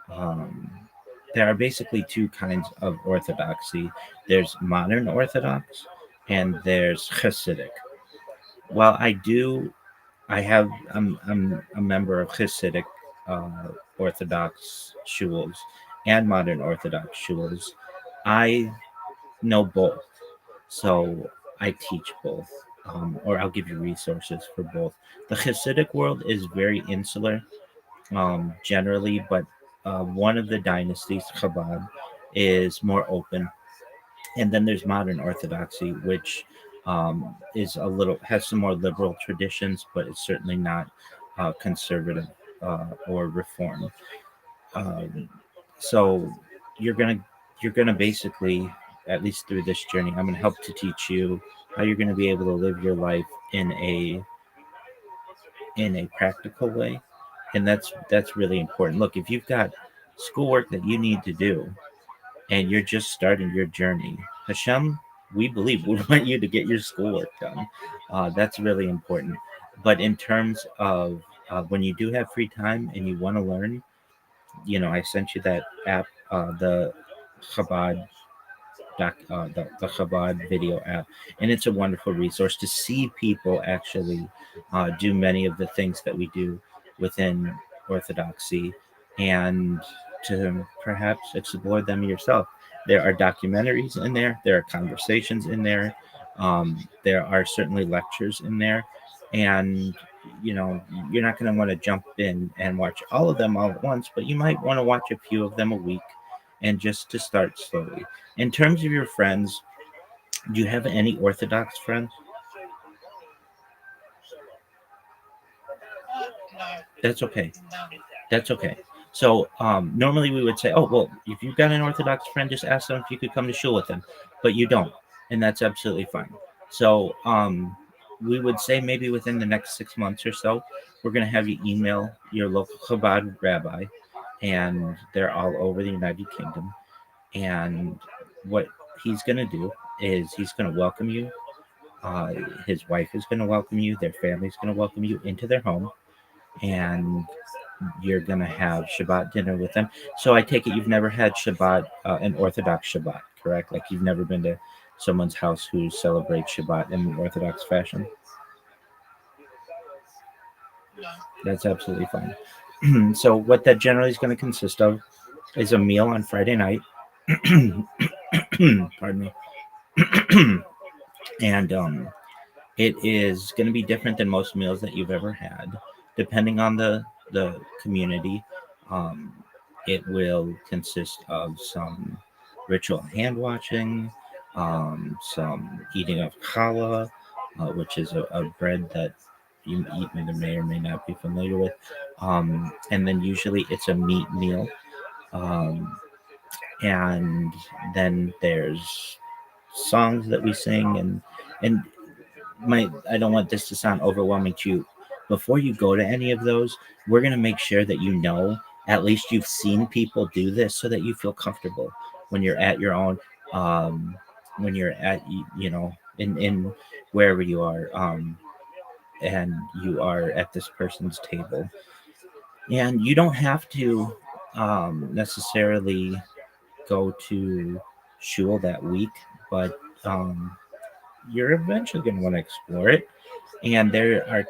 there are basically two kinds of Orthodoxy. There's modern Orthodox, and there's Hasidic. While I'm a member of Hasidic Orthodox shuls and modern Orthodox shuls, I know both. So I teach both, or I'll give you resources for both. The Hasidic world is very insular. generally, but one of the dynasties, Chabad, is more open, and then there's modern Orthodoxy, which is a little has some more liberal traditions, but it's certainly not conservative or reform. Um, so you're gonna you're gonna basically, at least through this journey, I'm gonna help to teach you how you're gonna be able to live your life in a practical way, and that's really important. Look, if you've got schoolwork that you need to do and you're just starting your journey, Hashem, we believe we want you to get your schoolwork done. That's really important. But in terms of when you do have free time and you want to learn, I sent you that app, the Chabad the Chabad video app, and it's a wonderful resource to see people actually do many of the things that we do within Orthodoxy, and to perhaps explore them yourself. There are documentaries in there. There are conversations in there. There are certainly lectures in there, and you're not going to want to jump in and watch all of them all at once, but you might want to watch a few of them a week, and just to start slowly. In terms of your friends, do you have any Orthodox friends? No. That's okay. That's okay. So normally we would say, oh, well, if you've got an Orthodox friend, just ask them if you could come to shul with them. But you don't, and that's absolutely fine. So we would say maybe within the next 6 months or so, we're going to have you email your local Chabad rabbi, and they're all over the United Kingdom. And what he's going to do is he's going to welcome you. His wife is going to welcome you. Their family's going to welcome you into their home, and you're going to have Shabbat dinner with them. So I take it you've never had Shabbat, an Orthodox Shabbat, correct? Like you've never been to someone's house who celebrates Shabbat in an Orthodox fashion? No. That's absolutely fine. So what that generally is going to consist of is a meal on Friday night. Pardon me. And it is going to be different than most meals that you've ever had, depending on the community. It will consist of some ritual hand washing, some eating of challah, which is a bread that you may or may not be familiar with, and then usually it's a meat meal, and then there's songs that we sing, and I don't want this to sound overwhelming to you. Before you go to any of those, we're going to make sure that at least you've seen people do this, so that you feel comfortable when you're at your own, when you're at, in wherever you are, and you are at this person's table. And you don't have to necessarily go to shul that week, but you're eventually going to want to explore it. And there are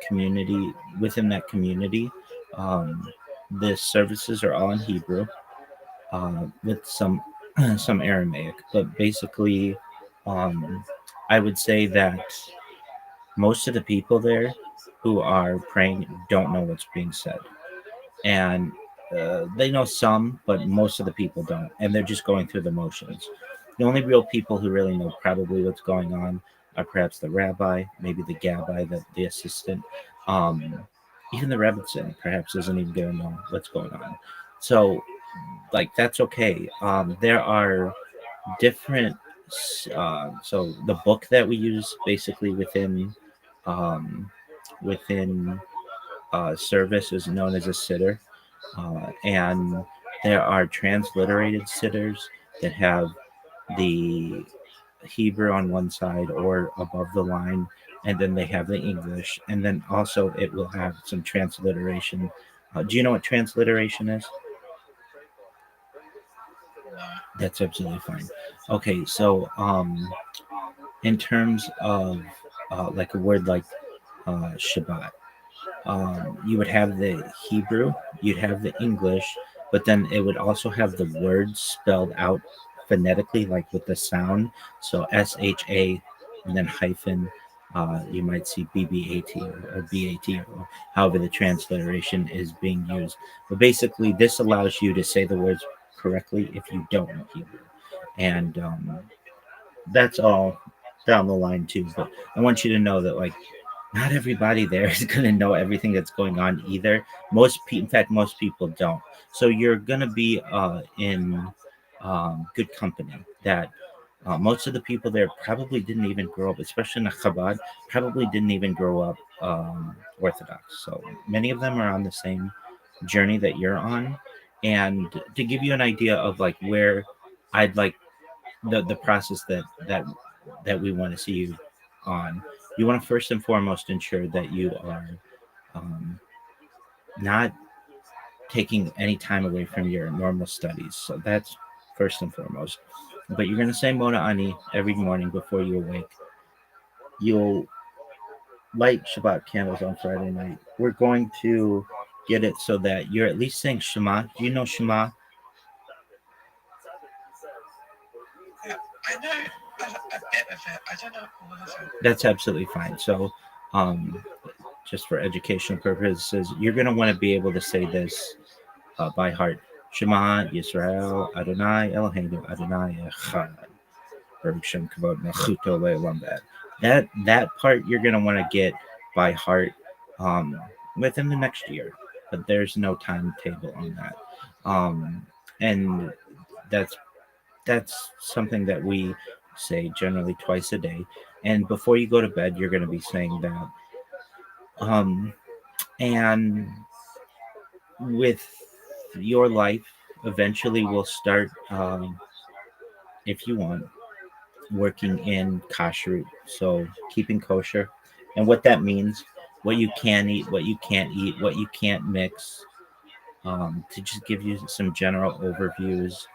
within that community. The services are all in Hebrew, with some some Aramaic, but basically, I would say that most of the people there who are praying don't know what's being said, and they know some, but most of the people don't, and they're just going through the motions. The only real people who really know probably what's going on are perhaps the rabbi, maybe the gabbai, the assistant. Even the rebbitzin perhaps isn't even going to know what's going on. So, like, that's okay. There are different. So the book that we use basically within service is known as a sitter, and there are transliterated sitters that have the Hebrew on one side or above the line, and then they have the English, and then also it will have some transliteration. Do you know what transliteration is? That's absolutely fine. Okay, so in terms of like a word like Shabbat, you would have the Hebrew, you'd have the English, but then it would also have the words spelled out phonetically, like with the sound. So SHA and then hyphen, You might see BBAT or BAT, or however the transliteration is being used. But basically, this allows you to say the words correctly if you don't know Hebrew. And that's all down the line, too. But I want you to know that, like, not everybody there is going to know everything that's going on either. In fact, most people don't. So you're going to be in good company. That most of the people there probably didn't even grow up, especially in the Chabad, probably didn't even grow up Orthodox. So many of them are on the same journey that you're on. And to give you an idea of like where I'd like the process that we want to see you on, you want to first and foremost ensure that you are not taking any time away from your normal studies. So that's first and foremost. But you're going to say Mona Ani every morning before you awake. You'll light Shabbat candles on Friday night. We're going to get it so that you're at least saying Shema. Do you know Shema? I know a bit of it. I don't know all of it. That's absolutely fine. So, just for educational purposes, you're going to want to be able to say this by heart. Shema Yisrael Adonai Eloheinu Adonai Echad. Baruch Shem Kavod Melchuto Le'olam Bad. That part you're going to want to get by heart within the next year. But there's no timetable on that. And that's something that we say generally twice a day. And before you go to bed, you're going to be saying that. And with your life, eventually we'll start, if you want, working in kashrut. So keeping kosher. And what that means, what you can eat, what you can't eat, what you can't mix. To just give you some general overviews.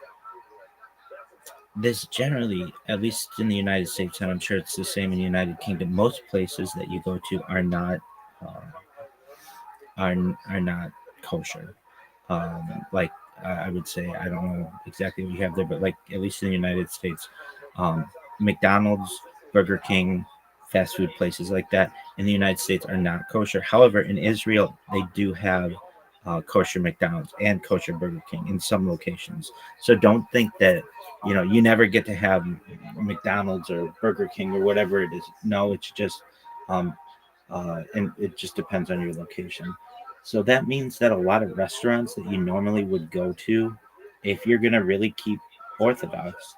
This generally, at least in the United States, and I'm sure it's the same in the United Kingdom, most places that you go to are not not kosher. Like I would say, I don't know exactly what you have there, but like at least in the United States, McDonald's, Burger King, fast food places like that in the United States are not kosher. However, in Israel, they do have kosher McDonald's and kosher Burger King in some locations. So don't think that you never get to have McDonald's or Burger King or whatever it is. No, it's just and it just depends on your location. So that means that a lot of restaurants that you normally would go to, if you're gonna really keep Orthodox,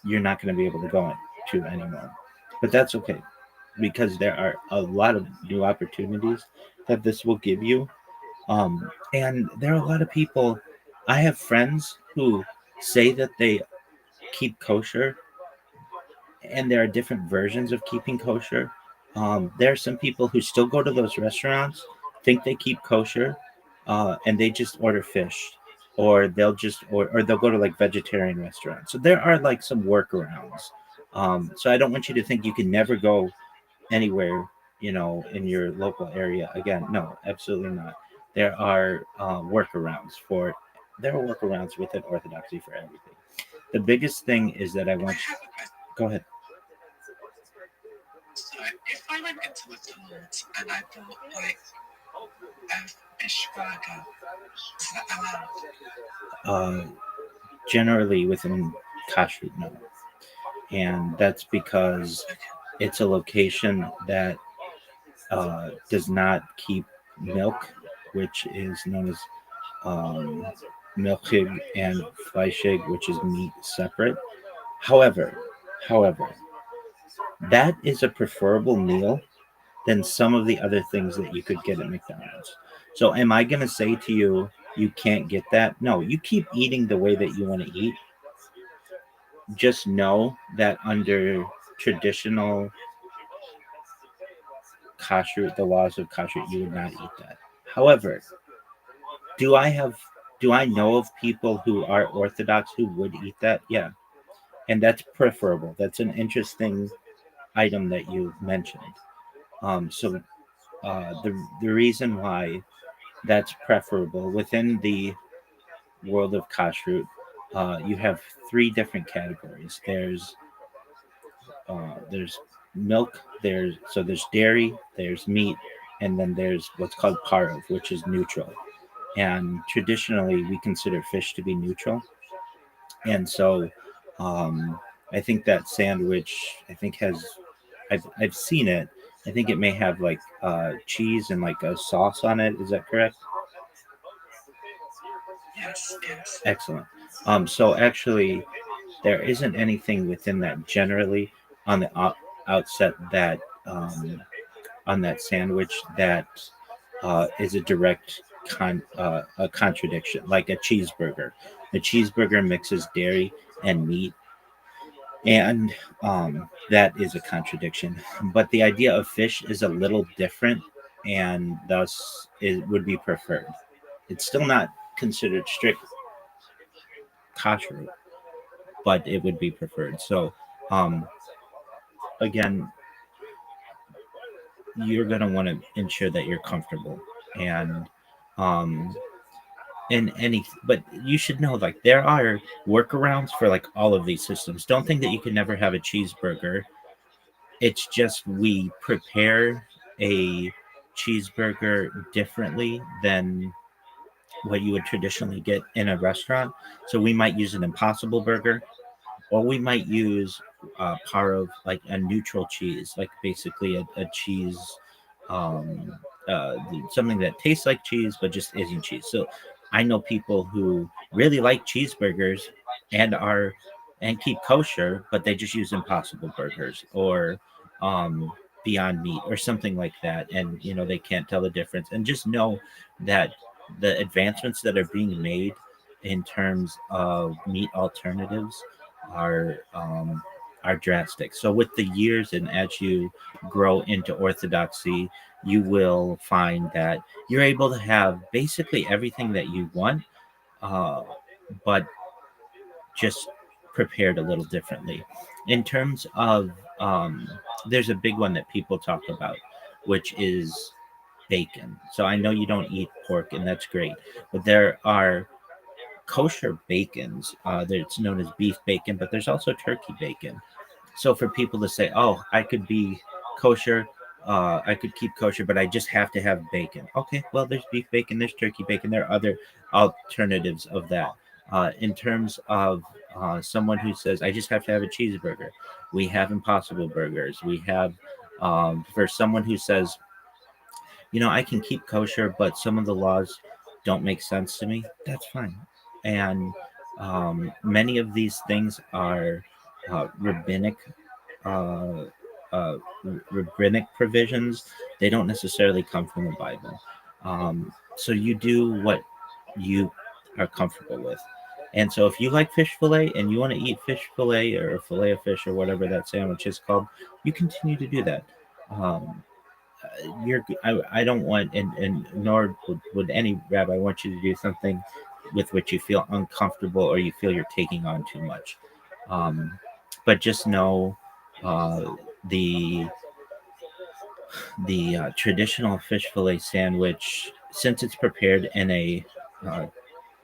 you're not going to be able to go to anymore. But that's okay, because there are a lot of new opportunities that this will give you. And there are a lot of people. I have friends who say that they keep kosher, and there are different versions of keeping kosher. There are some people who still go to those restaurants, think they keep kosher, and they just order fish, or or they'll go to like vegetarian restaurants. So there are like some workarounds. So I don't want you to think you can never go anywhere, in your local area again. No, absolutely not. There are workarounds for. There are workarounds within Orthodoxy for everything. The biggest thing is that I want you. Go ahead. So if I went into McDonald's and I bought like a fish burger, is that allowed? Generally within kashrut, no. And that's because it's a location that does not keep milk, which is known as milchig, and fleischig, which is meat, separate. However, that is a preferable meal than some of the other things that you could get at McDonald's. So am I going to say to you, you can't get that? No, you keep eating the way that you want to eat. Just know that under traditional kashrut, the laws of kashrut, you would not eat that. However, do I know of people who are Orthodox who would eat that? Yeah. And that's preferable. That's an interesting item that you mentioned. So the reason why that's preferable within the world of kashrut, you have three different categories. There's milk, there's dairy, there's meat, and then there's what's called parov, which is neutral. And traditionally, we consider fish to be neutral. And so, I think that sandwich, I think has, I've seen it. I think it may have like cheese and like a sauce on it. Is that correct? Yes, yes. Excellent. So actually, there isn't anything within that generally on the outset that on that sandwich that is a direct a contradiction, like a cheeseburger. A cheeseburger mixes dairy and meat, and that is a contradiction. But the idea of fish is a little different, and thus it would be preferred. It's still not considered strict kosher, but it would be preferred. So, um, again, you're going to want to ensure that you're comfortable, and um, in any, but you should know like there are workarounds for like all of these systems. Don't think that you can never have a cheeseburger. It's just we prepare a cheeseburger differently than what you would traditionally get in a restaurant. So we might use an Impossible Burger, or we might use parov, like a neutral cheese, like basically a cheese, um, something that tastes like cheese but just isn't cheese. So I know people who really like cheeseburgers and are and keep kosher, but they just use Impossible Burgers or Beyond Meat or something like that, and they can't tell the difference. And just know that the advancements that are being made in terms of meat alternatives are drastic. So with the years and as you grow into orthodoxy, you will find that you're able to have basically everything that you want, uh, but just prepared a little differently. In terms of, there's a big one that people talk about, which is bacon. So I know you don't eat pork, and that's great, but there are kosher bacons. It's known as beef bacon, but there's also turkey bacon. So for people to say, "Oh, I could be kosher, I could keep kosher, but I just have to have bacon." Okay, well, there's beef bacon, there's turkey bacon, there are other alternatives of that. In terms of someone who says, "I just have to have a cheeseburger," we have Impossible Burgers. We have for someone who says, I can keep kosher, but some of the laws don't make sense to me. That's fine. And many of these things are rabbinic uh, rabbinic provisions. They don't necessarily come from the Bible. So you do what you are comfortable with. And so if you like fish fillet and you want to eat fish fillet or fillet of fish or whatever that sandwich is called, you continue to do that. Um, I don't want, and nor would any rabbi want you to do something with which you feel uncomfortable or you feel you're taking on too much. But just know uh, the traditional fish fillet sandwich, since it's prepared in a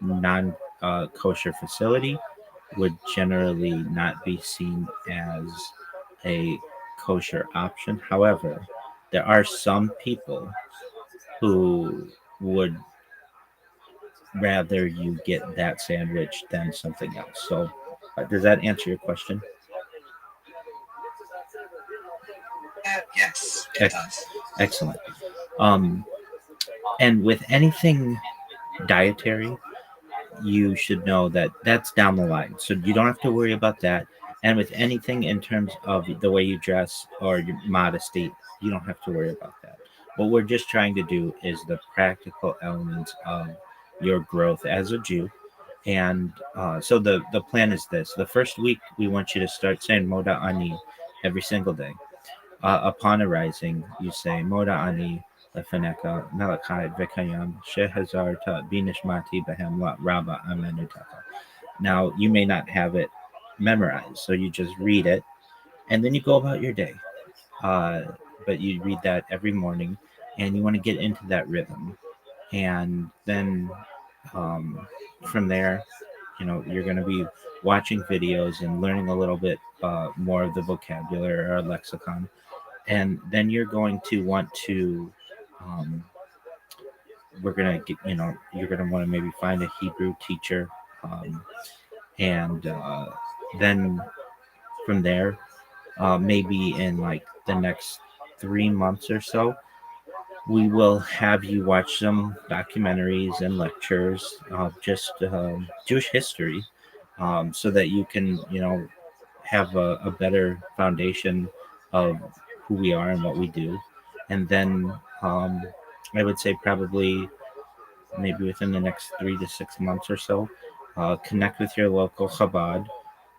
non kosher facility, would generally not be seen as a kosher option. However, there are some people who would rather you get that sandwich than something else. So, does that answer your question? Yes, it does. Excellent. And with anything dietary, you should know that that's down the line. So you don't have to worry about that. And with anything in terms of the way you dress or your modesty, you don't have to worry about that. What we're just trying to do is the practical elements of your growth as a Jew. And so the plan is this. The first week, we want you to start saying Moda Ani every single day. Upon arising, you say Moda Ani Lefaneka Malachi Vekayam Shehazarta Binishmati Behem Rabba Amenutaka. Now, you may not have it memorized, so you just read it and then you go about your day. But you read that every morning and you want to get into that rhythm. And then from there, you're going to be watching videos and learning a little bit more of the vocabulary or lexicon, and then you're going to want to um, we're going to get you're going to want to maybe find a Hebrew teacher, and then from there, maybe in like the next 3 months or so, we will have you watch some documentaries and lectures of just Jewish history, so that you can, have a better foundation of who we are and what we do. And then I would say probably maybe within the next 3 to 6 months or so, connect with your local Chabad,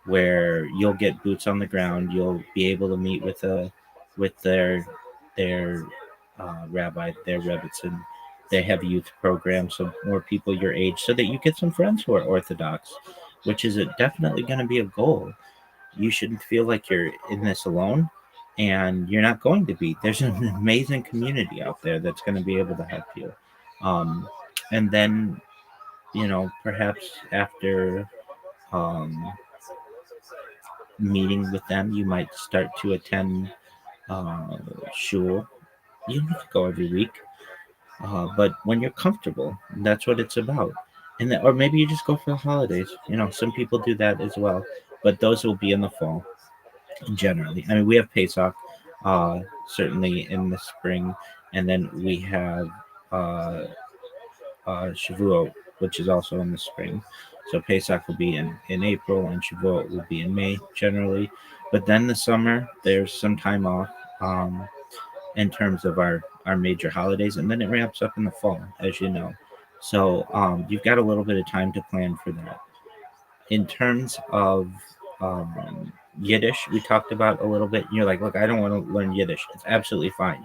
where you'll get boots on the ground. You'll be able to meet with their rabbi, their rebbetzin, and they have youth programs, so more people your age, so that you get some friends who are Orthodox, which is definitely going to be a goal. You shouldn't feel like you're in this alone, and you're not going to be. There's an amazing community out there that's going to be able to help you. And then, perhaps after um, meeting with them, you might start to attend shul. You don't have to go every week, but when you're comfortable, that's what it's about. And or maybe you just go for the holidays. Some people do that as well, but those will be in the fall generally. I mean, we have Pesach, certainly in the spring, and then we have uh, Shavuot, which is also in the spring. So Pesach will be in April, and Shavuot will be in May generally. But then the summer, there's some time off in terms of our major holidays, and then it ramps up in the fall, as you know. So you've got a little bit of time to plan for that. In terms of Yiddish, we talked about a little bit. You're like, look, I don't want to learn Yiddish. It's absolutely fine.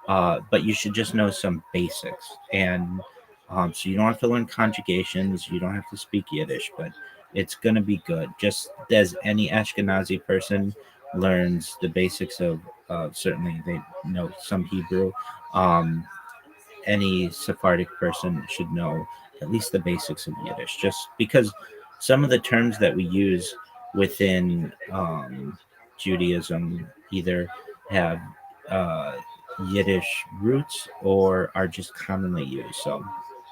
But you should just know some basics. And so you don't have to learn conjugations. You don't have to speak Yiddish, but it's going to be good. Just as any Ashkenazi person learns the basics of, certainly they know some Hebrew. Um, any Sephardic person should know at least the basics of Yiddish, just because some of the terms that we use within Judaism either have uh, Yiddish roots or are just commonly used. So,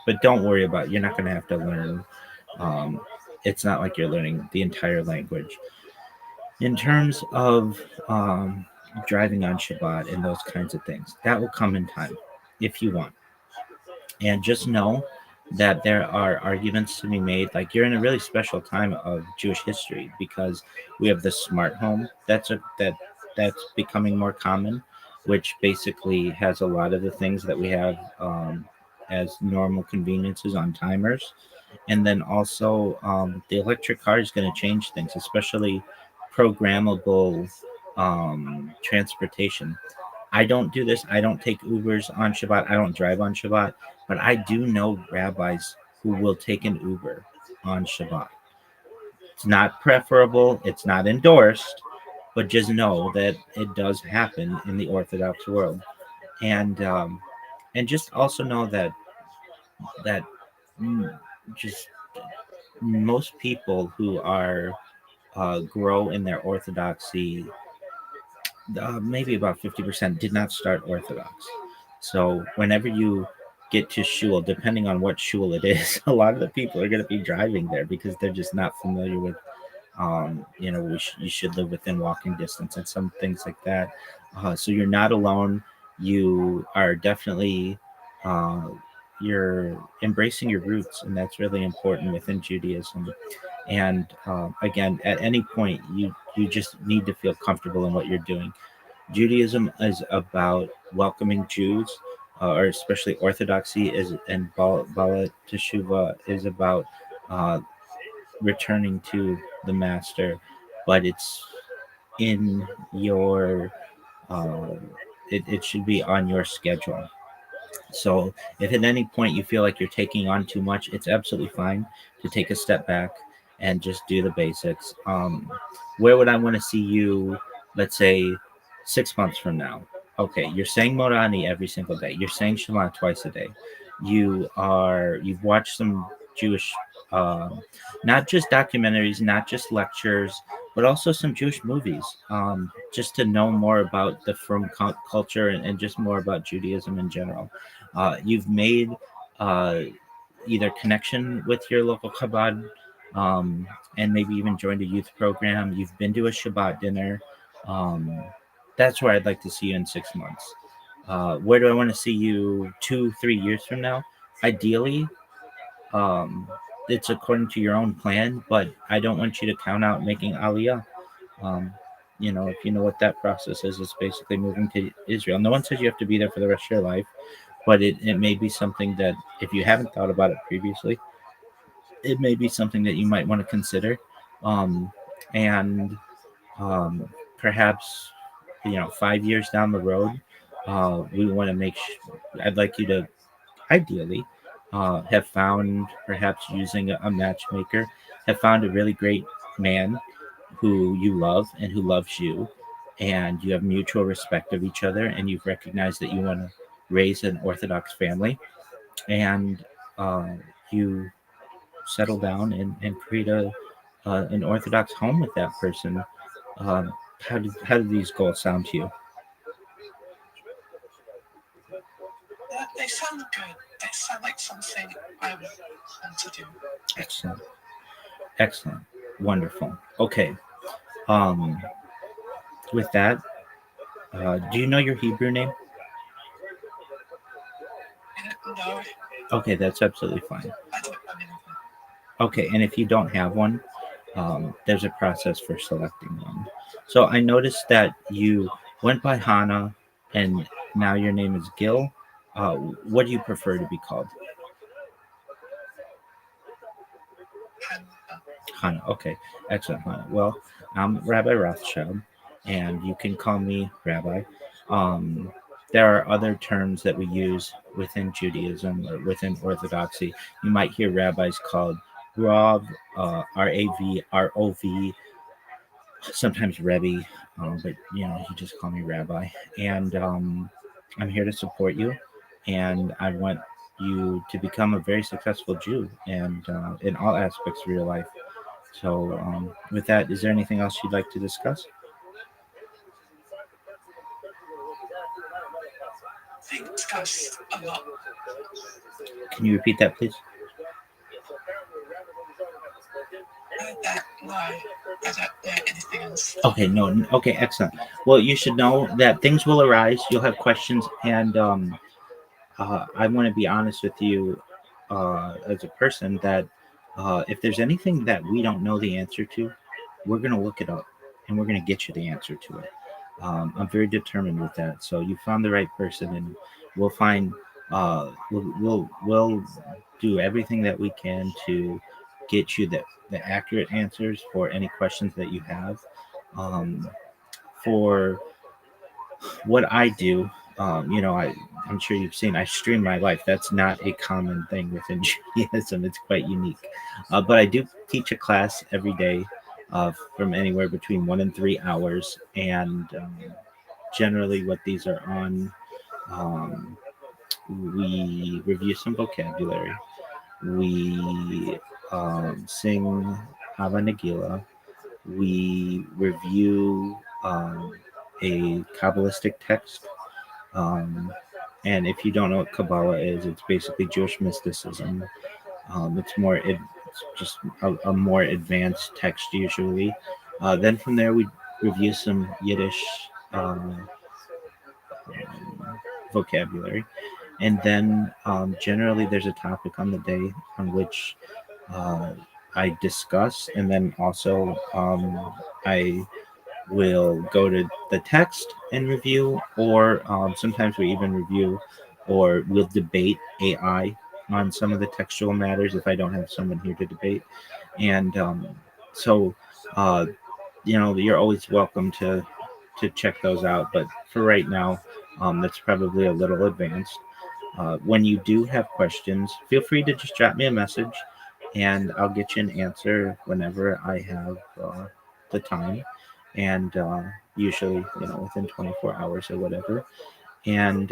but don't worry about it. You're not going to have to learn. Um, it's not like you're learning the entire language. In terms of driving on Shabbat and those kinds of things, that will come in time if you want. And just know that there are arguments to be made. Like, you're in a really special time of Jewish history because we have the smart home that's becoming more common, which basically has a lot of the things that we have as normal conveniences on timers. And then also the electric car is going to change things, especially programmable transportation. I don't do this. I don't take Ubers on Shabbat. I don't drive on Shabbat. But I do know rabbis who will take an Uber on Shabbat. It's not preferable. It's not endorsed. But just know that it does happen in the Orthodox world. And just also know that just most people who are grow in their orthodoxy, maybe about 50% did not start Orthodox. So whenever you get to shul, depending on what shul it is, a lot of the people are going to be driving there because they're just not familiar with, you should live within walking distance and some things like that. So you're not alone. You are definitely, you're embracing your roots, and that's really important within Judaism. And again, at any point, you just need to feel comfortable in what you're doing. Judaism is about welcoming Jews, or especially Orthodoxy is, and Bala Teshuvah is about uh, returning to the Master, but it's in your, uh, it should be on your schedule. So if at any point you feel like you're taking on too much, it's absolutely fine to take a step back and just do the basics. Where would I want to see you, let's say, 6 months from now? Okay, you're saying Morani every single day. You're saying Shema twice a day. You've watched some Jewish not just documentaries, not just lectures, but also some Jewish movies, just to know more about the frum culture and just more about Judaism in general. You've made either connection with your local Chabad, and maybe even joined a youth program. You've been to a Shabbat dinner. Um, that's where I'd like to see you in 6 months. Where do I want to see you 2-3 years from now? Ideally, it's according to your own plan, but I don't want you to count out making Aliyah. Um, if you know what that process is, it's basically moving to Israel. No one says you have to be there for the rest of your life, but it may be something that, if you haven't thought about it previously, it may be something that you might want to consider. And perhaps, 5 years down the road, we want to I'd like you to ideally have found, perhaps using a matchmaker, have found a really great man who you love and who loves you, and you have mutual respect of each other, and you've recognized that you want to raise an Orthodox family, and you settle down and create an Orthodox home with that person. How do these goals sound to you? They sound good. They sound like something I would want to do. Excellent. Wonderful. Okay. With that, do you know your Hebrew name? No. Okay, that's absolutely fine. Okay, and if you don't have one, there's a process for selecting one. So I noticed that you went by Hannah, and now your name is Gil. What do you prefer to be called? Hannah. Okay, excellent, Hannah. Well, I'm Rabbi Rothschild, and you can call me Rabbi. There are other terms that we use within Judaism or within Orthodoxy. You might hear rabbis called Rav, R-A-V, R-O-V, sometimes Rebbe, but you just call me Rabbi. And I'm here to support you, and I want you to become a very successful Jew, and in all aspects of your life. So, with that, is there anything else you'd like to discuss? They discuss a lot. Can you repeat that, please? No, I don't know anything else. Okay, no, okay, excellent. Well, you should know that things will arise. You'll have questions, and I want to be honest with you as a person that if there's anything that we don't know the answer to, we're going to look it up, and we're going to get you the answer to it. I'm very determined with that. So you found the right person, and we'll find we'll do everything that we can to get you the accurate answers for any questions that you have. For what I do, I'm sure you've seen, I stream my life. That's not a common thing within Judaism. It's quite unique. But I do teach a class every day from anywhere between 1 and 3 hours. And generally what these are on, we review some vocabulary. We sing Hava Nagila. We review a Kabbalistic text. And if you don't know what Kabbalah is, it's basically Jewish mysticism. It's just a more advanced text usually. Then from there, we review some Yiddish vocabulary. And then generally there's a topic on the day on which I discuss, and then also I will go to the text and review, or sometimes we even review or we'll debate AI on some of the textual matters if I don't have someone here to debate. And so, you're always welcome to check those out. But for right now, that's probably a little advanced. When you do have questions, feel free to just drop me a message, and I'll get you an answer whenever I have the time, and usually, within 24 hours or whatever. And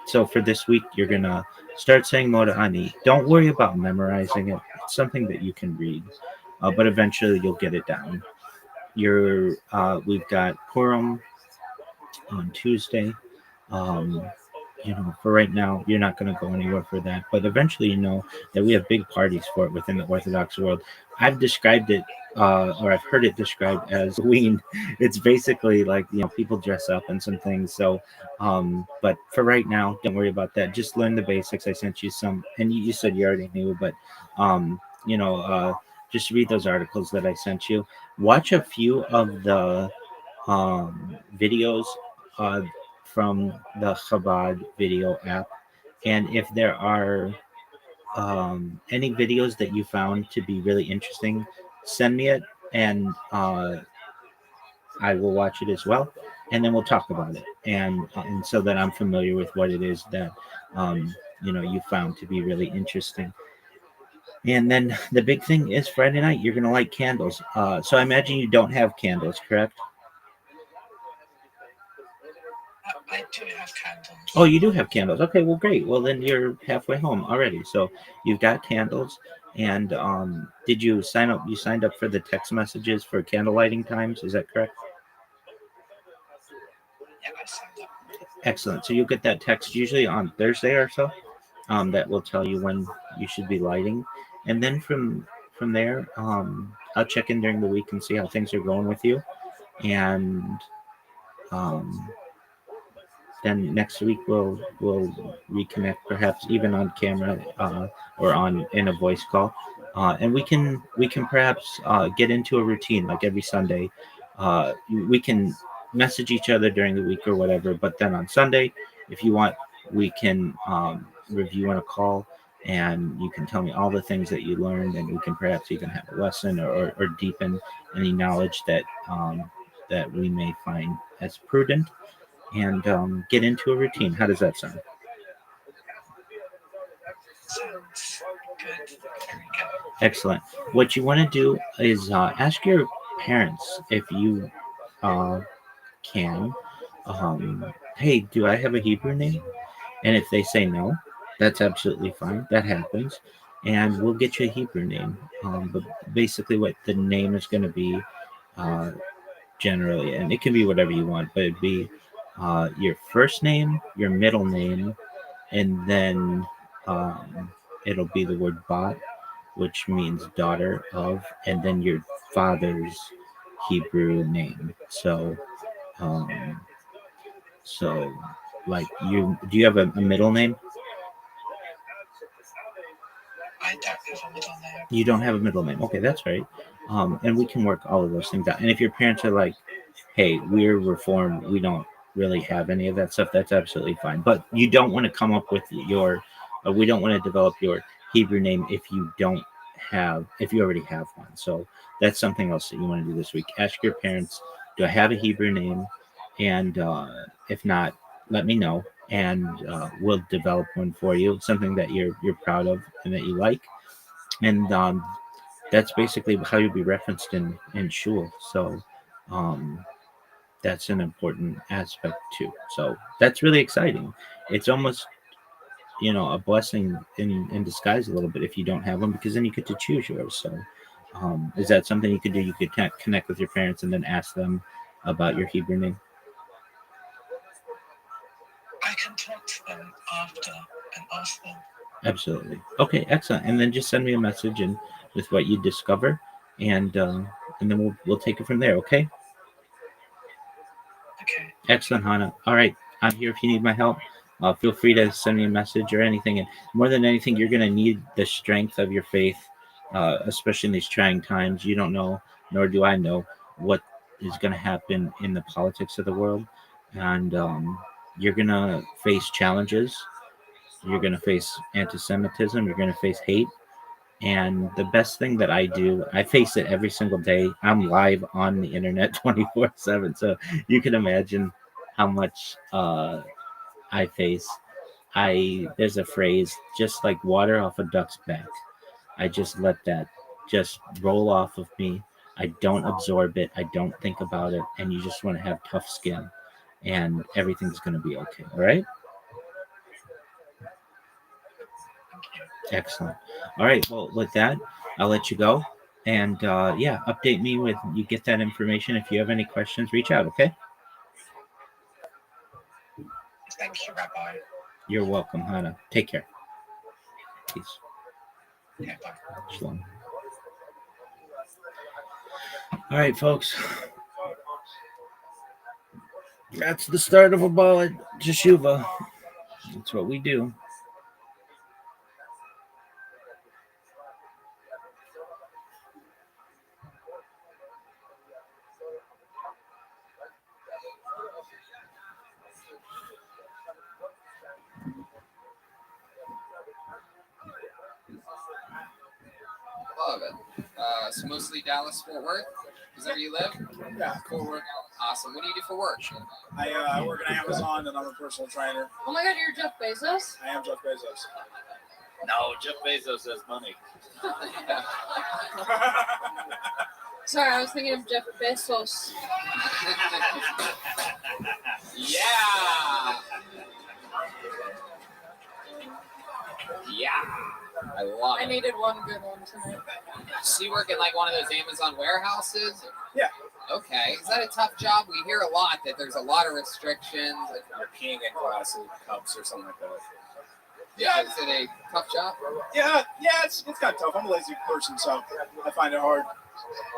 so for this week, you're gonna start saying Moda Ani. Don't worry about memorizing it. It's something that you can read, but eventually you'll get it down. We've got Purim on Tuesday. Um, for right now, you're not going to go anywhere for that. But eventually, that we have big parties for it within the Orthodox world. I've described it, or I've heard it described as Halloween. It's basically like, people dress up and some things. So, but for right now, don't worry about that. Just learn the basics. I sent you some, and you said you already knew, but, just read those articles that I sent you. Watch a few of the videos uh, from the Chabad video app. And if there are any videos that you found to be really interesting, send me it and I will watch it as well. And then we'll talk about it. And so that I'm familiar with what it is that, you found to be really interesting. And then the big thing is Friday night, you're going to light candles. So I imagine you don't have candles, correct? I do have candles. Oh, you do have candles. Okay, well, great. Well, then you're halfway home already. So you've got candles. And did you sign up? You signed up for the text messages for candle lighting times. Is that correct? Yeah, I signed up. Excellent. So you'll get that text usually on Thursday or so. That will tell you when you should be lighting. And then from there, I'll check in during the week and see how things are going with you. And um, then next week we'll reconnect, perhaps even on camera or on in a voice call, and we can perhaps get into a routine like every Sunday. We can message each other during the week or whatever, but then on Sunday, if you want, we can review on a call, and you can tell me all the things that you learned, and we can perhaps even have a lesson or deepen any knowledge that we may find as prudent, and get into a routine. How does that sound? Sounds good. Very good. Excellent. What you want to do is ask your parents if you uh, can. Hey, do I have a Hebrew name? And if they say no, that's absolutely fine. That happens. And we'll get you a Hebrew name. But basically, what the name is going to be uh, generally, and it can be whatever you want, but it'd be your first name, your middle name, and then it'll be the word bat, which means daughter of, and then your father's Hebrew name. Um, so like do you have a middle name? I don't have a middle name. You don't have a middle name. Okay, that's right. And we can work all of those things out. And if your parents are like, hey, we're reformed, we don't really have any of that stuff, that's absolutely fine. But you don't want to come up with we don't want to develop your Hebrew name if you already have one. So that's something else that you want to do this week. Ask your parents, do I have a Hebrew name? And if not, let me know, and we'll develop one for you, something that you're proud of and that you like. And that's basically how you'll be referenced in shul. So um, that's an important aspect too. So that's really exciting. It's almost a blessing in disguise a little bit if you don't have one, because then you get to choose yours. So is that something you could do? You could connect with your parents and then ask them about your Hebrew name. I can talk to them after and ask them. Absolutely. Okay, excellent. And then just send me a message and with what you discover, and then we'll take it from there. Okay. Okay. Excellent, Hannah. All right, I'm here if you need my help. Feel free to send me a message or anything. And more than anything, you're going to need the strength of your faith, especially in these trying times. You don't know, nor do I know, what is going to happen in the politics of the world. And you're going to face challenges. You're going to face anti-Semitism. You're going to face hate. And the best thing that I do, I face it every single day. I'm live on the internet 24/7. So you can imagine how much I face. There's a phrase, just like water off a duck's back. I just let that just roll off of me. I don't absorb it. I don't think about it. And you just want to have tough skin. and everything's going to be okay. All right. Excellent. All right. Well, with that, I'll let you go. And yeah, update me when you get that information. If you have any questions, reach out. Okay. Thank you, Rabbi. You're welcome, Hannah. Take care. Peace. Yeah, bye. Shalom. All right, folks. That's the start of a ball at Teshuva. That's what we do. Love it. So mostly Dallas, Fort Worth. Is that where you live? Yeah, Fort Worth. Awesome. What do you do for work? I work at Amazon and I'm a personal trainer. Oh my God, you're Jeff Bezos? I am Jeff Bezos. No, Jeff Bezos has money. Sorry, I was thinking of Jeff Bezos. Yeah. Yeah. I love it. I needed one good one tonight. So you work in like one of those Amazon warehouses? Yeah. Okay. Is that a tough job? We hear a lot that there's a lot of restrictions. You're peeing in glasses, cups, or something like that. Yeah. Is it a tough job? Yeah, it's kind of tough. I'm a lazy person, so I find it hard.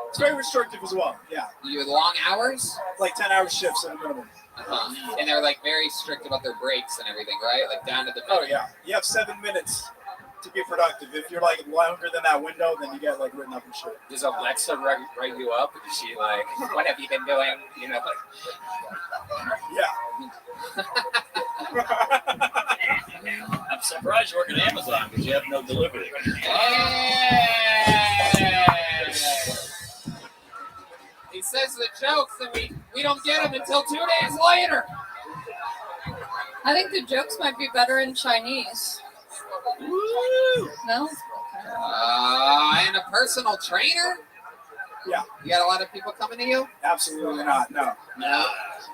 It's very restrictive as well. Yeah. You have long hours? Like 10-hour shifts at a minimum. Uh-huh. And they're like very strict about their breaks and everything, right? Like down to the minute. Oh yeah. You have 7 minutes to be productive. If you're like longer than that window, then you get like written up and shit. Does Alexa write you up? Is she like, what have you been doing? You know, Yeah. I'm surprised you work at Amazon because you have no delivery. He says the jokes and we don't get them until 2 days later. I think the jokes might be better in Chinese. Woo! No? And a personal trainer? Yeah. You got a lot of people coming to you? Absolutely not. No. No.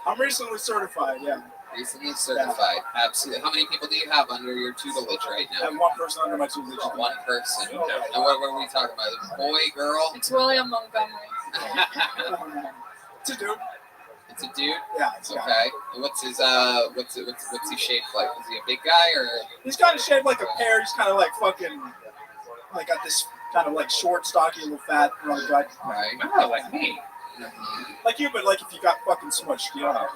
I'm recently certified. Yeah. Recently certified. Yeah. Absolutely. How many people do you have under your tutelage right now? I have one person under my tutelage. One person. And what were we talking about? Boy, girl? It's William Montgomery. It's a dude. It's a dude? Yeah. Okay. And what's his what's he shaped like? Is he a big guy or? He's kind of shaped like a pear. He's kind of like fucking, like got this kind of like short, stocky, little fat, running guy. Right. Oh, like me. Like you, but like if you got fucking smushed, you know.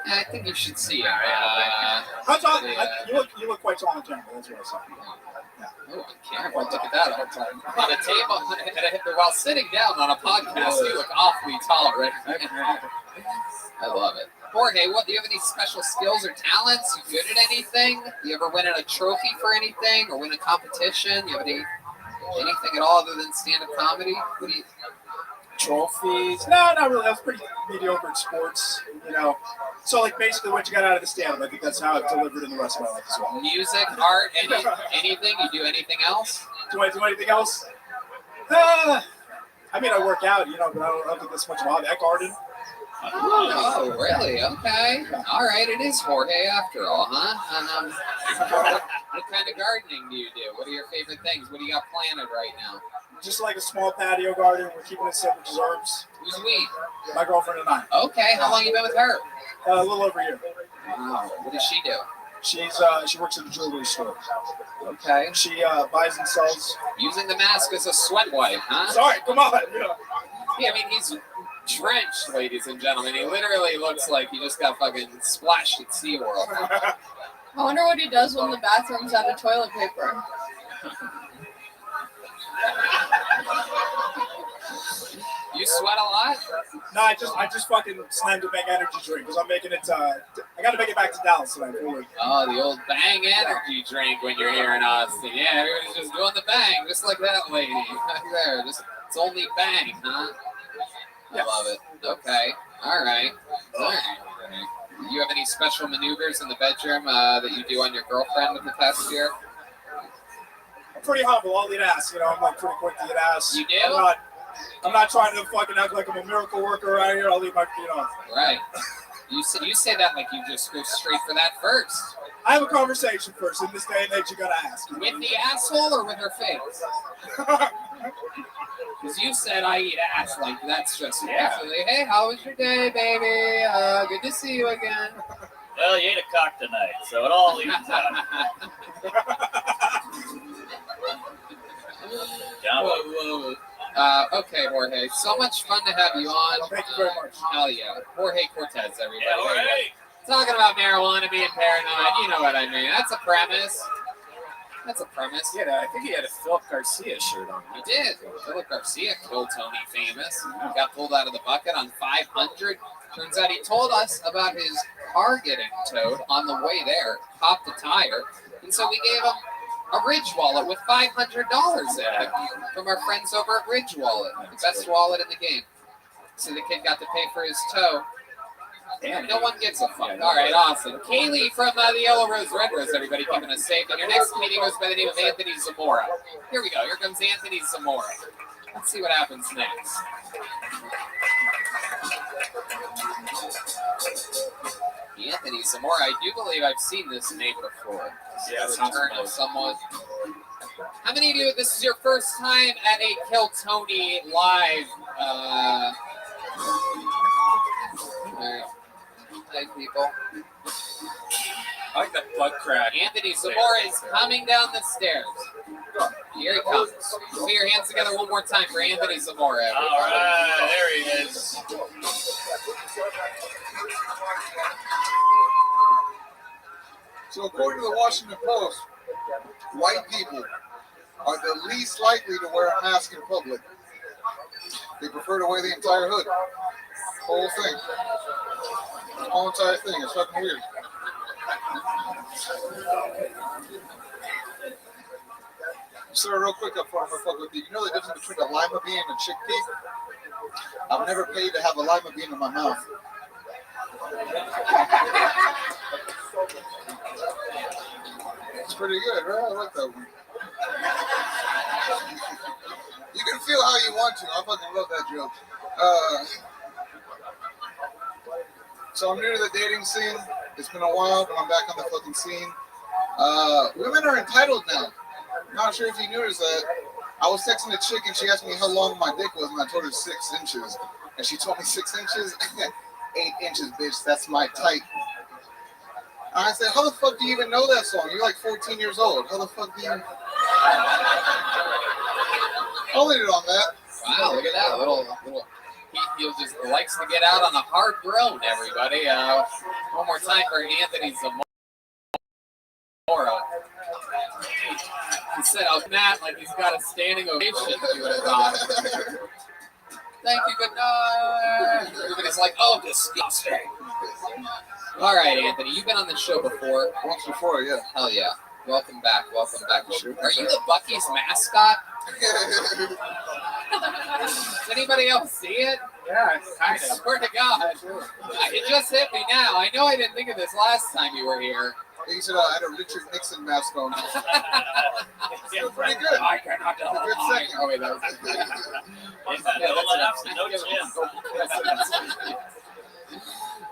I think you should see him. How tall? You look quite tall on camera. That's what I saw. Yeah. Oh, on camera. Look at that all the time. On a table, while sitting down on a podcast, you look awfully tall, right? I love it. Jorge, what do you have any special skills or talents? You good at anything? You ever win a trophy for anything or win a competition? You have anything at all other than stand-up comedy? What do you? Trophies? No, not really. I was pretty mediocre at sports, you know. So, like, basically what you got out of the stand-up, I think that's how I've delivered in the rest of my life as well. Music, art, anything? You do anything else? Do I do anything else? I mean, I work out, you know, but I don't think that's much of a hobby. I garden. Oh, really? Okay. All right. It is Jorge after all, huh? What kind of gardening do you do? What are your favorite things? What do you got planted right now? Just like a small patio garden. We're keeping it simple, just herbs. Who's we? My girlfriend and I. Okay. How long you been with her? A little over a year. Wow. What does she do? She works at a jewelry store. Okay. She buys and sells. Using the mask as a sweat wipe, huh? Sorry, come on. Yeah, I mean, he's drenched, ladies and gentlemen. He literally looks like he just got fucking splashed at SeaWorld. I wonder what he does when the bathroom's out of toilet paper. You sweat a lot? No, I just fucking slammed a Bang energy drink because I'm making it. I got to make it back to Dallas tonight. Oh, the old Bang energy drink when you're here in Austin. Yeah, everybody's just doing the Bang, just like that lady back there. Just it's only Bang, huh? I love it. Okay. All right. You have any special maneuvers in the bedroom that you do on your girlfriend in the past year? I'm pretty humble. I'll eat ass. You know, I'm like pretty quick to eat ass. You do? I'm not trying to fucking act like I'm a miracle worker around here. I'll eat my feet off. Right. You say that like you just go straight for that first. I have a conversation first. In this day and age, you gotta ask. With the asshole or with her face? Because you said I eat ass, like that's just naturally. Hey, how was your day, baby? Good to see you again. Well, you ate a cock tonight, so it all evens out. Whoa. Okay, Jorge. So much fun to have you on. Thank you very much. Hell yeah. Jorge Cortez, everybody. Yeah, Jorge. Talking about marijuana being paranoid. You know what I mean. That's a premise. Yeah, I think he had a Philip Garcia shirt on. He did. Philip Garcia killed Tony Famous. Got pulled out of the bucket on 500. Turns out he told us about his car getting towed on the way there, popped a tire, and so we gave him a Ridge wallet with $500 in it from our friends over at Ridge Wallet, the best wallet in the game. So the kid got to pay for his tow. Damn, no one gives a fuck. All right, awesome. Kaylee from the Yellow Rose, Red Rose, everybody keeping us safe. And your next meeting goes by the name of Anthony Zamora. Here we go. Here comes Anthony Zamora. Let's see what happens next. Anthony Zamora. I do believe I've seen this name before. Yeah, the return of someone. How many of you, this is your first time at a Kill Tony live? Hi, people. I like that butt crack. Anthony Zamora is coming down the stairs. Here he comes. Put your hands together one more time for Anthony Zamora. All right, there he is. So according to the Washington Post, white people are the least likely to wear a mask in public. They prefer to wear the entire hood. Whole thing. The whole entire thing. It's fucking weird. So real quick up front, I'm gonna fuck with you. You know the difference between a lima bean and a chickpea? I've never paid to have a lima bean in my mouth. It's pretty good, right? I like that one. You can feel how you want to. I fucking love that joke. So I'm new to the dating scene. It's been a while, but I'm back on the fucking scene. Women are entitled now. I'm not sure if you noticed that. I was texting a chick and she asked me how long my dick was, and I told her 6 inches. And she told me 6 inches? 8 inches, bitch. That's my type. And I said, how the fuck do you even know that song? You're like 14 years old. How the fuck do you... I'll leave it on that. Wow, look at that. Little he just likes to get out on a hard groan, everybody. One more time for Anthony Zamora. He said, "I'll Matt like he's got a standing ovation." You would have thought. Thank you, good night. Everybody's like, "Oh, disgusting." All right, Anthony, you've been on the show before. Once before, yeah. Hell yeah. Welcome back. Welcome back. Are you the Buc-ee's mascot? Does anybody else see it? Yeah, I swear to God. It just hit me now. I know I didn't think of this last time you were here. He said I had a Richard Nixon mask on. Still pretty good. I cannot tell. A good second. Oh, wait, that was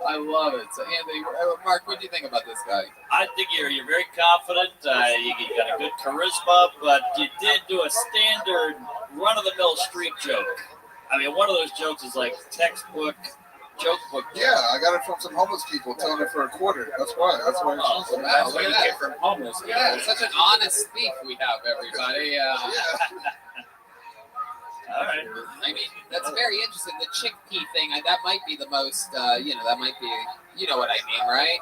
I love it. So, Anthony, Mark, what do you think about this guy? I think you're very confident. You got a good charisma, but you did do a standard run-of-the-mill street joke. I mean, one of those jokes is like textbook joke book. Yeah, I got it from some homeless people telling it for a quarter. That's why. That's why it's awesome. Wow, look at that. From homeless people. Yeah, it's such an honest thief we have, everybody. Yeah. All right. I mean, that's very interesting. The chickpea thing, that might be the most, that might be, you know what I mean, right?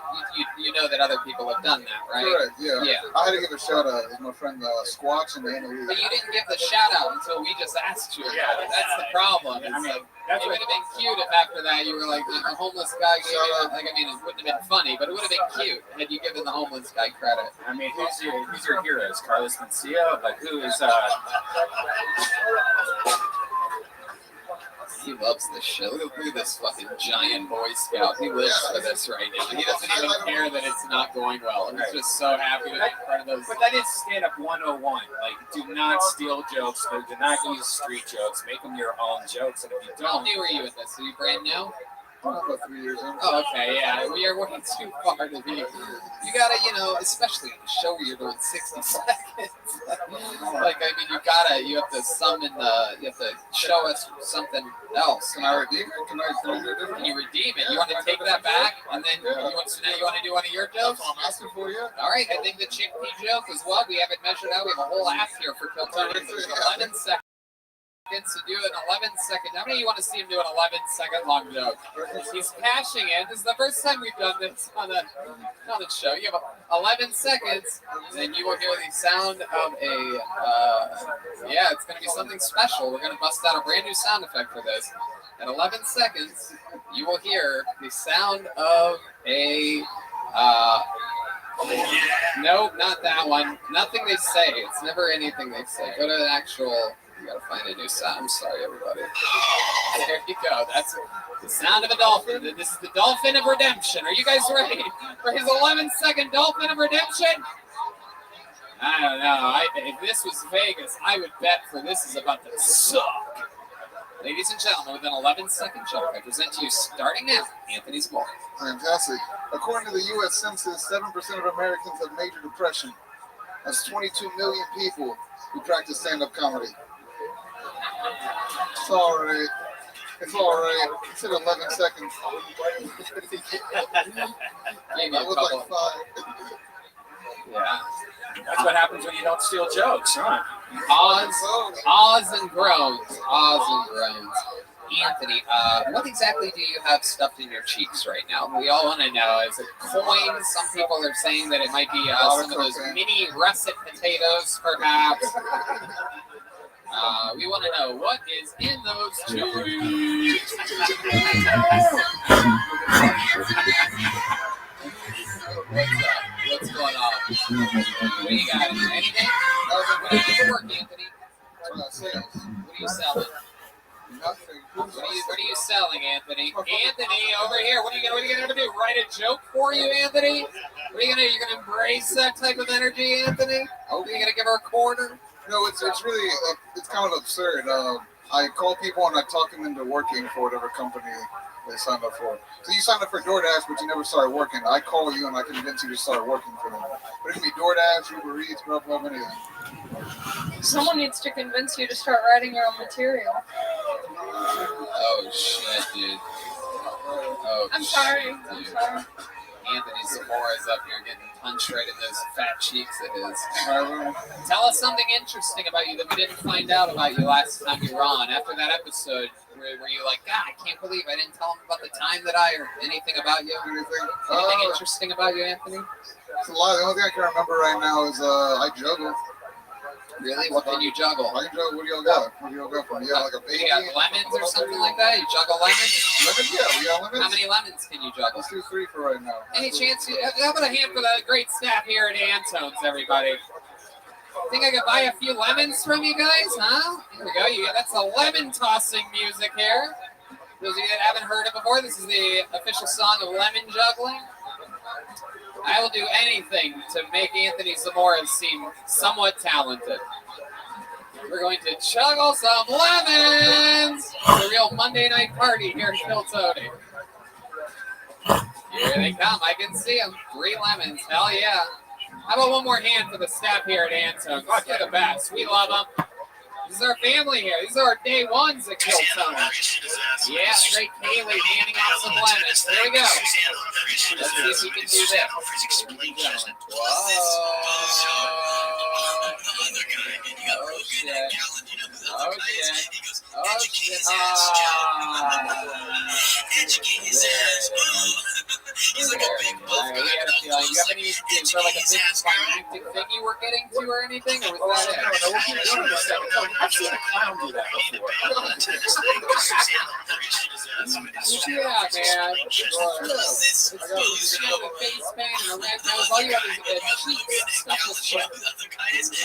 You know that other people have done that, right? Correct, yeah. Yeah. I had to give a shout out to my friend Squatch and Anna Lee. But you didn't give the shout out until we just asked you about it. That's the problem. It's like, it would have been cute if after that you were like, the homeless guy gave you, like, I mean, it wouldn't have been funny, but it would have been cute had you given the homeless guy credit. I mean, who's your heroes? Carlos Mencia? Like, who is, He loves this shit. Look at this fucking giant Boy Scout. He lives for this right now. He doesn't even care that it's not going well. He's just so happy to be in front of those. But that is stand-up 101. Like, do not steal jokes. Do not use street jokes. Make them your own jokes. And if you How don't... new are you at this? Are you brand new? About 3 years in. Oh, okay, yeah. We are working too far to be. You gotta, especially on the show where you're doing 60 seconds. Like, I mean, you have to summon you have to show us something else. Can I redeem it? Can you redeem it? You want to take that back, and then you want to do one of your jokes? That's all I'm asking for, yeah. All right, I think the chickpea joke as well. We haven't measured out. We have a whole app here for Kill Tony. There's 11 seconds to do an 11-second. How many of you want to see him do an 11-second long joke? He's cashing in. This is the first time we've done this on the show. You have 11 seconds, and then you will hear the sound of a. It's going to be something special. We're going to bust out a brand new sound effect for this. At 11 seconds, you will hear the sound of a. No, not that one. Nothing they say. It's never anything they say. Go to the actual. You gotta find a new sound. I'm sorry, everybody. There you go. That's the sound of a dolphin. This is the dolphin of redemption. Are you guys ready for his 11-second dolphin of redemption? I don't know. If this was Vegas, I would bet for this is about to suck. Ladies and gentlemen, with an 11-second joke, I present to you, starting now, Anthony Zamora. Fantastic. According to the U.S. Census, 7% of Americans have major depression. That's 22 million people who practice stand-up comedy. It's all right. It's all right. It's in 11 seconds. That was like 5. Yeah. That's what happens when you don't steal jokes, huh? Ahs and groans. Ahs and groans. Anthony, what exactly do you have stuffed in your cheeks right now? We all want to know. Is it coins? Some people are saying that it might be some of those mini russet potatoes, perhaps. We want to know what is in those cheeks. What's going on? What do you got? Anything? What do you work, Anthony? What are you selling? Nothing. What are you selling, Anthony? Anthony, over here. What are you gonna do? Write a joke for you, Anthony? What are you gonna do? You're gonna embrace that type of energy, Anthony? Are you gonna give her a quarter? No, it's really it's kind of absurd. I call people and I talk them into working for whatever company they signed up for. So you signed up for DoorDash, but you never started working. I call you and I convince you to start working for them. But it can be DoorDash, Uber Eats, Grubhub, anything. Someone needs to convince you to start writing your own material. Oh shit, dude. Oh, I'm sorry. Shit, I'm dude. sorry. Anthony Zamora is up here getting punched right in those fat cheeks of his. Tell us something interesting about you that we didn't find out about you last time you were on. After that episode, were you like, God, I can't believe I didn't tell him about the time that or anything about you? Anything interesting about you, Anthony? It's a lot. The only thing I can remember right now is I juggle. Really? What can you juggle? I can juggle. What do y'all got? What do y'all got from? Yeah, like a baby. You got lemons or something like that? You juggle lemons? Lemons? Yeah, we got lemons. How many lemons can you juggle? Let's do 3 for right now. Any chance? How about a hand for the great staff here at Antone's, everybody? Think I could buy a few lemons from you guys, huh? Here we go. That's a lemon tossing music here. Those of you that haven't heard it before, this is the official song of lemon juggling. I will do anything to make Anthony Zamora seem somewhat talented. We're going to juggle some lemons! It's a real Monday night party here in Kill Tony. Here they come. I can see them. 3 lemons. Hell yeah. How about one more hand for the staff here at Antone's? They're the best. We love them. This is our family here. These are our day ones at Kill Tony. Yeah, great Kaylee handing out some lemons. There we go. Let's see if we can do this. He's like a big buff guy. You have any, is there like a big climactic thing you were getting to or anything? Or was that it? I've seen a clown do that before. Yeah, man. It's a face paint and a red nose. All you have is a cheek stuff with shit. All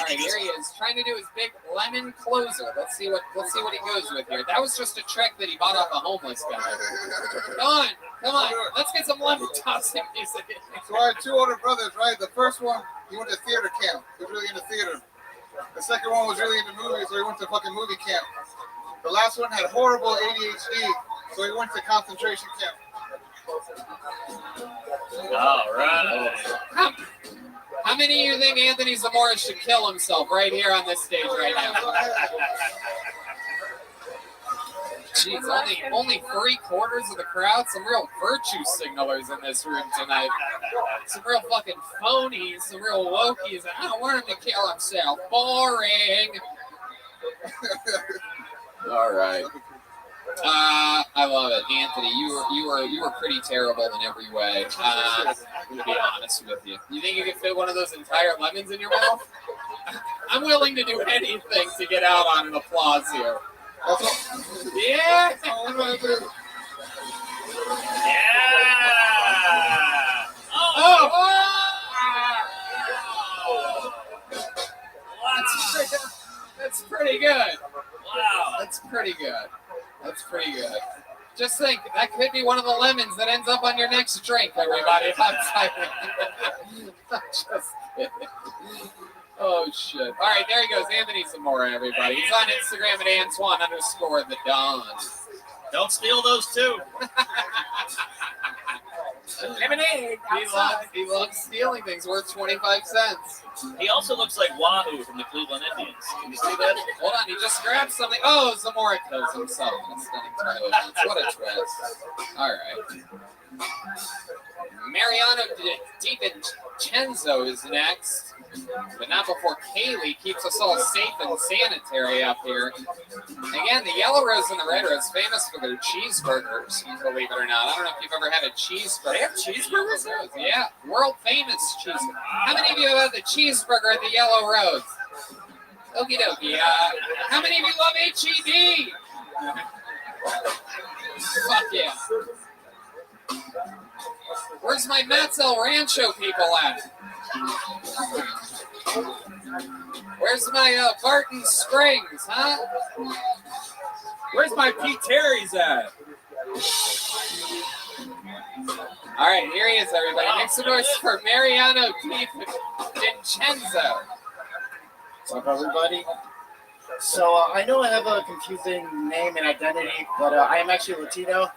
right, here he is, trying to do his big lemon closer. Let's see what he goes with here. That was just a trick that he bought off a homeless guy. Come on. Let's get some lemon tossing music. So I had 2 older brothers, right? The first one, he went to theater camp. He was really into theater. The second one was really into movies, so he went to fucking movie camp. The last one had horrible ADHD, so he went to concentration camp. All right. How many of you think Anthony Zamora should kill himself right here on this stage right now? Jeez, only 3/4 of the crowd. Some real virtue signalers in this room tonight. Some real fucking phonies, some real wokies. I don't want him to kill himself. Boring. All right. I love it, Anthony. You were pretty terrible in every way. I'm gonna be honest with you. You think you can fit one of those entire lemons in your mouth? I'm willing to do anything to get out on an applause here. Yeah. Yeah. Oh. That's pretty good. Wow. That's pretty good. That's pretty good. Just think, that could be one of the lemons that ends up on your next drink, everybody. I'm just kidding. Oh, shit. All right, there he goes. Anthony Zamora, everybody. He's on Instagram at Antoine_the_Don. Don't steal those too. Lemonade. He loves stealing things worth 25 cents. He also looks like Wahoo from the Cleveland Indians. Can you see that? Hold on, he just grabbed something. Oh, Zamora kills himself. That's stunning television. What a twist. All right. Mariano DiVincenzo is next, but not before Kaylee keeps us all safe and sanitary up here. Again, the Yellow Rose and the Red Rose, famous for their cheeseburgers, believe it or not. I don't know if you've ever had a cheeseburger. They have cheeseburgers? Yeah, world famous cheeseburger. How many of you have had the cheeseburger at the Yellow Rose? Okie dokie. How many of you love H-E-B? Fuck yeah. Where's my Matt's El Rancho people at? Where's my Barton Springs, huh? Where's my Pete Terry's at? All right, here he is, everybody. Make some noise for Mariano DiVincenzo. What's up, everybody? So I know I have a confusing name and identity, but I am actually Latino.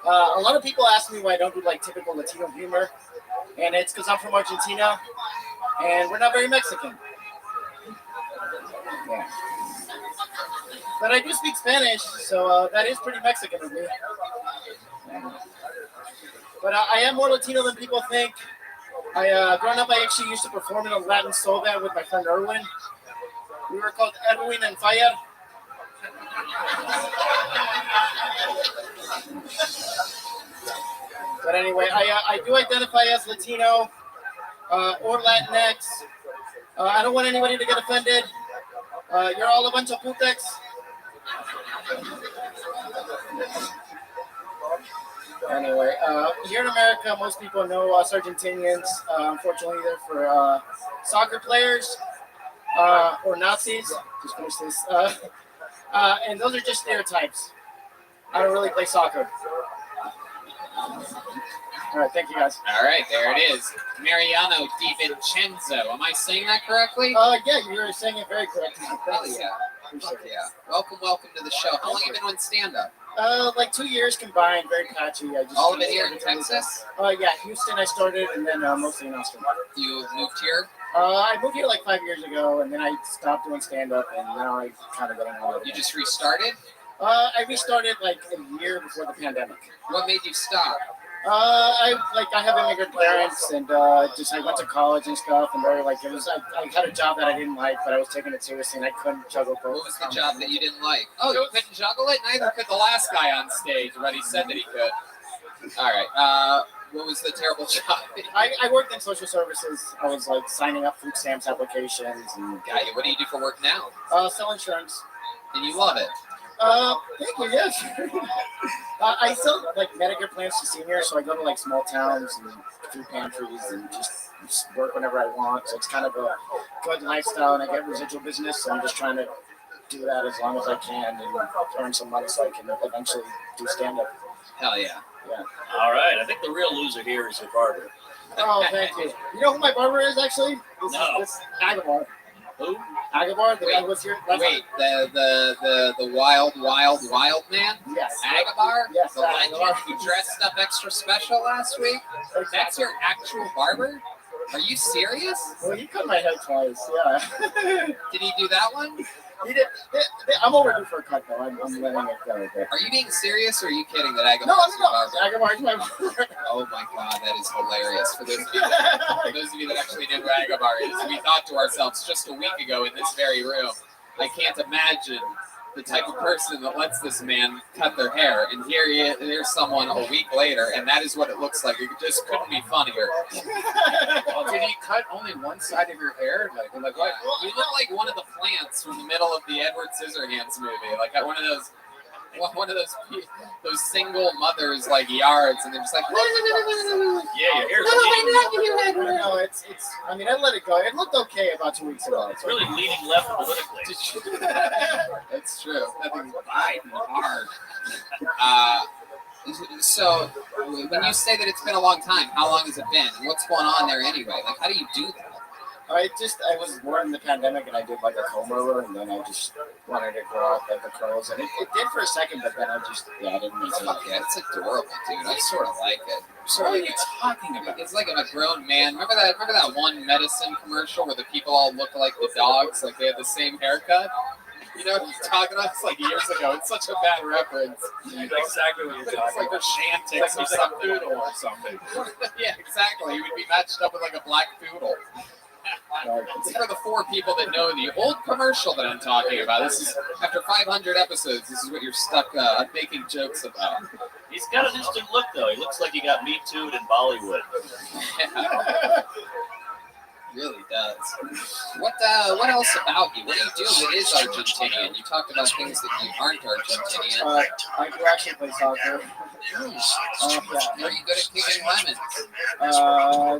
A lot of people ask me why I don't do like typical Latino humor, and it's because I'm from Argentina, and we're not very Mexican. Yeah. But I do speak Spanish, so that is pretty Mexican of me. But I am more Latino than people think. Growing up, I actually used to perform in a Latin soul band with my friend Erwin. We were called Erwin and Fire. But anyway, I do identify as Latino or Latinx. I don't want anybody to get offended. You're all a bunch of putex. Anyway, here in America, most people know us Argentinians. Unfortunately, they're for soccer players or Nazis. Just finish this. And those are just stereotypes. I don't really play soccer. All right, thank you guys. All right, there it is. Mariano DiVincenzo. Am I saying that correctly? Yeah, you were saying it very correctly. Hell yeah. Fuck yeah. Welcome to the show. How long have you been on stand-up? Like 2 years combined, very patchy. All of it here in Texas? Yeah, Houston I started, and then mostly in Austin. You moved here? I moved here like 5 years ago, and then I stopped doing stand-up, and now I kind of getting on it. You just restarted? I restarted like a year before the pandemic. What made you stop? I have immigrant parents, and I went to college and stuff, and I had a job that I didn't like, but I was taking it seriously, and I couldn't juggle both. What was the job that you didn't like? Oh, you couldn't juggle it? Neither could the last guy on stage, but he said that he could. All right. What was the terrible job? I worked in social services. I was like signing up food stamps applications. And got you. What do you do for work now? Sell insurance. And you love it? Thank you. Yes. I sell like Medicare plans to seniors, so I go to like small towns and food pantries and just work whenever I want. So it's kind of a good lifestyle, and I get residual business. So I'm just trying to do that as long as I can and earn some money so I can eventually do stand up. Hell yeah. Yeah. All right. I think the real loser here is your barber. Oh, thank you. You know who my barber is actually? No. This Aguilar. Who? Agabar, the guy was here. Wait, the wild man? Yes. Agabar? Yes, The legend Agabar. who dressed up extra special last week? That's your actual barber? Are you serious? Well, he cut my hair twice, yeah. Did he do that one? He did. I'm overdue for a cut, though. I'm letting it go. But... Are you being serious, or are you kidding that Agabar? No, is your barber? Agabar's my barber. Oh my god, that is hilarious. For those of you that actually knew who Agabar is, we thought to ourselves just a week ago in this very room, I can't imagine the type of person that lets this man cut their hair. And here's someone a week later, and that is what it looks like. It just couldn't be funnier. Did he cut only one side of your hair? Like what? You look like one of the plants from the middle of the Edward Scissorhands movie, like one of those single mothers like yards, and they're just like, Yeah, your hair's No, it's. I mean, I let it go. It looked okay about 2 weeks ago. It's really leaning left politically. That's true. Nothing's Biden hard. So, when you say that it's been a long time, how long has it been? What's going on there anyway? Like, how do you do that? I was born in the pandemic, and I did like a comb over, and then I just wanted to grow out like the curls, and it did for a second, but then I didn't make it. Yeah, it's adorable, dude. I sort of like it. So what are you talking about? It's like I'm a grown man. Remember that one medicine commercial where the people all look like the dogs, like they had the same haircut? You know what I'm talking about? It's like years ago. It's such a bad reference. Exactly what you're talking about. It's like a Shantix or something. Or something. Yeah, exactly. He would be matched up with like a black poodle. For the 4 people that know the old commercial that I'm talking about, this is after 500 episodes. This is what you're stuck making jokes about. He's got an interesting look, though. He looks like he got Me Too'd in Bollywood. Really does. What else about you? What do you do that is Argentinian? You talked about things that you aren't Argentinian. I do actually play soccer. Are you good at kicking lemons?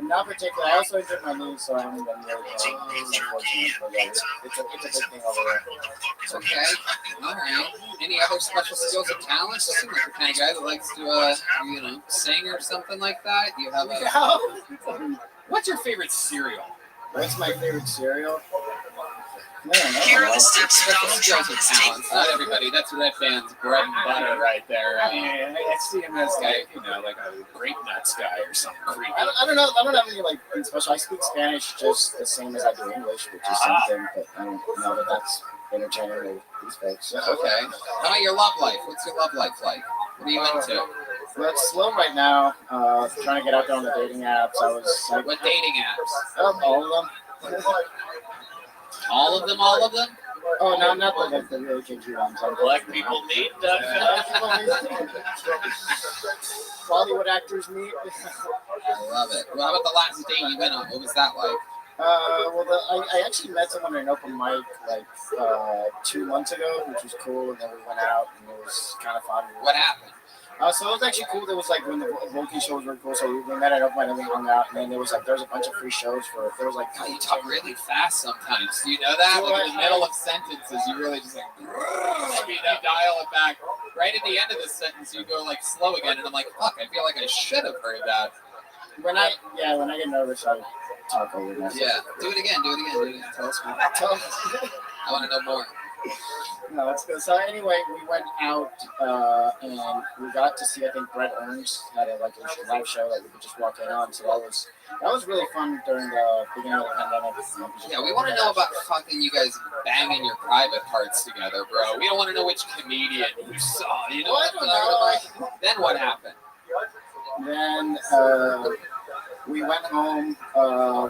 Not particularly. I also injured my knee, so I haven't been really unfortunate. But yeah, it's a big thing over there. Okay. All right. Any other special skills or talents? You seem like the kind of guy that likes to, sing or something like that. You have a... What's your favorite cereal? What's my favorite cereal? Here are the steps Donald Trump Skills or has talents. taken. Not everybody. That's Red Band's bread and butter right there. I mean, I see him as like a grape nuts guy or something creepy. I don't know. I don't have any like thing special. I speak Spanish just the same as I do English, which is something. But I don't know that that's interchangeable with these folks. So. Okay. How about your love life? What's your love life like? What are you into? Well, it's slow right now. Trying to get out there on the dating apps. I was like, What dating apps? all of them. All of them? Oh, no, not like the really kinky ones. Black people meet. Bollywood actors meet. I love it. Well, how about the last date you went on? What was that like? I actually met someone at an open mic like 2 months ago, which was cool, and then we went out, and it was kind of fun. What happened? So it was actually cool. There was like when the Volky show was really cool, so we met at open mic and we hung out, and then there was a bunch of free shows for. There was like. God, you talk really fast sometimes. Do you know that? Like in the middle of sentences, you really just like speed up, dial it back. Right at the end of the sentence, you go like slow again, and I'm like, fuck, I feel like I should have heard that. When I get nervous, I talk over that. Yeah, do it again. Tell us more. I want to know more. No, it's good. So anyway, we went out and we got to see. I think Brett Ernst had a live show that we could just walk in on. So that was really fun during the beginning of the pandemic. Yeah, we want to know about fucking you guys banging your private parts together, bro. We don't want to know which comedian you saw. You know what? Then what happened? Then we went home.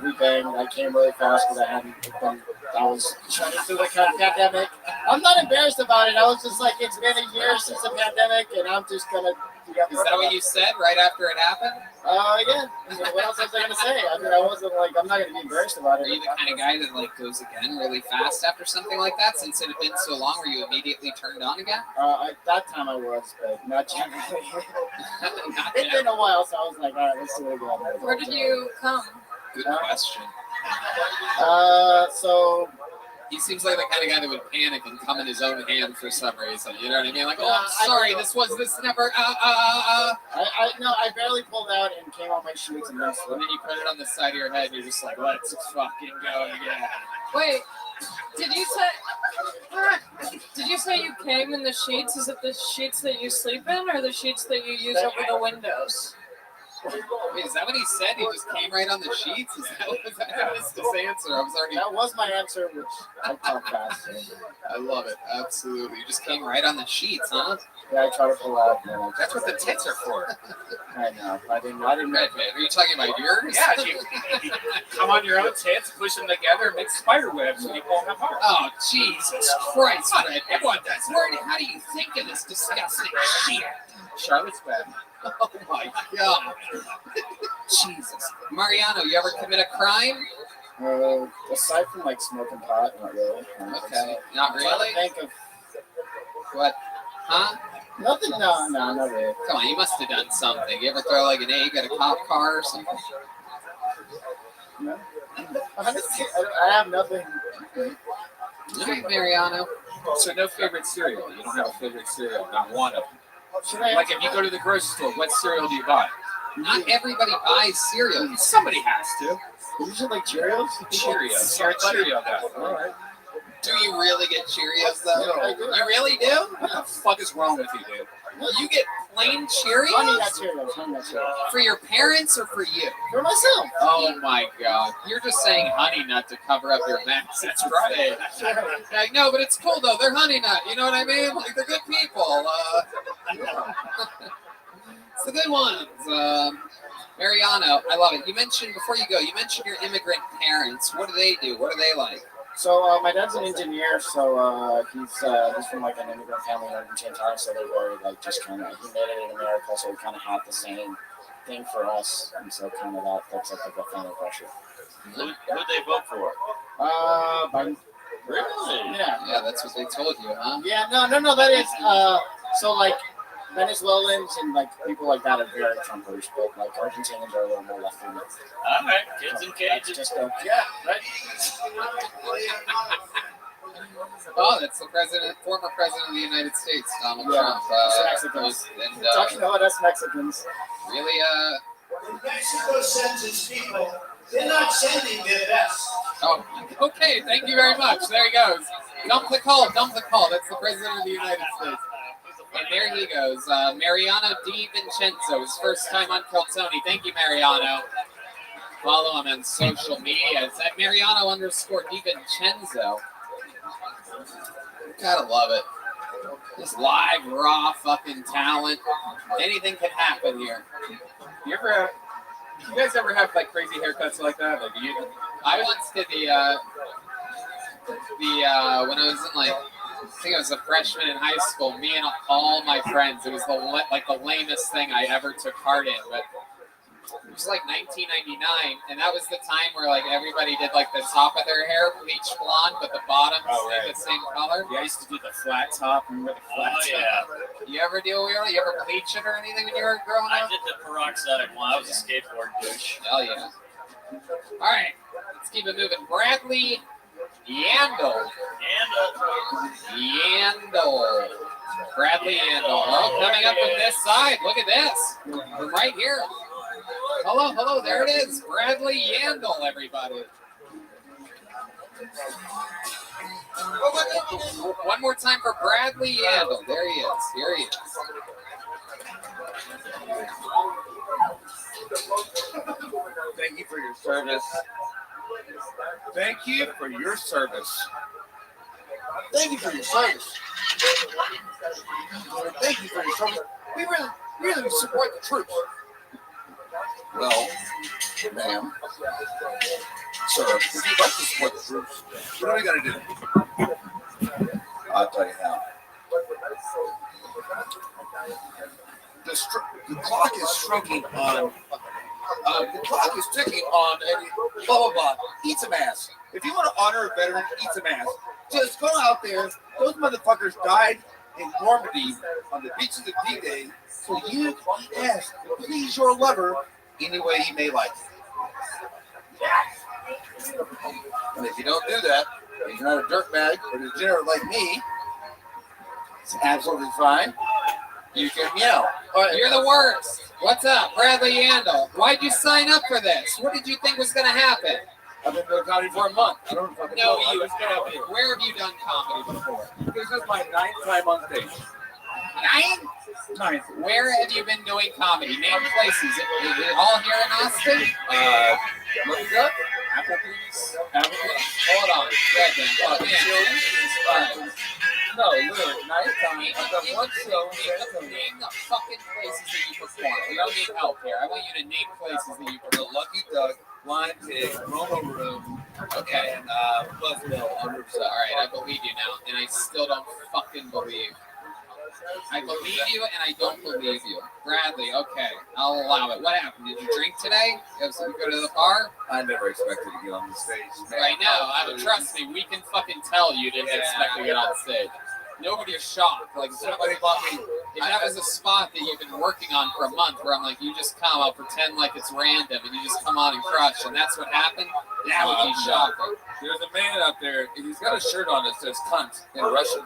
We banged. I came really fast because I was trying to do the pandemic. I'm not embarrassed about it. I was just like, it's been a year since the pandemic, and I'm just gonna. Is that what you said right after it happened? Yeah. What else was I gonna say? I mean, I wasn't like, I'm not gonna be embarrassed about it. Are you the kind of guy that like goes again really fast after something like that? Since it had been so long, were you immediately turned on again? At that time I was, but not generally. It's been a while, so I was like, all right, let's do it again. Where did you come? Good question. So. He seems like the kind of guy that would panic and come in his own hand for some reason. You know what I mean? Like, oh, I'm sorry, this never. I barely pulled out and came on my sheets and then you put it on the side of your head and you're just like, let's fucking go again. Wait, Did you say you came in the sheets? Is it the sheets that you sleep in, or the sheets that you use over the windows? Wait, is that what he said? He just came right on the sheets? Is that what his answer? I was already. That was my answer, which I talked fast. I love it. Absolutely. You just came right on the sheets, huh? Yeah, I try to pull out. That's what the tits are for. I know. I didn't. Red man. Are you talking about yours? Yeah, you come on your own tits, push them together, and make spider webs when you pull them apart. Oh, Jesus Christ, Red. What? How do you think of this disgusting shit? Charlotte's Web. Oh my God. Jesus. Mariano, you ever commit a crime? Aside from like smoking pot, not really. Okay. Not really? I'm trying to think of what? Huh? Nothing. No, not really. Come on, you must have done something. You ever throw like an egg at a cop car or something? No. I have nothing. All right, Mariano. So no favorite cereal. You don't have a favorite cereal. Not one of them. Like if you go to the grocery store, what cereal do you buy? Not everybody buys cereal. Somebody has to. You should like Cheerios? Cheerios. You're a Cheerio guy. All right. Do you really get Cheerios though? Yeah, I do. You really do? What the fuck is wrong with you, dude? You get plain Cheerios? Honey Nut Cheerios. Honey Nut Cheerios. For your parents or for you? For myself. Oh my God. You're just saying Honey Nut to cover up your mess. That's right. Like, no, but it's cool though. They're Honey Nut. You know what I mean? Like, they're good people. It's the good ones. Mariano, I love it. You mentioned, before you go, you mentioned your immigrant parents. What do they do? What are they like? So my dad's an engineer, so he's from like an immigrant family in Argentina, so they're very like just kind of, he made it in America, so we kind of have the same thing for us, and so kind of that's like a family pressure. Who'd they vote for? Biden. Really? Yeah, that's what they told you, huh? Yeah, no, that is so like Venezuelans and like people like that are very Trumpers, but like Argentinians are a little more left wing. All right, kids and cages. Just yeah, right. Oh, that's the former president of the United States, Donald Trump. Mexicans. And, talking about us Mexicans. Really, Mexico sends its people. They're not sending their best. Oh, okay. Thank you very much. There he goes. Dump the call. That's the president of the United States. And there he goes. Mariano Di Vincenzo, his first time on Keltoni. Thank you, Mariano. Follow him on social media. It's at Mariano_Di Vincenzo. Gotta love it. Just live, raw fucking talent. Anything can happen here. You guys ever have like crazy haircuts like that? Like I once did the when I was in like, I think I was a freshman in high school, me and all my friends, it was the lamest thing I ever took part in, but it was like 1999, and that was the time where like everybody did like the top of their hair bleach blonde, but the bottom stayed the same color. Yeah, I used to do the flat top. Remember the flat top? Yeah. You ever do it? You ever bleach it or anything when you were growing up? I did the peroxide one. I was a skateboard douche. Hell yeah. All right, let's keep it moving. Bradley Yandel. Bradley Yandel. Oh, coming up from this side. Look at this. From right here. Hello. There it is. Bradley Yandel, everybody. One more time for Bradley Yandel. There he is. Here he is. Thank you for your service. Thank you for your service. Thank you for your service. Thank you for your service. We really support the troops. Well, ma'am, sir, if you'd like to support the troops, what do we got to do? I'll tell you how. The clock is stroking on. The clock is ticking on a blah, blah, blah. Eat some ass. If you want to honor a veteran, eat some ass. Just go out there. Those motherfuckers died in Normandy on the beaches of D-Day, so you can eat ass. Please your lover any way he may like. And if you don't do that, and you're not a dirtbag or a degenerate like me, it's absolutely fine. You can yell. You're the worst. What's up, Bradley Yandel? Why'd you sign up for this? What did you think was going to happen? I've been doing comedy for a month. I don't fucking No, know. you. I just got up here. Where have you done comedy before? This is my 9th time on stage. 9th. Where have you been doing comedy? Name places. Is it all here in Austin? Look up. Applebee's. Hold on. Red Man. Oh, man. No, literally, 9th time. I've done one show. Name the fucking places that you perform. We don't need help here. I want you to name places that you perform. The Lucky Duck, Blind Pig, Romo Room, Okay. and Buzzmill on Riverside. All right, I believe you now, and I still don't fucking believe. I believe you, and I don't believe you. Bradley, okay, I'll allow it. What happened? Did you drink today? You go to the bar? I never expected to get on the stage. I know. Trust me, we can fucking tell you didn't expect to get on stage. Nobody is shocked. Like, somebody bought me. If that was a spot that you've been working on for a month, where I'm like, you just come, I'll pretend like it's random, and you just come on and crush, and that's what happened, that would be shocking. There's a man out there, and he's got a shirt on that says cunt in Russian.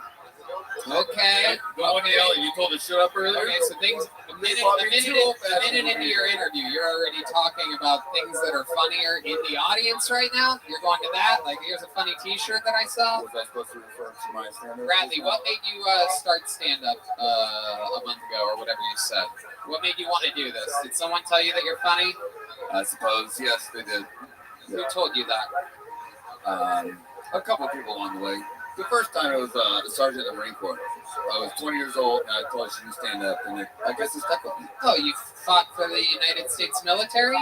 Okay. You told us to shut up earlier? Okay, so things, a minute into your interview, you're already talking about things that are funnier in the audience right now? You're going to that? Like, here's a funny t-shirt that I saw? Was I supposed to refer to my stand-up? Bradley, what made you start stand-up a month ago, or whatever you said? What made you want to do this? Did someone tell you that you're funny? I suppose, yes, they did. Who told you that? A couple people along the way. The first time I was a sergeant in the Marine Corps. I was 20 years old, and I told you to stand up, and I guess it stuck with me. Oh, you fought for the United States military?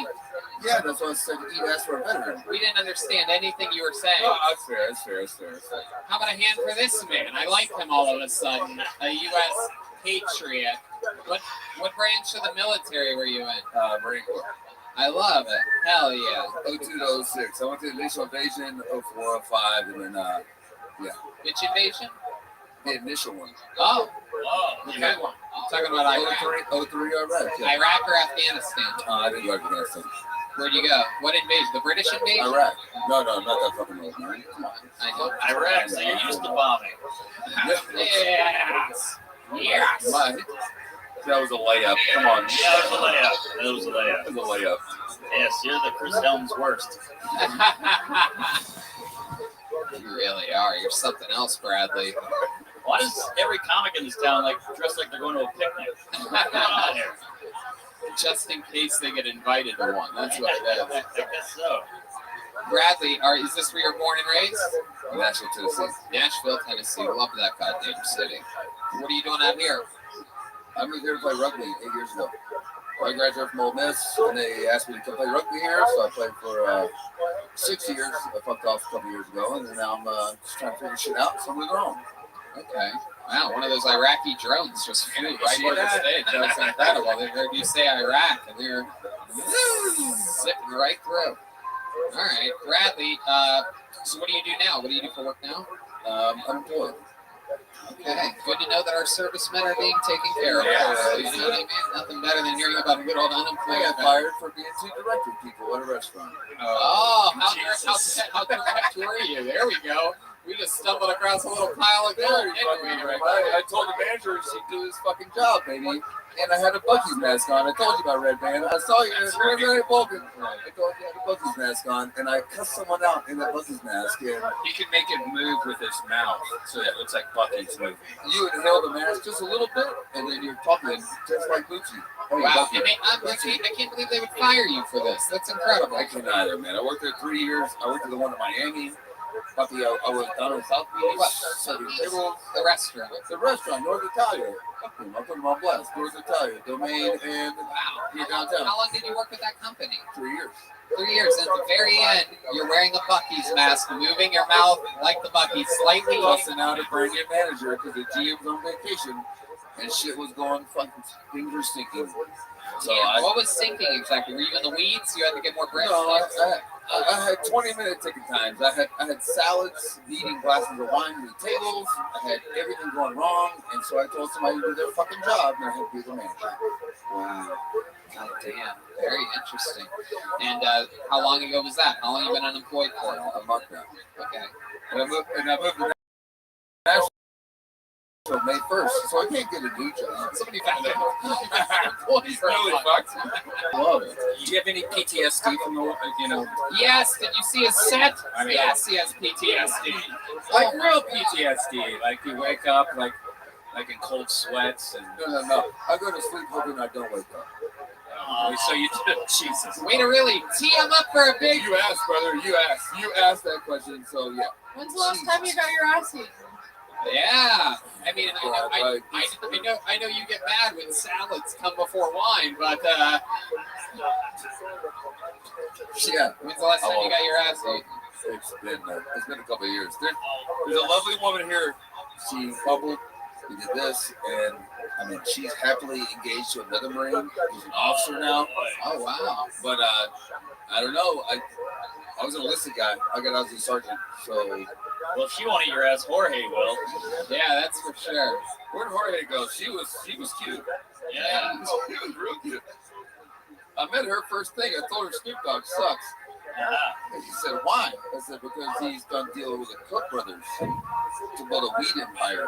Yeah, that's what I said. You asked for a veteran. We didn't understand anything you were saying. Oh, that's fair. How about a hand for this man? I like him all of a sudden. A U.S. patriot. What branch of the military were you in? Marine Corps. I love it. Hell yeah. 02 to 06. I went to the initial invasion, 04, 05, and then, yeah. Which invasion? The initial one. Oh. Okay. Talking about Iraq. 03 Iraq. Yeah. Iraq or Afghanistan? I didn't go to Afghanistan. Where'd you go? What invasion? The British invasion? Iraq. No, not that fucking old, man. Come on. I know. Iraq, so you're used to bombing. Yes. Yes. My, that was a layup. Come on. Yeah, that was a layup. That was a layup. Yes, you're the Chris Helms worst. You really are. You're something else, Bradley. Why does every comic in this town dress like they're going to a picnic? What's going on here? Just in case they get invited to one. That's what it is. I guess so. Bradley, is this where you're born and raised? Nashville, Tennessee. Nashville, Tennessee. Love that goddamn city. What are you doing out here? I moved here to play rugby 8 years ago. I graduated from Ole Miss, and they asked me to come play rugby here, so I played for 6 years. I fucked off a couple years ago, and now I'm just trying to figure shit out, so I'm moving on. Okay. Wow, one of those Iraqi drones just flew right over the stage. That was incredible. They heard you say Iraq, and they were zipping right through. All right, Bradley, so what do you do now? What do you do for work now? Unemployed. Okay, good to know that our servicemen are being taken care of. Yeah. You know what I mean? Nothing better than hearing about a good old I unemployment. got fired for being too direct with people at a restaurant. Oh, how direct were you? There we go. We just stumbled across a little pile of gold. I told the manager she'd do his fucking job, baby. And I had a Bucky's mask on. I told you about Red Band. I saw you in very Vulcan. I told you I had a Bucky's mask on, and I cussed someone out in that Bucky's mask. And He can make it move with his mouth, so it looks like Bucky's moving. you inhale the mask just a little bit, and then you're talking just like Gucci. Hey, Wow, Bucky. I can't believe they would fire you for this. That's incredible. I can't either, man. I worked there 3 years. I worked at the one in Miami. Bucky, I was down in South Beach. Serving tables. The restaurant. The restaurant, North Italia. Fuck them. I'm talking about Blast. North Italia, Domain, and here downtown. How long did you work with that company? 3 years. 3 years. And at the very end, you're wearing a Bucky's mask, moving your mouth like the Bucky's, slightly. Busting out a brand new manager because the GM was on vacation and shit was going fucking things were sinking. So Yeah, what was sinking exactly? Were you in the weeds? You had to get more bread? No, I had 20-minute ticket times. I had salads, eating glasses of wine at the tables. I had everything going wrong, and so I told somebody to do their fucking job, and I had to be the manager. Wow. God damn. Very interesting. And how long ago was that? How long have you been unemployed for? A month now. Okay. And I moved to Nashville. So May 1st, so I can't get a new job. Somebody found it. He's really fucked. Love it. Do you have any PTSD from the, Yes, did you see his set? I mean- Yes, he has PTSD. like real PTSD? Like you wake up like in cold sweats and. No. I go to sleep hoping I don't wake up. So you Jesus. Way to really tee him up for a big. You asked, brother. You asked that question. So yeah. When's the last time you got your ass eaten? Yeah, I mean, I know you get mad when salads come before wine, but Yeah. when's the last time you got your ass eaten? It's been a couple of years. There's a lovely woman here. She bubbled. We did this, and I mean, she's happily engaged to another Marine. He's an officer now. Oh wow! But I don't know. I was an enlisted guy. I got out as a sergeant. So, well, if she won't eat your ass, Jorge will. Yeah, that's for sure. Where'd Jorge go? She was cute. Yeah. She was real cute. I met her first thing. I told her Snoop Dogg sucks. And she said, why? I said, because he's done dealing with the Koch brothers to build a weed empire.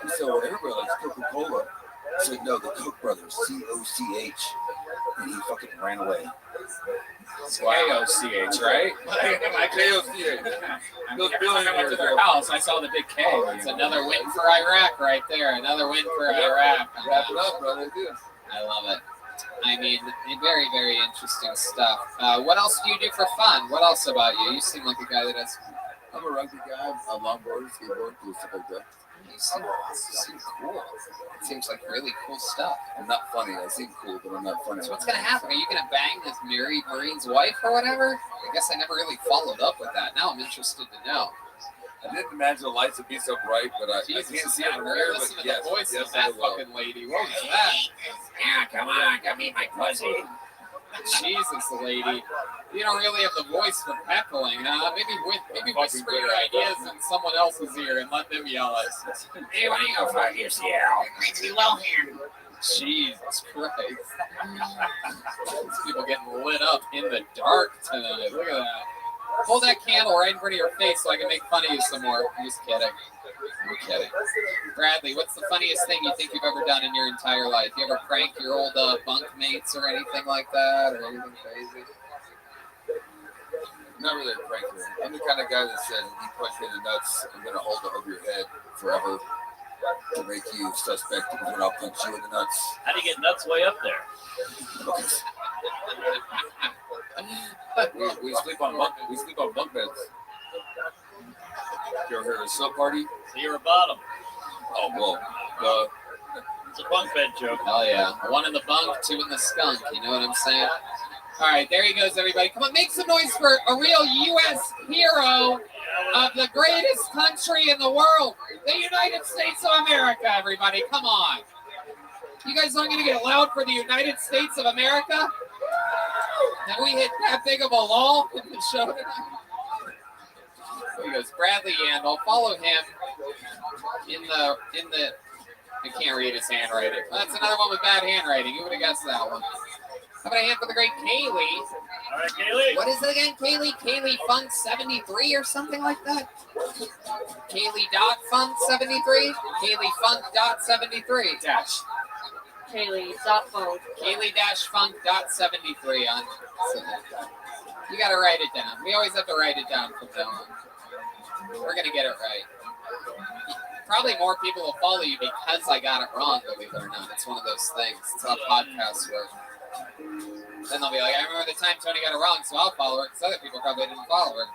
He said, well, everybody likes Coca-Cola. I said, no, the Koch brothers, C-O-C-H. And he fucking ran away. K-O-C-H, right? K-O-C-H. Every time I went to their house, I saw the big K. It's another win for Iraq right there. Another win for Iraq. Wrap it up, brother. I love it. I mean, very, very interesting stuff. What else do you do for fun? What else about you? You seem like a guy that has... I'm a rugby guy. I longboard, skateboard, do stuff like that. You seem cool. It seems like really cool stuff. I'm not funny. I seem cool, but I'm not funny. So what's going to happen? Are you going to bang this married Marine's wife or whatever? I guess I never really followed up with that. Now I'm interested to know. I didn't imagine the lights would be so bright, but I can't see it from here. Listen But to yes, the voice yes, of that I will. fucking lady. What was that? Yeah, come on, come eat my pussy. Jesus, lady. You don't really have the voice for heckling, huh? Maybe whisper your ideas in someone else's ear and let them yell it. Hey, why don't you go fuck yourself? Lindsay Lohan. Jesus Christ. These people getting lit up in the dark tonight. Look at that. Hold that candle right in front of your face so I can make fun of you some more. I'm just kidding. I'm kidding. Bradley, what's the funniest thing you think you've ever done in your entire life? You ever prank your old bunk mates or anything like that, or anything crazy? Not really a pranker. I'm the kind of guy that said, you punch me in the nuts, I'm going to hold it over your head forever to make you suspect when I'll punch you in the nuts. How do you get nuts way up there? we sleep on bunk beds. You ever heard of a sub party? So you're a bottom. Oh, well, it's a bunk bed joke. Hell yeah. One in the bunk, two in the skunk. You know what I'm saying? All right, there he goes, everybody. Come on, make some noise for a real U.S. hero of the greatest country in the world, the United States of America, everybody. Come on. You guys aren't going to get loud for the United States of America? Have we hit that big of a lull in the show tonight? There he goes, Bradley Yandel. Follow him in the. I can't read his handwriting. That's another one with bad handwriting. Who would have guessed that one? How about a hand for the great Kaylee? All right, Kaylee. What is it again, Kaylee? Kaylee Funk 73 or something like that? Kaylee Funk 73? Kaylee Funk 73. Kaylee Funk. Kaylee Funk 73 on. You got to write it down. We always have to write it down from now on. We're gonna get it right. Probably more people will follow you because I got it wrong, believe it or not. It's one of those things. It's how podcasts work. Then they'll be like, I remember the time Tony got it wrong, so I'll follow her, because other people probably didn't follow her.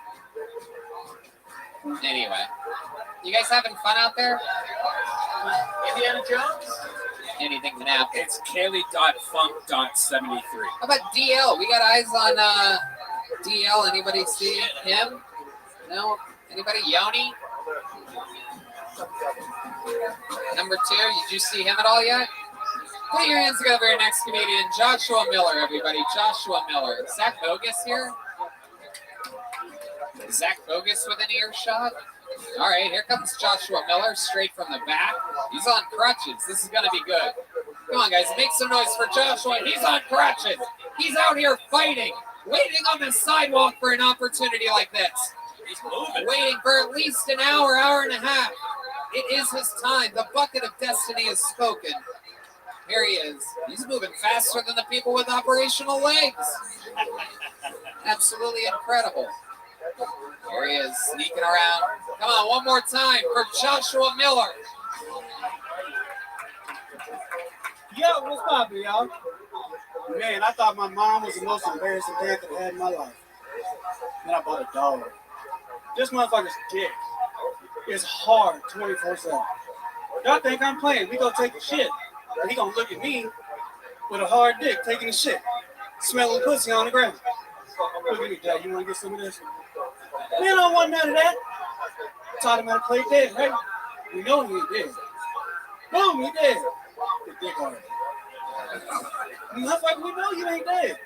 Anyway. You guys having fun out there? Indiana Jones? Anything can happen. It's Kaylee.funk.73. How about DL? We got eyes on DL. Anybody see him? No? Anybody? Yoni? Number 2, did you see him at all yet? Put your hands together for your next comedian, Joshua Miller, everybody. Joshua Miller. Is Zach Bogus here? Is Zach Bogus with an earshot? All right, here comes Joshua Miller, straight from the back. He's on crutches. This is going to be good. Come on, guys, make some noise for Joshua. He's on crutches. He's out here fighting, waiting on the sidewalk for an opportunity like this. He's moving. Waiting for at least an hour, hour and a half. It is his time. The bucket of destiny has spoken. Here he is. He's moving faster than the people with operational legs. Absolutely incredible. Here he is, sneaking around. Come on, one more time for Joshua Miller. Yo, what's poppin', y'all? Man, I thought my mom was the most embarrassing dad that I had in my life. Then I bought a dog. This motherfucker's dick is hard 24/7. Y'all think I'm playing? We gonna take a shit. And he gonna look at me with a hard dick taking a shit, smelling pussy on the ground. Look at me, Dad. You wanna get some of this? We don't want none of that. Taught him how to play dead, right? We know he ain't dead. Boom, he dead. The dick hard. Motherfucker, we know you ain't dead.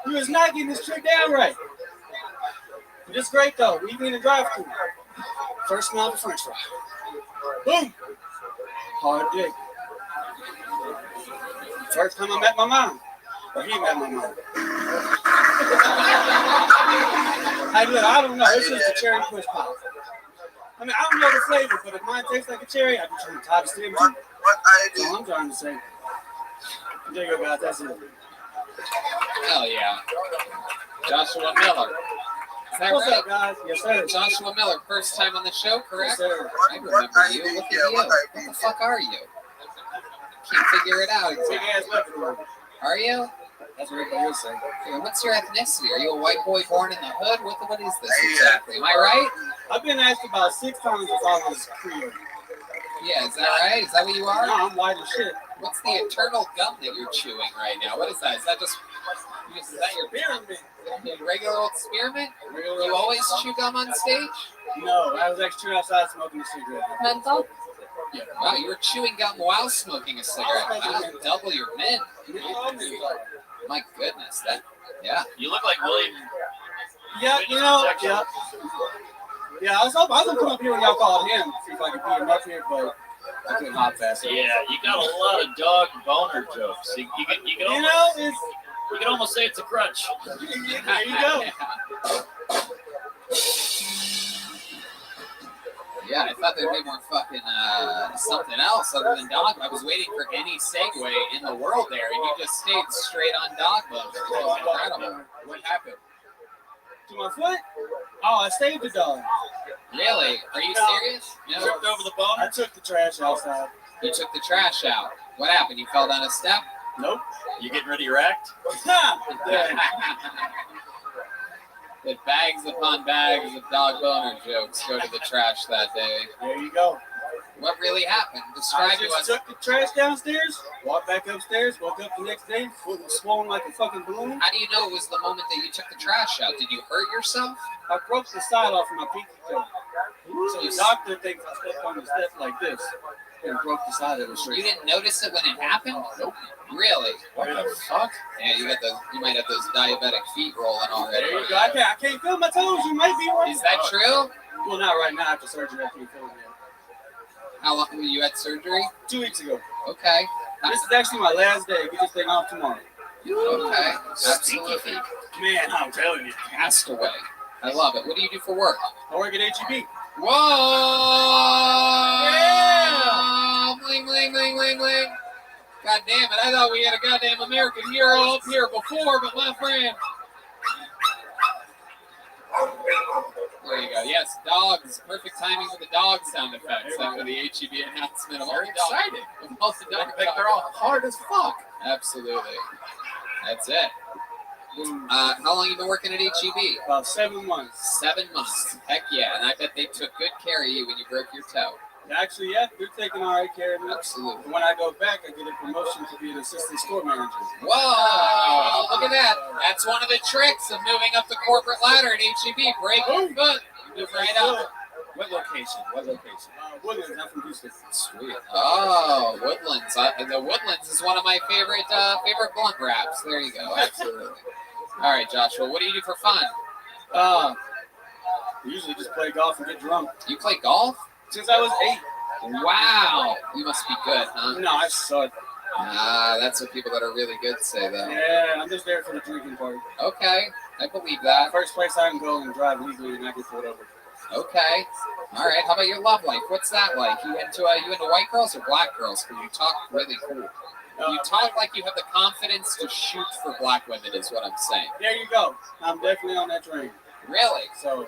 You was not getting this trick down right. But it's great though. We in the drive-thru. First smell of the French fry. Boom. Hard dick. First time I met my mom. Or he met my mom. Hey, look, I don't know. It's just a cherry push pop. I mean, I don't know the flavor, but if mine tastes like a cherry, I'd be trying to tie the stem too. That's all I'm trying to say. There you go, guys. That's it. Hell yeah. Joshua Miller. Is that What's right? up, guys? Yes, sir. Joshua Miller, first time on the show, correct? Yes, sir. I remember you. Look at you. What the fuck are you? Can't figure it out exactly. Are you? That's what everybody else saying. Okay, what's your ethnicity? Are you a white boy born in the hood? What is this exactly? Am I right? I've been asked about 6 times if I was Creole. Yeah, is that right? Is that what you are? No, I'm white as shit. What's the eternal gum that you're chewing right now? What is that? Is that just... Is that your Spearmint? Regular old spearmint? You always chew gum on stage? No, I was actually outside smoking a cigarette. Menthol? Yeah. Wow, you were chewing gum while smoking a cigarette. Wow, double your mint. My goodness, that... Yeah. You look like William. Yeah, you know, yeah. Yeah, I was gonna come up here when y'all called him, see if I could beat him up here, but I couldn't hop fast. Yeah, you got a lot of dog boner jokes. You can almost say it's a crutch. There you go. Yeah, I thought there'd be more fucking something else other than dog. I was waiting for any segue in the world there, and you just stayed straight on dog boner. It was incredible. What happened? To my foot? Oh, I saved the dog. Really? Are you serious? No. Tripped over the bone? I took the trash outside. You took the trash out. What happened? You fell down a step? Nope. You getting ready to racked? But bags upon bags of dog boner jokes go to the trash that day. There you go. What really happened? Describe to us. Took the trash downstairs, walked back upstairs, woke up the next day, foot was swollen like a fucking balloon. How do you know it was the moment that you took the trash out? Did you hurt yourself? I broke the side off of my pinky toe. So the doctor thinks I stepped on the step like this and broke the side of the shirt. You didn't notice it when it happened? Nope. Really? What the fuck? Yeah, you might have those diabetic feet rolling already. There you go. I can't feel my toes. You might be right. Is that true? Well, not right now. After surgery, I can't feel it. How long were you at surgery? 2 weeks ago. Okay. This is actually my last day. Get this thing off tomorrow. Okay. Absolutely. Man, I'm telling you. Castaway. I love it. What do you do for work? I work at HEB. Whoa! Yeah! Bling, bling, bling, bling, bling. God damn it. I thought we had a goddamn American hero up here before, but my friend. There you go. Yes, dogs. Perfect timing for the dog sound effects after the HEB announcement. I'm very excited. They're all hard as fuck. Absolutely. That's it. How long you been working at HEB? About 7 months. 7 months. Heck yeah. And I bet they took good care of you when you broke your toe. Actually, yeah, they're taking all right care of me. Absolutely. And when I go back, I get a promotion to be an assistant store manager. Whoa! Look at that. That's one of the tricks of moving up the corporate ladder at HEB. Break your foot. Move right up. What location? Woodlands. I'm from Houston. Sweet. Oh, Woodlands. The Woodlands is one of my favorite blunt wraps. There you go. Absolutely. All right, Joshua. What do you do for fun? Usually just play golf and get drunk. You play golf? Since I was 8. Wow. You must be good, huh? No, I suck. That's what people that are really good say, though. Yeah, I'm just there for the drinking part. Okay. I believe that. First place I can go and drive legally and I get pulled over. Okay. All right. How about your love life? What's that like? You into white girls or black girls? Because you talk really cool. You talk like you have the confidence to shoot for black women, is what I'm saying. There you go. I'm definitely on that train. Really? So,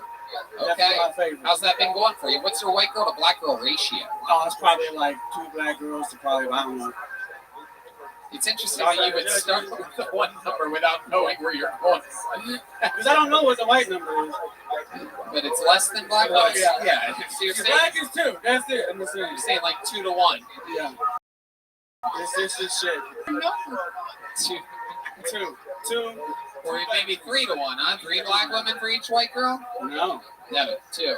okay. My favorite. How's that been going for you? What's your white girl to black girl ratio? Oh, it's probably like 2 black girls to probably, I don't know. It's interesting that you would start with the one number without knowing where you're going. Because I don't know what the white number is. But it's less than black? Oh, yeah. Yeah. So you're saying, black is 2. That's it. I'm just saying. You're saying like 2 to 1. Yeah. This shit. Two. Or maybe 3 to 1, huh? 3 black women for each white girl? No. No, 2.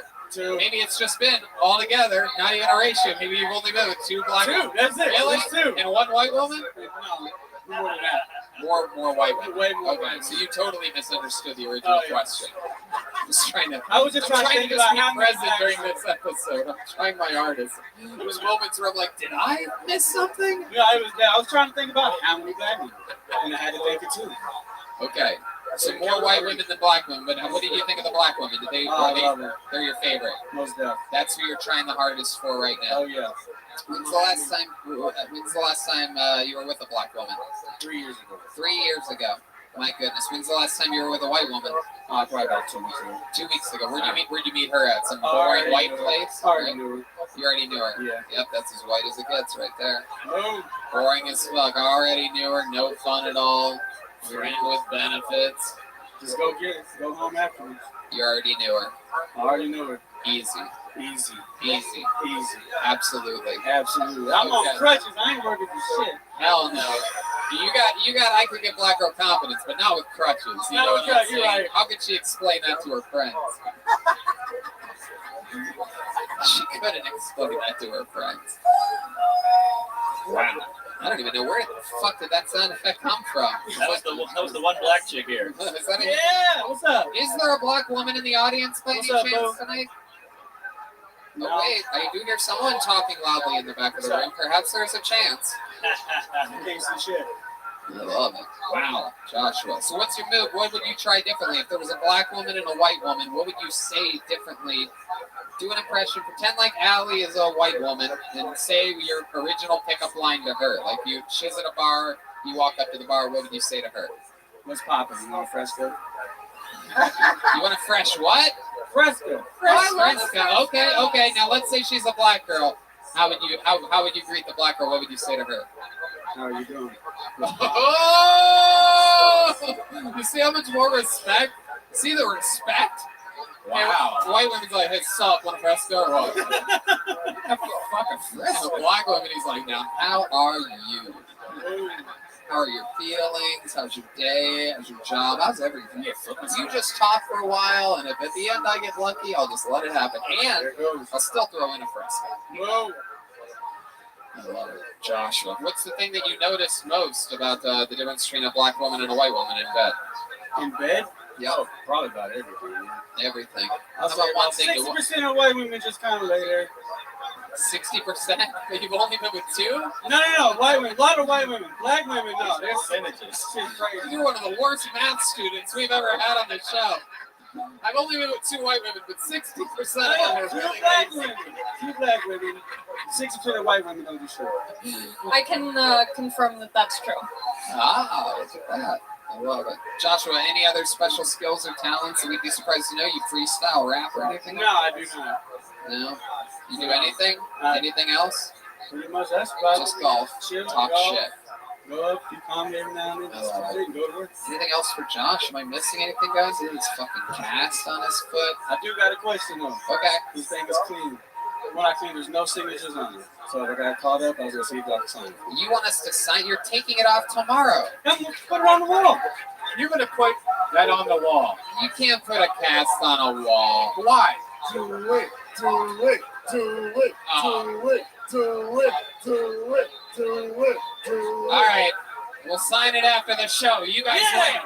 Maybe it's just been all together, not even a ratio. Maybe you've only been with 2 black women. 2, that's it. Really? That's 2. And 1 white woman? No, more than that. More white women. Way more. Okay, so you totally misunderstood the original question. Just trying to. I was just trying to think about how be present during this episode. I'm trying my hardest. There was moments where I'm like, did I miss something? Yeah, I was trying to think about how many black women, and I had to think it too. Okay, so more white women than black women. But what did you think of the black women? Did they? They're your favorite. Most definitely. That's who you're trying the hardest for right now. Oh yeah. When's the last time you were with a black woman? 3 years ago. 3 years ago. My goodness. When's the last time you were with a white woman? Probably about 2 weeks ago. 2 weeks ago. Where'd you meet her at? Some boring white place? I already knew her. You already knew her? Yeah. Yep, that's as white as it gets right there. No. Boring as fuck. I already knew her. No fun at all. Friend with benefits. Just go get it. Go home afterwards. You already knew her. I already knew her. Easy. Easy. Absolutely. I'm on crutches. I ain't working for shit. Hell no. You got I could get black girl confidence, but not with crutches. You know what I'm saying? Right. How could she explain that to her friends? She couldn't explain that to her friends. Wow. I don't even know where the fuck did that sound effect come from. That was the one black chick here. Is that Yeah, what's up? Is there a black woman in the audience by any chance tonight? No. Oh, wait, I do hear someone talking loudly in the back of the room. Perhaps there's a chance. Can't see shit. I love it. Wow, Joshua. So what's your move? What would you try differently? If there was a black woman and a white woman, what would you say differently? Do an impression. Pretend like Allie is a white woman and say your original pickup line to her. Like she's at a bar, you walk up to the bar, what would you say to her? What's poppin'? You want a fresco? You want a fresh what? Fresco. Fresco. Okay. Now let's say she's a black girl. How would you greet the black girl? What would you say to her? How are you doing? Oh! You see how much more respect? See the respect? Wow. And white women's like, hey, sup, want a fresco or what? Fucking fresco. The black woman, he's like, now, how are you? How are your feelings? How's your day? How's your job? How's everything? You just talk for a while, and if at the end I get lucky, I'll just let it happen. And I'll still throw in a fresco. Whoa. I love it. Joshua, what's the thing that you noticed most about the difference between a black woman and a white woman in bed? In bed? Yep. Oh, probably about everything. Yeah. Everything. I'll say about 60% of white women just kind of lay there. 60%? But you've only been with 2? No. White women. A lot of white women. Black women, no. They're percentages. You're one of the worst math students we've ever had on the show. I've only been with 2 white women, but 60% of them are really black women. 2 black women. 60% of white women don't do shit. I can confirm that that's true. Ah, look at that. I love it. Joshua, any other special skills or talents that we'd be surprised to know? You freestyle, rap, or anything? No, I do not. No? You do anything? Anything else? Pretty much that's about just golf. Chill, talk golf, shit. Go up, keep calm every now and then. Just go to work. Anything else for Josh? Am I missing anything, guys? He's fucking cast on his foot. I do got a question though. Okay. This thing is clean. When I clean, there's no signatures on it. So if I got called up, I was gonna see if I could sign it. You want us to sign? You're taking it off tomorrow. Put it on the wall. You're gonna put that on the wall. You can't put a cast on a wall. Why? Do it. All right, we'll sign it after the show. You guys win.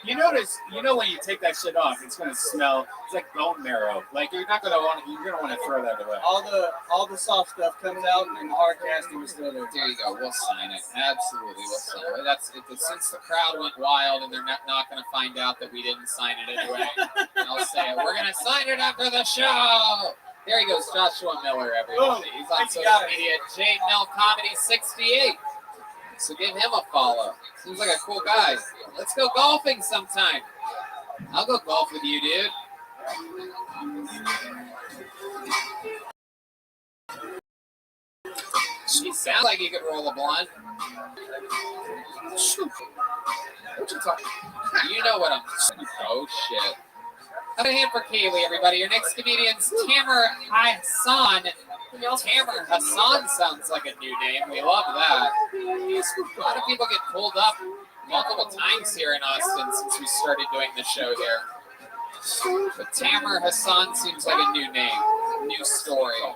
You notice, when you take that shit off, it's gonna smell. It's like bone marrow. Like you're not gonna want. You're gonna want to throw that away. All the soft stuff comes out, and the hard casting is still there. There you go. We'll sign it. Absolutely, we'll sign it. That's it. Since the crowd went wild, and they're not going to find out that we didn't sign it anyway. And I'll say it. We're going to sign it after the show. There he goes, Joshua Miller. Everybody, he's on social media. J Mill Comedy 68. So give him a follow. Seems like a cool guy. Let's go golfing sometime. I'll go golf with you, dude. He sounds like he could roll a blunt. What you talking? You know what I'm saying. Oh, shit. Have a hand for Kaylee, everybody. Your next comedian's Tamer Hassan. Tamer Hassan sounds like a new name. We love that. A lot of people get pulled up multiple times here in Austin since we started doing the show here. But Tamer Hassan seems like a new name, new story.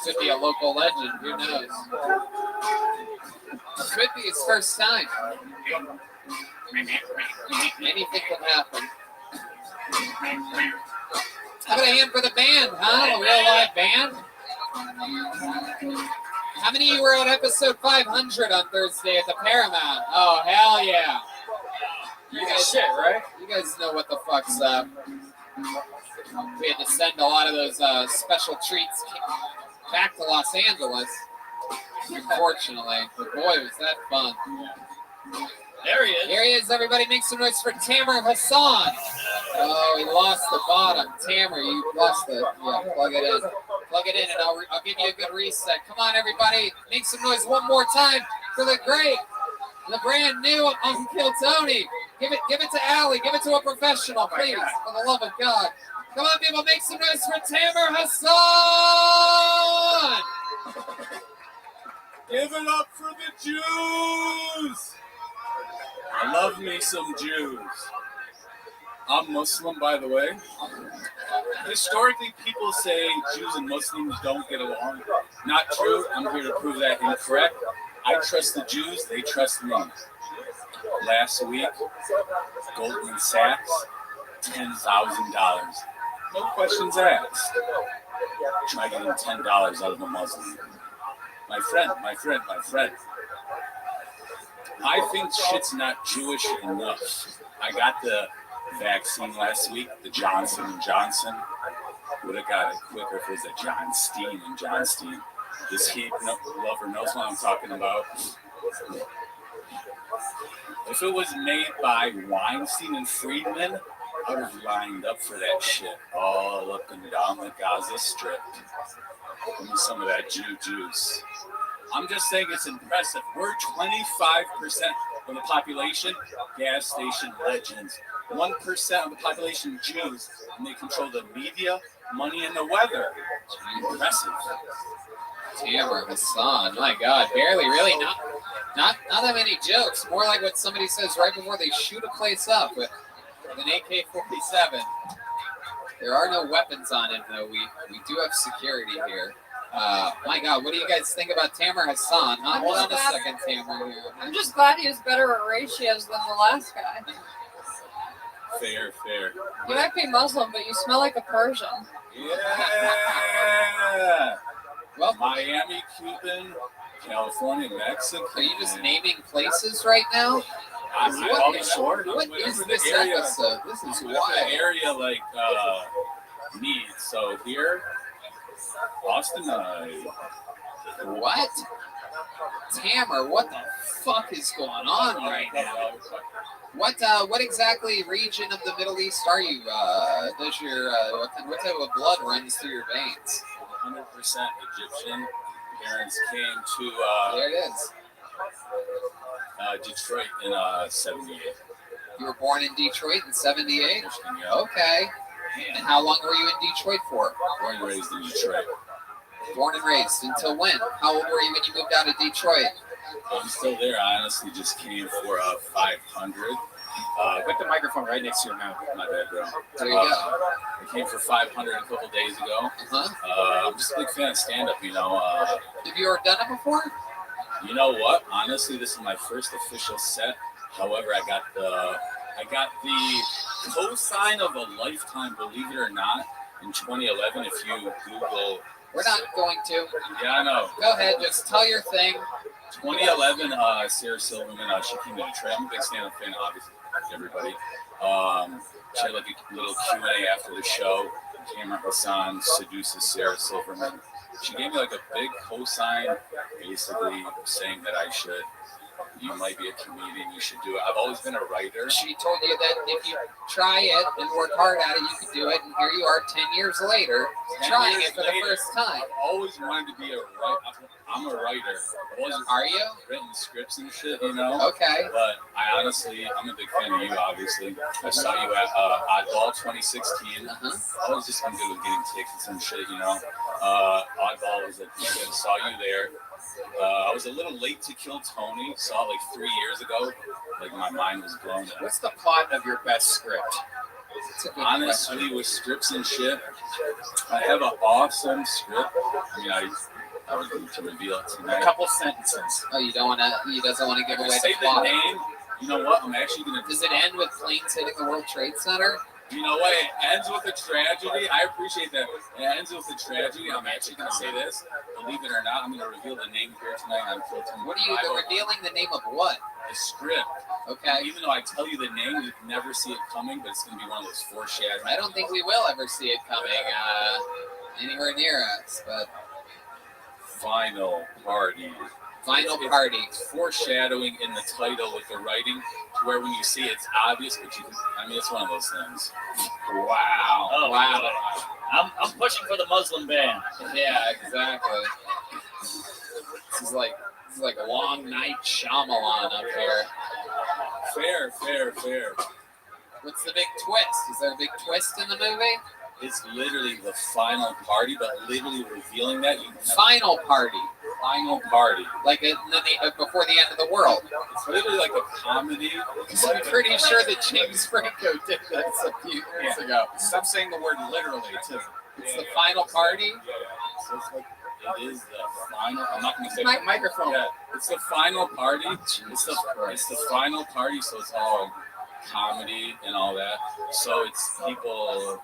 Could be a local legend, who knows? Could be his first time. Anything could happen. How about a hand for the band, huh? A real live band? How many of you were on episode 500 on Thursday at the Paramount? Oh, hell yeah. You guys, right? You guys know what the fuck's up. We had to send a lot of those special treats back to Los Angeles, unfortunately. But boy, was that fun. There he is. Here he is, everybody. Make some noise for Tamer Hassan. Oh, he lost the bottom. Tamer, you lost the... Yeah, plug it in. Plug it in, and I'll give you a good reset. Come on, everybody. Make some noise one more time for the great, the brand new Uncle Tony. Give it to Allie. Give it to a professional, please, for the love of God. Come on, people. Make some noise for Tamer Hassan. Give it up for the Jews. I love me some Jews. I'm Muslim, by the way. Historically, people say Jews and Muslims don't get along. Not true. I'm here to prove that incorrect. I trust the Jews. They trust me. Last week, Goldman Sachs, $10,000. No questions asked. Try getting $10 out of a Muslim. My friend. I think shit's not Jewish enough. I got the vaccine last week, the Johnson & Johnson. Would have got it quicker if it was a Johnstein & Johnstein. This heat lover knows what I'm talking about. If it was made by Weinstein and Friedman, I would have lined up for that shit all up and down the Gaza Strip. Give me some of that Jew juice. I'm just saying it's impressive. We're 25% of the population, gas station legends. 1% of the population Jews, and they control the media, money, and the weather. Impressive. Tamer Hassan, my God, barely, really not that many jokes. More like what somebody says right before they shoot a place up with an AK-47. There are no weapons on it, though. We do have security here. My God, what do you guys think about Tamer Hassan? Huh? Hold on a second, Tamer. Here. I'm just glad he was better at ratios than the last guy. Fair. You might be Muslim, but you smell like a Persian. Yeah. Well, Miami, Cuban, California, Mexico. Are you just naming places right now? What is this episode? This is wild. The area needs. So here, Austin. What? Tamer, what the fuck is going on right now? What exactly region of the Middle East are you? Does your what type of blood runs through your veins? 100% Egyptian. Parents came to there it is. Detroit in 78. You were born in Detroit in 78? Okay. And how long were you in Detroit for? Born and raised in Detroit. Born and raised. Until when? How old were you when you moved out of Detroit? I'm still there. I honestly just came for 500. Put the microphone right next to your mouth. My bad, bro. There you go. I came for 500 a couple days ago. I'm just a big fan of stand-up, Have you ever done it before? You know what? Honestly, this is my first official set. However, I got the I got the cosign of a lifetime, believe it or not, in 2011. If you Google, We're not going to. yeah, I know. Go ahead, just tell your thing. 2011, Sarah Silverman, she came to the trail. I'm a big stand-up fan, obviously, everybody. She had like a little Q&A after the show. Cameron Hassan seduces Sarah Silverman. She gave me like a big cosign, basically saying that you might be a comedian, you should do it. I've always been a writer. She told you that if you try it and work hard at it, you could do it. And here you are 10 years later, trying it for the first time. I've always wanted to be a writer. I'm a writer. Are you? Written scripts and shit, you know? Okay. But I'm a big fan of you, obviously. I saw you at Oddball 2016. I was just good with getting tickets and shit, you know? Oddball was I saw you there. I was a little late to Kill Tony. Saw it like 3 years ago. Like my mind was blown. What's the plot of your best script? Honestly, with scripts and shit, I have an awesome script. I mean, I was going to reveal it tonight. A couple sentences. Oh, you don't want to? He doesn't want to give away say the plot. The name. You know what? I'm actually going to. Does it end with planes hitting the World Trade Center? You know what? It ends with a tragedy. I appreciate that. It ends with a tragedy. I'm actually going to say this. Believe it or not, I'm going to reveal the name here tonight on Kill Tony. What are you revealing the name of what? The script. Okay. Even though I tell you the name, you can never see it coming, but it's going to be one of those foreshadowing. I don't think we will ever see it coming anywhere near us, but. Final Party. It's foreshadowing in the title with the writing, to where when you see it, it's obvious, but it's one of those things. Wow. Oh, wow. I'm pushing for the Muslim ban. Yeah, exactly. This is like Long Night Shyamalan up here. Fair. What's the big twist? Is there a big twist in the movie? It's literally the final party, but literally revealing that Final party. Like before the end of the world. It's literally like a comedy. I'm pretty sure that James Franco did this a few years ago. Stop saying the word literally, too. It's the final party? So it's like, it is the final. I'm not going to say my microphone. Yeah, it's the final party. It's the final party, so it's all comedy and all that. So it's people,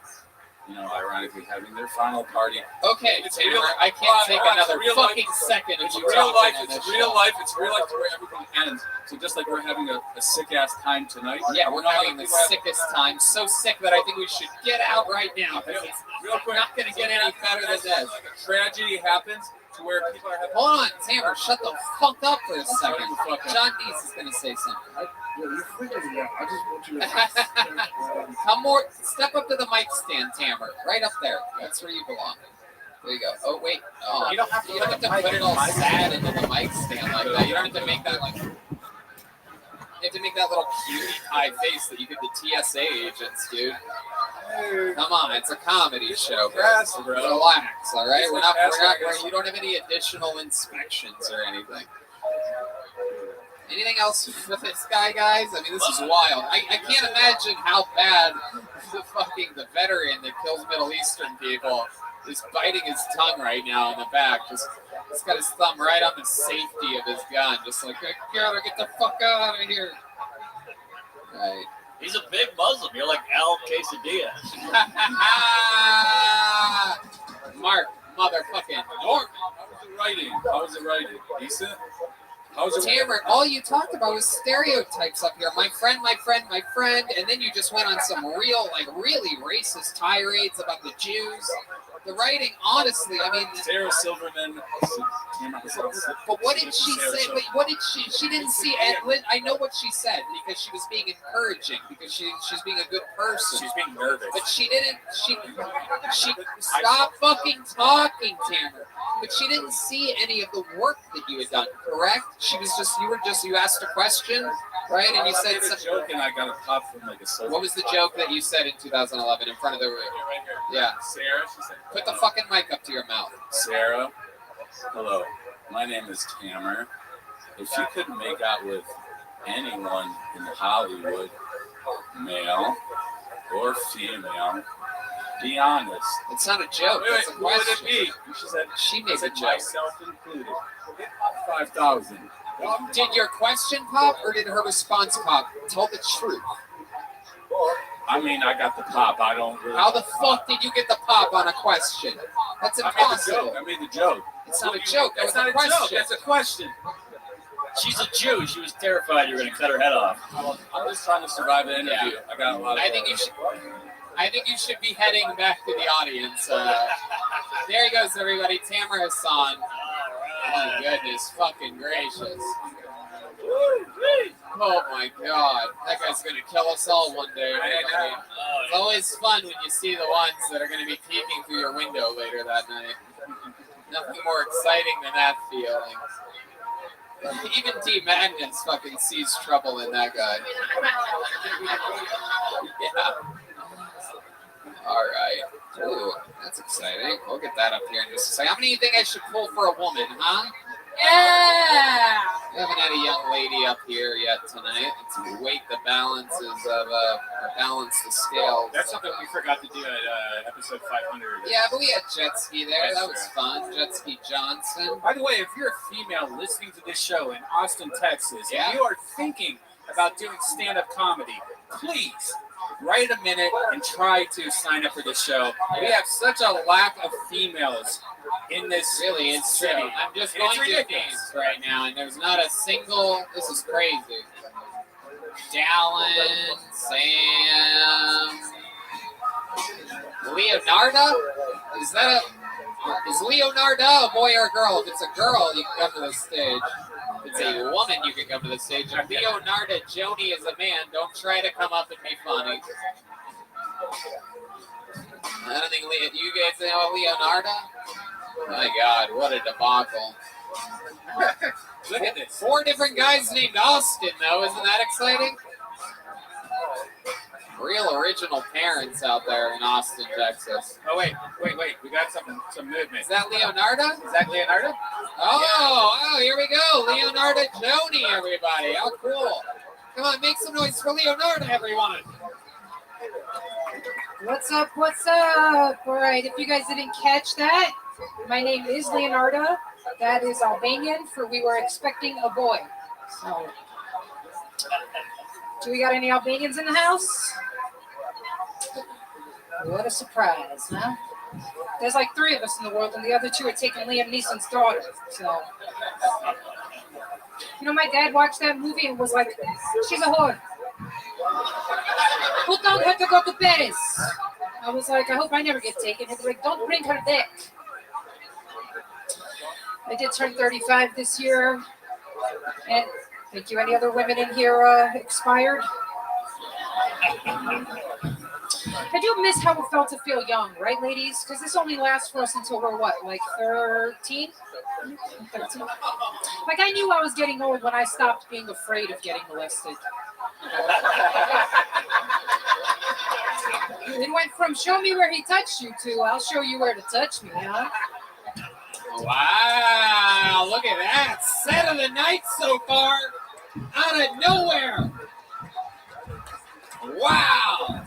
ironically having their final party. Okay, I can't take another fucking second. It's real life. It's real life to where everything ends. So just like we're having a sick ass time tonight. Yeah, we're having the sickest time. So sick that I think we should get out right now. It's real quick. Not going to get any better than this. Like a tragedy happens to where people are having. Hold on, Tamer, shut the fuck up for a second. John Deese is going to say something. You're freaking me out. I just want you to. Come more. Step up to the mic stand, Tamer. Right up there. That's where you belong. There you go. Oh wait. Oh, you don't have to put it all sad into the mic stand like that. You don't have to make that like. You have to make that little cutie pie face that you give the TSA agents, dude. Come on, it's a comedy show, bro. Relax, all right? We're not. You don't have any additional inspections or anything. Anything else with this guy, guys? I mean, this is wild. I can't imagine how bad the veteran that kills Middle Eastern people is biting his tongue right now in the back. He's got his thumb right on the safety of his gun. Just like, get the fuck out of here. Right. He's a big Muslim. You're like Al Quesadilla. Mark, motherfucking Norman. How was it writing? Decent? Tamer, all you talked about was stereotypes up here. My friend, and then you just went on some really racist tirades about the Jews. The writing, honestly, I mean... Sarah Silverman. But what did she say? Wait, what did she... She didn't see... I know what she said, because she was being encouraging, because she's being a good person. She's being nervous. But she didn't... She stop fucking talking, Tamer. But she didn't see any of the work that you had done, correct? You asked a question, right? And you said something. Joke and I got a pop from like a soul. What was the joke that you said in 2011 in front of the room? Right here. Yeah. Sarah, she said. Put the fucking mic up to your mouth. Sarah, hello. My name is Tamer. If you could make out with anyone in Hollywood, male or female, be honest. It's not a joke. It's a question. What would it be? She said she made a joke. Myself included. 5,000. Did your question pop or did her response pop? Tell the truth. I mean, I got the pop. I don't really. How the fuck did you get the pop on a question? That's impossible. I made the joke. It's not a joke. That was It's not a a question. joke. That's a question. She's a Jew. She was terrified you were going to cut her head off. I'm just trying to survive an interview. Yeah. I got a lot of. I think you should be heading back to the audience. There he goes, everybody. Tamara Hassan. Oh, goodness fucking gracious. Oh, my God. That guy's going to kill us all one day. Everybody. It's always fun when you see the ones that are going to be peeking through your window later that night. Nothing more exciting than that feeling. Even D. Magnus fucking sees trouble in that guy. Yeah. All right. Ooh, that's exciting. We'll get that up here in just a second. How many do you think I should pull for a woman, huh? Yeah. We haven't had a young lady up here yet tonight. Let's weight the balances of balance the scales. That's something we forgot to do at episode 500. Yeah, but we had Jet Ski there. That's That was true. fun. Jet Ski Johnson. By the way, if you're a female listening to this show in Austin, Texas, Yeah. and you are thinking about doing stand-up comedy, please write a minute and try to sign up for this show. We have such a lack of females in this Really, it's true. city. I'm just And going it's through ridiculous. things right now, and there's not a single. This is crazy. Dallin, Sam, Leonardo. Is Leonardo a boy or a girl? If it's a girl, you can come to the stage. If it's a woman, you can come to the stage. If Leonardo Joni is a man, don't try to come up and be funny. I don't think you guys know Leonardo. My God, what a debacle. Look at this. 4 different guys named Austin, though. Isn't that exciting? Real original parents out there in Austin, Texas. Oh, wait. We got some movement. Is that Leonardo? Is that Leonardo? Oh, here we go. Leonardo Joni, everybody. How cool. Come on, make some noise for Leonardo, everyone. What's up? What's up? All right, if you guys didn't catch that, my name is Leonardo. That is Albanian for we were expecting a boy. So, do we got any Albanians in the house? What a surprise, huh? There's like 3 of us in the world, and the other 2 are taking Liam Neeson's daughter. So, you know, my dad watched that movie and was like, she's a whore. Who told her to go to Paris? I was like, I hope I never get taken. He'd be like, don't bring her back. I did turn 35 this year. And thank you. Any other women in here expired? I do miss how it felt to feel young, right, ladies? Because this only lasts for us until we're what, like 13? 13. Like, I knew I was getting old when I stopped being afraid of getting molested. It went from show me where he touched you to I'll show you where to touch me, huh? Wow, look at that. Set of the night so far. Out of nowhere. Wow.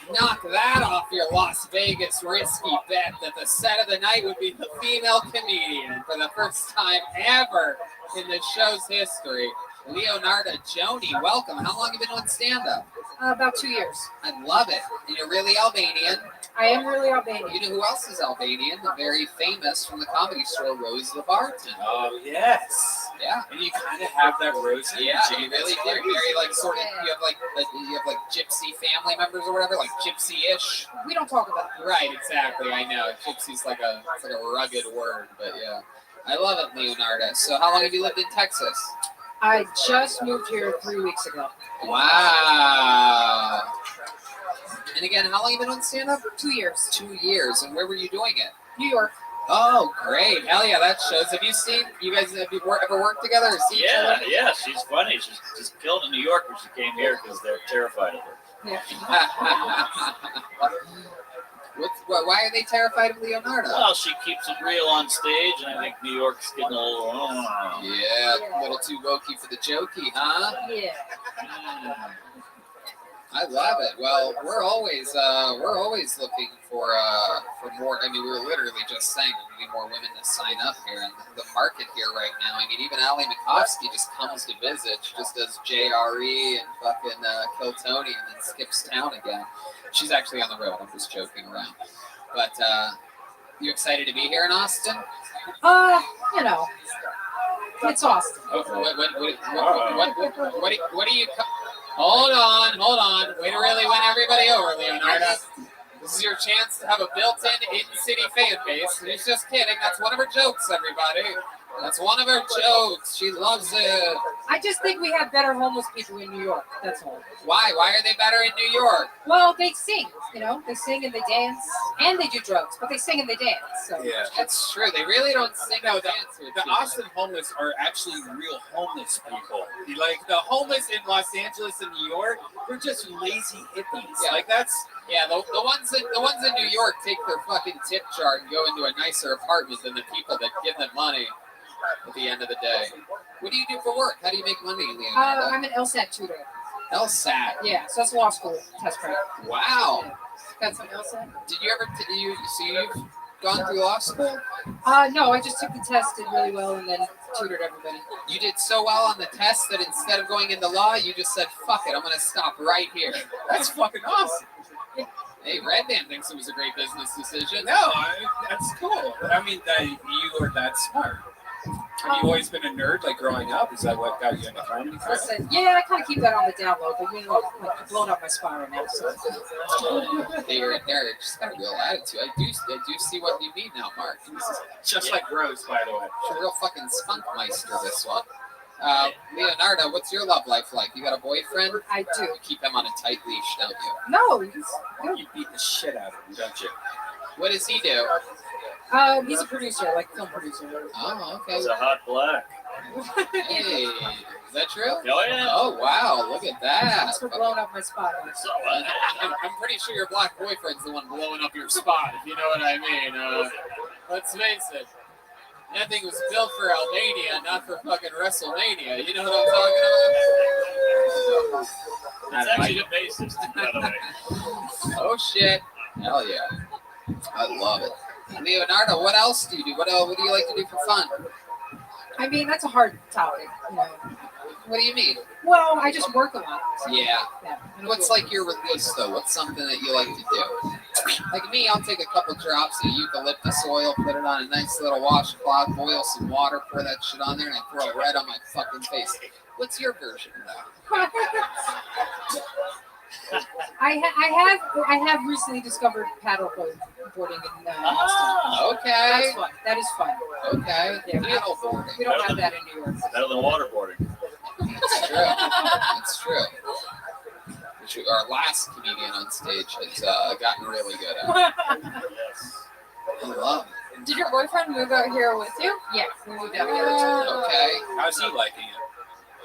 Knock that off your Las Vegas risky bet that the set of the night would be the female comedian for the first time ever in the show's history. Leonardo Joni, welcome. How long have you been on stand-up? About 2 years. I love it. And you're really Albanian. I am really Albanian. You know who else is Albanian? The very famous from the Comedy Store, Rose the bartender. Oh, yes. Yeah. And you kind of have that rose energy. Yeah, you really do. Very like sort of you have like gypsy family members or whatever, like gypsy-ish. We don't talk about that. Right, exactly. I know. Gypsy's like a rugged word, but yeah. I love it, Leonardo. So how long have you lived in Texas? I just moved here 3 weeks ago. Wow. And again, how long have you been on stand-up? 2 years. 2 years. And where were you doing it? New York. Oh, great. Hell yeah, that shows. Have you ever worked together or seen each other? Yeah, she's funny. She's just killed in New York when she came here because they're terrified of her. Yeah. Why are they terrified of Leonardo? Well, she keeps it real on stage, and I think New York's getting a little... Yeah, a little too wokey for the jokey, huh? Yeah. I love it. Well, we're always looking for more. I mean, we were literally just saying we need more women to sign up here, and the market here right now. I mean, even Ali Makovsky just comes to visit. She just does JRE and fucking Kill Tony, and then skips town again. She's actually on the road. I'm just joking around. But you excited to be here in Austin? You know, it's Austin. What do you? Hold on. Way to really win everybody over, Leonardo. This is your chance to have a built-in in-city fan base. He's just kidding. That's one of her jokes, everybody. That's one of her jokes. She loves it. I just think we have better homeless people in New York. That's all. Why? Why are they better in New York? Well, they sing. You know, they sing and they dance, and they do drugs, but they sing and they dance. So. Yeah, that's true. They really don't sing or dance. The Austin homeless are actually real homeless people. Like the homeless in Los Angeles and New York, they're just lazy hippies. Yeah. Like that's. Yeah, the ones in New York take their fucking tip jar and go into a nicer apartment than the people that give them money at the end of the day. What do you do for work? How do you make money, Leonardo? I'm an LSAT tutor. LSAT? Yeah, so that's law school test prep. Wow. Yeah. Got some LSAT? Did you ever, you've gone through law school? No, I just took the test, did really well, and then tutored everybody. You did so well on the test that instead of going into law, you just said, fuck it, I'm going to stop right here. That's fucking awesome. Hey, Redman thinks it was a great business decision. No, that's cool. I mean, that you are that smart. Have you always been a nerd, like growing up? Is that what got you into comedy? Listen, yeah, I kind of keep that on the down low, but you know, like blowing up my spine right now. So. Hey, you're a nerd. Just got a real attitude. I do see what you mean now, Mark. Just like Rose, by the way. She's a real fucking spunkmeister, this one. Leonardo, what's your love life like? You got a boyfriend? I do. You keep him on a tight leash, don't you? No, you beat the shit out of him, don't you? What does he do? He's a producer, like film producer. Oh, okay. He's a hot black. Hey, is that true? Oh, yeah. Oh, wow, look at that. Thanks for blowing up my spot. I'm pretty sure your black boyfriend's the one blowing up your spot, if you know what I mean. Let's face it. That thing was built for Albania, not for fucking WrestleMania. You know what I'm talking about? It's actually the bassist, by the way. Oh, shit. Hell yeah. I love it. Leonardo, what else do you do? What do you like to do for fun? I mean, that's a hard topic. You know. What do you mean? Well, I just work a lot. So. Yeah. What's like your release, though? What's something that you like to do? Like me, I'll take a couple drops of eucalyptus oil, put it on a nice little washcloth, boil some water, pour that shit on there, and I throw red on my fucking face. What's your version of that? I have recently discovered paddle boarding in Austin. Okay. That's fun. That is fun. Okay. Yeah, Paddle boarding. We don't have that in New York. Better than waterboarding. It's true. It's true. Our last comedian on stage has gotten really good at it. Yes. I love it. Did your boyfriend move out here with you? Yeah, we moved out here. Okay. How's he liking it?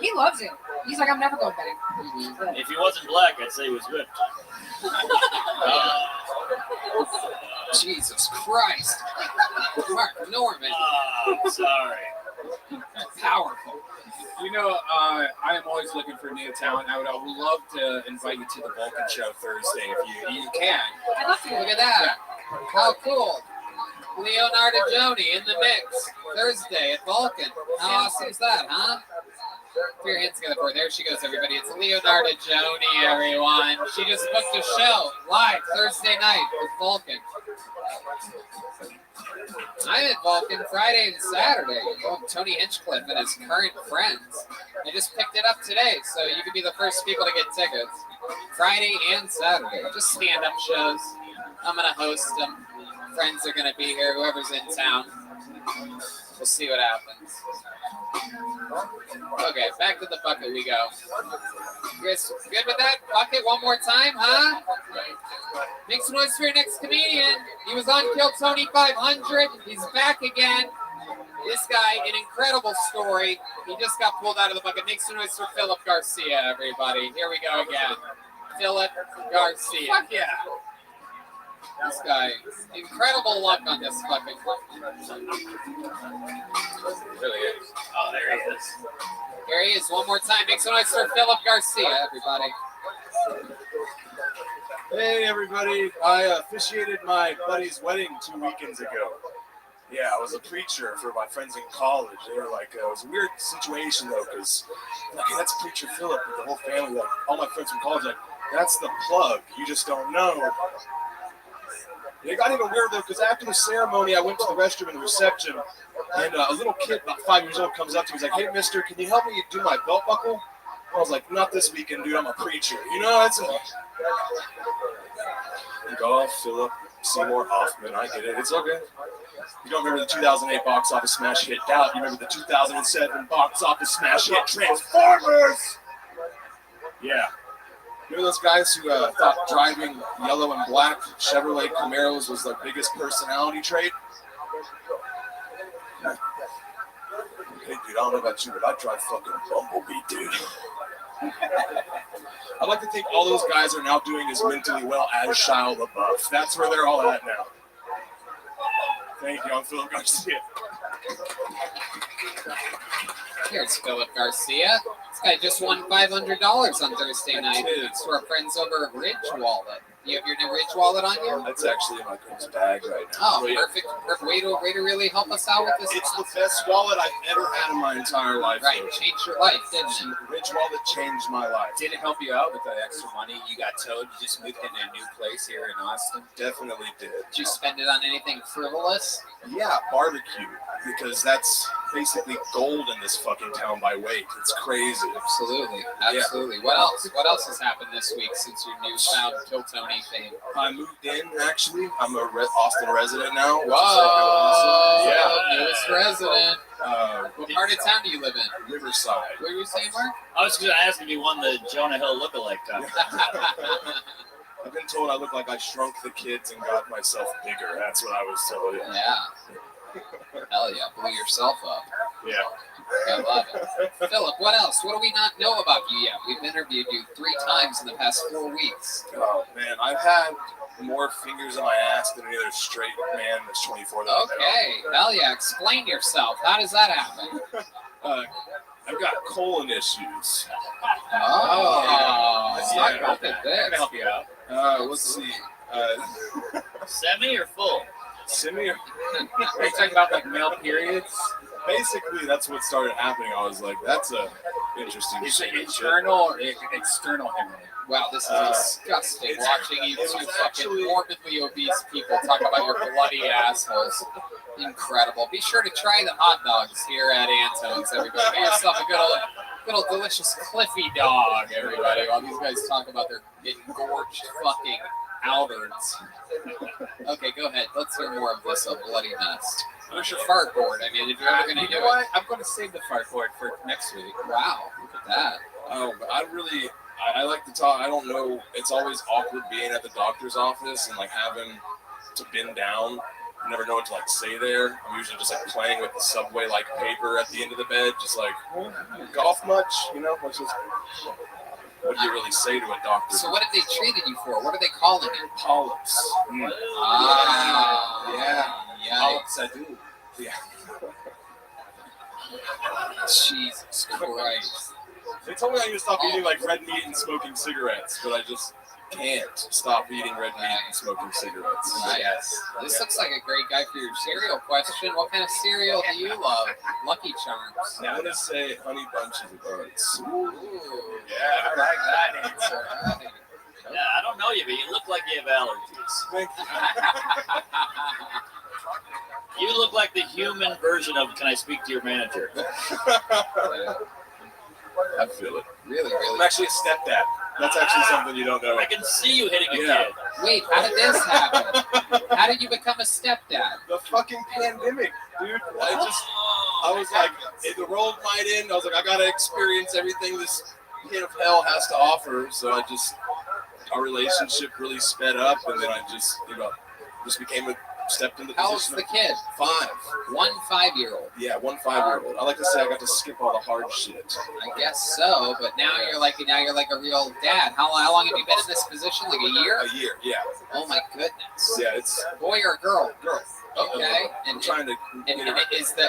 He loves it. He's like, I'm never going back. Mm-hmm. If he wasn't black, I'd say he was whipped. Jesus Christ. Mark Norman. Sorry. Powerful. You know, I am always looking for new talent. I would love to invite you to the Vulcan show Thursday if you can. I'd love to. Look at that. How cool. Leonardo Joni in the mix Thursday at Vulcan. How awesome is that, huh? Put your hands together for her. There she goes, everybody. It's Leonardo Joni, everyone. She just booked a show live Thursday night with Vulcan. I'm at Vulcan Friday and Saturday. Tony Hinchcliffe and his current friends. I just picked it up today, so you could be the first people to get tickets. Friday and Saturday. Just stand-up shows. I'm going to host them. Friends are going to be here, whoever's in town. We'll see what happens. Okay, back to the bucket we go. You guys good with that? Bucket one more time, huh? Make some noise for your next comedian. He was on Kill Tony 500. He's back again. This guy, an incredible story. He just got pulled out of the bucket. Make some noise for Philip Garcia, everybody. Here we go again. Philip Garcia. Fuck yeah. This guy, incredible luck on this fucking. Really is. Oh, there he is. Here he is one more time. Make some noise for Philip Garcia, everybody. Hey everybody, I officiated my buddy's wedding 2 weekends ago. Yeah, I was a preacher for my friends in college. They were like, it was a weird situation though, because like, hey, that's Preacher Philip with the whole family. Like, all my friends from college, like, that's the plug. You just don't know. It got even weird though, because after the ceremony, I went to the restroom in the reception, and a little kid, about 5 years old, comes up to me. He's like, "Hey, mister, can you help me do my belt buckle?" I was like, "Not this weekend, dude. I'm a preacher." You know, it's a... Golf, Philip, Seymour Hoffman. I get it. It's okay. You don't remember the 2008 box office smash hit Doubt. You remember the 2007 box office smash hit Transformers. Yeah. You know those guys who thought driving yellow and black Chevrolet Camaros was their biggest personality trait? Hey, dude, I don't know about you, but I drive fucking Bumblebee, dude. I'd like to think all those guys are now doing as mentally well as Shia LaBeouf. That's where they're all at now. Thank you, I'm Philip Garcia. Here's Philip Garcia. This guy just won $500 on Thursday night. It's for our friends over at Ridge Wallet. You have your new Ridge Wallet on you? That's actually in my cousin's bag right now. Oh, perfect way to really help us out with this. It's the best wallet I've ever had in my entire life. Right, changed your life, didn't it? Ridge Wallet changed my life. Did it help you out with that extra money you got towed? You just moved into a new place here in Austin? Definitely did. Did you spend it on anything frivolous? Yeah, barbecue. Because that's basically gold in this fucking town by weight. It's crazy. Absolutely. Absolutely. Yeah. What else? What else has happened this week since your newfound Kill Tony fame? I moved in, actually. I'm a Austin resident now. Whoa! Yeah. Newest resident. What part of town do you live in? Riverside. What were you saying, Mark? I was going to ask if you won the Jonah Hill lookalike contest. I've been told I look like I shrunk the kids and got myself bigger. That's what I was told. Yeah. Hell yeah, blew yourself up. Yeah. I love it. Philip, what else? What do we not know about you yet? We've interviewed you 3 times in the past 4 weeks. Oh, man. I've had more fingers in my ass than any other straight man that's 24. Okay. Hell yeah. Explain yourself. How does that happen? I've got colon issues. Oh. Let's talk about that. I can help you out. Let's see. Semi or full? Semi or... Are you talking about like male periods? Basically, that's what started happening. I was like, that's a interesting Is it shit. internal or external hemorrhage? Wow, this is disgusting. Watching you two fucking morbidly obese people talk about your bloody assholes. Incredible. Be sure to try the hot dogs here at Antone's, everybody. Get yourself a good old delicious Cliffy dog, everybody, while these guys talk about their engorged fucking Alberts. Okay, go ahead. Let's hear more of this bloody mess. Where's your fart board? I mean, if you're ever going to do it. I'm going to save the fart board for next week. Wow, look at that. Oh, but I like to talk. I don't know. It's always awkward being at the doctor's office and like having to bend down. I never know what to like say there. I'm usually just like playing with the subway like paper at the end of the bed, just like golf much, you know? Which is, what do you really say to a doctor? So what have they treated you for? What are they calling it? Polyps. Yeah. Polyps, I do. Yeah. Jesus Christ. They told me I need to stop eating like red meat and smoking cigarettes, but I just can't stop eating red meat and smoking cigarettes. Yes. This looks like a great guy for your cereal question. What kind of cereal do you love? Lucky Charms. I'm going to say Honey Bunches of Oats. Ooh. Yeah, I like that answer. Yeah, I don't know you, but you look like you have allergies. Thank you. You look like the human version of "Can I speak to your manager?" I feel it. Really? I'm actually a stepdad. That's actually something you don't know. I can see you hitting a kid. Wait, how did this happen? How did you become a stepdad? The fucking pandemic, dude. I was like, if the world might end, I was like, I gotta experience everything this kid of hell has to offer. So our relationship really sped up, and then I just stepped into the How position. old's the kid? 5. 1 5-year-old. Yeah, 1 5-year-old. I like to say I got to skip all the hard shit. I guess so, but now you're like a real dad. How long have you been in this position? Like a year? A year, yeah. Oh my goodness. Yeah, it's boy or girl? Girl. Okay. I'm trying to.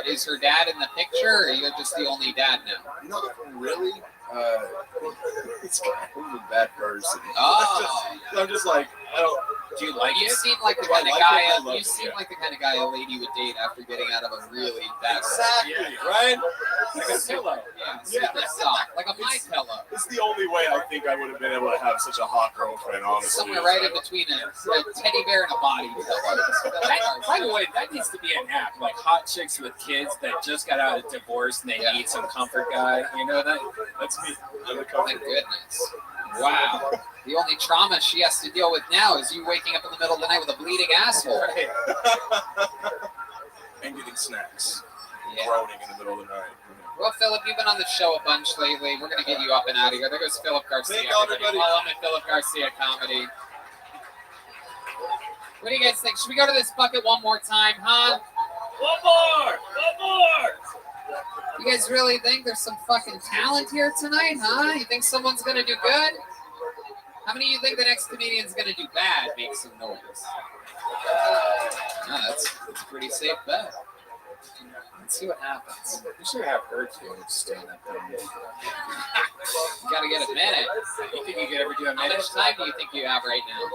Is her dad in the picture, or you're just the only dad now? You know, really? It's kind of a bad person. Oh. I'm just like, I don't. Do you like it? You seem like the Do I kind of like guy. it? I love You it, seem yeah. like the kind of guy a lady would date after getting out of a really bad. Exactly, right? Like a pillow. Yeah. Yeah. Super soft, like a my pillow. It's the only way I think I would have been able to have such a hot girlfriend, honestly. Somewhere right in between a teddy bear and a body pillow. By the way, that needs to be an app, like hot chicks with kids that just got out of divorce and they need some comfort guy. You know that? That's me. I'm the comfort. My goodness. Wow. The only trauma she has to deal with now is you waking up in the middle of the night with a bleeding asshole. Right. And getting snacks. Groaning in the middle of the night. Well, Philip, you've been on the show a bunch lately. We're going to get you up and out of here. There goes Philip Garcia. Thank you, everybody. Follow him at Philip Garcia Comedy. What do you guys think? Should we go to this bucket one more time, huh? One more! One more! You guys really think there's some fucking talent here tonight, huh? You think someone's going to do good? How many of you think the next comedian's going to do bad? Make some noise. No, that's a pretty safe bet. Let's see what happens. You should have her to stand up there. You gotta get a minute. You think you could ever do a How minute? much time do you think you have right now?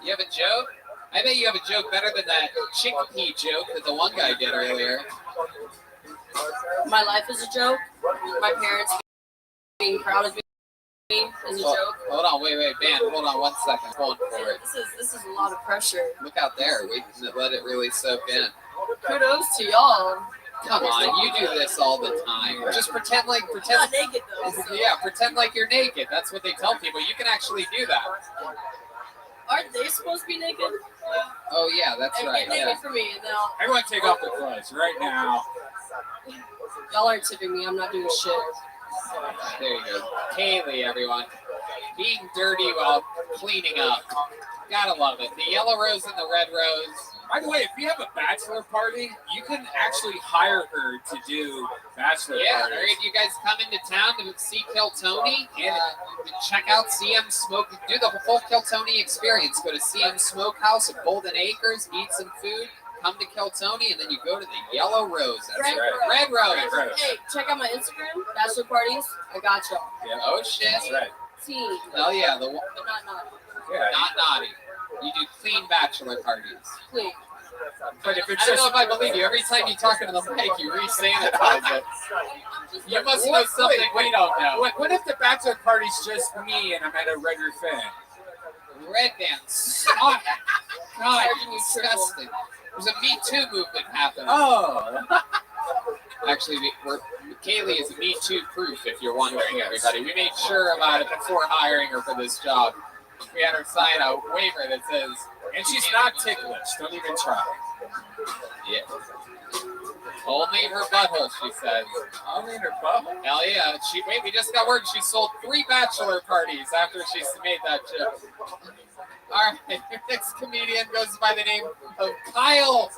You have a joke? I bet you have a joke better than that chickpea joke that the one guy did earlier. My life is a joke. My parents being proud of me is a joke. Hold on, wait, Ben. Hold on 1 second. Hold for it. This is a lot of pressure. Look out there. We let it really soak in. Kudos to y'all. Come on, you do this all the time. Just pretend like I'm not naked though. So. Yeah, pretend like you're naked. That's what they tell people. You can actually do that. Aren't they supposed to be naked? Oh yeah, that's And right. get naked Yeah. for me, and then I'll, Everyone take off their clothes right now. y'all aren't tipping me. I'm not doing shit. There you go. Kaylee, everyone. Being dirty while cleaning up. Gotta love it. The yellow rose and the red rose. By the way, if you have a bachelor party, you can actually hire her to do bachelor Yeah, parties. or if you guys come into town to see Kill Tony, check out CM Smoke. Do the whole Kill Tony experience. Go to CM Smokehouse at Golden Acres, eat some food, come to Kill Tony, and then you go to the Yellow Rose. That's Red right. Rose. Red Rose. Red Rose. Hey, check out my Instagram. Bachelor parties. I got y'all. Yeah. Oh shit. That's right. Team. Oh yeah, the one. But not naughty. Yeah. Not naughty. You do clean bachelor parties. Clean. But if it's I don't know just if I believe you. Every time you talk into the mic, you re-sanitize it. You must know something we don't know. what if the bachelor party's just me and I'm at a Redder fan? Red dance. Oh, God, disgusting. There's a Me Too movement happening. Oh. Actually, Kaylee is Me Too proof, if you're wondering, everybody. We made sure about it before hiring her for this job. We had her sign a waiver that says, And she's not ticklish. Don't even try. yeah. Only her butthole, she says. Only in her butthole? Hell yeah. We just got word she sold 3 bachelor parties after she made that joke. All right, your next comedian goes by the name of Kyle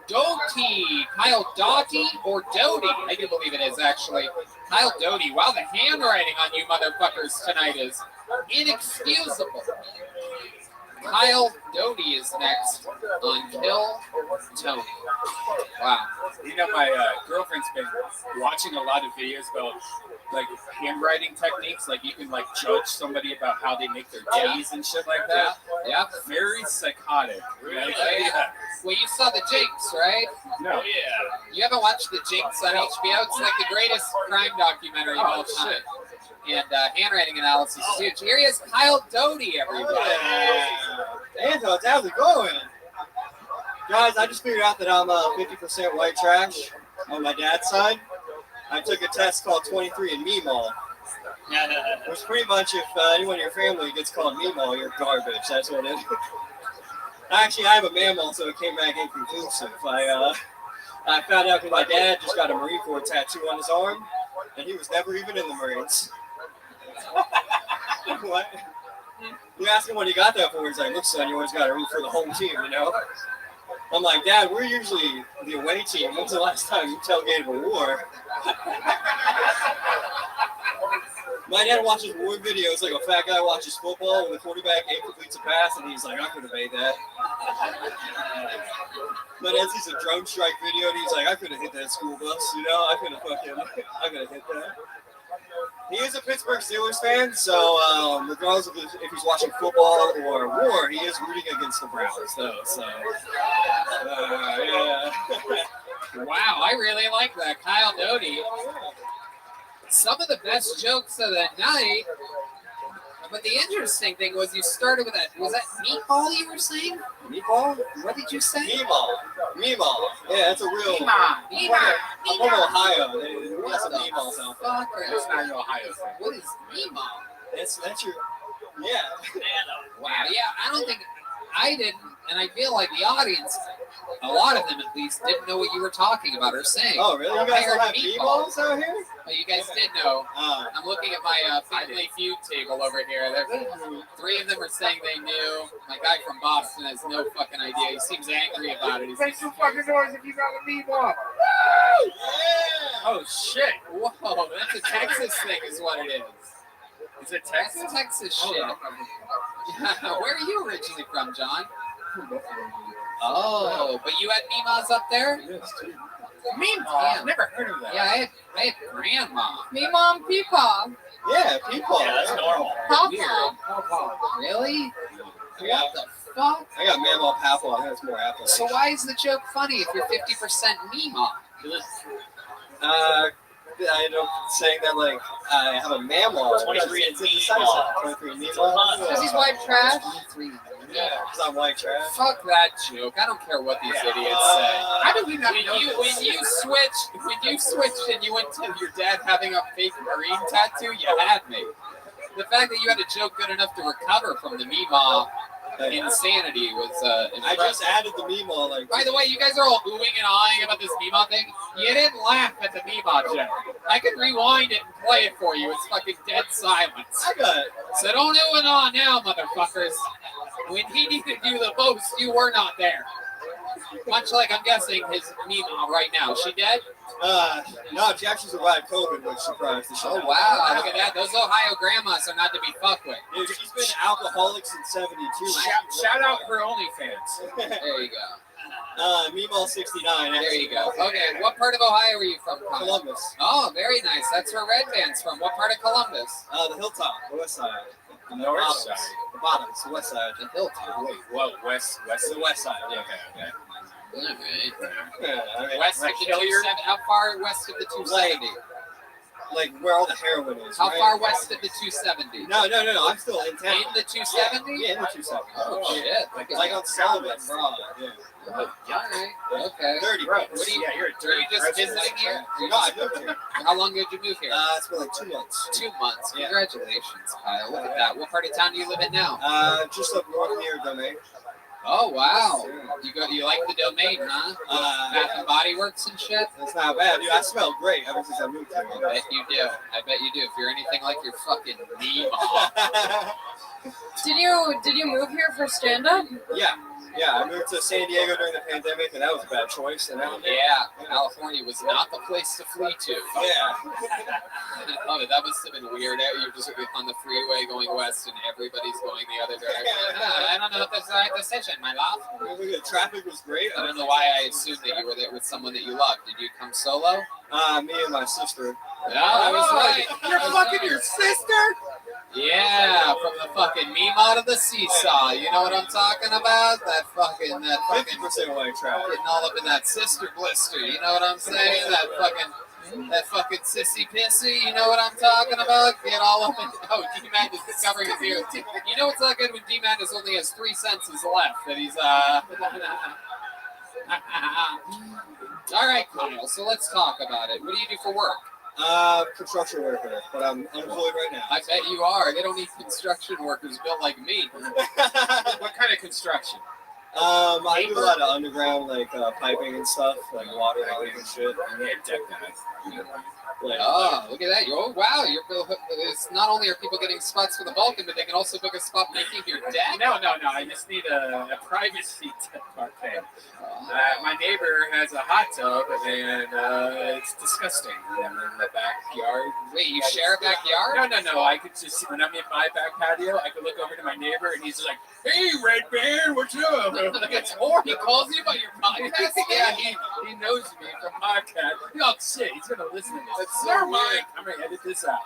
Doty. Kyle Doughty or Doty? I do believe it is, actually. Kyle Doty. Wow, the handwriting on you motherfuckers tonight is inexcusable. Kyle Doty is next on Kill Tony. Wow. You know, my girlfriend's been watching a lot of videos about like handwriting techniques. Like you can like judge somebody about how they make their T's and shit like that. Yeah. Very psychotic. Really? Yeah. Well, you saw The Jinx, right? No. Yeah. You haven't watched The Jinx on HBO? It's like the greatest crime documentary of all time. And handwriting analysis is huge. Here he is, Kyle Doty, everybody. Anto, how's it going? Guys, I just figured out that I'm 50% white trash on my dad's side. I took a test called 23andMe Mall. Which pretty much if anyone in your family gets called Meemaw, you're garbage. That's what it is. Actually, I have a mammal, so it came back inconclusive. I found out because my dad just got a Marine Corps tattoo on his arm, and he was never even in the Marines. What? You ask him what he got that for, he's like, look, son, you always got to root for the home team, you know? I'm like, Dad, we're usually the away team. When's the last time you tailgated a war? My dad watches war videos like a fat guy watches football when the quarterback incompletes a pass and he's like, I could have made that. My dad sees a drone strike video and he's like, I could have hit that school bus, you know? I could have hit that. He is a Pittsburgh Steelers fan, so regardless of if he's watching football or war, he is rooting against the Browns, though. So, yeah. Wow, I really like that. Kyle Doty. Some of the best jokes of the night. But the interesting thing was you started with that. Was that meatball you were saying? Meatball? What did you say? Meatball. Yeah, that's a real. I'm from Ohio. There's some meatballs out there. It's not an Ohio thing. What is meatball? That's your. Yeah. Wow. Yeah, I don't think I didn't, and I feel like the audience, a lot of them at least, didn't know what you were talking about or saying. Oh, really? You guys don't have meatballs out here? Well, you guys did know. I'm looking at my Family Feud table over here. Three of them are saying they knew. My guy from Boston has no fucking idea. He seems angry about it. Make some fucking noise if you got a meatball. Woo! Yeah! Oh, shit. Whoa, that's a Texas thing is what it is. Is it Texas? That's Texas shit. Where are you originally from, John? Oh, but you had Mimas up there? Yes, too. Meemaw? Never heard of that. Yeah, I had grandma. Meemaw and Peepaw. Yeah, people. Yeah, that's normal. Pawpaw. Really? Yeah. What the fuck? I got Mammal Papal. I think it's more apple. So why is the joke funny if you're 50% Meemaw? I know, saying that like I have a mammal. 23 it's indecisive. 23 Meemaw. Because he's white trash? Yeah, because I'm white trash. Fuck that joke. I don't care what these idiots say. How do we not know when you switched and you went to your dad having a fake Marine tattoo, you had me. The fact that you had a joke good enough to recover from the Meemaw insanity was impressive. I just added the Meemaw. Like, by the way, you guys are all oohing and ahhing about this Meemaw thing. You didn't laugh at the Meemaw joke. I can rewind it and play it for you. It's fucking dead silence. I got it. So don't ooh and ah now, motherfuckers. When he needed you the most, you were not there. Much like I'm guessing his Meemaw right now. Is she dead? No, she actually survived COVID, which surprised the shit out of me. Oh, wow. Look at that. Those Ohio grandmas are not to be fucked with. Dude, she's been alcoholic since 72. Shout out her OnlyFans. There you go. Meemaw 69. There you go. Okay, what part of Ohio are you from? Columbus. Oh, very nice. That's where Red Band's from. What part of Columbus? The hilltop, the west side. The north side. The bottoms, the west side. The hilltop. Wait, what? West? The west side. Yeah. Okay. All right. Yeah, I mean, West of the 270. How far west of the 270? Like where all the heroin is. How right? far west of the 270? No. I'm still in town. In the 270? Yeah, in the 270. Oh, shit. Like on Sullivan, Broad. Yeah. All right. Okay. Dirty, bro. What do you? Yeah, you're a Are you dirty. just visiting here? No, I moved here. How long did you move here? It's been like 2 months. 2 months. Yeah. Congratulations, Kyle. Look at that. What part of town do you live in now? Just up north near Domain. Oh wow. You like the Domain, huh? Bath and Body Works and shit. It's not bad, dude. I smell great ever since I moved here. I bet you do. I bet you do. If you're anything like your fucking Meemaw. Did you move here for stand up? Yeah, I moved to San Diego during the pandemic, and that was a bad choice. And yeah, California was not the place to flee to. Yeah. Oh, that must have been weird. You're just on the freeway going west, and everybody's going the other direction. I don't know if that's the right decision, my love. The traffic was great. I don't know why I assumed that you were there with someone that you loved. Did you come solo? Me and my sister. Yeah, I was right. You're fucking your sister? Yeah, from the fucking Meemaw to the seesaw. You know what I'm talking about? That fucking 50% white trash. Getting all up in that sister blister. You know what I'm saying? That fucking sissy pissy. You know what I'm talking about? Get all up in. Oh, D-Man is discovering his ears. You know what's not good when D-Man only has 3 senses left that he's All right, Kyle. So let's talk about it. What do you do for work? Construction worker, but I'm unemployed right now. I bet you are. They don't need construction workers built like me. What kind of construction? I do a lot of underground, like piping and stuff, like water lines and shit. Yeah, deck that. Like, Oh, look at that. Oh, wow. It's not only are people getting spots for the Vulcan, but they can also book a spot making your deck. No. I just need a privacy parfait. My neighbor has a hot tub, and it's disgusting. I'm in the backyard. Wait, you share a backyard? No. I could just, when I'm in my back patio, I could look over to my neighbor, and he's just like, "Hey, Red Bear, what's up?" It's more. He calls you by your podcast? Yeah, he knows me from podcast. Oh, shit, he's going to listen to this. Never mind. I'm going to edit this out.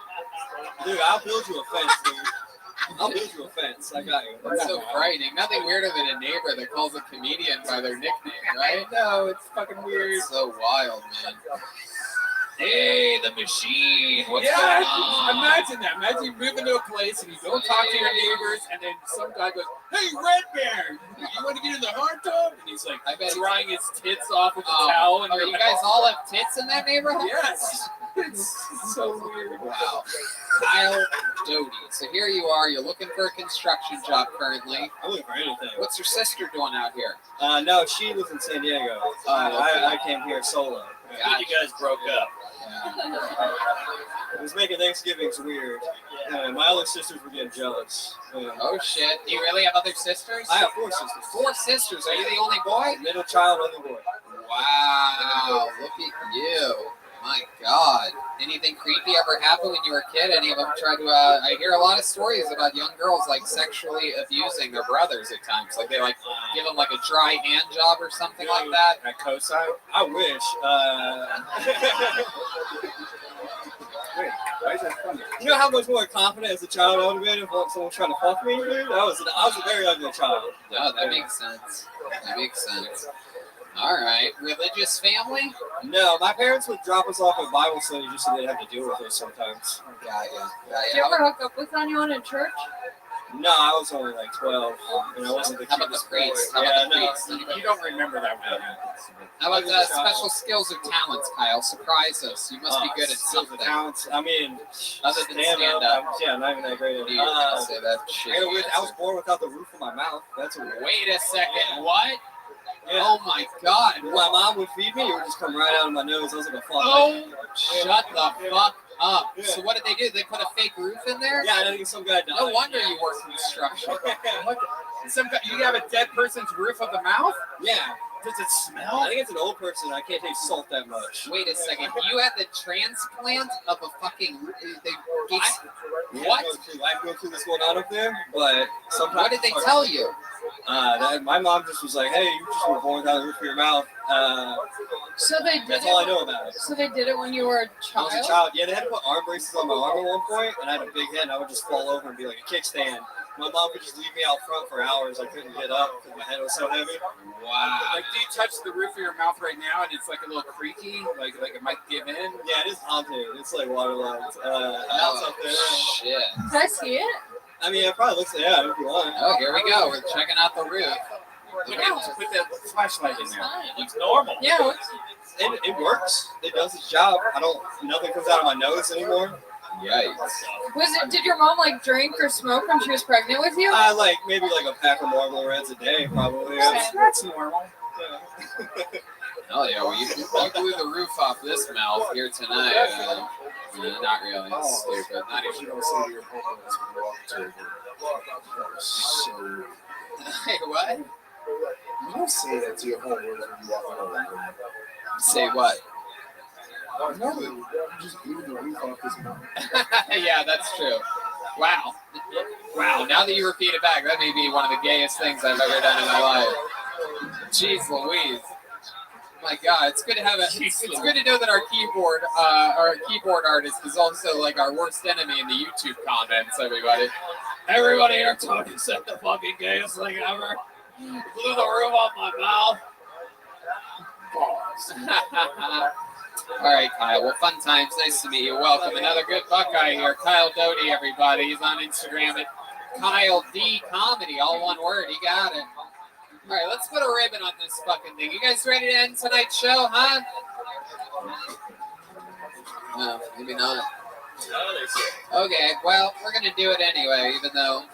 Dude, I'll build you a fence, dude. I'll build you a fence. I got you. That's so frightening. Nothing weirder than a neighbor that calls a comedian by their nickname, right? No, it's fucking weird. It's so wild, man. Hey, the machine. What's yeah, going on? imagine that. Imagine you move into a place and you don't talk to your neighbors, and then some guy goes, "Hey, Red Bear, you want to get in the hot tub?" And he's like, drying his tits off with a towel. And you guys all have tits in that neighborhood? Yes. It's so weird. Wow. Kyle Doty. So here you are. You're looking for a construction job currently. I'm looking for anything. What's your sister doing out here? No, she lives in San Diego. I came here solo. You guys broke up. It was making Thanksgivings weird. My other sisters were getting jealous. Oh shit! Do you really have other sisters? I have 4 sisters. 4 sisters. Are you the only boy? Middle child, only boy. Wow! Look at you. My God. Anything creepy ever happen when you were a kid? Any of them try to, I hear a lot of stories about young girls, like, sexually abusing their brothers at times. Like, they, like, give them, like, a dry hand job or something like that. At COSI? I wish. Wait, why is that funny? You know how much more confident as a child I would have been if someone was trying to fuck me, dude? I was a very ugly child. No, that makes sense. That makes sense. All right. Religious family? No, my parents would drop us off at Bible study just so they'd have to deal with us sometimes. Got ya. Did you ever hook up with anyone in church? No, I was only like 12. And I wasn't the How about the priest? How Yeah, about the no. priest? You don't remember that one. How about special skills or talents, Kyle? Surprise us. You must be good at something. Talents. I mean, other than stand stand up. up. Yeah, I'm not even that great at You can't say that shit. I was born without the roof of my mouth. That's a weird. Wait a second. What? Yeah. Oh my God. When my mom would feed me, it would just come right out of my nose. I was like a fuck. Oh, shut the fuck up. Yeah. So what did they do? They put a fake roof in there? Yeah, I think some guy died. No wonder you work construction. You have a dead person's roof of the mouth? Yeah. Does it smell? I think it's an old person. I can't take salt that much. Wait a second. You had the transplant of a fucking... What? I go through this going on up there, but sometimes. What did they tell you? My mom just was like, "Hey, you just were born without the roof of your mouth." So they did That's it. all I know about it. So they did it when you were a I child? was a child. Yeah, they had to put arm braces on my arm at one point, and I had a big head, and I would just fall over and be like a kickstand. My mom could just leave me out front for hours. I couldn't get up because my head was so heavy. Wow. Like, do you touch the roof of your mouth right now and it's like a little creaky? Like it might give in? Yeah, it is haunted. It's like waterlogged. Oh, up there. shit. Can I see it? I mean, it probably looks like if you want. Oh, here we go. We're checking out the roof. Put that flashlight in there. It looks normal. Yeah. It works. It does its job. Nothing comes out of my nose anymore. Yikes. Did your mom like drink or smoke when she was pregnant with you? Maybe like a pack of Marlboro Reds a day, probably. That's normal. Oh yeah, well, you blew the roof off this mouth here tonight. Not really. It's stupid. Not even. You don't say your homeless when you walk into a Hey, what? You don't say that to your homeless when you walk home. Say what? No, you just blew the roof off his mouth. Yeah, that's true. Wow. Wow, now that you repeat it back, that may be one of the gayest things I've ever done in my life. Jeez Louise. My God, it's good to have it's good to know that our keyboard artist is also like our worst enemy in the YouTube comments, everybody. Everybody here talking said the fucking gayest thing ever. Blew the roof off my mouth. All right, Kyle. Well, fun times. Nice to meet you. Welcome. Another good Buckeye here. Kyle Doty, everybody. He's on Instagram at Kyle D Comedy. All one word. He got it. All right, let's put a ribbon on this fucking thing. You guys ready to end tonight's show, huh? No, maybe not. Okay, well, we're going to do it anyway, even though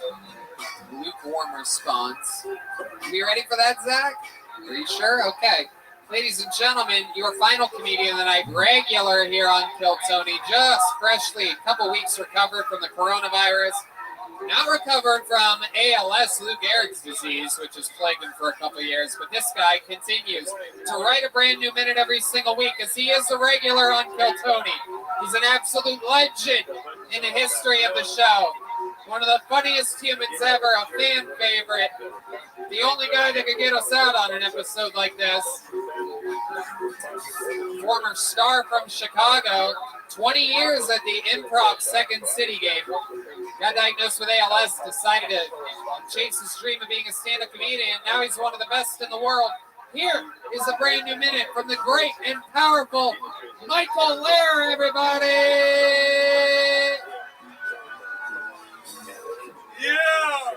lukewarm response. Are you ready for that, Zach? Are you sure? Okay. Ladies and gentlemen, your final comedian of the night, regular here on Kill Tony, just freshly, a couple weeks recovered from the coronavirus, now recovered from ALS, Lou Gehrig's disease, which has plagued him for a couple years. But this guy continues to write a brand new minute every single week, as he is the regular on Kill Tony. He's an absolute legend in the history of the show. One of the funniest humans ever, a fan favorite. The only guy that could get us out on an episode like this. Former star from Chicago, 20 years at the Improv Second City game. Got diagnosed with ALS, decided to chase his dream of being a stand-up comedian. Now he's one of the best in the world. Here is a brand new minute from the great and powerful Michael Lair, everybody! Yeah!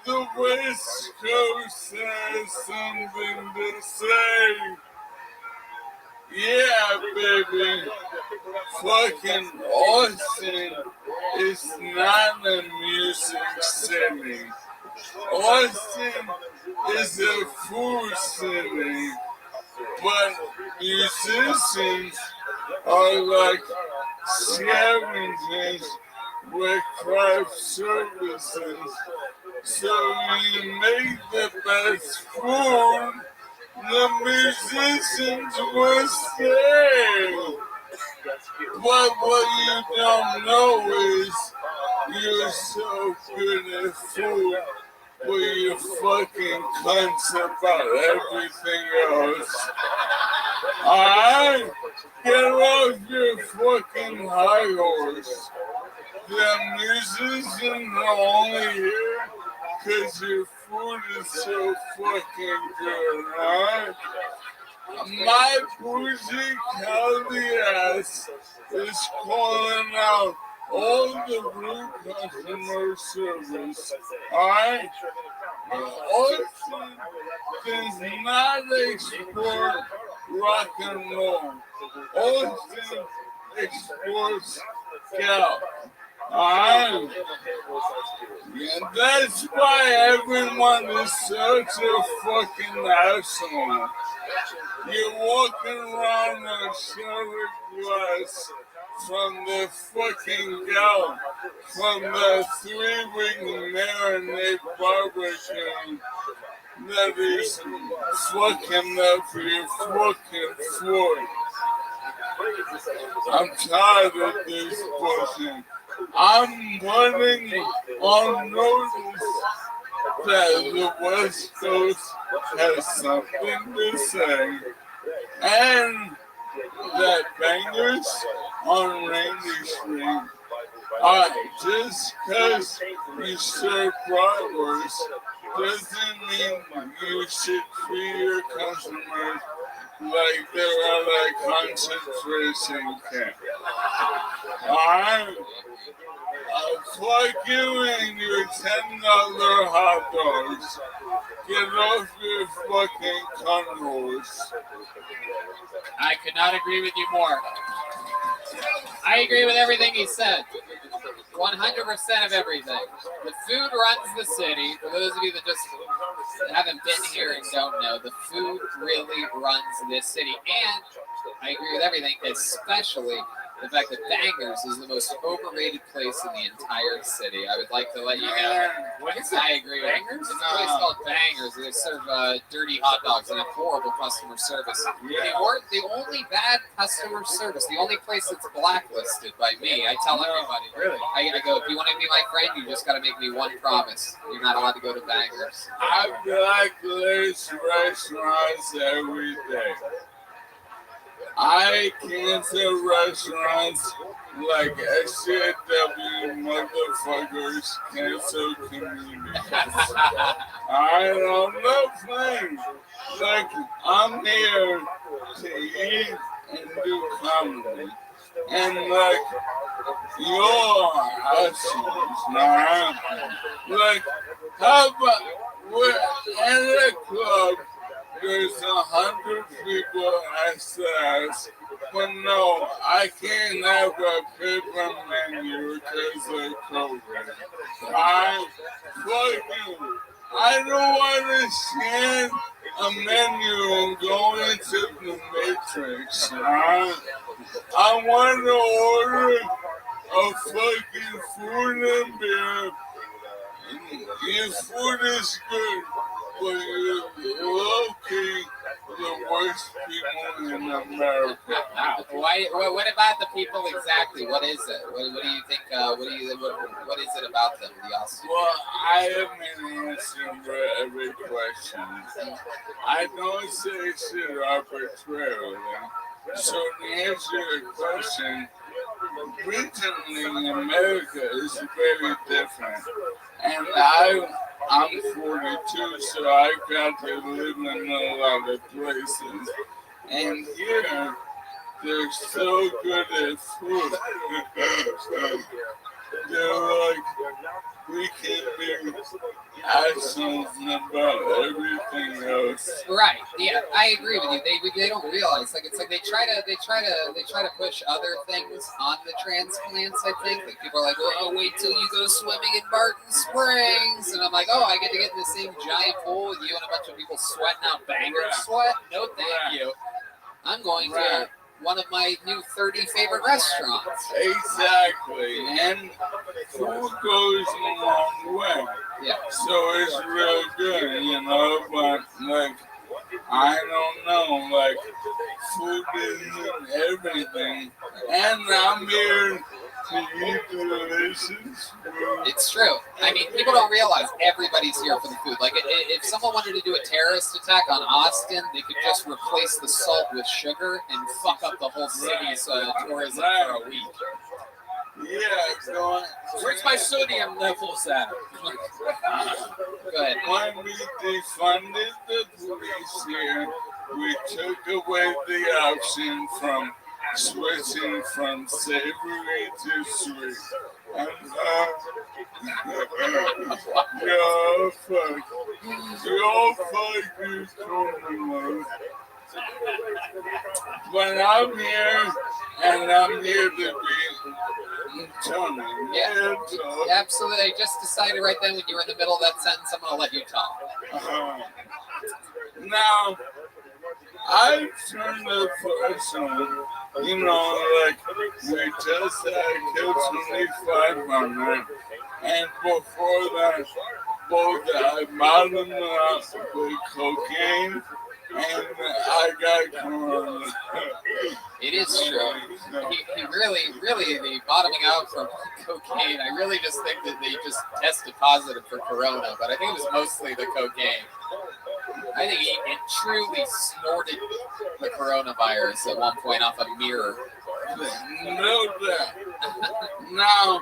The West Coast has something to say. Yeah, baby. Fucking Austin is not a music city. Austin is a food city. But musicians are like scavengers with craft services. So you make the best food, the musicians will stay. But what you don't know is you're so good at food, but you fucking cunts about everything else. Alright? Get off your fucking high horse. The musicians are only here because your food is so fucking good, alright? My bougie Cali ass is calling out all the rude customer service, alright? Austin does not export rock and roll. Austin exports gal. And that's why everyone is such a fucking asshole. You're walking around on sherry glass from the fucking gal, from the 3-week marinade barbecue that is fucking up your fucking foot. I'm tired of this bullshit. I'm putting on notice that the West Coast has something to say, and that bangers on Rainy Street are just because you serve bratwurst doesn't mean you should treat your customers like they're at a concentration camp. I'll fuck you and your $10 hot dogs. Get off your fucking cornrows. I could not agree with you more. I agree with everything he said. 100% of everything. The food runs the city. For those of you that just haven't been here and don't know, the food really runs this city. And I agree with everything, especially the fact that Bangers is the most overrated place in the entire city. I would like to let you know. I agree. Bangers? It's a place called Bangers. They serve dirty hot dogs and have horrible customer service. The only bad customer service, the only place that's blacklisted by me, I tell everybody. Really? I go, if you want to be my friend, you just got to make me one promise. You're not allowed to go to Bangers. I blacklist restaurants every day. I cancel restaurants like SJW motherfuckers cancel communities. I'm not playing. Like, I'm here to eat and do comedy. And like, you're assholes, nah. Like, how about, we're in a club, there's 100 people ass to ass, But no, I can't have a paper menu because of COVID. Fuck you. I don't understand a menu and go into the matrix. I want to order a fucking food and beer. Your food is good, but you're low-key the worst people in America. Why? What about the people exactly? What is it? What do you think? What is it about them? The Austin? Well, I have been answering for every question. I don't say shit arbitrarily. So to answer your question, recently in America is very different. And I'm 42, so I got to live in a lot of places. And here, they're so good at food. They're like, we can be assholes about everything else. Right. Yeah, I agree with you. They don't realize it's like they try to push other things on the transplants. I think like people are like, well, wait till you go swimming in Barton Springs, and I'm like, oh, I get to get in the same giant pool with you and a bunch of people sweating out banger sweat. No, thank you. I'm going to one of my new 30 favorite restaurants. Exactly, and food goes a long way. Yeah. So it's real good, you know, but like, I don't know, like, food isn't everything, and I'm here to eat delicious food. It's true. I mean, people don't realize everybody's here for the food. Like, if someone wanted to do a terrorist attack on Austin, they could just replace the salt with sugar and fuck up the whole city's tourism for a week. Yeah, so where's my sodium levels at? Go ahead. When we defunded the police here, we took away the option from switching from savory to sweet. And yo, fuck you, Tony. But I'm here, and I'm here to be Tony. Yeah, absolutely. I just decided right then when you were in the middle of that sentence, I'm going to let you talk. Now, I turned the first one, you know, like, we just had killed 2,500, and before that, both I bottomed out with cocaine, and I got corona. It is true. He really, the bottoming out from cocaine, I really just think that they just tested positive for corona, but I think it was mostly the cocaine. I think he truly snorted the coronavirus at one point off a mirror. No doubt. Now,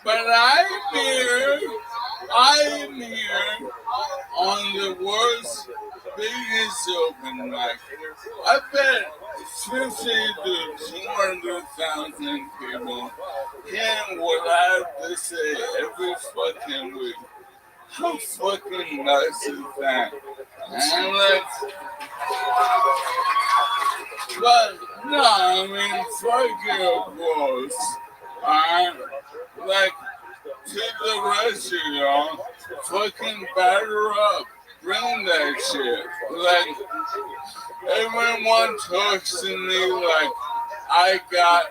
but I'm here on the worst, biggest open mic. I bet 50 to 200,000 people hear what I have to say every fucking week. How fucking nuts is that? And like, but no, I mean, fuck your boss. Like, to the rest of y'all, fucking batter up. Bring that shit. Like, everyone talks to me like I got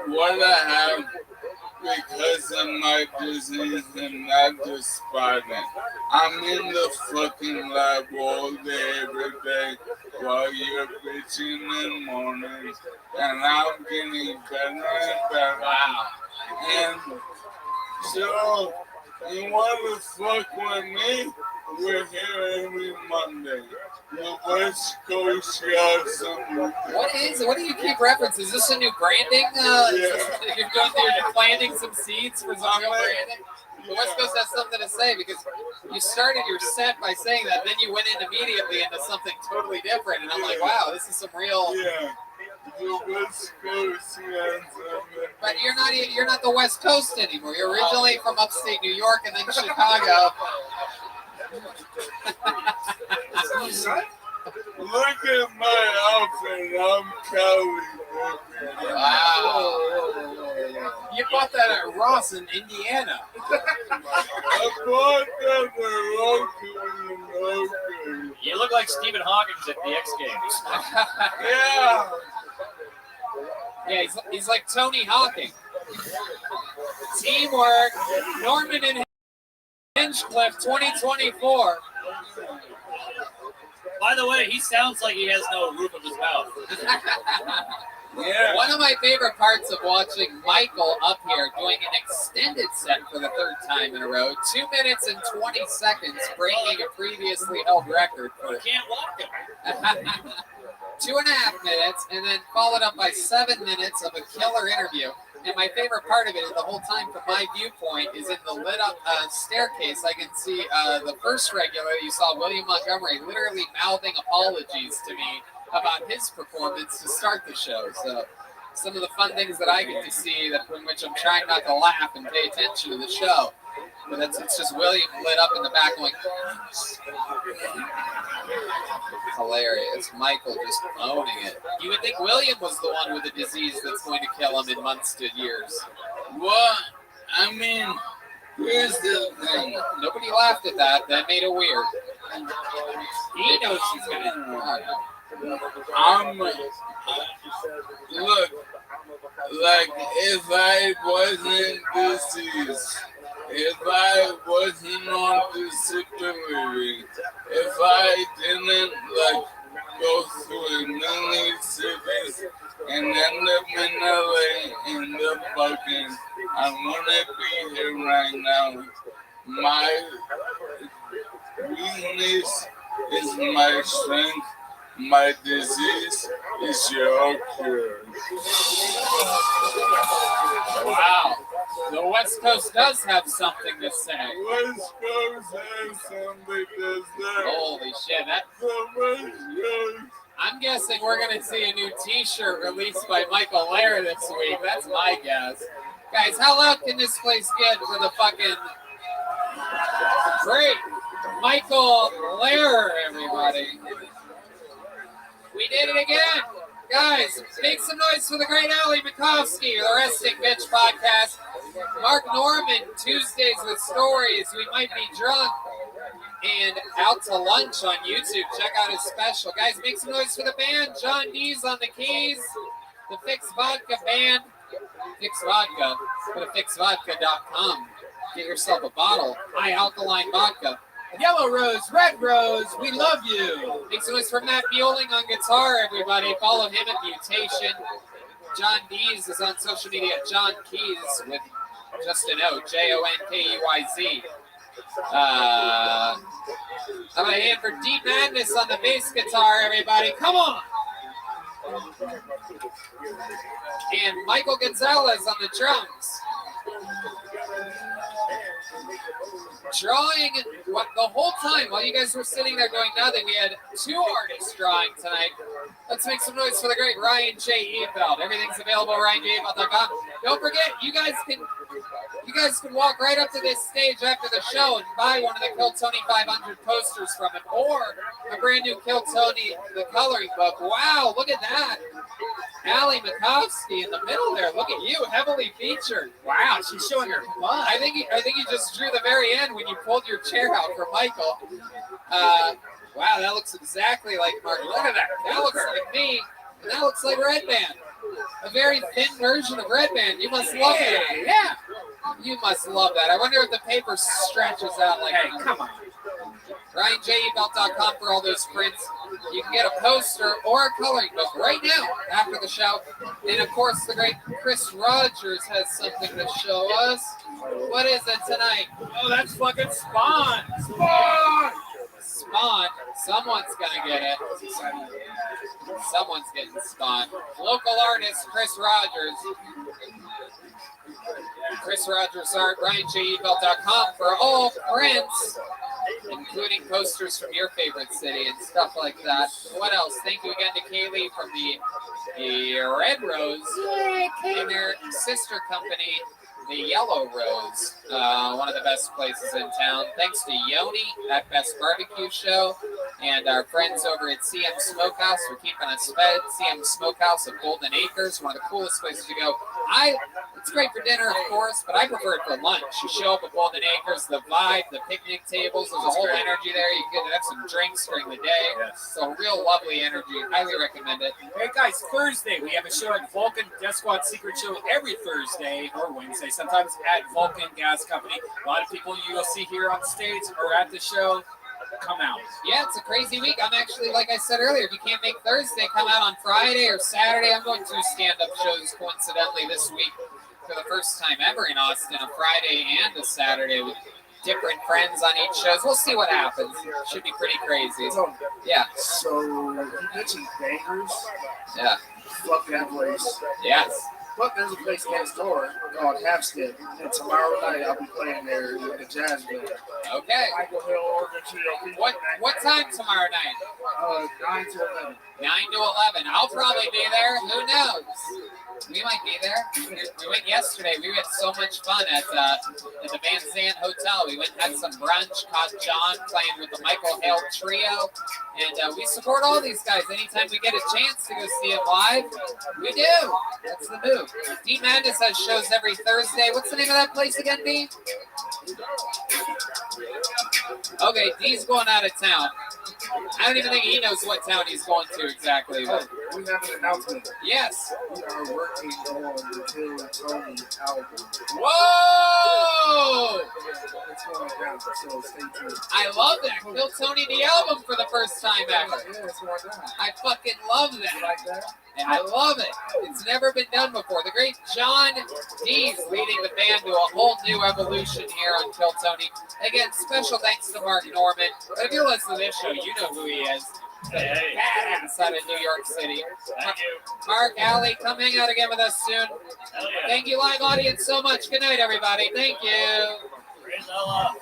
what I have because of my disease and not despite it. I'm in the fucking lab all day, every day, while you're bitching in the morning, and I'm getting better and better. Wow. And so, you want to fuck with me? We're here every Monday. The West Coast Awesome. What do you keep referencing? Is this a new branding? You're planting some seeds for some real branding? The West Coast has something to say because you started your set by saying that, then you went in immediately into something totally different, and I'm like, wow, this is some real. Yeah. The West Coast, but you're not the West Coast anymore. You're originally from upstate New York and then Chicago. Look at my outfit. I'm Cali, Wow. You bought that at Ross in Indiana. I bought that at You look like Stephen Hawkins at the X Games. Yeah. Yeah, he's like Tony Hawking. Teamwork. Norman and Hinchcliffe 2024. By the way, he sounds like he has no roof of his mouth. Yeah. One of my favorite parts of watching Michael up here doing an extended set for the third time in a row, 2 minutes and 20 seconds, breaking a previously held record for You can't walk him. 2.5 minutes, and then followed up by 7 minutes of a killer interview. And my favorite part of it is the whole time from my viewpoint is in the lit up staircase. I can see the first regular you saw, William Montgomery, literally mouthing apologies to me about his performance to start the show. So some of the fun things that I get to see that in which I'm trying not to laugh and pay attention to the show. But it's just William lit up in the back going, hilarious. Michael just owning it. You would think William was the one with the disease that's going to kill him in months to years. What? I mean, here's the thing. Nobody laughed at that. That made it weird. He knows she's gonna. Look, like if I wasn't deceased, if I wasn't on disability, if I didn't like go through a million cities and end up in LA, end up fucking, I wouldn't be here right now. My weakness is my strength. My disease is your cure. Wow. The West Coast does have something to say. West Coast has something to say. Holy shit. The West Coast. I'm guessing we're going to see a new t-shirt released by Michael Lair this week. That's my guess. Guys, how loud can this place get for the fucking great Michael Lair, everybody? We did it again. Guys, make some noise for the great Ali Makovsky, the Resting Bitch podcast. Mark Norman, Tuesdays with Stories. We might be drunk. And Out to Lunch on YouTube. Check out his special. Guys, make some noise for the band. John D's on the keys. The Fix Vodka band. Fix Vodka. Go to fixvodka.com. Get yourself a bottle. High alkaline vodka. Yellow Rose, Red Rose, we love you. Make some noise for Matt Bueling on guitar, everybody. Follow him at Mutation. John Dees is on social media at John Keys with just an O, Jonkeyz. How about a hand for Deep Madness on the bass guitar, everybody? Come on! And Michael Gonzalez on the drums. Drawing what the whole time while you guys were sitting there doing nothing, we had 2 artists drawing tonight. Let's make some noise for the great Ryan J. Eveld. Everything's available at RyanJEveld.com. Don't forget, you guys can walk right up to this stage after the show and buy one of the Kill Tony 500 posters from him, or a brand new Kill Tony the coloring book. Wow, look at that. Ali Makovsky in the middle there. Look at you, heavily featured. Wow, she's showing her butt. I think you just drew the very end when you pulled your chair out for Michael. Wow, that looks exactly like Mark. Look at that. That looks like me. And that looks like Red Band. A very thin version of Red Band. You must love that. Yeah. You must love that. I wonder if the paper stretches out like Hey, come on. RyanJEveld.com for all those prints. You can get a poster or a coloring book right now after the show. And of course, the great Chris Rogers has something to show us. What is it tonight? Oh, that's fucking Spawn. Spawn. Someone's gonna get it. Someone's getting Spawn. Local artist Chris Rogers. Chris Rogers art, RyanJEveld.com for all prints, including posters from your favorite city and stuff like that. What else? Thank you again to Kaylee from the Red Rose and their sister company, the Yellow Rose, one of the best places in town. Thanks to Yoni at Best Barbecue Show. And our friends over at CM Smokehouse are keeping us fed. CM Smokehouse of Golden Acres, one of the coolest places to go. It's great for dinner, of course, but I prefer it for lunch. You show up at Golden Acres, the vibe, the picnic tables, there's a whole energy there. You can have some drinks during the day. So real lovely energy. Highly recommend it. Hey guys, Thursday we have a show at Vulcan Death Squad Secret Show every Thursday or Wednesday, sometimes at Vulcan Gas Company. A lot of people you'll see here on stage or at the show come out. Yeah, it's a crazy week. I'm actually, like I said earlier, if you can't make Thursday, come out on Friday or Saturday. I'm going to stand-up shows coincidentally this week for the first time ever in Austin, a Friday and a Saturday with different friends on each show. We'll see what happens. Should be pretty crazy. Yeah. So you mentioned Bangers. Yeah. Fuck that place. Yes. But there's a place next door called Halfstead, and tomorrow night I'll be playing there in the jazz band. Okay. Michael Hill, Oregon Trio. What time tomorrow night? 9 to 11. 9 to 11. I'll probably be there. Who knows? We might be there. We went yesterday. We had so much fun at the Van Zandt Hotel. We went and had some brunch, caught John playing with the Michael Hale Trio. And we support all these guys. Anytime we get a chance to go see them live, we do. That's the move. D Madness has shows every Thursday. What's the name of that place again, D? Okay, D's going out of town. I don't even think he knows what town he's going to exactly. But We have an announcement. yes. We are working on the Tony album. Whoa! It's going down, so stay tuned. I love that. Bill Tony the album for the first time ever. Yeah, it's going down. I fucking love that. You like that? And I love it. It's never been done before. The great John D's leading the band to a whole new evolution here on Kill Tony. Again, special thanks to Mark Norman. But if you're listening to this show, you know who he is. Hey. Badass out of New York City. Mark Alley, come hang out again with us soon. Thank you, live audience, so much. Good night, everybody. Thank you. Praise Allah.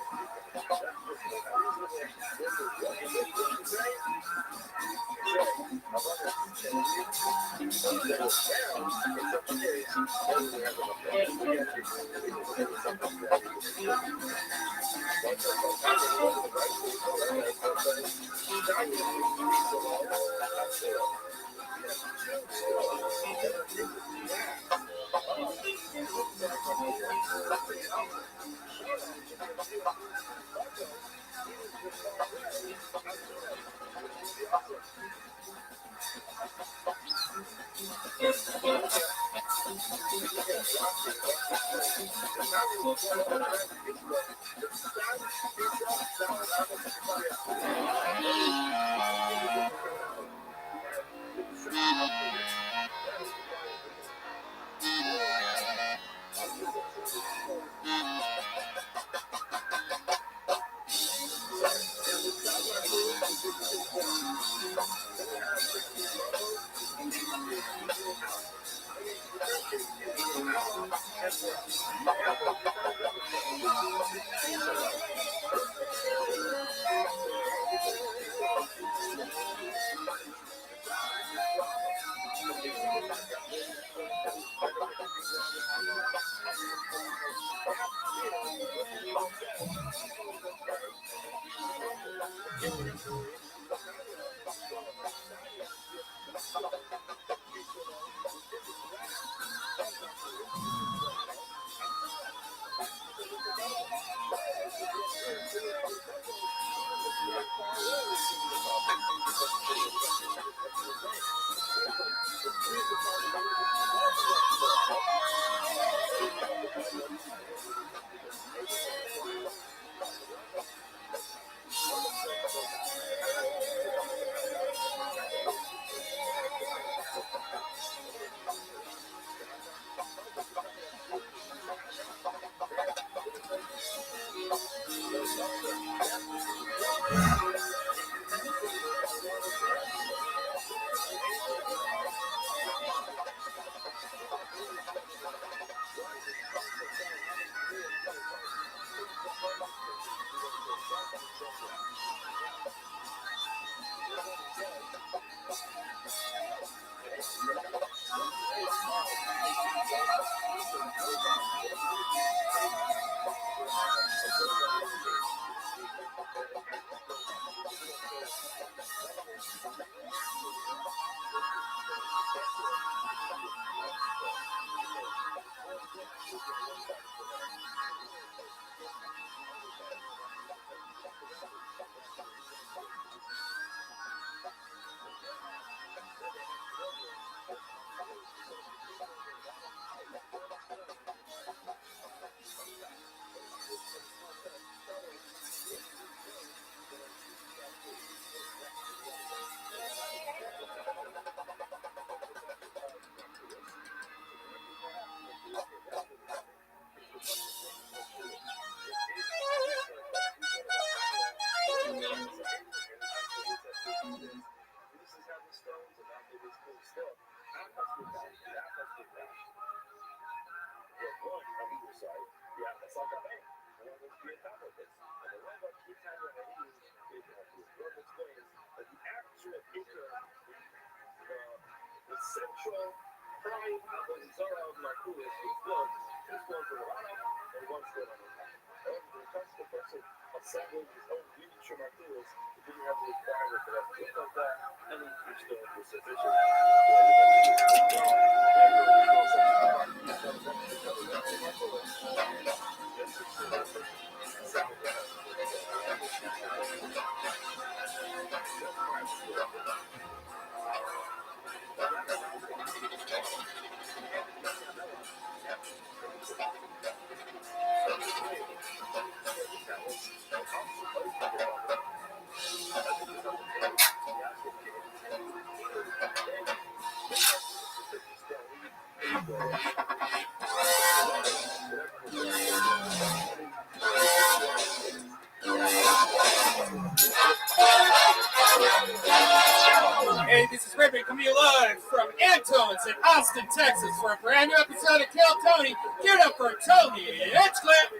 Hey, this is Rabbi coming live from Antone's in Austin, Texas for a brand new episode of Kill Tony. Give it up for Tony Hinchcliffe.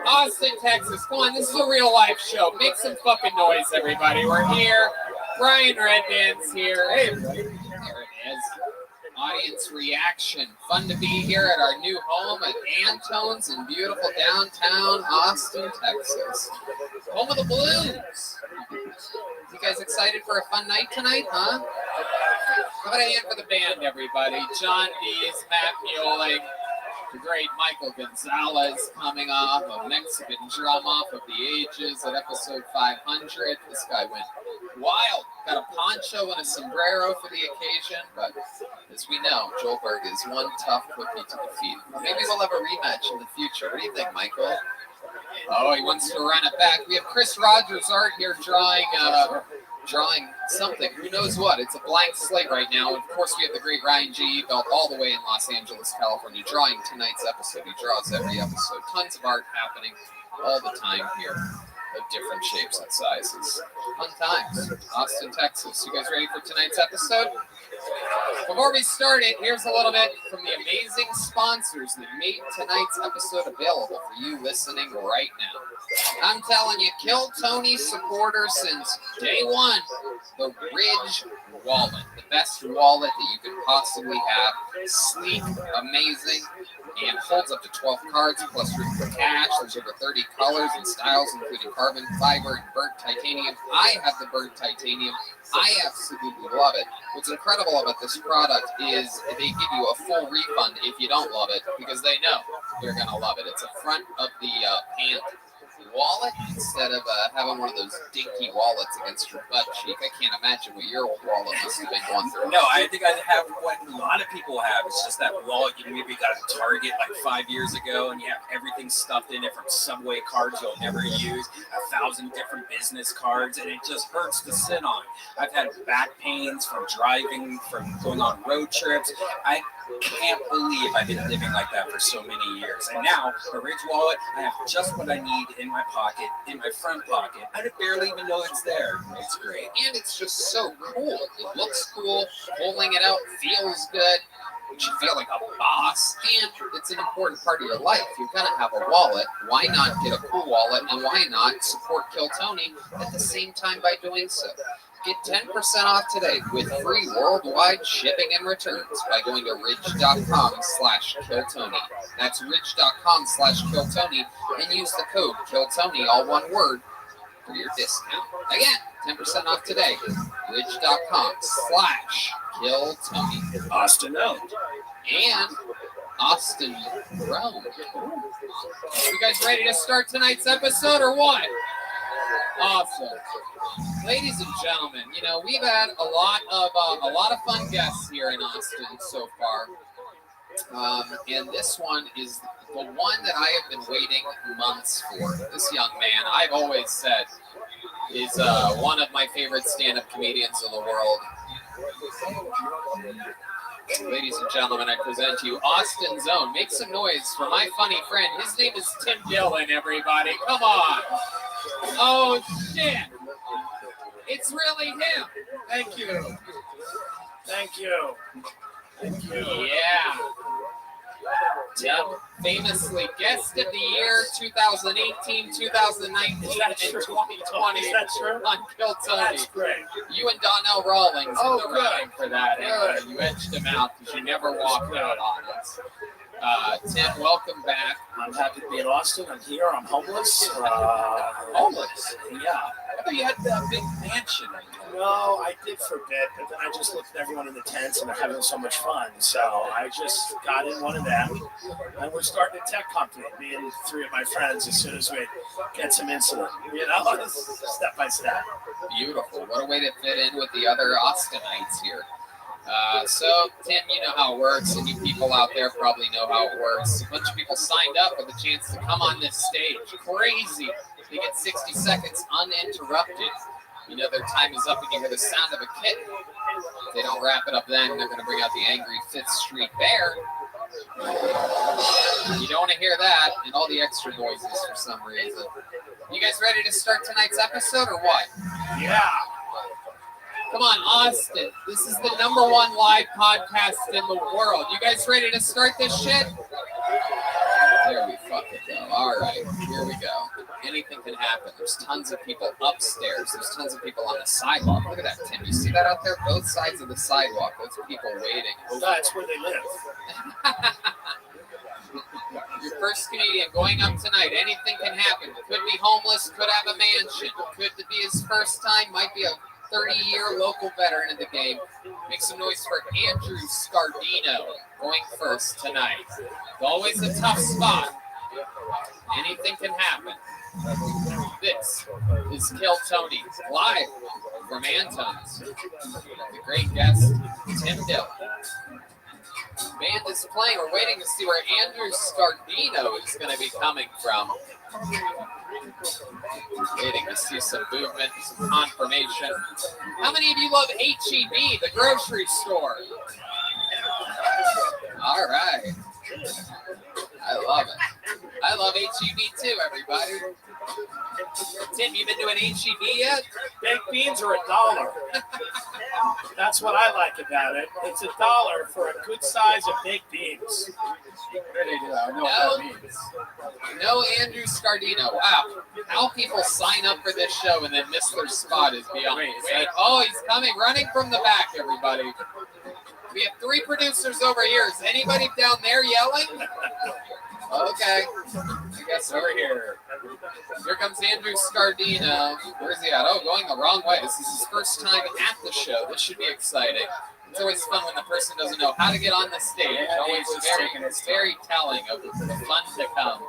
Austin, Texas. Come on, this is a real life show. Make some fucking noise, everybody. We're here. Brian Redman's here. Hey, everybody. There it is. Audience reaction. Fun to be here at our new home at Antone's in beautiful downtown Austin, Texas. Home of the Blues. You guys excited for a fun night tonight, huh? How about a hand for the band, everybody? John Dees, Matt Mueling, the great Michael Gonzalez coming off a Mexican drum off of the ages at episode 500. This guy went wild. Got a poncho and a sombrero for the occasion, but as we know, Joelberg is one tough cookie to defeat. Maybe we'll have a rematch in the future. What do you think, Michael? Oh, he wants to run it back. We have Chris Rogers' art here drawing something. Who knows what? It's a blank slate right now. Of course, we have the great Ryan G. Belt all the way in Los Angeles, California, drawing tonight's episode. He draws every episode. Tons of art happening all the time here of different shapes and sizes. Fun times. Austin, Texas. You guys ready for tonight's episode? Before we start it, here's a little bit from the amazing sponsors that made tonight's episode available for you listening right now. I'm telling you, Kill Tony supporter since day one, the Ridge wallet, the best wallet that you could possibly have. Sleek, amazing, and holds up to 12 cards plus room for cash. There's over 30 colors and styles, including carbon fiber and burnt titanium. I have the burnt titanium. I absolutely love it. What's incredible about this product is they give you a full refund if you don't love it, because they know you're going to love it. It's a front of the pant wallet instead of having one of those dinky wallets against your butt cheek. I can't imagine what your old wallet must have been going through. No, I think I have what a lot of people have. It's just that wallet you maybe got at Target like 5 years ago, and you have everything stuffed in it from Subway cards you'll never use, 1,000 different business cards, and it just hurts to sit on. I've had back pains from driving, from going on road trips. I can't believe I've been living like that for so many years. And now, the Ridge wallet, I have just what I need in my pocket, in my front pocket. I barely even know it's there. It's great. And it's just so cool. It looks cool. Pulling it out feels good. You feel like a boss. And it's an important part of your life. You're going to have a wallet. Why not get a cool wallet? And why not support Kill Tony at the same time by doing so? Get 10% off today with free worldwide shipping and returns by going to ridge.com/KillTony. That's ridge.com/KillTony and use the code KillTony, all one word, for your discount. Again, 10% off today. Ridge.com/KillTony. Austin owned. And Austin Rome. You guys ready to start tonight's episode or what? Awesome. Ladies and gentlemen, you know, we've had a lot of fun guests here in Austin so far. And this one is the one that I have been waiting months for. This young man, I've always said, is one of my favorite stand-up comedians in the world. Ladies and gentlemen, I present to you Austin's own. Make some noise for my funny friend. His name is Tim Dillon, everybody. Come on. Oh, shit. It's really him. Thank you. Thank you. Thank you. Yeah. Tim, famously guest of the year 2018, 2019, and 2020 Is that true? on Kill Tony. That's great. You and Donnell Rawlings Oh, in the good. running for that. And, you edged him out because you never walked out on us. Tim, welcome back. I'm happy to be in Austin. I'm here. I'm homeless. Homeless? Yeah. I thought you had that big mansion. No, I did for a bit, but then I just looked at everyone in the tents and they're having so much fun. So I just got in one of them, and we're starting a tech company, me and three of my friends, as soon as we get some insulin, you know, step by step. Beautiful. What a way to fit in with the other Austinites here. So, Tim, you know how it works, and you people out there probably know how it works. A bunch of people signed up with a chance to come on this stage. Crazy. They get 60 seconds uninterrupted. You know their time is up and you hear the sound of a kitten. If they don't wrap it up then, they're going to bring out the angry 5th Street Bear. You don't want to hear that and all the extra noises for some reason. You guys ready to start tonight's episode or what? Yeah. Come on, Austin. This is the #1 live podcast in the world. You guys ready to start this shit? There we fucking go. All right, here we go. Anything can happen. There's tons of people upstairs. There's tons of people on the sidewalk. Look at that, Tim. You see that out there? Both sides of the sidewalk. Those people waiting. Well, that's where they live. Your first comedian going up tonight. Anything can happen. Could be homeless. Could have a mansion. Could be his first time. Might be a 30-year local veteran in the game. Make some noise for Andrew Scardino going first tonight. It's always a tough spot. Anything can happen. This is Kill Tony, live from Anton's. The great guest, Tim Dillon. Band is playing. We're waiting to see where Andrew Scardino is going to be coming from. Waiting to see some movement, some confirmation. How many of you love H-E-B, the grocery store? All right. I love it. I love H-E-B too, everybody. Tim, you been doing H-E-B yet? Baked beans are $1. That's what I like about it. It's $1 for a good size of baked beans. No Andrew Scardino. Wow. How people sign up for this show and then miss their spot is beyond me. Oh, he's coming, running from the back, everybody. We have 3 producers over here. Is anybody down there yelling? Okay. I guess over here. Here comes Andrew Scardino. Where's he at? Oh, going the wrong way. This is his first time at the show. This should be exciting. It's always fun when the person doesn't know how to get on the stage. It's very telling of the fun to come.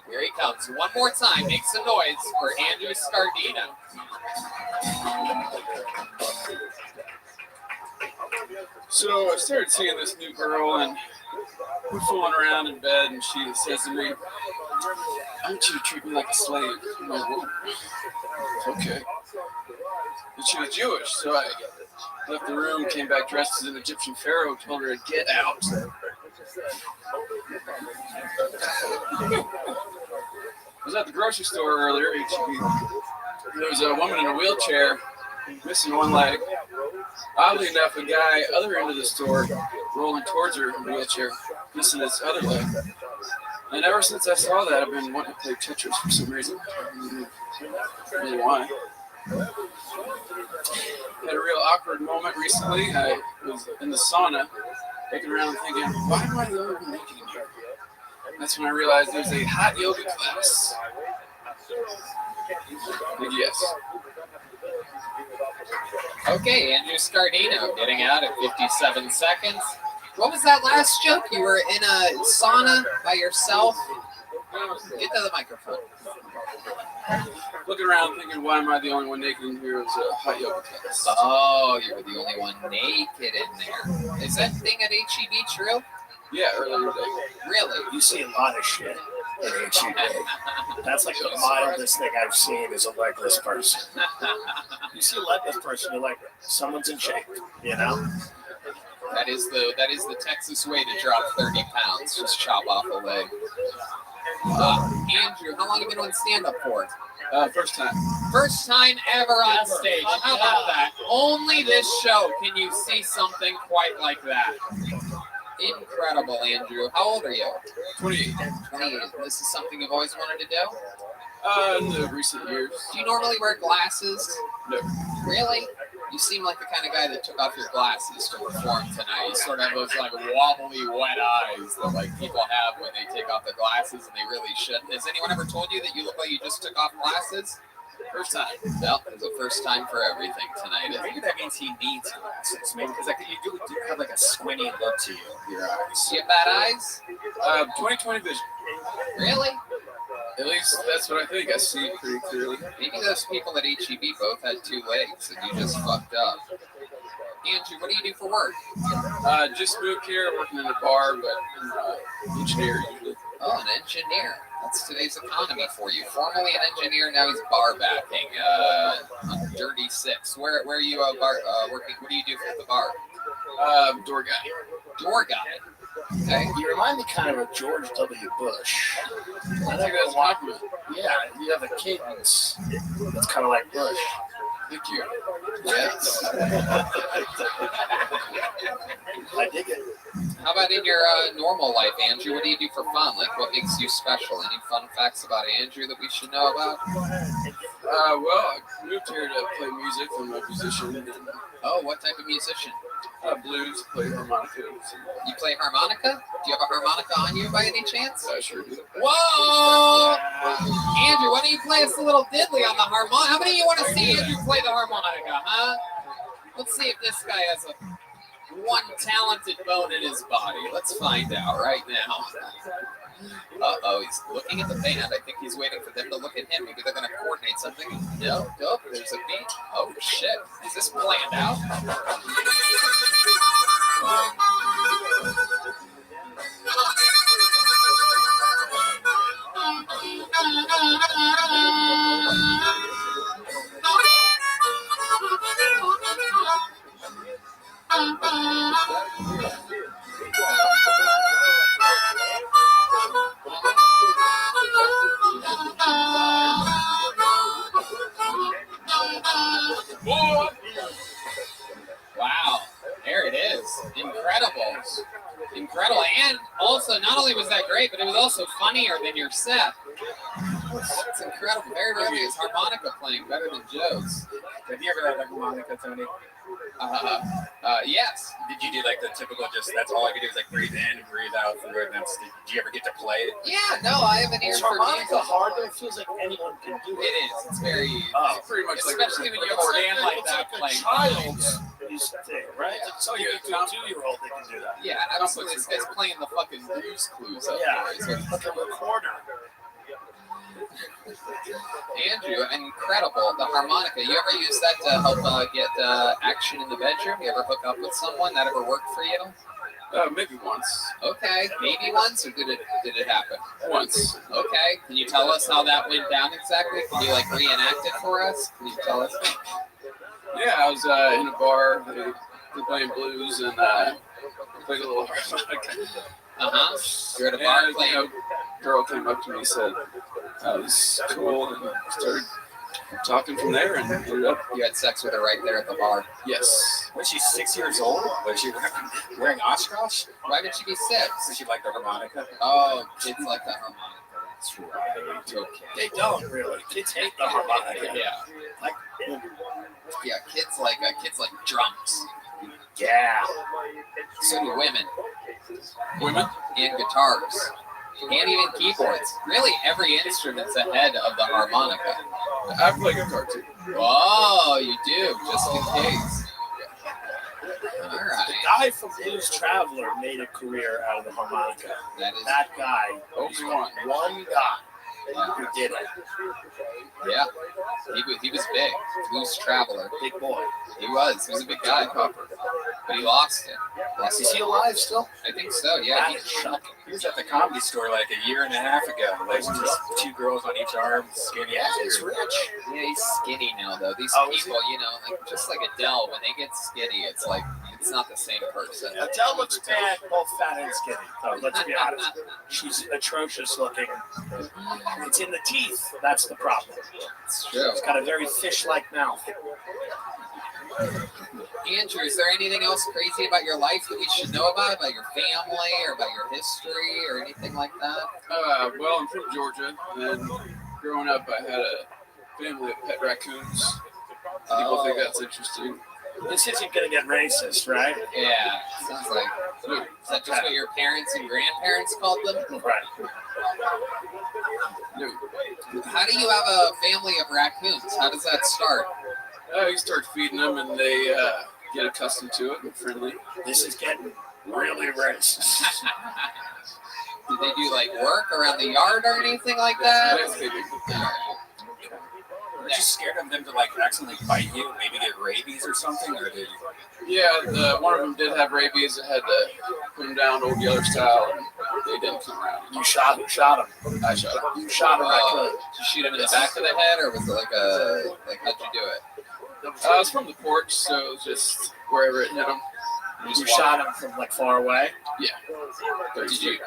Here he comes. One more time. Make some noise for Andrew Scardino. So I started seeing this new girl, and we're fooling around in bed, and she says to me, "I want you to treat me like a slave." I'm like, "Whoa, okay." And she was Jewish, so I left the room, came back dressed as an Egyptian pharaoh, told her to get out. I was at the grocery store earlier. There was a woman in a wheelchair, missing one leg. Oddly enough, a guy other end of the store rolling towards her in a wheelchair, missing his other leg. And ever since I saw that, I've been wanting to play Tetris for some reason. I don't really why. Had a real awkward moment recently. I was in the sauna, looking around thinking, why am I the only one naked in here? That's when I realized there's a hot yoga class. And yes. Okay, Andrew Scardino getting out at 57 seconds. What was that last joke? You were in a sauna by yourself? Get to the microphone. Looking around thinking, why am I the only one naked in here? It was a hot yoga class. Oh, you were the only one naked in there. Is that thing at HEB true? Yeah, earlier today. Really? You see a lot of shit at HEB. That's like the mildest thing I've seen is a legless person. You see a legless person, you're like, someone's in shape, you know? That is the Texas way to drop 30 pounds. Just chop off a leg. Andrew, how long have you been on stand-up for? First time. First time ever on stage. How about that? Only this show can you see something quite like that. Incredible, Andrew. How old are you? 28. 28. This is something you've always wanted to do? In the recent years. Do you normally wear glasses? No. Really? You seem like the kind of guy that took off your glasses to perform tonight. You sort of have those like wobbly, wet eyes that like people have when they take off their glasses and they really shouldn't. Has anyone ever told you that you look like you just took off glasses? First time. Well, there's a first time for everything tonight. Maybe that means he needs glasses. Maybe because like, you do have like a squinty look to you, your eyes. Do you have bad eyes? 20/20 vision. Really? At least that's what I think. I see pretty clearly. Maybe those people at HEB both had two legs and you just fucked up. Andrew, what do you do for work? Just moved here, working in a bar, but I'm engineer usually. Oh, an engineer. That's today's economy for you. Formerly an engineer, now he's bar backing on Dirty Six. Where are you working? What do you do for the bar? Door guy. Door guy. Okay. You remind me kind of of George W. Bush. I think that's popular. Yeah, you have a cadence that's kind of like Bush. Thank you. Yes. I dig it. How about in your normal life, Andrew? What do you do for fun? Like, what makes you special? Any fun facts about Andrew that we should know about? Well, I moved here to play music. I'm a musician. Oh, what type of musician? Blues, play harmonica. You play harmonica? Do you have a harmonica on you by any chance? I sure do. Whoa! Andrew, why don't you play us a little diddly on the harmonica? How many of you want to see Andrew play the harmonica, huh? Let's see if this guy has one talented bone in his body. Let's find out right now. Uh-oh, he's looking at the band. I think he's waiting for them to look at him. Maybe they're going to coordinate something. Nope, there's a beat. Oh, shit. Is this planned out? Wow, there it is. Incredible. And also, not only was that great, but it was also funnier than your set. It's incredible. Very rarely is harmonica playing better than Joe's. Have you ever had a harmonica, Tony? Yes. Did you do like the typical, just that's all I could do is like breathe in and breathe out for it? Did you ever get to play it? Yeah, no, I have an ear Is for harmonica music. hard, but it feels like anyone can do it. It is. It's very, Oh, pretty much like especially when you have a band like that playing. child's thing, right? So you get to a 2-year-old that can do that. Yeah, absolutely. This guy's playing the fucking Blues Clues up Yeah, there. like a recorder. Andrew, incredible. The harmonica. You ever use that to help get action in the bedroom? You ever hook up with someone? That ever worked for you? Maybe once. Okay, maybe once, or did it happen? Once. Okay, can you tell us how that went down exactly? Can you like reenact it for us? Can you tell us? Yeah, I was in a bar. They're playing blues and played a little harmonica. You're at a bar and, playing. A girl came up to me and said I was cool and started talking from there and ended up. You had sex with her right there at the bar. Yes. Was she 6 years old? Was she wearing Oshkosh? Why did she be 6? Did she like the harmonica? Oh, kids like the harmonica. That's right. Okay. They don't really. Kids hate the harmonica. Yeah. Like Yeah, kids like drums. Yeah. So do women. And guitars. And even keyboards. Really, every instrument's ahead of the harmonica. I play guitar too. Oh, you do, just in case. All right. The guy from Blues Traveler made a career out of the harmonica. That guy. Only one. One guy who did it. Yeah. He was big. Blues Traveler. Big boy. He was a big guy. But he lost it. Is he alive still? I think so, yeah. He was at the Comedy Store like a year and a half ago. Like just 2 girls on each arm, skinny. Yeah, he's rich. Yeah, he's skinny now, though. These people, you know, like, just like Adele, when they get skinny, it's like, it's not the same person. Adele looks bad, both fat and skinny. Oh, let's be honest. She's atrocious looking. It's in the teeth. That's the problem. It's true. She's got a very fish-like mouth. Andrew, is there anything else crazy about your life that we should know about your family, or about your history, or anything like that? Well, I'm from Georgia, and growing up, I had a family of pet raccoons. People think that's interesting. This isn't going to get racist, right? Yeah, sounds like. Is that just what your parents and grandparents called them? Right. No. How do you have a family of raccoons? How does that start? You start feeding them, and they get accustomed to it and friendly. This is getting really racist. Did they do like work around the yard or anything like that? Yes, they do. Were you scared of them to like accidentally bite you, maybe get rabies or something, or did? Yeah, one of them did have rabies. I had to put them down old Yeller style, and they didn't come around. You shot him. I shot him. You shot him. Did you shoot him in the back of the head, or was it like how'd you do it? I was from the porch, so it was just wherever it hit him. You shot him from like far away? Yeah. 30 feet.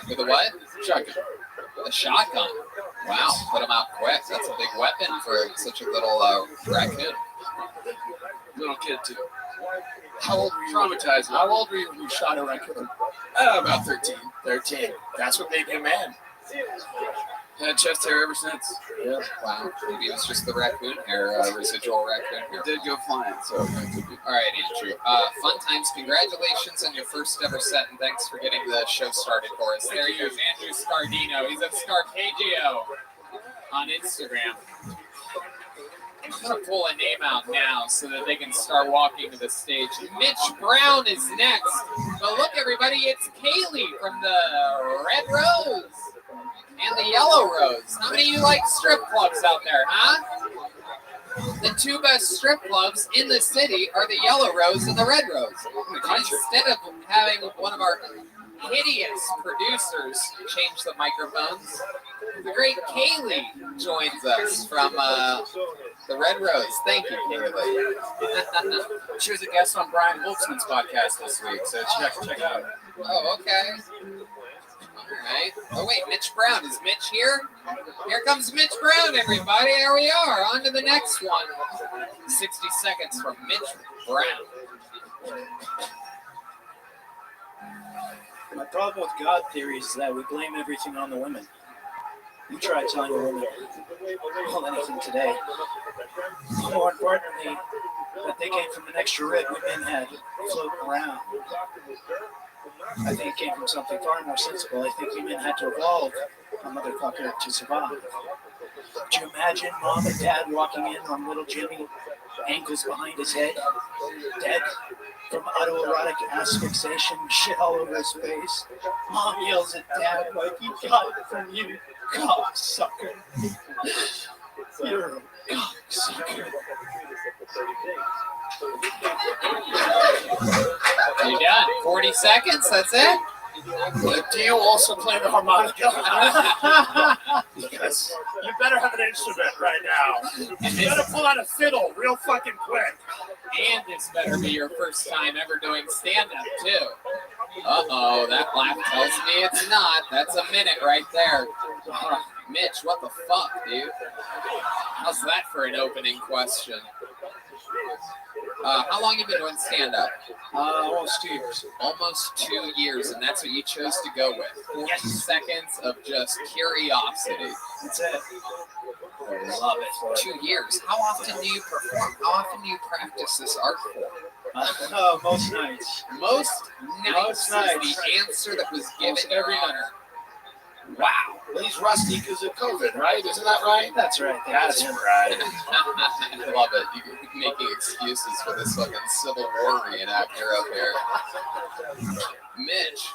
With a what? Shotgun. With a shotgun. Wow, put him out quick. That's a big weapon for such a little raccoon. Little kid too. How old were you? Traumatized. How old were you when you shot a raccoon? About 13. 13. That's what made you a man. Had chest hair ever since. Yeah. Wow. Maybe it was just the raccoon hair, residual raccoon hair. It did go flying, so it could be. All right, Andrew. Fun times. Congratulations on your first ever set, and thanks for getting the show started for us. There he is, Andrew Scardino. He's at Scarpagio on Instagram. I'm going to pull a name out now so that they can start walking to the stage. Mitch Brown is next. But look, everybody, it's Kaylee from the Red Rose and the Yellow Rose. How many of you like strip clubs out there, huh? The two best strip clubs in the city are the Yellow Rose and the Red Rose. And instead of having one of our hideous producers change the microphones, the great Kaylee joins us from the Red Rose. Thank you, Kaylee. She was a guest on Brian Wolfsman's podcast this week, so check it out. Oh, okay. All right. Oh, wait, Mitch Brown. Is Mitch here? Here comes Mitch Brown, everybody. There we are. On to the next one. 60 seconds from Mitch Brown. My problem with God theories is that we blame everything on the women. You try telling a woman, well, anything today. More importantly, that they came from an extra rib we men had floating around. I think it came from something far more sensible. I think we men had to evolve a motherfucker to survive. Could you imagine mom and dad walking in on little Jimmy, ankles behind his head, dead from autoerotic asphyxiation, shit all over his face? Mom yells at dad like, he got it from you, cocksucker. You're a cocksucker. You done? 40 seconds? That's it? Do you also play the harmonica? Because you better have an instrument right now. You better pull out a fiddle real fucking quick. And this better be your first time ever doing stand-up, too. Uh-oh, that laugh tells me it's not. That's a minute right there. Mitch, what the fuck, dude? How's that for an opening question? How long have you been doing stand-up? Almost 2 years. Almost 2 years, and that's what you chose to go with. 40 seconds of just curiosity. That's it. Love it. 2 years. How often do you perform? How often do you practice this art form? Most nights. Most Most nights nights. is the answer that was given Every your night. honor. Wow. Well, he's rusty because of COVID, right? Isn't that right? That's right. That's right. I love it. You're making excuses for this fucking Civil War reenactor up here. Mitch,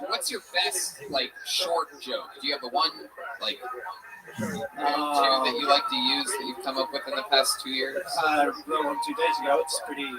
what's your best like short joke? Do you have the one like two that you like to use that you've come up with in the past 2 years? I wrote one 2 days ago. It's pretty.